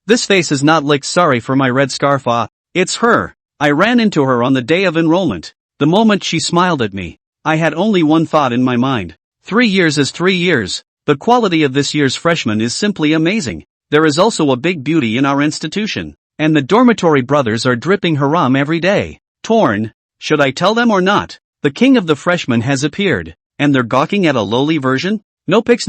This face is not licked. Sorry for my red scarf. It's her. I ran into her on the day of enrollment. The moment she smiled at me, I had only one thought in my mind. 3 years is 3 years. The quality of this year's freshmen is simply amazing. There is also a big beauty in our institution, and the dormitory brothers are dripping haram every day. Torn. Should I tell them or not? The king of the freshmen has appeared, and they're gawking at a lowly version? No pics.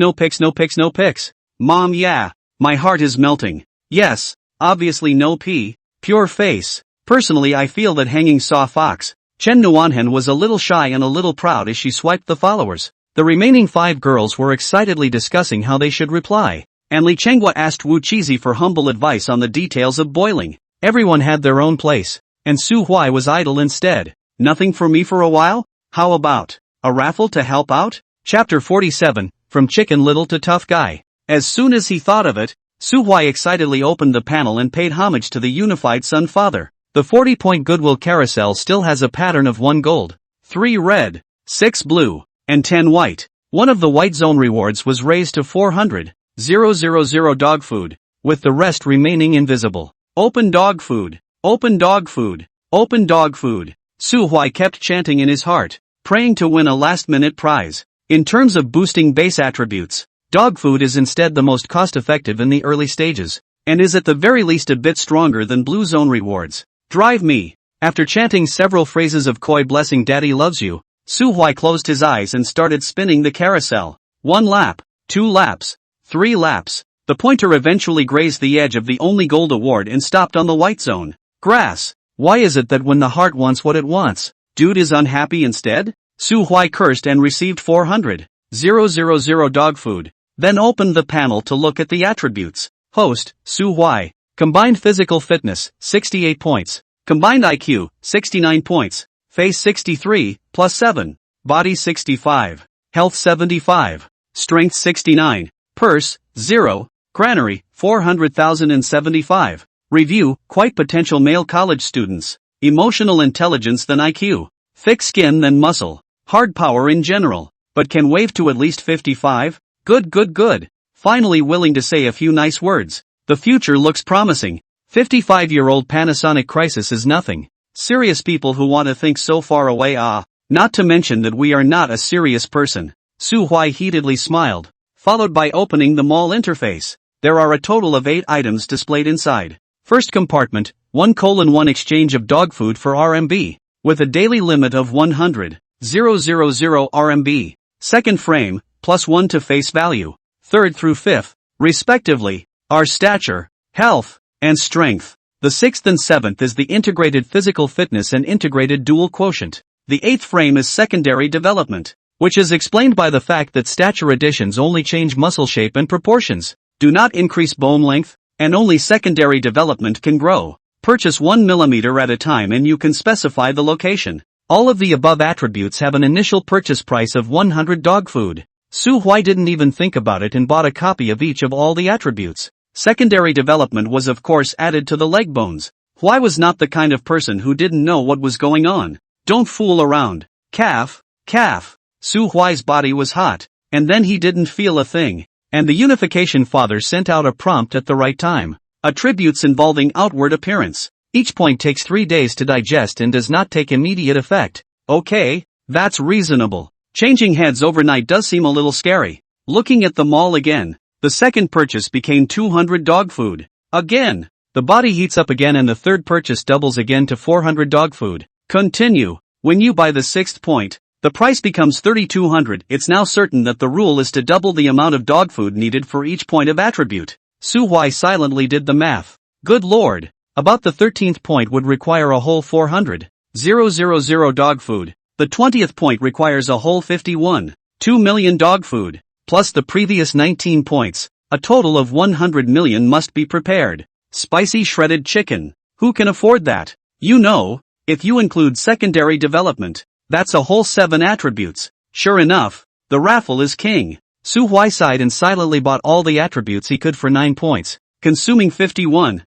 Mom, yeah. My heart is melting. Yes, obviously no P. Pure face. Personally I feel that hanging saw fox. Chen Nuanhen was a little shy and a little proud as she swiped the followers. The remaining 5 girls were excitedly discussing how they should reply. and Li Chengwa asked Wu Chizi for humble advice on the details of boiling. Everyone had their own place, and Su Huai was idle instead. Nothing for me for a while? How about a raffle to help out? Chapter 47, From Chicken Little to Tough Guy. As soon as he thought of it, Su Huai excitedly opened the panel and paid homage to the unified Sun Father. The 40-point Goodwill carousel still has a pattern of 1 gold, 3 red, 6 blue, and 10 white. One of the white zone rewards was raised to 400,000 dog food, with the rest remaining invisible. Open dog food, open dog food, open dog food. Su Huai kept chanting in his heart, praying to win a last-minute prize. In terms of boosting base attributes, dog food is instead the most cost-effective in the early stages, and is at the very least a bit stronger than blue zone rewards. Drive me. After chanting several phrases of Koi blessing Daddy loves you, Su Huai closed his eyes and started spinning the carousel. 1 lap, 2 laps, 3 laps. The pointer eventually grazed the edge of the only gold award and stopped on the white zone. Grass. Why is it that when the heart wants what it wants, dude is unhappy instead? Su Huai cursed and received 400,000 dog food, then opened the panel to look at the attributes. Host, Su Huai. Combined physical fitness, 68 points. Combined IQ, 69 points. Face 63, plus 7. Body 65. Health 75. Strength 69. Purse, 0. Granary, 400,075. Review, quite potential male college students. Emotional intelligence than IQ. Thick skin than muscle. Hard power in general. But can wave to at least 55? Good. Finally willing to say a few nice words. The future looks promising. 55-year-old Panasonic crisis is nothing. Serious people who want to think so far away not to mention that we are not a serious person. Su Huai heatedly smiled, followed by opening the mall interface. There are a total of 8 items displayed inside. First compartment, 1:1 exchange of dog food for RMB, with a daily limit of 100,000 RMB. Second frame, +1 to face value. Third through fifth, respectively, are stature, health, and strength. The sixth and seventh is the integrated physical fitness and integrated dual quotient. The eighth frame is secondary development, which is explained by the fact that stature additions only change muscle shape and proportions, do not increase bone length, and only secondary development can grow. Purchase 1 mm at a time and you can specify the location. All of the above attributes have an initial purchase price of 100 dog food. Su Huai didn't even think about it and bought a copy of each of all the attributes. Secondary development was of course added to the leg bones. Huai was not the kind of person who didn't know what was going on. Don't fool around. Calf. Su Huai's body was hot, and then he didn't feel a thing. And the unification father sent out a prompt at the right time. Attributes involving outward appearance. Each point takes 3 days to digest and does not take immediate effect. Okay, that's reasonable. Changing heads overnight does seem a little scary. Looking at the mall again, the second purchase became 200 dog food. Again, the body heats up again and the third purchase doubles again to 400 dog food. Continue. When you buy the sixth point, the price becomes 3,200. It's now certain that the rule is to double the amount of dog food needed for each point of attribute. Su Huai silently did the math. Good lord. About the 13th point would require a whole 400,000 dog food. The 20th point requires a whole 51.2 million dog food. Plus the previous 19 points, a total of 100 million must be prepared. Spicy shredded chicken. Who can afford that? You know, if you include secondary development, that's a whole 7 attributes. Sure enough, the raffle is king. Su Huai sighed and silently bought all the attributes he could for 9 points, consuming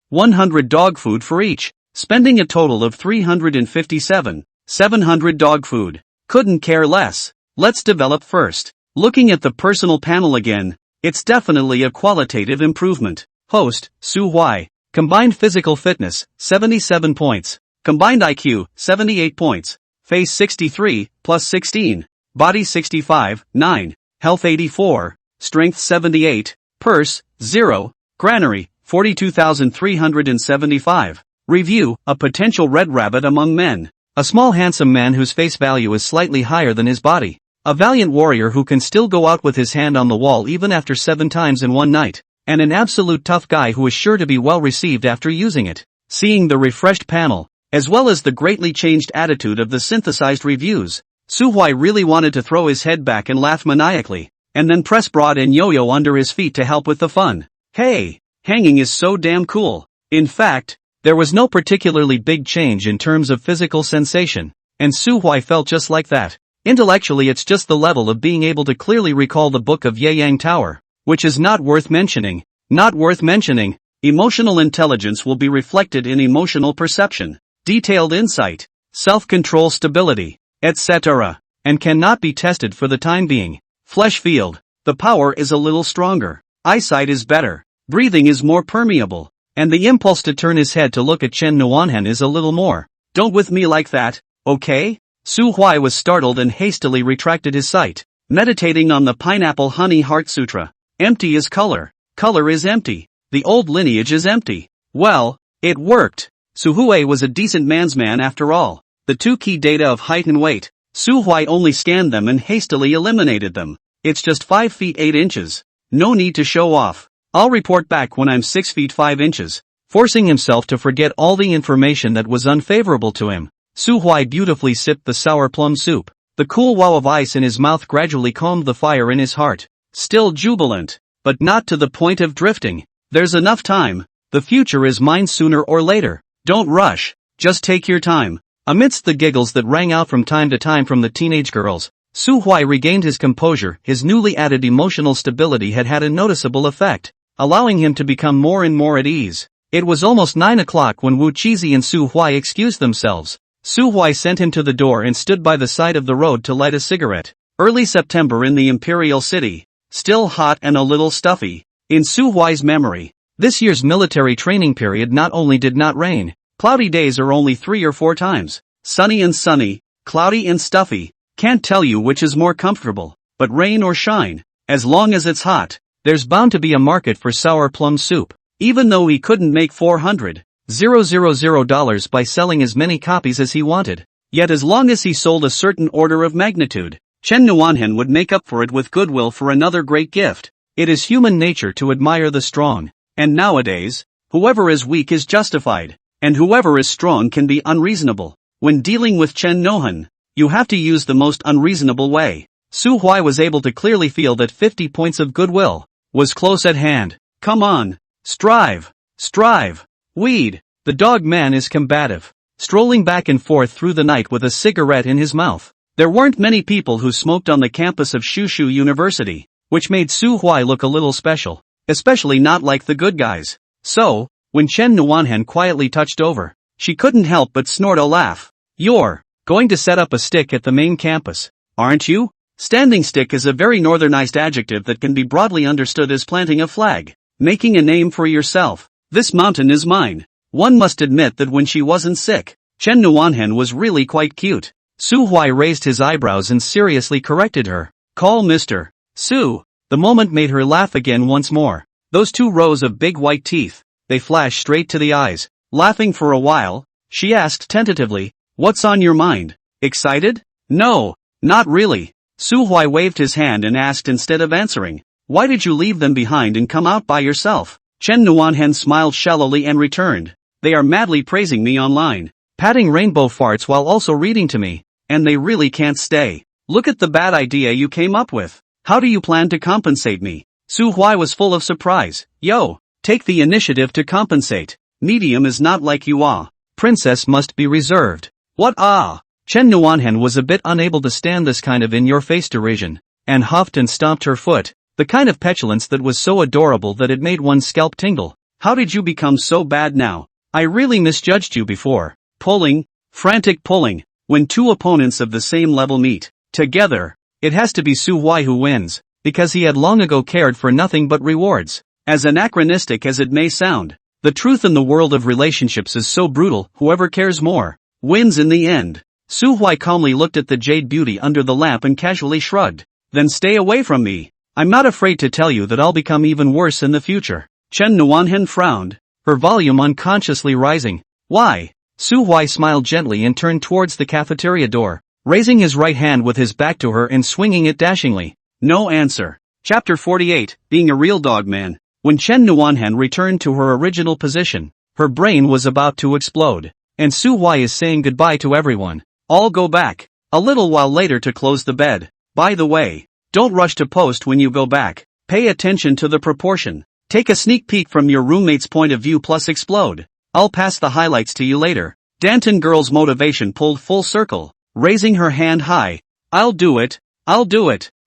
100 dog food for each, spending a total of 357,700 dog food. Couldn't care less. Let's develop first. Looking at the personal panel again, it's definitely a qualitative improvement. Host, Su Huai. Combined physical fitness, 77 points. Combined IQ, 78 points. Face 63, plus 16. Body 65, 9. Health 84. Strength 78. Purse, 0. Granary, 42,375. Review, a potential red rabbit among men. A small handsome man whose face value is slightly higher than his body. A valiant warrior who can still go out with his hand on the wall even after 7 times in one night. And an absolute tough guy who is sure to be well received after using it. Seeing the refreshed panel, as well as the greatly changed attitude of the synthesized reviews, Su Huai really wanted to throw his head back and laugh maniacally. and then press broad and yo-yo under his feet to help with the fun. Hey, hanging is so damn cool. In fact, there was no particularly big change in terms of physical sensation, and Su-Hui felt just like that. Intellectually it's just the level of being able to clearly recall the Book of Yang Tower, which is not worth mentioning. Not worth mentioning. Emotional intelligence will be reflected in emotional perception, detailed insight, self-control, stability, etc., and cannot be tested for the time being. Flesh field. The power is a little stronger. Eyesight is better. Breathing is more permeable. And the impulse to turn his head to look at Chen Nuanhen is a little more. Don't with me like that, okay? Su-Hui was startled and hastily retracted his sight, meditating on the Pineapple Honey Heart Sutra. Empty is color. Color is empty. The old lineage is empty. Well, it worked. Su-Hui was a decent man's man after all. The two key data of height and weight. Su-Hui only scanned them and hastily eliminated them. It's just 5 feet 8 inches. No need to show off. I'll report back when I'm 6 feet 5 inches. Forcing himself to forget all the information that was unfavorable to him, Su-Hui beautifully sipped the sour plum soup. The cool wow of ice in his mouth gradually calmed the fire in his heart. Still jubilant, but not to the point of drifting. There's enough time. The future is mine sooner or later. Don't rush. Just take your time. Amidst the giggles that rang out from time to time from the teenage girls, Su-Hui regained his composure. His newly added emotional stability had had a noticeable effect, allowing him to become more and more at ease. It was almost 9 o'clock when Wu Chizi and Su-Hui excused themselves. Su-Hui sent him to the door and stood by the side of the road to light a cigarette. Early September in the Imperial City. Still hot and a little stuffy. In Su-Hui's memory, this year's military training period not only did not rain, cloudy days are only 3 or 4 times. Sunny and sunny, cloudy and stuffy. Can't tell you which is more comfortable, but rain or shine, as long as it's hot. There's bound to be a market for sour plum soup. Even though he couldn't make $400,000 by selling as many copies as he wanted, yet as long as he sold a certain order of magnitude, Chen Nuanhen would make up for it with goodwill for another great gift. It is human nature to admire the strong, and nowadays, whoever is weak is justified, and whoever is strong can be unreasonable. When dealing with Chen Nuanhen, you have to use the most unreasonable way. Su-Hui was able to clearly feel that 50 points of goodwill was close at hand. Come on. Strive. Strive. Weed. The dog man is combative, strolling back and forth through the night with a cigarette in his mouth. There weren't many people who smoked on the campus of Shushu University, which made Su-Hui look a little special, especially not like the good guys. So, when Chen Nuanhen quietly touched over, she couldn't help but snort a laugh. You're going to set up a stick at the main campus, aren't you? Standing stick is a very northernized adjective that can be broadly understood as planting a flag, making a name for yourself. This mountain is mine. One must admit that when she wasn't sick, Chen Nuanhen was really quite cute. Su-Hui raised his eyebrows and seriously corrected her. Call Mr. Su. The moment made her laugh again once more. Those 2 rows of big white teeth, they flashed straight to the eyes. Laughing for a while, she asked tentatively, what's on your mind? Excited? No, not really. Su-Hui waved his hand and asked instead of answering, why did you leave them behind and come out by yourself? Chen Nuanhen smiled shallowly and returned, they are madly praising me online, patting rainbow farts while also reading to me, and they really can't stay. Look at the bad idea you came up with. How do you plan to compensate me? Su-Hui was full of surprise. Yo, take the initiative to compensate. Medium is not like you ah. Princess must be reserved. What ah? Chen Nuanhen was a bit unable to stand this kind of in-your-face derision, and huffed and stomped her foot, the kind of petulance that was so adorable that it made one's scalp tingle. How did you become so bad now? I really misjudged you before. Pulling, frantic pulling. When 2 opponents of the same level meet together, it has to be Su-Hui who wins, because he had long ago cared for nothing but rewards. As anachronistic as it may sound, the truth in the world of relationships is so brutal, whoever cares more wins in the end. Su-Hui calmly looked at the jade beauty under the lamp and casually shrugged. Then stay away from me. I'm not afraid to tell you that I'll become even worse in the future. Chen Nuanhen frowned, her volume unconsciously rising. Why? Su-Hui smiled gently and turned towards the cafeteria door, raising his right hand with his back to her and swinging it dashingly. No answer. Chapter 48, Being a Real Dog Man. When Chen Nuanhen returned to her original position, her brain was about to explode. And Su-Hui is saying goodbye to everyone. I'll go back a little while later to close the bed. By the way, Don't rush to post when you go back. Pay attention to the proportion. Take a sneak peek from your roommate's point of view plus explode. I'll pass the highlights to you later. Danton girl's motivation pulled full circle, raising her hand high. I'll do it.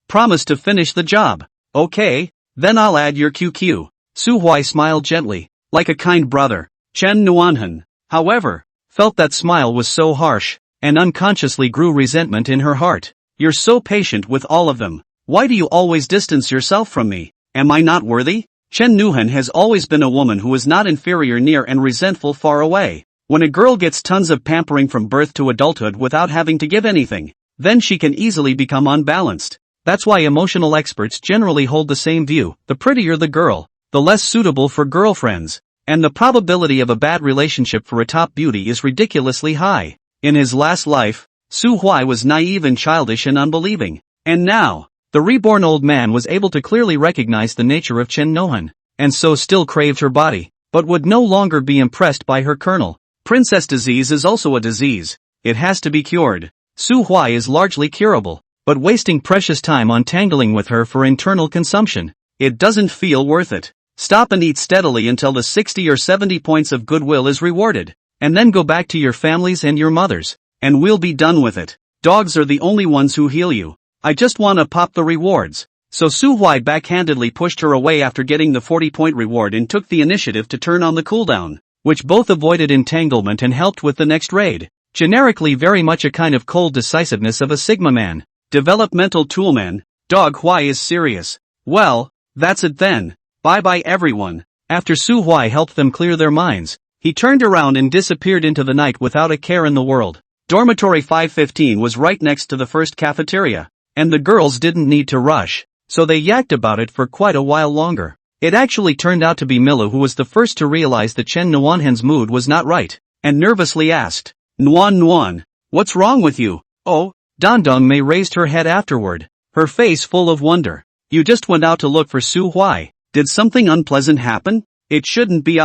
Promise to finish the job. Okay, then I'll add your QQ. Su Huai smiled gently, like a kind brother. Chen Nuanhan, however, felt that smile was so harsh, and unconsciously grew resentment in her heart. You're so patient with all of them. Why do you always distance yourself from me? Am I not worthy? Chen Nuhan has always been a woman who is not inferior near and resentful far away. When a girl gets tons of pampering from birth to adulthood without having to give anything, then she can easily become unbalanced. That's why emotional experts generally hold the same view. The prettier the girl, the less suitable for girlfriends, and the probability of a bad relationship for a top beauty is ridiculously high. In his last life, Su Huai was naive and childish and unbelieving, and now, the reborn old man was able to clearly recognize the nature of Chen Nohan, and so still craved her body, but would no longer be impressed by her kernel. Princess disease is also a disease. It has to be cured. Su Huai is largely curable, but wasting precious time on tangling with her for internal consumption, it doesn't feel worth it. Stop and eat steadily until the 60 or 70 points of goodwill is rewarded, and then go back to your families and your mothers, and we'll be done with it. Dogs are the only ones who heal you. I just wanna pop the rewards. So Su Huai backhandedly pushed her away after getting the 40-point reward and took the initiative to turn on the cooldown, which both avoided entanglement and helped with the next raid. Generically very much a kind of cold decisiveness of a Sigma man. Developmental toolman, Dog Huai is serious. Well, that's it then. Bye-bye everyone. After Su Huai helped them clear their minds, he turned around and disappeared into the night without a care in the world. Dormitory 515 was right next to the first cafeteria, and the girls didn't need to rush, so they yacked about it for quite a while longer. It actually turned out to be Mila who was the first to realize that Chen Nuanhan's mood was not right, and nervously asked, Nuan, what's wrong with you? Oh, Dandong Mei raised her head afterward, her face full of wonder. You just went out to look for Su Huai. Did something unpleasant happen? It shouldn't be.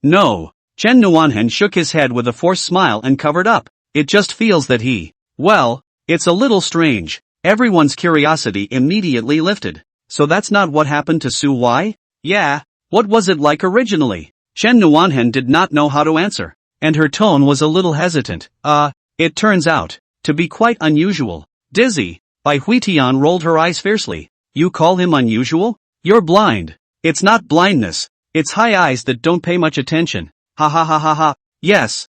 No. Chen Nuanhan shook his head with a forced smile and covered up. It just feels that well, it's a little strange. Everyone's curiosity immediately lifted. So that's not what happened to Su Huai? Yeah. What was it like originally? Chen Nuanhan did not know how to answer, and her tone was a little hesitant. It turns out to be quite unusual. Dizzy. Bai Huitian rolled her eyes fiercely. You call him unusual? You're blind. It's not blindness. It's high eyes that don't pay much attention. Ha ha ha ha ha. Yes.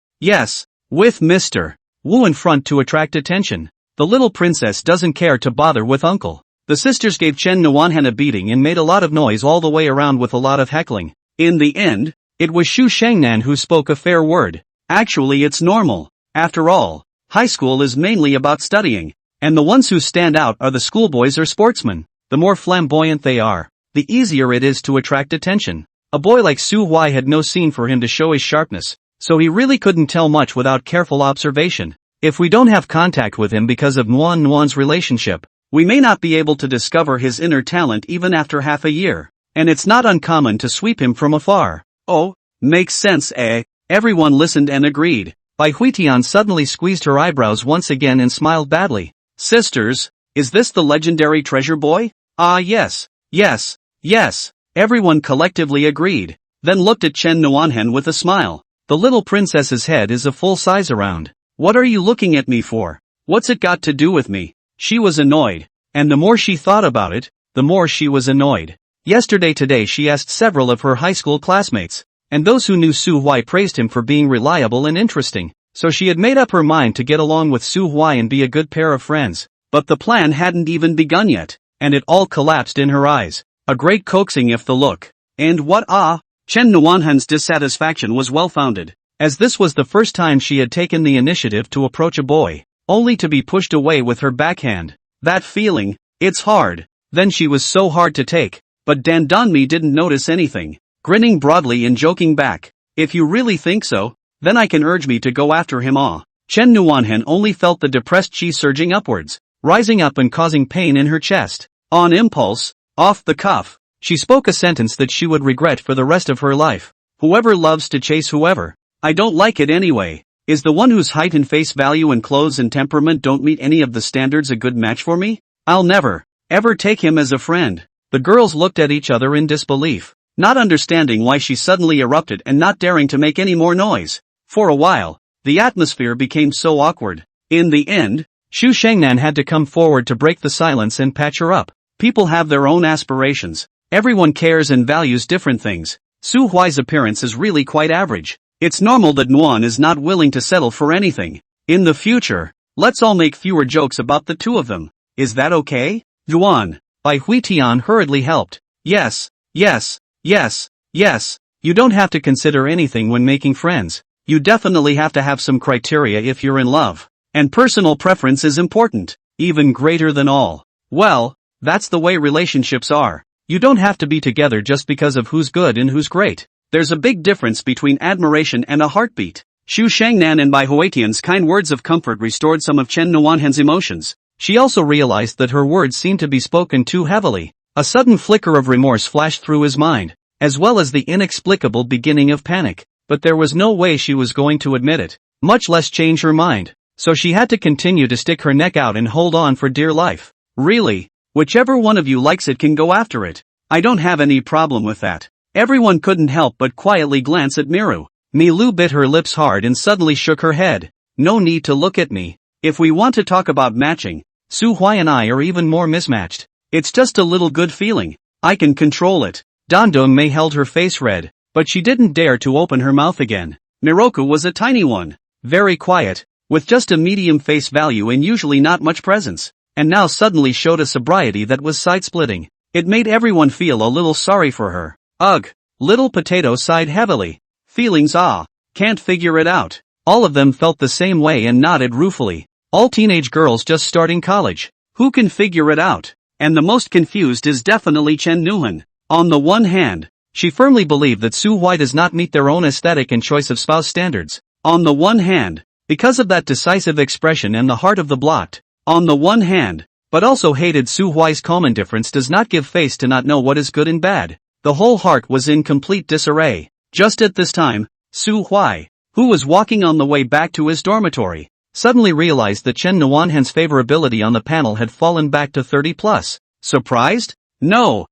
With Mr. Wu in front to attract attention. The little princess doesn't care to bother with uncle. The sisters gave Chen Nuanhan a beating and made a lot of noise all the way around with a lot of heckling. In the end, it was Xu Shangnan who spoke a fair word. Actually it's normal. After all, high school is mainly about studying, and the ones who stand out are the schoolboys or sportsmen. The more flamboyant they are, the easier it is to attract attention. A boy like Su Huai had no scene for him to show his sharpness, so he really couldn't tell much without careful observation. If we don't have contact with him because of Nuan's relationship, we may not be able to discover his inner talent even after half a year, and it's not uncommon to sweep him from afar. Oh, makes sense, eh? Everyone listened and agreed. Bai Huitian suddenly squeezed her eyebrows once again and smiled badly. Sisters, is this the legendary treasure boy? Yes. Everyone collectively agreed, then looked at Chen Nuanhan with a smile. The little princess's head is a full size around. What are you looking at me for? What's it got to do with me? She was annoyed, and the more she thought about it, the more she was annoyed. Today she asked several of her high school classmates, and those who knew Su Huai praised him for being reliable and interesting, so she had made up her mind to get along with Su Huai and be a good pair of friends. But the plan hadn't even begun yet, and it all collapsed in her eyes. A great coaxing if the look. And what Chen Nuanhan's dissatisfaction was well-founded, as this was the first time she had taken the initiative to approach a boy, only to be pushed away with her backhand. That feeling, it's hard. Then she was so hard to take, but Dan Donmi didn't notice anything, grinning broadly and joking back. If you really think so, then I can urge me to go after him. Chen Nuanhan only felt the depressed chi surging upwards, rising up and causing pain in her chest. On impulse, off the cuff, she spoke a sentence that she would regret for the rest of her life. Whoever loves to chase whoever, I don't like it anyway, is the one whose height and face value and clothes and temperament don't meet any of the standards a good match for me? I'll never. ever take him as a friend? The girls looked at each other in disbelief, not understanding why she suddenly erupted and not daring to make any more noise. For a while, the atmosphere became so awkward. In the end, Xu Shangnan had to come forward to break the silence and patch her up. People have their own aspirations. Everyone cares and values different things. Su Huai's appearance is really quite average. It's normal that Nuan is not willing to settle for anything. In the future, let's all make fewer jokes about the two of them. Is that okay? Yuan, Bai Huitian hurriedly helped. Yes, yes, yes, yes. You don't have to consider anything when making friends. You definitely have to have some criteria if you're in love. And personal preference is important, even greater than all. Well, that's the way relationships are. You don't have to be together just because of who's good and who's great. There's a big difference between admiration and a heartbeat. Xu Shangnan and Bai Huitian's kind words of comfort restored some of Chen Nuanhen's emotions. She also realized that her words seemed to be spoken too heavily. A sudden flicker of remorse flashed through his mind, as well as the inexplicable beginning of panic. But there was no way she was going to admit it, much less change her mind. So she had to continue to stick her neck out and hold on for dear life. Really? Whichever one of you likes it can go after it. I don't have any problem with that. Everyone couldn't help but quietly glance at Miru. Milu bit her lips hard and suddenly shook her head. No need to look at me. If we want to talk about matching, Su Huai and I are even more mismatched. It's just a little good feeling. I can control it. Dandong Mei held her face red, but she didn't dare to open her mouth again. Miroku was a tiny one. Very quiet, with just a medium face value and usually not much presence. And now suddenly showed a sobriety that was side-splitting. It made everyone feel a little sorry for her. Ugh. Little Potato sighed heavily. Feelings can't figure it out. All of them felt the same way and nodded ruefully. All teenage girls just starting college. Who can figure it out? And the most confused is definitely Chen Nuhan. On the one hand, she firmly believed that Su Huai does not meet their own aesthetic and choice of spouse standards. On the one hand, because of that decisive expression and the heart of the blocked. On the one hand, but also hated Su Huai's calm indifference does not give face to not know what is good and bad. The whole heart was in complete disarray. Just at this time, Su Huai, who was walking on the way back to his dormitory, suddenly realized that Chen Nuanhen's favorability on the panel had fallen back to 30+. Surprised? No.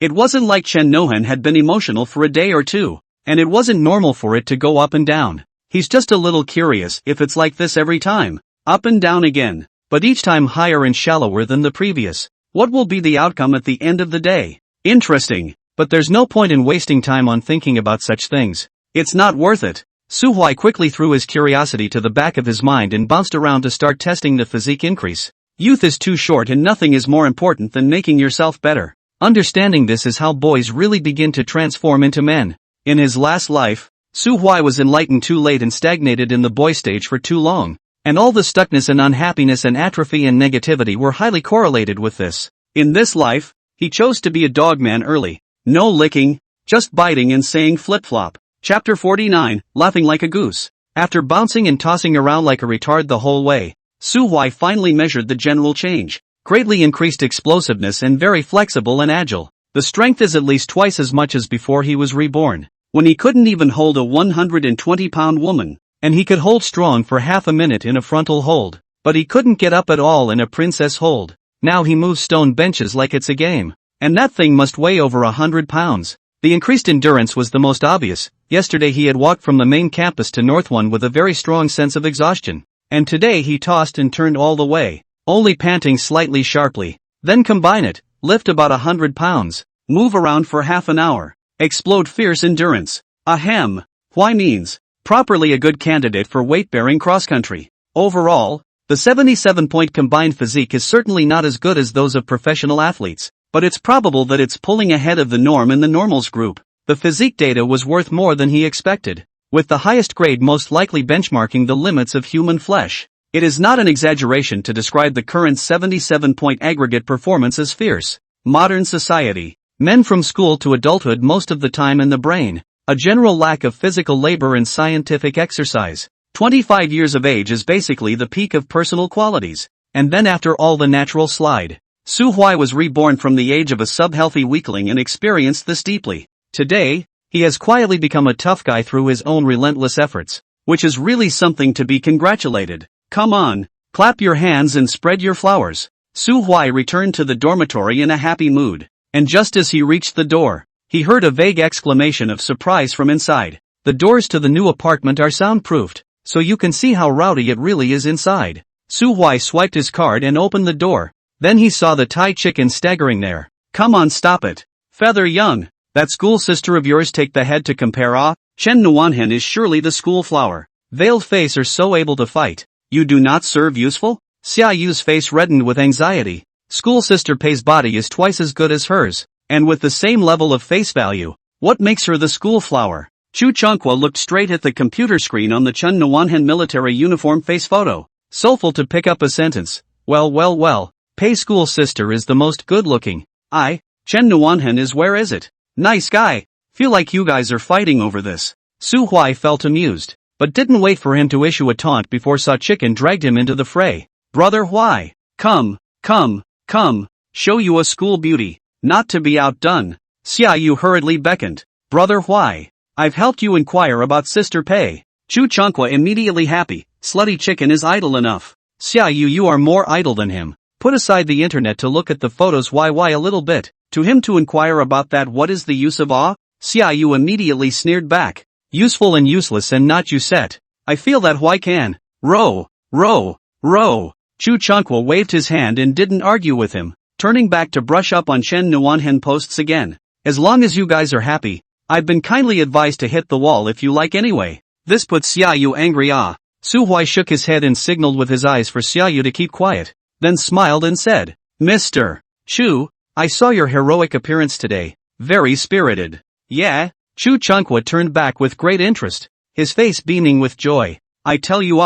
It wasn't like Chen Nuan had been emotional for a day or two, and it wasn't normal for it to go up and down. He's just a little curious if it's like this every time. Up and down again, but each time higher and shallower than the previous. What will be the outcome at the end of the day? Interesting, but there's no point in wasting time on thinking about such things. It's not worth it. Su Huai quickly threw his curiosity to the back of his mind and bounced around to start testing the physique increase. Youth is too short and nothing is more important than making yourself better. Understanding this is how boys really begin to transform into men. In his last life, Su Huai was enlightened too late and stagnated in the boy stage for too long. And all the stuckness and unhappiness and atrophy and negativity were highly correlated with this. In this life, he chose to be a dog man early. No licking, just biting and saying flip-flop. Chapter 49, Laughing Like a Goose. After bouncing and tossing around like a retard the whole way, Su Huai finally measured the general change. Greatly increased explosiveness and very flexible and agile. The strength is at least twice as much as before he was reborn, when he couldn't even hold a 120-pound woman. And he could hold strong for half a minute in a frontal hold, but he couldn't get up at all in a princess hold. Now he moves stone benches like it's a game. And that thing must weigh over 100 pounds. The increased endurance was the most obvious. Yesterday he had walked from the main campus to North One with a very strong sense of exhaustion. And today he tossed and turned all the way, only panting slightly sharply. Then combine it, lift about 100 pounds, move around for half an hour, explode fierce endurance. Ahem. Huai means properly a good candidate for weight-bearing cross-country. Overall, the 77-point combined physique is certainly not as good as those of professional athletes, but it's probable that it's pulling ahead of the norm in the normals group. The physique data was worth more than he expected, with the highest grade most likely benchmarking the limits of human flesh. It is not an exaggeration to describe the current 77-point aggregate performance as fierce. Modern society. Men from school to adulthood most of the time in the brain. A general lack of physical labor and scientific exercise. 25 years of age is basically the peak of personal qualities, and then after all the natural slide. Su Huai was reborn from the age of a sub-healthy weakling and experienced this deeply. Today, he has quietly become a tough guy through his own relentless efforts, which is really something to be congratulated. Come on, clap your hands and spread your flowers. Su Huai returned to the dormitory in a happy mood. And just as he reached the door, he heard a vague exclamation of surprise from inside. The doors to the new apartment are soundproofed, so you can see how rowdy it really is inside. Su Huai swiped his card and opened the door. Then he saw the Thai chicken staggering there. Come on, stop it. Feather Young, that school sister of yours take the head to compare ah? Chen Nuanhen is surely the school flower. Veiled face are so able to fight. You do not serve useful? Xia Yu's face reddened with anxiety. School sister Pei's body is twice as good as hers, and with the same level of face value. What makes her the school flower? Chu Chongqua looked straight at the computer screen on the Chen Nuanhen military uniform face photo. Soulful to pick up a sentence. Well. Pei's school sister is the most good-looking. Chen Nuanhen is where is it? Nice guy. Feel like you guys are fighting over this. Su Huai felt amused, but didn't wait for him to issue a taunt before Sa Chicken dragged him into the fray. Brother Huai, come, show you a school beauty, not to be outdone. Xia Yu hurriedly beckoned. Brother Huai, I've helped you inquire about Sister Pei. Chu Chongqua immediately happy. Slutty Chicken is idle enough. Xia Yu, you are more idle than him. Put aside the internet to look at the photos why a little bit. To him to inquire about that, what is the use of awe? Xia Yu immediately sneered back. Useful and useless and not you set. I feel that Huai can. Row. Chu Chongqua waved his hand and didn't argue with him, turning back to brush up on Chen Nuanhen posts again. As long as you guys are happy, I've been kindly advised to hit the wall if you like anyway. This put Xia Yu angry. Su Huai shook his head and signaled with his eyes for Xia Yu to keep quiet, then smiled and said, Mr. Chu, I saw your heroic appearance today. Very spirited. Yeah? Chu Chongqua turned back with great interest, his face beaming with joy. I tell you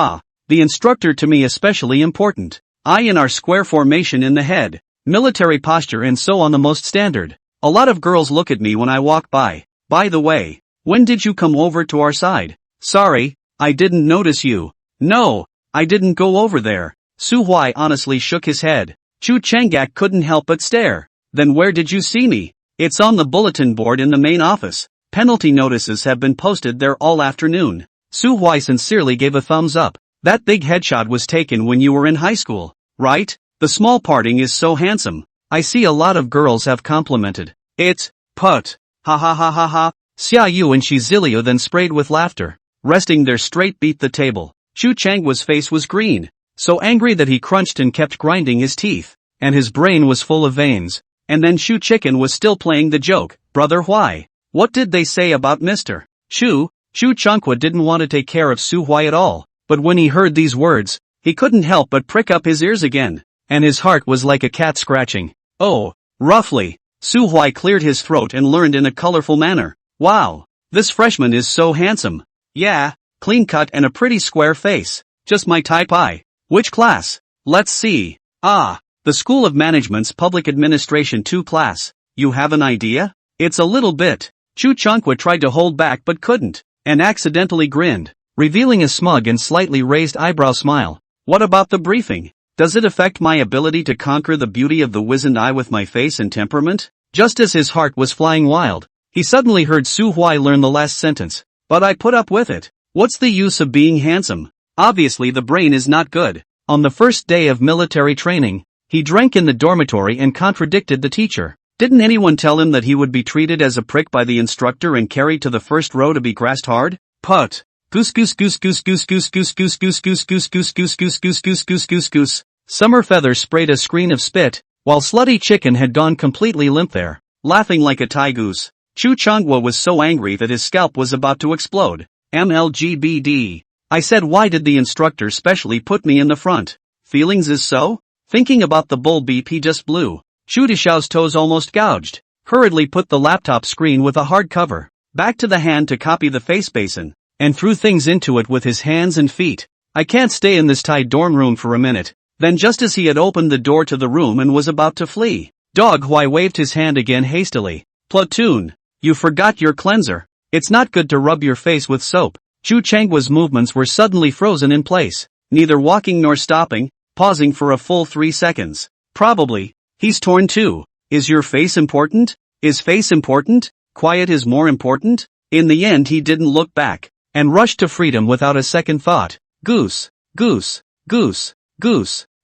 the instructor to me especially important. Eye in our square formation in the head, military posture and so on the most standard. A lot of girls look at me when I walk by. By the way, when did you come over to our side? Sorry, I didn't notice you. No, I didn't go over there. Su Huai honestly shook his head. Chu Changak couldn't help but stare. Then where did you see me? It's on the bulletin board in the main office. Penalty notices have been posted there all afternoon. Su Huai sincerely gave a thumbs up. That big headshot was taken when you were in high school, right? The small parting is so handsome. I see a lot of girls have complimented it. Put. Ha. Xia Yu and Shizilio then sprayed with laughter. Resting there straight beat the table. Chu Changwa's face was green, so angry that he crunched and kept grinding his teeth, and his brain was full of veins. And then Chu Chicken was still playing the joke. Brother Huai, what did they say about Mr. Chu? Chu Chongqua didn't want to take care of Su Huai at all. But when he heard these words, he couldn't help but prick up his ears again, and his heart was like a cat scratching. Oh, roughly. Su Huai cleared his throat and learned in a colorful manner. Wow, this freshman is so handsome. Yeah, clean cut and a pretty square face. Just my type. Which class? Let's see. The School of Management's Public Administration 2 class. You have an idea? It's a little bit. Chu Chongqua tried to hold back but couldn't, and accidentally grinned, revealing a smug and slightly raised eyebrow smile. What about the briefing? Does it affect my ability to conquer the beauty of the wizened eye with my face and temperament? Just as his heart was flying wild, he suddenly heard Su Huai learn the last sentence. But I put up with it. What's the use of being handsome? Obviously the brain is not good. On the first day of military training, he drank in the dormitory and contradicted the teacher. Didn't anyone tell him that he would be treated as a prick by the instructor and carried to the first row to be grassed hard? Put. Goose. Summer Feather sprayed a screen of spit, while Slutty Chicken had gone completely limp there, laughing like a Thai goose. Chu Chongqua was so angry that his scalp was about to explode. MLGBD. I said, why did the instructor specially put me in the front? Feelings is so? Thinking about the bull beep he just blew. Chu Dishao's toes almost gouged. Hurriedly put the laptop screen with a hard cover back to the hand to copy the face basin, and threw things into it with his hands and feet. I can't stay in this Thai dorm room for a minute. Then just as he had opened the door to the room and was about to flee, Dog Huai waved his hand again hastily. Platoon, you forgot your cleanser. It's not good to rub your face with soap. Chu Changwa's movements were suddenly frozen in place, neither walking nor stopping, pausing for a full 3 seconds. Probably. He's torn too. Is your face important? Is face important? Quiet is more important? In the end he didn't look back, and rushed to freedom without a second thought. Goose.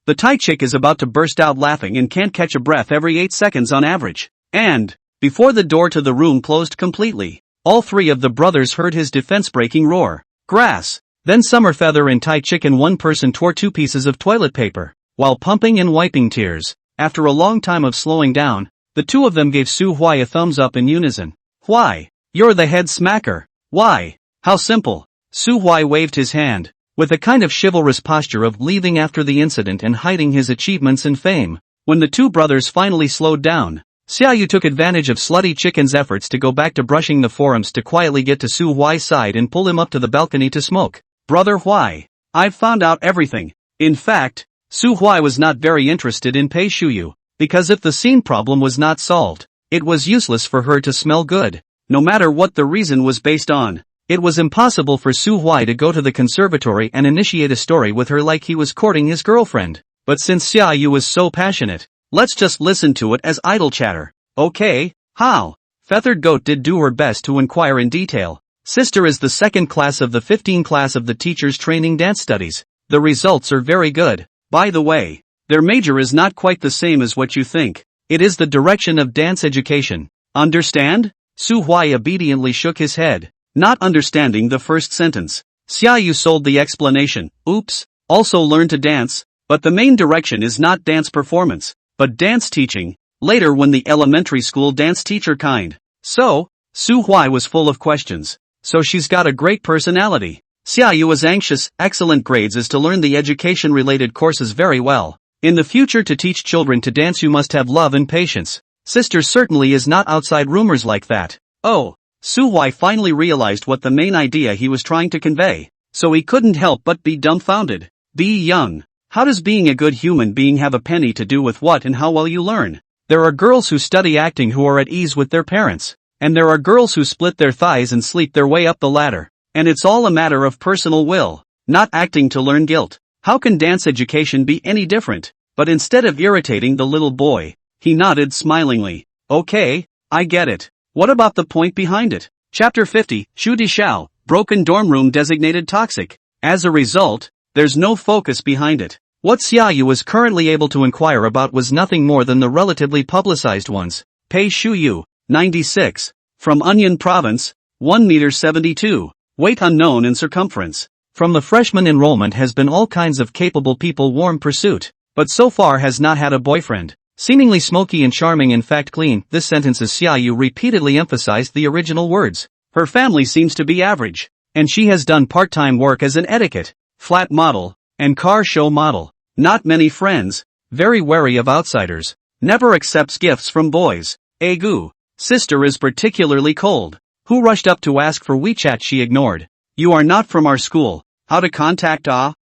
The Thai chick is about to burst out laughing and can't catch a breath every 8 seconds on average. And, before the door to the room closed completely, all three of the brothers heard his defense-breaking roar. Grass. Then Summerfeather and Thai chick and one person tore 2 pieces of toilet paper, while pumping and wiping tears. After a long time of slowing down, the two of them gave Su Huai a thumbs up in unison. Why? You're the head smacker. Why? How simple. Su Huai waved his hand, with a kind of chivalrous posture of leaving after the incident and hiding his achievements and fame. When the two brothers finally slowed down, Xiaoyu took advantage of Slutty Chicken's efforts to go back to brushing the forums to quietly get to Su Huai's side and pull him up to the balcony to smoke. Brother Huai, I've found out everything. In fact, Su Huai was not very interested in Pei Shuyu, because if the scene problem was not solved, it was useless for her to smell good. No matter what the reason was based on, it was impossible for Su Huai to go to the conservatory and initiate a story with her like he was courting his girlfriend. But since Xiaoyu was so passionate, let's just listen to it as idle chatter. Okay, how? Feathered Goat did do her best to inquire in detail. Sister is the second class of the 15 class of the teacher's training dance studies. The results are very good. By the way, their major is not quite the same as what you think. It is the direction of dance education. Understand? Su Huai obediently shook his head, not understanding the first sentence. Xiaoyu sold the explanation. Oops, also learn to dance, but the main direction is not dance performance, but dance teaching, later when the elementary school dance teacher kind. So, Su Huai was full of questions. So she's got a great personality. Xiaoyu was anxious. Excellent grades is to learn the education-related courses very well. In the future to teach children to dance you must have love and patience. Sister certainly is not outside rumors like that. Oh, Su Huai finally realized what the main idea he was trying to convey, so he couldn't help but be dumbfounded. Be young. How does being a good human being have a penny to do with what and how well you learn? There are girls who study acting who are at ease with their parents, and there are girls who split their thighs and sleep their way up the ladder. And it's all a matter of personal will, not acting to learn guilt. How can dance education be any different? But instead of irritating the little boy, he nodded smilingly. Okay, I get it. What about the point behind it? Chapter 50, Shu Di Xiao, broken dorm room designated toxic. As a result, there's no focus behind it. What Xiaoyu was currently able to inquire about was nothing more than the relatively publicized ones. Pei Shuyu, 96. From Onion Province, 1 meter 72. Weight unknown in circumference. From the freshman enrollment has been all kinds of capable people warm pursuit, but so far has not had a boyfriend. Seemingly smoky and charming in fact clean, this sentence as Xiaoyu repeatedly emphasized the original words. Her family seems to be average, and she has done part-time work as an etiquette, flat model, and car show model. Not many friends, very wary of outsiders, never accepts gifts from boys. Egu. Sister is particularly cold. Who rushed up to ask for WeChat she ignored. You are not from our school. How to contact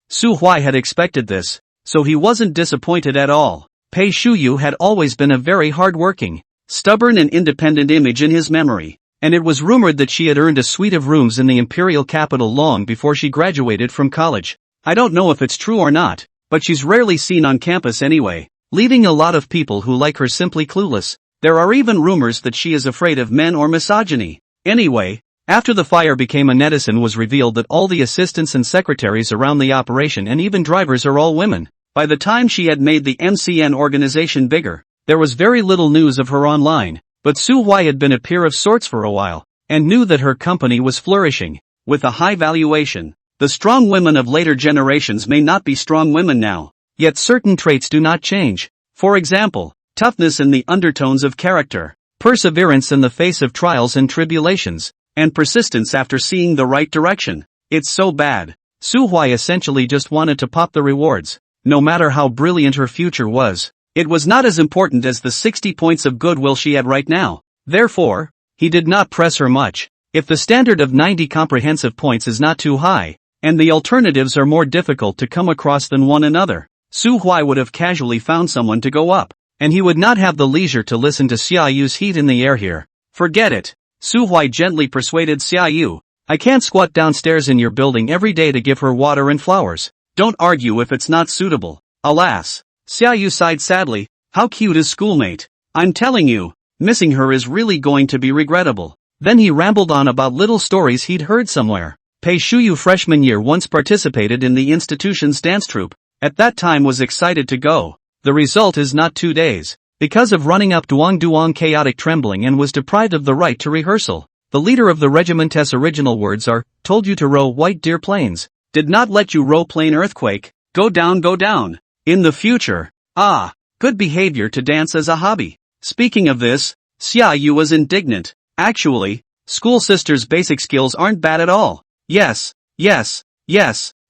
Su Huai had expected this, so he wasn't disappointed at all. Pei Shuyu had always been a very hard-working, stubborn and independent image in his memory, and it was rumored that she had earned a suite of rooms in the imperial capital long before she graduated from college. I don't know if it's true or not, but she's rarely seen on campus anyway, leaving a lot of people who like her simply clueless. There are even rumors that she is afraid of men or misogyny. Anyway, after the fire became a netizen was revealed that all the assistants and secretaries around the operation and even drivers are all women. By the time she had made the MCN organization bigger, there was very little news of her online, but Su Huai had been a peer of sorts for a while, and knew that her company was flourishing, with a high valuation. The strong women of later generations may not be strong women now, yet certain traits do not change. For example, toughness in the undertones of character, perseverance in the face of trials and tribulations, and persistence after seeing the right direction. It's so bad. Su Huai essentially just wanted to pop the rewards. No matter how brilliant her future was, it was not as important as the 60 points of goodwill she had right now. Therefore, he did not press her much. If the standard of 90 comprehensive points is not too high, and the alternatives are more difficult to come across than one another, Su Huai would have casually found someone to go up, and he would not have the leisure to listen to Xiaoyu's heat in the air here. Forget it. Su Huai gently persuaded Xiaoyu. I can't squat downstairs in your building every day to give her water and flowers. Don't argue if it's not suitable. Alas. Xiaoyu sighed sadly. How cute is schoolmate? I'm telling you, missing her is really going to be regrettable. Then he rambled on about little stories he'd heard somewhere. Pei Shuyu freshman year once participated in the institution's dance troupe. at that time was excited to go. The result is not 2 days. Because of running up duong chaotic trembling and was deprived of the right to rehearsal. The leader of the regiment's original words are, told you to row white deer planes. Did not let you row plain earthquake. Go down go down. In the future. Ah. Good behavior to dance as a hobby. Speaking of this, Xiaoyu was indignant. Actually, school sister's basic skills aren't bad at all. Yes.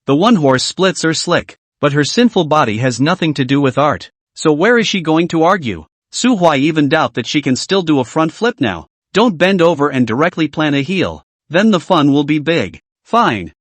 The one-horse splits are slick. But her sinful body has nothing to do with art. So where is she going to argue? Su Huai even doubt that she can still do a front flip now. Don't bend over and directly plant a heel. Then the fun will be big. Fine.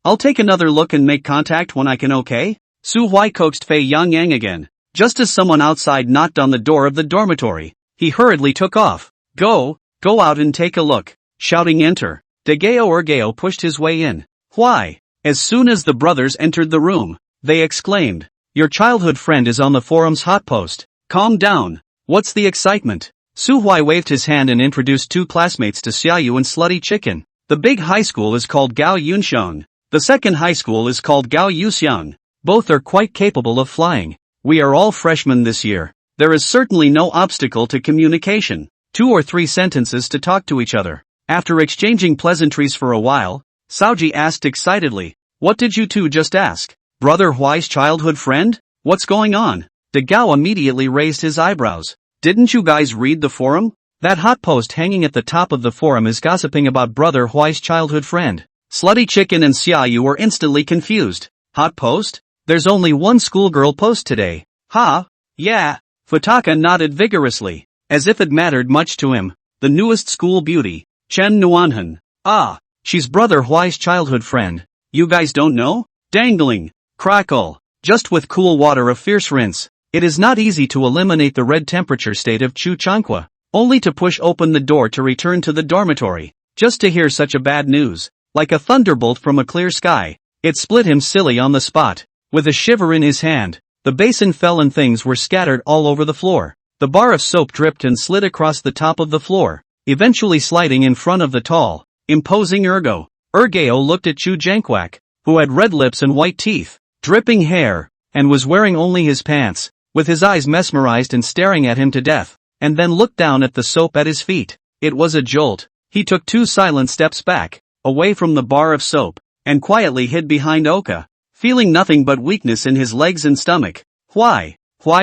I'll take another look and make contact when I can, okay? Su Huai coaxed Fei Yang again. Just as someone outside knocked on the door of the dormitory, he hurriedly took off. Go out and take a look. Shouting enter. Ergeo pushed his way in. Why? As soon as the brothers entered the room, they exclaimed, your childhood friend is on the forum's hot post. Calm down. What's the excitement? Su Huai waved his hand and introduced 2 classmates to Xiaoyu and Slutty Chicken. The big high school is called Gao Yunxiang. The second high school is called Gao Yuxiang. Both are quite capable of flying. We are all freshmen this year. There is certainly no obstacle to communication. 2 or 3 sentences to talk to each other. After exchanging pleasantries for a while, Saoji asked excitedly, what did you two just ask? Brother Huai's childhood friend? What's going on? De Gao immediately raised his eyebrows. Didn't you guys read the forum? That hot post hanging at the top of the forum is gossiping about Brother Huai's childhood friend. Slutty Chicken and Xiaoyu were instantly confused. Hot post? There's only one schoolgirl post today. Ha? Yeah. Futaka nodded vigorously, as if it mattered much to him. The newest school beauty, Chen Nuanhan. Ah, she's Brother Huai's childhood friend. You guys don't know? Dangling. Crackle. Just with cool water a fierce rinse. It is not easy to eliminate the red temperature state of Chu Chanqua, only to push open the door to return to the dormitory, just to hear such a bad news. Like a thunderbolt from a clear sky, it split him silly on the spot. With a shiver in his hand, the basin fell and things were scattered all over the floor. The bar of soap dripped and slid across the top of the floor, eventually sliding in front of the tall, imposing Ergeo looked at Chu Janquak, who had red lips and white teeth, dripping hair, and was wearing only his pants, with his eyes mesmerized and staring at him to death, and then looked down at the soap at his feet. It was a jolt. He took 2 silent steps back, away from the bar of soap, and quietly hid behind Oka, feeling nothing but weakness in his legs and stomach. Why,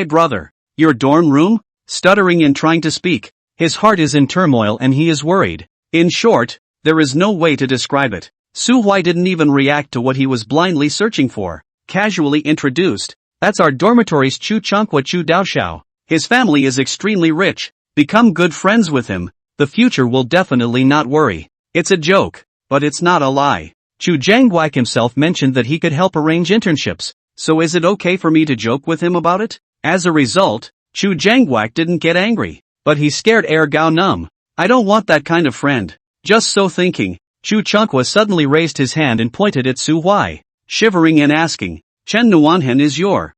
brother? Your dorm room? Stuttering and trying to speak. His heart is in turmoil and he is worried. In short, there is no way to describe it. Su Huai didn't even react to what he was blindly searching for. Casually introduced. That's our dormitory's Chu Chanqua Chu Daoshao. His family is extremely rich. Become good friends with him. The future will definitely not worry. It's a joke, but it's not a lie. Chu Jangwak himself mentioned that he could help arrange internships, so is it okay for me to joke with him about it? As a result, Chu Jangwak didn't get angry, but he scared Gao numb. I don't want that kind of friend. Just so thinking, Chu Chanqua suddenly raised his hand and pointed at Su Huai, shivering and asking, Chen Nuanhen is your,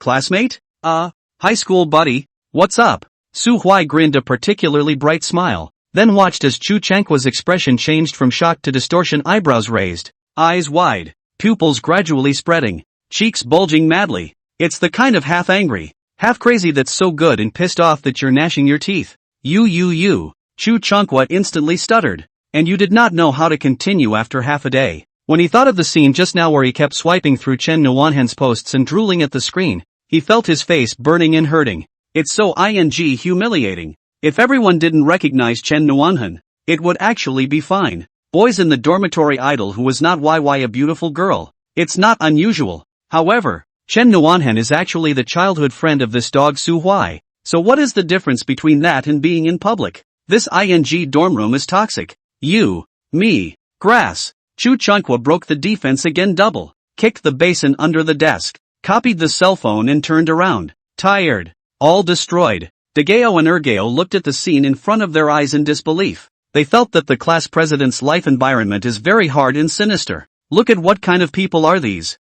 classmate? High school buddy, what's up? Su Huai grinned a particularly bright smile, then watched as Chu Chanqua's expression changed from shock to distortion, eyebrows raised, eyes wide, pupils gradually spreading, cheeks bulging madly. It's the kind of half-angry, half-crazy that's so good and pissed off that you're gnashing your teeth. You. Chu Chanqua instantly stuttered. And you did not know how to continue after half a day. When he thought of the scene just now where he kept swiping through Chen Nuanhen's posts and drooling at the screen, he felt his face burning and hurting. It's so humiliating. If everyone didn't recognize Chen Nuanhen, it would actually be fine. Boys in the dormitory idol who was not YY a beautiful girl. It's not unusual. However, Chen Nuanhen is actually the childhood friend of this dog Su Huai. So what is the difference between that and being in public? This dorm room is toxic. You, me, grass. Chu Chanqua broke the defense again double, kicked the basin under the desk, copied the cell phone and turned around. Tired. All destroyed. Degeo and Ergeo looked at the scene in front of their eyes in disbelief. They felt that the class president's life environment is very hard and sinister. Look at what kind of people are these.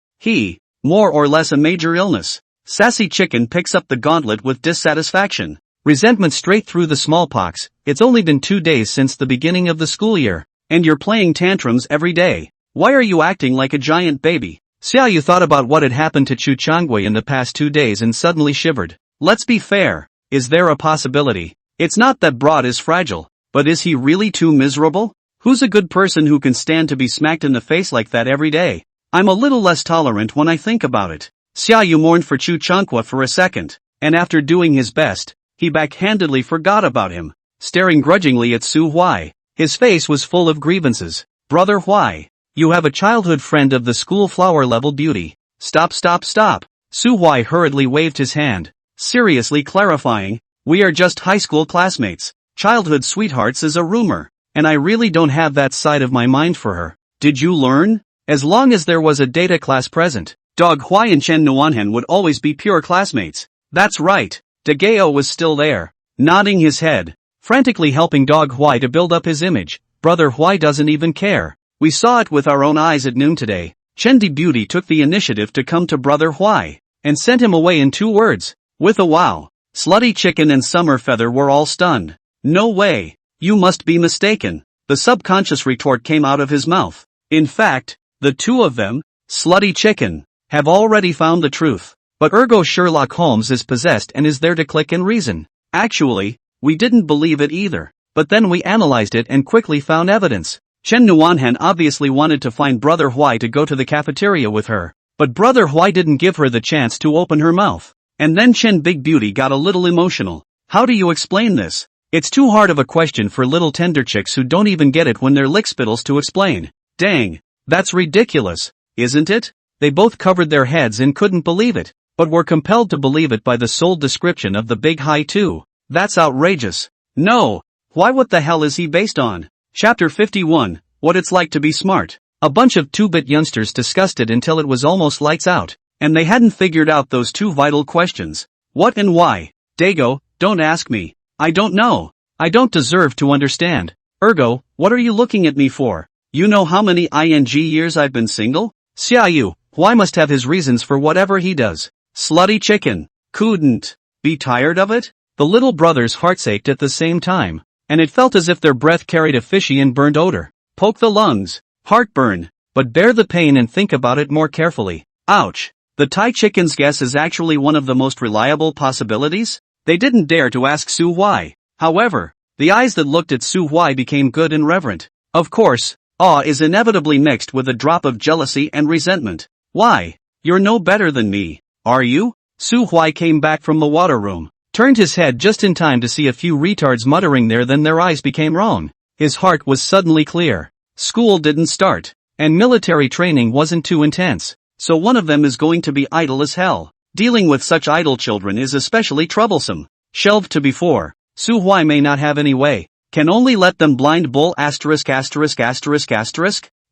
More or less a major illness. Sassy Chicken picks up the gauntlet with dissatisfaction. Resentment straight through the smallpox. It's only been 2 days since the beginning of the school year, and you're playing tantrums every day. Why are you acting like a giant baby? Xiaoyu thought about what had happened to Chu Changwei in the past 2 days and suddenly shivered. Let's be fair. Is there a possibility? It's not that Broad is fragile, but is he really too miserable? Who's a good person who can stand to be smacked in the face like that every day? I'm a little less tolerant when I think about it. Xiaoyu mourned for Chu Changwa for a second, and after doing his best, he backhandedly forgot about him. Staring grudgingly at Su Huai, his face was full of grievances. Brother Huai, you have a childhood friend of the school flower-level beauty. Stop. Su Huai hurriedly waved his hand, seriously clarifying, we are just high school classmates. Childhood sweethearts is a rumor, and I really don't have that side of my mind for her. Did you learn? As long as there was a data class present, Dog Huai and Chen Nuanhan would always be pure classmates. That's right. Dageo was still there, nodding his head, frantically helping Dog Huai to build up his image. Brother Huai doesn't even care. We saw it with our own eyes at noon today. Chen Di Beauty took the initiative to come to Brother Huai, and sent him away in 2 words. With a wow. Slutty Chicken and Summer Feather were all stunned. No way. You must be mistaken. The subconscious retort came out of his mouth. In fact, the 2 of them, Slutty Chicken, have already found the truth. But ergo Sherlock Holmes is possessed and is there to click and reason. Actually, we didn't believe it either. But then we analyzed it and quickly found evidence. Chen Nuanhan obviously wanted to find Brother Huai to go to the cafeteria with her. But Brother Huai didn't give her the chance to open her mouth. And then Chen Big Beauty got a little emotional. How do you explain this? It's too hard of a question for little tender chicks who don't even get it when they're lickspittles to explain. Dang, that's ridiculous, isn't it? They both covered their heads and couldn't believe it, but were compelled to believe it by the sold description of the big high too. That's outrageous. No. Why what the hell is he based on? Chapter 51, What It's Like to Be Smart. A bunch of 2-bit youngsters discussed it until it was almost lights out, and they hadn't figured out those 2 vital questions. What and why? Dago, don't ask me. I don't know. I don't deserve to understand. Ergo, what are you looking at me for? You know how many years I've been single? Xiaoyu, Huai must have his reasons for whatever he does. Slutty Chicken. Couldn't be tired of it? The little brothers' hearts ached at the same time, and it felt as if their breath carried a fishy and burned odor. Poke the lungs. Heartburn. But bear the pain and think about it more carefully. Ouch. The Thai chicken's guess is actually one of the most reliable possibilities? They didn't dare to ask Su Huai. However, the eyes that looked at Su Huai became good and reverent. Of course, awe is inevitably mixed with a drop of jealousy and resentment. Why? You're no better than me, are you? Su Huai came back from the water room, turned his head just in time to see a few retards muttering there, then their eyes became wrong. His heart was suddenly clear. School didn't start, and military training wasn't too intense, so one of them is going to be idle as hell. Dealing with such idle children is especially troublesome. Shelved to before, Su Huai may not have any way, can only let them blind bull ********.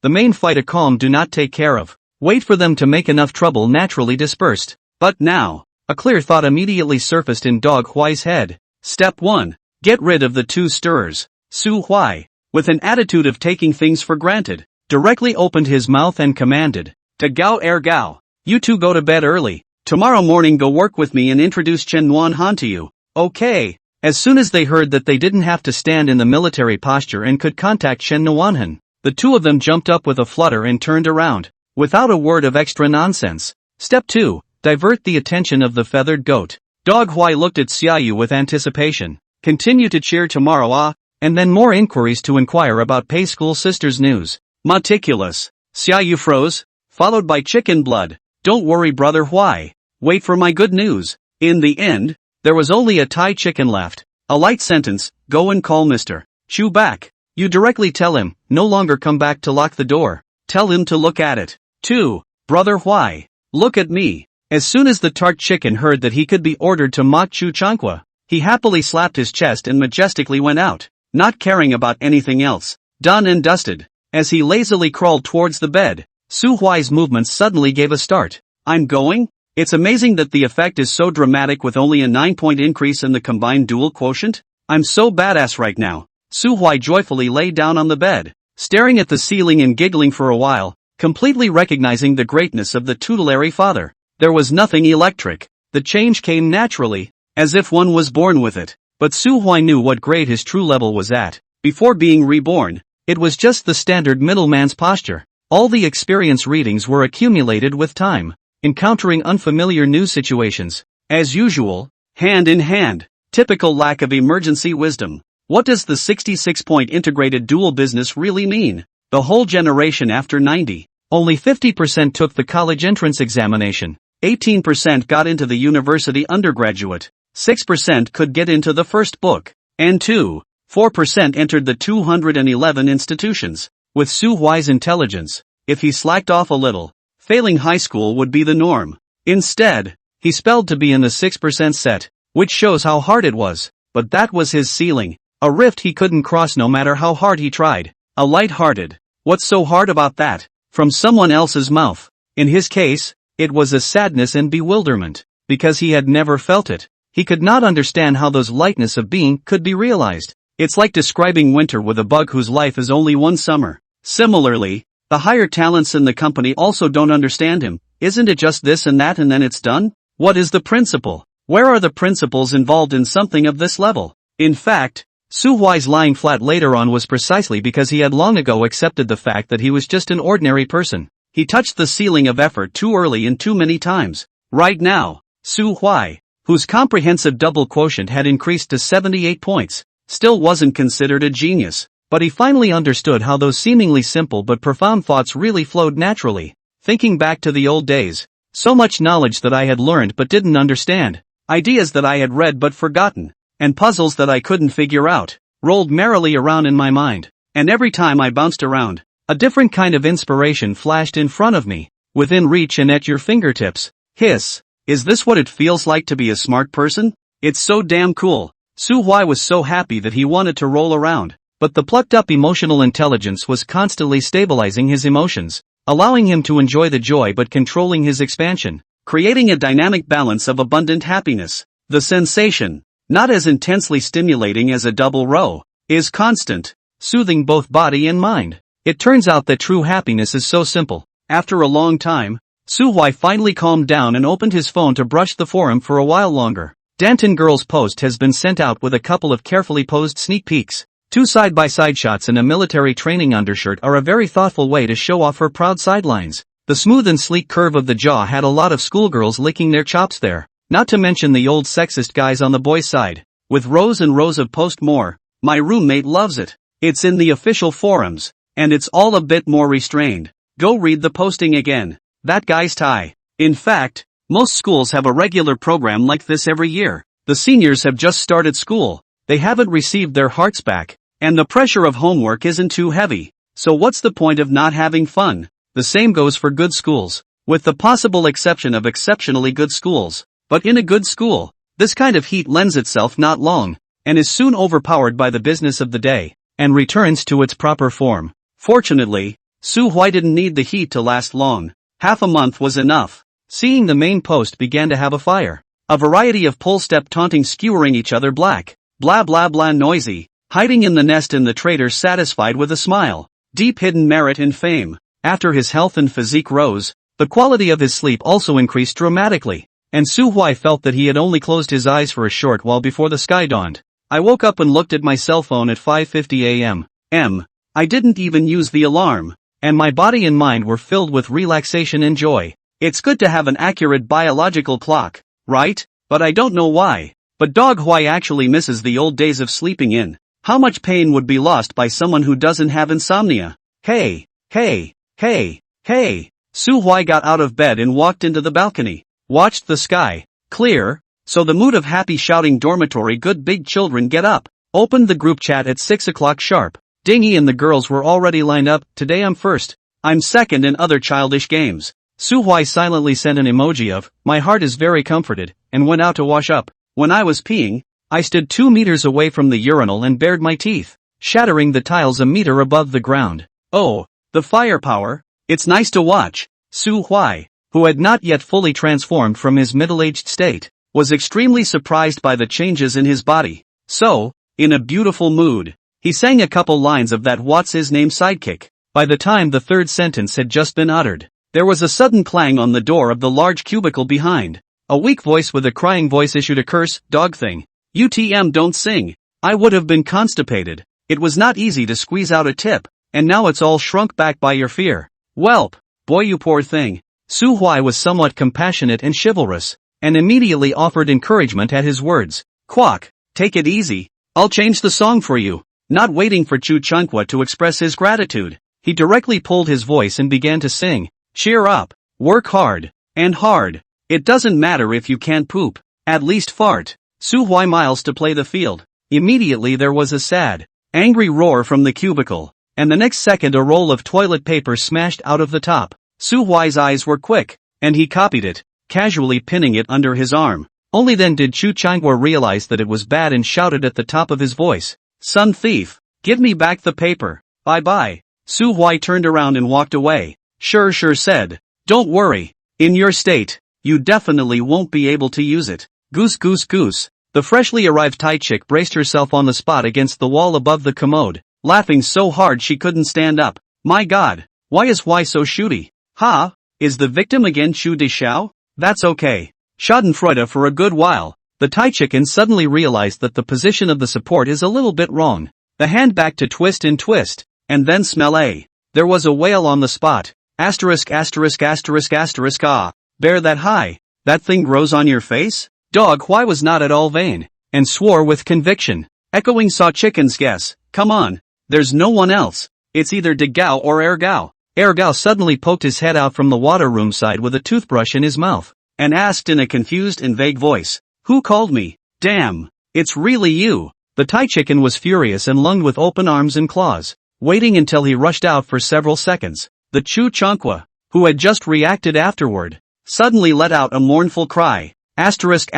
The main fight a calm do not take care of. Wait for them to make enough trouble naturally dispersed. But now, a clear thought immediately surfaced in Dog Huai's head. Step 1. Get rid of the 2 stirrers. Su Huai, with an attitude of taking things for granted, directly opened his mouth and commanded, "To Gao Gao, you 2 go to bed early. Tomorrow morning go work with me and introduce Chen Nuanhan to you." Okay. As soon as they heard that they didn't have to stand in the military posture and could contact Chen Nuanhan, the 2 of them jumped up with a flutter and turned around, without a word of extra nonsense. Step 2. Divert the attention of the feathered goat. Dog Huai looked at Xiaoyu with anticipation. Continue to cheer tomorrow, and then more inquiries to inquire about Pei School Sisters' news. Meticulous. Xiaoyu froze, followed by chicken blood. Don't worry, Brother Huai. Wait for my good news. In the end, there was only a Thai chicken left. A light sentence, go and call Mr. Chu back. You directly tell him, no longer come back to lock the door. Tell him to look at it. 2. Brother Huai, look at me. As soon as the tart chicken heard that he could be ordered to mock Chu Changqua, he happily slapped his chest and majestically went out, not caring about anything else. Done and dusted. As he lazily crawled towards the bed, Su Huai's movements suddenly gave a start. I'm going? It's amazing that the effect is so dramatic with only a 9-point increase in the combined dual quotient. I'm so badass right now. Su Huai joyfully lay down on the bed, staring at the ceiling and giggling for a while, completely recognizing the greatness of the tutelary father. There was nothing electric. The change came naturally, as if one was born with it. But Su Huai knew what grade his true level was at. Before being reborn, it was just the standard middleman's posture. All the experience readings were accumulated with time, encountering unfamiliar new situations. As usual, hand in hand. Typical lack of emergency wisdom. What does the 66-point integrated dual business really mean? The whole generation after 90. Only 50% took the college entrance examination. 18% got into the university undergraduate. 6% could get into the first book. And 4% entered the 211 institutions. With Su Huai's intelligence, if he slacked off a little, failing high school would be the norm. Instead, he spelled to be in the 6% set, which shows how hard it was. But that was his ceiling. A rift he couldn't cross no matter how hard he tried. A light-hearted. What's so hard about that? From someone else's mouth. In his case, it was a sadness and bewilderment. Because he had never felt it. He could not understand how those lightness of being could be realized. It's like describing winter with a bug whose life is only one summer. Similarly, the higher talents in the company also don't understand him. Isn't it just this and that and then it's done? What is the principle? Where are the principles involved in something of this level? In fact, Su Huai's lying flat later on was precisely because he had long ago accepted the fact that he was just an ordinary person. He touched the ceiling of effort too early and too many times. Right now, Su Huai, whose comprehensive double quotient had increased to 78 points, still wasn't considered a genius. But he finally understood how those seemingly simple but profound thoughts really flowed naturally. Thinking back to the old days, so much knowledge that I had learned but didn't understand, ideas that I had read but forgotten, and puzzles that I couldn't figure out, rolled merrily around in my mind. And every time I bounced around, a different kind of inspiration flashed in front of me, within reach and at your fingertips. Hiss, is this what it feels like to be a smart person? It's so damn cool. Su Huai was so happy that he wanted to roll around. But the plucked-up emotional intelligence was constantly stabilizing his emotions, allowing him to enjoy the joy but controlling his expansion, creating a dynamic balance of abundant happiness. The sensation, not as intensely stimulating as a double row, is constant, soothing both body and mind. It turns out that true happiness is so simple. After a long time, Su Huai finally calmed down and opened his phone to brush the forum for a while longer. Danton Girl's post has been sent out with a couple of carefully posed sneak peeks. 2 side-by-side shots in a military training undershirt are a very thoughtful way to show off her proud sidelines. The smooth and sleek curve of the jaw had a lot of schoolgirls licking their chops there, not to mention the old sexist guys on the boys' side. With rows and rows of post more, my roommate loves it. It's in the official forums, and it's all a bit more restrained. Go read the posting again. That guy's tie. In fact, most schools have a regular program like this every year. The seniors have just started school. They haven't received their hearts back. And the pressure of homework isn't too heavy, so what's the point of not having fun? The same goes for good schools, with the possible exception of exceptionally good schools. But in a good school, this kind of heat lends itself not long, and is soon overpowered by the business of the day, and returns to its proper form. Fortunately, Su Huai didn't need the heat to last long. Half a month was enough. Seeing the main post began to have a fire. A variety of pull-step taunting skewering each other black, blah blah blah noisy. Hiding in the nest and the traitor satisfied with a smile. Deep hidden merit and fame. After his health and physique rose, the quality of his sleep also increased dramatically. And Su Huai felt that he had only closed his eyes for a short while before the sky dawned. I woke up and looked at my cell phone at 5:50 a.m. I didn't even use the alarm. And my body and mind were filled with relaxation and joy. It's good to have an accurate biological clock, right? But I don't know why. But Dog Huai actually misses the old days of sleeping in. How much pain would be lost by someone who doesn't have insomnia? Hey. Su Huai got out of bed and walked into the balcony. Watched the sky. Clear. So the mood of happy shouting dormitory good big children get up. Opened the group chat at 6 o'clock sharp. Dingy and the girls were already lined up. Today I'm first. I'm second and other childish games. Su Huai silently sent an emoji of, my heart is very comforted, and went out to wash up. When I was peeing, I stood 2 meters away from the urinal and bared my teeth, shattering the tiles a meter above the ground. Oh, the firepower. It's nice to watch. Su Huai, who had not yet fully transformed from his middle-aged state, was extremely surprised by the changes in his body. So, in a beautiful mood, he sang a couple lines of that what's-his-name sidekick. By the time the third sentence had just been uttered, there was a sudden clang on the door of the large cubicle behind. A weak voice with a crying voice issued a curse, dog thing. UTM don't sing. I would have been constipated. It was not easy to squeeze out a tip, and now it's all shrunk back by your fear. Welp, boy you poor thing. Su Huai was somewhat compassionate and chivalrous, and immediately offered encouragement at his words. Quack, take it easy, I'll change the song for you. Not waiting for Chu Changwa to express his gratitude, he directly pulled his voice and began to sing. Cheer up, work hard, and hard. It doesn't matter if you can't poop, at least fart. Su Huai miles to play the field. Immediately there was a sad, angry roar from the cubicle, and the next second a roll of toilet paper smashed out of the top. Su Huai's eyes were quick, and he copied it, casually pinning it under his arm. Only then did Chu Changwa realize that it was bad and shouted at the top of his voice. Son thief, give me back the paper. Bye-bye. Su Huai turned around and walked away. Sure said. Don't worry. In your state, you definitely won't be able to use it. Goose goose goose. The freshly arrived Thai chick braced herself on the spot against the wall above the commode, laughing so hard she couldn't stand up. My god, why is Huai so shooty? Ha? Is the victim again Chu De Xiao? That's okay. Schadenfreude for a good while. The Thai chicken suddenly realized that the position of the support is a little bit wrong. The hand back to twist, and then smell a. There was a whale on the spot. Asterisk ah. Bear that high. That thing grows on your face? Dog Huai was not at all vain, and swore with conviction. Echoing Saw Chicken's guess. Come on. There's no one else. It's either De Gao or Ergao. Ergao suddenly poked his head out from the water room side with a toothbrush in his mouth, and asked in a confused and vague voice. Who called me? Damn. It's really you. The Thai chicken was furious and lunged with open arms and claws, waiting until he rushed out for several seconds. The Chu Changwa, who had just reacted afterward, suddenly let out a mournful cry. Asterisk.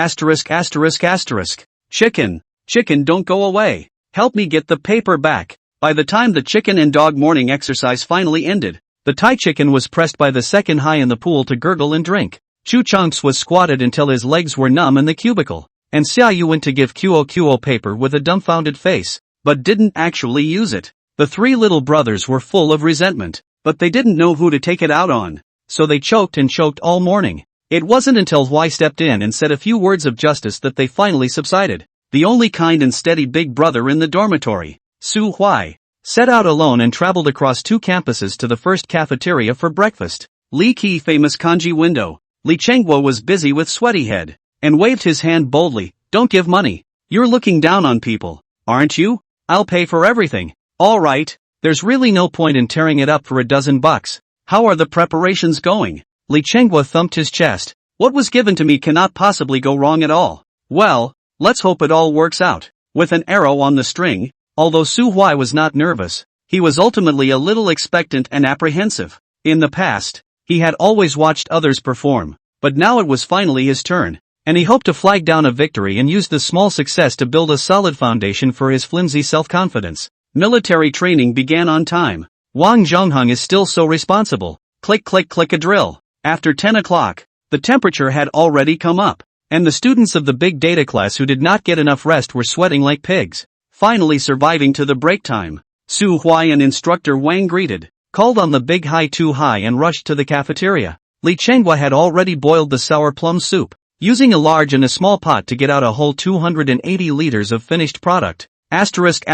Chicken, don't go away. Help me get the paper back. By the time the chicken and dog morning exercise finally ended, the Thai chicken was pressed by the second high in the pool to gurgle and drink. Chu Chunks was squatted until his legs were numb in the cubicle, and Xia Yu went to give Quo paper with a dumbfounded face, but didn't actually use it. The three little brothers were full of resentment, but they didn't know who to take it out on, so they choked all morning. It wasn't until Huai stepped in and said a few words of justice that they finally subsided. The only kind and steady big brother in the dormitory, Su Huai, set out alone and traveled across 2 campuses to the first cafeteria for breakfast. Li Qi famous kanji window. Li Chengguo was busy with sweaty head, and waved his hand boldly. Don't give money. You're looking down on people, aren't you? I'll pay for everything. Alright, there's really no point in tearing it up for $12. How are the preparations going? Li Chengguo thumped his chest. What was given to me cannot possibly go wrong at all. Well, let's hope it all works out. With an arrow on the string, although Su Huai was not nervous, he was ultimately a little expectant and apprehensive. In the past, he had always watched others perform, but now it was finally his turn, and he hoped to flag down a victory and use this small success to build a solid foundation for his flimsy self-confidence. Military training began on time. Wang Zhongheng is still so responsible. Click a drill. After 10 o'clock, the temperature had already come up, and the students of the big data class who did not get enough rest were sweating like pigs. Finally surviving to the break time, Su Huai and instructor Wang greeted, called on the big high too high and rushed to the cafeteria. Li Chengguo had already boiled the sour plum soup, using a large and a small pot to get out a whole 280 liters of finished product. Asterisk.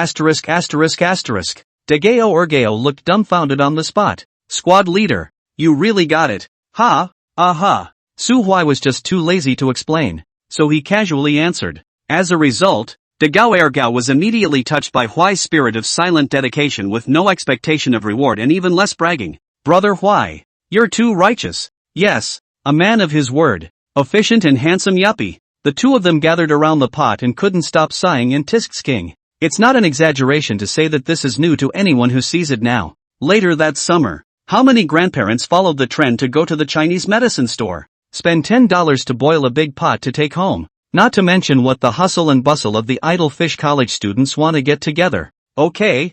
Degao Ergao looked dumbfounded on the spot. Squad leader, you really got it. Ha, aha. Su Huai was just too lazy to explain, so he casually answered. As a result, Degao Ergao was immediately touched by Huai's spirit of silent dedication with no expectation of reward and even less bragging. Brother Huai, you're too righteous. Yes, a man of his word. Efficient and handsome yuppie. The two of them gathered around the pot and couldn't stop sighing and tisk-sking. It's not an exaggeration to say that this is new to anyone who sees it now. Later that summer, how many grandparents followed the trend to go to the Chinese medicine store, spend $10 to boil a big pot to take home? Not to mention what the hustle and bustle of the idle fish college students want to get together. Okay,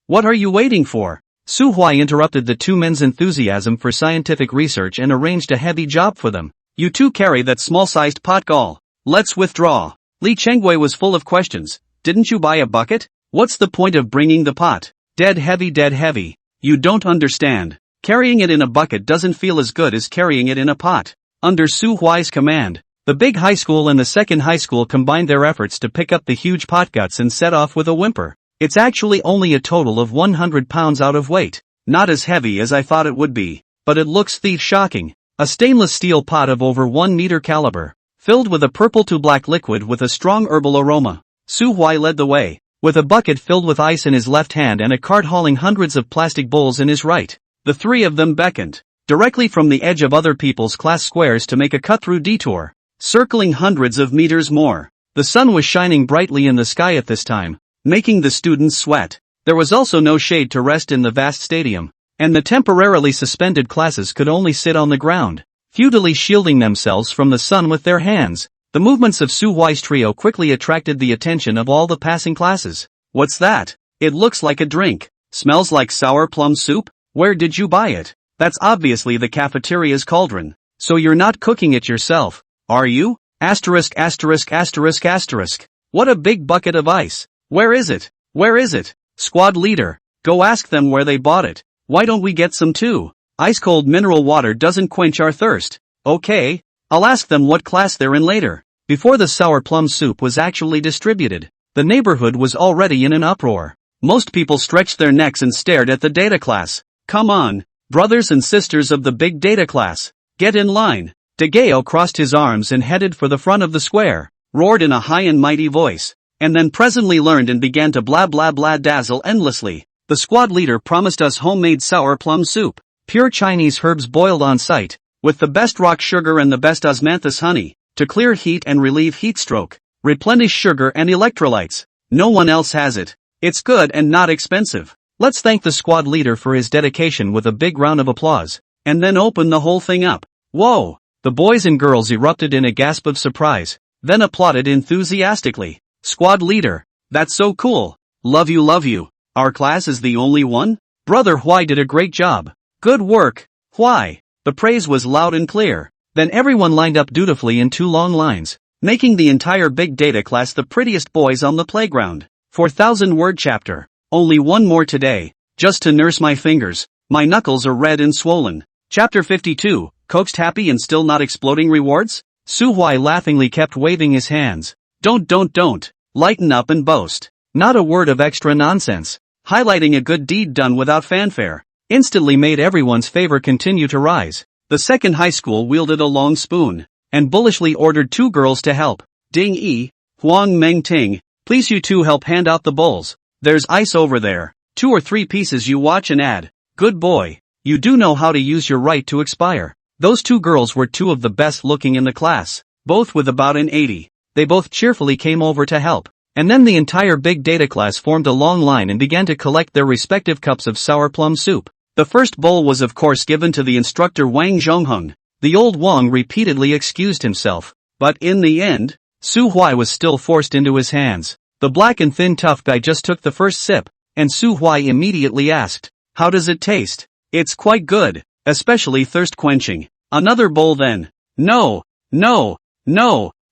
what are you waiting for? Su Huai interrupted the two men's enthusiasm for scientific research and arranged a heavy job for them. You two carry that small-sized pot gall. Let's withdraw. Li Chengwei was full of questions. Didn't you buy a bucket? What's the point of bringing the pot? Dead heavy. You don't understand. Carrying it in a bucket doesn't feel as good as carrying it in a pot. Under Su Huai's command, the big high school and the second high school combined their efforts to pick up the huge pot guts and set off with a whimper. It's actually only a total of 100 pounds out of weight. not as heavy as I thought it would be, but it looks thief-shocking. A stainless steel pot of over 1 meter caliber, filled with a purple to black liquid with a strong herbal aroma. Su Huai led the way, with a bucket filled with ice in his left hand and a cart hauling hundreds of plastic bowls in his right. The three of them beckoned, directly from the edge of other people's class squares to make a cut-through detour, circling hundreds of meters more. The sun was shining brightly in the sky at this time, making the students sweat. There was also no shade to rest in the vast stadium, and the temporarily suspended classes could only sit on the ground, futilely shielding themselves from the sun with their hands. The movements of Su Huai's trio quickly attracted the attention of all the passing classes. What's that? It looks like a drink. Smells like sour plum soup? Where did you buy it? That's obviously the cafeteria's cauldron. So you're not cooking it yourself, are you? Asterisk asterisk asterisk asterisk. What a big bucket of ice. Where is it? Where is it? Squad leader, go ask them where they bought it. Why don't we get some too? Ice-cold mineral water doesn't quench our thirst. Okay, I'll ask them what class they're in later. Before the sour plum soup was actually distributed, the neighborhood was already in an uproar. Most people stretched their necks and stared at the data class. Come on, brothers and sisters of the big data class, get in line. Degeo crossed his arms and headed for the front of the square, roared in a high and mighty voice, and then presently learned and began to blah blah blah dazzle endlessly. The squad leader promised us homemade sour plum soup, pure Chinese herbs boiled on site, with the best rock sugar and the best osmanthus honey, to clear heat and relieve heat stroke, replenish sugar and electrolytes. No one else has it. It's good and not expensive. Let's thank the squad leader for his dedication with a big round of applause, and then open the whole thing up. Whoa! The boys and girls erupted in a gasp of surprise, then applauded enthusiastically. Squad leader, that's so cool. Love you, love you. Our class is the only one? Brother Huai did a great job. Good work, Huai. The praise was loud and clear. Then everyone lined up dutifully in 2 long lines, making the entire big data class the prettiest boys on the playground. 4,000-word chapter. Only one more today, just to nurse my fingers. My knuckles are red and swollen. Chapter 52, coaxed happy and still not exploding rewards? Su Huai laughingly kept waving his hands. Don't. Lighten up and boast. Not a word of extra nonsense. Highlighting a good deed done without fanfare instantly made everyone's favor continue to rise. The second high school wielded a long spoon, and bullishly ordered 2 girls to help. Ding Yi, Huang Meng Ting, please you 2 help hand out the bowls. There's ice over there. 2 or 3 pieces you watch and add. Good boy. You do know how to use your right to expire. Those 2 girls were 2 of the best looking in the class, both with about an 80. They both cheerfully came over to help. And then the entire big data class formed a long line and began to collect their respective cups of sour plum soup. The first bowl was of course given to the instructor Wang Zhongheng. The old Wang repeatedly excused himself, but in the end, Su Huai was still forced into his hands. The black and thin tough guy just took the first sip, and Su Huai immediately asked, "How does it taste?" "It's quite good, especially thirst-quenching." "Another bowl then." No,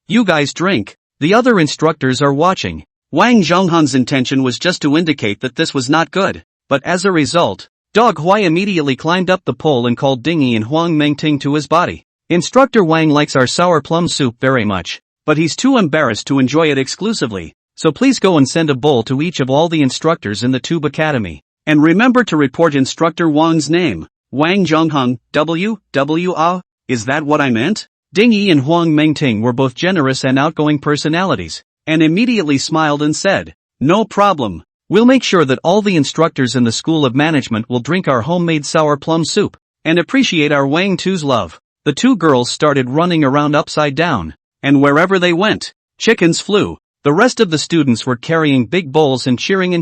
you guys drink. The other instructors are watching." Wang Zhongheng's intention was just to indicate that this was not good, but as a result, Dog Huai immediately climbed up the pole and called Dingy and Huang Mengting to his body. "Instructor Wang likes our sour plum soup very much, but he's too embarrassed to enjoy it exclusively, so please go and send a bowl to each of all the instructors in the Tube Academy. And remember to report Instructor Wang's name, Wang Zhongheng, W.A. Is that what I meant?" Ding Yi and Huang Mengting were both generous and outgoing personalities, and immediately smiled and said, "No problem. We'll make sure that all the instructors in the School of Management will drink our homemade sour plum soup, and appreciate our Wang Tu's love." The 2 girls started running around upside down, and wherever they went, chickens flew. The rest of the students were carrying big bowls and cheering,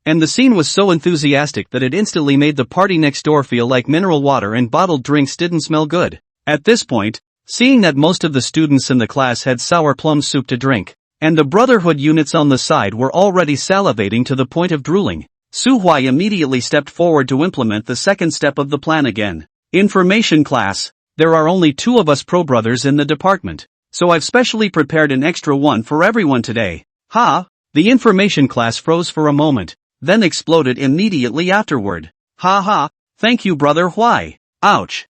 and the scene was so enthusiastic that it instantly made the party next door feel like mineral water and bottled drinks didn't smell good. At this point, seeing that most of the students in the class had sour plum soup to drink, and the Brotherhood units on the side were already salivating to the point of drooling, Su Huai immediately stepped forward to implement the second step of the plan again. "Information class. There are only 2 of us pro-brothers in the department, so I've specially prepared an extra one for everyone today." Ha! The information class froze for a moment, then exploded immediately afterward. "Ha! Thank you, Brother Huai. Ouch!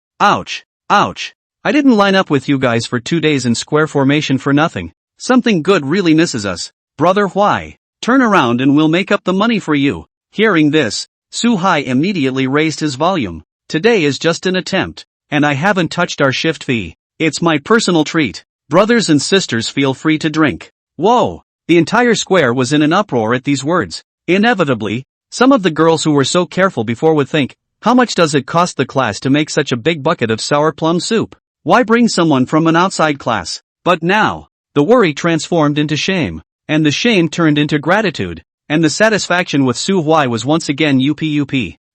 I didn't line up with you guys for 2 days in square formation for nothing. Something good really misses us. Brother Huai, turn around and we'll make up the money for you." Hearing this, Su Hai immediately raised his volume. Today is just an attempt. And I haven't touched our shift fee. It's my personal treat. Brothers and sisters, feel free to drink. Whoa! The entire square was in an uproar at these words. Inevitably, some of the girls who were so careful before would think, how much does it cost the class to make such a big bucket of sour plum soup? Why bring someone from an outside class? But now, the worry transformed into shame. And the shame turned into gratitude. And the satisfaction with Su Huai was once again UP.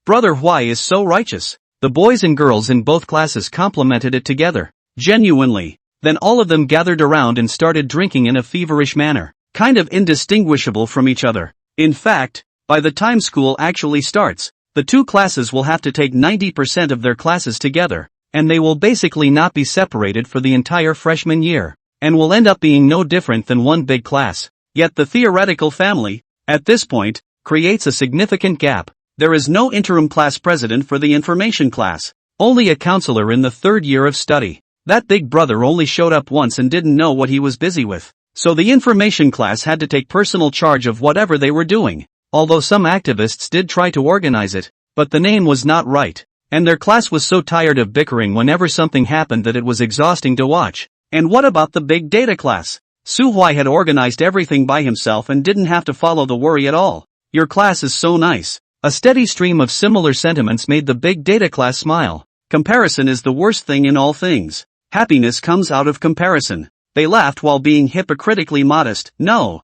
Brother Huai is so righteous. The boys and girls in both classes complimented it together. Genuinely. Then all of them gathered around and started drinking in a feverish manner. Kind of indistinguishable from each other. In fact, by the time school actually starts, the two classes will have to take 90% of their classes together, and they will basically not be separated for the entire freshman year, and will end up being no different than one big class. Yet the theoretical family, at this point, creates a significant gap. There is no interim class president for the information class, only a counselor in the third year of study. That big brother only showed up once and didn't know what he was busy with. So the information class had to take personal charge of whatever they were doing, although some activists did try to organize it, but the name was not right, and their class was so tired of bickering whenever something happened that it was exhausting to watch. And what about the big data class? Su Huai had organized everything by himself and didn't have to follow the worry at all. Your class is so nice. A steady stream of similar sentiments made the big data class smile. Comparison is the worst thing in all things. Happiness comes out of comparison. They laughed while being hypocritically modest. No.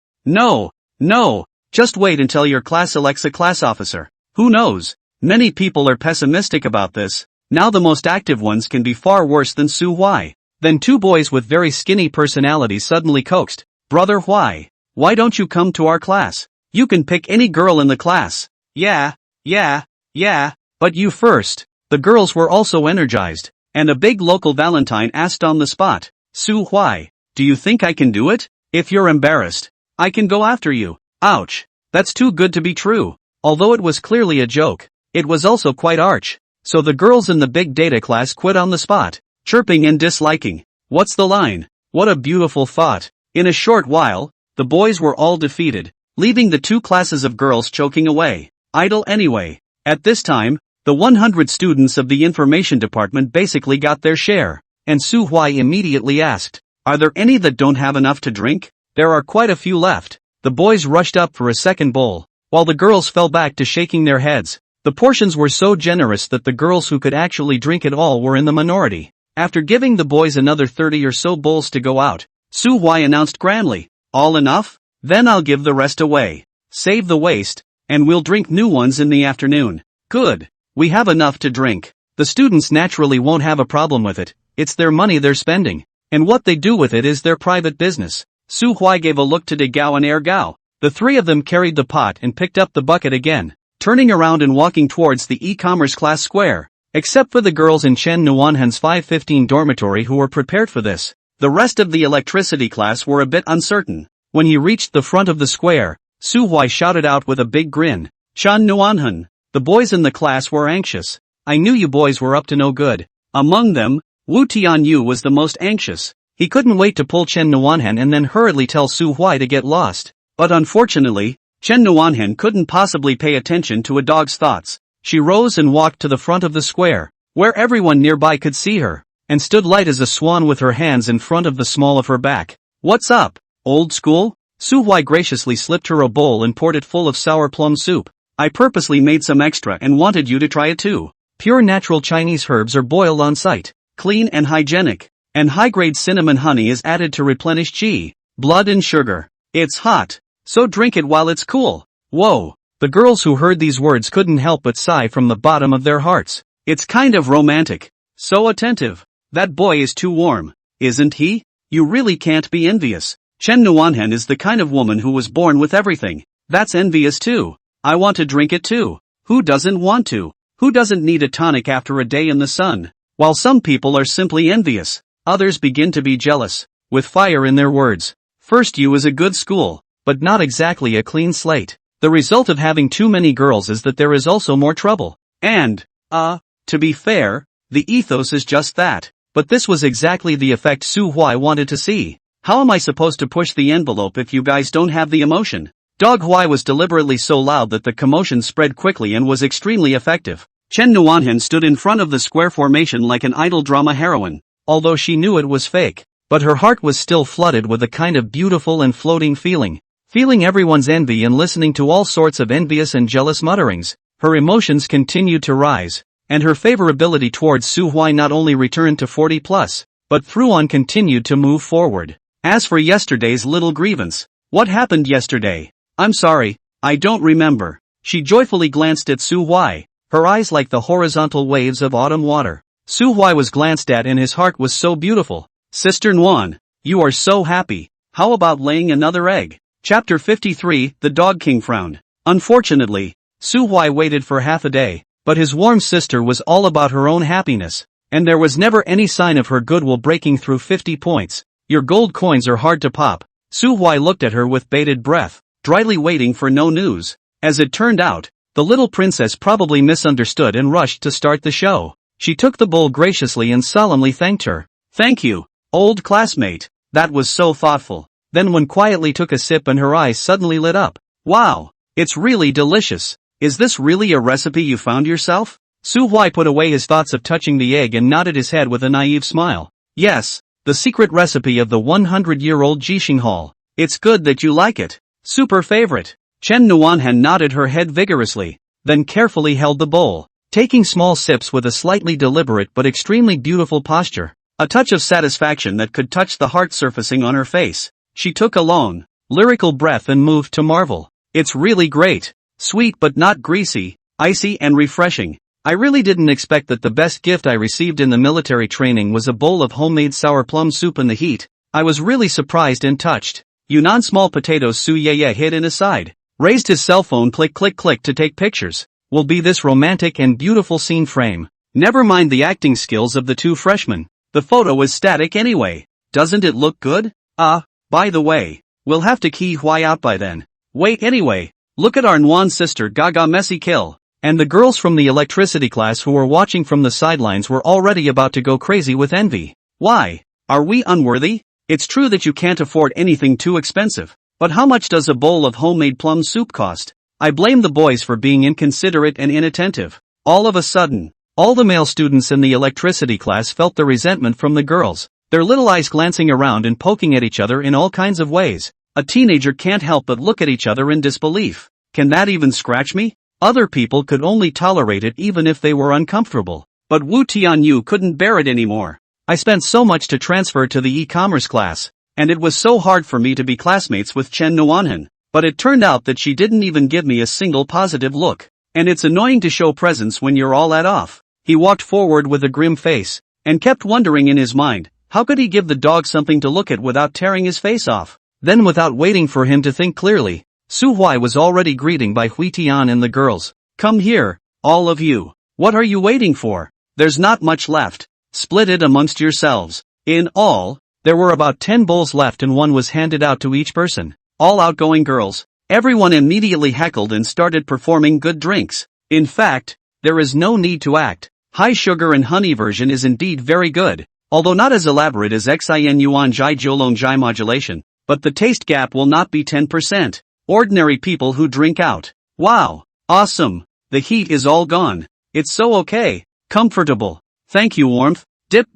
Just wait until your class elects a class officer. Who knows? Many people are pessimistic about this. Now the most active ones can be far worse than Su Huai. Then two boys with very skinny personalities suddenly coaxed, Brother Huai, why don't you come to our class? You can pick any girl in the class. Yeah, but you first. The girls were also energized, and a big local Valentine asked on the spot, Su Huai, do you think I can do it? If you're embarrassed, I can go after you. Ouch, that's too good to be true. Although it was clearly a joke, it was also quite arch. So the girls in the big data class quit on the spot, chirping and disliking. What's the line? What a beautiful thought. In a short while, the boys were all defeated, leaving the two classes of girls choking away. Idle anyway. At this time, the 100 students of the information department basically got their share, and Su Huai immediately asked, are there any that don't have enough to drink? There are quite a few left. The boys rushed up for a second bowl, while the girls fell back to shaking their heads. The portions were so generous that the girls who could actually drink it all were in the minority. After giving the boys another 30 or so bowls to go out, Su Huai announced grandly, all enough? Then I'll give the rest away. Save the waste, and we'll drink new ones in the afternoon. Good. We have enough to drink. The students naturally won't have a problem with it. It's their money they're spending, and what they do with it is their private business. Su Huai gave a look to De Gao and Er Gao. The three of them carried the pot and picked up the bucket again, turning around and walking towards the e-commerce class square. Except for the girls in Chen Nuanhan's 515 dormitory who were prepared for this, the rest of the electricity class were a bit uncertain. When he reached the front of the square, Su Huai shouted out with a big grin, Chen Nuanhan. The boys in the class were anxious. I knew you boys were up to no good. Among them, Wu Tianyu was the most anxious. He couldn't wait to pull Chen Nuanhan and then hurriedly tell Su Huai to get lost. But unfortunately, Chen Nuanhan couldn't possibly pay attention to a dog's thoughts. She rose and walked to the front of the square, where everyone nearby could see her, and stood light as a swan with her hands in front of the small of her back. What's up, old school? Su Huai graciously slipped her a bowl and poured it full of sour plum soup. I purposely made some extra and wanted you to try it too. Pure natural Chinese herbs are boiled on site, clean and hygienic, and high-grade cinnamon honey is added to replenish qi, blood and sugar. It's hot, so drink it while it's cool. Whoa. The girls who heard these words couldn't help but sigh from the bottom of their hearts. It's kind of romantic. So attentive. That boy is too warm, isn't he? You really can't be envious. Chen Nuanhan is the kind of woman who was born with everything. That's envious too. I want to drink it too. Who doesn't want to? Who doesn't need a tonic after a day in the sun? While some people are simply envious, others begin to be jealous, with fire in their words. First you is a good school, but not exactly a clean slate. The result of having too many girls is that there is also more trouble. And, to be fair, the ethos is just that. But this was exactly the effect Su Huai wanted to see. How am I supposed to push the envelope if you guys don't have the emotion? Dog Huai was deliberately so loud that the commotion spread quickly and was extremely effective. Chen Nuanhen stood in front of the square formation like an idle drama heroine, although she knew it was fake. But her heart was still flooded with a kind of beautiful and floating feeling. Feeling everyone's envy and listening to all sorts of envious and jealous mutterings, her emotions continued to rise, and her favorability towards Su Huai not only returned to 40+, but Fruan continued to move forward. As for yesterday's little grievance, what happened yesterday? I'm sorry, I don't remember. She joyfully glanced at Su Huai, her eyes like the horizontal waves of autumn water. Su Huai was glanced at and his heart was so beautiful. Sister Nuan, you are so happy. How about laying another egg? Chapter 53, The Dog King frowned. Unfortunately, Su Huai waited for half a day, but his warm sister was all about her own happiness, and there was never any sign of her goodwill breaking through 50 points. Your gold coins are hard to pop. Su Huai looked at her with bated breath, dryly waiting for no news. As it turned out, the little princess probably misunderstood and rushed to start the show. She took the bowl graciously and solemnly thanked her. Thank you, old classmate, that was so thoughtful. Then one quietly took a sip and her eyes suddenly lit up. Wow, it's really delicious. Is this really a recipe you found yourself? Su Huai put away his thoughts of touching the egg and nodded his head with a naive smile. Yes, the secret recipe of the 100-year-old Jixing Hall. It's good that you like it. Super favorite. Chen Nuanhan nodded her head vigorously, then carefully held the bowl, taking small sips with a slightly deliberate but extremely beautiful posture. A touch of satisfaction that could touch the heart surfacing on her face. She took a long, lyrical breath and moved to marvel. It's really great. Sweet but not greasy, icy and refreshing. I really didn't expect that the best gift I received in the military training was a bowl of homemade sour plum soup in the heat. I was really surprised and touched. Yunnan small potatoes Su Yeye hid in his side, raised his cell phone click to take pictures. Will be this romantic and beautiful scene frame. Never mind the acting skills of the two freshmen. The photo is static anyway. Doesn't it look good? By the way, we'll have to key Huai out by then. Wait anyway, look at our Nuan sister Gaga messy kill. And the girls from the electricity class who were watching from the sidelines were already about to go crazy with envy. Why? Are we unworthy? It's true that you can't afford anything too expensive. But how much does a bowl of homemade plum soup cost? I blame the boys for being inconsiderate and inattentive. All of a sudden, all the male students in the electricity class felt the resentment from the girls, their little eyes glancing around and poking at each other in all kinds of ways. A teenager can't help but look at each other in disbelief. Can that even scratch me? Other people could only tolerate it even if they were uncomfortable. But Wu Tianyu couldn't bear it anymore. I spent so much to transfer to the e-commerce class, and it was so hard for me to be classmates with Chen Nuanhan. But it turned out that she didn't even give me a single positive look. And it's annoying to show presence when you're all at off. He walked forward with a grim face, and kept wondering in his mind, how could he give the dog something to look at without tearing his face off? Then without waiting for him to think clearly, Su Huai was already greeting by Hui Tian and the girls. Come here, all of you. What are you waiting for? There's not much left. Split it amongst yourselves. In all, there were about 10 bowls left and one was handed out to each person. All outgoing girls. Everyone immediately heckled and started performing good drinks. In fact, there is no need to act. High sugar and honey version is indeed very good, although not as elaborate as Xin Yuan Jai Jiolong Jai modulation, but the taste gap will not be 10%. Ordinary people who drink out. Wow. Awesome. The heat is all gone. It's so okay. Comfortable. Thank you warmth. Dip.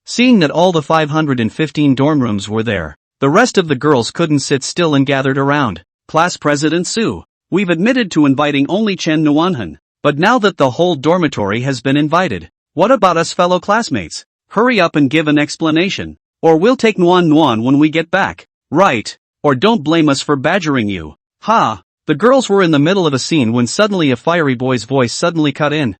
Seeing that all the 515 dorm rooms were there, the rest of the girls couldn't sit still and gathered around. Class President Su, we've admitted to inviting only Chen Nuanhan, but now that the whole dormitory has been invited, what about us fellow classmates? Hurry up and give an explanation, or we'll take Nuan when we get back. Right, or don't blame us for badgering you. Ha! The girls were in the middle of a scene when suddenly a fiery boy's voice suddenly cut in.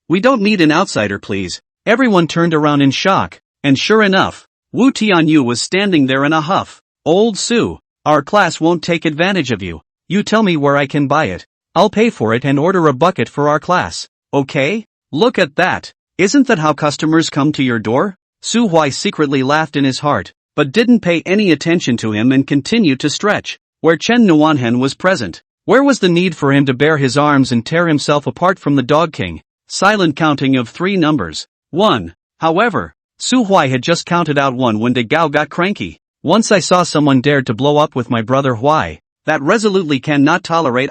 We don't need an outsider please. Everyone turned around in shock, and sure enough, Wu Tianyu was standing there in a huff. Old Su, our class won't take advantage of you. You tell me where I can buy it. I'll pay for it and order a bucket for our class. Okay? Look at that. Isn't that how customers come to your door? Su Huai secretly laughed in his heart, but didn't pay any attention to him and continued to stretch. Where Chen Nuanhan was present, where was the need for him to bare his arms and tear himself apart from the Dog King? Silent counting of 3 numbers. 1. However, Su Huai had just counted out 1 when De Gao got cranky. Once I saw someone dared to blow up with my brother Huai. that resolutely cannot tolerate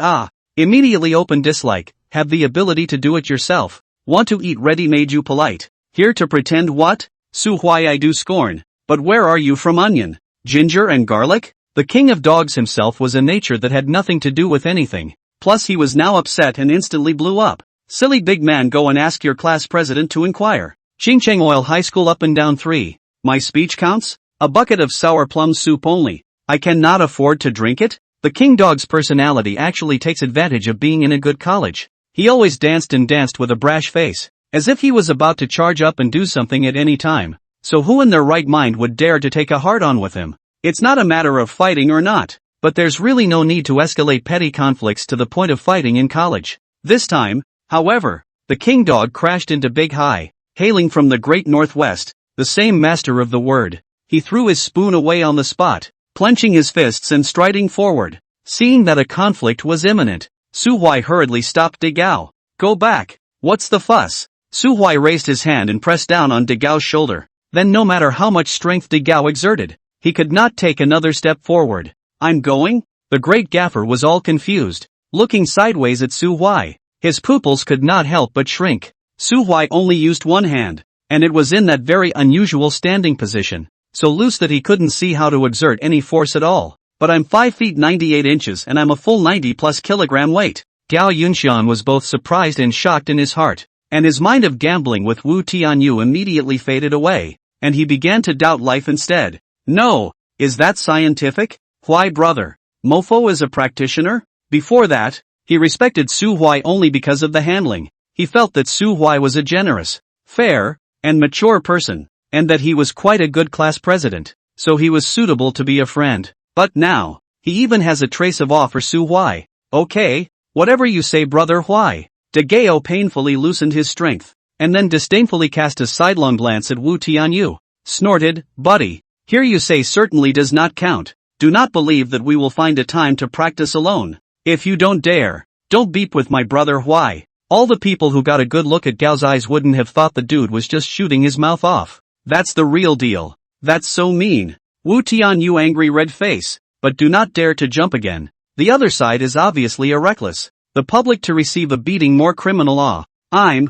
immediately open dislike, have the ability to do it yourself, want to eat ready-made you polite, here to pretend what? Su Huai I do scorn, but where are you from onion, ginger and garlic? The king of dogs himself was a nature that had nothing to do with anything, plus he was now upset and instantly blew up. Silly big man, go and ask your class president to inquire. Xingcheng Oil High School up and down 3. My speech counts? A bucket of sour plum soup only. I cannot afford to drink it? The king dog's personality actually takes advantage of being in a good college. He always danced and danced with a brash face, as if he was about to charge up and do something at any time. So who in their right mind would dare to take a hard-on with him? It's not a matter of fighting or not, but there's really no need to escalate petty conflicts to the point of fighting in college. This time, however, the king dog crashed into Big High, hailing from the great northwest, the same master of the word. He threw his spoon away on the spot, clenching his fists and striding forward. Seeing that a conflict was imminent, Su Huai hurriedly stopped De Gao. Go back. What's the fuss? Su Huai raised his hand and pressed down on De Gao's shoulder. Then no matter how much strength De Gao exerted, he could not take another step forward. I'm going? The great gaffer was all confused, looking sideways at Su Huai. His pupils could not help but shrink. Su Huai only used one hand, and it was in that very unusual standing position, so loose that he couldn't see how to exert any force at all. But I'm 5 feet 98 inches and I'm a full 90+ kilogram weight. Gao Yunxian was both surprised and shocked in his heart, and his mind of gambling with Wu Tianyu immediately faded away, and he began to doubt life instead. No, is that scientific? Huai brother, Mofo is a practitioner? Before that, he respected Su Huai only because of the handling. He felt that Su Huai was a generous, fair, and mature person, and that he was quite a good class president, so he was suitable to be a friend. But now, he even has a trace of awe for Su Huai. Okay, whatever you say brother Huai. De Gao painfully loosened his strength, and then disdainfully cast a sidelong glance at Wu Tianyu. Snorted, buddy, here you say certainly does not count. Do not believe that we will find a time to practice alone. If you don't dare, don't beep with my brother Huai. All the people who got a good look at Gao's eyes wouldn't have thought the dude was just shooting his mouth off. That's the real deal. That's so mean. Wu Tianyu angry red face, but do not dare to jump again. The other side is obviously a reckless. The public to receive a beating more criminal awe. I'm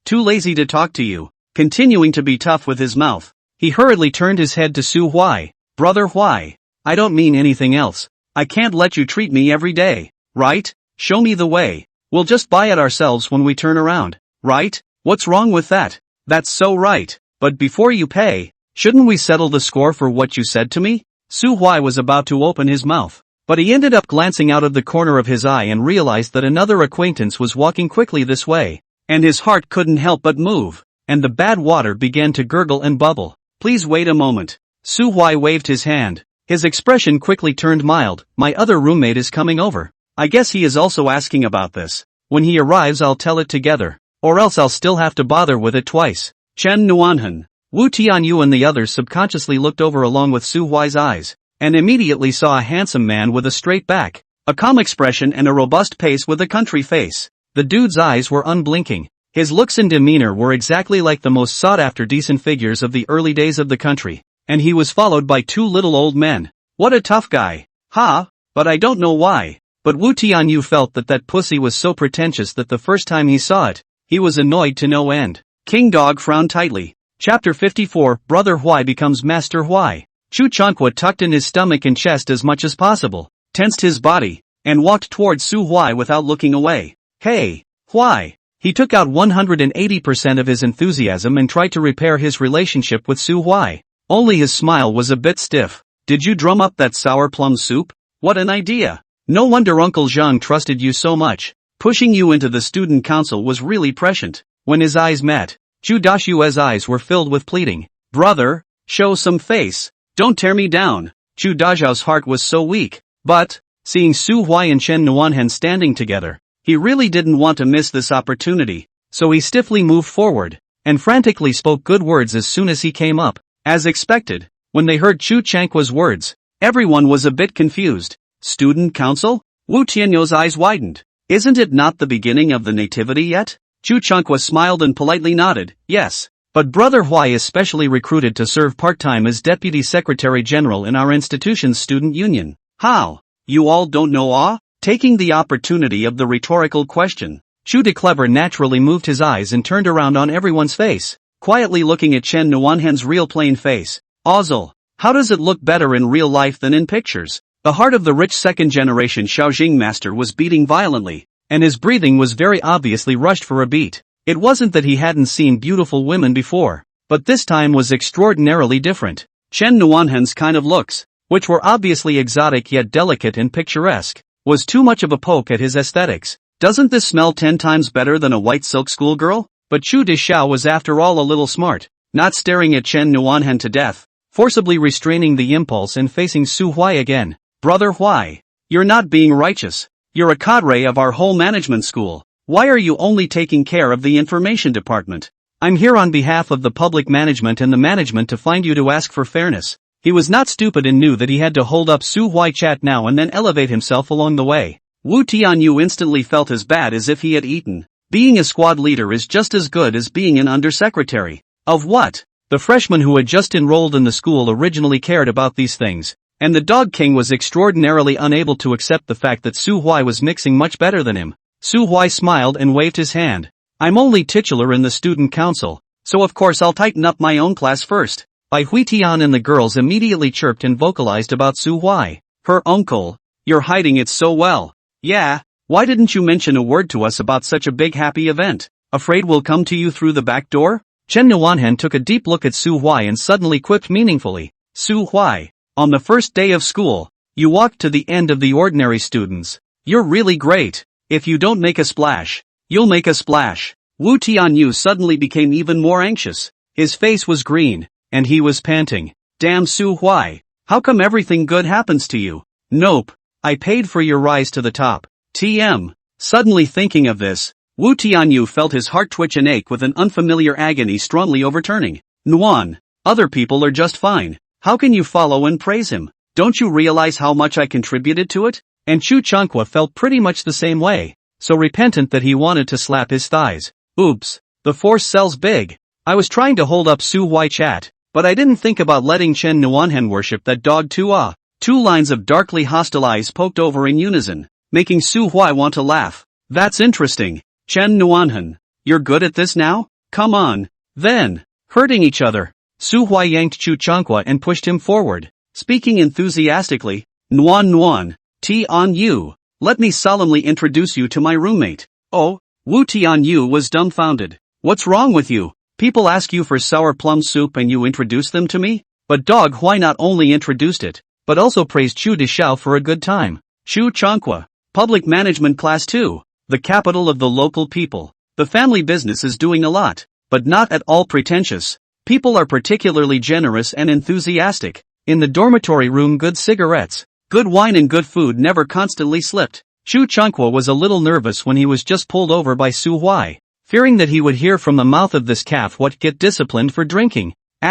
too lazy to talk to you. Continuing to be tough with his mouth, he hurriedly turned his head to Su Huai. Brother Huai, I don't mean anything else. I can't let you treat me every day, right? Show me the way. We'll just buy it ourselves when we turn around, right? What's wrong with that? That's so right. But before you pay, shouldn't we settle the score for what you said to me? Su Huai was about to open his mouth, but he ended up glancing out of the corner of his eye and realized that another acquaintance was walking quickly this way, and his heart couldn't help but move, and the bad water began to gurgle and bubble. Please wait a moment. Su Huai waved his hand. His expression quickly turned mild. My other roommate is coming over. I guess he is also asking about this. When he arrives I'll tell it together, or else I'll still have to bother with it twice. Chen Nuanhan. Wu Tianyu and the others subconsciously looked over along with Su Huai's eyes, and immediately saw a handsome man with a straight back, a calm expression and a robust pace with a country face. The dude's eyes were unblinking. His looks and demeanor were exactly like the most sought-after decent figures of the early days of the country, and he was followed by 2 little old men. What a tough guy. Ha, but I don't know why. But Wu Tianyu felt that pussy was so pretentious that the first time he saw it, he was annoyed to no end. King Dog frowned tightly. Chapter 54, Brother Huai becomes Master Huai. Chu Chanqua tucked in his stomach and chest as much as possible, tensed his body, and walked towards Su Huai without looking away. Hey, Huai. He took out 180% of his enthusiasm and tried to repair his relationship with Su Huai. Only his smile was a bit stiff. Did you drum up that sour plum soup? What an idea. No wonder Uncle Xiang trusted you so much. Pushing you into the student council was really prescient. When his eyes met, Chu Dashue's eyes were filled with pleading. Brother, show some face. Don't tear me down. Chu Dazhao's heart was so weak. But, seeing Su Huai and Chen Nuanhan standing together, he really didn't want to miss this opportunity, so he stiffly moved forward, and frantically spoke good words as soon as he came up. As expected, when they heard Chu Chanqua's words, everyone was a bit confused. Student council? Wu Tianyu's eyes widened. Isn't it not the beginning of the nativity yet? Chu Chanqua smiled and politely nodded. Yes, but Brother Huai is specially recruited to serve part-time as Deputy Secretary General in our institution's student union. How? You all don't know ah? Taking the opportunity of the rhetorical question, Chu de Clever naturally moved his eyes and turned around on everyone's face, quietly looking at Chen Nuanhen's real plain face. Ozil, how does it look better in real life than in pictures? The heart of the rich second-generation Xiaojing master was beating violently, and his breathing was very obviously rushed for a beat. It wasn't that he hadn't seen beautiful women before, but this time was extraordinarily different. Chen Nuanhen's kind of looks, which were obviously exotic yet delicate and picturesque, was too much of a poke at his aesthetics. Doesn't this smell 10 times better than a white silk schoolgirl? But Chu Dexiao was after all a little smart, not staring at Chen Nuanhen to death, forcibly restraining the impulse and facing Su Huai again. Brother Huai, you're not being righteous. You're a cadre of our whole management school. Why are you only taking care of the information department? I'm here on behalf of the public management and the management to find you to ask for fairness. He was not stupid and knew that he had to hold up Su Huai chat now and then elevate himself along the way. Wu Tianyu instantly felt as bad as if he had eaten. Being a squad leader is just as good as being an undersecretary. Of what? The freshman who had just enrolled in the school originally cared about these things, and the Dog King was extraordinarily unable to accept the fact that Su Huai was mixing much better than him. Su Huai smiled and waved his hand. I'm only titular in the student council, so of course I'll tighten up my own class first. Bai Huitian and the girls immediately chirped and vocalized about Su Huai. Her uncle, you're hiding it so well. Yeah, why didn't you mention a word to us about such a big happy event? Afraid we'll come to you through the back door? Chen Nuanhen took a deep look at Su Huai and suddenly quipped meaningfully. Su Huai, on the first day of school, you walked to the end of the ordinary students. You're really great. If you don't make a splash, you'll make a splash. Wu Tianyu suddenly became even more anxious. His face was green, and he was panting. Damn Su Huai, how come everything good happens to you? Nope. I paid for your rise to the top. TM. Suddenly thinking of this, Wu Tianyu felt his heart twitch and ache with an unfamiliar agony strongly overturning. Nuan, other people are just fine. How can you follow and praise him? Don't you realize how much I contributed to it? And Chu Chanqua felt pretty much the same way, so repentant that he wanted to slap his thighs. Oops, the force sells big. I was trying to hold up Su Huai chat, but I didn't think about letting Chen Nuanhen worship that dog too. Two lines of darkly hostile eyes poked over in unison, making Su Huai want to laugh. That's interesting. Chen Nuanhen, you're good at this now? Come on. Then, hurting each other. Su Huai yanked Chu Chanqua and pushed him forward, speaking enthusiastically. Nuan, Tianyu, let me solemnly introduce you to my roommate. Oh, Wu Tianyu was dumbfounded. What's wrong with you? People ask you for sour plum soup and you introduce them to me? But Dog Huai not only introduced it, but also praised Chu Dexiao for a good time. Chu Chanqua, Public Management Class 2, the capital of the local people. The family business is doing a lot, but not at all pretentious. People are particularly generous and enthusiastic. In the dormitory room good cigarettes, good wine and good food never constantly slipped. Chu Chanqua was a little nervous when he was just pulled over by Su Huai, fearing that he would hear from the mouth of this calf what get disciplined for drinking. ******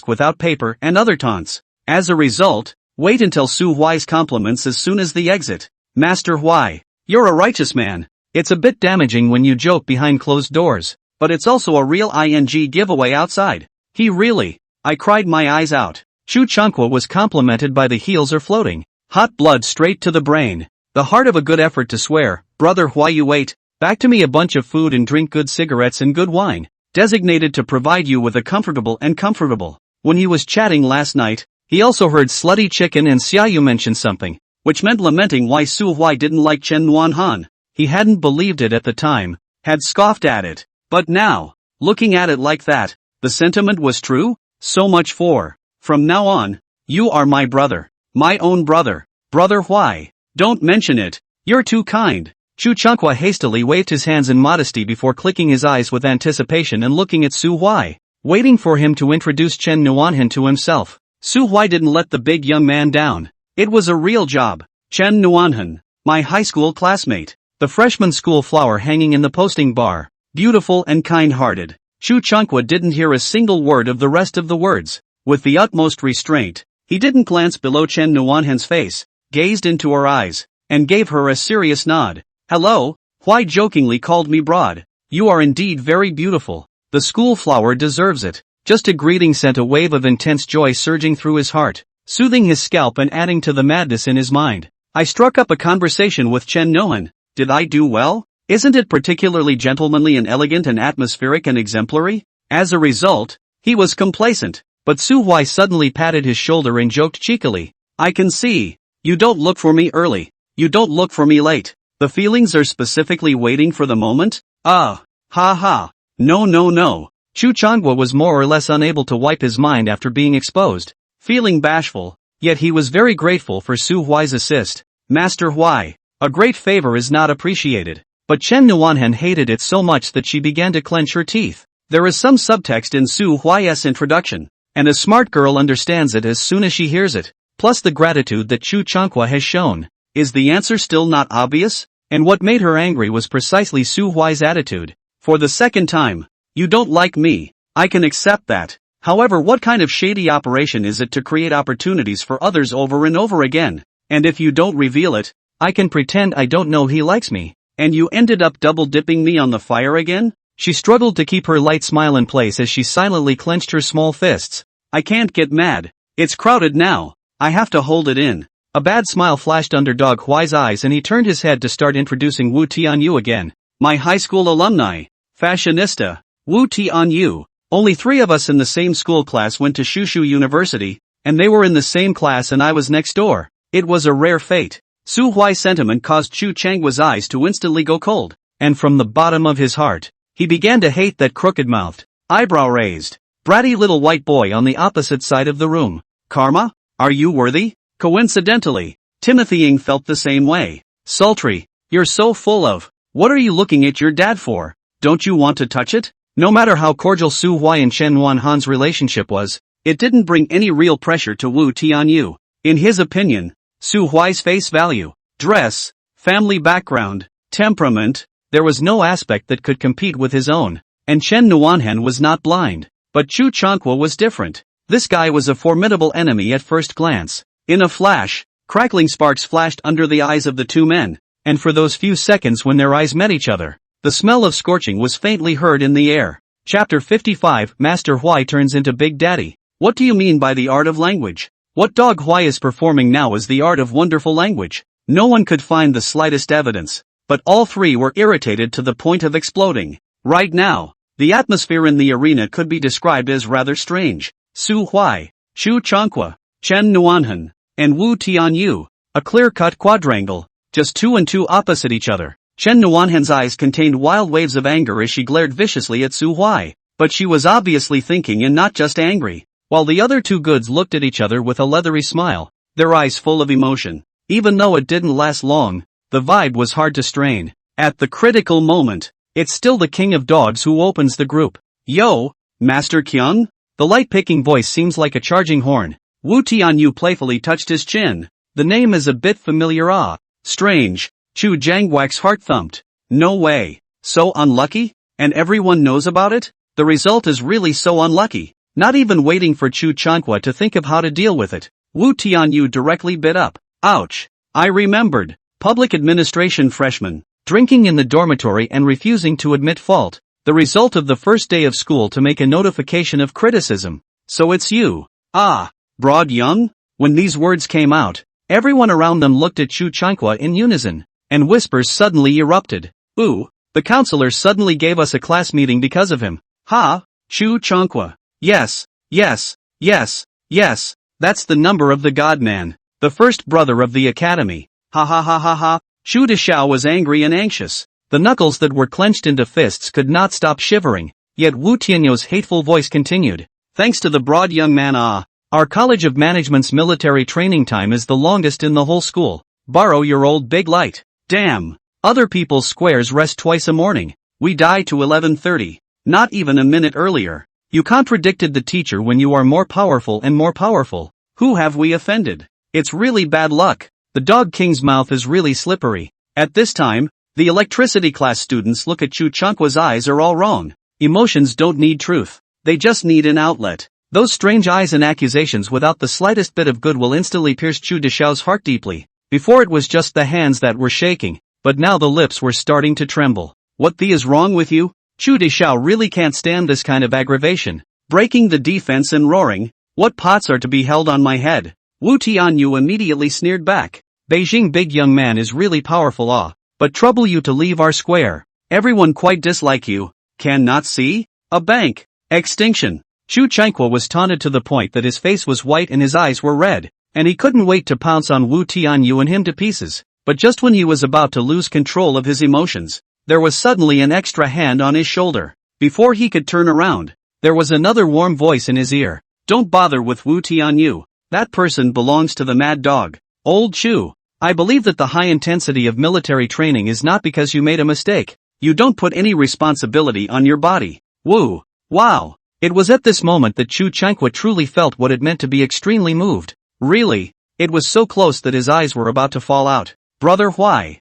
without paper and other taunts. As a result, wait until Su Huai's compliments as soon as the exit. Master Huai, you're a righteous man. It's a bit damaging when you joke behind closed doors, but it's also a real ing giveaway outside. He really, I cried my eyes out. Chu Chanqua was complimented by the heels are floating. Hot blood straight to the brain. The heart of a good effort to swear. Brother Huai, you wait. Back to me a bunch of food and drink good cigarettes and good wine. Designated to provide you with a comfortable. When he was chatting last night, he also heard slutty chicken and Xiaoyu mention something, which meant lamenting why Su Huai didn't like Chen Nuanhen. He hadn't believed it at the time, had scoffed at it, but now, looking at it like that, the sentiment was true? So much for, from now on, you are my brother, my own brother, Brother Huai. Don't mention it, you're too kind. Chu Chanqua hastily waved his hands in modesty before clicking his eyes with anticipation and looking at Su Huai, waiting for him to introduce Chen Nuanhen to himself. Su Huai didn't let the big young man down. It was a real job. Chen Nuanhen, my high school classmate, the freshman school flower hanging in the posting bar, beautiful and kind-hearted. Chu Chanqua didn't hear a single word of the rest of the words. With the utmost restraint, he didn't glance below Chen Nuanhen's face, gazed into her eyes, and gave her a serious nod. Hello, Huai jokingly called me broad. You are indeed very beautiful. The school flower deserves it. Just a greeting sent a wave of intense joy surging through his heart. soothing his scalp and adding to the madness in his mind. I struck up a conversation with Chen Nohan. Did I do well? Isn't it particularly gentlemanly and elegant and atmospheric and exemplary? As a result, he was complacent, but Su Huai suddenly patted his shoulder and joked cheekily. I can see. You don't look for me early. You don't look for me late. The feelings are specifically waiting for the moment? Ah. Ha ha. No no no. Chu Changhua was more or less unable to wipe his mind after being exposed. Feeling bashful, yet he was very grateful for Su Huai's assist. Master Huai, a great favor is not appreciated. But Chen Nuanhen hated it so much that she began to clench her teeth. There is some subtext in Su Huai's introduction, and a smart girl understands it as soon as she hears it, plus the gratitude that Chu Changhua has shown. Is the answer still not obvious? And what made her angry was precisely Su Huai's attitude. For the second time, you don't like me. I can accept that. However, what kind of shady operation is it to create opportunities for others over and over again? And if you don't reveal it, I can pretend I don't know he likes me. And you ended up double-dipping me on the fire again? She struggled to keep her light smile in place as she silently clenched her small fists. I can't get mad. It's crowded now. I have to hold it in. A bad smile flashed under Dog Huai's eyes and he turned his head to start introducing Wu Tianyu again. My high school alumni. Fashionista. Wu Tianyu. Only 3 of us in the same school class went to Shushu University, and they were in the same class and I was next door. It was a rare fate. Su Huai's sentiment caused Chu Changhua's eyes to instantly go cold, and from the bottom of his heart, he began to hate that crooked-mouthed, eyebrow-raised, bratty little white boy on the opposite side of the room. Karma? Are you worthy? Coincidentally, Timothy Ying felt the same way. Sultry, you're so full of, what are you looking at your dad for? Don't you want to touch it? No matter how cordial Su Huai and Chen Nuanhen's relationship was, it didn't bring any real pressure to Wu Tianyu. In his opinion, Su Huai's face value, dress, family background, temperament, there was no aspect that could compete with his own. And Chen Nuanhen was not blind. But Chu Changhua was different. This guy was a formidable enemy at first glance. In a flash, crackling sparks flashed under the eyes of the 2 men, and for those few seconds when their eyes met each other, the smell of scorching was faintly heard in the air. Chapter 55 Master Huai turns into Big Daddy. What do you mean by the art of language? What Dog Huai is performing now is the art of wonderful language. No one could find the slightest evidence, but all 3 were irritated to the point of exploding. Right now, the atmosphere in the arena could be described as rather strange. Su Huai, Chu Changhua, Chen Nuanhen, and Wu Tianyu, a clear-cut quadrangle, just 2 and 2 opposite each other. Chen Nuanhen's eyes contained wild waves of anger as she glared viciously at Su Huai, but she was obviously thinking and not just angry, while the other 2 goods looked at each other with a leathery smile, their eyes full of emotion. Even though it didn't last long, the vibe was hard to strain. At the critical moment, it's still the king of dogs who opens the group. Yo, Master Qiang? The light-picking voice seems like a charging horn. Wu Tianyu playfully touched his chin. The name is a bit familiar. Ah, strange. Chu Jianghua's heart thumped. No way. So unlucky? And everyone knows about it? The result is really so unlucky. Not even waiting for Chu Changhua to think of how to deal with it, Wu Tianyu directly bit up. Ouch. I remembered. Public administration freshman, drinking in the dormitory and refusing to admit fault. The result of the first day of school to make a notification of criticism. So it's you. Ah, Broad Young? When these words came out, everyone around them looked at Chu Changhua in unison, and whispers suddenly erupted. Ooh, the counselor suddenly gave us a class meeting because of him. Ha, Chu Changhua. Yes, yes, yes, yes, that's the number of the God-man, the first brother of the academy. Ha ha ha ha ha. Chu Deshao was angry and anxious. The knuckles that were clenched into fists could not stop shivering, yet Wu Tianyu's hateful voice continued. Thanks to the Broad Young man. Our College of Management's military training time is the longest in the whole school. Borrow your old big light. Damn. Other people's squares rest twice a morning. We die to 11:30. Not even a minute earlier. You contradicted the teacher when you are more powerful and more powerful. Who have we offended? It's really bad luck. The Dog King's mouth is really slippery. At this time, the electricity class students look at Chu Changhua's eyes are all wrong. Emotions don't need truth. They just need an outlet. Those strange eyes and accusations without the slightest bit of goodwill instantly pierced Chu Deshao's heart deeply. Before it was just the hands that were shaking, but now the lips were starting to tremble. What the is wrong with you? Chu Deshao really can't stand this kind of aggravation. Breaking the defense and roaring. What pots are to be held on my head? Wu Tianyu immediately sneered back. Beijing big young man is really powerful but trouble you to leave our square. Everyone quite dislike you. Can not see? A bank. Extinction. Chu Changqua was taunted to the point that his face was white and his eyes were red, and he couldn't wait to pounce on Wu Tianyu and him to pieces. But just when he was about to lose control of his emotions, there was suddenly an extra hand on his shoulder. Before he could turn around, there was another warm voice in his ear. Don't bother with Wu Tianyu. That person belongs to the mad dog. Old Chu. I believe that the high intensity of military training is not because you made a mistake. You don't put any responsibility on your body. Woo. Wow. It was at this moment that Chu Changqua truly felt what it meant to be extremely moved. Really? It was so close that his eyes were about to fall out. Brother Huai.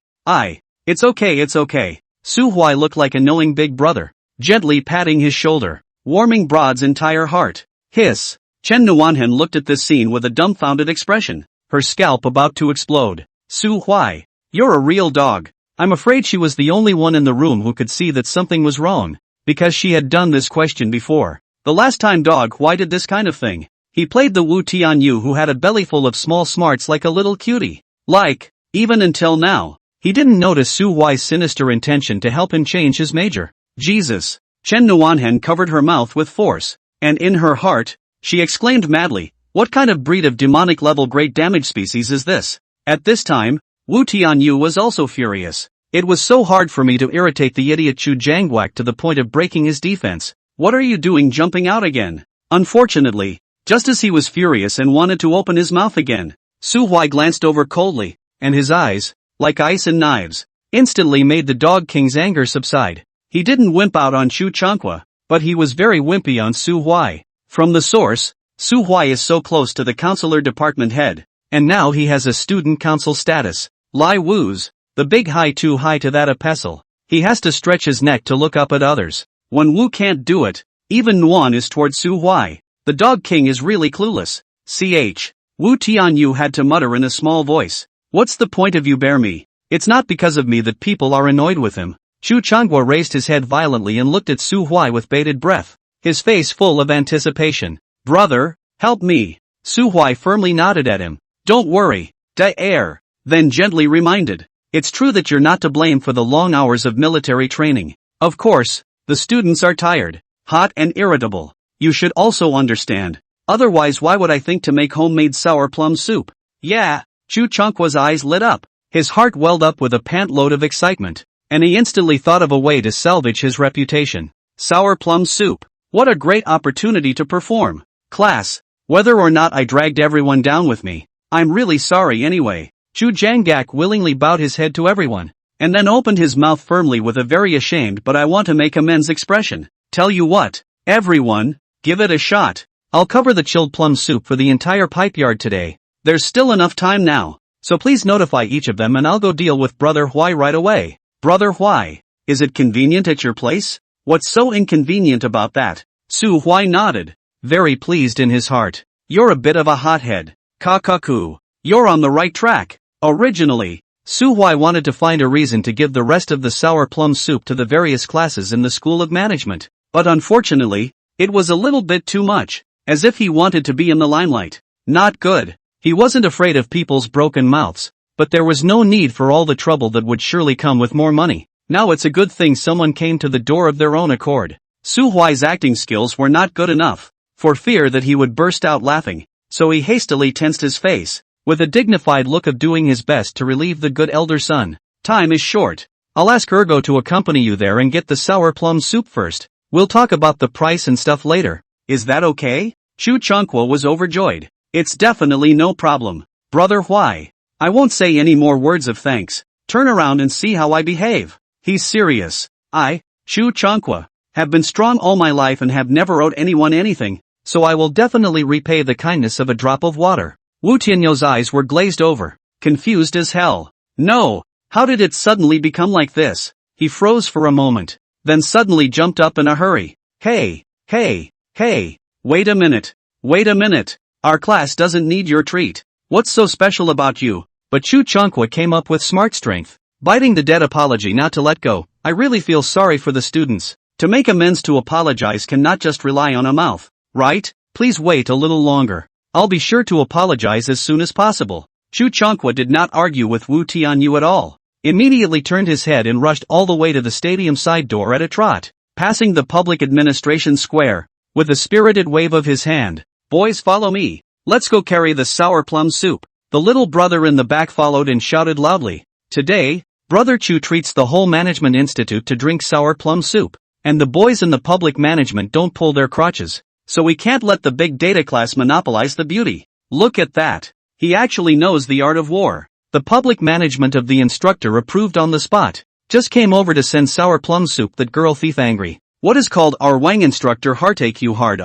It's okay. Su Huai looked like a knowing big brother, gently patting his shoulder, warming Broad's entire heart. Hiss. Chen Nuanhen looked at this scene with a dumbfounded expression, her scalp about to explode. Su Huai. You're a real dog. I'm afraid she was the only one in the room who could see that something was wrong, because she had done this question before. The last time Dog Huai did this kind of thing, he played the Wu Tianyu who had a bellyful of small smarts like a little cutie. Even until now, he didn't notice Su Huai's sinister intention to help him change his major. Jesus. Chen Nuanhen covered her mouth with force, and in her heart, she exclaimed madly, what kind of breed of demonic level great damage species is this? At this time, Wu Tianyu was also furious. It was so hard for me to irritate the idiot Chu Jangwak to the point of breaking his defense. What are you doing jumping out again? Unfortunately, just as he was furious and wanted to open his mouth again, Su Huai glanced over coldly, and his eyes, like ice and knives, instantly made the Dog King's anger subside. He didn't wimp out on Chu Changqua, but he was very wimpy on Su Huai. From the source, Su Huai is so close to the counselor department head, and now he has a student council status. Lai Wu's, the big high too high to that a pestle. He has to stretch his neck to look up at others. When Wu can't do it, even Nuan is toward Su Huai. The Dog King is really clueless. Wu Tianyu had to mutter in a small voice. What's the point of you bear me? It's not because of me that people are annoyed with him. Chu Changqua raised his head violently and looked at Su Huai with bated breath, his face full of anticipation. Brother, help me. Su Huai firmly nodded at him. Don't worry. Then gently reminded. It's true that you're not to blame for the long hours of military training. Of course, the students are tired, hot and irritable. You should also understand. Otherwise why would I think to make homemade sour plum soup? Yeah. Chu Changqua's eyes lit up. His heart welled up with a pant-load of excitement, and he instantly thought of a way to salvage his reputation. Sour plum soup. What a great opportunity to perform. Class, whether or not I dragged everyone down with me, I'm really sorry anyway. Chu Janggak willingly bowed his head to everyone, and then opened his mouth firmly with a very ashamed but I want to make amends expression. Tell you what, everyone, give it a shot. I'll cover the chilled plum soup for the entire pipe yard today. There's still enough time now, so please notify each of them and I'll go deal with Brother Huai right away. Brother Huai, is it convenient at your place? What's so inconvenient about that? Su Huai nodded, very pleased in his heart. You're a bit of a hothead. Kakaku. You're on the right track. Originally, Su Huai wanted to find a reason to give the rest of the sour plum soup to the various classes in the School of Management, but unfortunately, it was a little bit too much, as if he wanted to be in the limelight. Not good. He wasn't afraid of people's broken mouths, but there was no need for all the trouble that would surely come with more money. Now it's a good thing someone came to the door of their own accord. Su Huai's acting skills were not good enough, for fear that he would burst out laughing, so he hastily tensed his face, with a dignified look of doing his best to relieve the good elder son. Time is short. I'll ask Ergo to accompany you there and get the sour plum soup first. We'll talk about the price and stuff later. Is that okay? Chu Changqua was overjoyed. It's definitely no problem. Brother Huai. I won't say any more words of thanks. Turn around and see how I behave. He's serious. I, Chu Changqua, have been strong all my life and have never owed anyone anything, so I will definitely repay the kindness of a drop of water. Wu Tianyou's eyes were glazed over, confused as hell. No, how did it suddenly become like this? He froze for a moment, then suddenly jumped up in a hurry. Hey, wait a minute. Our class doesn't need your treat. What's so special about you? But Chu Changqua came up with smart strength, biting the dead apology not to let go. I really feel sorry for the students. To make amends to apologize cannot just rely on a mouth, right? Please wait a little longer. I'll be sure to apologize as soon as possible. Chu Chonghua did not argue with Wu Tianyu at all. Immediately turned his head and rushed all the way to the stadium side door at a trot, passing the public administration square, with a spirited wave of his hand. Boys, follow me. Let's go carry the sour plum soup. The little brother in the back followed and shouted loudly. Today, Brother Chu treats the whole management institute to drink sour plum soup. And the boys in the public management don't pull their crotches. So we can't let the big data class monopolize the beauty. Look at that. He actually knows the art of war. The public management of the instructor approved on the spot. Just came over to send sour plum soup. That girl thief angry. What is called our Wang instructor heartache you hard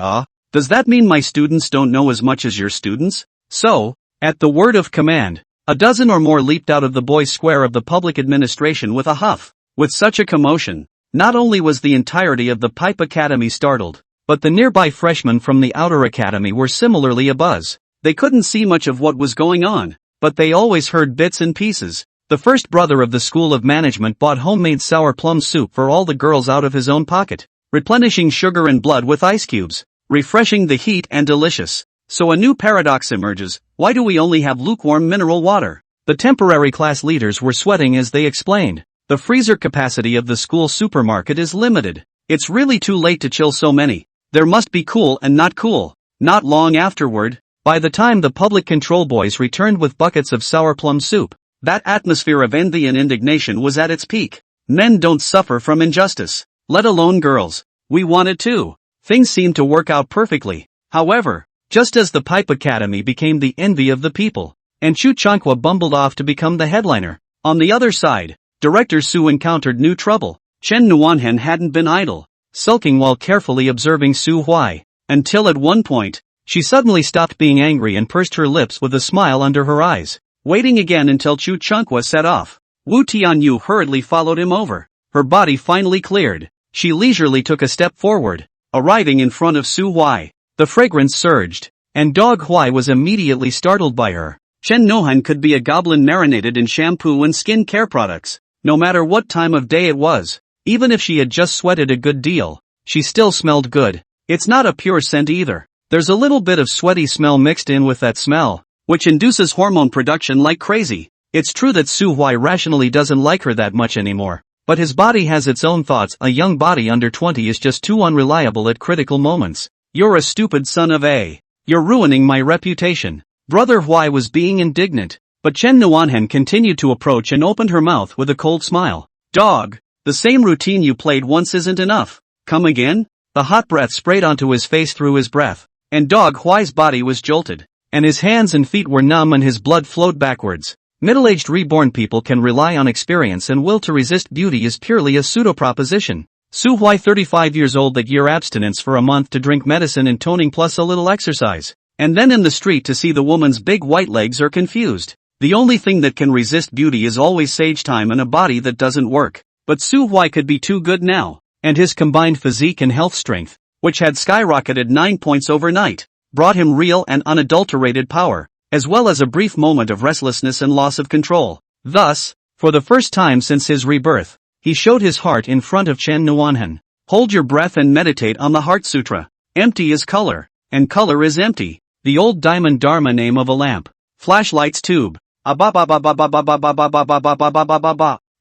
Does that mean my students don't know as much as your students? So, at the word of command, a dozen or more leaped out of the boys' square of the public administration with a huff. With such a commotion, not only was the entirety of the Pipe Academy startled, but the nearby freshmen from the outer academy were similarly abuzz. They couldn't see much of what was going on, but they always heard bits and pieces. The first brother of the School of Management bought homemade sour plum soup for all the girls out of his own pocket, replenishing sugar and blood with ice cubes, refreshing the heat and delicious. So a new paradox emerges. Why do we only have lukewarm mineral water? The temporary class leaders were sweating as they explained. The freezer capacity of the school supermarket is limited. It's really too late to chill so many. There must be cool and not cool. Not long afterward, by the time the public control boys returned with buckets of sour plum soup, that atmosphere of envy and indignation was at its peak. Men don't suffer from injustice, let alone girls. We wanted to. Things seemed to work out perfectly. However, just as the Pipe Academy became the envy of the people, and Chu Chonghua bumbled off to become the headliner. On the other side, Director Su encountered new trouble. Chen Nuanhen hadn't been idle, sulking while carefully observing Su Huai, until at one point, she suddenly stopped being angry and pursed her lips with a smile under her eyes, waiting again until Chu Chonghua set off. Wu Tianyu hurriedly followed him over. Her body finally cleared. She leisurely took a step forward, arriving in front of Su Huai. The fragrance surged, and Dog Huai was immediately startled by her. Chen Nohan could be a goblin marinated in shampoo and skin care products, no matter what time of day it was. Even if she had just sweated a good deal, she still smelled good. It's not a pure scent either. There's a little bit of sweaty smell mixed in with that smell, which induces hormone production like crazy. It's true that Su Huai rationally doesn't like her that much anymore, but his body has its own thoughts. A young body under 20 is just too unreliable at critical moments. You're a stupid son of a. You're ruining my reputation. Brother Huai was being indignant, but Chen Nuanhen continued to approach and opened her mouth with a cold smile. Dog, the same routine you played once isn't enough. Come again? The hot breath sprayed onto his face through his breath, and Dog Huai's body was jolted, and his hands and feet were numb and his blood flowed backwards. Middle-aged reborn people can rely on experience, and will to resist beauty is purely a pseudo-proposition. Su Huai, 35 years old, that year abstinence for a month to drink medicine and toning plus a little exercise. And then in the street to see the woman's big white legs are confused. The only thing that can resist beauty is always sage time and a body that doesn't work. But Su Huai could be too good now. And his combined physique and health strength, which had skyrocketed 9 points overnight, brought him real and unadulterated power, as well as a brief moment of restlessness and loss of control. Thus, for the first time since his rebirth, he showed his heart in front of Chen Nuanhen. Hold your breath and meditate on the Heart Sutra. Empty is color, and color is empty. The old diamond dharma name of a lamp. Flashlight's tube.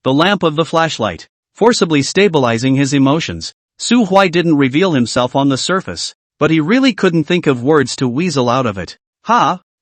The lamp of the flashlight. Forcibly stabilizing his emotions. Su Huai didn't reveal himself on the surface, but he really couldn't think of words to weasel out of it.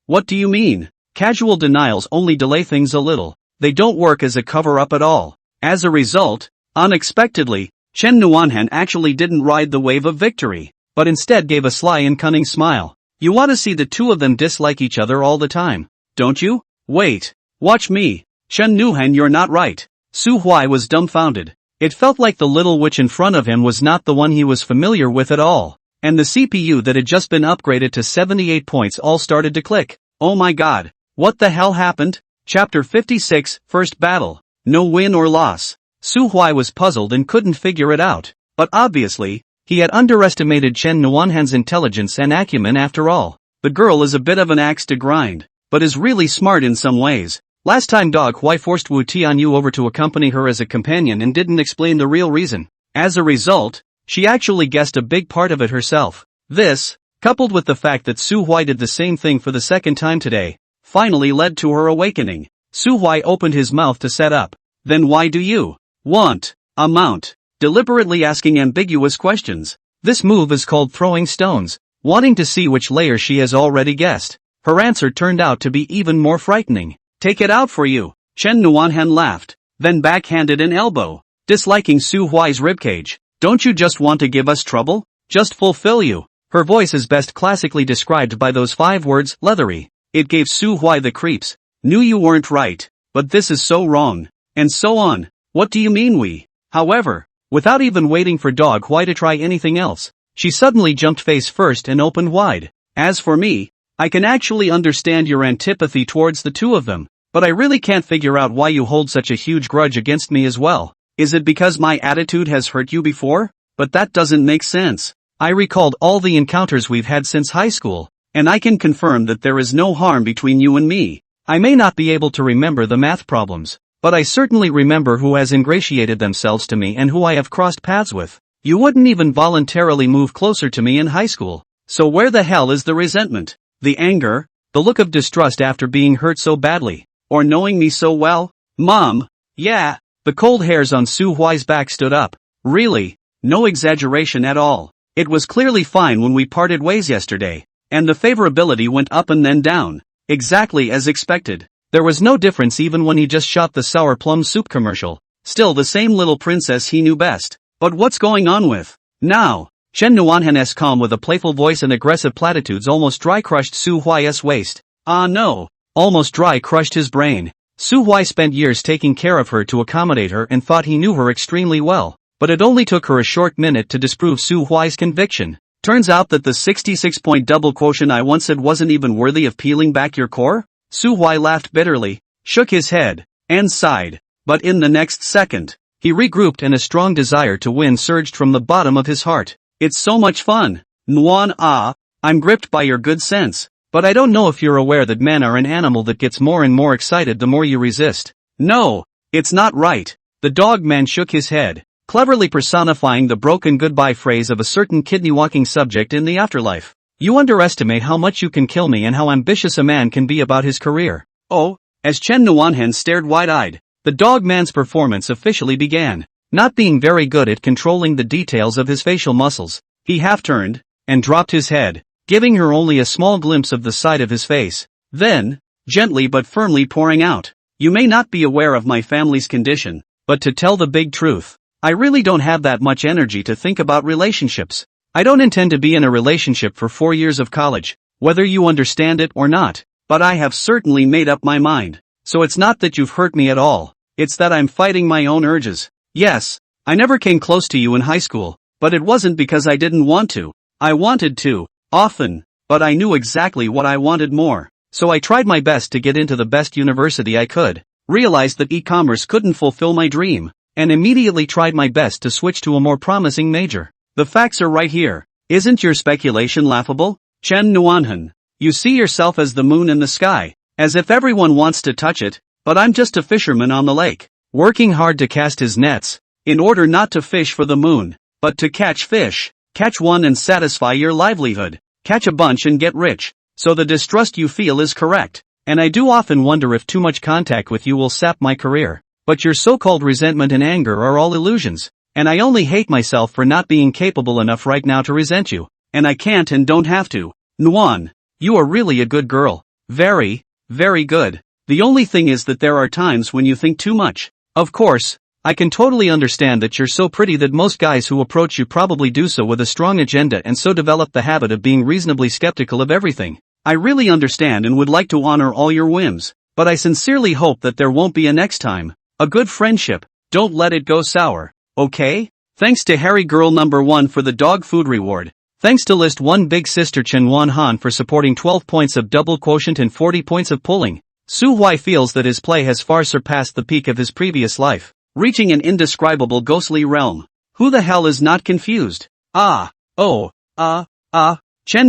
What do you mean? Casual denials only delay things a little. They don't work as a cover-up at all. As a result, unexpectedly, Chen Nuanhen actually didn't ride the wave of victory, but instead gave a sly and cunning smile. You want to see the two of them dislike each other all the time, don't you? Wait. Watch me. Chen Nuhan, you're not right. Su Huai was dumbfounded. It felt like the little witch in front of him was not the one he was familiar with at all, and the CPU that had just been upgraded to 78 points all started to click. Oh my god. What the hell happened? Chapter 56, First Battle. No win or loss. Su Huai was puzzled and couldn't figure it out, but obviously, he had underestimated Chen Nuanhen's intelligence and acumen after all. The girl is a bit of an axe to grind, but is really smart in some ways. Last time Dog Huai forced Wu Tianyu over to accompany her as a companion and didn't explain the real reason. As a result, she actually guessed a big part of it herself. This coupled with the fact that Su Huai did the same thing for the second time today, finally led to her awakening. Su Huai opened his mouth to set up. Then why do you want a mount? Deliberately asking ambiguous questions. This move is called throwing stones, wanting to see which layer she has already guessed. Her answer turned out to be even more frightening. Take it out for you. Chen Nuanhan laughed, then backhanded an elbow, disliking Su Huai's ribcage. Don't you just want to give us trouble? Just fulfill you. Her voice is best classically described by those 5 words, leathery. It gave Su Huai the creeps. Knew you weren't right, but this is so wrong. And so on. What do you mean we? However, without even waiting for Dog Huai to try anything else, she suddenly jumped face first and opened wide. As for me, I can actually understand your antipathy towards the two of them, but I really can't figure out why you hold such a huge grudge against me as well. Is it because my attitude has hurt you before? But that doesn't make sense. I recalled all the encounters we've had since high school, and I can confirm that there is no harm between you and me. I may not be able to remember the math problems, but I certainly remember who has ingratiated themselves to me and who I have crossed paths with. You wouldn't even voluntarily move closer to me in high school. So where the hell is the resentment? The anger? The look of distrust after being hurt so badly? Or knowing me so well? Mom? Yeah. The cold hairs on Su Huai's back stood up. Really? No exaggeration at all. It was clearly fine when we parted ways yesterday, and the favorability went up and then down. Exactly as expected. There was no difference even when he just shot the sour plum soup commercial. Still the same little princess he knew best. But what's going on with now? Chen Nuanhan's calm with a playful voice and aggressive platitudes almost dry crushed Su Huai's waist. Ah no. Almost dry crushed his brain. Su Huai spent years taking care of her to accommodate her and thought he knew her extremely well. But it only took her a short minute to disprove Su Huai's conviction. Turns out that the 66-point double quotient I once said wasn't even worthy of peeling back your core? Su Huai laughed bitterly, shook his head, and sighed. But in the next second, he regrouped and a strong desire to win surged from the bottom of his heart. It's so much fun. Nuan I'm gripped by your good sense. But I don't know if you're aware that men are an animal that gets more and more excited the more you resist. No, it's not right. The dog man shook his head, cleverly personifying the broken goodbye phrase of a certain kidney-walking subject in the afterlife. You underestimate how much you can kill me and how ambitious a man can be about his career. Oh, as Chen Nuanhan stared wide-eyed, the dog man's performance officially began. Not being very good at controlling the details of his facial muscles, he half-turned, and dropped his head, giving her only a small glimpse of the side of his face. Then, gently but firmly pouring out, you may not be aware of my family's condition, but to tell the big truth, I really don't have that much energy to think about relationships. I don't intend to be in a relationship for 4 years of college, whether you understand it or not, but I have certainly made up my mind. So it's not that you've hurt me at all, it's that I'm fighting my own urges. Yes, I never came close to you in high school, but it wasn't because I didn't want to. I wanted to, often, but I knew exactly what I wanted more. So I tried my best to get into the best university I could, realized that e-commerce couldn't fulfill my dream, and immediately tried my best to switch to a more promising major. The facts are right here. Isn't your speculation laughable? Chen Nuanhan, you see yourself as the moon in the sky, as if everyone wants to touch it, but I'm just a fisherman on the lake, working hard to cast his nets, in order not to fish for the moon, but to catch fish. Catch one and satisfy your livelihood, catch a bunch and get rich. So the distrust you feel is correct, and I do often wonder if too much contact with you will sap my career. But your so-called resentment and anger are all illusions. And I only hate myself for not being capable enough right now to resent you. And I can't and don't have to. Nuan, you are really a good girl. Very, very good. The only thing is that there are times when you think too much. Of course, I can totally understand that you're so pretty that most guys who approach you probably do so with a strong agenda and so develop the habit of being reasonably skeptical of everything. I really understand and would like to honor all your whims, but I sincerely hope that there won't be a next time. A good friendship, don't let it go sour. Okay? Thanks to Harry Girl number 1 for the dog food reward. Thanks to List 1 Big Sister Chen Wan Han for supporting 12 points of double quotient and 40 points of pulling. Su Huai feels that his play has far surpassed the peak of his previous life, reaching an indescribable ghostly realm. Who the hell is not confused? Chen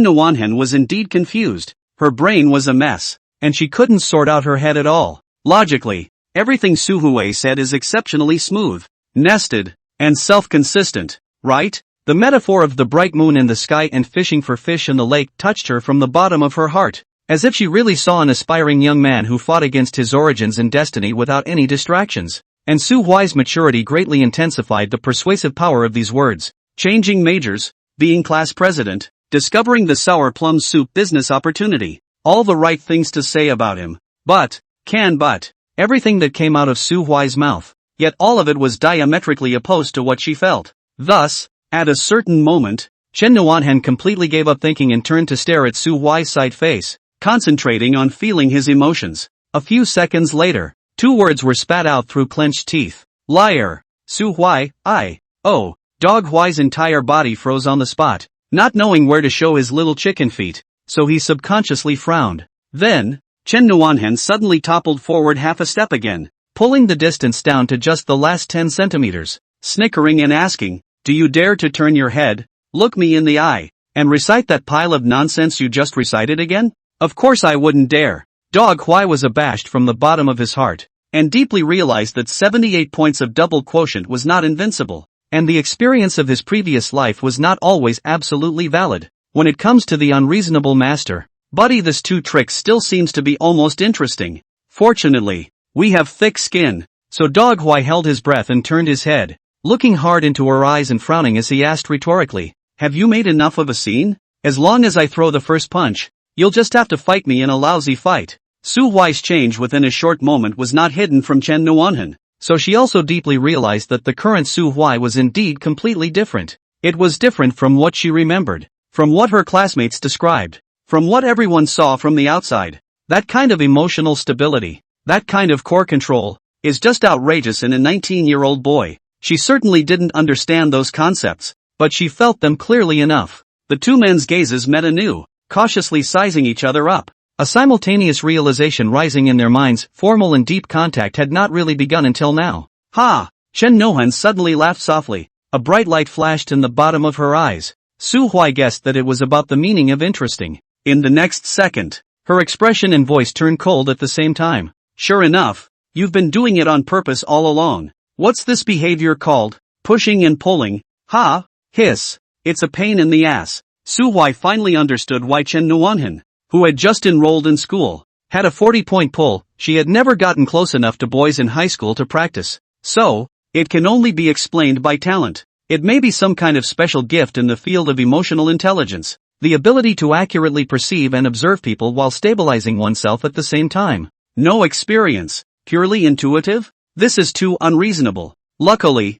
Nuanhan was indeed confused. Her brain was a mess, and she couldn't sort out her head at all. Logically, everything Su Huai said is exceptionally smooth, nested, and self-consistent, right? The metaphor of the bright moon in the sky and fishing for fish in the lake touched her from the bottom of her heart, as if she really saw an aspiring young man who fought against his origins and destiny without any distractions. And Su Huai's maturity greatly intensified the persuasive power of these words. Changing majors, being class president, discovering the sour plum soup business opportunity. All the right things to say about him. But everything that came out of Su Huai's mouth. Yet all of it was diametrically opposed to what she felt. Thus, at a certain moment, Chen Nuanhen completely gave up thinking and turned to stare at Su Huai's side face, concentrating on feeling his emotions. A few seconds later, 2 words were spat out through clenched teeth. Liar. Su Huai, Dog Huai's entire body froze on the spot, not knowing where to show his little chicken feet, so he subconsciously frowned. Then, Chen Nuanhen suddenly toppled forward half a step again, pulling the distance down to just the last 10 centimeters, snickering and asking, "Do you dare to turn your head, look me in the eye, and recite that pile of nonsense you just recited again?" Of course I wouldn't dare. Dog Huai was abashed from the bottom of his heart, and deeply realized that 78 points of double quotient was not invincible, and the experience of his previous life was not always absolutely valid. When it comes to the unreasonable master, buddy, this 2 tricks still seems to be almost interesting. Fortunately, we have thick skin, so Dog Huai held his breath and turned his head, looking hard into her eyes and frowning as he asked rhetorically, "Have you made enough of a scene? As long as I throw the first punch, you'll just have to fight me in a lousy fight." Su Huai's change within a short moment was not hidden from Chen Nuanhen, so she also deeply realized that the current Su Huai was indeed completely different. It was different from what she remembered, from what her classmates described, from what everyone saw from the outside. That kind of emotional stability, that kind of core control, is just outrageous in a 19-year-old boy. She certainly didn't understand those concepts, but she felt them clearly enough. The 2 men's gazes met anew, cautiously sizing each other up. A simultaneous realization rising in their minds. Formal and deep contact had not really begun until now. Ha! Chen Nuanhen suddenly laughed softly. A bright light flashed in the bottom of her eyes. Su Huai guessed that it was about the meaning of interesting. In the next second, her expression and voice turned cold at the same time. Sure enough, you've been doing it on purpose all along. What's this behavior called? Pushing and pulling? Ha! Hiss. It's a pain in the ass. Su Huai finally understood why Chen Nuanhen, who had just enrolled in school, had a 40-point pull. She had never gotten close enough to boys in high school to practice. So, it can only be explained by talent. It may be some kind of special gift in the field of emotional intelligence, the ability to accurately perceive and observe people while stabilizing oneself at the same time. No experience, purely intuitive? This is too unreasonable. Luckily,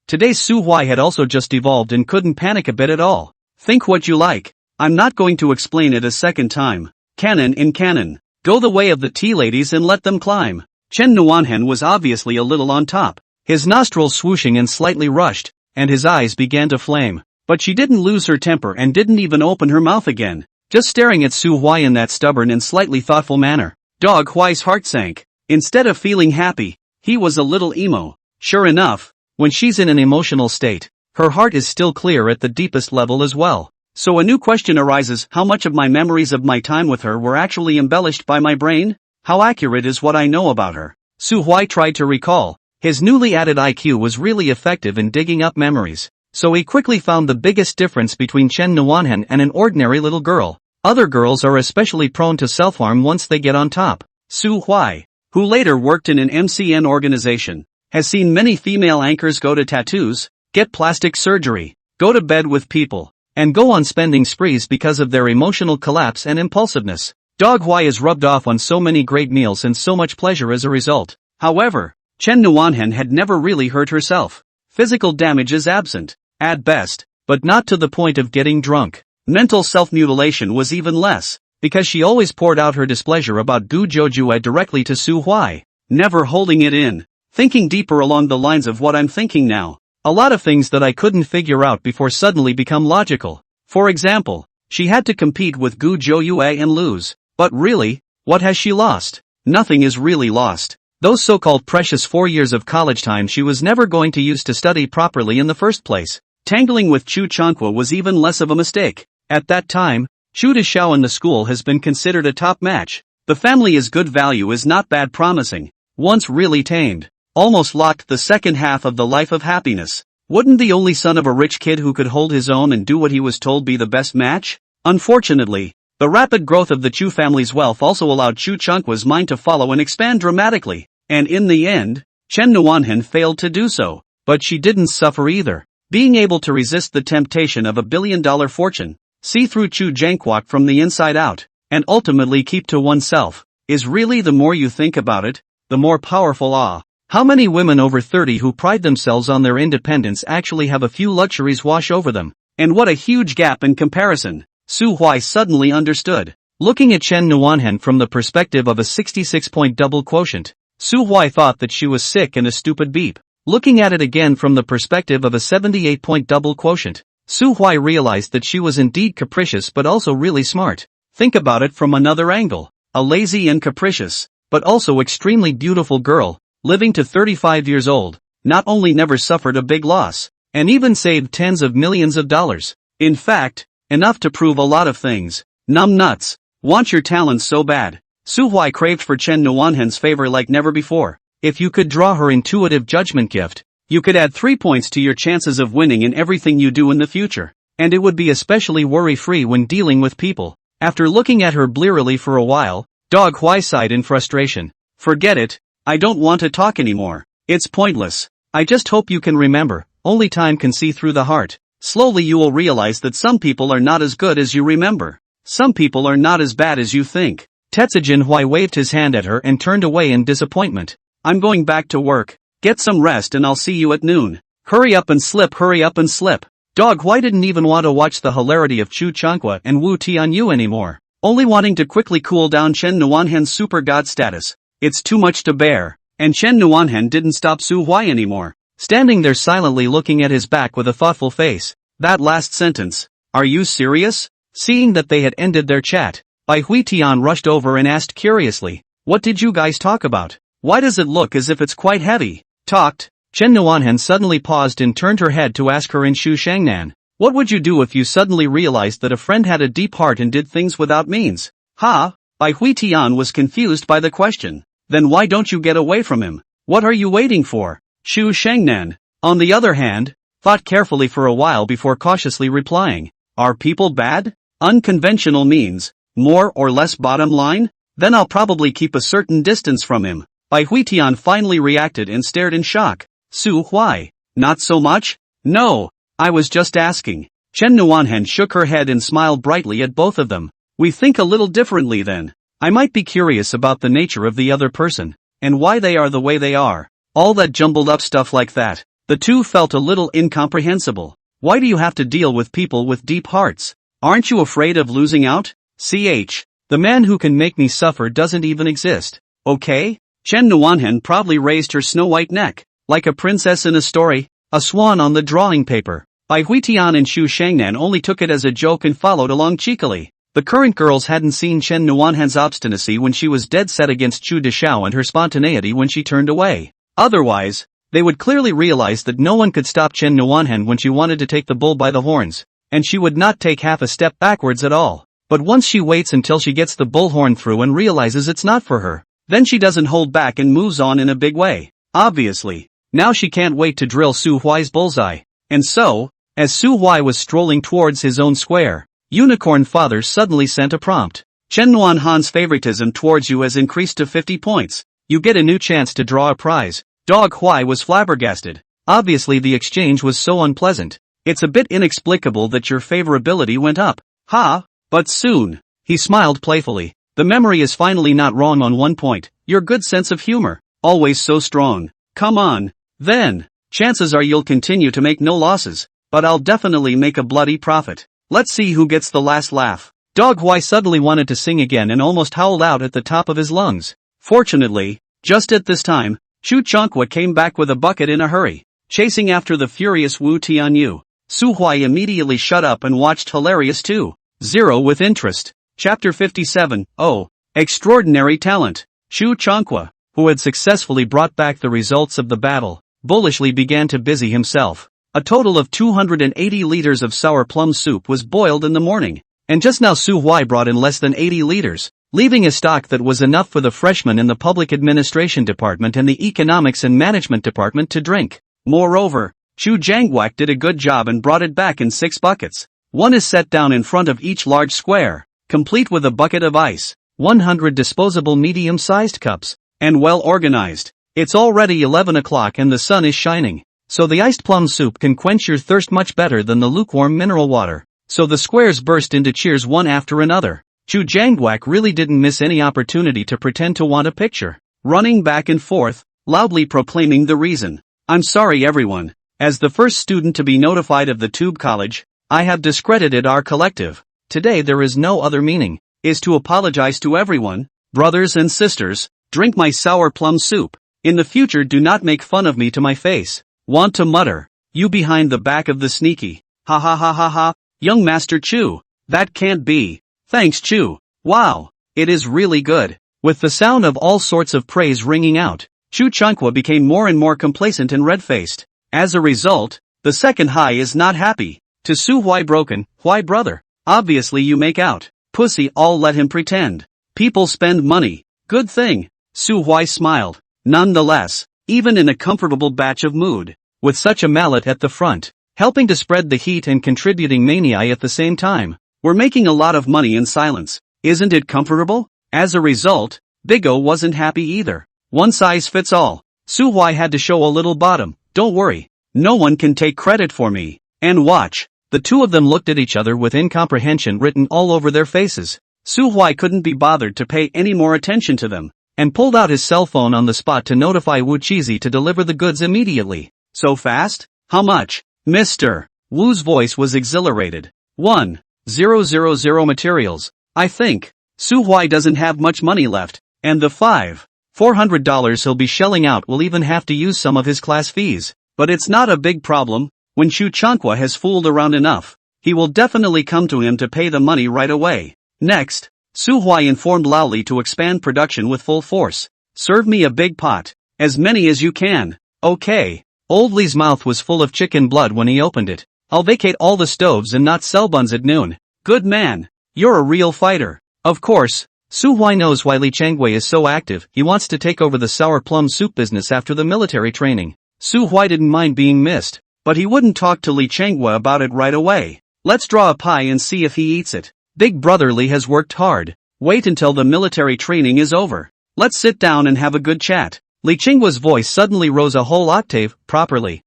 today's Su Huai had also just evolved and couldn't panic a bit at all. Think what you like. I'm not going to explain it a second time. Canon in canon. Go the way of the tea ladies and let them climb. Chen Nuanhen was obviously a little on top, his nostrils swooshing and slightly rushed, and his eyes began to flame. But she didn't lose her temper and didn't even open her mouth again, just staring at Su Huai in that stubborn and slightly thoughtful manner. Dog Huai's heart sank. Instead of feeling happy, he was a little emo. Sure enough, when she's in an emotional state, her heart is still clear at the deepest level as well. So a new question arises: how much of my memories of my time with her were actually embellished by my brain? How accurate is what I know about her? Su Huai tried to recall. His newly added IQ was really effective in digging up memories, so he quickly found the biggest difference between Chen Nuanhen and an ordinary little girl. Other girls are especially prone to self-harm once they get on top. Su Huai, who later worked in an MCN organization, has seen many female anchors go to tattoos, get plastic surgery, go to bed with people, and go on spending sprees because of their emotional collapse and impulsiveness. Dog Huai is rubbed off on so many great meals and so much pleasure as a result. However, Chen Nuanhen had never really hurt herself. Physical damage is absent, at best, but not to the point of getting drunk. Mental self-mutilation was even less, because she always poured out her displeasure about Gu Joujue directly to Su Huai, never holding it in, thinking deeper along the lines of what I'm thinking now. A lot of things that I couldn't figure out before suddenly become logical. For example, she had to compete with Gu Joujue and lose. But really, what has she lost? Nothing is really lost. Those so-called precious 4 years of college time she was never going to use to study properly in the first place. Tangling with Chu Chanqua was even less of a mistake. At that time, Chu Deshao in the school has been considered a top match. The family is good value is not bad promising. Once really tamed, almost locked the second half of the life of happiness. Wouldn't the only son of a rich kid who could hold his own and do what he was told be the best match? Unfortunately, the rapid growth of the Chu family's wealth also allowed Chu Chunqua's mind to follow and expand dramatically, and in the end, Chen Nuanhen failed to do so. But she didn't suffer either. Being able to resist the temptation of $1 billion fortune, see through Chu Jiangquat from the inside out, and ultimately keep to oneself, is really, the more you think about it, the more powerful. How many women over 30 who pride themselves on their independence actually have a few luxuries wash over them? And what a huge gap in comparison. Su Huai suddenly understood. Looking at Chen Nuanhen from the perspective of a 66-point double quotient, Su Huai thought that she was sick and a stupid beep. Looking at it again from the perspective of a 78-point double quotient, Su Huai realized that she was indeed capricious but also really smart. Think about it from another angle. A lazy and capricious, but also extremely beautiful girl, living to 35 years old, not only never suffered a big loss, and even saved tens of millions of dollars. In fact, enough to prove a lot of things. Numb nuts. Want your talents so bad. Su Huai craved for Chen Nuanhen's favor like never before. If you could draw her intuitive judgment gift, you could add 3 points to your chances of winning in everything you do in the future. And it would be especially worry-free when dealing with people. After looking at her blearily for a while, Dog Huai sighed in frustration. Forget it, I don't want to talk anymore. It's pointless. I just hope you can remember, only time can see through the heart. Slowly you will realize that some people are not as good as you remember. Some people are not as bad as you think. Tetsujin Huai waved his hand at her and turned away in disappointment. I'm going back to work. Get some rest and I'll see you at noon. Hurry up and slip, hurry up and slip. Dog Huai didn't even want to watch the hilarity of Chu Chunqua and Wu Tianyu anymore, only wanting to quickly cool down Chen Nuanhen's super god status. It's too much to bear. And Chen Nuanhen didn't stop Su Huai anymore, standing there silently looking at his back with a thoughtful face. That last sentence. Are you serious? Seeing that they had ended their chat, Bai Huitian rushed over and asked curiously, what did you guys talk about? Why does it look as if it's quite heavy? Talked. Chen Nuanhen suddenly paused and turned her head to ask her in Shu Shangnan. What would you do if you suddenly realized that a friend had a deep heart and did things without means? Ha! Bai Huitian was confused by the question. Then why don't you get away from him? What are you waiting for? Shu Shangnan, on the other hand, thought carefully for a while before cautiously replying. Are people bad? Unconventional means, more or less bottom line? Then I'll probably keep a certain distance from him. Bai Huitian finally reacted and stared in shock. Su Huai, not so much? No, I was just asking. Chen Nuanhen shook her head and smiled brightly at both of them. We think a little differently then. I might be curious about the nature of the other person, and why they are the way they are. All that jumbled up stuff like that. The two felt a little incomprehensible. Why do you have to deal with people with deep hearts? Aren't you afraid of losing out? The man who can make me suffer doesn't even exist. Okay? Chen Nuanhen proudly raised her snow-white neck, like a princess in a story, a swan on the drawing paper. Bai Huitian and Shu Shangnan only took it as a joke and followed along cheekily. The current girls hadn't seen Chen Nuanhen's obstinacy when she was dead set against Chu Deshao and her spontaneity when she turned away. Otherwise, they would clearly realize that no one could stop Chen Nuanhen when she wanted to take the bull by the horns, and she would not take half a step backwards at all. But once she waits until she gets the bullhorn through and realizes it's not for her, then she doesn't hold back and moves on in a big way. Obviously, now she can't wait to drill Su Huai's bullseye. And so, as Su Huai was strolling towards his own square, Unicorn Father suddenly sent a prompt. Chen Nuanhen's favoritism towards you has increased to 50 points. You get a new chance to draw a prize. Dog Huai was flabbergasted. Obviously the exchange was so unpleasant. It's a bit inexplicable that your favorability went up. Ha! But soon. He smiled playfully. The memory is finally not wrong on one point. Your good sense of humor. Always so strong. Come on. Then. Chances are you'll continue to make no losses. But I'll definitely make a bloody profit. Let's see who gets the last laugh. Dog Huai suddenly wanted to sing again and almost howled out at the top of his lungs. Fortunately, just at this time, Chu Chunqua came back with a bucket in a hurry, chasing after the furious Wu Tianyu. Su Huai immediately shut up and watched hilarious 2-0 with interest. Chapter 57. Oh, extraordinary talent. Chu Chunqua, who had successfully brought back the results of the battle, bullishly began to busy himself. A total of 280 liters of sour plum soup was boiled in the morning, and just now Su Huai brought in less than 80 liters, leaving a stock that was enough for the freshmen in the Public Administration Department and the Economics and Management Department to drink. Moreover, Chu Jangwak did a good job and brought it back in 6 buckets. One is set down in front of each large square, complete with a bucket of ice, 100 disposable medium-sized cups, and well organized. It's already 11 o'clock and the sun is shining, so the iced plum soup can quench your thirst much better than the lukewarm mineral water. So the squares burst into cheers one after another. Chu Jangwak really didn't miss any opportunity to pretend to want a picture, running back and forth, loudly proclaiming the reason. I'm sorry everyone. As the first student to be notified of the Tube College, I have discredited our collective. Today there is no other meaning, is to apologize to everyone. Brothers and sisters, drink my sour plum soup. In the future do not make fun of me to my face. Want to mutter, you behind the back of the sneaky. Ha ha ha ha ha, young Master Chu. That can't be. Thanks Chu. Wow, it is really good. With the sound of all sorts of praise ringing out, Chu Chunkwa became more and more complacent and red-faced. As a result, the second high is not happy. To Su why broken, why brother? Obviously you make out. Pussy all let him pretend. People spend money. Good thing. Su why smiled. Nonetheless, even in a comfortable batch of mood, with such a mallet at the front, helping to spread the heat and contributing mania at the same time, we're making a lot of money in silence. Isn't it comfortable? As a result, Big O wasn't happy either. One size fits all. Su why had to show a little bottom. Don't worry. No one can take credit for me. And watch. The two of them looked at each other with incomprehension written all over their faces. Su why couldn't be bothered to pay any more attention to them, and pulled out his cell phone on the spot to notify Wu Chizi to deliver the goods immediately. So fast? How much? Mr. Wu's voice was exhilarated. 1,000 materials. I think. Su why doesn't have much money left, and the $400 he'll be shelling out will even have to use some of his class fees. But it's not a big problem. When Chu Chunkwa has fooled around enough, he will definitely come to him to pay the money right away. Next, Su Hui informed Laoli to expand production with full force. Serve me a big pot. As many as you can. Okay. Old Lee's mouth was full of chicken blood when he opened it. I'll vacate all the stoves and not sell buns at noon. Good man. You're a real fighter. Of course, Su Hui knows why Li Changwei is so active. He wants to take over the sour plum soup business after the military training. Su Hui didn't mind being missed, but he wouldn't talk to Li Changwei about it right away. Let's draw a pie and see if he eats it. Big brother Li has worked hard. Wait until the military training is over. Let's sit down and have a good chat. Li Chingwa's voice suddenly rose a whole octave. Properly.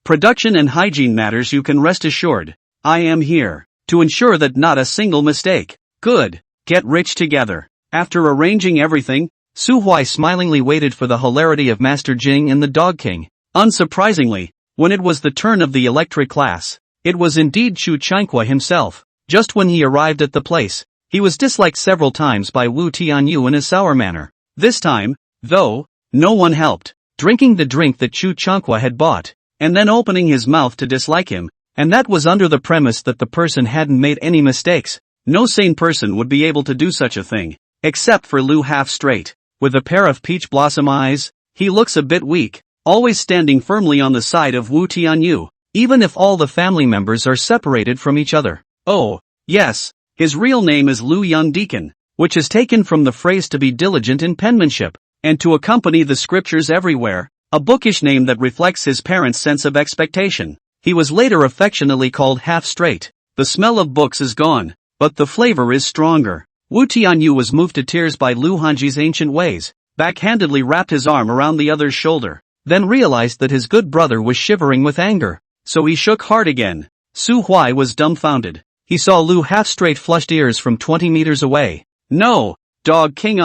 Production and hygiene matters, you can rest assured. I am here to ensure that not a single mistake. Good. Get rich together. After arranging everything, Su Hui smilingly waited for the hilarity of Master Jing and the Dog King. Unsurprisingly, when it was the turn of the electric class, it was indeed Chu Chunkwa himself. Just when he arrived at the place, he was disliked several times by Wu Tianyu in a sour manner. This time, though, no one helped. Drinking the drink that Chu Chunkwa had bought, and then opening his mouth to dislike him, and that was under the premise that the person hadn't made any mistakes. No sane person would be able to do such a thing, except for Lu half straight. With a pair of peach blossom eyes, he looks a bit weak, always standing firmly on the side of Wu Tianyu, even if all the family members are separated from each other. Oh, yes, his real name is Lu Young Deacon, which is taken from the phrase to be diligent in penmanship, and to accompany the scriptures everywhere, a bookish name that reflects his parents' sense of expectation. He was later affectionately called half straight. The smell of books is gone, but the flavor is stronger. Wu Tianyu was moved to tears by Lu Hanji's ancient ways, backhandedly wrapped his arm around the other's shoulder, then realized that his good brother was shivering with anger, so he shook hard again. Su Hui was dumbfounded. He saw Lu half-straight flushed ears from 20 meters away. No, Dog King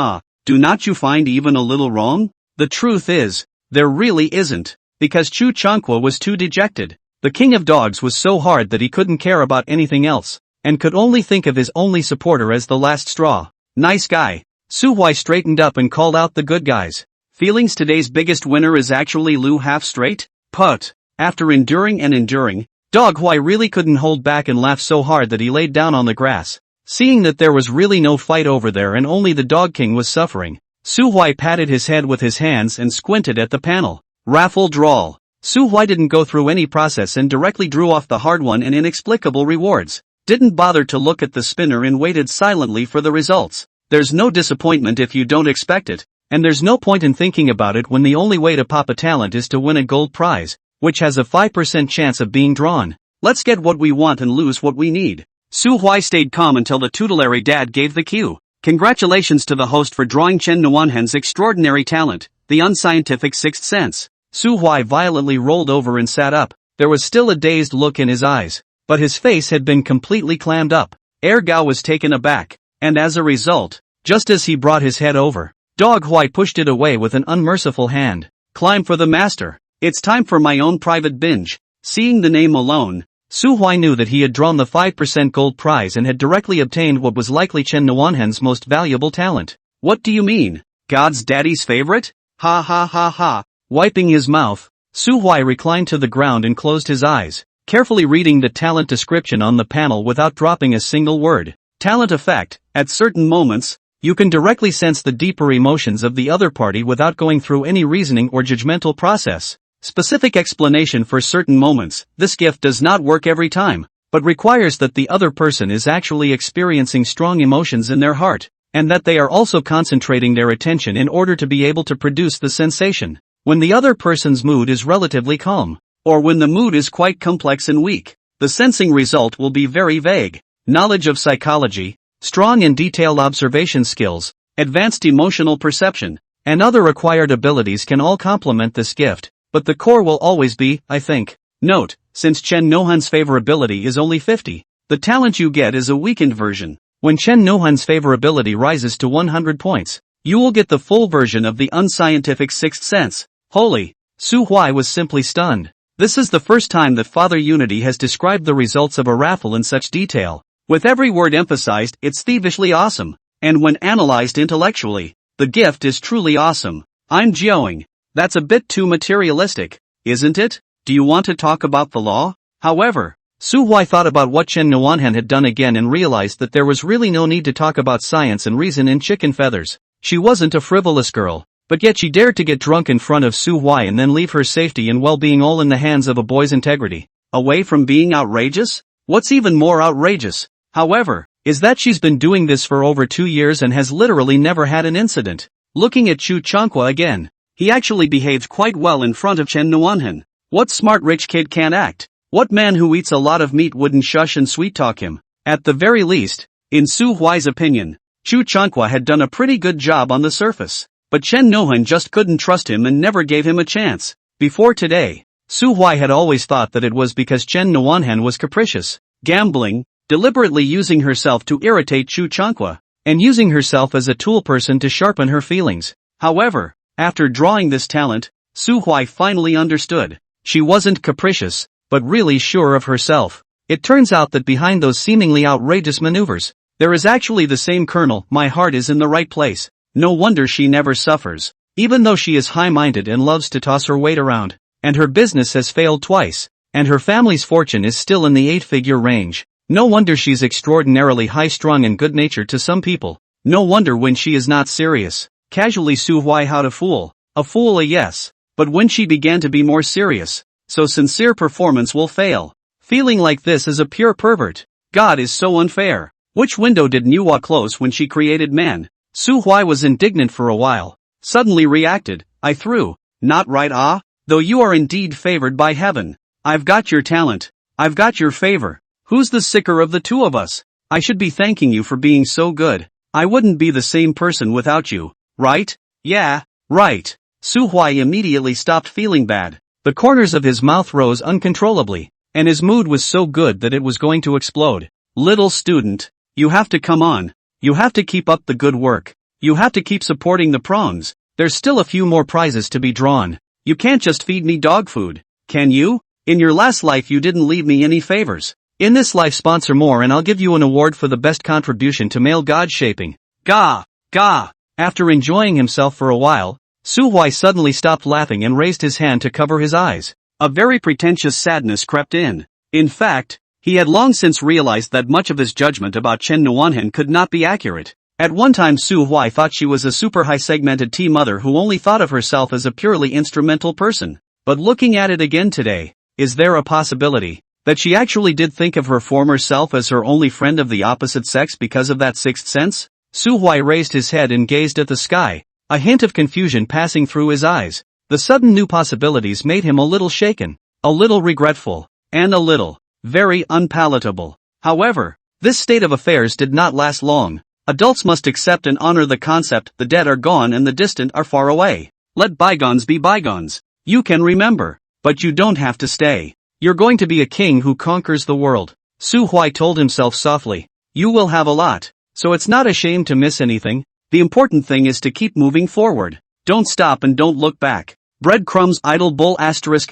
do not you find even a little wrong? The truth is, there really isn't, because Chu Chunkwa was too dejected. The king of dogs was so hard that he couldn't care about anything else, and could only think of his only supporter as the last straw. Nice guy. Su Hui straightened up and called out the good guys. Feelings today's biggest winner is actually Lu half-straight? Put. After enduring, Dog Hui really couldn't hold back and laughed so hard that he laid down on the grass. Seeing that there was really no fight over there and only the Dog King was suffering, Su Hui patted his head with his hands and squinted at the panel. Raffle drawl. Su Hui didn't go through any process and directly drew off the hard-won and inexplicable rewards. Didn't bother to look at the spinner and waited silently for the results. There's no disappointment if you don't expect it, and there's no point in thinking about it when the only way to pop a talent is to win a gold prize. which has a 5% chance of being drawn. Let's get what we want and lose what we need. Su Huai stayed calm until the tutelary dad gave the cue. Congratulations to the host for drawing Chen Nuanhen's extraordinary talent, the unscientific sixth sense. Su Huai violently rolled over and sat up. There was still a dazed look in his eyes, but his face had been completely clammed up. Gao was taken aback, and as a result, just as he brought his head over, Dog Huai pushed it away with an unmerciful hand. Climb for the master. It's time for my own private binge. Seeing the name alone, Su Huai knew that he had drawn the 5% gold prize and had directly obtained what was likely Chen Nuanhen's most valuable talent. What do you mean? God's daddy's favorite? Ha ha ha ha. Wiping his mouth, Su Huai reclined to the ground and closed his eyes, carefully reading the talent description on the panel without dropping a single word. Talent effect. At certain moments, you can directly sense the deeper emotions of the other party without going through any reasoning or judgmental process. Specific explanation for certain moments. This gift does not work every time, but requires that the other person is actually experiencing strong emotions in their heart, and that they are also concentrating their attention in order to be able to produce the sensation. When the other person's mood is relatively calm, or when the mood is quite complex and weak, the sensing result will be very vague. Knowledge of psychology, strong and detailed observation skills, advanced emotional perception, and other acquired abilities can all complement this gift, but the core will always be, I think. Note, since Chen Nuanhen's favorability is only 50, the talent you get is a weakened version. When Chen Nuanhen's favorability rises to 100 points, you will get the full version of the unscientific sixth sense. Holy! Su Huai was simply stunned. This is the first time that Father Unity has described the results of a raffle in such detail. With every word emphasized, it's thievishly awesome. And when analyzed intellectually, the gift is truly awesome. I'm Xiang. That's a bit too materialistic, isn't it? Do you want to talk about the law? However, Su Huai thought about what Chen Nuanhen had done again and realized that there was really no need to talk about science and reason in chicken feathers. She wasn't a frivolous girl, but yet she dared to get drunk in front of Su Huai and then leave her safety and well-being all in the hands of a boy's integrity. Away from being outrageous? What's even more outrageous, however, is that she's been doing this for over 2 years and has literally never had an incident. Looking at Chu Changqua again, he actually behaved quite well in front of Chen Nuanhen. What smart rich kid can't act? What man who eats a lot of meat wouldn't shush and sweet-talk him? At the very least, in Su Huai's opinion, Chu Changqua had done a pretty good job on the surface. But Chen Nuanhen just couldn't trust him and never gave him a chance. Before today, Su Huai had always thought that it was because Chen Nuanhen was capricious, gambling, deliberately using herself to irritate Chu Changqua, and using herself as a tool person to sharpen her feelings. However, after drawing this talent, Su Huai finally understood. She wasn't capricious, but really sure of herself. It turns out that behind those seemingly outrageous maneuvers, there is actually the same kernel. My heart is in the right place. No wonder she never suffers. Even though she is high-minded and loves to toss her weight around, and her business has failed twice, and her family's fortune is still in the 8-figure range. No wonder she's extraordinarily high-strung and good-natured to some people. No wonder when she is not serious, casually Su Huai how to fool. A fool yes. But when she began to be more serious, so sincere performance will fail. Feeling like this is a pure pervert. God is so unfair. Which window did Nuwa close when she created man? Su Huai was indignant for a while, suddenly reacted. I threw. Not right though you are indeed favored by heaven. I've got your talent. I've got your favor. Who's the sicker of the two of us? I should be thanking you for being so good. I wouldn't be the same person without you, right? Yeah, right. Su Huai immediately stopped feeling bad. The corners of his mouth rose uncontrollably, and his mood was so good that it was going to explode. Little student, you have to come on. You have to keep up the good work. You have to keep supporting the prongs. There's still a few more prizes to be drawn. You can't just feed me dog food, can you? In your last life you didn't leave me any favors. In this life sponsor more and I'll give you an award for the best contribution to male god shaping. Gah! Gah! After enjoying himself for a while, Su Huai suddenly stopped laughing and raised his hand to cover his eyes. A very pretentious sadness crept in. In fact, he had long since realized that much of his judgment about Chen Nuanhen could not be accurate. At one time Su Huai thought she was a super high-segmented T-mother who only thought of herself as a purely instrumental person. But looking at it again today, is there a possibility that she actually did think of her former self as her only friend of the opposite sex because of that sixth sense? Su Huai raised his head and gazed at the sky, a hint of confusion passing through his eyes. The sudden new possibilities made him a little shaken. a little regretful, and a little, very unpalatable. However, this state of affairs did not last long. Adults must accept and honor the concept the dead are gone and the distant are far away. Let bygones be bygones. You can remember, but you don't have to stay. You're going to be a king who conquers the world. Su Huai told himself softly. You will have a lot, so it's not a shame to miss anything. The important thing is to keep moving forward. Don't stop and don't look back. Breadcrumbs idle bull asterisk.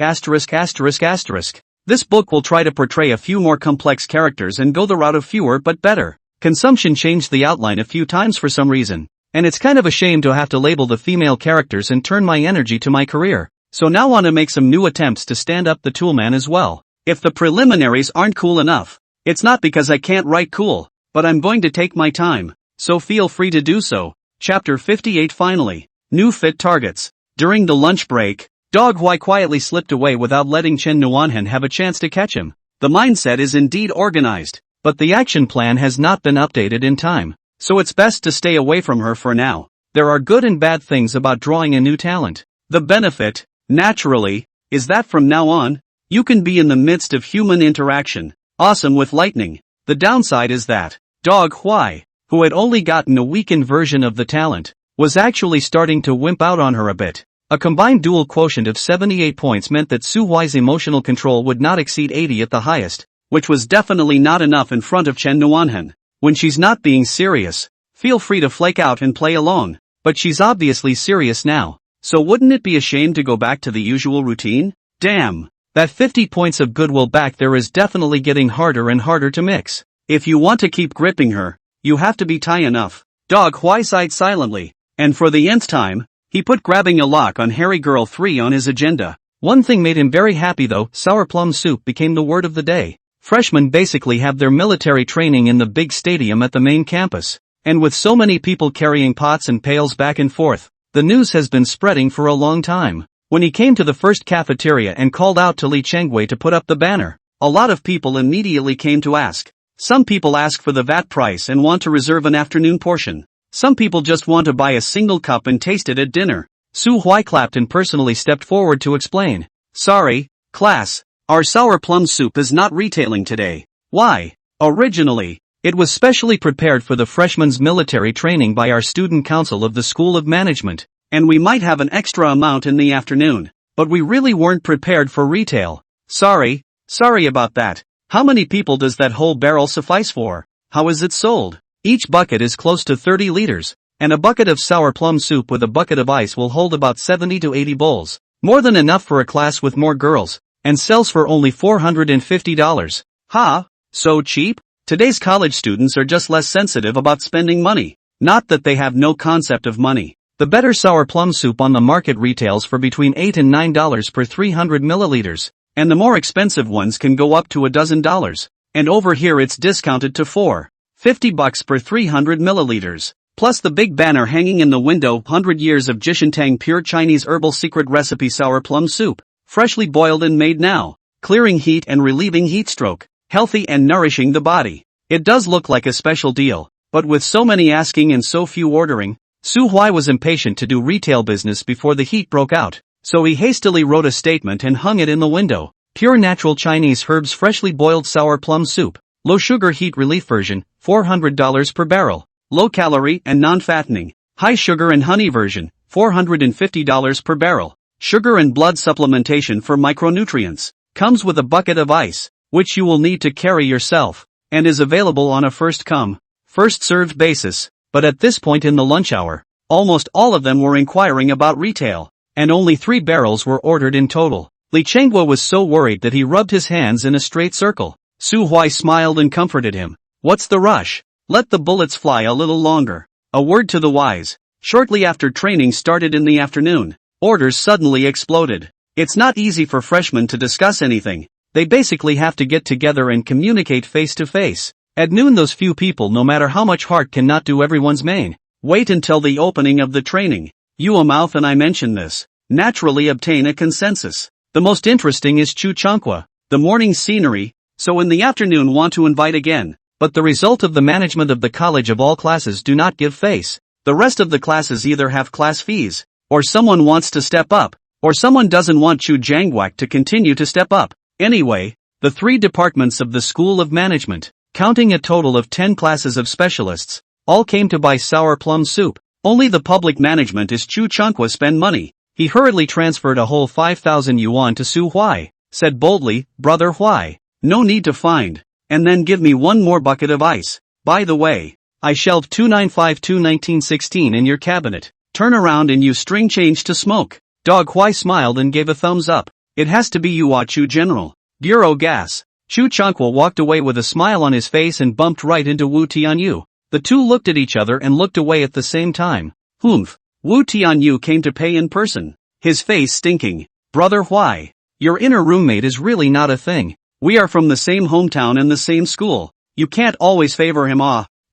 This book will try to portray a few more complex characters and go the route of fewer but better. Consumption changed the outline a few times for some reason, and it's kind of a shame to have to label the female characters and turn my energy to my career. So now want to make some new attempts to stand up the toolman as well. If the preliminaries aren't cool enough, it's not because I can't write cool, but I'm going to take my time, so feel free to do so. Chapter 58 Finally, new fit targets. During the lunch break, Dog Huai quietly slipped away without letting Chen Nuanhen have a chance to catch him. The mindset is indeed organized, but the action plan has not been updated in time, so it's best to stay away from her for now. There are good and bad things about drawing a new talent. The benefit, naturally, is that from now on, you can be in the midst of human interaction, awesome with lightning. The downside is that Dog Huai, who had only gotten a weakened version of the talent, was actually starting to wimp out on her a bit. A combined dual quotient of 78 points meant that Su Huai's emotional control would not exceed 80 at the highest, which was definitely not enough in front of Chen Nuanhen. When she's not being serious, feel free to flake out and play along, but she's obviously serious now, so wouldn't it be a shame to go back to the usual routine? Damn, that 50 points of goodwill back there is definitely getting harder and harder to mix. If you want to keep gripping her, you have to be tight enough. Dog Huai sighed silently, and for the nth time, he put grabbing a lock on Hairy Girl 3 on his agenda. One thing made him very happy though, sour plum soup became the word of the day. Freshmen basically have their military training in the big stadium at the main campus, and with so many people carrying pots and pails back and forth, the news has been spreading for a long time. When he came to the first cafeteria and called out to Li Chengwei to put up the banner, a lot of people immediately came to ask. Some people ask for the VAT price and want to reserve an afternoon portion. Some people just want to buy a single cup and taste it at dinner. Su Huai clapped and personally stepped forward to explain. Sorry, class, our sour plum soup is not retailing today. Why? Originally, it was specially prepared for the freshmen's military training by our student council of the School of Management, and we might have an extra amount in the afternoon, but we really weren't prepared for retail. Sorry about that. How many people does that whole barrel suffice for? How is it sold? Each bucket is close to 30 liters, and a bucket of sour plum soup with a bucket of ice will hold about 70 to 80 bowls, more than enough for a class with more girls, and sells for only $450. Ha! So cheap? Today's college students are just less sensitive about spending money. Not that they have no concept of money. The better sour plum soup on the market retails for between $8 and $9 per 300 milliliters, and the more expensive ones can go up to $12. And over here it's discounted to $4.50 per 300 milliliters. Plus the big banner hanging in the window, 100 years of Jishintang pure Chinese herbal secret recipe sour plum soup, freshly boiled and made now, clearing heat and relieving heat stroke, healthy and nourishing the body. It does look like a special deal, but with so many asking and so few ordering, Su Huai was impatient to do retail business before the heat broke out, so he hastily wrote a statement and hung it in the window. Pure natural Chinese herbs freshly boiled sour plum soup, low sugar heat relief version, $400 per barrel. Low calorie and non-fattening, high sugar and honey version, $450 per barrel. Sugar and blood supplementation for micronutrients. Comes with a bucket of ice, which you will need to carry yourself, and is available on a first-come, first-served basis. But at this point in the lunch hour, almost all of them were inquiring about retail, and only 3 barrels were ordered in total. Li Chengguo was so worried that he rubbed his hands in a straight circle. Su Huai smiled and comforted him. What's the rush? Let the bullets fly a little longer. A word to the wise. Shortly after training started in the afternoon, orders suddenly exploded. It's not easy for freshmen to discuss anything. They basically have to get together and communicate face to face. At noon those few people, no matter how much heart, cannot do everyone's main. Wait until the opening of the training. You a mouth and I mention this. Naturally obtain a consensus. The most interesting is Chu Chankwa, the morning scenery, so in the afternoon want to invite again. But the result of the management of the college of all classes do not give face. The rest of the classes either have class fees, or someone wants to step up, Or someone doesn't want Chu Jangwak to continue to step up. Anyway, the 3 departments of the School of Management, counting a total of 10 classes of specialists, all came to buy sour plum soup. Only the public management is Chu Chunkwa spend money. He hurriedly transferred a whole 5,000 yuan to Su Huai, said boldly, Brother Huai, no need to find. And then give me 1 more bucket of ice. By the way, I shelved 2952-1916 in your cabinet. Turn around and use string change to smoke. Dog Huai smiled and gave a thumbs up. It has to be you, Chu General. Bureau gas. Chu Chunkwa walked away with a smile on his face and bumped right into Wu Tianyu. The two looked at each other and looked away at the same time. Humph. Wu Tianyu came to pay in person. His face stinking. Brother Huai, your inner roommate is really not a thing. We are from the same hometown and the same school. You can't always favor him.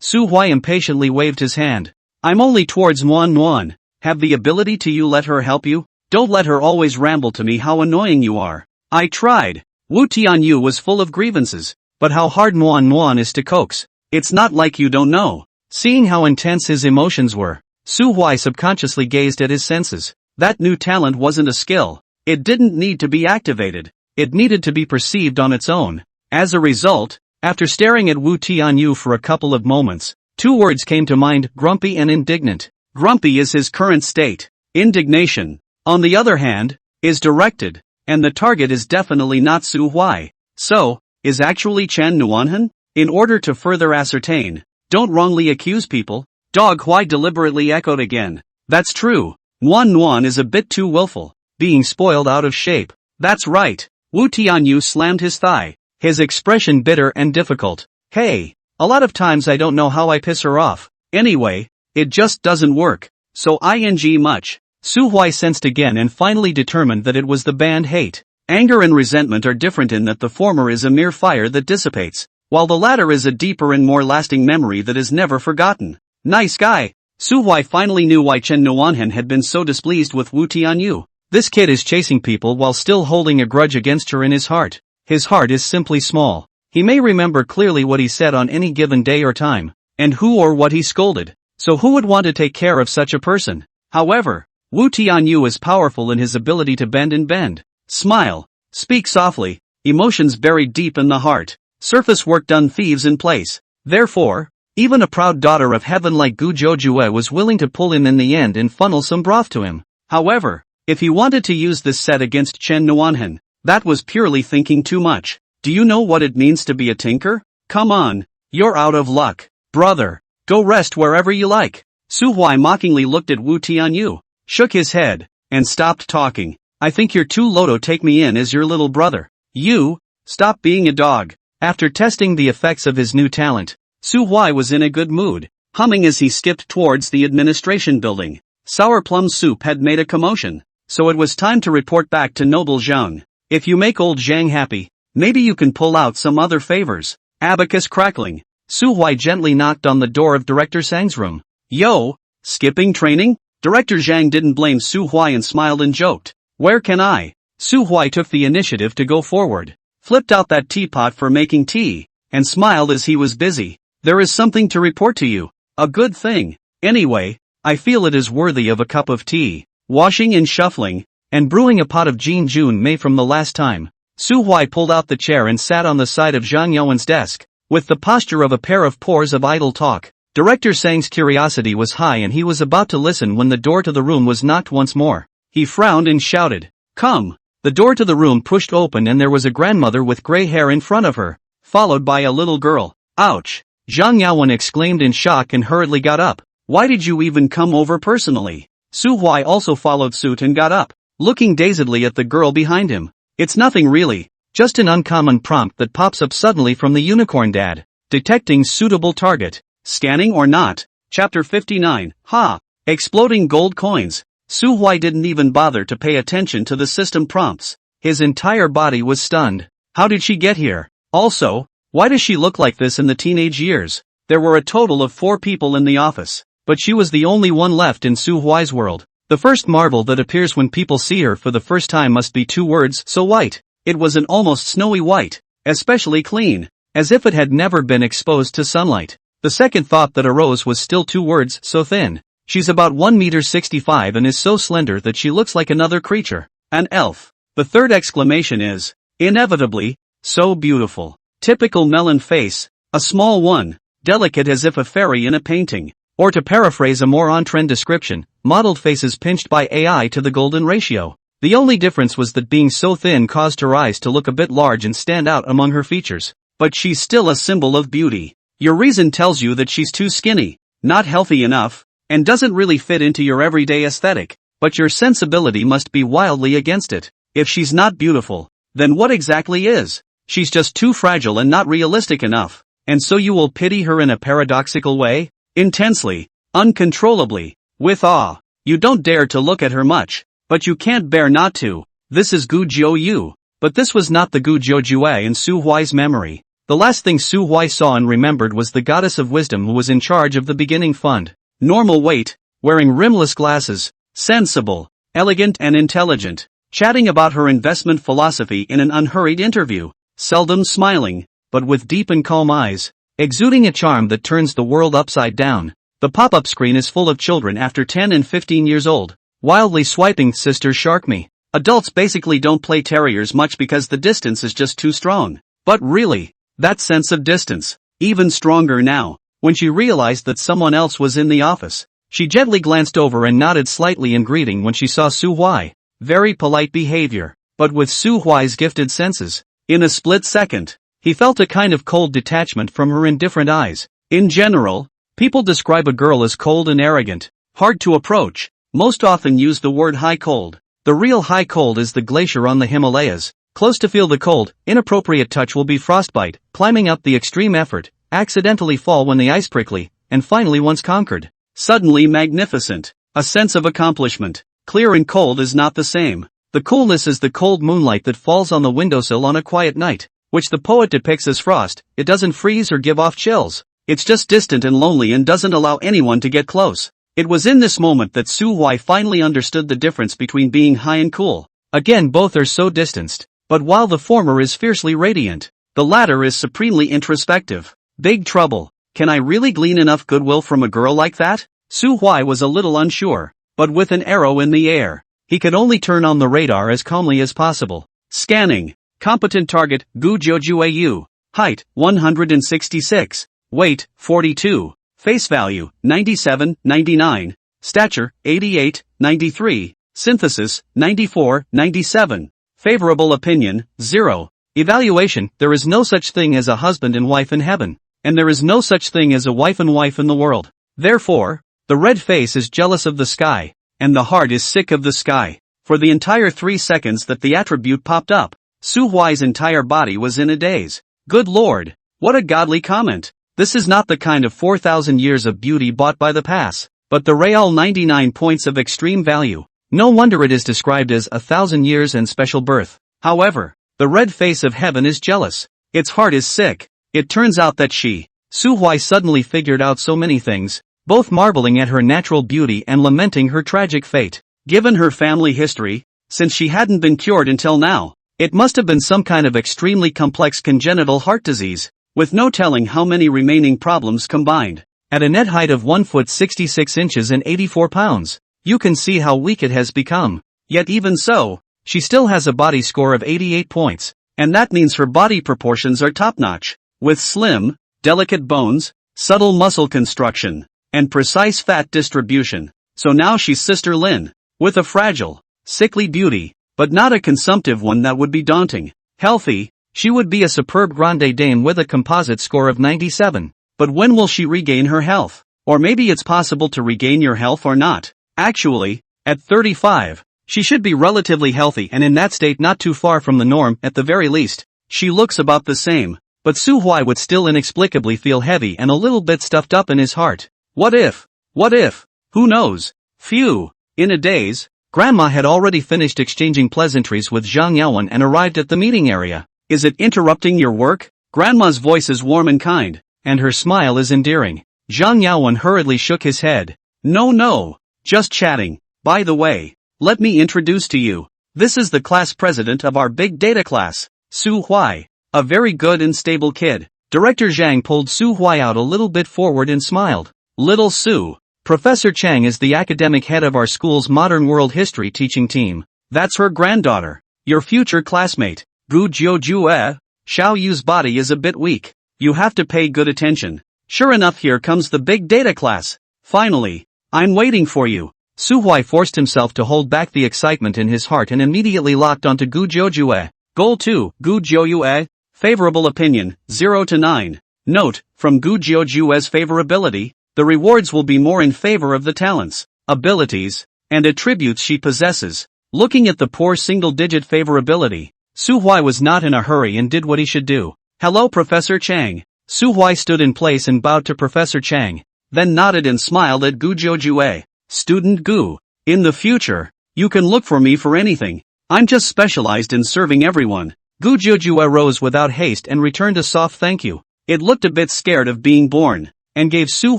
Su Huai impatiently waved his hand. I'm only towards Muan. Have the ability to you let her help you? Don't let her always ramble to me how annoying you are. I tried. Wu Tianyu was full of grievances, but how hard Muan is to coax. It's not like you don't know. Seeing how intense his emotions were, Su Huai subconsciously gazed at his senses. That new talent wasn't a skill. It didn't need to be activated. It needed to be perceived on its own. As a result, after staring at Wu Tianyu for a couple of moments, 2 words came to mind, grumpy and indignant. Grumpy is his current state. Indignation, on the other hand, is directed, and the target is definitely not Su Huai. So, is actually Chen Nuanhan? In order to further ascertain, don't wrongly accuse people, Dog Huai deliberately echoed again. That's true. Nuan is a bit too willful, being spoiled out of shape. That's right. Wu Tianyu slammed his thigh, his expression bitter and difficult. Hey, a lot of times I don't know how I piss her off. Anyway, it just doesn't work. So ing much. Su Huai sensed again and finally determined that it was the band hate. Anger and resentment are different in that the former is a mere fire that dissipates, while the latter is a deeper and more lasting memory that is never forgotten. Nice guy. Su Huai finally knew why Chen Nuanhan had been so displeased with Wu Tianyu. This kid is chasing people while still holding a grudge against her in his heart. His heart is simply small. He may remember clearly what he said on any given day or time, and who or what he scolded. So who would want to take care of such a person? However, Wu Tianyu is powerful in his ability to bend. Smile. Speak softly. Emotions buried deep in the heart. Surface work done thieves in place. Therefore, even a proud daughter of heaven like Gu Zhoujue was willing to pull him in the end and funnel some broth to him. However, if he wanted to use this set against Chen Nuanhan, that was purely thinking too much. Do you know what it means to be a tinker? Come on, you're out of luck. Brother, go rest wherever you like. Su Huai mockingly looked at Wu Tianyu, shook his head, and stopped talking. I think you're too low to take me in as your little brother. You, stop being a dog. After testing the effects of his new talent, Su Huai was in a good mood, humming as he skipped towards the administration building. Sour plum soup had made a commotion, so it was time to report back to Noble Xiang. If you make old Xiang happy, maybe you can pull out some other favors. Abacus crackling. Su Huai gently knocked on the door of Director Zhang's room. Yo, skipping training? Director Xiang didn't blame Su Huai and smiled and joked. Where can I? Su Huai took the initiative to go forward, flipped out that teapot for making tea, and smiled as he was busy. There is something to report to you. A good thing. Anyway, I feel it is worthy of a cup of tea. Washing and shuffling, and brewing a pot of Jin Jun Mei from the last time. Su Huai pulled out the chair and sat on the side of Zhang Yaowen's desk, with the posture of a pair of pores of idle talk. Director Zhang's curiosity was high and he was about to listen when the door to the room was knocked once more. He frowned and shouted, "Come!" The door to the room pushed open and there was a grandmother with gray hair in front of her, followed by a little girl. Ouch! Zhang Yaowen exclaimed in shock and hurriedly got up. Why did you even come over personally? Su Huai also followed suit and got up, looking dazedly at the girl behind him. It's nothing really, just an uncommon prompt that pops up suddenly from the unicorn dad. Detecting suitable target. Scanning or not? Chapter 59. Ha! Exploding gold coins. Su Huai didn't even bother to pay attention to the system prompts. His entire body was stunned. How did she get here? Also, why does she look like this in the teenage years? There were a total of 4 people in the office, but she was the only one left in Su Huai's world. The first marvel that appears when people see her for the first time must be 2 words, so white. It was an almost snowy white, especially clean, as if it had never been exposed to sunlight. The second thought that arose was still 2 words, so thin. She's about 1 meter 65 and is so slender that she looks like another creature. An elf. The third exclamation is, inevitably, so beautiful. Typical melon face, a small one, delicate as if a fairy in a painting. Or to paraphrase a more on-trend description, modeled faces pinched by AI to the golden ratio. The only difference was that being so thin caused her eyes to look a bit large and stand out among her features. But she's still a symbol of beauty. Your reason tells you that she's too skinny, not healthy enough, and doesn't really fit into your everyday aesthetic. But your sensibility must be wildly against it. If she's not beautiful, then what exactly is? She's just too fragile and not realistic enough. And so you will pity her in a paradoxical way? Intensely, uncontrollably, with awe. You don't dare to look at her much, but you can't bear not to. This is Gu Jiu Yu. But this was not the Gu Jiu Jue in Su Huai's memory. The last thing Su Huai saw and remembered was the goddess of wisdom who was in charge of the beginning fund. Normal weight, wearing rimless glasses, sensible, elegant and intelligent, chatting about her investment philosophy in an unhurried interview, seldom smiling, but with deep and calm eyes, exuding a charm that turns the world upside down. The pop-up screen is full of children after 10 and 15 years old, wildly swiping Sister Shark Me. Adults basically don't play terriers much because the distance is just too strong. But really, that sense of distance, even stronger now. When she realized that someone else was in the office, she gently glanced over and nodded slightly in greeting when she saw Su Huai. Very polite behavior, but with Su Huai's gifted senses. In a split second, he felt a kind of cold detachment from her indifferent eyes. In general, people describe a girl as cold and arrogant, hard to approach, most often use the word high cold. The real high cold is the glacier on the Himalayas. Close to feel the cold, inappropriate touch will be frostbite, climbing up the extreme effort, accidentally fall when the ice prickly, and finally once conquered. Suddenly magnificent, a sense of accomplishment. Clear and cold is not the same. The coolness is the cold moonlight that falls on the windowsill on a quiet night, which the poet depicts as frost. It doesn't freeze or give off chills. It's just distant and lonely and doesn't allow anyone to get close. It was in this moment that Su Huai finally understood the difference between being high and cool. Again, both are so distanced, but while the former is fiercely radiant, the latter is supremely introspective. Big trouble. Can I really glean enough goodwill from a girl like that? Su Huai was a little unsure, but with an arrow in the air, he could only turn on the radar as calmly as possible. Scanning. Competent target, Gu Jiu Yu. Height, 166. Weight, 42. Face value, 97, 99. Stature, 88, 93. Synthesis, 94, 97. Favorable opinion, 0. Evaluation, there is no such thing as a husband and wife in heaven. And there is no such thing as a wife and wife in the world. Therefore, the red face is jealous of the sky, and the heart is sick of the sky. For the entire 3 seconds that the attribute popped up, Su Huai's entire body was in a daze. Good Lord, what a godly comment. This is not the kind of 4,000 years of beauty bought by the pass, but the real 99 points of extreme value. No wonder it is described as 1,000 years and special birth. However, the red face of heaven is jealous. Its heart is sick. It turns out that Su Huai suddenly figured out so many things, both marveling at her natural beauty and lamenting her tragic fate. Given her family history, since she hadn't been cured until now, it must have been some kind of extremely complex congenital heart disease, with no telling how many remaining problems combined. At a net height of 1 foot 66 inches and 84 pounds, you can see how weak it has become. Yet even so, she still has a body score of 88 points, and that means her body proportions are top-notch, with slim, delicate bones, subtle muscle construction, and precise fat distribution. So now she's Sister Lin, with a fragile, sickly beauty, but not a consumptive one that would be daunting. Healthy, she would be a superb grande dame with a composite score of 97. But when will she regain her health? Or maybe it's possible to regain your health or not. Actually, at 35, she should be relatively healthy and in that state not too far from the norm at the very least. She looks about the same, but Su Huai would still inexplicably feel heavy and a little bit stuffed up in his heart. What if? What if? Who knows? Phew. In a daze, Grandma had already finished exchanging pleasantries with Xiang Yaowen and arrived at the meeting area. Is it interrupting your work? Grandma's voice is warm and kind, and her smile is endearing. Xiang Yaowen hurriedly shook his head. No, just chatting. By the way, let me introduce to you. This is the class president of our big data class, Su Huai. A very good and stable kid. Director Xiang pulled Su Huai out a little bit forward and smiled. Little Su. Professor Chang is the academic head of our school's modern world history teaching team. That's her granddaughter. Your future classmate. Gu Jiujue. Xiao Yu's body is a bit weak. You have to pay good attention. Sure enough, here comes the big data class. Finally. I'm waiting for you. Su Huai forced himself to hold back the excitement in his heart and immediately locked onto Gu Jiujue. Goal 2, Gu Jiujue. Favorable opinion, 0 to 9. Note, from Gu Jiojue's favorability, the rewards will be more in favor of the talents, abilities, and attributes she possesses. Looking at the poor single-digit favorability, Su Huai was not in a hurry and did what he should do. Hello, Professor Xiang. Su Huai stood in place and bowed to Professor Xiang, then nodded and smiled at Gu Jiujue. Student Gu, in the future, you can look for me for anything. I'm just specialized in serving everyone. Gu Jiujue rose without haste and returned a soft thank you. It looked a bit scared of being born, and gave Su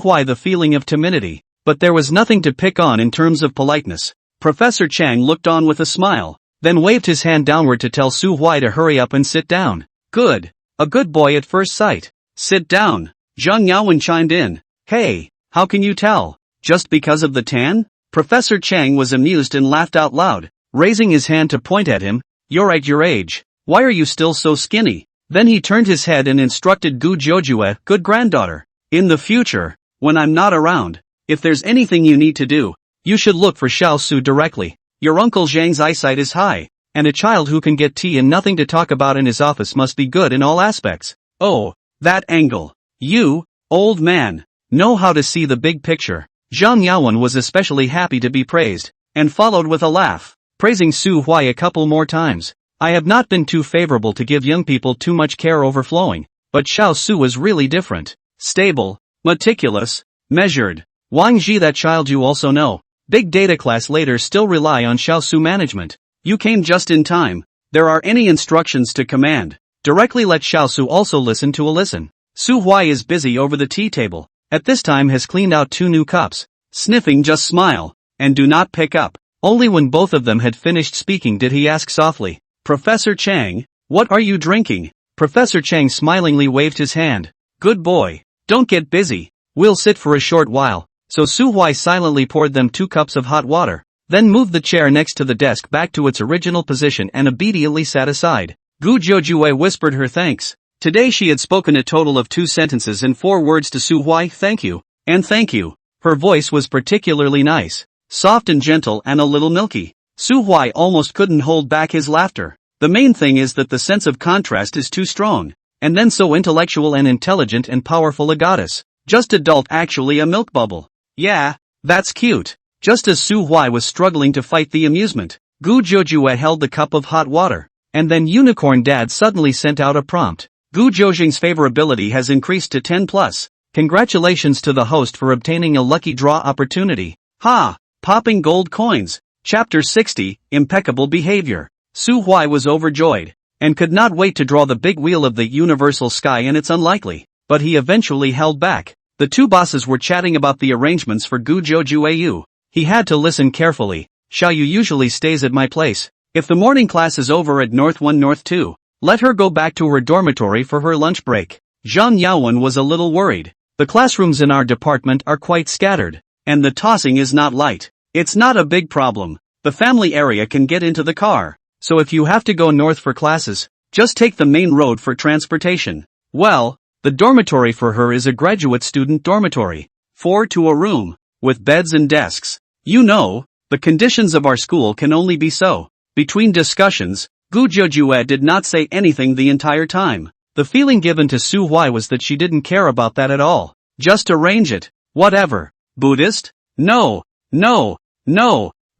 Huai the feeling of timidity, but there was nothing to pick on in terms of politeness. Professor Xiang looked on with a smile, then waved his hand downward to tell Su Huai to hurry up and sit down. Good. A good boy at first sight. Sit down. Zhang Yaowen chimed in. Hey, how can you tell? Just because of the tan? Professor Xiang was amused and laughed out loud, raising his hand to point at him. You're at your age. Why are you still so skinny? Then he turned his head and instructed Gu Jiujue, good granddaughter. In the future, when I'm not around, if there's anything you need to do, you should look for Xiao Su directly. Your Uncle Zhang's eyesight is high, and a child who can get tea and nothing to talk about in his office must be good in all aspects. Oh, that angle. You, old man, know how to see the big picture. Zhang Yaowen was especially happy to be praised, and followed with a laugh, praising Su Huai a couple more times. I have not been too favorable to give young people too much care overflowing, but Xiao Su was really different. Stable, meticulous, measured. Wang Ji, that child you also know. Big data class later still rely on Xiao Su management. You came just in time. There are any instructions to command. Directly let Xiao Su also listen to a listen. Su Huai is busy over the tea table. At this time has cleaned out 2 new cups. Sniffing, just smile, and do not pick up. Only when both of them had finished speaking did he ask softly. Professor Xiang, what are you drinking? Professor Xiang smilingly waved his hand. Good boy. Don't get busy. We'll sit for a short while. So Su Huai silently poured them 2 cups of hot water, then moved the chair next to the desk back to its original position and obediently sat aside. Gu Jiujue whispered her thanks. Today she had spoken a total of 2 sentences and 4 words to Su Huai, thank you, and thank you. Her voice was particularly nice, soft and gentle and a little milky. Su Huai almost couldn't hold back his laughter. The main thing is that the sense of contrast is too strong, and then so intellectual and intelligent and powerful a goddess. Just adult, actually a milk bubble. Yeah, that's cute. Just as Su Huai was struggling to fight the amusement, Gu Jiujue held the cup of hot water, and then Unicorn Dad suddenly sent out a prompt. Gu Jiujing's favorability has increased to 10+. Congratulations to the host for obtaining a lucky draw opportunity. Ha! Popping gold coins. Chapter 60, Impeccable Behavior. Su Huai was overjoyed, and could not wait to draw the big wheel of the universal sky, and it's unlikely, but he eventually held back. The 2 bosses were chatting about the arrangements for Gu Jiujue. He had to listen carefully. Xiao Yu usually stays at my place. If the morning class is over at North 1 North 2, let her go back to her dormitory for her lunch break. Zhang Yaowen was a little worried. The classrooms in our department are quite scattered, and the tossing is not light. It's not a big problem. The family area can get into the car, so if you have to go north for classes, just take the main road for transportation. Well, the dormitory for her is a graduate student dormitory. 4 to a room, with beds and desks. You know, the conditions of our school can only be so. Between discussions, Gu Jiujue did not say anything the entire time. The feeling given to Su Huai was that she didn't care about that at all. Just arrange it. Whatever. Buddhist? No.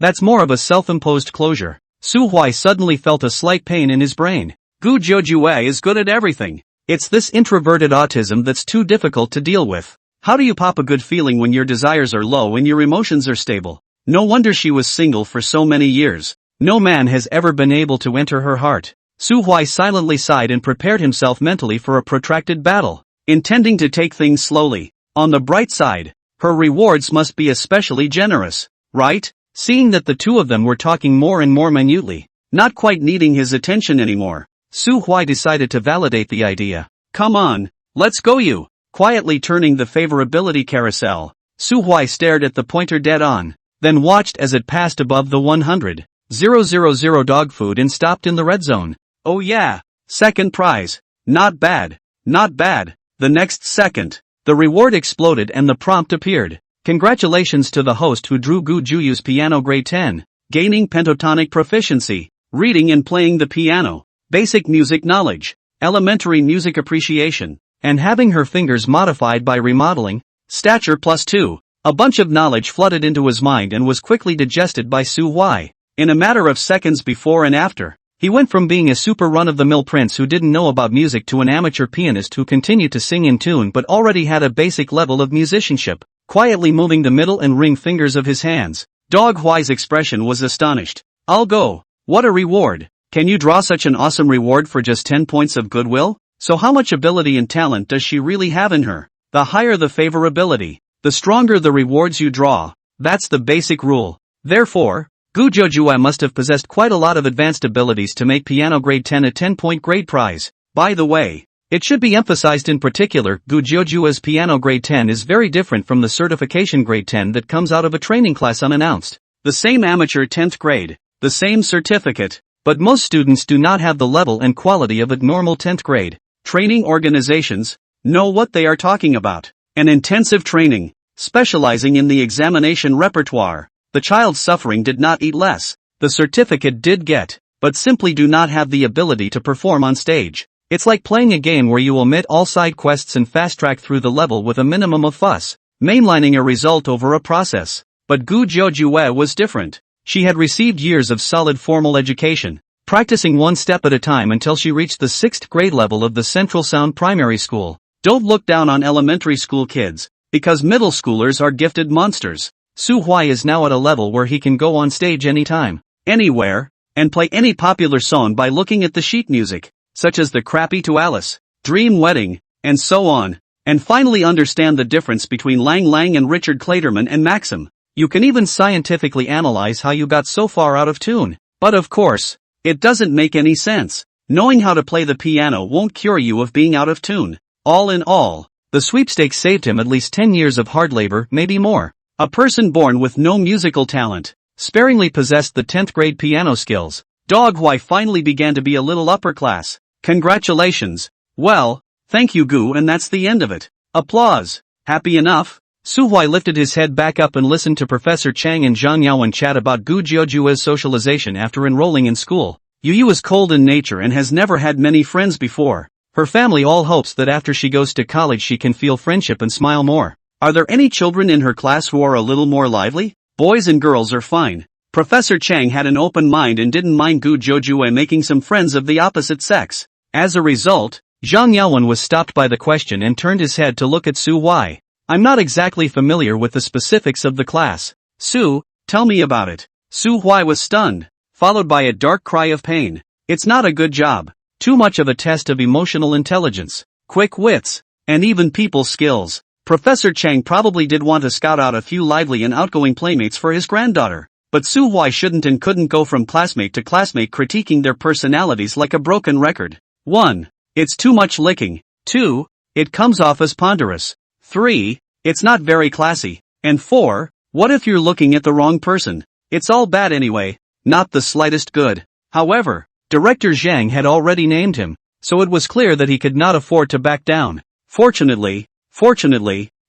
That's more of a self-imposed closure. Su Huai suddenly felt a slight pain in his brain. Gu Jiujue is good at everything. It's this introverted autism that's too difficult to deal with. How do you pop a good feeling when your desires are low and your emotions are stable? No wonder she was single for so many years. No man has ever been able to enter her heart. Su Huai silently sighed and prepared himself mentally for a protracted battle, intending to take things slowly. On the bright side, her rewards must be especially generous, right? Seeing that the 2 of them were talking more and more minutely, not quite needing his attention anymore, Su Huai decided to validate the idea. Come on, let's go you. Quietly turning the favorability carousel, Su Huai stared at the pointer dead on, then watched as it passed above the 100. 000 dog food and stopped in the red zone. Oh yeah. Second prize. Not bad. Not bad. The next second, the reward exploded and the prompt appeared. Congratulations to the host who drew Gu Juyu's piano grade 10. Gaining pentatonic proficiency. Reading and playing the piano. Basic music knowledge. Elementary music appreciation. And having her fingers modified by remodeling. Stature +2. A bunch of knowledge flooded into his mind and was quickly digested by Su Huai. In a matter of seconds before and after, he went from being a super run-of-the-mill prince who didn't know about music to an amateur pianist who continued to sing in tune but already had a basic level of musicianship, quietly moving the middle and ring fingers of his hands. Dog Huai's expression was astonished. I'll go. What a reward. Can you draw such an awesome reward for just 10 points of goodwill? So how much ability and talent does she really have in her? The higher the favorability, the stronger the rewards you draw. That's the basic rule. Therefore, Gu Jojue must have possessed quite a lot of advanced abilities to make piano grade 10 a 10-point grade prize. By the way, it should be emphasized in particular, Gu Jojue's piano grade 10 is very different from the certification grade 10 that comes out of a training class unannounced. The same amateur 10th grade, the same certificate, but most students do not have the level and quality of a normal 10th grade. Training organizations know what they are talking about. An intensive training, specializing in the examination repertoire. The child's suffering did not eat less. The certificate did get, but simply do not have the ability to perform on stage. It's like playing a game where you omit all side quests and fast track through the level with a minimum of fuss, mainlining a result over a process. But Gu Jojue was different. She had received years of solid formal education, practicing one step at a time until she reached the 6th grade level of the Central Sound Primary School. Don't look down on elementary school kids, because middle schoolers are gifted monsters. Su Huai is now at a level where he can go on stage anytime, anywhere, and play any popular song by looking at the sheet music, such as The Crappy to Alice, Dream Wedding, and so on, and finally understand the difference between Lang Lang and Richard Clayderman and Maxim. You can even scientifically analyze how you got so far out of tune. But of course, it doesn't make any sense. Knowing how to play the piano won't cure you of being out of tune. All in all, the sweepstakes saved him at least 10 years of hard labor, maybe more. A person born with no musical talent, sparingly possessed the 10th grade piano skills. Dog Huai finally began to be a little upper class. Congratulations. Well, thank you Gu, and that's the end of it. Applause. Happy enough? Su Huai lifted his head back up and listened to Professor Xiang and Zhang Yaowen chat about Gu Jiojue's socialization after enrolling in school. Yu is cold in nature and has never had many friends before. Her family all hopes that after she goes to college she can feel friendship and smile more. Are there any children in her class who are a little more lively? Boys and girls are fine. Professor Xiang had an open mind and didn't mind Gu Jojue making some friends of the opposite sex. As a result, Zhang Yaowen was stopped by the question and turned his head to look at Su Huai. I'm not exactly familiar with the specifics of the class. Su, tell me about it. Su Huai was stunned, followed by a dark cry of pain. It's not a good job. Too much of a test of emotional intelligence, quick wits, and even people skills. Professor Xiang probably did want to scout out a few lively and outgoing playmates for his granddaughter. But Su Huai shouldn't and couldn't go from classmate to classmate critiquing their personalities like a broken record. 1. It's too much licking. 2. It comes off as ponderous. 3. It's not very classy. And 4. What if you're looking at the wrong person? It's all bad anyway, not the slightest good. However, Director Xiang had already named him, so it was clear that he could not afford to back down. Fortunately,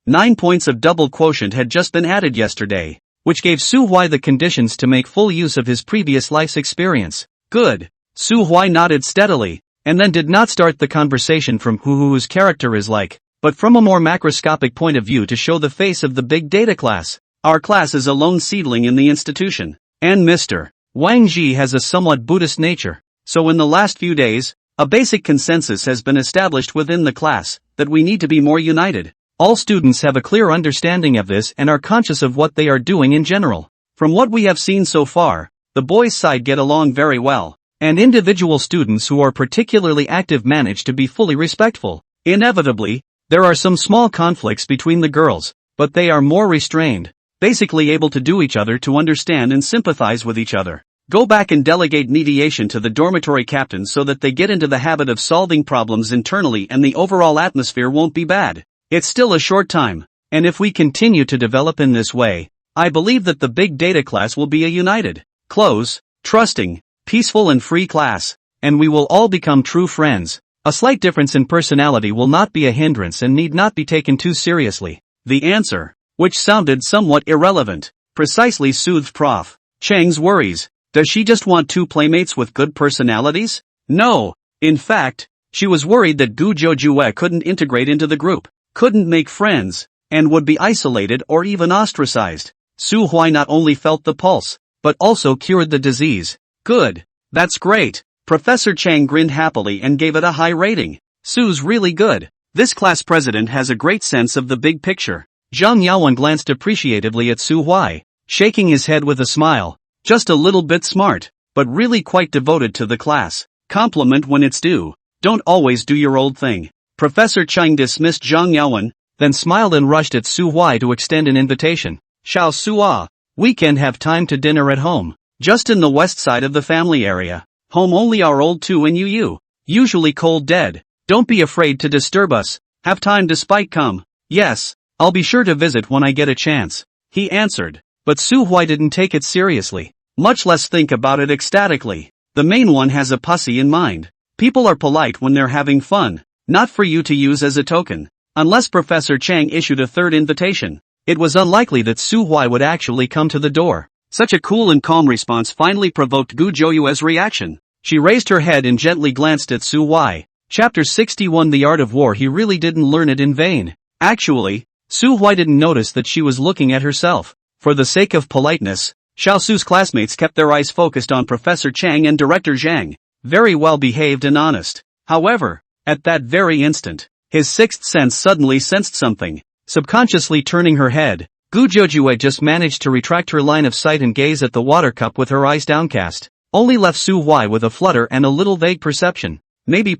9 points of double quotient had just been added yesterday, which gave Su Huai the conditions to make full use of his previous life's experience. Good. Su Huai nodded steadily, and then did not start the conversation from whose character is like, but from a more macroscopic point of view to show the face of the big data class. Our class is a lone seedling in the institution, and Mr. Wang Ji has a somewhat Buddhist nature, so in the last few days, a basic consensus has been established within the class, that we need to be more united. All students have a clear understanding of this and are conscious of what they are doing in general. From what we have seen so far, the boys' side get along very well, and individual students who are particularly active manage to be fully respectful. Inevitably, there are some small conflicts between the girls, but they are more restrained, basically able to do each other to understand and sympathize with each other. Go back and delegate mediation to the dormitory captains so that they get into the habit of solving problems internally and the overall atmosphere won't be bad. It's still a short time, and if we continue to develop in this way, I believe that the big data class will be a united, close, trusting, peaceful and free class, and we will all become true friends. A slight difference in personality will not be a hindrance and need not be taken too seriously. The answer, which sounded somewhat irrelevant, precisely soothed Prof. Chang's worries. Does she just want two playmates with good personalities? No. In fact, she was worried that Gu Joujue couldn't integrate into the group, couldn't make friends, and would be isolated or even ostracized. Su Huai not only felt the pulse, but also cured the disease. Good. That's great. Professor Chang grinned happily and gave it a high rating. Su's really good. This class president has a great sense of the big picture. Zhang Yaowen glanced appreciatively at Su Huai, shaking his head with a smile. Just a little bit smart, but really quite devoted to the class. Compliment when it's due. Don't always do your old thing. Professor Chang dismissed Zhang Yaowen, then smiled and rushed at Su Huai to extend an invitation. Xiao Sua, we can have time to dinner at home, just in the west side of the family area. Home only our old two and you. Usually cold dead. Don't be afraid to disturb us. Have time to spike come. Yes, I'll be sure to visit when I get a chance. He answered. But Su Huai didn't take it seriously, much less think about it ecstatically. The main one has a pussy in mind. People are polite when they're having fun, not for you to use as a token. Unless Professor Chang issued a third invitation, it was unlikely that Su Huai would actually come to the door. Such a cool and calm response finally provoked Gu Jouyue's reaction. She raised her head and gently glanced at Su Huai. Chapter 61 The Art of War. He really didn't learn it in vain. Actually, Su Huai didn't notice that she was looking at herself. For the sake of politeness, Xiao Su's classmates kept their eyes focused on Professor Chang and Director Xiang. Very well behaved and honest. However, at that very instant, his sixth sense suddenly sensed something. Subconsciously turning her head, Gu Joujue just managed to retract her line of sight and gaze at the water cup with her eyes downcast. Only left Su Huai with a flutter and a little vague perception. Maybe.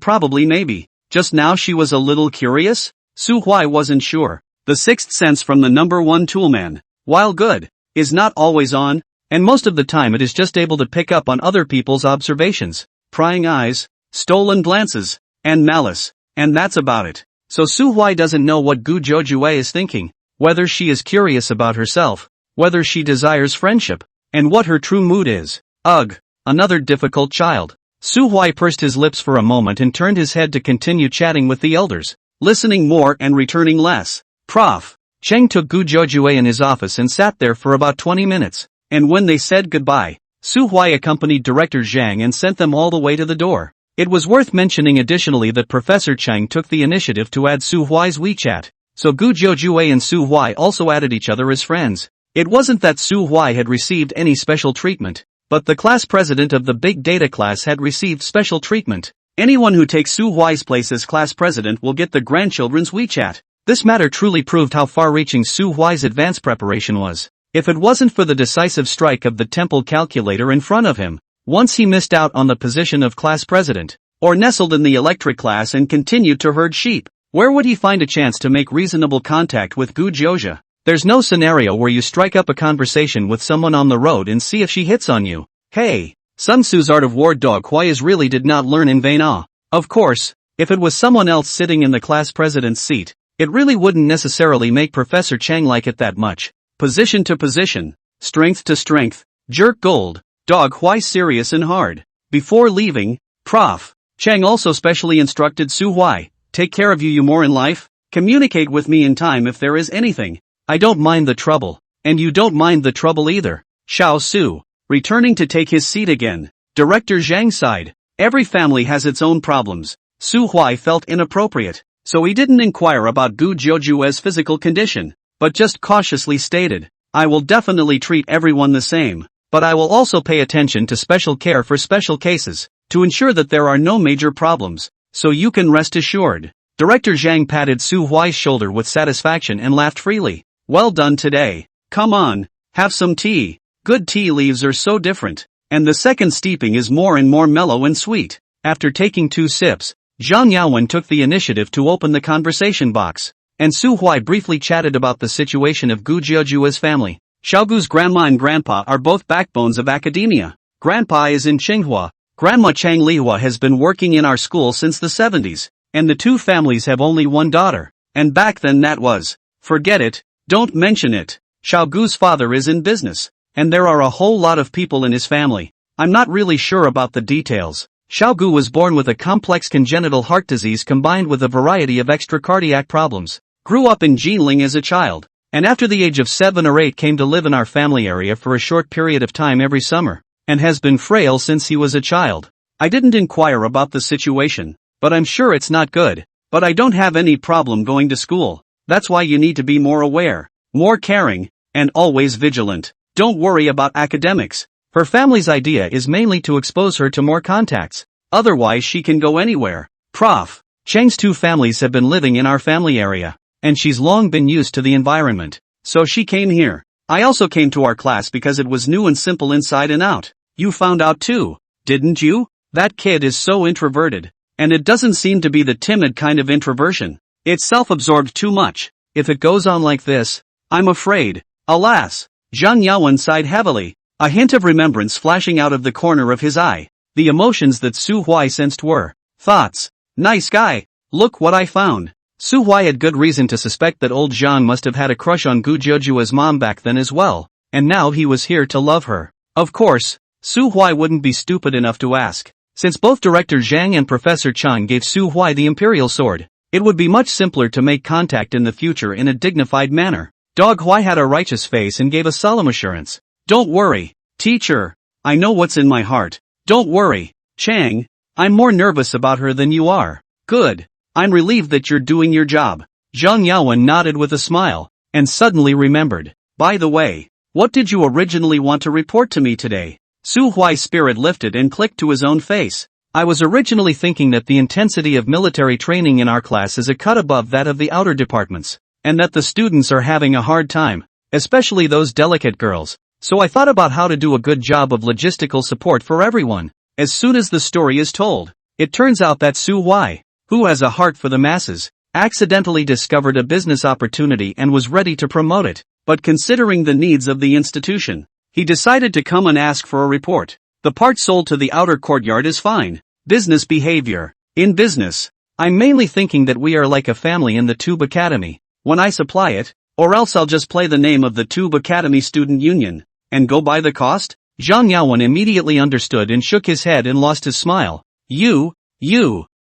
Just now she was a little curious? Su Huai wasn't sure. The sixth sense from the number one toolman, while good, is not always on, and most of the time it is just able to pick up on other people's observations, prying eyes, stolen glances, and malice, and that's about it. So Su Huai doesn't know what Gu Joujue is thinking, whether she is curious about herself, whether she desires friendship, and what her true mood is. Ugh, another difficult child. Su Huai pursed his lips for a moment and turned his head to continue chatting with the elders, listening more and returning less. Prof. Cheng took Gu Joujue in his office and sat there for about 20 minutes, and when they said goodbye, Su Huai accompanied Director Xiang and sent them all the way to the door. It was worth mentioning additionally that Professor Cheng took the initiative to add Su Huai's WeChat, so Gu Joujue and Su Huai also added each other as friends. It wasn't that Su Huai had received any special treatment, but the class president of the big data class had received special treatment. Anyone who takes Su Huai's place as class president will get the grandchildren's WeChat. This matter truly proved how far-reaching Su Huai's advanced preparation was. If it wasn't for the decisive strike of the temple calculator in front of him, once he missed out on the position of class president, or nestled in the electric class and continued to herd sheep, where would he find a chance to make reasonable contact with Gu Joujue? There's no scenario where you strike up a conversation with someone on the road and see if she hits on you. Hey, Sun Tzu's Art of War Dog Huai really did not learn in vain. Of course, if it was someone else sitting in the class president's seat, it really wouldn't necessarily make Professor Cheng like it that much. Position to position, strength to strength, jerk gold, Dog Huai serious and hard. Before leaving, Prof. Cheng also specially instructed Su Huai, take care of you more in life, communicate with me in time if there is anything. I don't mind the trouble, and you don't mind the trouble either. Xiao Su, returning to take his seat again. Director Zhang sighed. Every family has its own problems. Su Huai felt inappropriate, so he didn't inquire about Gu Joujue's physical condition, but just cautiously stated, I will definitely treat everyone the same, but I will also pay attention to special care for special cases, to ensure that there are no major problems, so you can rest assured. Director Zhang patted Su Huai's shoulder with satisfaction and laughed freely. Well done today. Come on, have some tea. Good tea leaves are so different, and the second steeping is more and more mellow and sweet. After taking 2 sips, Zhang Yaowen took the initiative to open the conversation box, and Su Huai briefly chatted about the situation of Gu Jojue's family. Xiaogu's grandma and grandpa are both backbones of academia. Grandpa is in Tsinghua. Grandma Chang Lihua has been working in our school since the 70s, and the two families have only one daughter, and back then that was, forget it, don't mention it. Xiaogu's father is in business, and there are a whole lot of people in his family. I'm not really sure about the details. Xiaogu was born with a complex congenital heart disease combined with a variety of extracardiac problems. Grew up in Jinling as a child, and after the age of 7 or 8 came to live in our family area for a short period of time every summer, and has been frail since he was a child. I didn't inquire about the situation, but I'm sure it's not good. But I don't have any problem going to school. That's why you need to be more aware, more caring, and always vigilant. Don't worry about academics. Her family's idea is mainly to expose her to more contacts. Otherwise she can go anywhere. Prof. Cheng's 2 families have been living in our family area, and she's long been used to the environment. So she came here. I also came to our class because it was new and simple inside and out. You found out too, didn't you? That kid is so introverted. And it doesn't seem to be the timid kind of introversion. It's self-absorbed too much. If it goes on like this, I'm afraid. Alas. Zhang Yawen sighed heavily, a hint of remembrance flashing out of the corner of his eye. The emotions that Su Huai sensed were thoughts. Nice guy. Look what I found. Su Huai had good reason to suspect that old Xiang must have had a crush on Gu Jojua's mom back then as well, and now he was here to love her. Of course, Su Huai wouldn't be stupid enough to ask. Since both Director Xiang and Professor Chang gave Su Huai the Imperial Sword, it would be much simpler to make contact in the future in a dignified manner. Dog Huai had a righteous face and gave a solemn assurance. Don't worry, teacher. I know what's in my heart. Don't worry, Chang. I'm more nervous about her than you are. Good. I'm relieved that you're doing your job. Zhang Yawen nodded with a smile, and suddenly remembered. By the way, what did you originally want to report to me today? Su Huai's spirit lifted and clicked to his own face. I was originally thinking that the intensity of military training in our class is a cut above that of the outer departments, and that the students are having a hard time, especially those delicate girls. So I thought about how to do a good job of logistical support for everyone. As soon as the story is told, it turns out that Su Huai, who has a heart for the masses, accidentally discovered a business opportunity and was ready to promote it. But considering the needs of the institution, he decided to come and ask for a report. The part sold to the outer courtyard is fine. Business behavior. In business, I'm mainly thinking that we are like a family in the Tube Academy. When I supply it, or else I'll just play the name of the Tube Academy Student Union, and go by the cost? Zhang Yawen immediately understood and shook his head and lost his smile. You.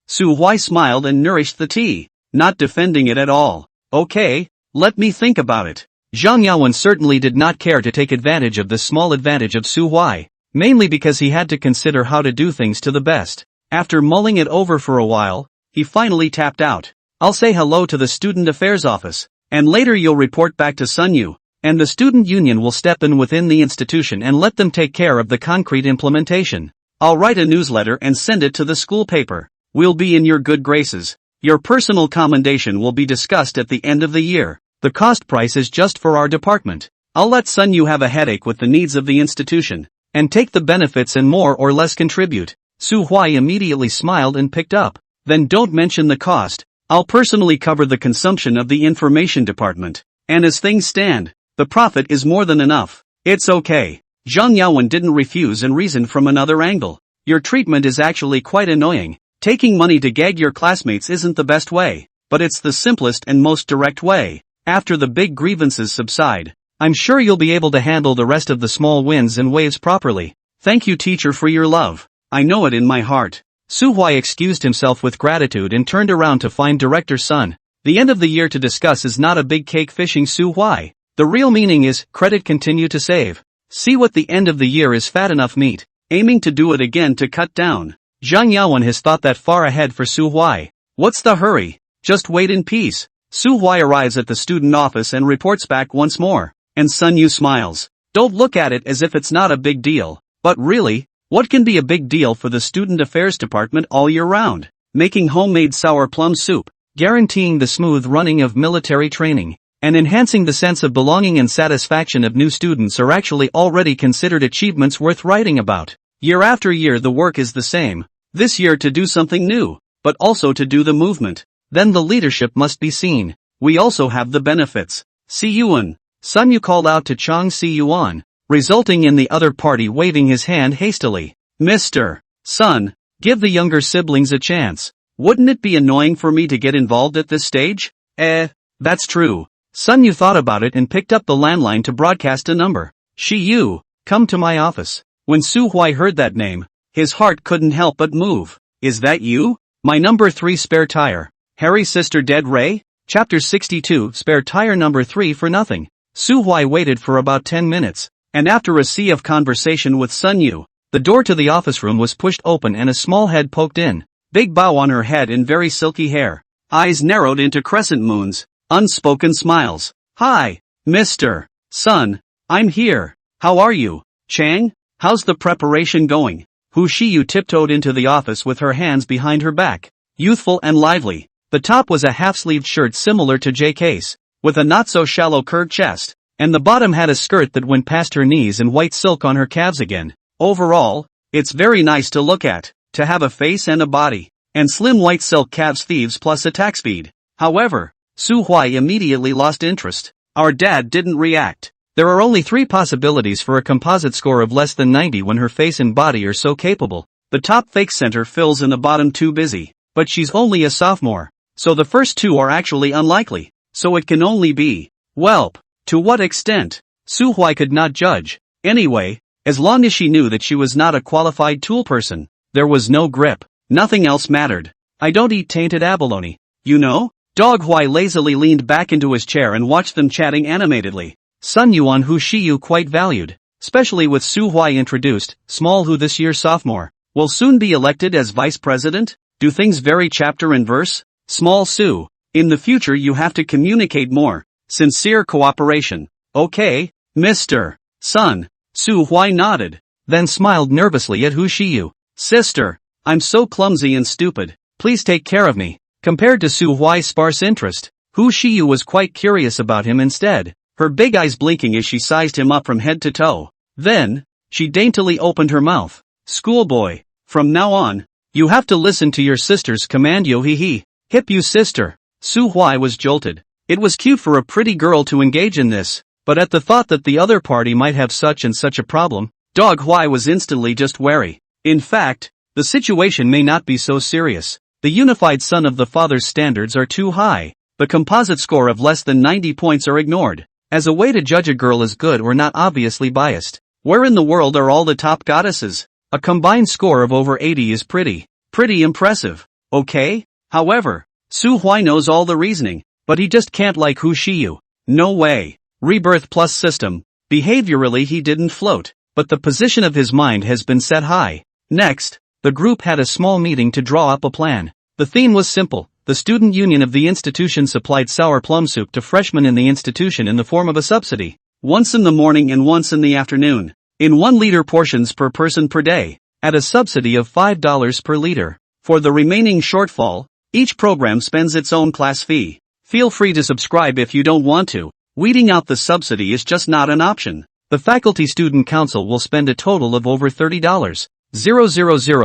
Su Huai smiled and nourished the tea, not defending it at all. Okay, let me think about it. Zhang Yawen certainly did not care to take advantage of this small advantage of Su Huai, mainly because he had to consider how to do things to the best. After mulling it over for a while, he finally tapped out. I'll say hello to the Student Affairs Office, and later you'll report back to Sun Yu, and the Student Union will step in within the institution and let them take care of the concrete implementation. I'll write a newsletter and send it to the school paper. We'll be in your good graces. Your personal commendation will be discussed at the end of the year. The cost price is just for our department. I'll let Sun Yu have a headache with the needs of the institution, and take the benefits and more or less contribute. Su Huai immediately smiled and picked up. Then don't mention the cost. I'll personally cover the consumption of the information department. And as things stand, the profit is more than enough. It's okay. Zhang Yawen didn't refuse and reasoned from another angle. Your treatment is actually quite annoying. Taking money to gag your classmates isn't the best way, but it's the simplest and most direct way. After the big grievances subside, I'm sure you'll be able to handle the rest of the small winds and waves properly. Thank you, teacher, for your love. I know it in my heart. Su Huai excused himself with gratitude and turned around to find Director Sun. The end of the year to discuss is not a big cake fishing Su Huai. The real meaning is, credit continue to save. See what the end of the year is fat enough meat, aiming to do it again to cut down. Zhang Yawen has thought that far ahead for Su Huai. What's the hurry? Just wait in peace. Su Huai arrives at the student office and reports back once more, and Sun Yu smiles. Don't look at it as if it's not a big deal, but really, what can be a big deal for the student affairs department all year round? Making homemade sour plum soup, guaranteeing the smooth running of military training, and enhancing the sense of belonging and satisfaction of new students are actually already considered achievements worth writing about. Year after year the work is the same. This year to do something new, but also to do the movement. Then the leadership must be seen. We also have the benefits. Si Yuan. Sun Yu called out to Chang Si Yuan, resulting in the other party waving his hand hastily. Mr. Sun, give the younger siblings a chance. Wouldn't it be annoying for me to get involved at this stage? That's true. Sun Yu thought about it and picked up the landline to broadcast a number. Shi Yu, come to my office. When Su Huai heard that name, his heart couldn't help but move. Is that you? My number 3 spare tire. Harry's sister dead Ray? Chapter 62 Spare tire number 3 for nothing. Su Huai waited for about 10 minutes, and after a sea of conversation with Sun Yu, the door to the office room was pushed open and a small head poked in. Big bow on her head and very silky hair. Eyes narrowed into crescent moons. Unspoken smiles. Hi, Mr. Sun. I'm here. How are you, Xiang? How's the preparation going? Hu Shiyu tiptoed into the office with her hands behind her back. Youthful and lively. The top was a half-sleeved shirt similar to JK's, with a not-so-shallow curved chest, and the bottom had a skirt that went past her knees and white silk on her calves again. Overall, it's very nice to look at, to have a face and a body, and slim white silk calves thieves plus attack speed. However, Su Huai immediately lost interest. Our dad didn't react. There are only 3 possibilities for a composite score of less than 90 when her face and body are so capable. The top fake center fills and the bottom 2 busy, but she's only a sophomore, so the first 2 are actually unlikely, so it can only be, welp. To what extent? Su Huai could not judge. Anyway, as long as she knew that she was not a qualified tool person, there was no grip. Nothing else mattered. I don't eat tainted abalone, you know? Dog Huai lazily leaned back into his chair and watched them chatting animatedly. Sun Yuan Hu Shiyu quite valued, especially with Su Huai introduced. Small Hu this year's sophomore will soon be elected as vice president. Do things vary chapter and verse? Small Su, in the future you have to communicate more. Sincere cooperation. Okay, Mr. Sun. Su Huai nodded, then smiled nervously at Hu Shiyu. Sister, I'm so clumsy and stupid. Please take care of me. Compared to Su Huai's sparse interest, Hu Shiyu was quite curious about him instead, her big eyes blinking as she sized him up from head to toe. Then, she daintily opened her mouth. Schoolboy, from now on, you have to listen to your sister's command. Yo hee hee. Hip you sister. Su Huai was jolted. It was cute for a pretty girl to engage in this, but at the thought that the other party might have such and such a problem, Dog Huai was instantly just wary. In fact, the situation may not be so serious. The unified son of the father's standards are too high. The composite score of less than 90 points are ignored, as a way to judge a girl as good or not obviously biased. Where in the world are all the top goddesses? A combined score of over 80 is pretty impressive. Okay? However, Su Huai knows all the reasoning, but he just can't like Hu Shiyu. No way. Rebirth plus system. Behaviorally he didn't float, but the position of his mind has been set high. Next, the group had a small meeting to draw up a plan. The theme was simple. The student union of the institution supplied sour plum soup to freshmen in the institution in the form of a subsidy. Once in the morning and once in the afternoon. In 1-liter portions per person per day, at a subsidy of $5 per liter. For the remaining shortfall, each program spends its own class fee. Feel free to subscribe if you don't want to. Weeding out the subsidy is just not an option. The Faculty Student Council will spend a total of over $30,000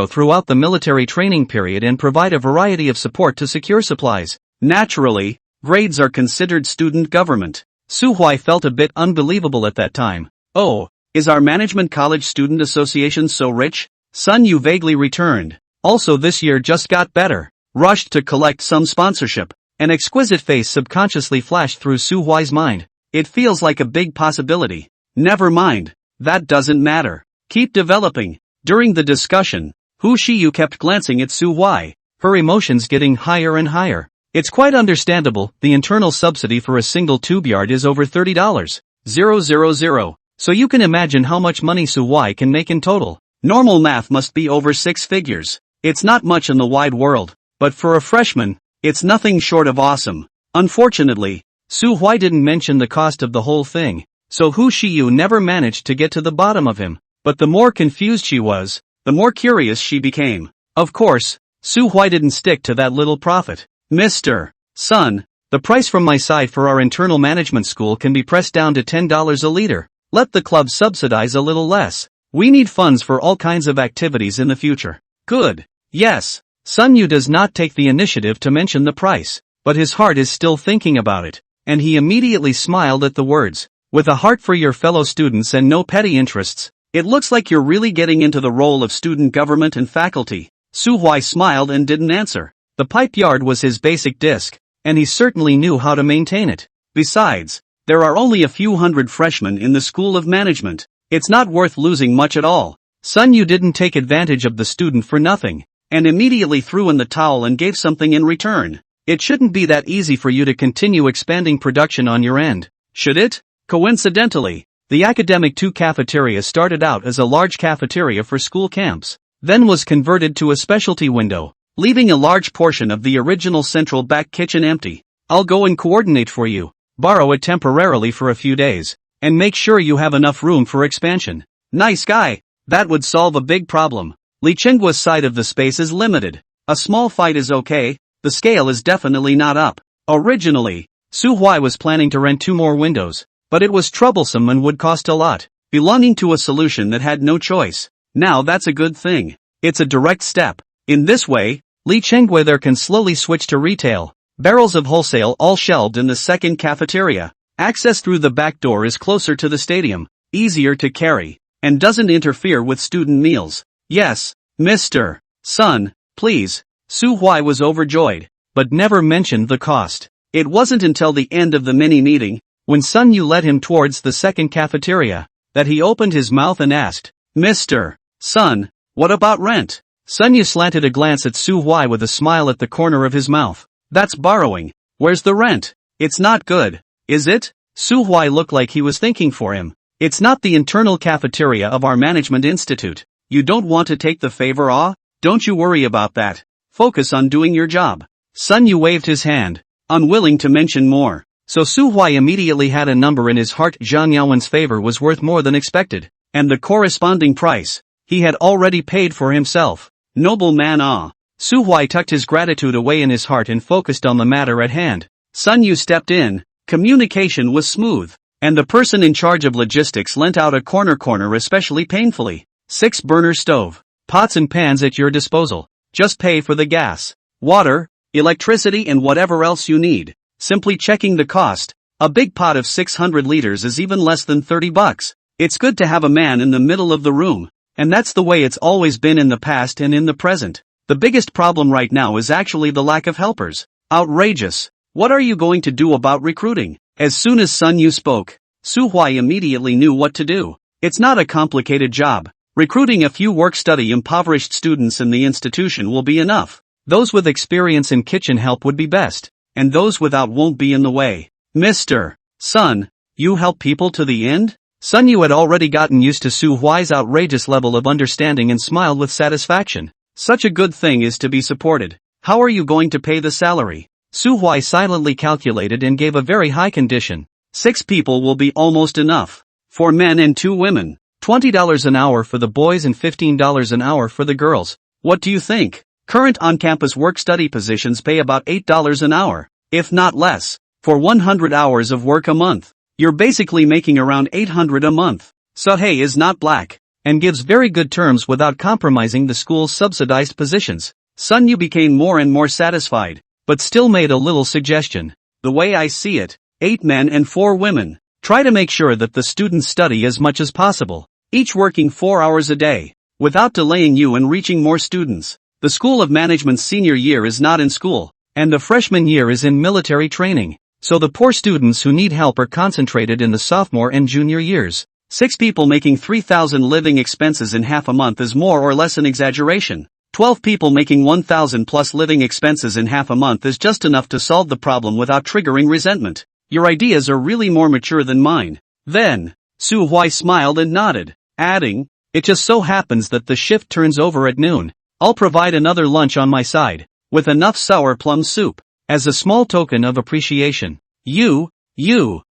throughout the military training period and provide a variety of support to secure supplies. Naturally, grades are considered student government. Su Huai felt a bit unbelievable at that time. Oh, is our Management College Student Association so rich? Sun Yu vaguely returned. Also this year just got better. Rushed to collect some sponsorship. An exquisite face subconsciously flashed through Su Huai's mind. It feels like a big possibility. Never mind. That doesn't matter. Keep developing. During the discussion, Hu Shiyu kept glancing at Su Huai, her emotions getting higher and higher. It's quite understandable, the internal subsidy for a single tube yard is over $30,000. So you can imagine how much money Su Huai can make in total. Normal math must be over 6 figures. It's not much in the wide world, but for a freshman, it's nothing short of awesome. Unfortunately, Su Huai didn't mention the cost of the whole thing, so Hu Shiyu never managed to get to the bottom of him. But the more confused she was, the more curious she became. Of course, Su Huai didn't stick to that little profit. Mr. Sun, the price from my side for our internal management school can be pressed down to $10 a liter. Let the club subsidize a little less. We need funds for all kinds of activities in the future. Good. Yes. Sun Yu does not take the initiative to mention the price, but his heart is still thinking about it, and he immediately smiled at the words. With a heart for your fellow students and no petty interests, it looks like you're really getting into the role of student government and faculty. Su Huai smiled and didn't answer. The pipe yard was his basic disc, and he certainly knew how to maintain it. Besides, there are only a few hundred freshmen in the School of Management. It's not worth losing much at all. Sun Yu didn't take advantage of the student for nothing, and immediately threw in the towel and gave something in return. It shouldn't be that easy for you to continue expanding production on your end, should it? Coincidentally, the Academic 2 cafeteria started out as a large cafeteria for school camps, then was converted to a specialty window, leaving a large portion of the original central back kitchen empty. I'll go and coordinate for you, borrow it temporarily for a few days, and make sure you have enough room for expansion. Nice guy, that would solve a big problem. Li Chenggua's side of the space is limited. A small fight is okay, the scale is definitely not up. Originally, Su Huai was planning to rent 2 more windows, but it was troublesome and would cost a lot, belonging to a solution that had no choice. Now that's a good thing. It's a direct step. In this way, Li Chenggua there can slowly switch to retail. Barrels of wholesale all shelved in the second cafeteria. Access through the back door is closer to the stadium, easier to carry, and doesn't interfere with student meals. Yes, Mr. Sun, please. Su Huai was overjoyed, but never mentioned the cost. It wasn't until the end of the mini-meeting, when Sun Yu led him towards the second cafeteria, that he opened his mouth and asked, Mr. Sun, what about rent? Sun Yu slanted a glance at Su Huai with a smile at the corner of his mouth. That's borrowing. Where's the rent? It's not good, is it? Su Huai looked like he was thinking for him. It's not the internal cafeteria of our management institute. You don't want to take the favor, ah? Don't you worry about that. Focus on doing your job. Sun Yu waved his hand, unwilling to mention more. So Su Huai immediately had a number in his heart. Zhang Yaowen's favor was worth more than expected, and the corresponding price he had already paid for himself. Noble man, ah. Su Huai tucked his gratitude away in his heart and focused on the matter at hand. Sun Yu stepped in. Communication was smooth, and the person in charge of logistics leant out a corner especially painfully. 6-burner stove. Pots and pans at your disposal. Just pay for the gas, water, electricity and whatever else you need. Simply checking the cost. A big pot of 600 liters is even less than $30. It's good to have a man in the middle of the room, and that's the way it's always been in the past and in the present. The biggest problem right now is actually the lack of helpers. Outrageous. What are you going to do about recruiting? As soon as Sun Yu spoke, Su Huai immediately knew what to do. It's not a complicated job. Recruiting a few work-study impoverished students in the institution will be enough. Those with experience in kitchen help would be best, and those without won't be in the way. Mr. Sun, you help people to the end? Sun Yu had already gotten used to Su Huai's outrageous level of understanding and smiled with satisfaction. Such a good thing is to be supported. How are you going to pay the salary? Su Huai silently calculated and gave a very high condition. 6 people will be almost enough. 4 men and 2 women. $20 an hour for the boys and $15 an hour for the girls. What do you think? Current on-campus work-study positions pay about $8 an hour, if not less, for 100 hours of work a month. You're basically making around $800 a month. Suhei is not black, and gives very good terms without compromising the school's subsidized positions. Sun Yu became more and more satisfied, but still made a little suggestion. The way I see it, 8 men and 4 women. Try to make sure that the students study as much as possible, each working 4 hours a day, without delaying you and reaching more students. The School of Management's senior year is not in school, and the freshman year is in military training, so the poor students who need help are concentrated in the sophomore and junior years. 6 people making 3,000 living expenses in half a month is more or less an exaggeration. 12 people making 1,000 plus living expenses in half a month is just enough to solve the problem without triggering resentment. Your ideas are really more mature than mine. Then, Su Huai smiled and nodded, adding, it just so happens that the shift turns over at noon. I'll provide another lunch on my side, with enough sour plum soup, as a small token of appreciation. You.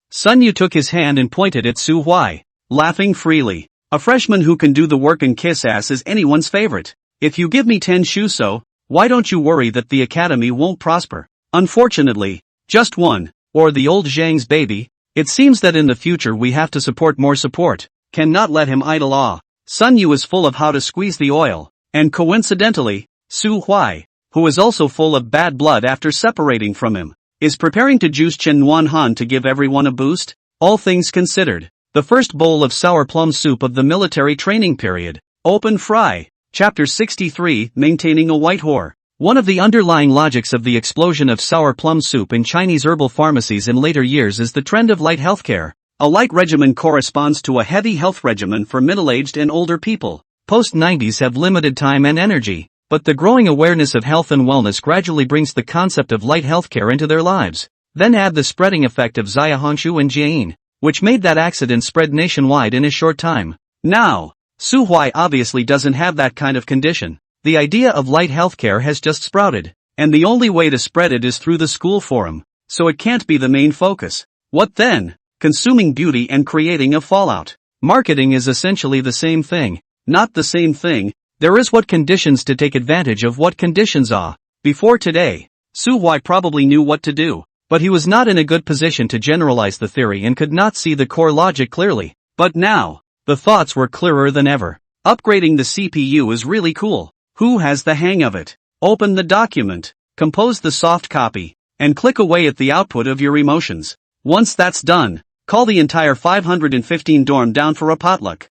Sun Yu took his hand and pointed at Su Huai, laughing freely. A freshman who can do the work and kiss ass is anyone's favorite. If you give me 10 shuso, why don't you worry that the academy won't prosper? Unfortunately, just one, or the old Xiang's baby. It seems that in the future we have to support more support. Cannot let him idle. Sun Yu is full of how to squeeze the oil, and coincidentally, Su Huai, who is also full of bad blood after separating from him, is preparing to juice Chen Nuanhan to give everyone a boost. All things considered, the first bowl of sour plum soup of the military training period. Open fry. Chapter 63, Maintaining a White Whore. One of the underlying logics of the explosion of sour plum soup in Chinese herbal pharmacies in later years is the trend of light healthcare. A light regimen corresponds to a heavy health regimen for middle-aged and older people. Post-90s have limited time and energy, but the growing awareness of health and wellness gradually brings the concept of light healthcare into their lives. Then add the spreading effect of Xiaohongshu and Jian, which made that accident spread nationwide in a short time. Now, Su Huai obviously doesn't have that kind of condition. The idea of light healthcare has just sprouted, and the only way to spread it is through the school forum, so it can't be the main focus. What then? Consuming beauty and creating a fallout. Marketing is essentially the same thing. Not the same thing. There is what conditions to take advantage of what conditions are. Before today, Su Huai probably knew what to do, but he was not in a good position to generalize the theory and could not see the core logic clearly. But now, the thoughts were clearer than ever. Upgrading the CPU is really cool. Who has the hang of it? Open the document, compose the soft copy, and click away at the output of your emotions. Once that's done, call the entire 515 dorm down for a potluck.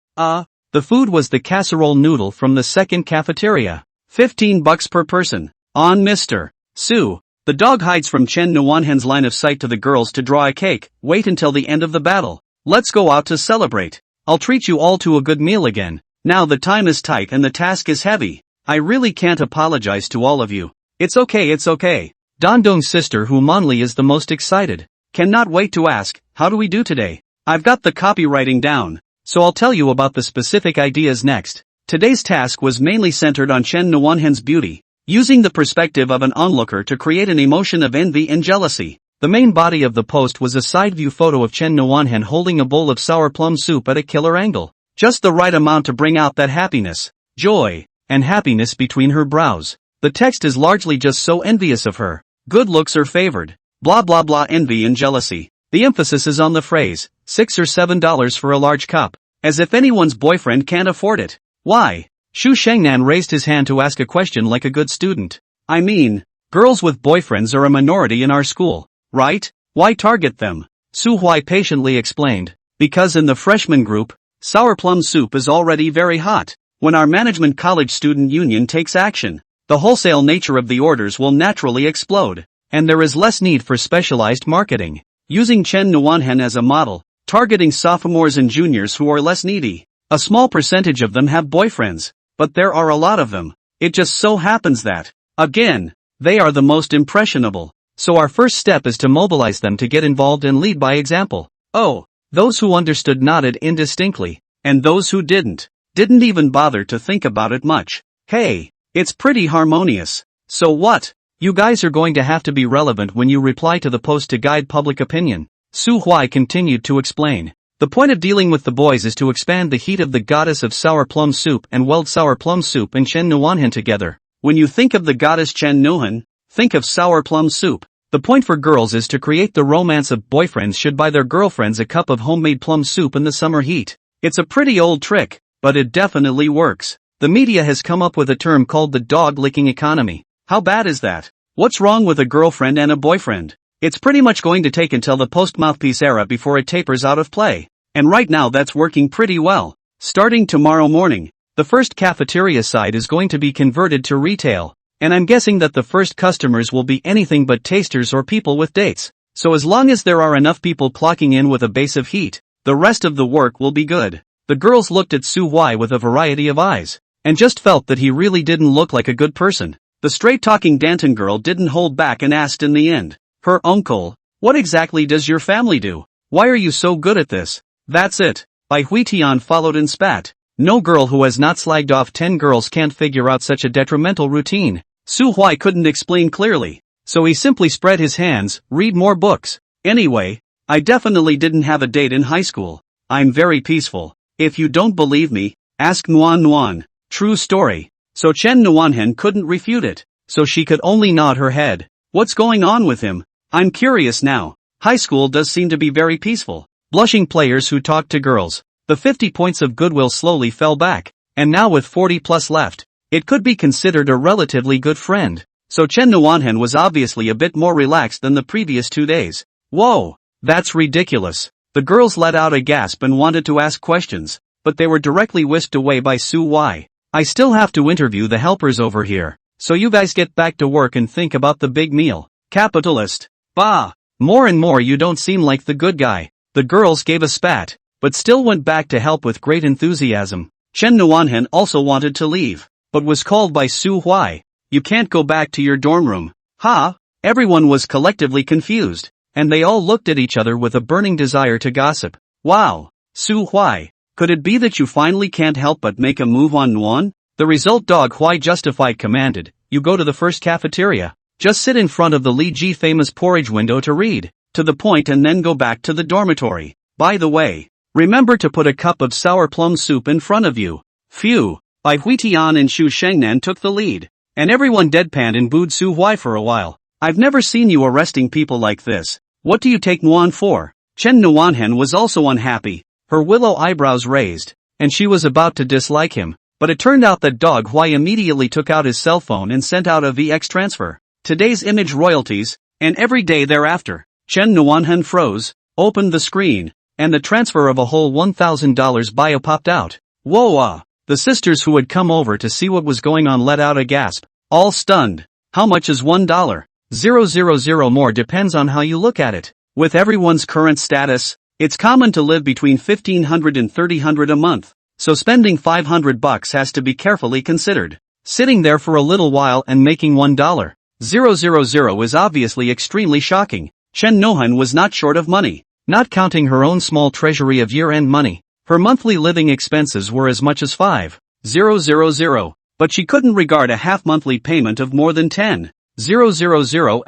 The food was the casserole noodle from the second cafeteria. $15 per person. On Mr. Su. The dog hides from Chen Nuanhen's line of sight to the girls to draw a cake. Wait until the end of the battle. Let's go out to celebrate. I'll treat you all to a good meal again. Now the time is tight and the task is heavy. I really can't apologize to all of you. It's okay, it's okay. Dandong's sister Hu Monli is the most excited. Cannot wait to ask, how do we do today? I've got the copywriting down, so I'll tell you about the specific ideas next. Today's task was mainly centered on Chen Nuanhen's beauty, using the perspective of an onlooker to create an emotion of envy and jealousy. The main body of the post was a side view photo of Chen Nuanhen holding a bowl of sour plum soup at a killer angle. Just the right amount to bring out that happiness, joy, and happiness between her brows. The text is largely just so envious of her. Good looks are favored. Blah blah blah envy and jealousy. The emphasis is on the phrase, $6 or $7 for a large cup. As if anyone's boyfriend can't afford it. Why? Shu Shengnan raised his hand to ask a question like a good student. I mean, girls with boyfriends are a minority in our school, right? Why target them? Su Huai patiently explained. Because in the freshman group, sour plum soup is already very hot. When our management college student union takes action, the wholesale nature of the orders will naturally explode, and there is less need for specialized marketing. Using Chen Nuanhen as a model, targeting sophomores and juniors who are less needy. A small percentage of them have boyfriends, but there are a lot of them. It just so happens that, again, they are the most impressionable. So our first step is to mobilize them to get involved and lead by example. Oh, those who understood nodded indistinctly, and those who didn't even bother to think about it much. Hey, it's pretty harmonious. So what? You guys are going to have to be relevant when you reply to the post to guide public opinion. Su Huai continued to explain. The point of dealing with the boys is to expand the heat of the goddess of sour plum soup and weld sour plum soup and Chen Nuanhen together. When you think of the goddess Chen Nuan, think of sour plum soup. The point for girls is to create the romance of boyfriends should buy their girlfriends a cup of homemade plum soup in the summer heat. It's a pretty old trick, but it definitely works. The media has come up with a term called the dog-licking economy. How bad is that? What's wrong with a girlfriend and a boyfriend? It's pretty much going to take until the post-mouthpiece era before it tapers out of play. And right now that's working pretty well. Starting tomorrow morning, the first cafeteria side is going to be converted to retail. And I'm guessing that the first customers will be anything but tasters or people with dates. So as long as there are enough people clocking in with a base of heat, the rest of the work will be good. The girls looked at Su Huai with a variety of eyes, and just felt that he really didn't look like a good person. The straight-talking Danton girl didn't hold back and asked in the end, her uncle, what exactly does your family do? Why are you so good at this? That's it. Bai Huitian followed and spat. No girl who has not slagged off 10 girls can't figure out such a detrimental routine. Su Huai couldn't explain clearly, so he simply spread his hands, read more books. Anyway, I definitely didn't have a date in high school. I'm very peaceful. If you don't believe me, ask Nuan Nuan. True story. So Chen Nuanhen couldn't refute it, so she could only nod her head. What's going on with him? I'm curious now. High school does seem to be very peaceful. Blushing players who talked to girls. The 50 points of goodwill slowly fell back, and now with 40 plus left, it could be considered a relatively good friend. So Chen Nuanhen was obviously a bit more relaxed than the previous 2 days. Whoa, that's ridiculous. The girls let out a gasp and wanted to ask questions, but they were directly whisked away by Su Huai. I still have to interview the helpers over here, so you guys get back to work and think about the big meal. Capitalist. Bah! More and more you don't seem like the good guy. The girls gave a spat, but still went back to help with great enthusiasm. Chen Nuanhen also wanted to leave, but was called by Su Huai. You can't go back to your dorm room. Ha! Everyone was collectively confused, and they all looked at each other with a burning desire to gossip. Wow! Su Huai, could it be that you finally can't help but make a move on Nuan? The result Dog Huai justified commanded, you go to the first cafeteria. Just sit in front of the Li Ji famous porridge window to read, to the point, and then go back to the dormitory. By the way, remember to put a cup of sour plum soup in front of you. Phew! Bai Huitian and Xu Shengnan took the lead, and everyone deadpanned and booed Su Huai for a while. I've never seen you arresting people like this. What do you take Nuan for? Chen Nuanhen was also unhappy, her willow eyebrows raised, and she was about to dislike him, but it turned out that Dog Huai immediately took out his cell phone and sent out a VX transfer. Today's image royalties, and every day thereafter. Chen Nuanhen froze, opened the screen, and the transfer of a whole $1,000 bio popped out. Whoa! The sisters who had come over to see what was going on let out a gasp, all stunned. How much is $1? 000 more depends on how you look at it. With everyone's current status, it's common to live between $1,500 and $300 a month, so spending $500 has to be carefully considered. Sitting there for a little while and making $1. 000 is obviously extremely shocking. Chen Nohan was not short of money. Not counting her own small treasury of year-end money, her monthly living expenses were as much as 5,000, but she couldn't regard a half-monthly payment of more than 10,000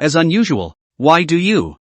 as unusual. Why do you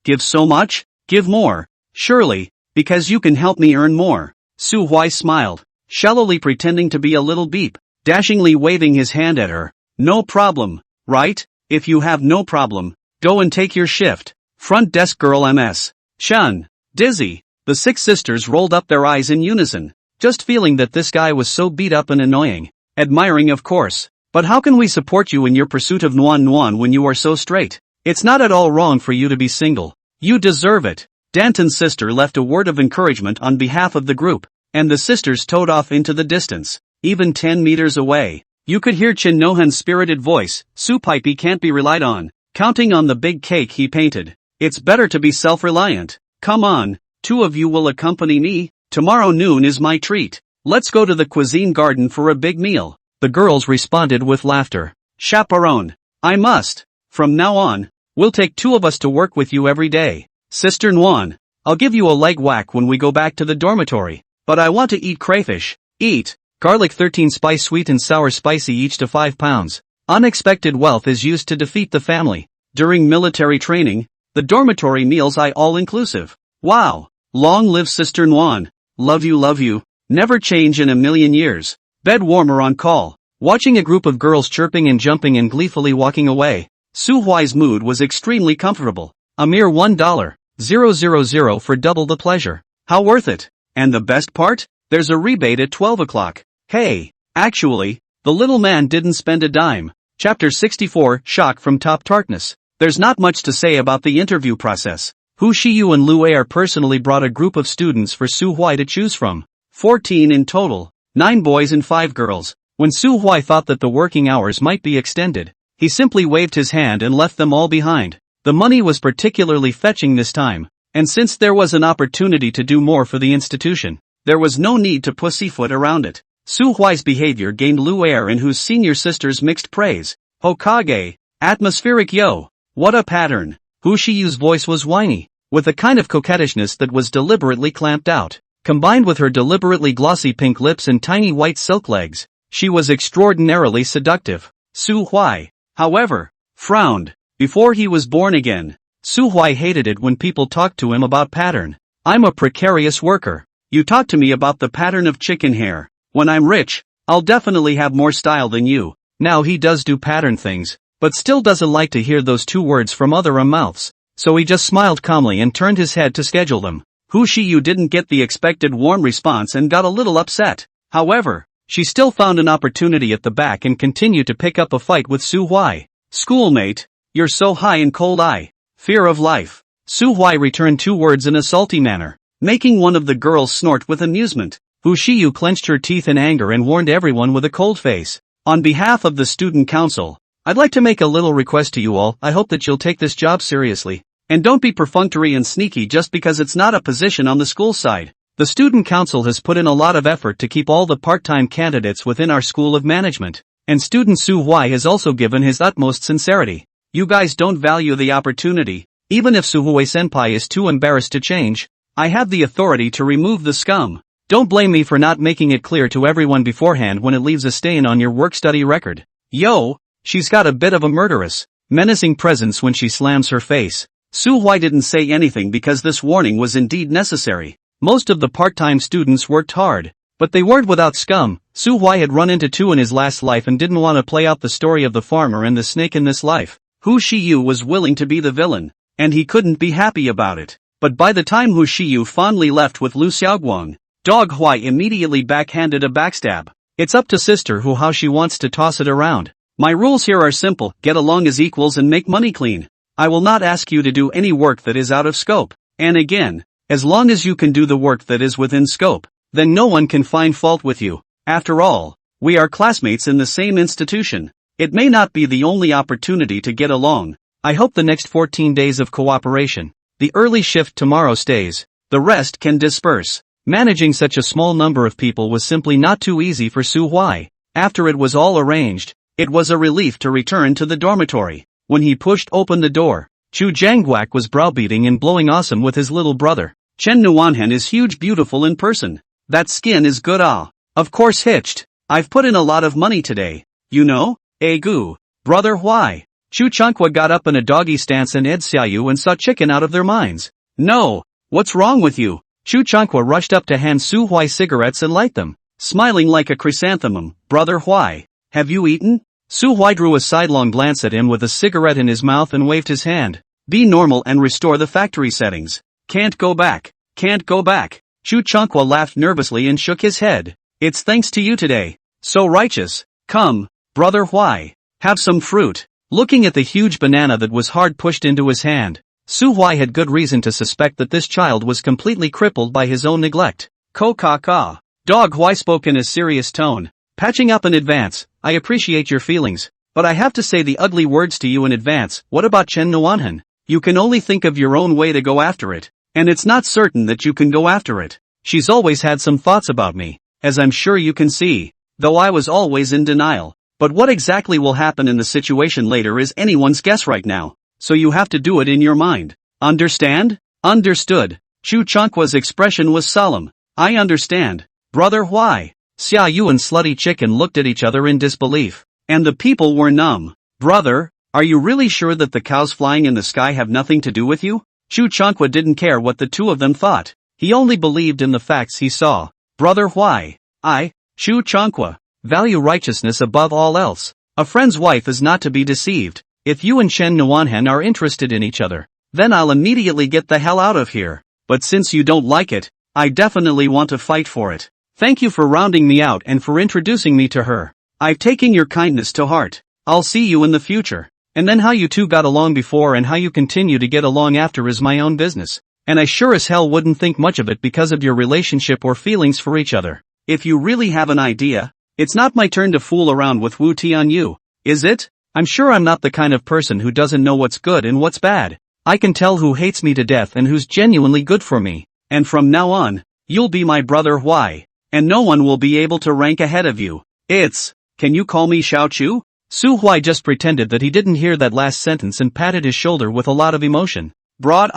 give so much? Give more. Surely, because you can help me earn more. Su Huai smiled, shallowly pretending to be a little beep, dashingly waving his hand at her. No problem, right? If you have no problem, go and take your shift. Front desk girl MS. Shun. Dizzy. The six sisters rolled up their eyes in unison, just feeling that this guy was so beat up and annoying. Admiring, of course. But how can we support you in your pursuit of Nuan when you are so straight? It's not at all wrong for you to be single. You deserve it. Danton's sister left a word of encouragement on behalf of the group, and the sisters towed off into the distance. Even 10 meters away, you could hear Chin Nohan's spirited voice. Su Pipey can't be relied on, counting on the big cake he painted. It's better to be self-reliant. Come on, 2 of you will accompany me. Tomorrow noon is my treat. Let's go to the cuisine garden for a big meal. The girls responded with laughter. Chaperone. I must. From now on, we'll take 2 of us to work with you every day. Sister Nuan, I'll give you a leg whack when we go back to the dormitory. But I want to eat crayfish. Eat. Garlic 13 spice sweet and sour spicy each to 5 pounds. Unexpected wealth is used to defeat the family. During military training, the dormitory meals are all-inclusive. Wow! Long live Sister Nuan. Love you. Never change in a million years. Bed warmer on call. Watching a group of girls chirping and jumping and gleefully walking away. Su Huai's mood was extremely comfortable. A mere $1.000 for double the pleasure. How worth it? And the best part? There's a rebate at 12 o'clock. Hey, actually, the little man didn't spend a dime. Chapter 64, Shock from Top Darkness. There's not much to say about the interview process. Hu Shiyu and Lu Air personally brought a group of students for Su Huai to choose from. 14 in total, 9 boys and 5 girls. When Su Huai thought that the working hours might be extended, he simply waved his hand and left them all behind. The money was particularly fetching this time, and since there was an opportunity to do more for the institution, there was no need to pussyfoot around it. Su Huai's behavior gained Lu Air and Hu's senior sisters mixed praise. Hokage, atmospheric yo. What a pattern. Hu Shiyu's voice was whiny, with a kind of coquettishness that was deliberately clamped out. Combined with her deliberately glossy pink lips and tiny white silk legs, she was extraordinarily seductive. Su Huai, however, frowned. Before he was born again, Su Huai hated it when people talked to him about pattern. I'm a precarious worker. You talk to me about the pattern of chicken hair. When I'm rich, I'll definitely have more style than you. Now he does do pattern things, but still doesn't like to hear those 2 words from other mouths, so he just smiled calmly and turned his head to schedule them. Hu Shiyu didn't get the expected warm response and got a little upset. However, she still found an opportunity at the back and continued to pick up a fight with Su Huai. Schoolmate, you're so high and cold. Fear of life. Su Huai returned 2 words in a salty manner, making one of the girls snort with amusement. Hu Shiyu clenched her teeth in anger and warned everyone with a cold face. On behalf of the student council, I'd like to make a little request to you all. I hope that you'll take this job seriously. And don't be perfunctory and sneaky just because it's not a position on the school side. The student council has put in a lot of effort to keep all the part-time candidates within our school of management. And student Su Huai has also given his utmost sincerity. You guys don't value the opportunity. Even if Su Huai senpai is too embarrassed to change, I have the authority to remove the scum. Don't blame me for not making it clear to everyone beforehand when it leaves a stain on your work-study record. Yo, she's got a bit of a murderous, menacing presence when she slams her face. Su Huai didn't say anything because this warning was indeed necessary. Most of the part-time students worked hard, but they weren't without scum. Su Huai had run into two in his last life and didn't want to play out the story of the farmer and the snake in this life. Hu Shiyu was willing to be the villain, and he couldn't be happy about it. But by the time Hu Shiyu fondly left with Lu Xiaoguang, Dog Huai immediately backhanded a backstab. It's up to Sister Hu how she wants to toss it around. My rules here are simple: get along as equals and make money clean. I will not ask you to do any work that is out of scope. And again, as long as you can do the work that is within scope, then no one can find fault with you. After all, we are classmates in the same institution. It may not be the only opportunity to get along. I hope the next 14 days of cooperation. The early shift tomorrow stays. The rest can disperse. Managing such a small number of people was simply not too easy for Su Huai. After it was all arranged, it was a relief to return to the dormitory. When he pushed open the door, Chu Jiangguak was browbeating and blowing awesome with his little brother. Chen Nuanhen is huge, beautiful in person. That skin is good. Of course hitched. I've put in a lot of money today. You know? Gu. Brother Huai. Chu Chunkwa got up in a doggy stance and Ed Xiaoyu and saw chicken out of their minds. No. What's wrong with you? Chu Chunkwa rushed up to hand Su Huai cigarettes and light them, smiling like a chrysanthemum. Brother Huai, have you eaten? Su Huai drew a sidelong glance at him with a cigarette in his mouth and waved his hand. Be normal and restore the factory settings. Can't go back. Can't go back. Chu Chunkwa laughed nervously and shook his head. It's thanks to you today. So righteous. Come, Brother Huai, have some fruit. Looking at the huge banana that was hard pushed into his hand, Su Huai had good reason to suspect that this child was completely crippled by his own neglect. Ka. Dog Huai spoke in a serious tone. Patching up in advance, I appreciate your feelings, but I have to say the ugly words to you in advance. What about Chen Nuanhen? You can only think of your own way to go after it, and it's not certain that you can go after it. She's always had some thoughts about me, as I'm sure you can see, though I was always in denial. But what exactly will happen in the situation later is anyone's guess right now, so you have to do it in your mind. Understand? Understood. Chu Chunkwa's expression was solemn. I understand. Brother Huai. Xiaoyu and Slutty Chicken looked at each other in disbelief, and the people were numb. Brother, are you really sure that the cows flying in the sky have nothing to do with you? Chu Chunkwa didn't care what the two of them thought. He only believed in the facts he saw. Brother Huai. Chu Chunkwa, value righteousness above all else. A friend's wife is not to be deceived. If you and Chen Nuanhen are interested in each other, then I'll immediately get the hell out of here. But since you don't like it, I definitely want to fight for it. Thank you for rounding me out and for introducing me to her. I've taken your kindness to heart. I'll see you in the future. And then how you two got along before and how you continue to get along after is my own business. And I sure as hell wouldn't think much of it because of your relationship or feelings for each other. If you really have an idea, it's not my turn to fool around with Wu Tianyu, is it? I'm sure I'm not the kind of person who doesn't know what's good and what's bad. I can tell who hates me to death and who's genuinely good for me. And from now on, you'll be my brother Huai. And no one will be able to rank ahead of you. Can you call me Xiao Chu? Su Huai just pretended that he didn't hear that last sentence and patted his shoulder with a lot of emotion. Broad,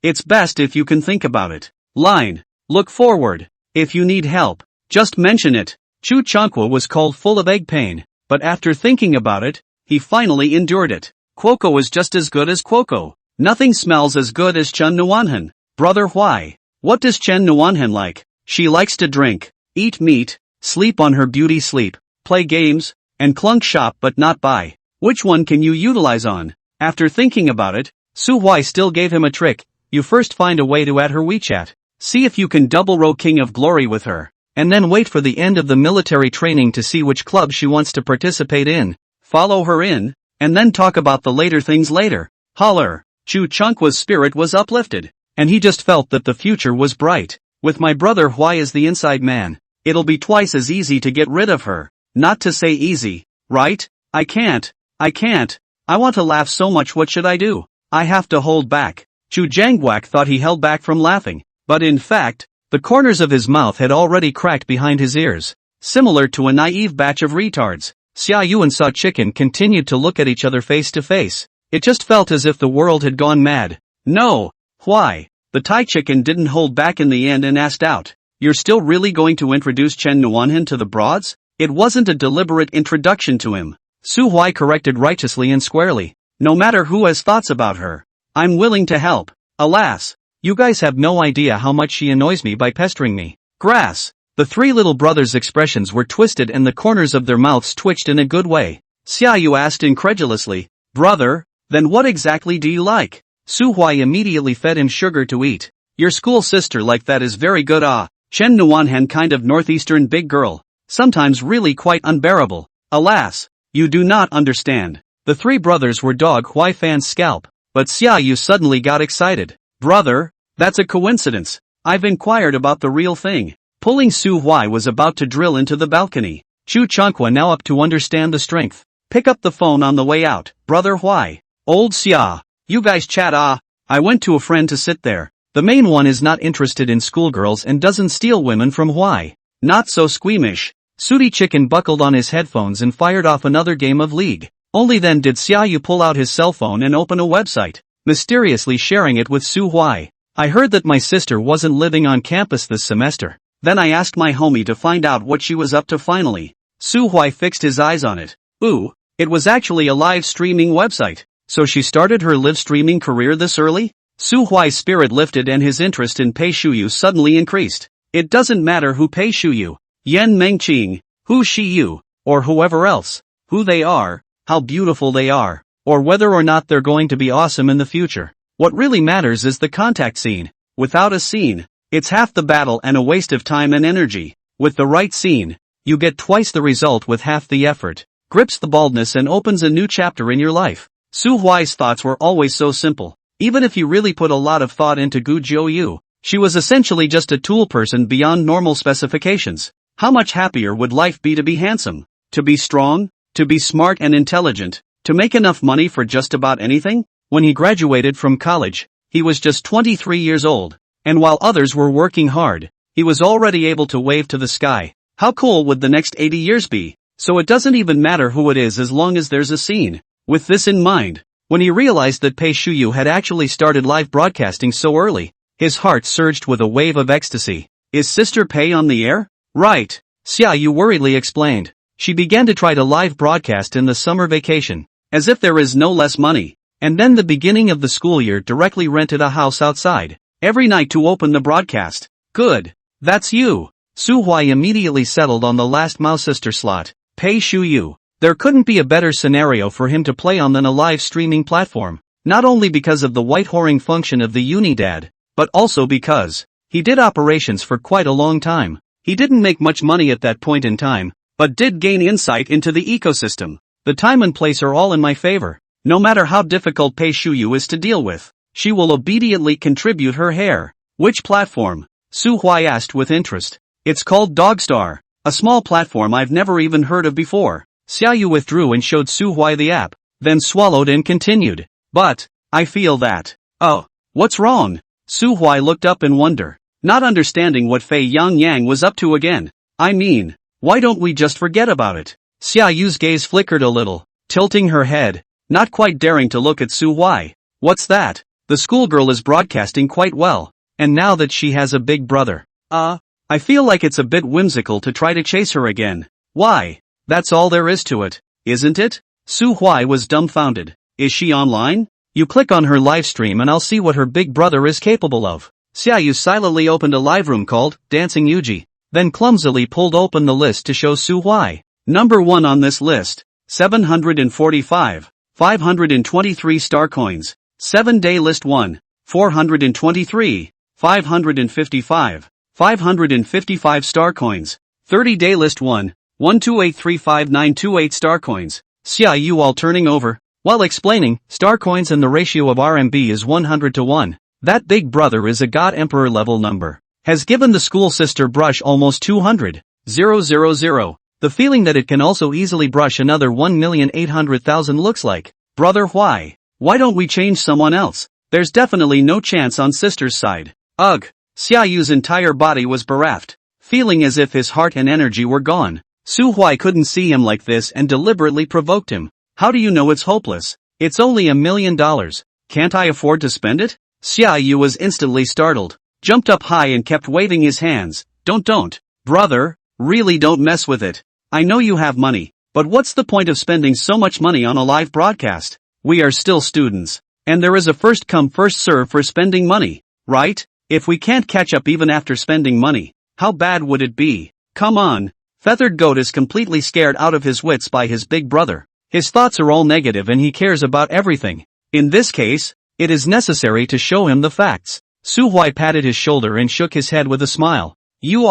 it's best if you can think about it. Line, look forward. If you need help, just mention it. Chu Chunkwa was cold, full of egg pain, but after thinking about it, he finally endured it. Quoko is just as good as Quoko. Nothing smells as good as Chen Nuanhen. Brother Huai, what does Chen Nuanhen like? She likes to drink, eat meat, sleep on her beauty sleep, play games, and clunk shop but not buy. Which one can you utilize on? After thinking about it, Su Huai still gave him a trick. You first find a way to add her WeChat. See if you can double row King of Glory with her. And then wait for the end of the military training to see which club she wants to participate in. Follow her in, and then talk about the later things later. Holler. Chu Chunkwa's spirit was uplifted, and he just felt that the future was bright. With my brother Huai as the inside man, it'll be twice as easy to get rid of her. Not to say easy, right? I can't. I want to laugh so much. What should I do? I have to hold back. Chu Jiangguak thought he held back from laughing, but in fact, The corners of his mouth had already cracked behind his ears. Similar to a naive batch of retards, Xiaoyu and Sa Chicken continued to look at each other face to face. It just felt as if the world had gone mad. No. Why? The Thai chicken didn't hold back in the end and asked out. You're still really going to introduce Chen Nuanhan to the broads? It wasn't a deliberate introduction to him. Su Huai corrected righteously and squarely. No matter who has thoughts about her, I'm willing to help. Alas, you guys have no idea how much she annoys me by pestering me. Grass. The three little brothers' expressions were twisted and the corners of their mouths twitched in a good way. Xiaoyu asked incredulously, Brother, then what exactly do you like? Su Huai immediately fed him sugar to eat. Your school sister like that is very good. Chen Nuanhan kind of northeastern big girl. Sometimes really quite unbearable. Alas, you do not understand. The three brothers were Dog Huai fans' scalp, but Xiaoyu suddenly got excited. Brother, that's a coincidence. I've inquired about the real thing. Pulling Su Huai was about to drill into the balcony. Chu Changqua now up to understand the strength. Pick up the phone on the way out, Brother Huai. Old Xia. You guys chat. I went to a friend to sit there. The main one is not interested in schoolgirls and doesn't steal women from Huai. Not so squeamish. Sooty Chicken buckled on his headphones and fired off another game of League. Only then did Xiaoyu pull out his cell phone and open a website, mysteriously sharing it with Su Huai. I heard that my sister wasn't living on campus this semester. Then I asked my homie to find out what she was up to finally. Su Huai fixed his eyes on it. Ooh, it was actually a live streaming website. So she started her live streaming career this early? Su Huai's spirit lifted and his interest in Pei Shuyu suddenly increased. It doesn't matter who Pei Shuyu, Yan Mengqing, who Shiyu, or whoever else, who they are, how beautiful they are, or whether or not they're going to be awesome in the future. What really matters is the contact scene. Without a scene, it's half the battle and a waste of time and energy. With the right scene, you get twice the result with half the effort. Grips the baldness and opens a new chapter in your life. Su Huai's thoughts were always so simple. Even if you really put a lot of thought into Gu Jiuyu, she was essentially just a tool person beyond normal specifications. How much happier would life be to be handsome, to be strong, to be smart and intelligent, to make enough money for just about anything? When he graduated from college, he was just 23 years old, and while others were working hard, he was already able to wave to the sky. How cool would the next 80 years be? So it doesn't even matter who it is as long as there's a scene. With this in mind, when he realized that Pei Shuyu had actually started live broadcasting so early, his heart surged with a wave of ecstasy. Is Sister Pei on the air? Right. Xiaoyu worriedly explained. She began to try to live broadcast in the summer vacation, as if there is no less money, and then the beginning of the school year directly rented a house outside, every night to open the broadcast. Good. That's you. Su Huai immediately settled on the last Mao sister slot, Pei Shuyu. There couldn't be a better scenario for him to play on than a live streaming platform, not only because of the white whoring function of the Unidad, but also because he did operations for quite a long time. He didn't make much money at that point in time, but did gain insight into the ecosystem. The time and place are all in my favor. No matter how difficult Pei Shuyu is to deal with, she will obediently contribute her hair. Which platform? Su Huai asked with interest. It's called Dogstar, a small platform I've never even heard of before. Xiaoyu withdrew and showed Su Huai the app, then swallowed and continued. But, I feel that. Oh, what's wrong? Su Huai looked up in wonder, not understanding what Fei Yang was up to again. I mean, why don't we just forget about it? Xiaoyu's gaze flickered a little, tilting her head, not quite daring to look at Su Huai. What's that? The schoolgirl is broadcasting quite well, and now that she has a big brother. I feel like it's a bit whimsical to try to chase her again. Why? That's all there is to it, isn't it? Su Huai was dumbfounded. Is she online? You click on her live stream and I'll see what her big brother is capable of. Xiaoyu silently opened a live room called Dancing Yuji, then clumsily pulled open the list to show Su Huai. Number 1 on this list, 745, 523 star coins. 7-day list 1, 423, 555, 555 star coins. 30-day list 1, 12835,928 star coins. Xiaoyu while turning over, while explaining, star coins and the ratio of RMB is 100 to 1. That big brother is a god emperor level number. Has given the school sister brush almost 200,000. The feeling that it can also easily brush another 1,800,000 looks like. Brother Huai, why don't we change someone else? There's definitely no chance on sister's side. Ugh. Xiaoyu's entire body was bereft, feeling as if his heart and energy were gone. Su Huai couldn't see him like this and deliberately provoked him. How do you know it's hopeless? It's only $1 million. Can't I afford to spend it? Xiaoyu was instantly startled, jumped up high and kept waving his hands. Don't. Brother, really don't mess with it. I know you have money, but what's the point of spending so much money on a live broadcast? We are still students, and there is a first come first serve for spending money, right? If we can't catch up even after spending money, how bad would it be? Come on. Feathered Goat is completely scared out of his wits by his big brother. His thoughts are all negative and he cares about everything. In this case, it is necessary to show him the facts. Su Huai patted his shoulder and shook his head with a smile. You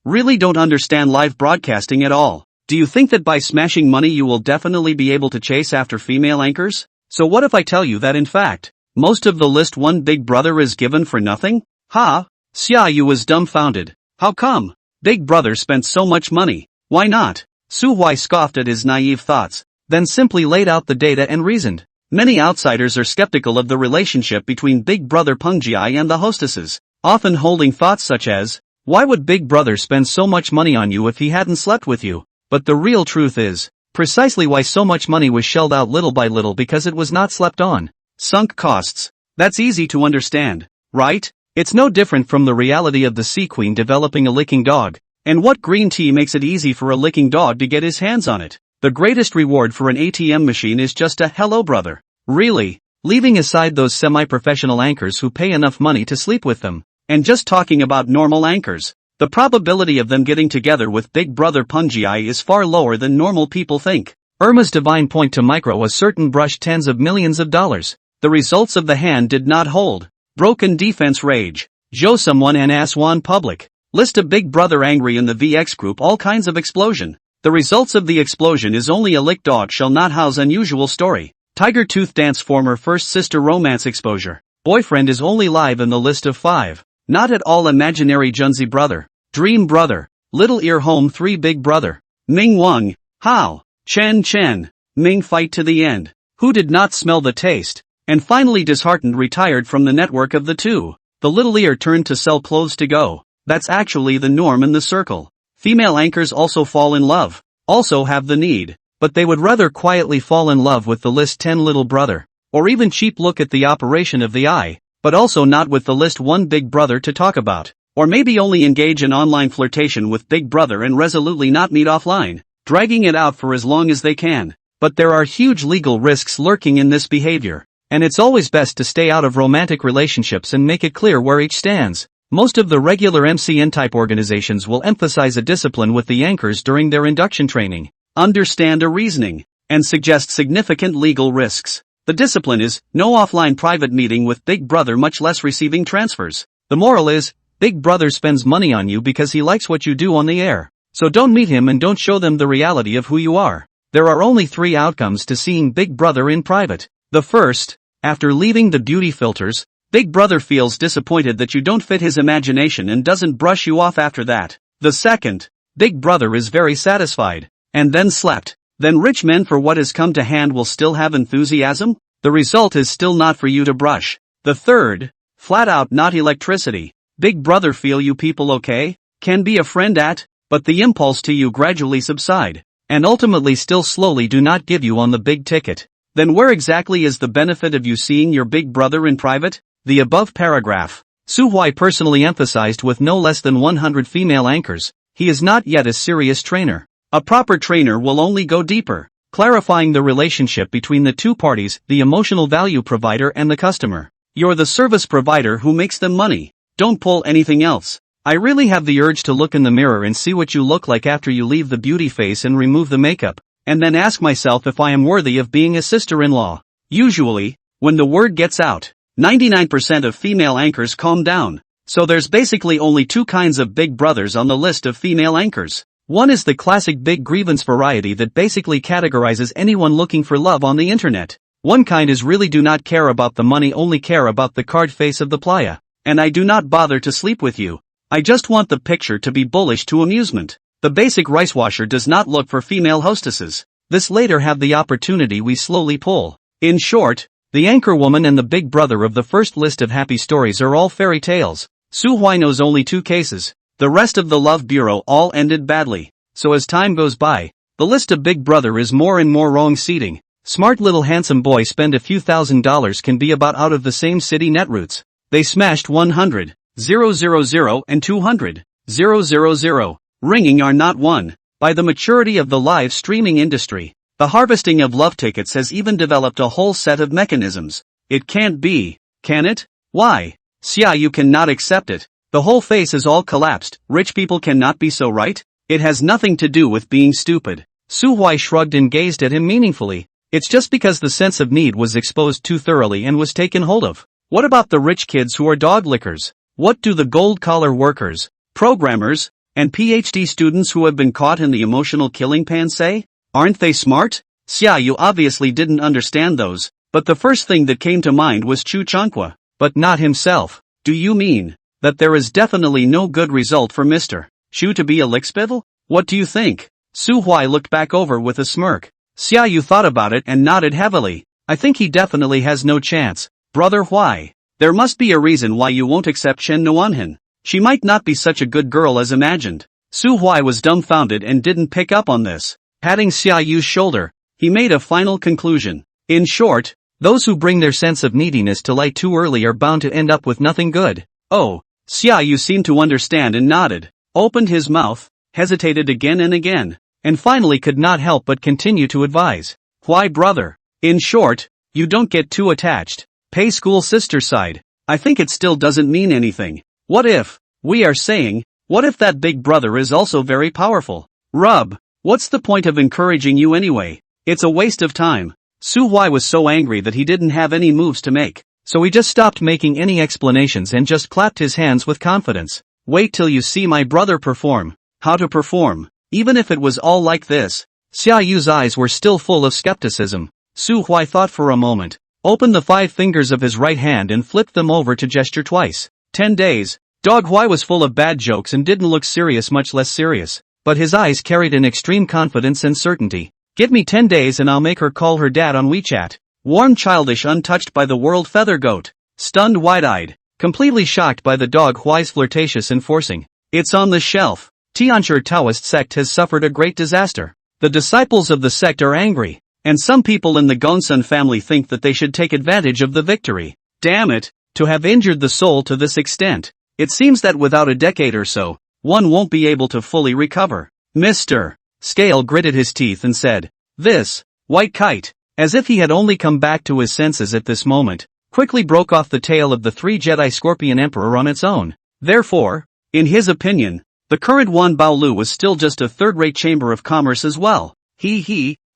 really don't understand live broadcasting at all. Do you think that by smashing money you will definitely be able to chase after female anchors? So what if I tell you that in fact, most of the list one big brother is given for nothing? Ha! Xiaoyu was dumbfounded. How come? Big brother spent so much money. Why not? Su Huai scoffed at his naive thoughts, then simply laid out the data and reasoned. Many outsiders are skeptical of the relationship between Big Brother Pengjiai and the hostesses, often holding thoughts such as, why would Big Brother spend so much money on you if he hadn't slept with you? But the real truth is, precisely why so much money was shelled out little by little because it was not slept on. Sunk costs. That's easy to understand, right? It's no different from the reality of the sea queen developing a licking dog. And what green tea makes it easy for a licking dog to get his hands on it? The greatest reward for an ATM machine is just a hello brother. Really? Leaving aside those semi-professional anchors who pay enough money to sleep with them, and just talking about normal anchors, the probability of them getting together with Big Brother Pengjiai is far lower than normal people think. Irma's divine point to micro a certain brush tens of millions of dollars. The results of the hand did not hold. Broken defense rage. Joe someone and ass one public. List a Big Brother angry in the VX group all kinds of explosion. The results of the explosion is only a lick dog shall not house unusual story. Tiger Tooth Dance former first sister romance exposure. Boyfriend is only live in the list of 5. Not at all imaginary Junzi brother. Dream brother. Little ear home 3 Big Brother. Ming Wang. How? Chen. Ming fight to the end. Who did not smell the taste? And finally disheartened retired from the network of the two. The little ear turned to sell clothes to go. That's actually the norm in the circle. Female anchors also fall in love. Also have the need. But they would rather quietly fall in love with the list 10 little brother. Or even cheap look at the operation of the eye. But also not with the list 1 Big Brother to talk about. Or maybe only engage in online flirtation with Big Brother and resolutely not meet offline. Dragging it out for as long as they can. But there are huge legal risks lurking in this behavior. And it's always best to stay out of romantic relationships and make it clear where each stands. Most of the regular MCN-type organizations will emphasize a discipline with the anchors during their induction training, understand a reasoning, and suggest significant legal risks. The discipline is, no offline private meeting with Big Brother much less receiving transfers. The moral is, Big Brother spends money on you because he likes what you do on the air. So don't meet him and don't show them the reality of who you are. There are only 3 outcomes to seeing Big Brother in private. The first, after leaving the beauty filters, Big Brother feels disappointed that you don't fit his imagination and doesn't brush you off after that. The second, Big Brother is very satisfied, and then slept. Then rich men for what has come to hand will still have enthusiasm? The result is still not for you to brush. The third, flat out not electricity. Big Brother feel you people okay? Can be a friend at, but the impulse to you gradually subside, and ultimately still slowly do not give you on the big ticket. Then where exactly is the benefit of you seeing your Big Brother in private? The above paragraph, Su Huai personally emphasized with no less than 100 female anchors. He is not yet a serious trainer. A proper trainer will only go deeper, clarifying the relationship between the two parties, the emotional value provider and the customer. You're the service provider who makes them money. Don't pull anything else. I really have the urge to look in the mirror and see what you look like after you leave the beauty face and remove the makeup, and then ask myself if I am worthy of being a sister-in-law. Usually, when the word gets out, 99% of female anchors calm down. So there's basically only 2 kinds of Big Brothers on the list of female anchors. One is the classic big grievance variety that basically categorizes anyone looking for love on the internet. One kind is really do not care about the money, only care about the card face of the playa. And I do not bother to sleep with you. I just want the picture to be bullish to amusement. The basic rice washer does not look for female hostesses. This later have the opportunity we slowly pull. In short, the anchor woman and the Big Brother of the first list of happy stories are all fairy tales. Su Huai knows only 2 cases. The rest of the love bureau all ended badly. So as time goes by, the list of Big Brother is more and more wrong-seating. Smart little handsome boy spend a few $1,000s can be about out of the same city netroots. They smashed 100, 000 and 200, 000. Ringing are not won. By the maturity of the live streaming industry, the harvesting of love tickets has even developed a whole set of mechanisms. It can't be, can it? Why? Xia, you cannot accept it. The whole face is all collapsed. Rich people cannot be so right? It has nothing to do with being stupid. Su Huai shrugged and gazed at him meaningfully. It's just because the sense of need was exposed too thoroughly and was taken hold of. What about the rich kids who are dog lickers? What do the gold-collar workers, programmers, and PhD students who have been caught in the emotional killing pan say? Aren't they smart? Xia, you obviously didn't understand those, but the first thing that came to mind was Chu Changqua, but not himself. Do you mean that there is definitely no good result for Mr. Chu to be a lickspittle? What do you think? Su Huai looked back over with a smirk. Xia, you thought about it and nodded heavily. I think he definitely has no chance. Brother Huai, there must be a reason why you won't accept Chen Nuanhan. She might not be such a good girl as imagined. Su Huai was dumbfounded and didn't pick up on this. Patting Xia Yu's shoulder, he made a final conclusion. In short, those who bring their sense of neediness to light too early are bound to end up with nothing good. Oh, Xia Yu seemed to understand and nodded, opened his mouth, hesitated again and again, and finally could not help but continue to advise. Why, brother? In short, you don't get too attached. Pay school sister side. I think it still doesn't mean anything. What if, we are saying, what if that big brother is also very powerful? Rub, what's the point of encouraging you anyway? It's a waste of time. Su Huai was so angry that he didn't have any moves to make, so he just stopped making any explanations and just clapped his hands with confidence. Wait till you see my brother perform. How to perform? Even if it was all like this. Xia Yu's eyes were still full of skepticism. Su Huai thought for a moment, opened the 5 fingers of his right hand and flipped them over to gesture twice. 10 days. Dog Huai was full of bad jokes and didn't look serious, much less serious, but his eyes carried an extreme confidence and certainty. Give me 10 days and I'll make her call her dad on WeChat. Warm, childish, untouched by the world feather goat. Stunned, wide-eyed, completely shocked by the Dog Huai's flirtatious enforcing. It's on the shelf. Tianzhi Taoist sect has suffered a great disaster. The disciples of the sect are angry, and some people in the Gongsun family think that they should take advantage of the victory. Damn it, to have injured the soul to this extent. It seems that without a decade or so, one won't be able to fully recover. Mr. Scale gritted his teeth and said, "This, white kite," as if he had only come back to his senses at this moment, quickly broke off the tail of the 3 Jedi Scorpion Emperor on its own. Therefore, in his opinion, the current Wan Baolu was still just a third-rate chamber of commerce as well.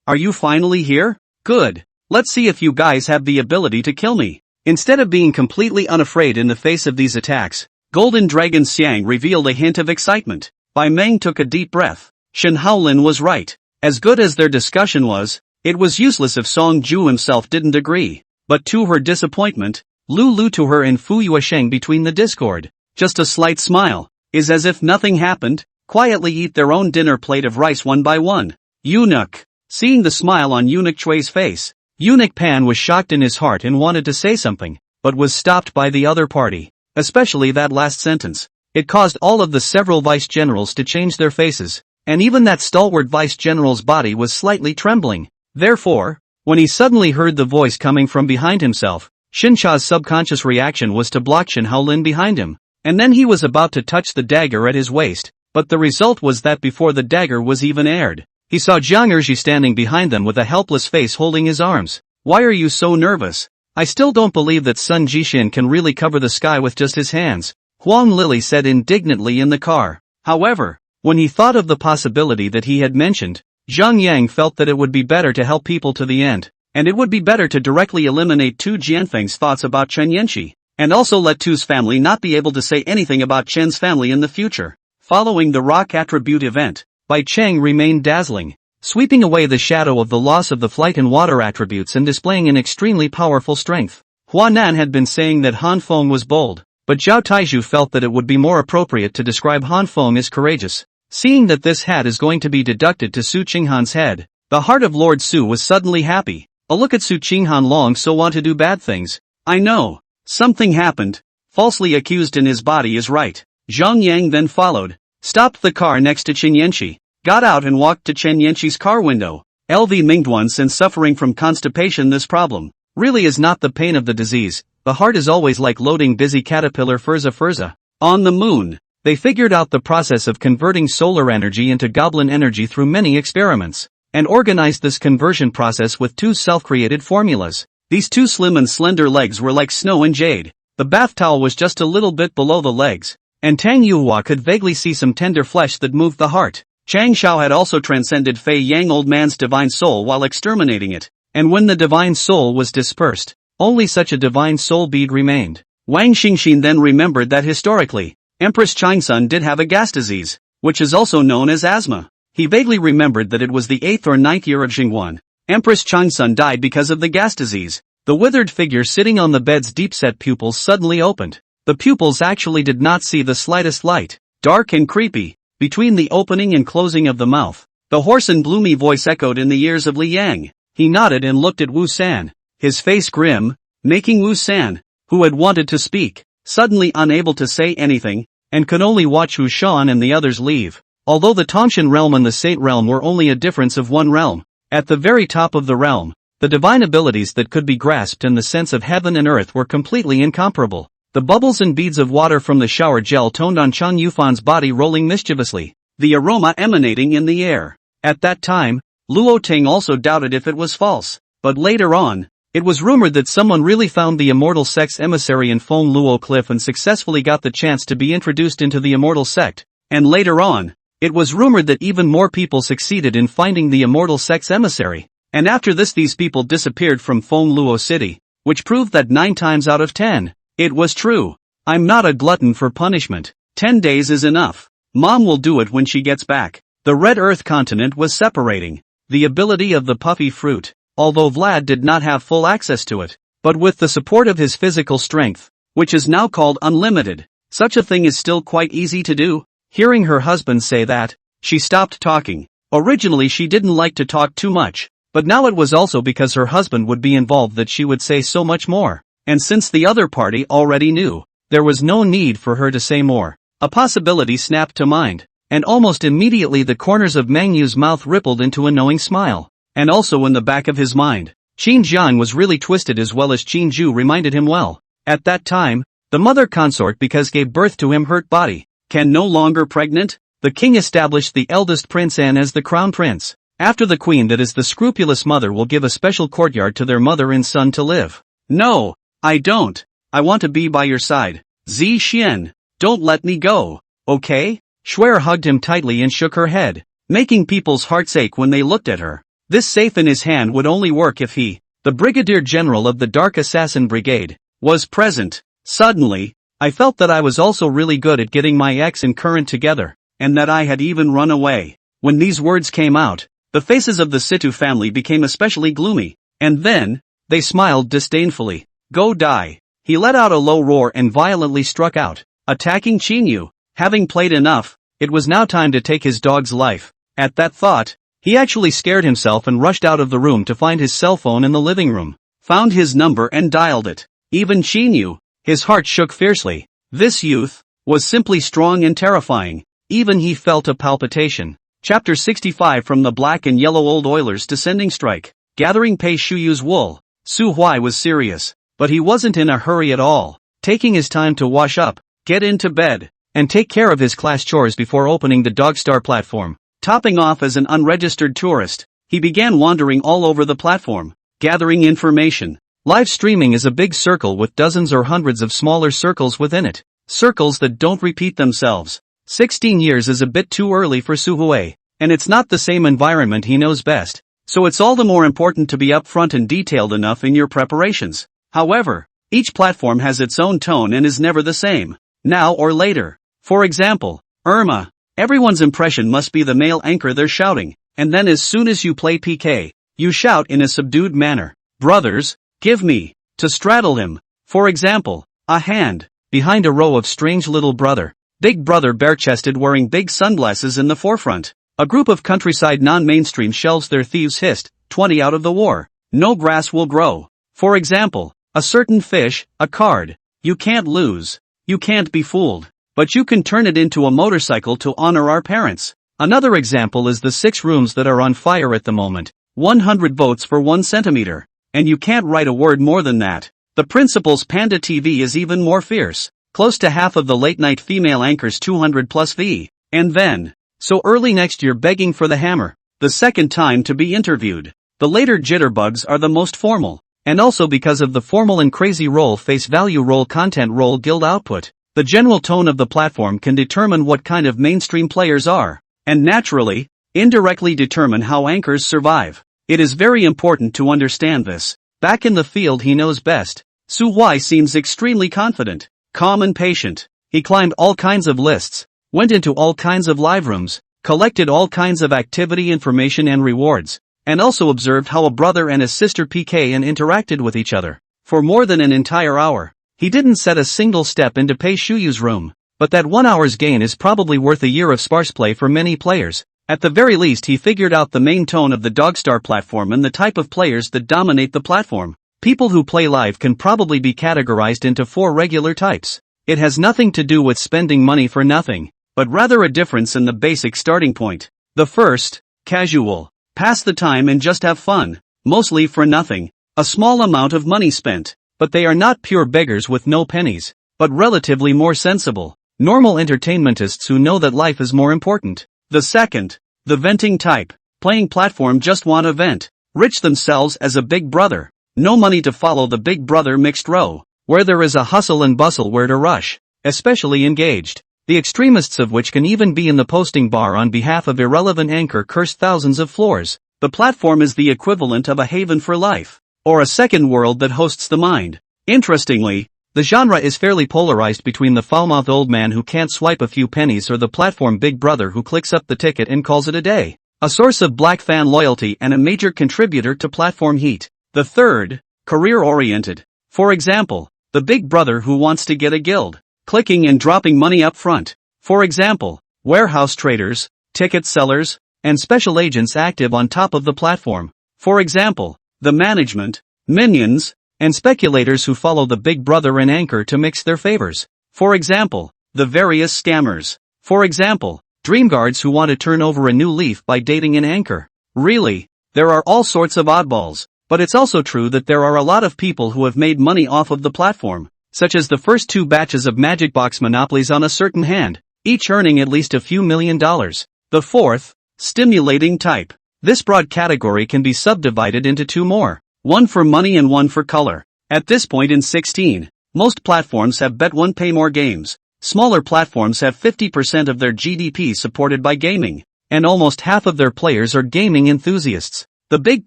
Are you finally here? Good. Let's see if you guys have the ability to kill me. Instead of being completely unafraid in the face of these attacks, Golden Dragon Xiang revealed a hint of excitement. Bai Meng took a deep breath. Shen Haolin was right. As good as their discussion was, it was useless if Song Ju himself didn't agree. But to her disappointment, Lu Lu to her and Fu Yuesheng between the discord. Just a slight smile. Is as if nothing happened, quietly eat their own dinner plate of rice one by one. Eunuch. Seeing the smile on Eunuch Chui's face, Eunuch Pan was shocked in his heart and wanted to say something, but was stopped by the other party. Especially that last sentence. It caused all of the several vice generals to change their faces, and even that stalwart vice general's body was slightly trembling. Therefore, when he suddenly heard the voice coming from behind himself, Xincha's subconscious reaction was to block Shen Haolin behind him. And then he was about to touch the dagger at his waist, but the result was that before the dagger was even aired, he saw Jiang Erji standing behind them with a helpless face holding his arms. Why are you so nervous? I still don't believe that Sun Jixin can really cover the sky with just his hands, Huang Lily said indignantly in the car. However, when he thought of the possibility that he had mentioned, Zhang Yang felt that it would be better to help people to the end, and it would be better to directly eliminate Tu Jianfeng's thoughts about Chen Yanqi. And also let Tu's family not be able to say anything about Chen's family in the future. Following the rock attribute event, Bai Cheng remained dazzling, sweeping away the shadow of the loss of the flight and water attributes and displaying an extremely powerful strength. Hua Nan had been saying that Han Feng was bold, but Zhao Taizhu felt that it would be more appropriate to describe Han Feng as courageous. Seeing that this hat is going to be deducted to Su Qinghan's head, the heart of Lord Su was suddenly happy. A look at Su Qinghan long so want to do bad things. I know. Something happened. falsely accused in his body is right. Zhang Yang then followed, stopped the car next to Chen Yanqi, got out and walked to Chen Yanqi's car window. LV Mingduan, since suffering from constipation, this problem really is not the pain of the disease. The heart is always like loading busy caterpillar Furza. On the moon, they figured out the process of converting solar energy into goblin energy through many experiments, and organized this conversion process with 2 self-created formulas. These 2 slim and slender legs were like snow and jade. The bath towel was just a little bit below the legs, and Tang Yuhua could vaguely see some tender flesh that moved the heart. Chang Shao had also transcended Fei Yang old man's divine soul while exterminating it, and when the divine soul was dispersed, only such a divine soul bead remained. Wang Xingxin then remembered that historically, Empress Changsun did have a gas disease, which is also known as asthma. He vaguely remembered that it was the 8th or 9th year of Xingguan. Empress Changsun died because of the gas disease. The withered figure sitting on the bed's deep-set pupils suddenly opened. The pupils actually did not see the slightest light, dark and creepy. Between the opening and closing of the mouth, the hoarse and gloomy voice echoed in the ears of Li Yang. He nodded and looked at Wu San, his face grim, making Wu San, who had wanted to speak, suddenly unable to say anything, and could only watch Wu Shan and the others leave. Although the Tongshan realm and the Saint realm were only a difference of 1 realm, at the very top of the realm, the divine abilities that could be grasped and the sense of heaven and earth were completely incomparable. The bubbles and beads of water from the shower gel toned on Chang Yufan's body rolling mischievously, the aroma emanating in the air. At that time, Luo Ting also doubted if it was false, but later on, it was rumored that someone really found the immortal sect's emissary in Feng Luo Cliff and successfully got the chance to be introduced into the immortal sect, and later on, it was rumored that even more people succeeded in finding the immortal sect's emissary, and after this these people disappeared from Feng Luo City, which proved that 9 times out of 10, it was true. I'm not a glutton for punishment. 10 days is enough. Mom will do it when she gets back. The Red Earth continent was separating. The ability of the puffy fruit, although Vlad did not have full access to it, but with the support of his physical strength, which is now called unlimited, such a thing is still quite easy to do. Hearing her husband say that, she stopped talking. Originally she didn't like to talk too much, but now it was also because her husband would be involved that she would say so much more. And since the other party already knew, there was no need for her to say more. A possibility snapped to mind, and almost immediately the corners of Mang Yu's mouth rippled into a knowing smile. And also in the back of his mind, Qin Jian was really twisted as well as Qin Zhu reminded him well. At that time, the mother consort because gave birth to him hurt body, can no longer pregnant, the king established the eldest prince An as the crown prince. After the queen that is the scrupulous mother will give a special courtyard to their mother and son to live. No. I don't. I want to be by your side. Zi Xian, don't let me go, okay? Shuer hugged him tightly and shook her head, making people's hearts ache when they looked at her. This safe in his hand would only work if he, the brigadier general of the Dark Assassin Brigade, was present. Suddenly, I felt that I was also really good at getting my ex and current together, and that I had even run away. When these words came out, the faces of the Situ family became especially gloomy, and then, they smiled disdainfully. Go die. He let out a low roar and violently struck out, attacking Qinyu. Having played enough, it was now time to take his dog's life. At that thought, he actually scared himself and rushed out of the room to find his cell phone in the living room, found his number and dialed it. Even Qinyu, his heart shook fiercely. This youth was simply strong and terrifying. Even he felt a palpitation. Chapter 65 From the Black and Yellow Old Oilers Descending Strike. Gathering Pei Shuyu's wool. Su Huai was serious. But he wasn't in a hurry at all, taking his time to wash up, get into bed, and take care of his class chores before opening the Dogstar platform. Topping off as an unregistered tourist, he began wandering all over the platform, gathering information. Live streaming is a big circle with dozens or hundreds of smaller circles within it, circles that don't repeat themselves. 16 years is a bit too early for Su Hui, and it's not the same environment he knows best, so it's all the more important to be upfront and detailed enough in your preparations. However, each platform has its own tone and is never the same, now or later. For example, Irma, everyone's impression must be the male anchor they're shouting, and then as soon as you play PK, you shout in a subdued manner, brothers, give me, to straddle him. For example, a hand, behind a row of strange little brother, big brother bare-chested wearing big sunglasses in the forefront. A group of countryside non-mainstream shelves their thieves hissed, 20 out of the war. No grass will grow. For example, a certain fish, a card, you can't lose. You can't be fooled. But you can turn it into a motorcycle to honor our parents. Another example is the 6 rooms that are on fire at the moment. 100 votes for 1 centimeter. And you can't write a word more than that. The principal's Panda TV is even more fierce. Close to half of the late-night female anchors 200 plus V. And then, so early next year begging for the hammer. The second time to be interviewed. The later jitterbugs are the most formal. And also because of the formal and crazy role face value role content role guild output. The general tone of the platform can determine what kind of mainstream players are. And naturally, indirectly determine how anchors survive. It is very important to understand this. Back in the field he knows best. Su Hui seems extremely confident, calm and patient. He climbed all kinds of lists, went into all kinds of live rooms, collected all kinds of activity information and rewards, and also observed how a brother and a sister PK and interacted with each other. For more than an entire hour, he didn't set a single step into Pei Shuyu's room, but that 1 hour's gain is probably worth a year of sparse play for many players. At the very least he figured out the main tone of the Dogstar platform and the type of players that dominate the platform. People who play live can probably be categorized into 4 regular types. It has nothing to do with spending money for nothing, but rather a difference in the basic starting point. The first, casual. Pass the time and just have fun, mostly for nothing. A small amount of money spent, but they are not pure beggars with no pennies, but relatively more sensible, normal entertainmentists who know that life is more important. The second, the venting type. Playing platform just want to vent, rich themselves as a big brother. No money to follow the big brother mixed row, where there is a hustle and bustle where to rush, especially engaged. The extremists of which can even be in the posting bar on behalf of irrelevant anchor curse thousands of floors. The platform is the equivalent of a haven for life, or a second world that hosts the mind. Interestingly, the genre is fairly polarized between the foul-mouthed old man who can't swipe a few pennies or the platform big brother who clicks up the ticket and calls it a day. A source of black fan loyalty and a major contributor to platform heat. The third, career-oriented. For example, the big brother who wants to get a guild, clicking and dropping money up front. For example, warehouse traders, ticket sellers, and special agents active on top of the platform. For example, the management, minions, and speculators who follow the big brother and anchor to mix their favors. For example, the various scammers. For example, dream guards who want to turn over a new leaf by dating an anchor. Really, there are all sorts of oddballs. But it's also true that there are a lot of people who have made money off of the platform, such as the first 2 batches of Magic Box monopolies on a certain hand, each earning at least a few $1,000,000. The fourth, stimulating type. This broad category can be subdivided into 2 more, one for money and one for color. At this point in 16, most platforms have bet 1 pay more games. Smaller platforms have 50% of their GDP supported by gaming, and almost half of their players are gaming enthusiasts. The big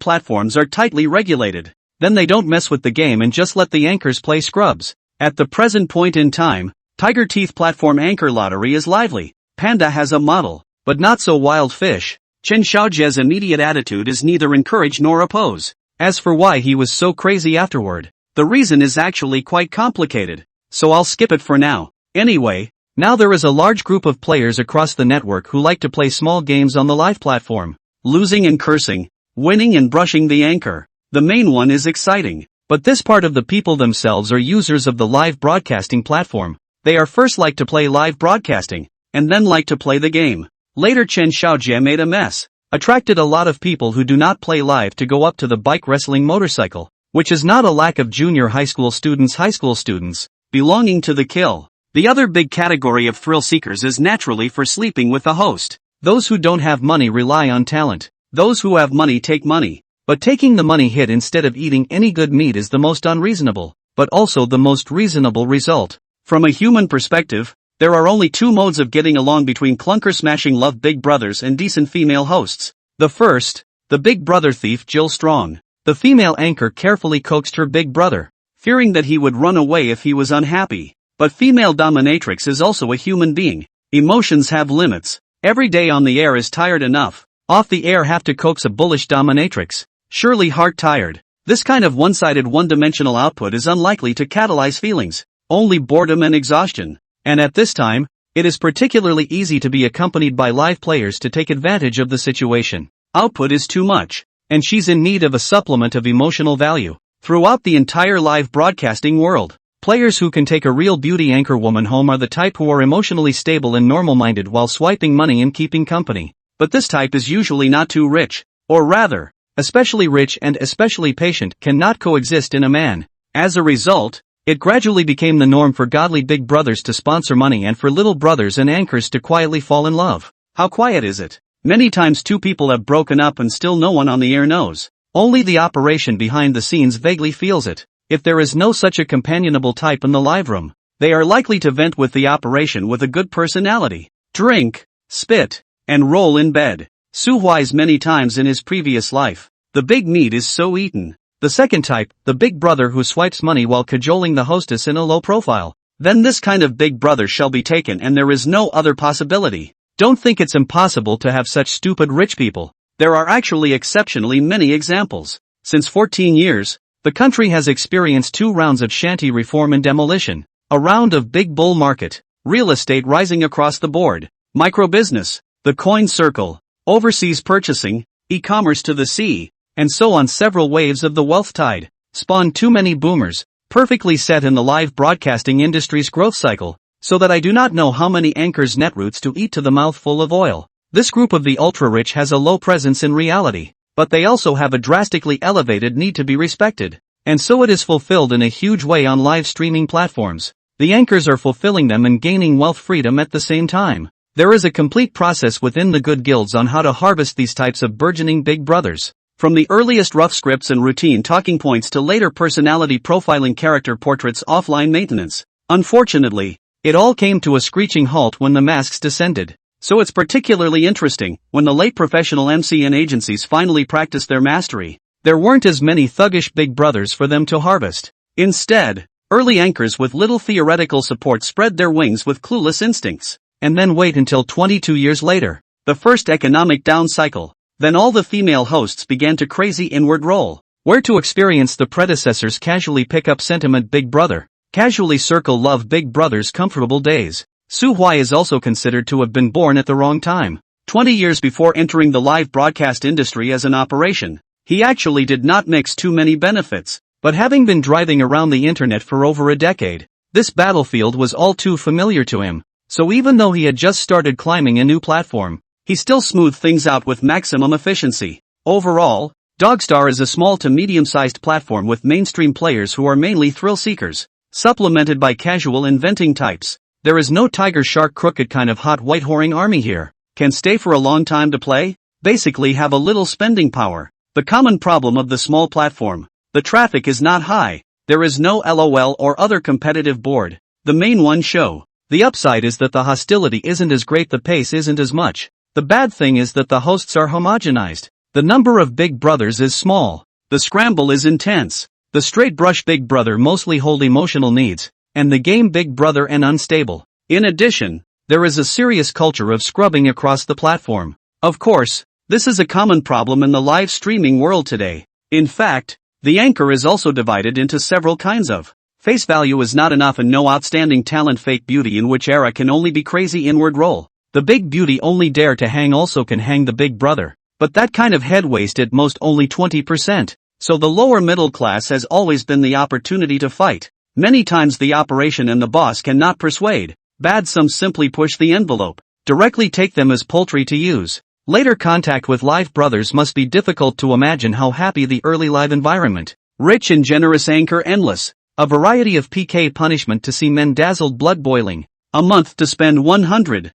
platforms are tightly regulated. Then they don't mess with the game and just let the anchors play scrubs. At the present point in time, Tiger Teeth platform anchor lottery is lively. Panda has a model, but not so wild fish. Chen Xiaojie's immediate attitude is neither encourage nor oppose. As for why he was so crazy afterward, the reason is actually quite complicated, so I'll skip it for now. Anyway, now there is a large group of players across the network who like to play small games on the live platform, losing and cursing, winning and brushing the anchor. The main one is exciting, but this part of the people themselves are users of the live broadcasting platform. They are first like to play live broadcasting, and then like to play the game. Later Chen Xiaojie made a mess, attracted a lot of people who do not play live to go up to the bike wrestling motorcycle, which is not a lack of junior high school students, belonging to the kill. The other big category of thrill seekers is naturally for sleeping with the host. Those who don't have money rely on talent. Those who have money take money, but taking the money hit instead of eating any good meat is the most unreasonable, but also the most reasonable result. From a human perspective, there are only 2 modes of getting along between clunker-smashing love big brothers and decent female hosts. The first, the big brother thief Jill Strong. The female anchor carefully coaxed her big brother, fearing that he would run away if he was unhappy. But female dominatrix is also a human being. Emotions have limits. Every day on the air is tired enough. Off the air have to coax a bullish dominatrix. Surely heart tired. This kind of one-sided one-dimensional output is unlikely to catalyze feelings, only boredom and exhaustion. And at this time, it is particularly easy to be accompanied by live players to take advantage of the situation. Output is too much, and she's in need of a supplement of emotional value throughout the entire live broadcasting world. Players who can take a real beauty anchor woman home are the type who are emotionally stable and normal-minded while swiping money and keeping company. But this type is usually not too rich, or rather, especially rich and especially patient cannot coexist in a man. As a result, it gradually became the norm for godly big brothers to sponsor money and for little brothers and anchors to quietly fall in love. How quiet is it? Many times two people have broken up and still no one on the air knows. Only the operation behind the scenes vaguely feels it. If there is no such a companionable type in the live room, they are likely to vent with the operation with a good personality. Drink, spit, and roll in bed. Suhwai's many times in his previous life. The big meat is so eaten. The second type, the big brother who swipes money while cajoling the hostess in a low profile. Then this kind of big brother shall be taken and there is no other possibility. Don't think it's impossible to have such stupid rich people. There are actually exceptionally many examples. Since 14 years, the country has experienced 2 rounds of shanty reform and demolition, a round of big bull market, real estate rising across the board, microbusiness, the coin circle, overseas purchasing, e-commerce to the sea, and so on. Several waves of the wealth tide spawned too many boomers, perfectly set in the live broadcasting industry's growth cycle, so that I do not know how many anchors' netroots to eat to the mouthful of oil. This group of the ultra-rich has a low presence in reality, but they also have a drastically elevated need to be respected, and so it is fulfilled in a huge way on live streaming platforms. The anchors are fulfilling them and gaining wealth freedom at the same time. There is a complete process within the good guilds on how to harvest these types of burgeoning big brothers. From the earliest rough scripts and routine talking points to later personality profiling, character portraits, offline maintenance. Unfortunately, it all came to a screeching halt when the masks descended. So it's particularly interesting, when the late professional MCN agencies finally practiced their mastery, there weren't as many thuggish big brothers for them to harvest. Instead, early anchors with little theoretical support spread their wings with clueless instincts, and then wait until 22 years later, the first economic down cycle. Then all the female hosts began to crazy inward roll, where to experience the predecessors casually pick up sentiment big brother, casually circle love big brother's comfortable days. Suhwai is also considered to have been born at the wrong time. 20 years before entering the live broadcast industry as an operation, he actually did not mix too many benefits, but having been driving around the internet for over a decade, this battlefield was all too familiar to him, so even though he had just started climbing a new platform, he still smoothed things out with maximum efficiency. Overall, Dogstar is a small to medium-sized platform with mainstream players who are mainly thrill seekers, supplemented by casual inventing types. There is no tiger shark crooked kind of hot white whoring army here. Can stay for a long time to play? Basically have a little spending power. The common problem of the small platform. The traffic is not high. There is no LOL or other competitive board. The main one show. The upside is that the hostility isn't as great, the pace isn't as much. The bad thing is that the hosts are homogenized. The number of big brothers is small. The scramble is intense. The straight brush big brother mostly hold emotional needs, and the game big brother and unstable. In addition, there is a serious culture of scrubbing across the platform. Of course, this is a common problem in the live streaming world today. In fact, the anchor is also divided into several kinds of. Face value is not enough and no outstanding talent, fake beauty, in which era can only be crazy inward roll. The big beauty only dare to hang also can hang the big brother, but that kind of head waste at most only 20%. So the lower middle class has always been the opportunity to fight. Many times the operation and the boss cannot persuade. Bad, some simply push the envelope, directly take them as poultry to use. Later contact with live brothers must be difficult to imagine how happy the early live environment. Rich and generous anchor endless. A variety of PK punishment to see men dazzled, blood boiling. A month to spend 100,000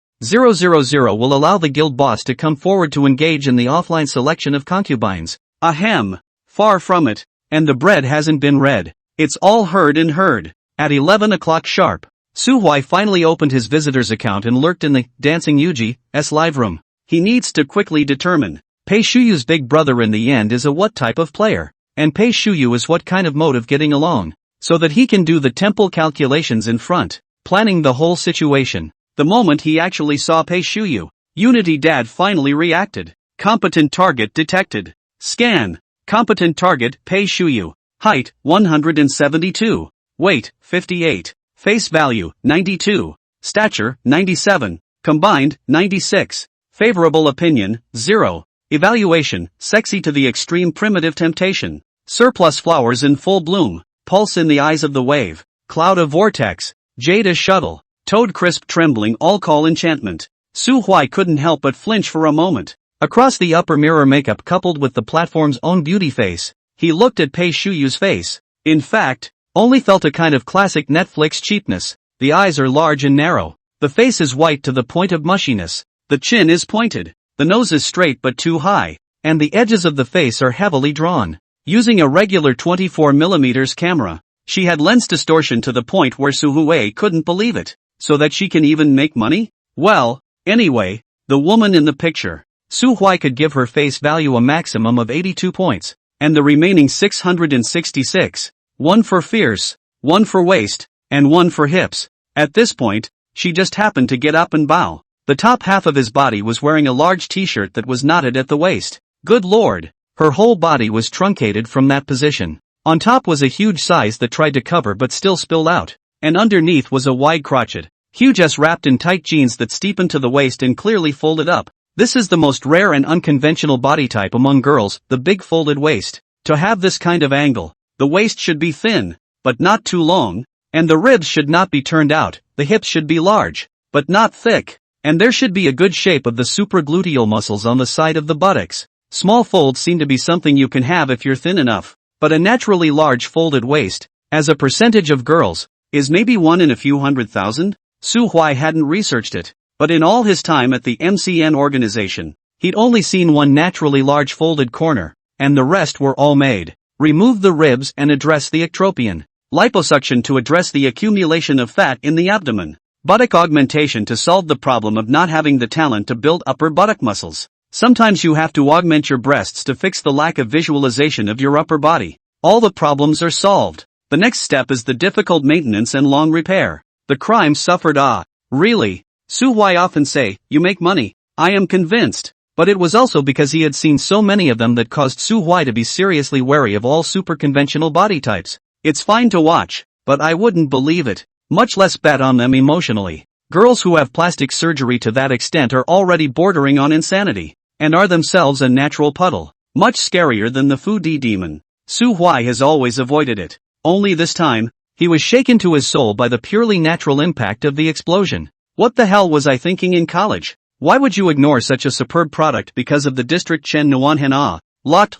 will allow the guild boss to come forward to engage in the offline selection of concubines. Ahem. Far from it. And the bread hasn't been read. It's all heard and heard. At 11 o'clock sharp, Suhwai finally opened his visitor's account and lurked in the Dancing Yuji's live room. He needs to quickly determine. Pei Shuyu's big brother in the end is a what type of player, and Pei Shuyu is what kind of mode of getting along, so that he can do the temple calculations in front, planning the whole situation. The moment he actually saw Pei Shuyu, Unity Dad finally reacted. Competent target detected. Scan. Competent target, Pei Shuyu. Height, 172. Weight, 58. Face value, 92. Stature, 97. Combined, 96. Favorable opinion, 0. Evaluation, sexy to the extreme, primitive temptation. Surplus flowers in full bloom. Pulse in the eyes of the wave. Cloud of Vortex, Jade as Shuttle, Toad Crisp Trembling All Call Enchantment. Su Huai couldn't help but flinch for a moment. Across the upper mirror makeup coupled with the platform's own beauty face, he looked at Pei Shuyu's face. In fact, only felt a kind of classic Netflix cheapness. The eyes are large and narrow. The face is white to the point of mushiness. The chin is pointed. The nose is straight but too high. And the edges of the face are heavily drawn. Using a regular 24mm camera, she had lens distortion to the point where Su Huai couldn't believe it. So that she can even make money? Well, anyway, the woman in the picture. Su Huai could give her face value a maximum of 82 points. And the remaining 666. One for fierce, one for waist, and one for hips. At this point, she just happened to get up and bow. The top half of his body was wearing a large t-shirt that was knotted at the waist. Good lord, her whole body was truncated from that position. On top was a huge size that tried to cover but still spilled out. And underneath was a wide-crotched, huge S wrapped in tight jeans that steepened to the waist and clearly folded up. This is the most rare and unconventional body type among girls, the big folded waist. To have this kind of angle, the waist should be thin, but not too long, and the ribs should not be turned out, the hips should be large, but not thick, and there should be a good shape of the supragluteal muscles on the side of the buttocks. Small folds seem to be something you can have if you're thin enough, but a naturally large folded waist, as a percentage of girls, is maybe 1 in a few 100,000? Su Huai hadn't researched it, but in all his time at the MCN organization, he'd only seen one naturally large folded corner, and the rest were all made. Remove the ribs and address the ectropion. Liposuction to address the accumulation of fat in the abdomen. Buttock augmentation to solve the problem of not having the talent to build upper buttock muscles. Sometimes you have to augment your breasts to fix the lack of visualization of your upper body. All the problems are solved. The next step is the difficult maintenance and long repair. The crime suffered. Really? Su Huai often say, you make money. I am convinced. But it was also because he had seen so many of them that caused Su Huai to be seriously wary of all super-conventional body types. It's fine to watch, but I wouldn't believe it, much less bet on them emotionally. Girls who have plastic surgery to that extent are already bordering on insanity, and are themselves a natural puddle, much scarier than the foodie demon. Su Huai has always avoided it. Only this time, he was shaken to his soul by the purely natural impact of the explosion. What the hell was I thinking in college? Why would you ignore such a superb product because of the district Chen Nuan Hena? Locked.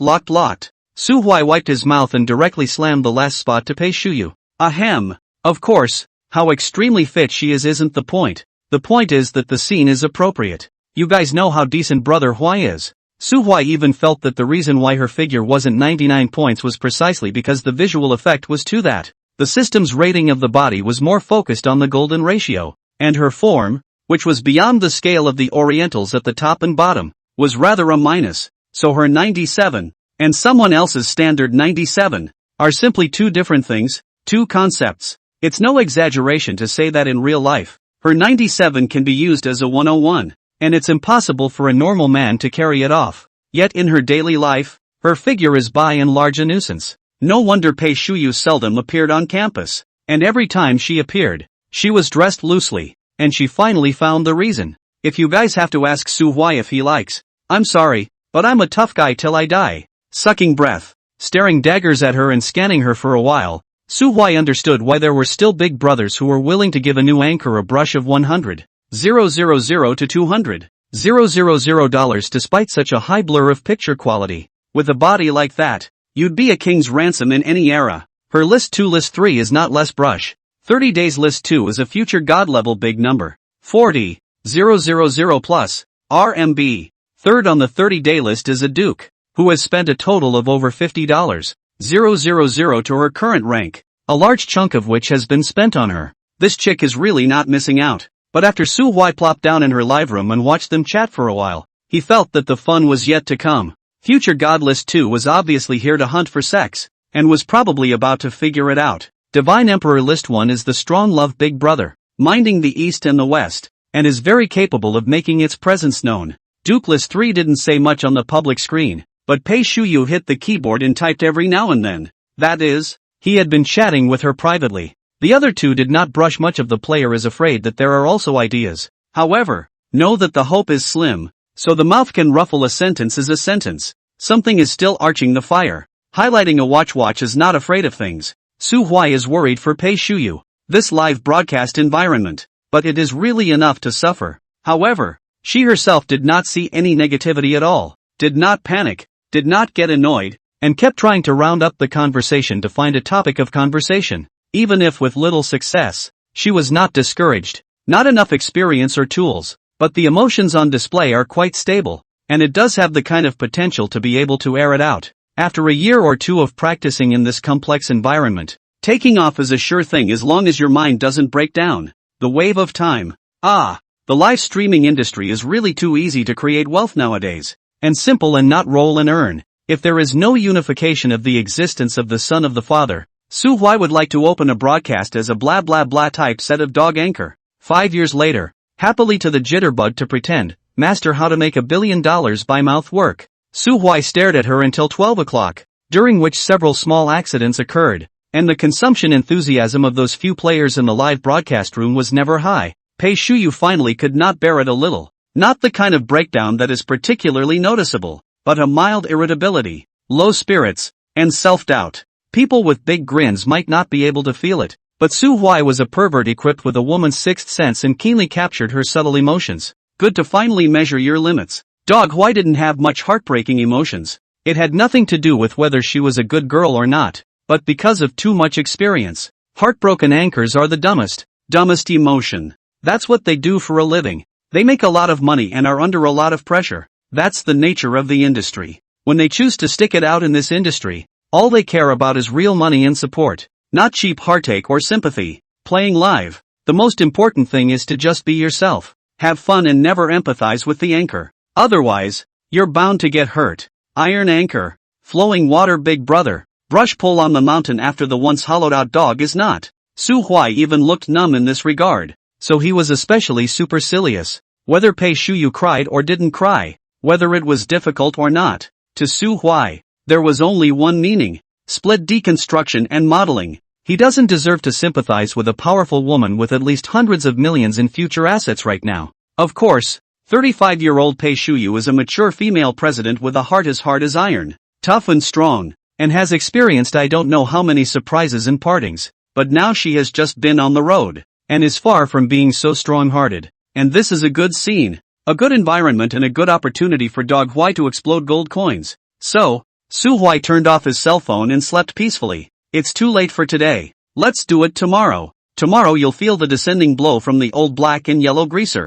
Su Huai wiped his mouth and directly slammed the last spot to Pei Shuyu. Ahem. Of course, how extremely fit she is isn't the point. The point is that the scene is appropriate. You guys know how decent brother Huai is. Su Huai even felt that the reason why her figure wasn't 99 points was precisely because the visual effect was to that. The system's rating of the body was more focused on the golden ratio, and her form, which was beyond the scale of the Orientals at the top and bottom, was rather a minus. So her 97, and someone else's standard 97, are simply two different things, two concepts. It's no exaggeration to say that in real life, her 97 can be used as a 101, and it's impossible for a normal man to carry it off. Yet in her daily life, her figure is by and large a nuisance. No wonder Pei Shuyu seldom appeared on campus, and every time she appeared, she was dressed loosely. And she finally found the reason. If you guys have to ask Su Huai if he likes, I'm sorry, but I'm a tough guy till I die. Sucking breath, staring daggers at her and scanning her for a while, Su Huai understood why there were still big brothers who were willing to give a new anchor a brush of 100,000 to 200,000 dollars despite such a high blur of picture quality. With a body like that, you'd be a king's ransom in any era. Her list 2 list 3 is not less brush. 30 days list 2 is a future god-level big number. 40,000 plus, RMB. Third on the 30-day list is a duke, who has spent a total of over $50,000 to her current rank, a large chunk of which has been spent on her. This chick is really not missing out. But after Su Huai plopped down in her live room and watched them chat for a while, he felt that the fun was yet to come. Future God List 2 was obviously here to hunt for sex, and was probably about to figure it out. Divine Emperor List 1 is the strong love big brother, minding the east and the west, and is very capable of making its presence known. Duke List 3 didn't say much on the public screen, but Pei Shuyu hit the keyboard and typed every now and then. That is, he had been chatting with her privately. The other two did not brush much of the player is afraid that there are also ideas. However, know that the hope is slim, so the mouth can ruffle a sentence is a sentence. Something is still arching the fire. Highlighting a watch is not afraid of things. Su Huai is worried for Pei Shuyu, this live broadcast environment, but it is really enough to suffer. However, she herself did not see any negativity at all, did not panic, did not get annoyed, and kept trying to round up the conversation to find a topic of conversation. Even if with little success, she was not discouraged. Not enough experience or tools, but the emotions on display are quite stable, and it does have the kind of potential to be able to air it out. After a year or two of practicing in this complex environment, taking off is a sure thing as long as your mind doesn't break down. The wave of time. The live streaming industry is really too easy to create wealth nowadays, and simple and not roll and earn. If there is no unification of the existence of the son of the father, Su Huai would like to open a broadcast as a blah blah blah type set of dog anchor. 5 years later, happily to the jitterbug to pretend, master how to make $1 billion by mouth work. Su Huai stared at her until 12 o'clock, during which several small accidents occurred, and the consumption enthusiasm of those few players in the live broadcast room was never high. Pei Shuyu finally could not bear it a little. Not the kind of breakdown that is particularly noticeable, but a mild irritability, low spirits, and self-doubt. People with big grins might not be able to feel it, but Su Huai was a pervert equipped with a woman's sixth sense and keenly captured her subtle emotions. Good to finally measure your limits. Dog Huai didn't have much heartbreaking emotions. It had nothing to do with whether she was a good girl or not, but because of too much experience. Heartbroken anchors are the dumbest emotion. That's what they do for a living. They make a lot of money and are under a lot of pressure. That's the nature of the industry. When they choose to stick it out in this industry, all they care about is real money and support, not cheap heartache or sympathy. Playing live, the most important thing is to just be yourself. Have fun and never empathize with the anchor. Otherwise, you're bound to get hurt. Iron anchor, flowing water big brother, brush pull on the mountain after the once hollowed out dog is not. Su Huai even looked numb in this regard, so he was especially supercilious. Whether Pei Shuyu cried or didn't cry, whether it was difficult or not, to Su Huai, there was only one meaning: split deconstruction and modeling. He doesn't deserve to sympathize with a powerful woman with at least hundreds of millions in future assets right now. Of course, 35-year-old Pei Shuyu is a mature female president with a heart as hard as iron, tough and strong, and has experienced I don't know how many surprises and partings, but now she has just been on the road, and is far from being so strong-hearted. And this is a good scene, a good environment and a good opportunity for Dog Huai to explode gold coins. So, Su Huai turned off his cell phone and slept peacefully. It's too late for today. Let's do it tomorrow. Tomorrow you'll feel the descending blow from the old black and yellow greaser.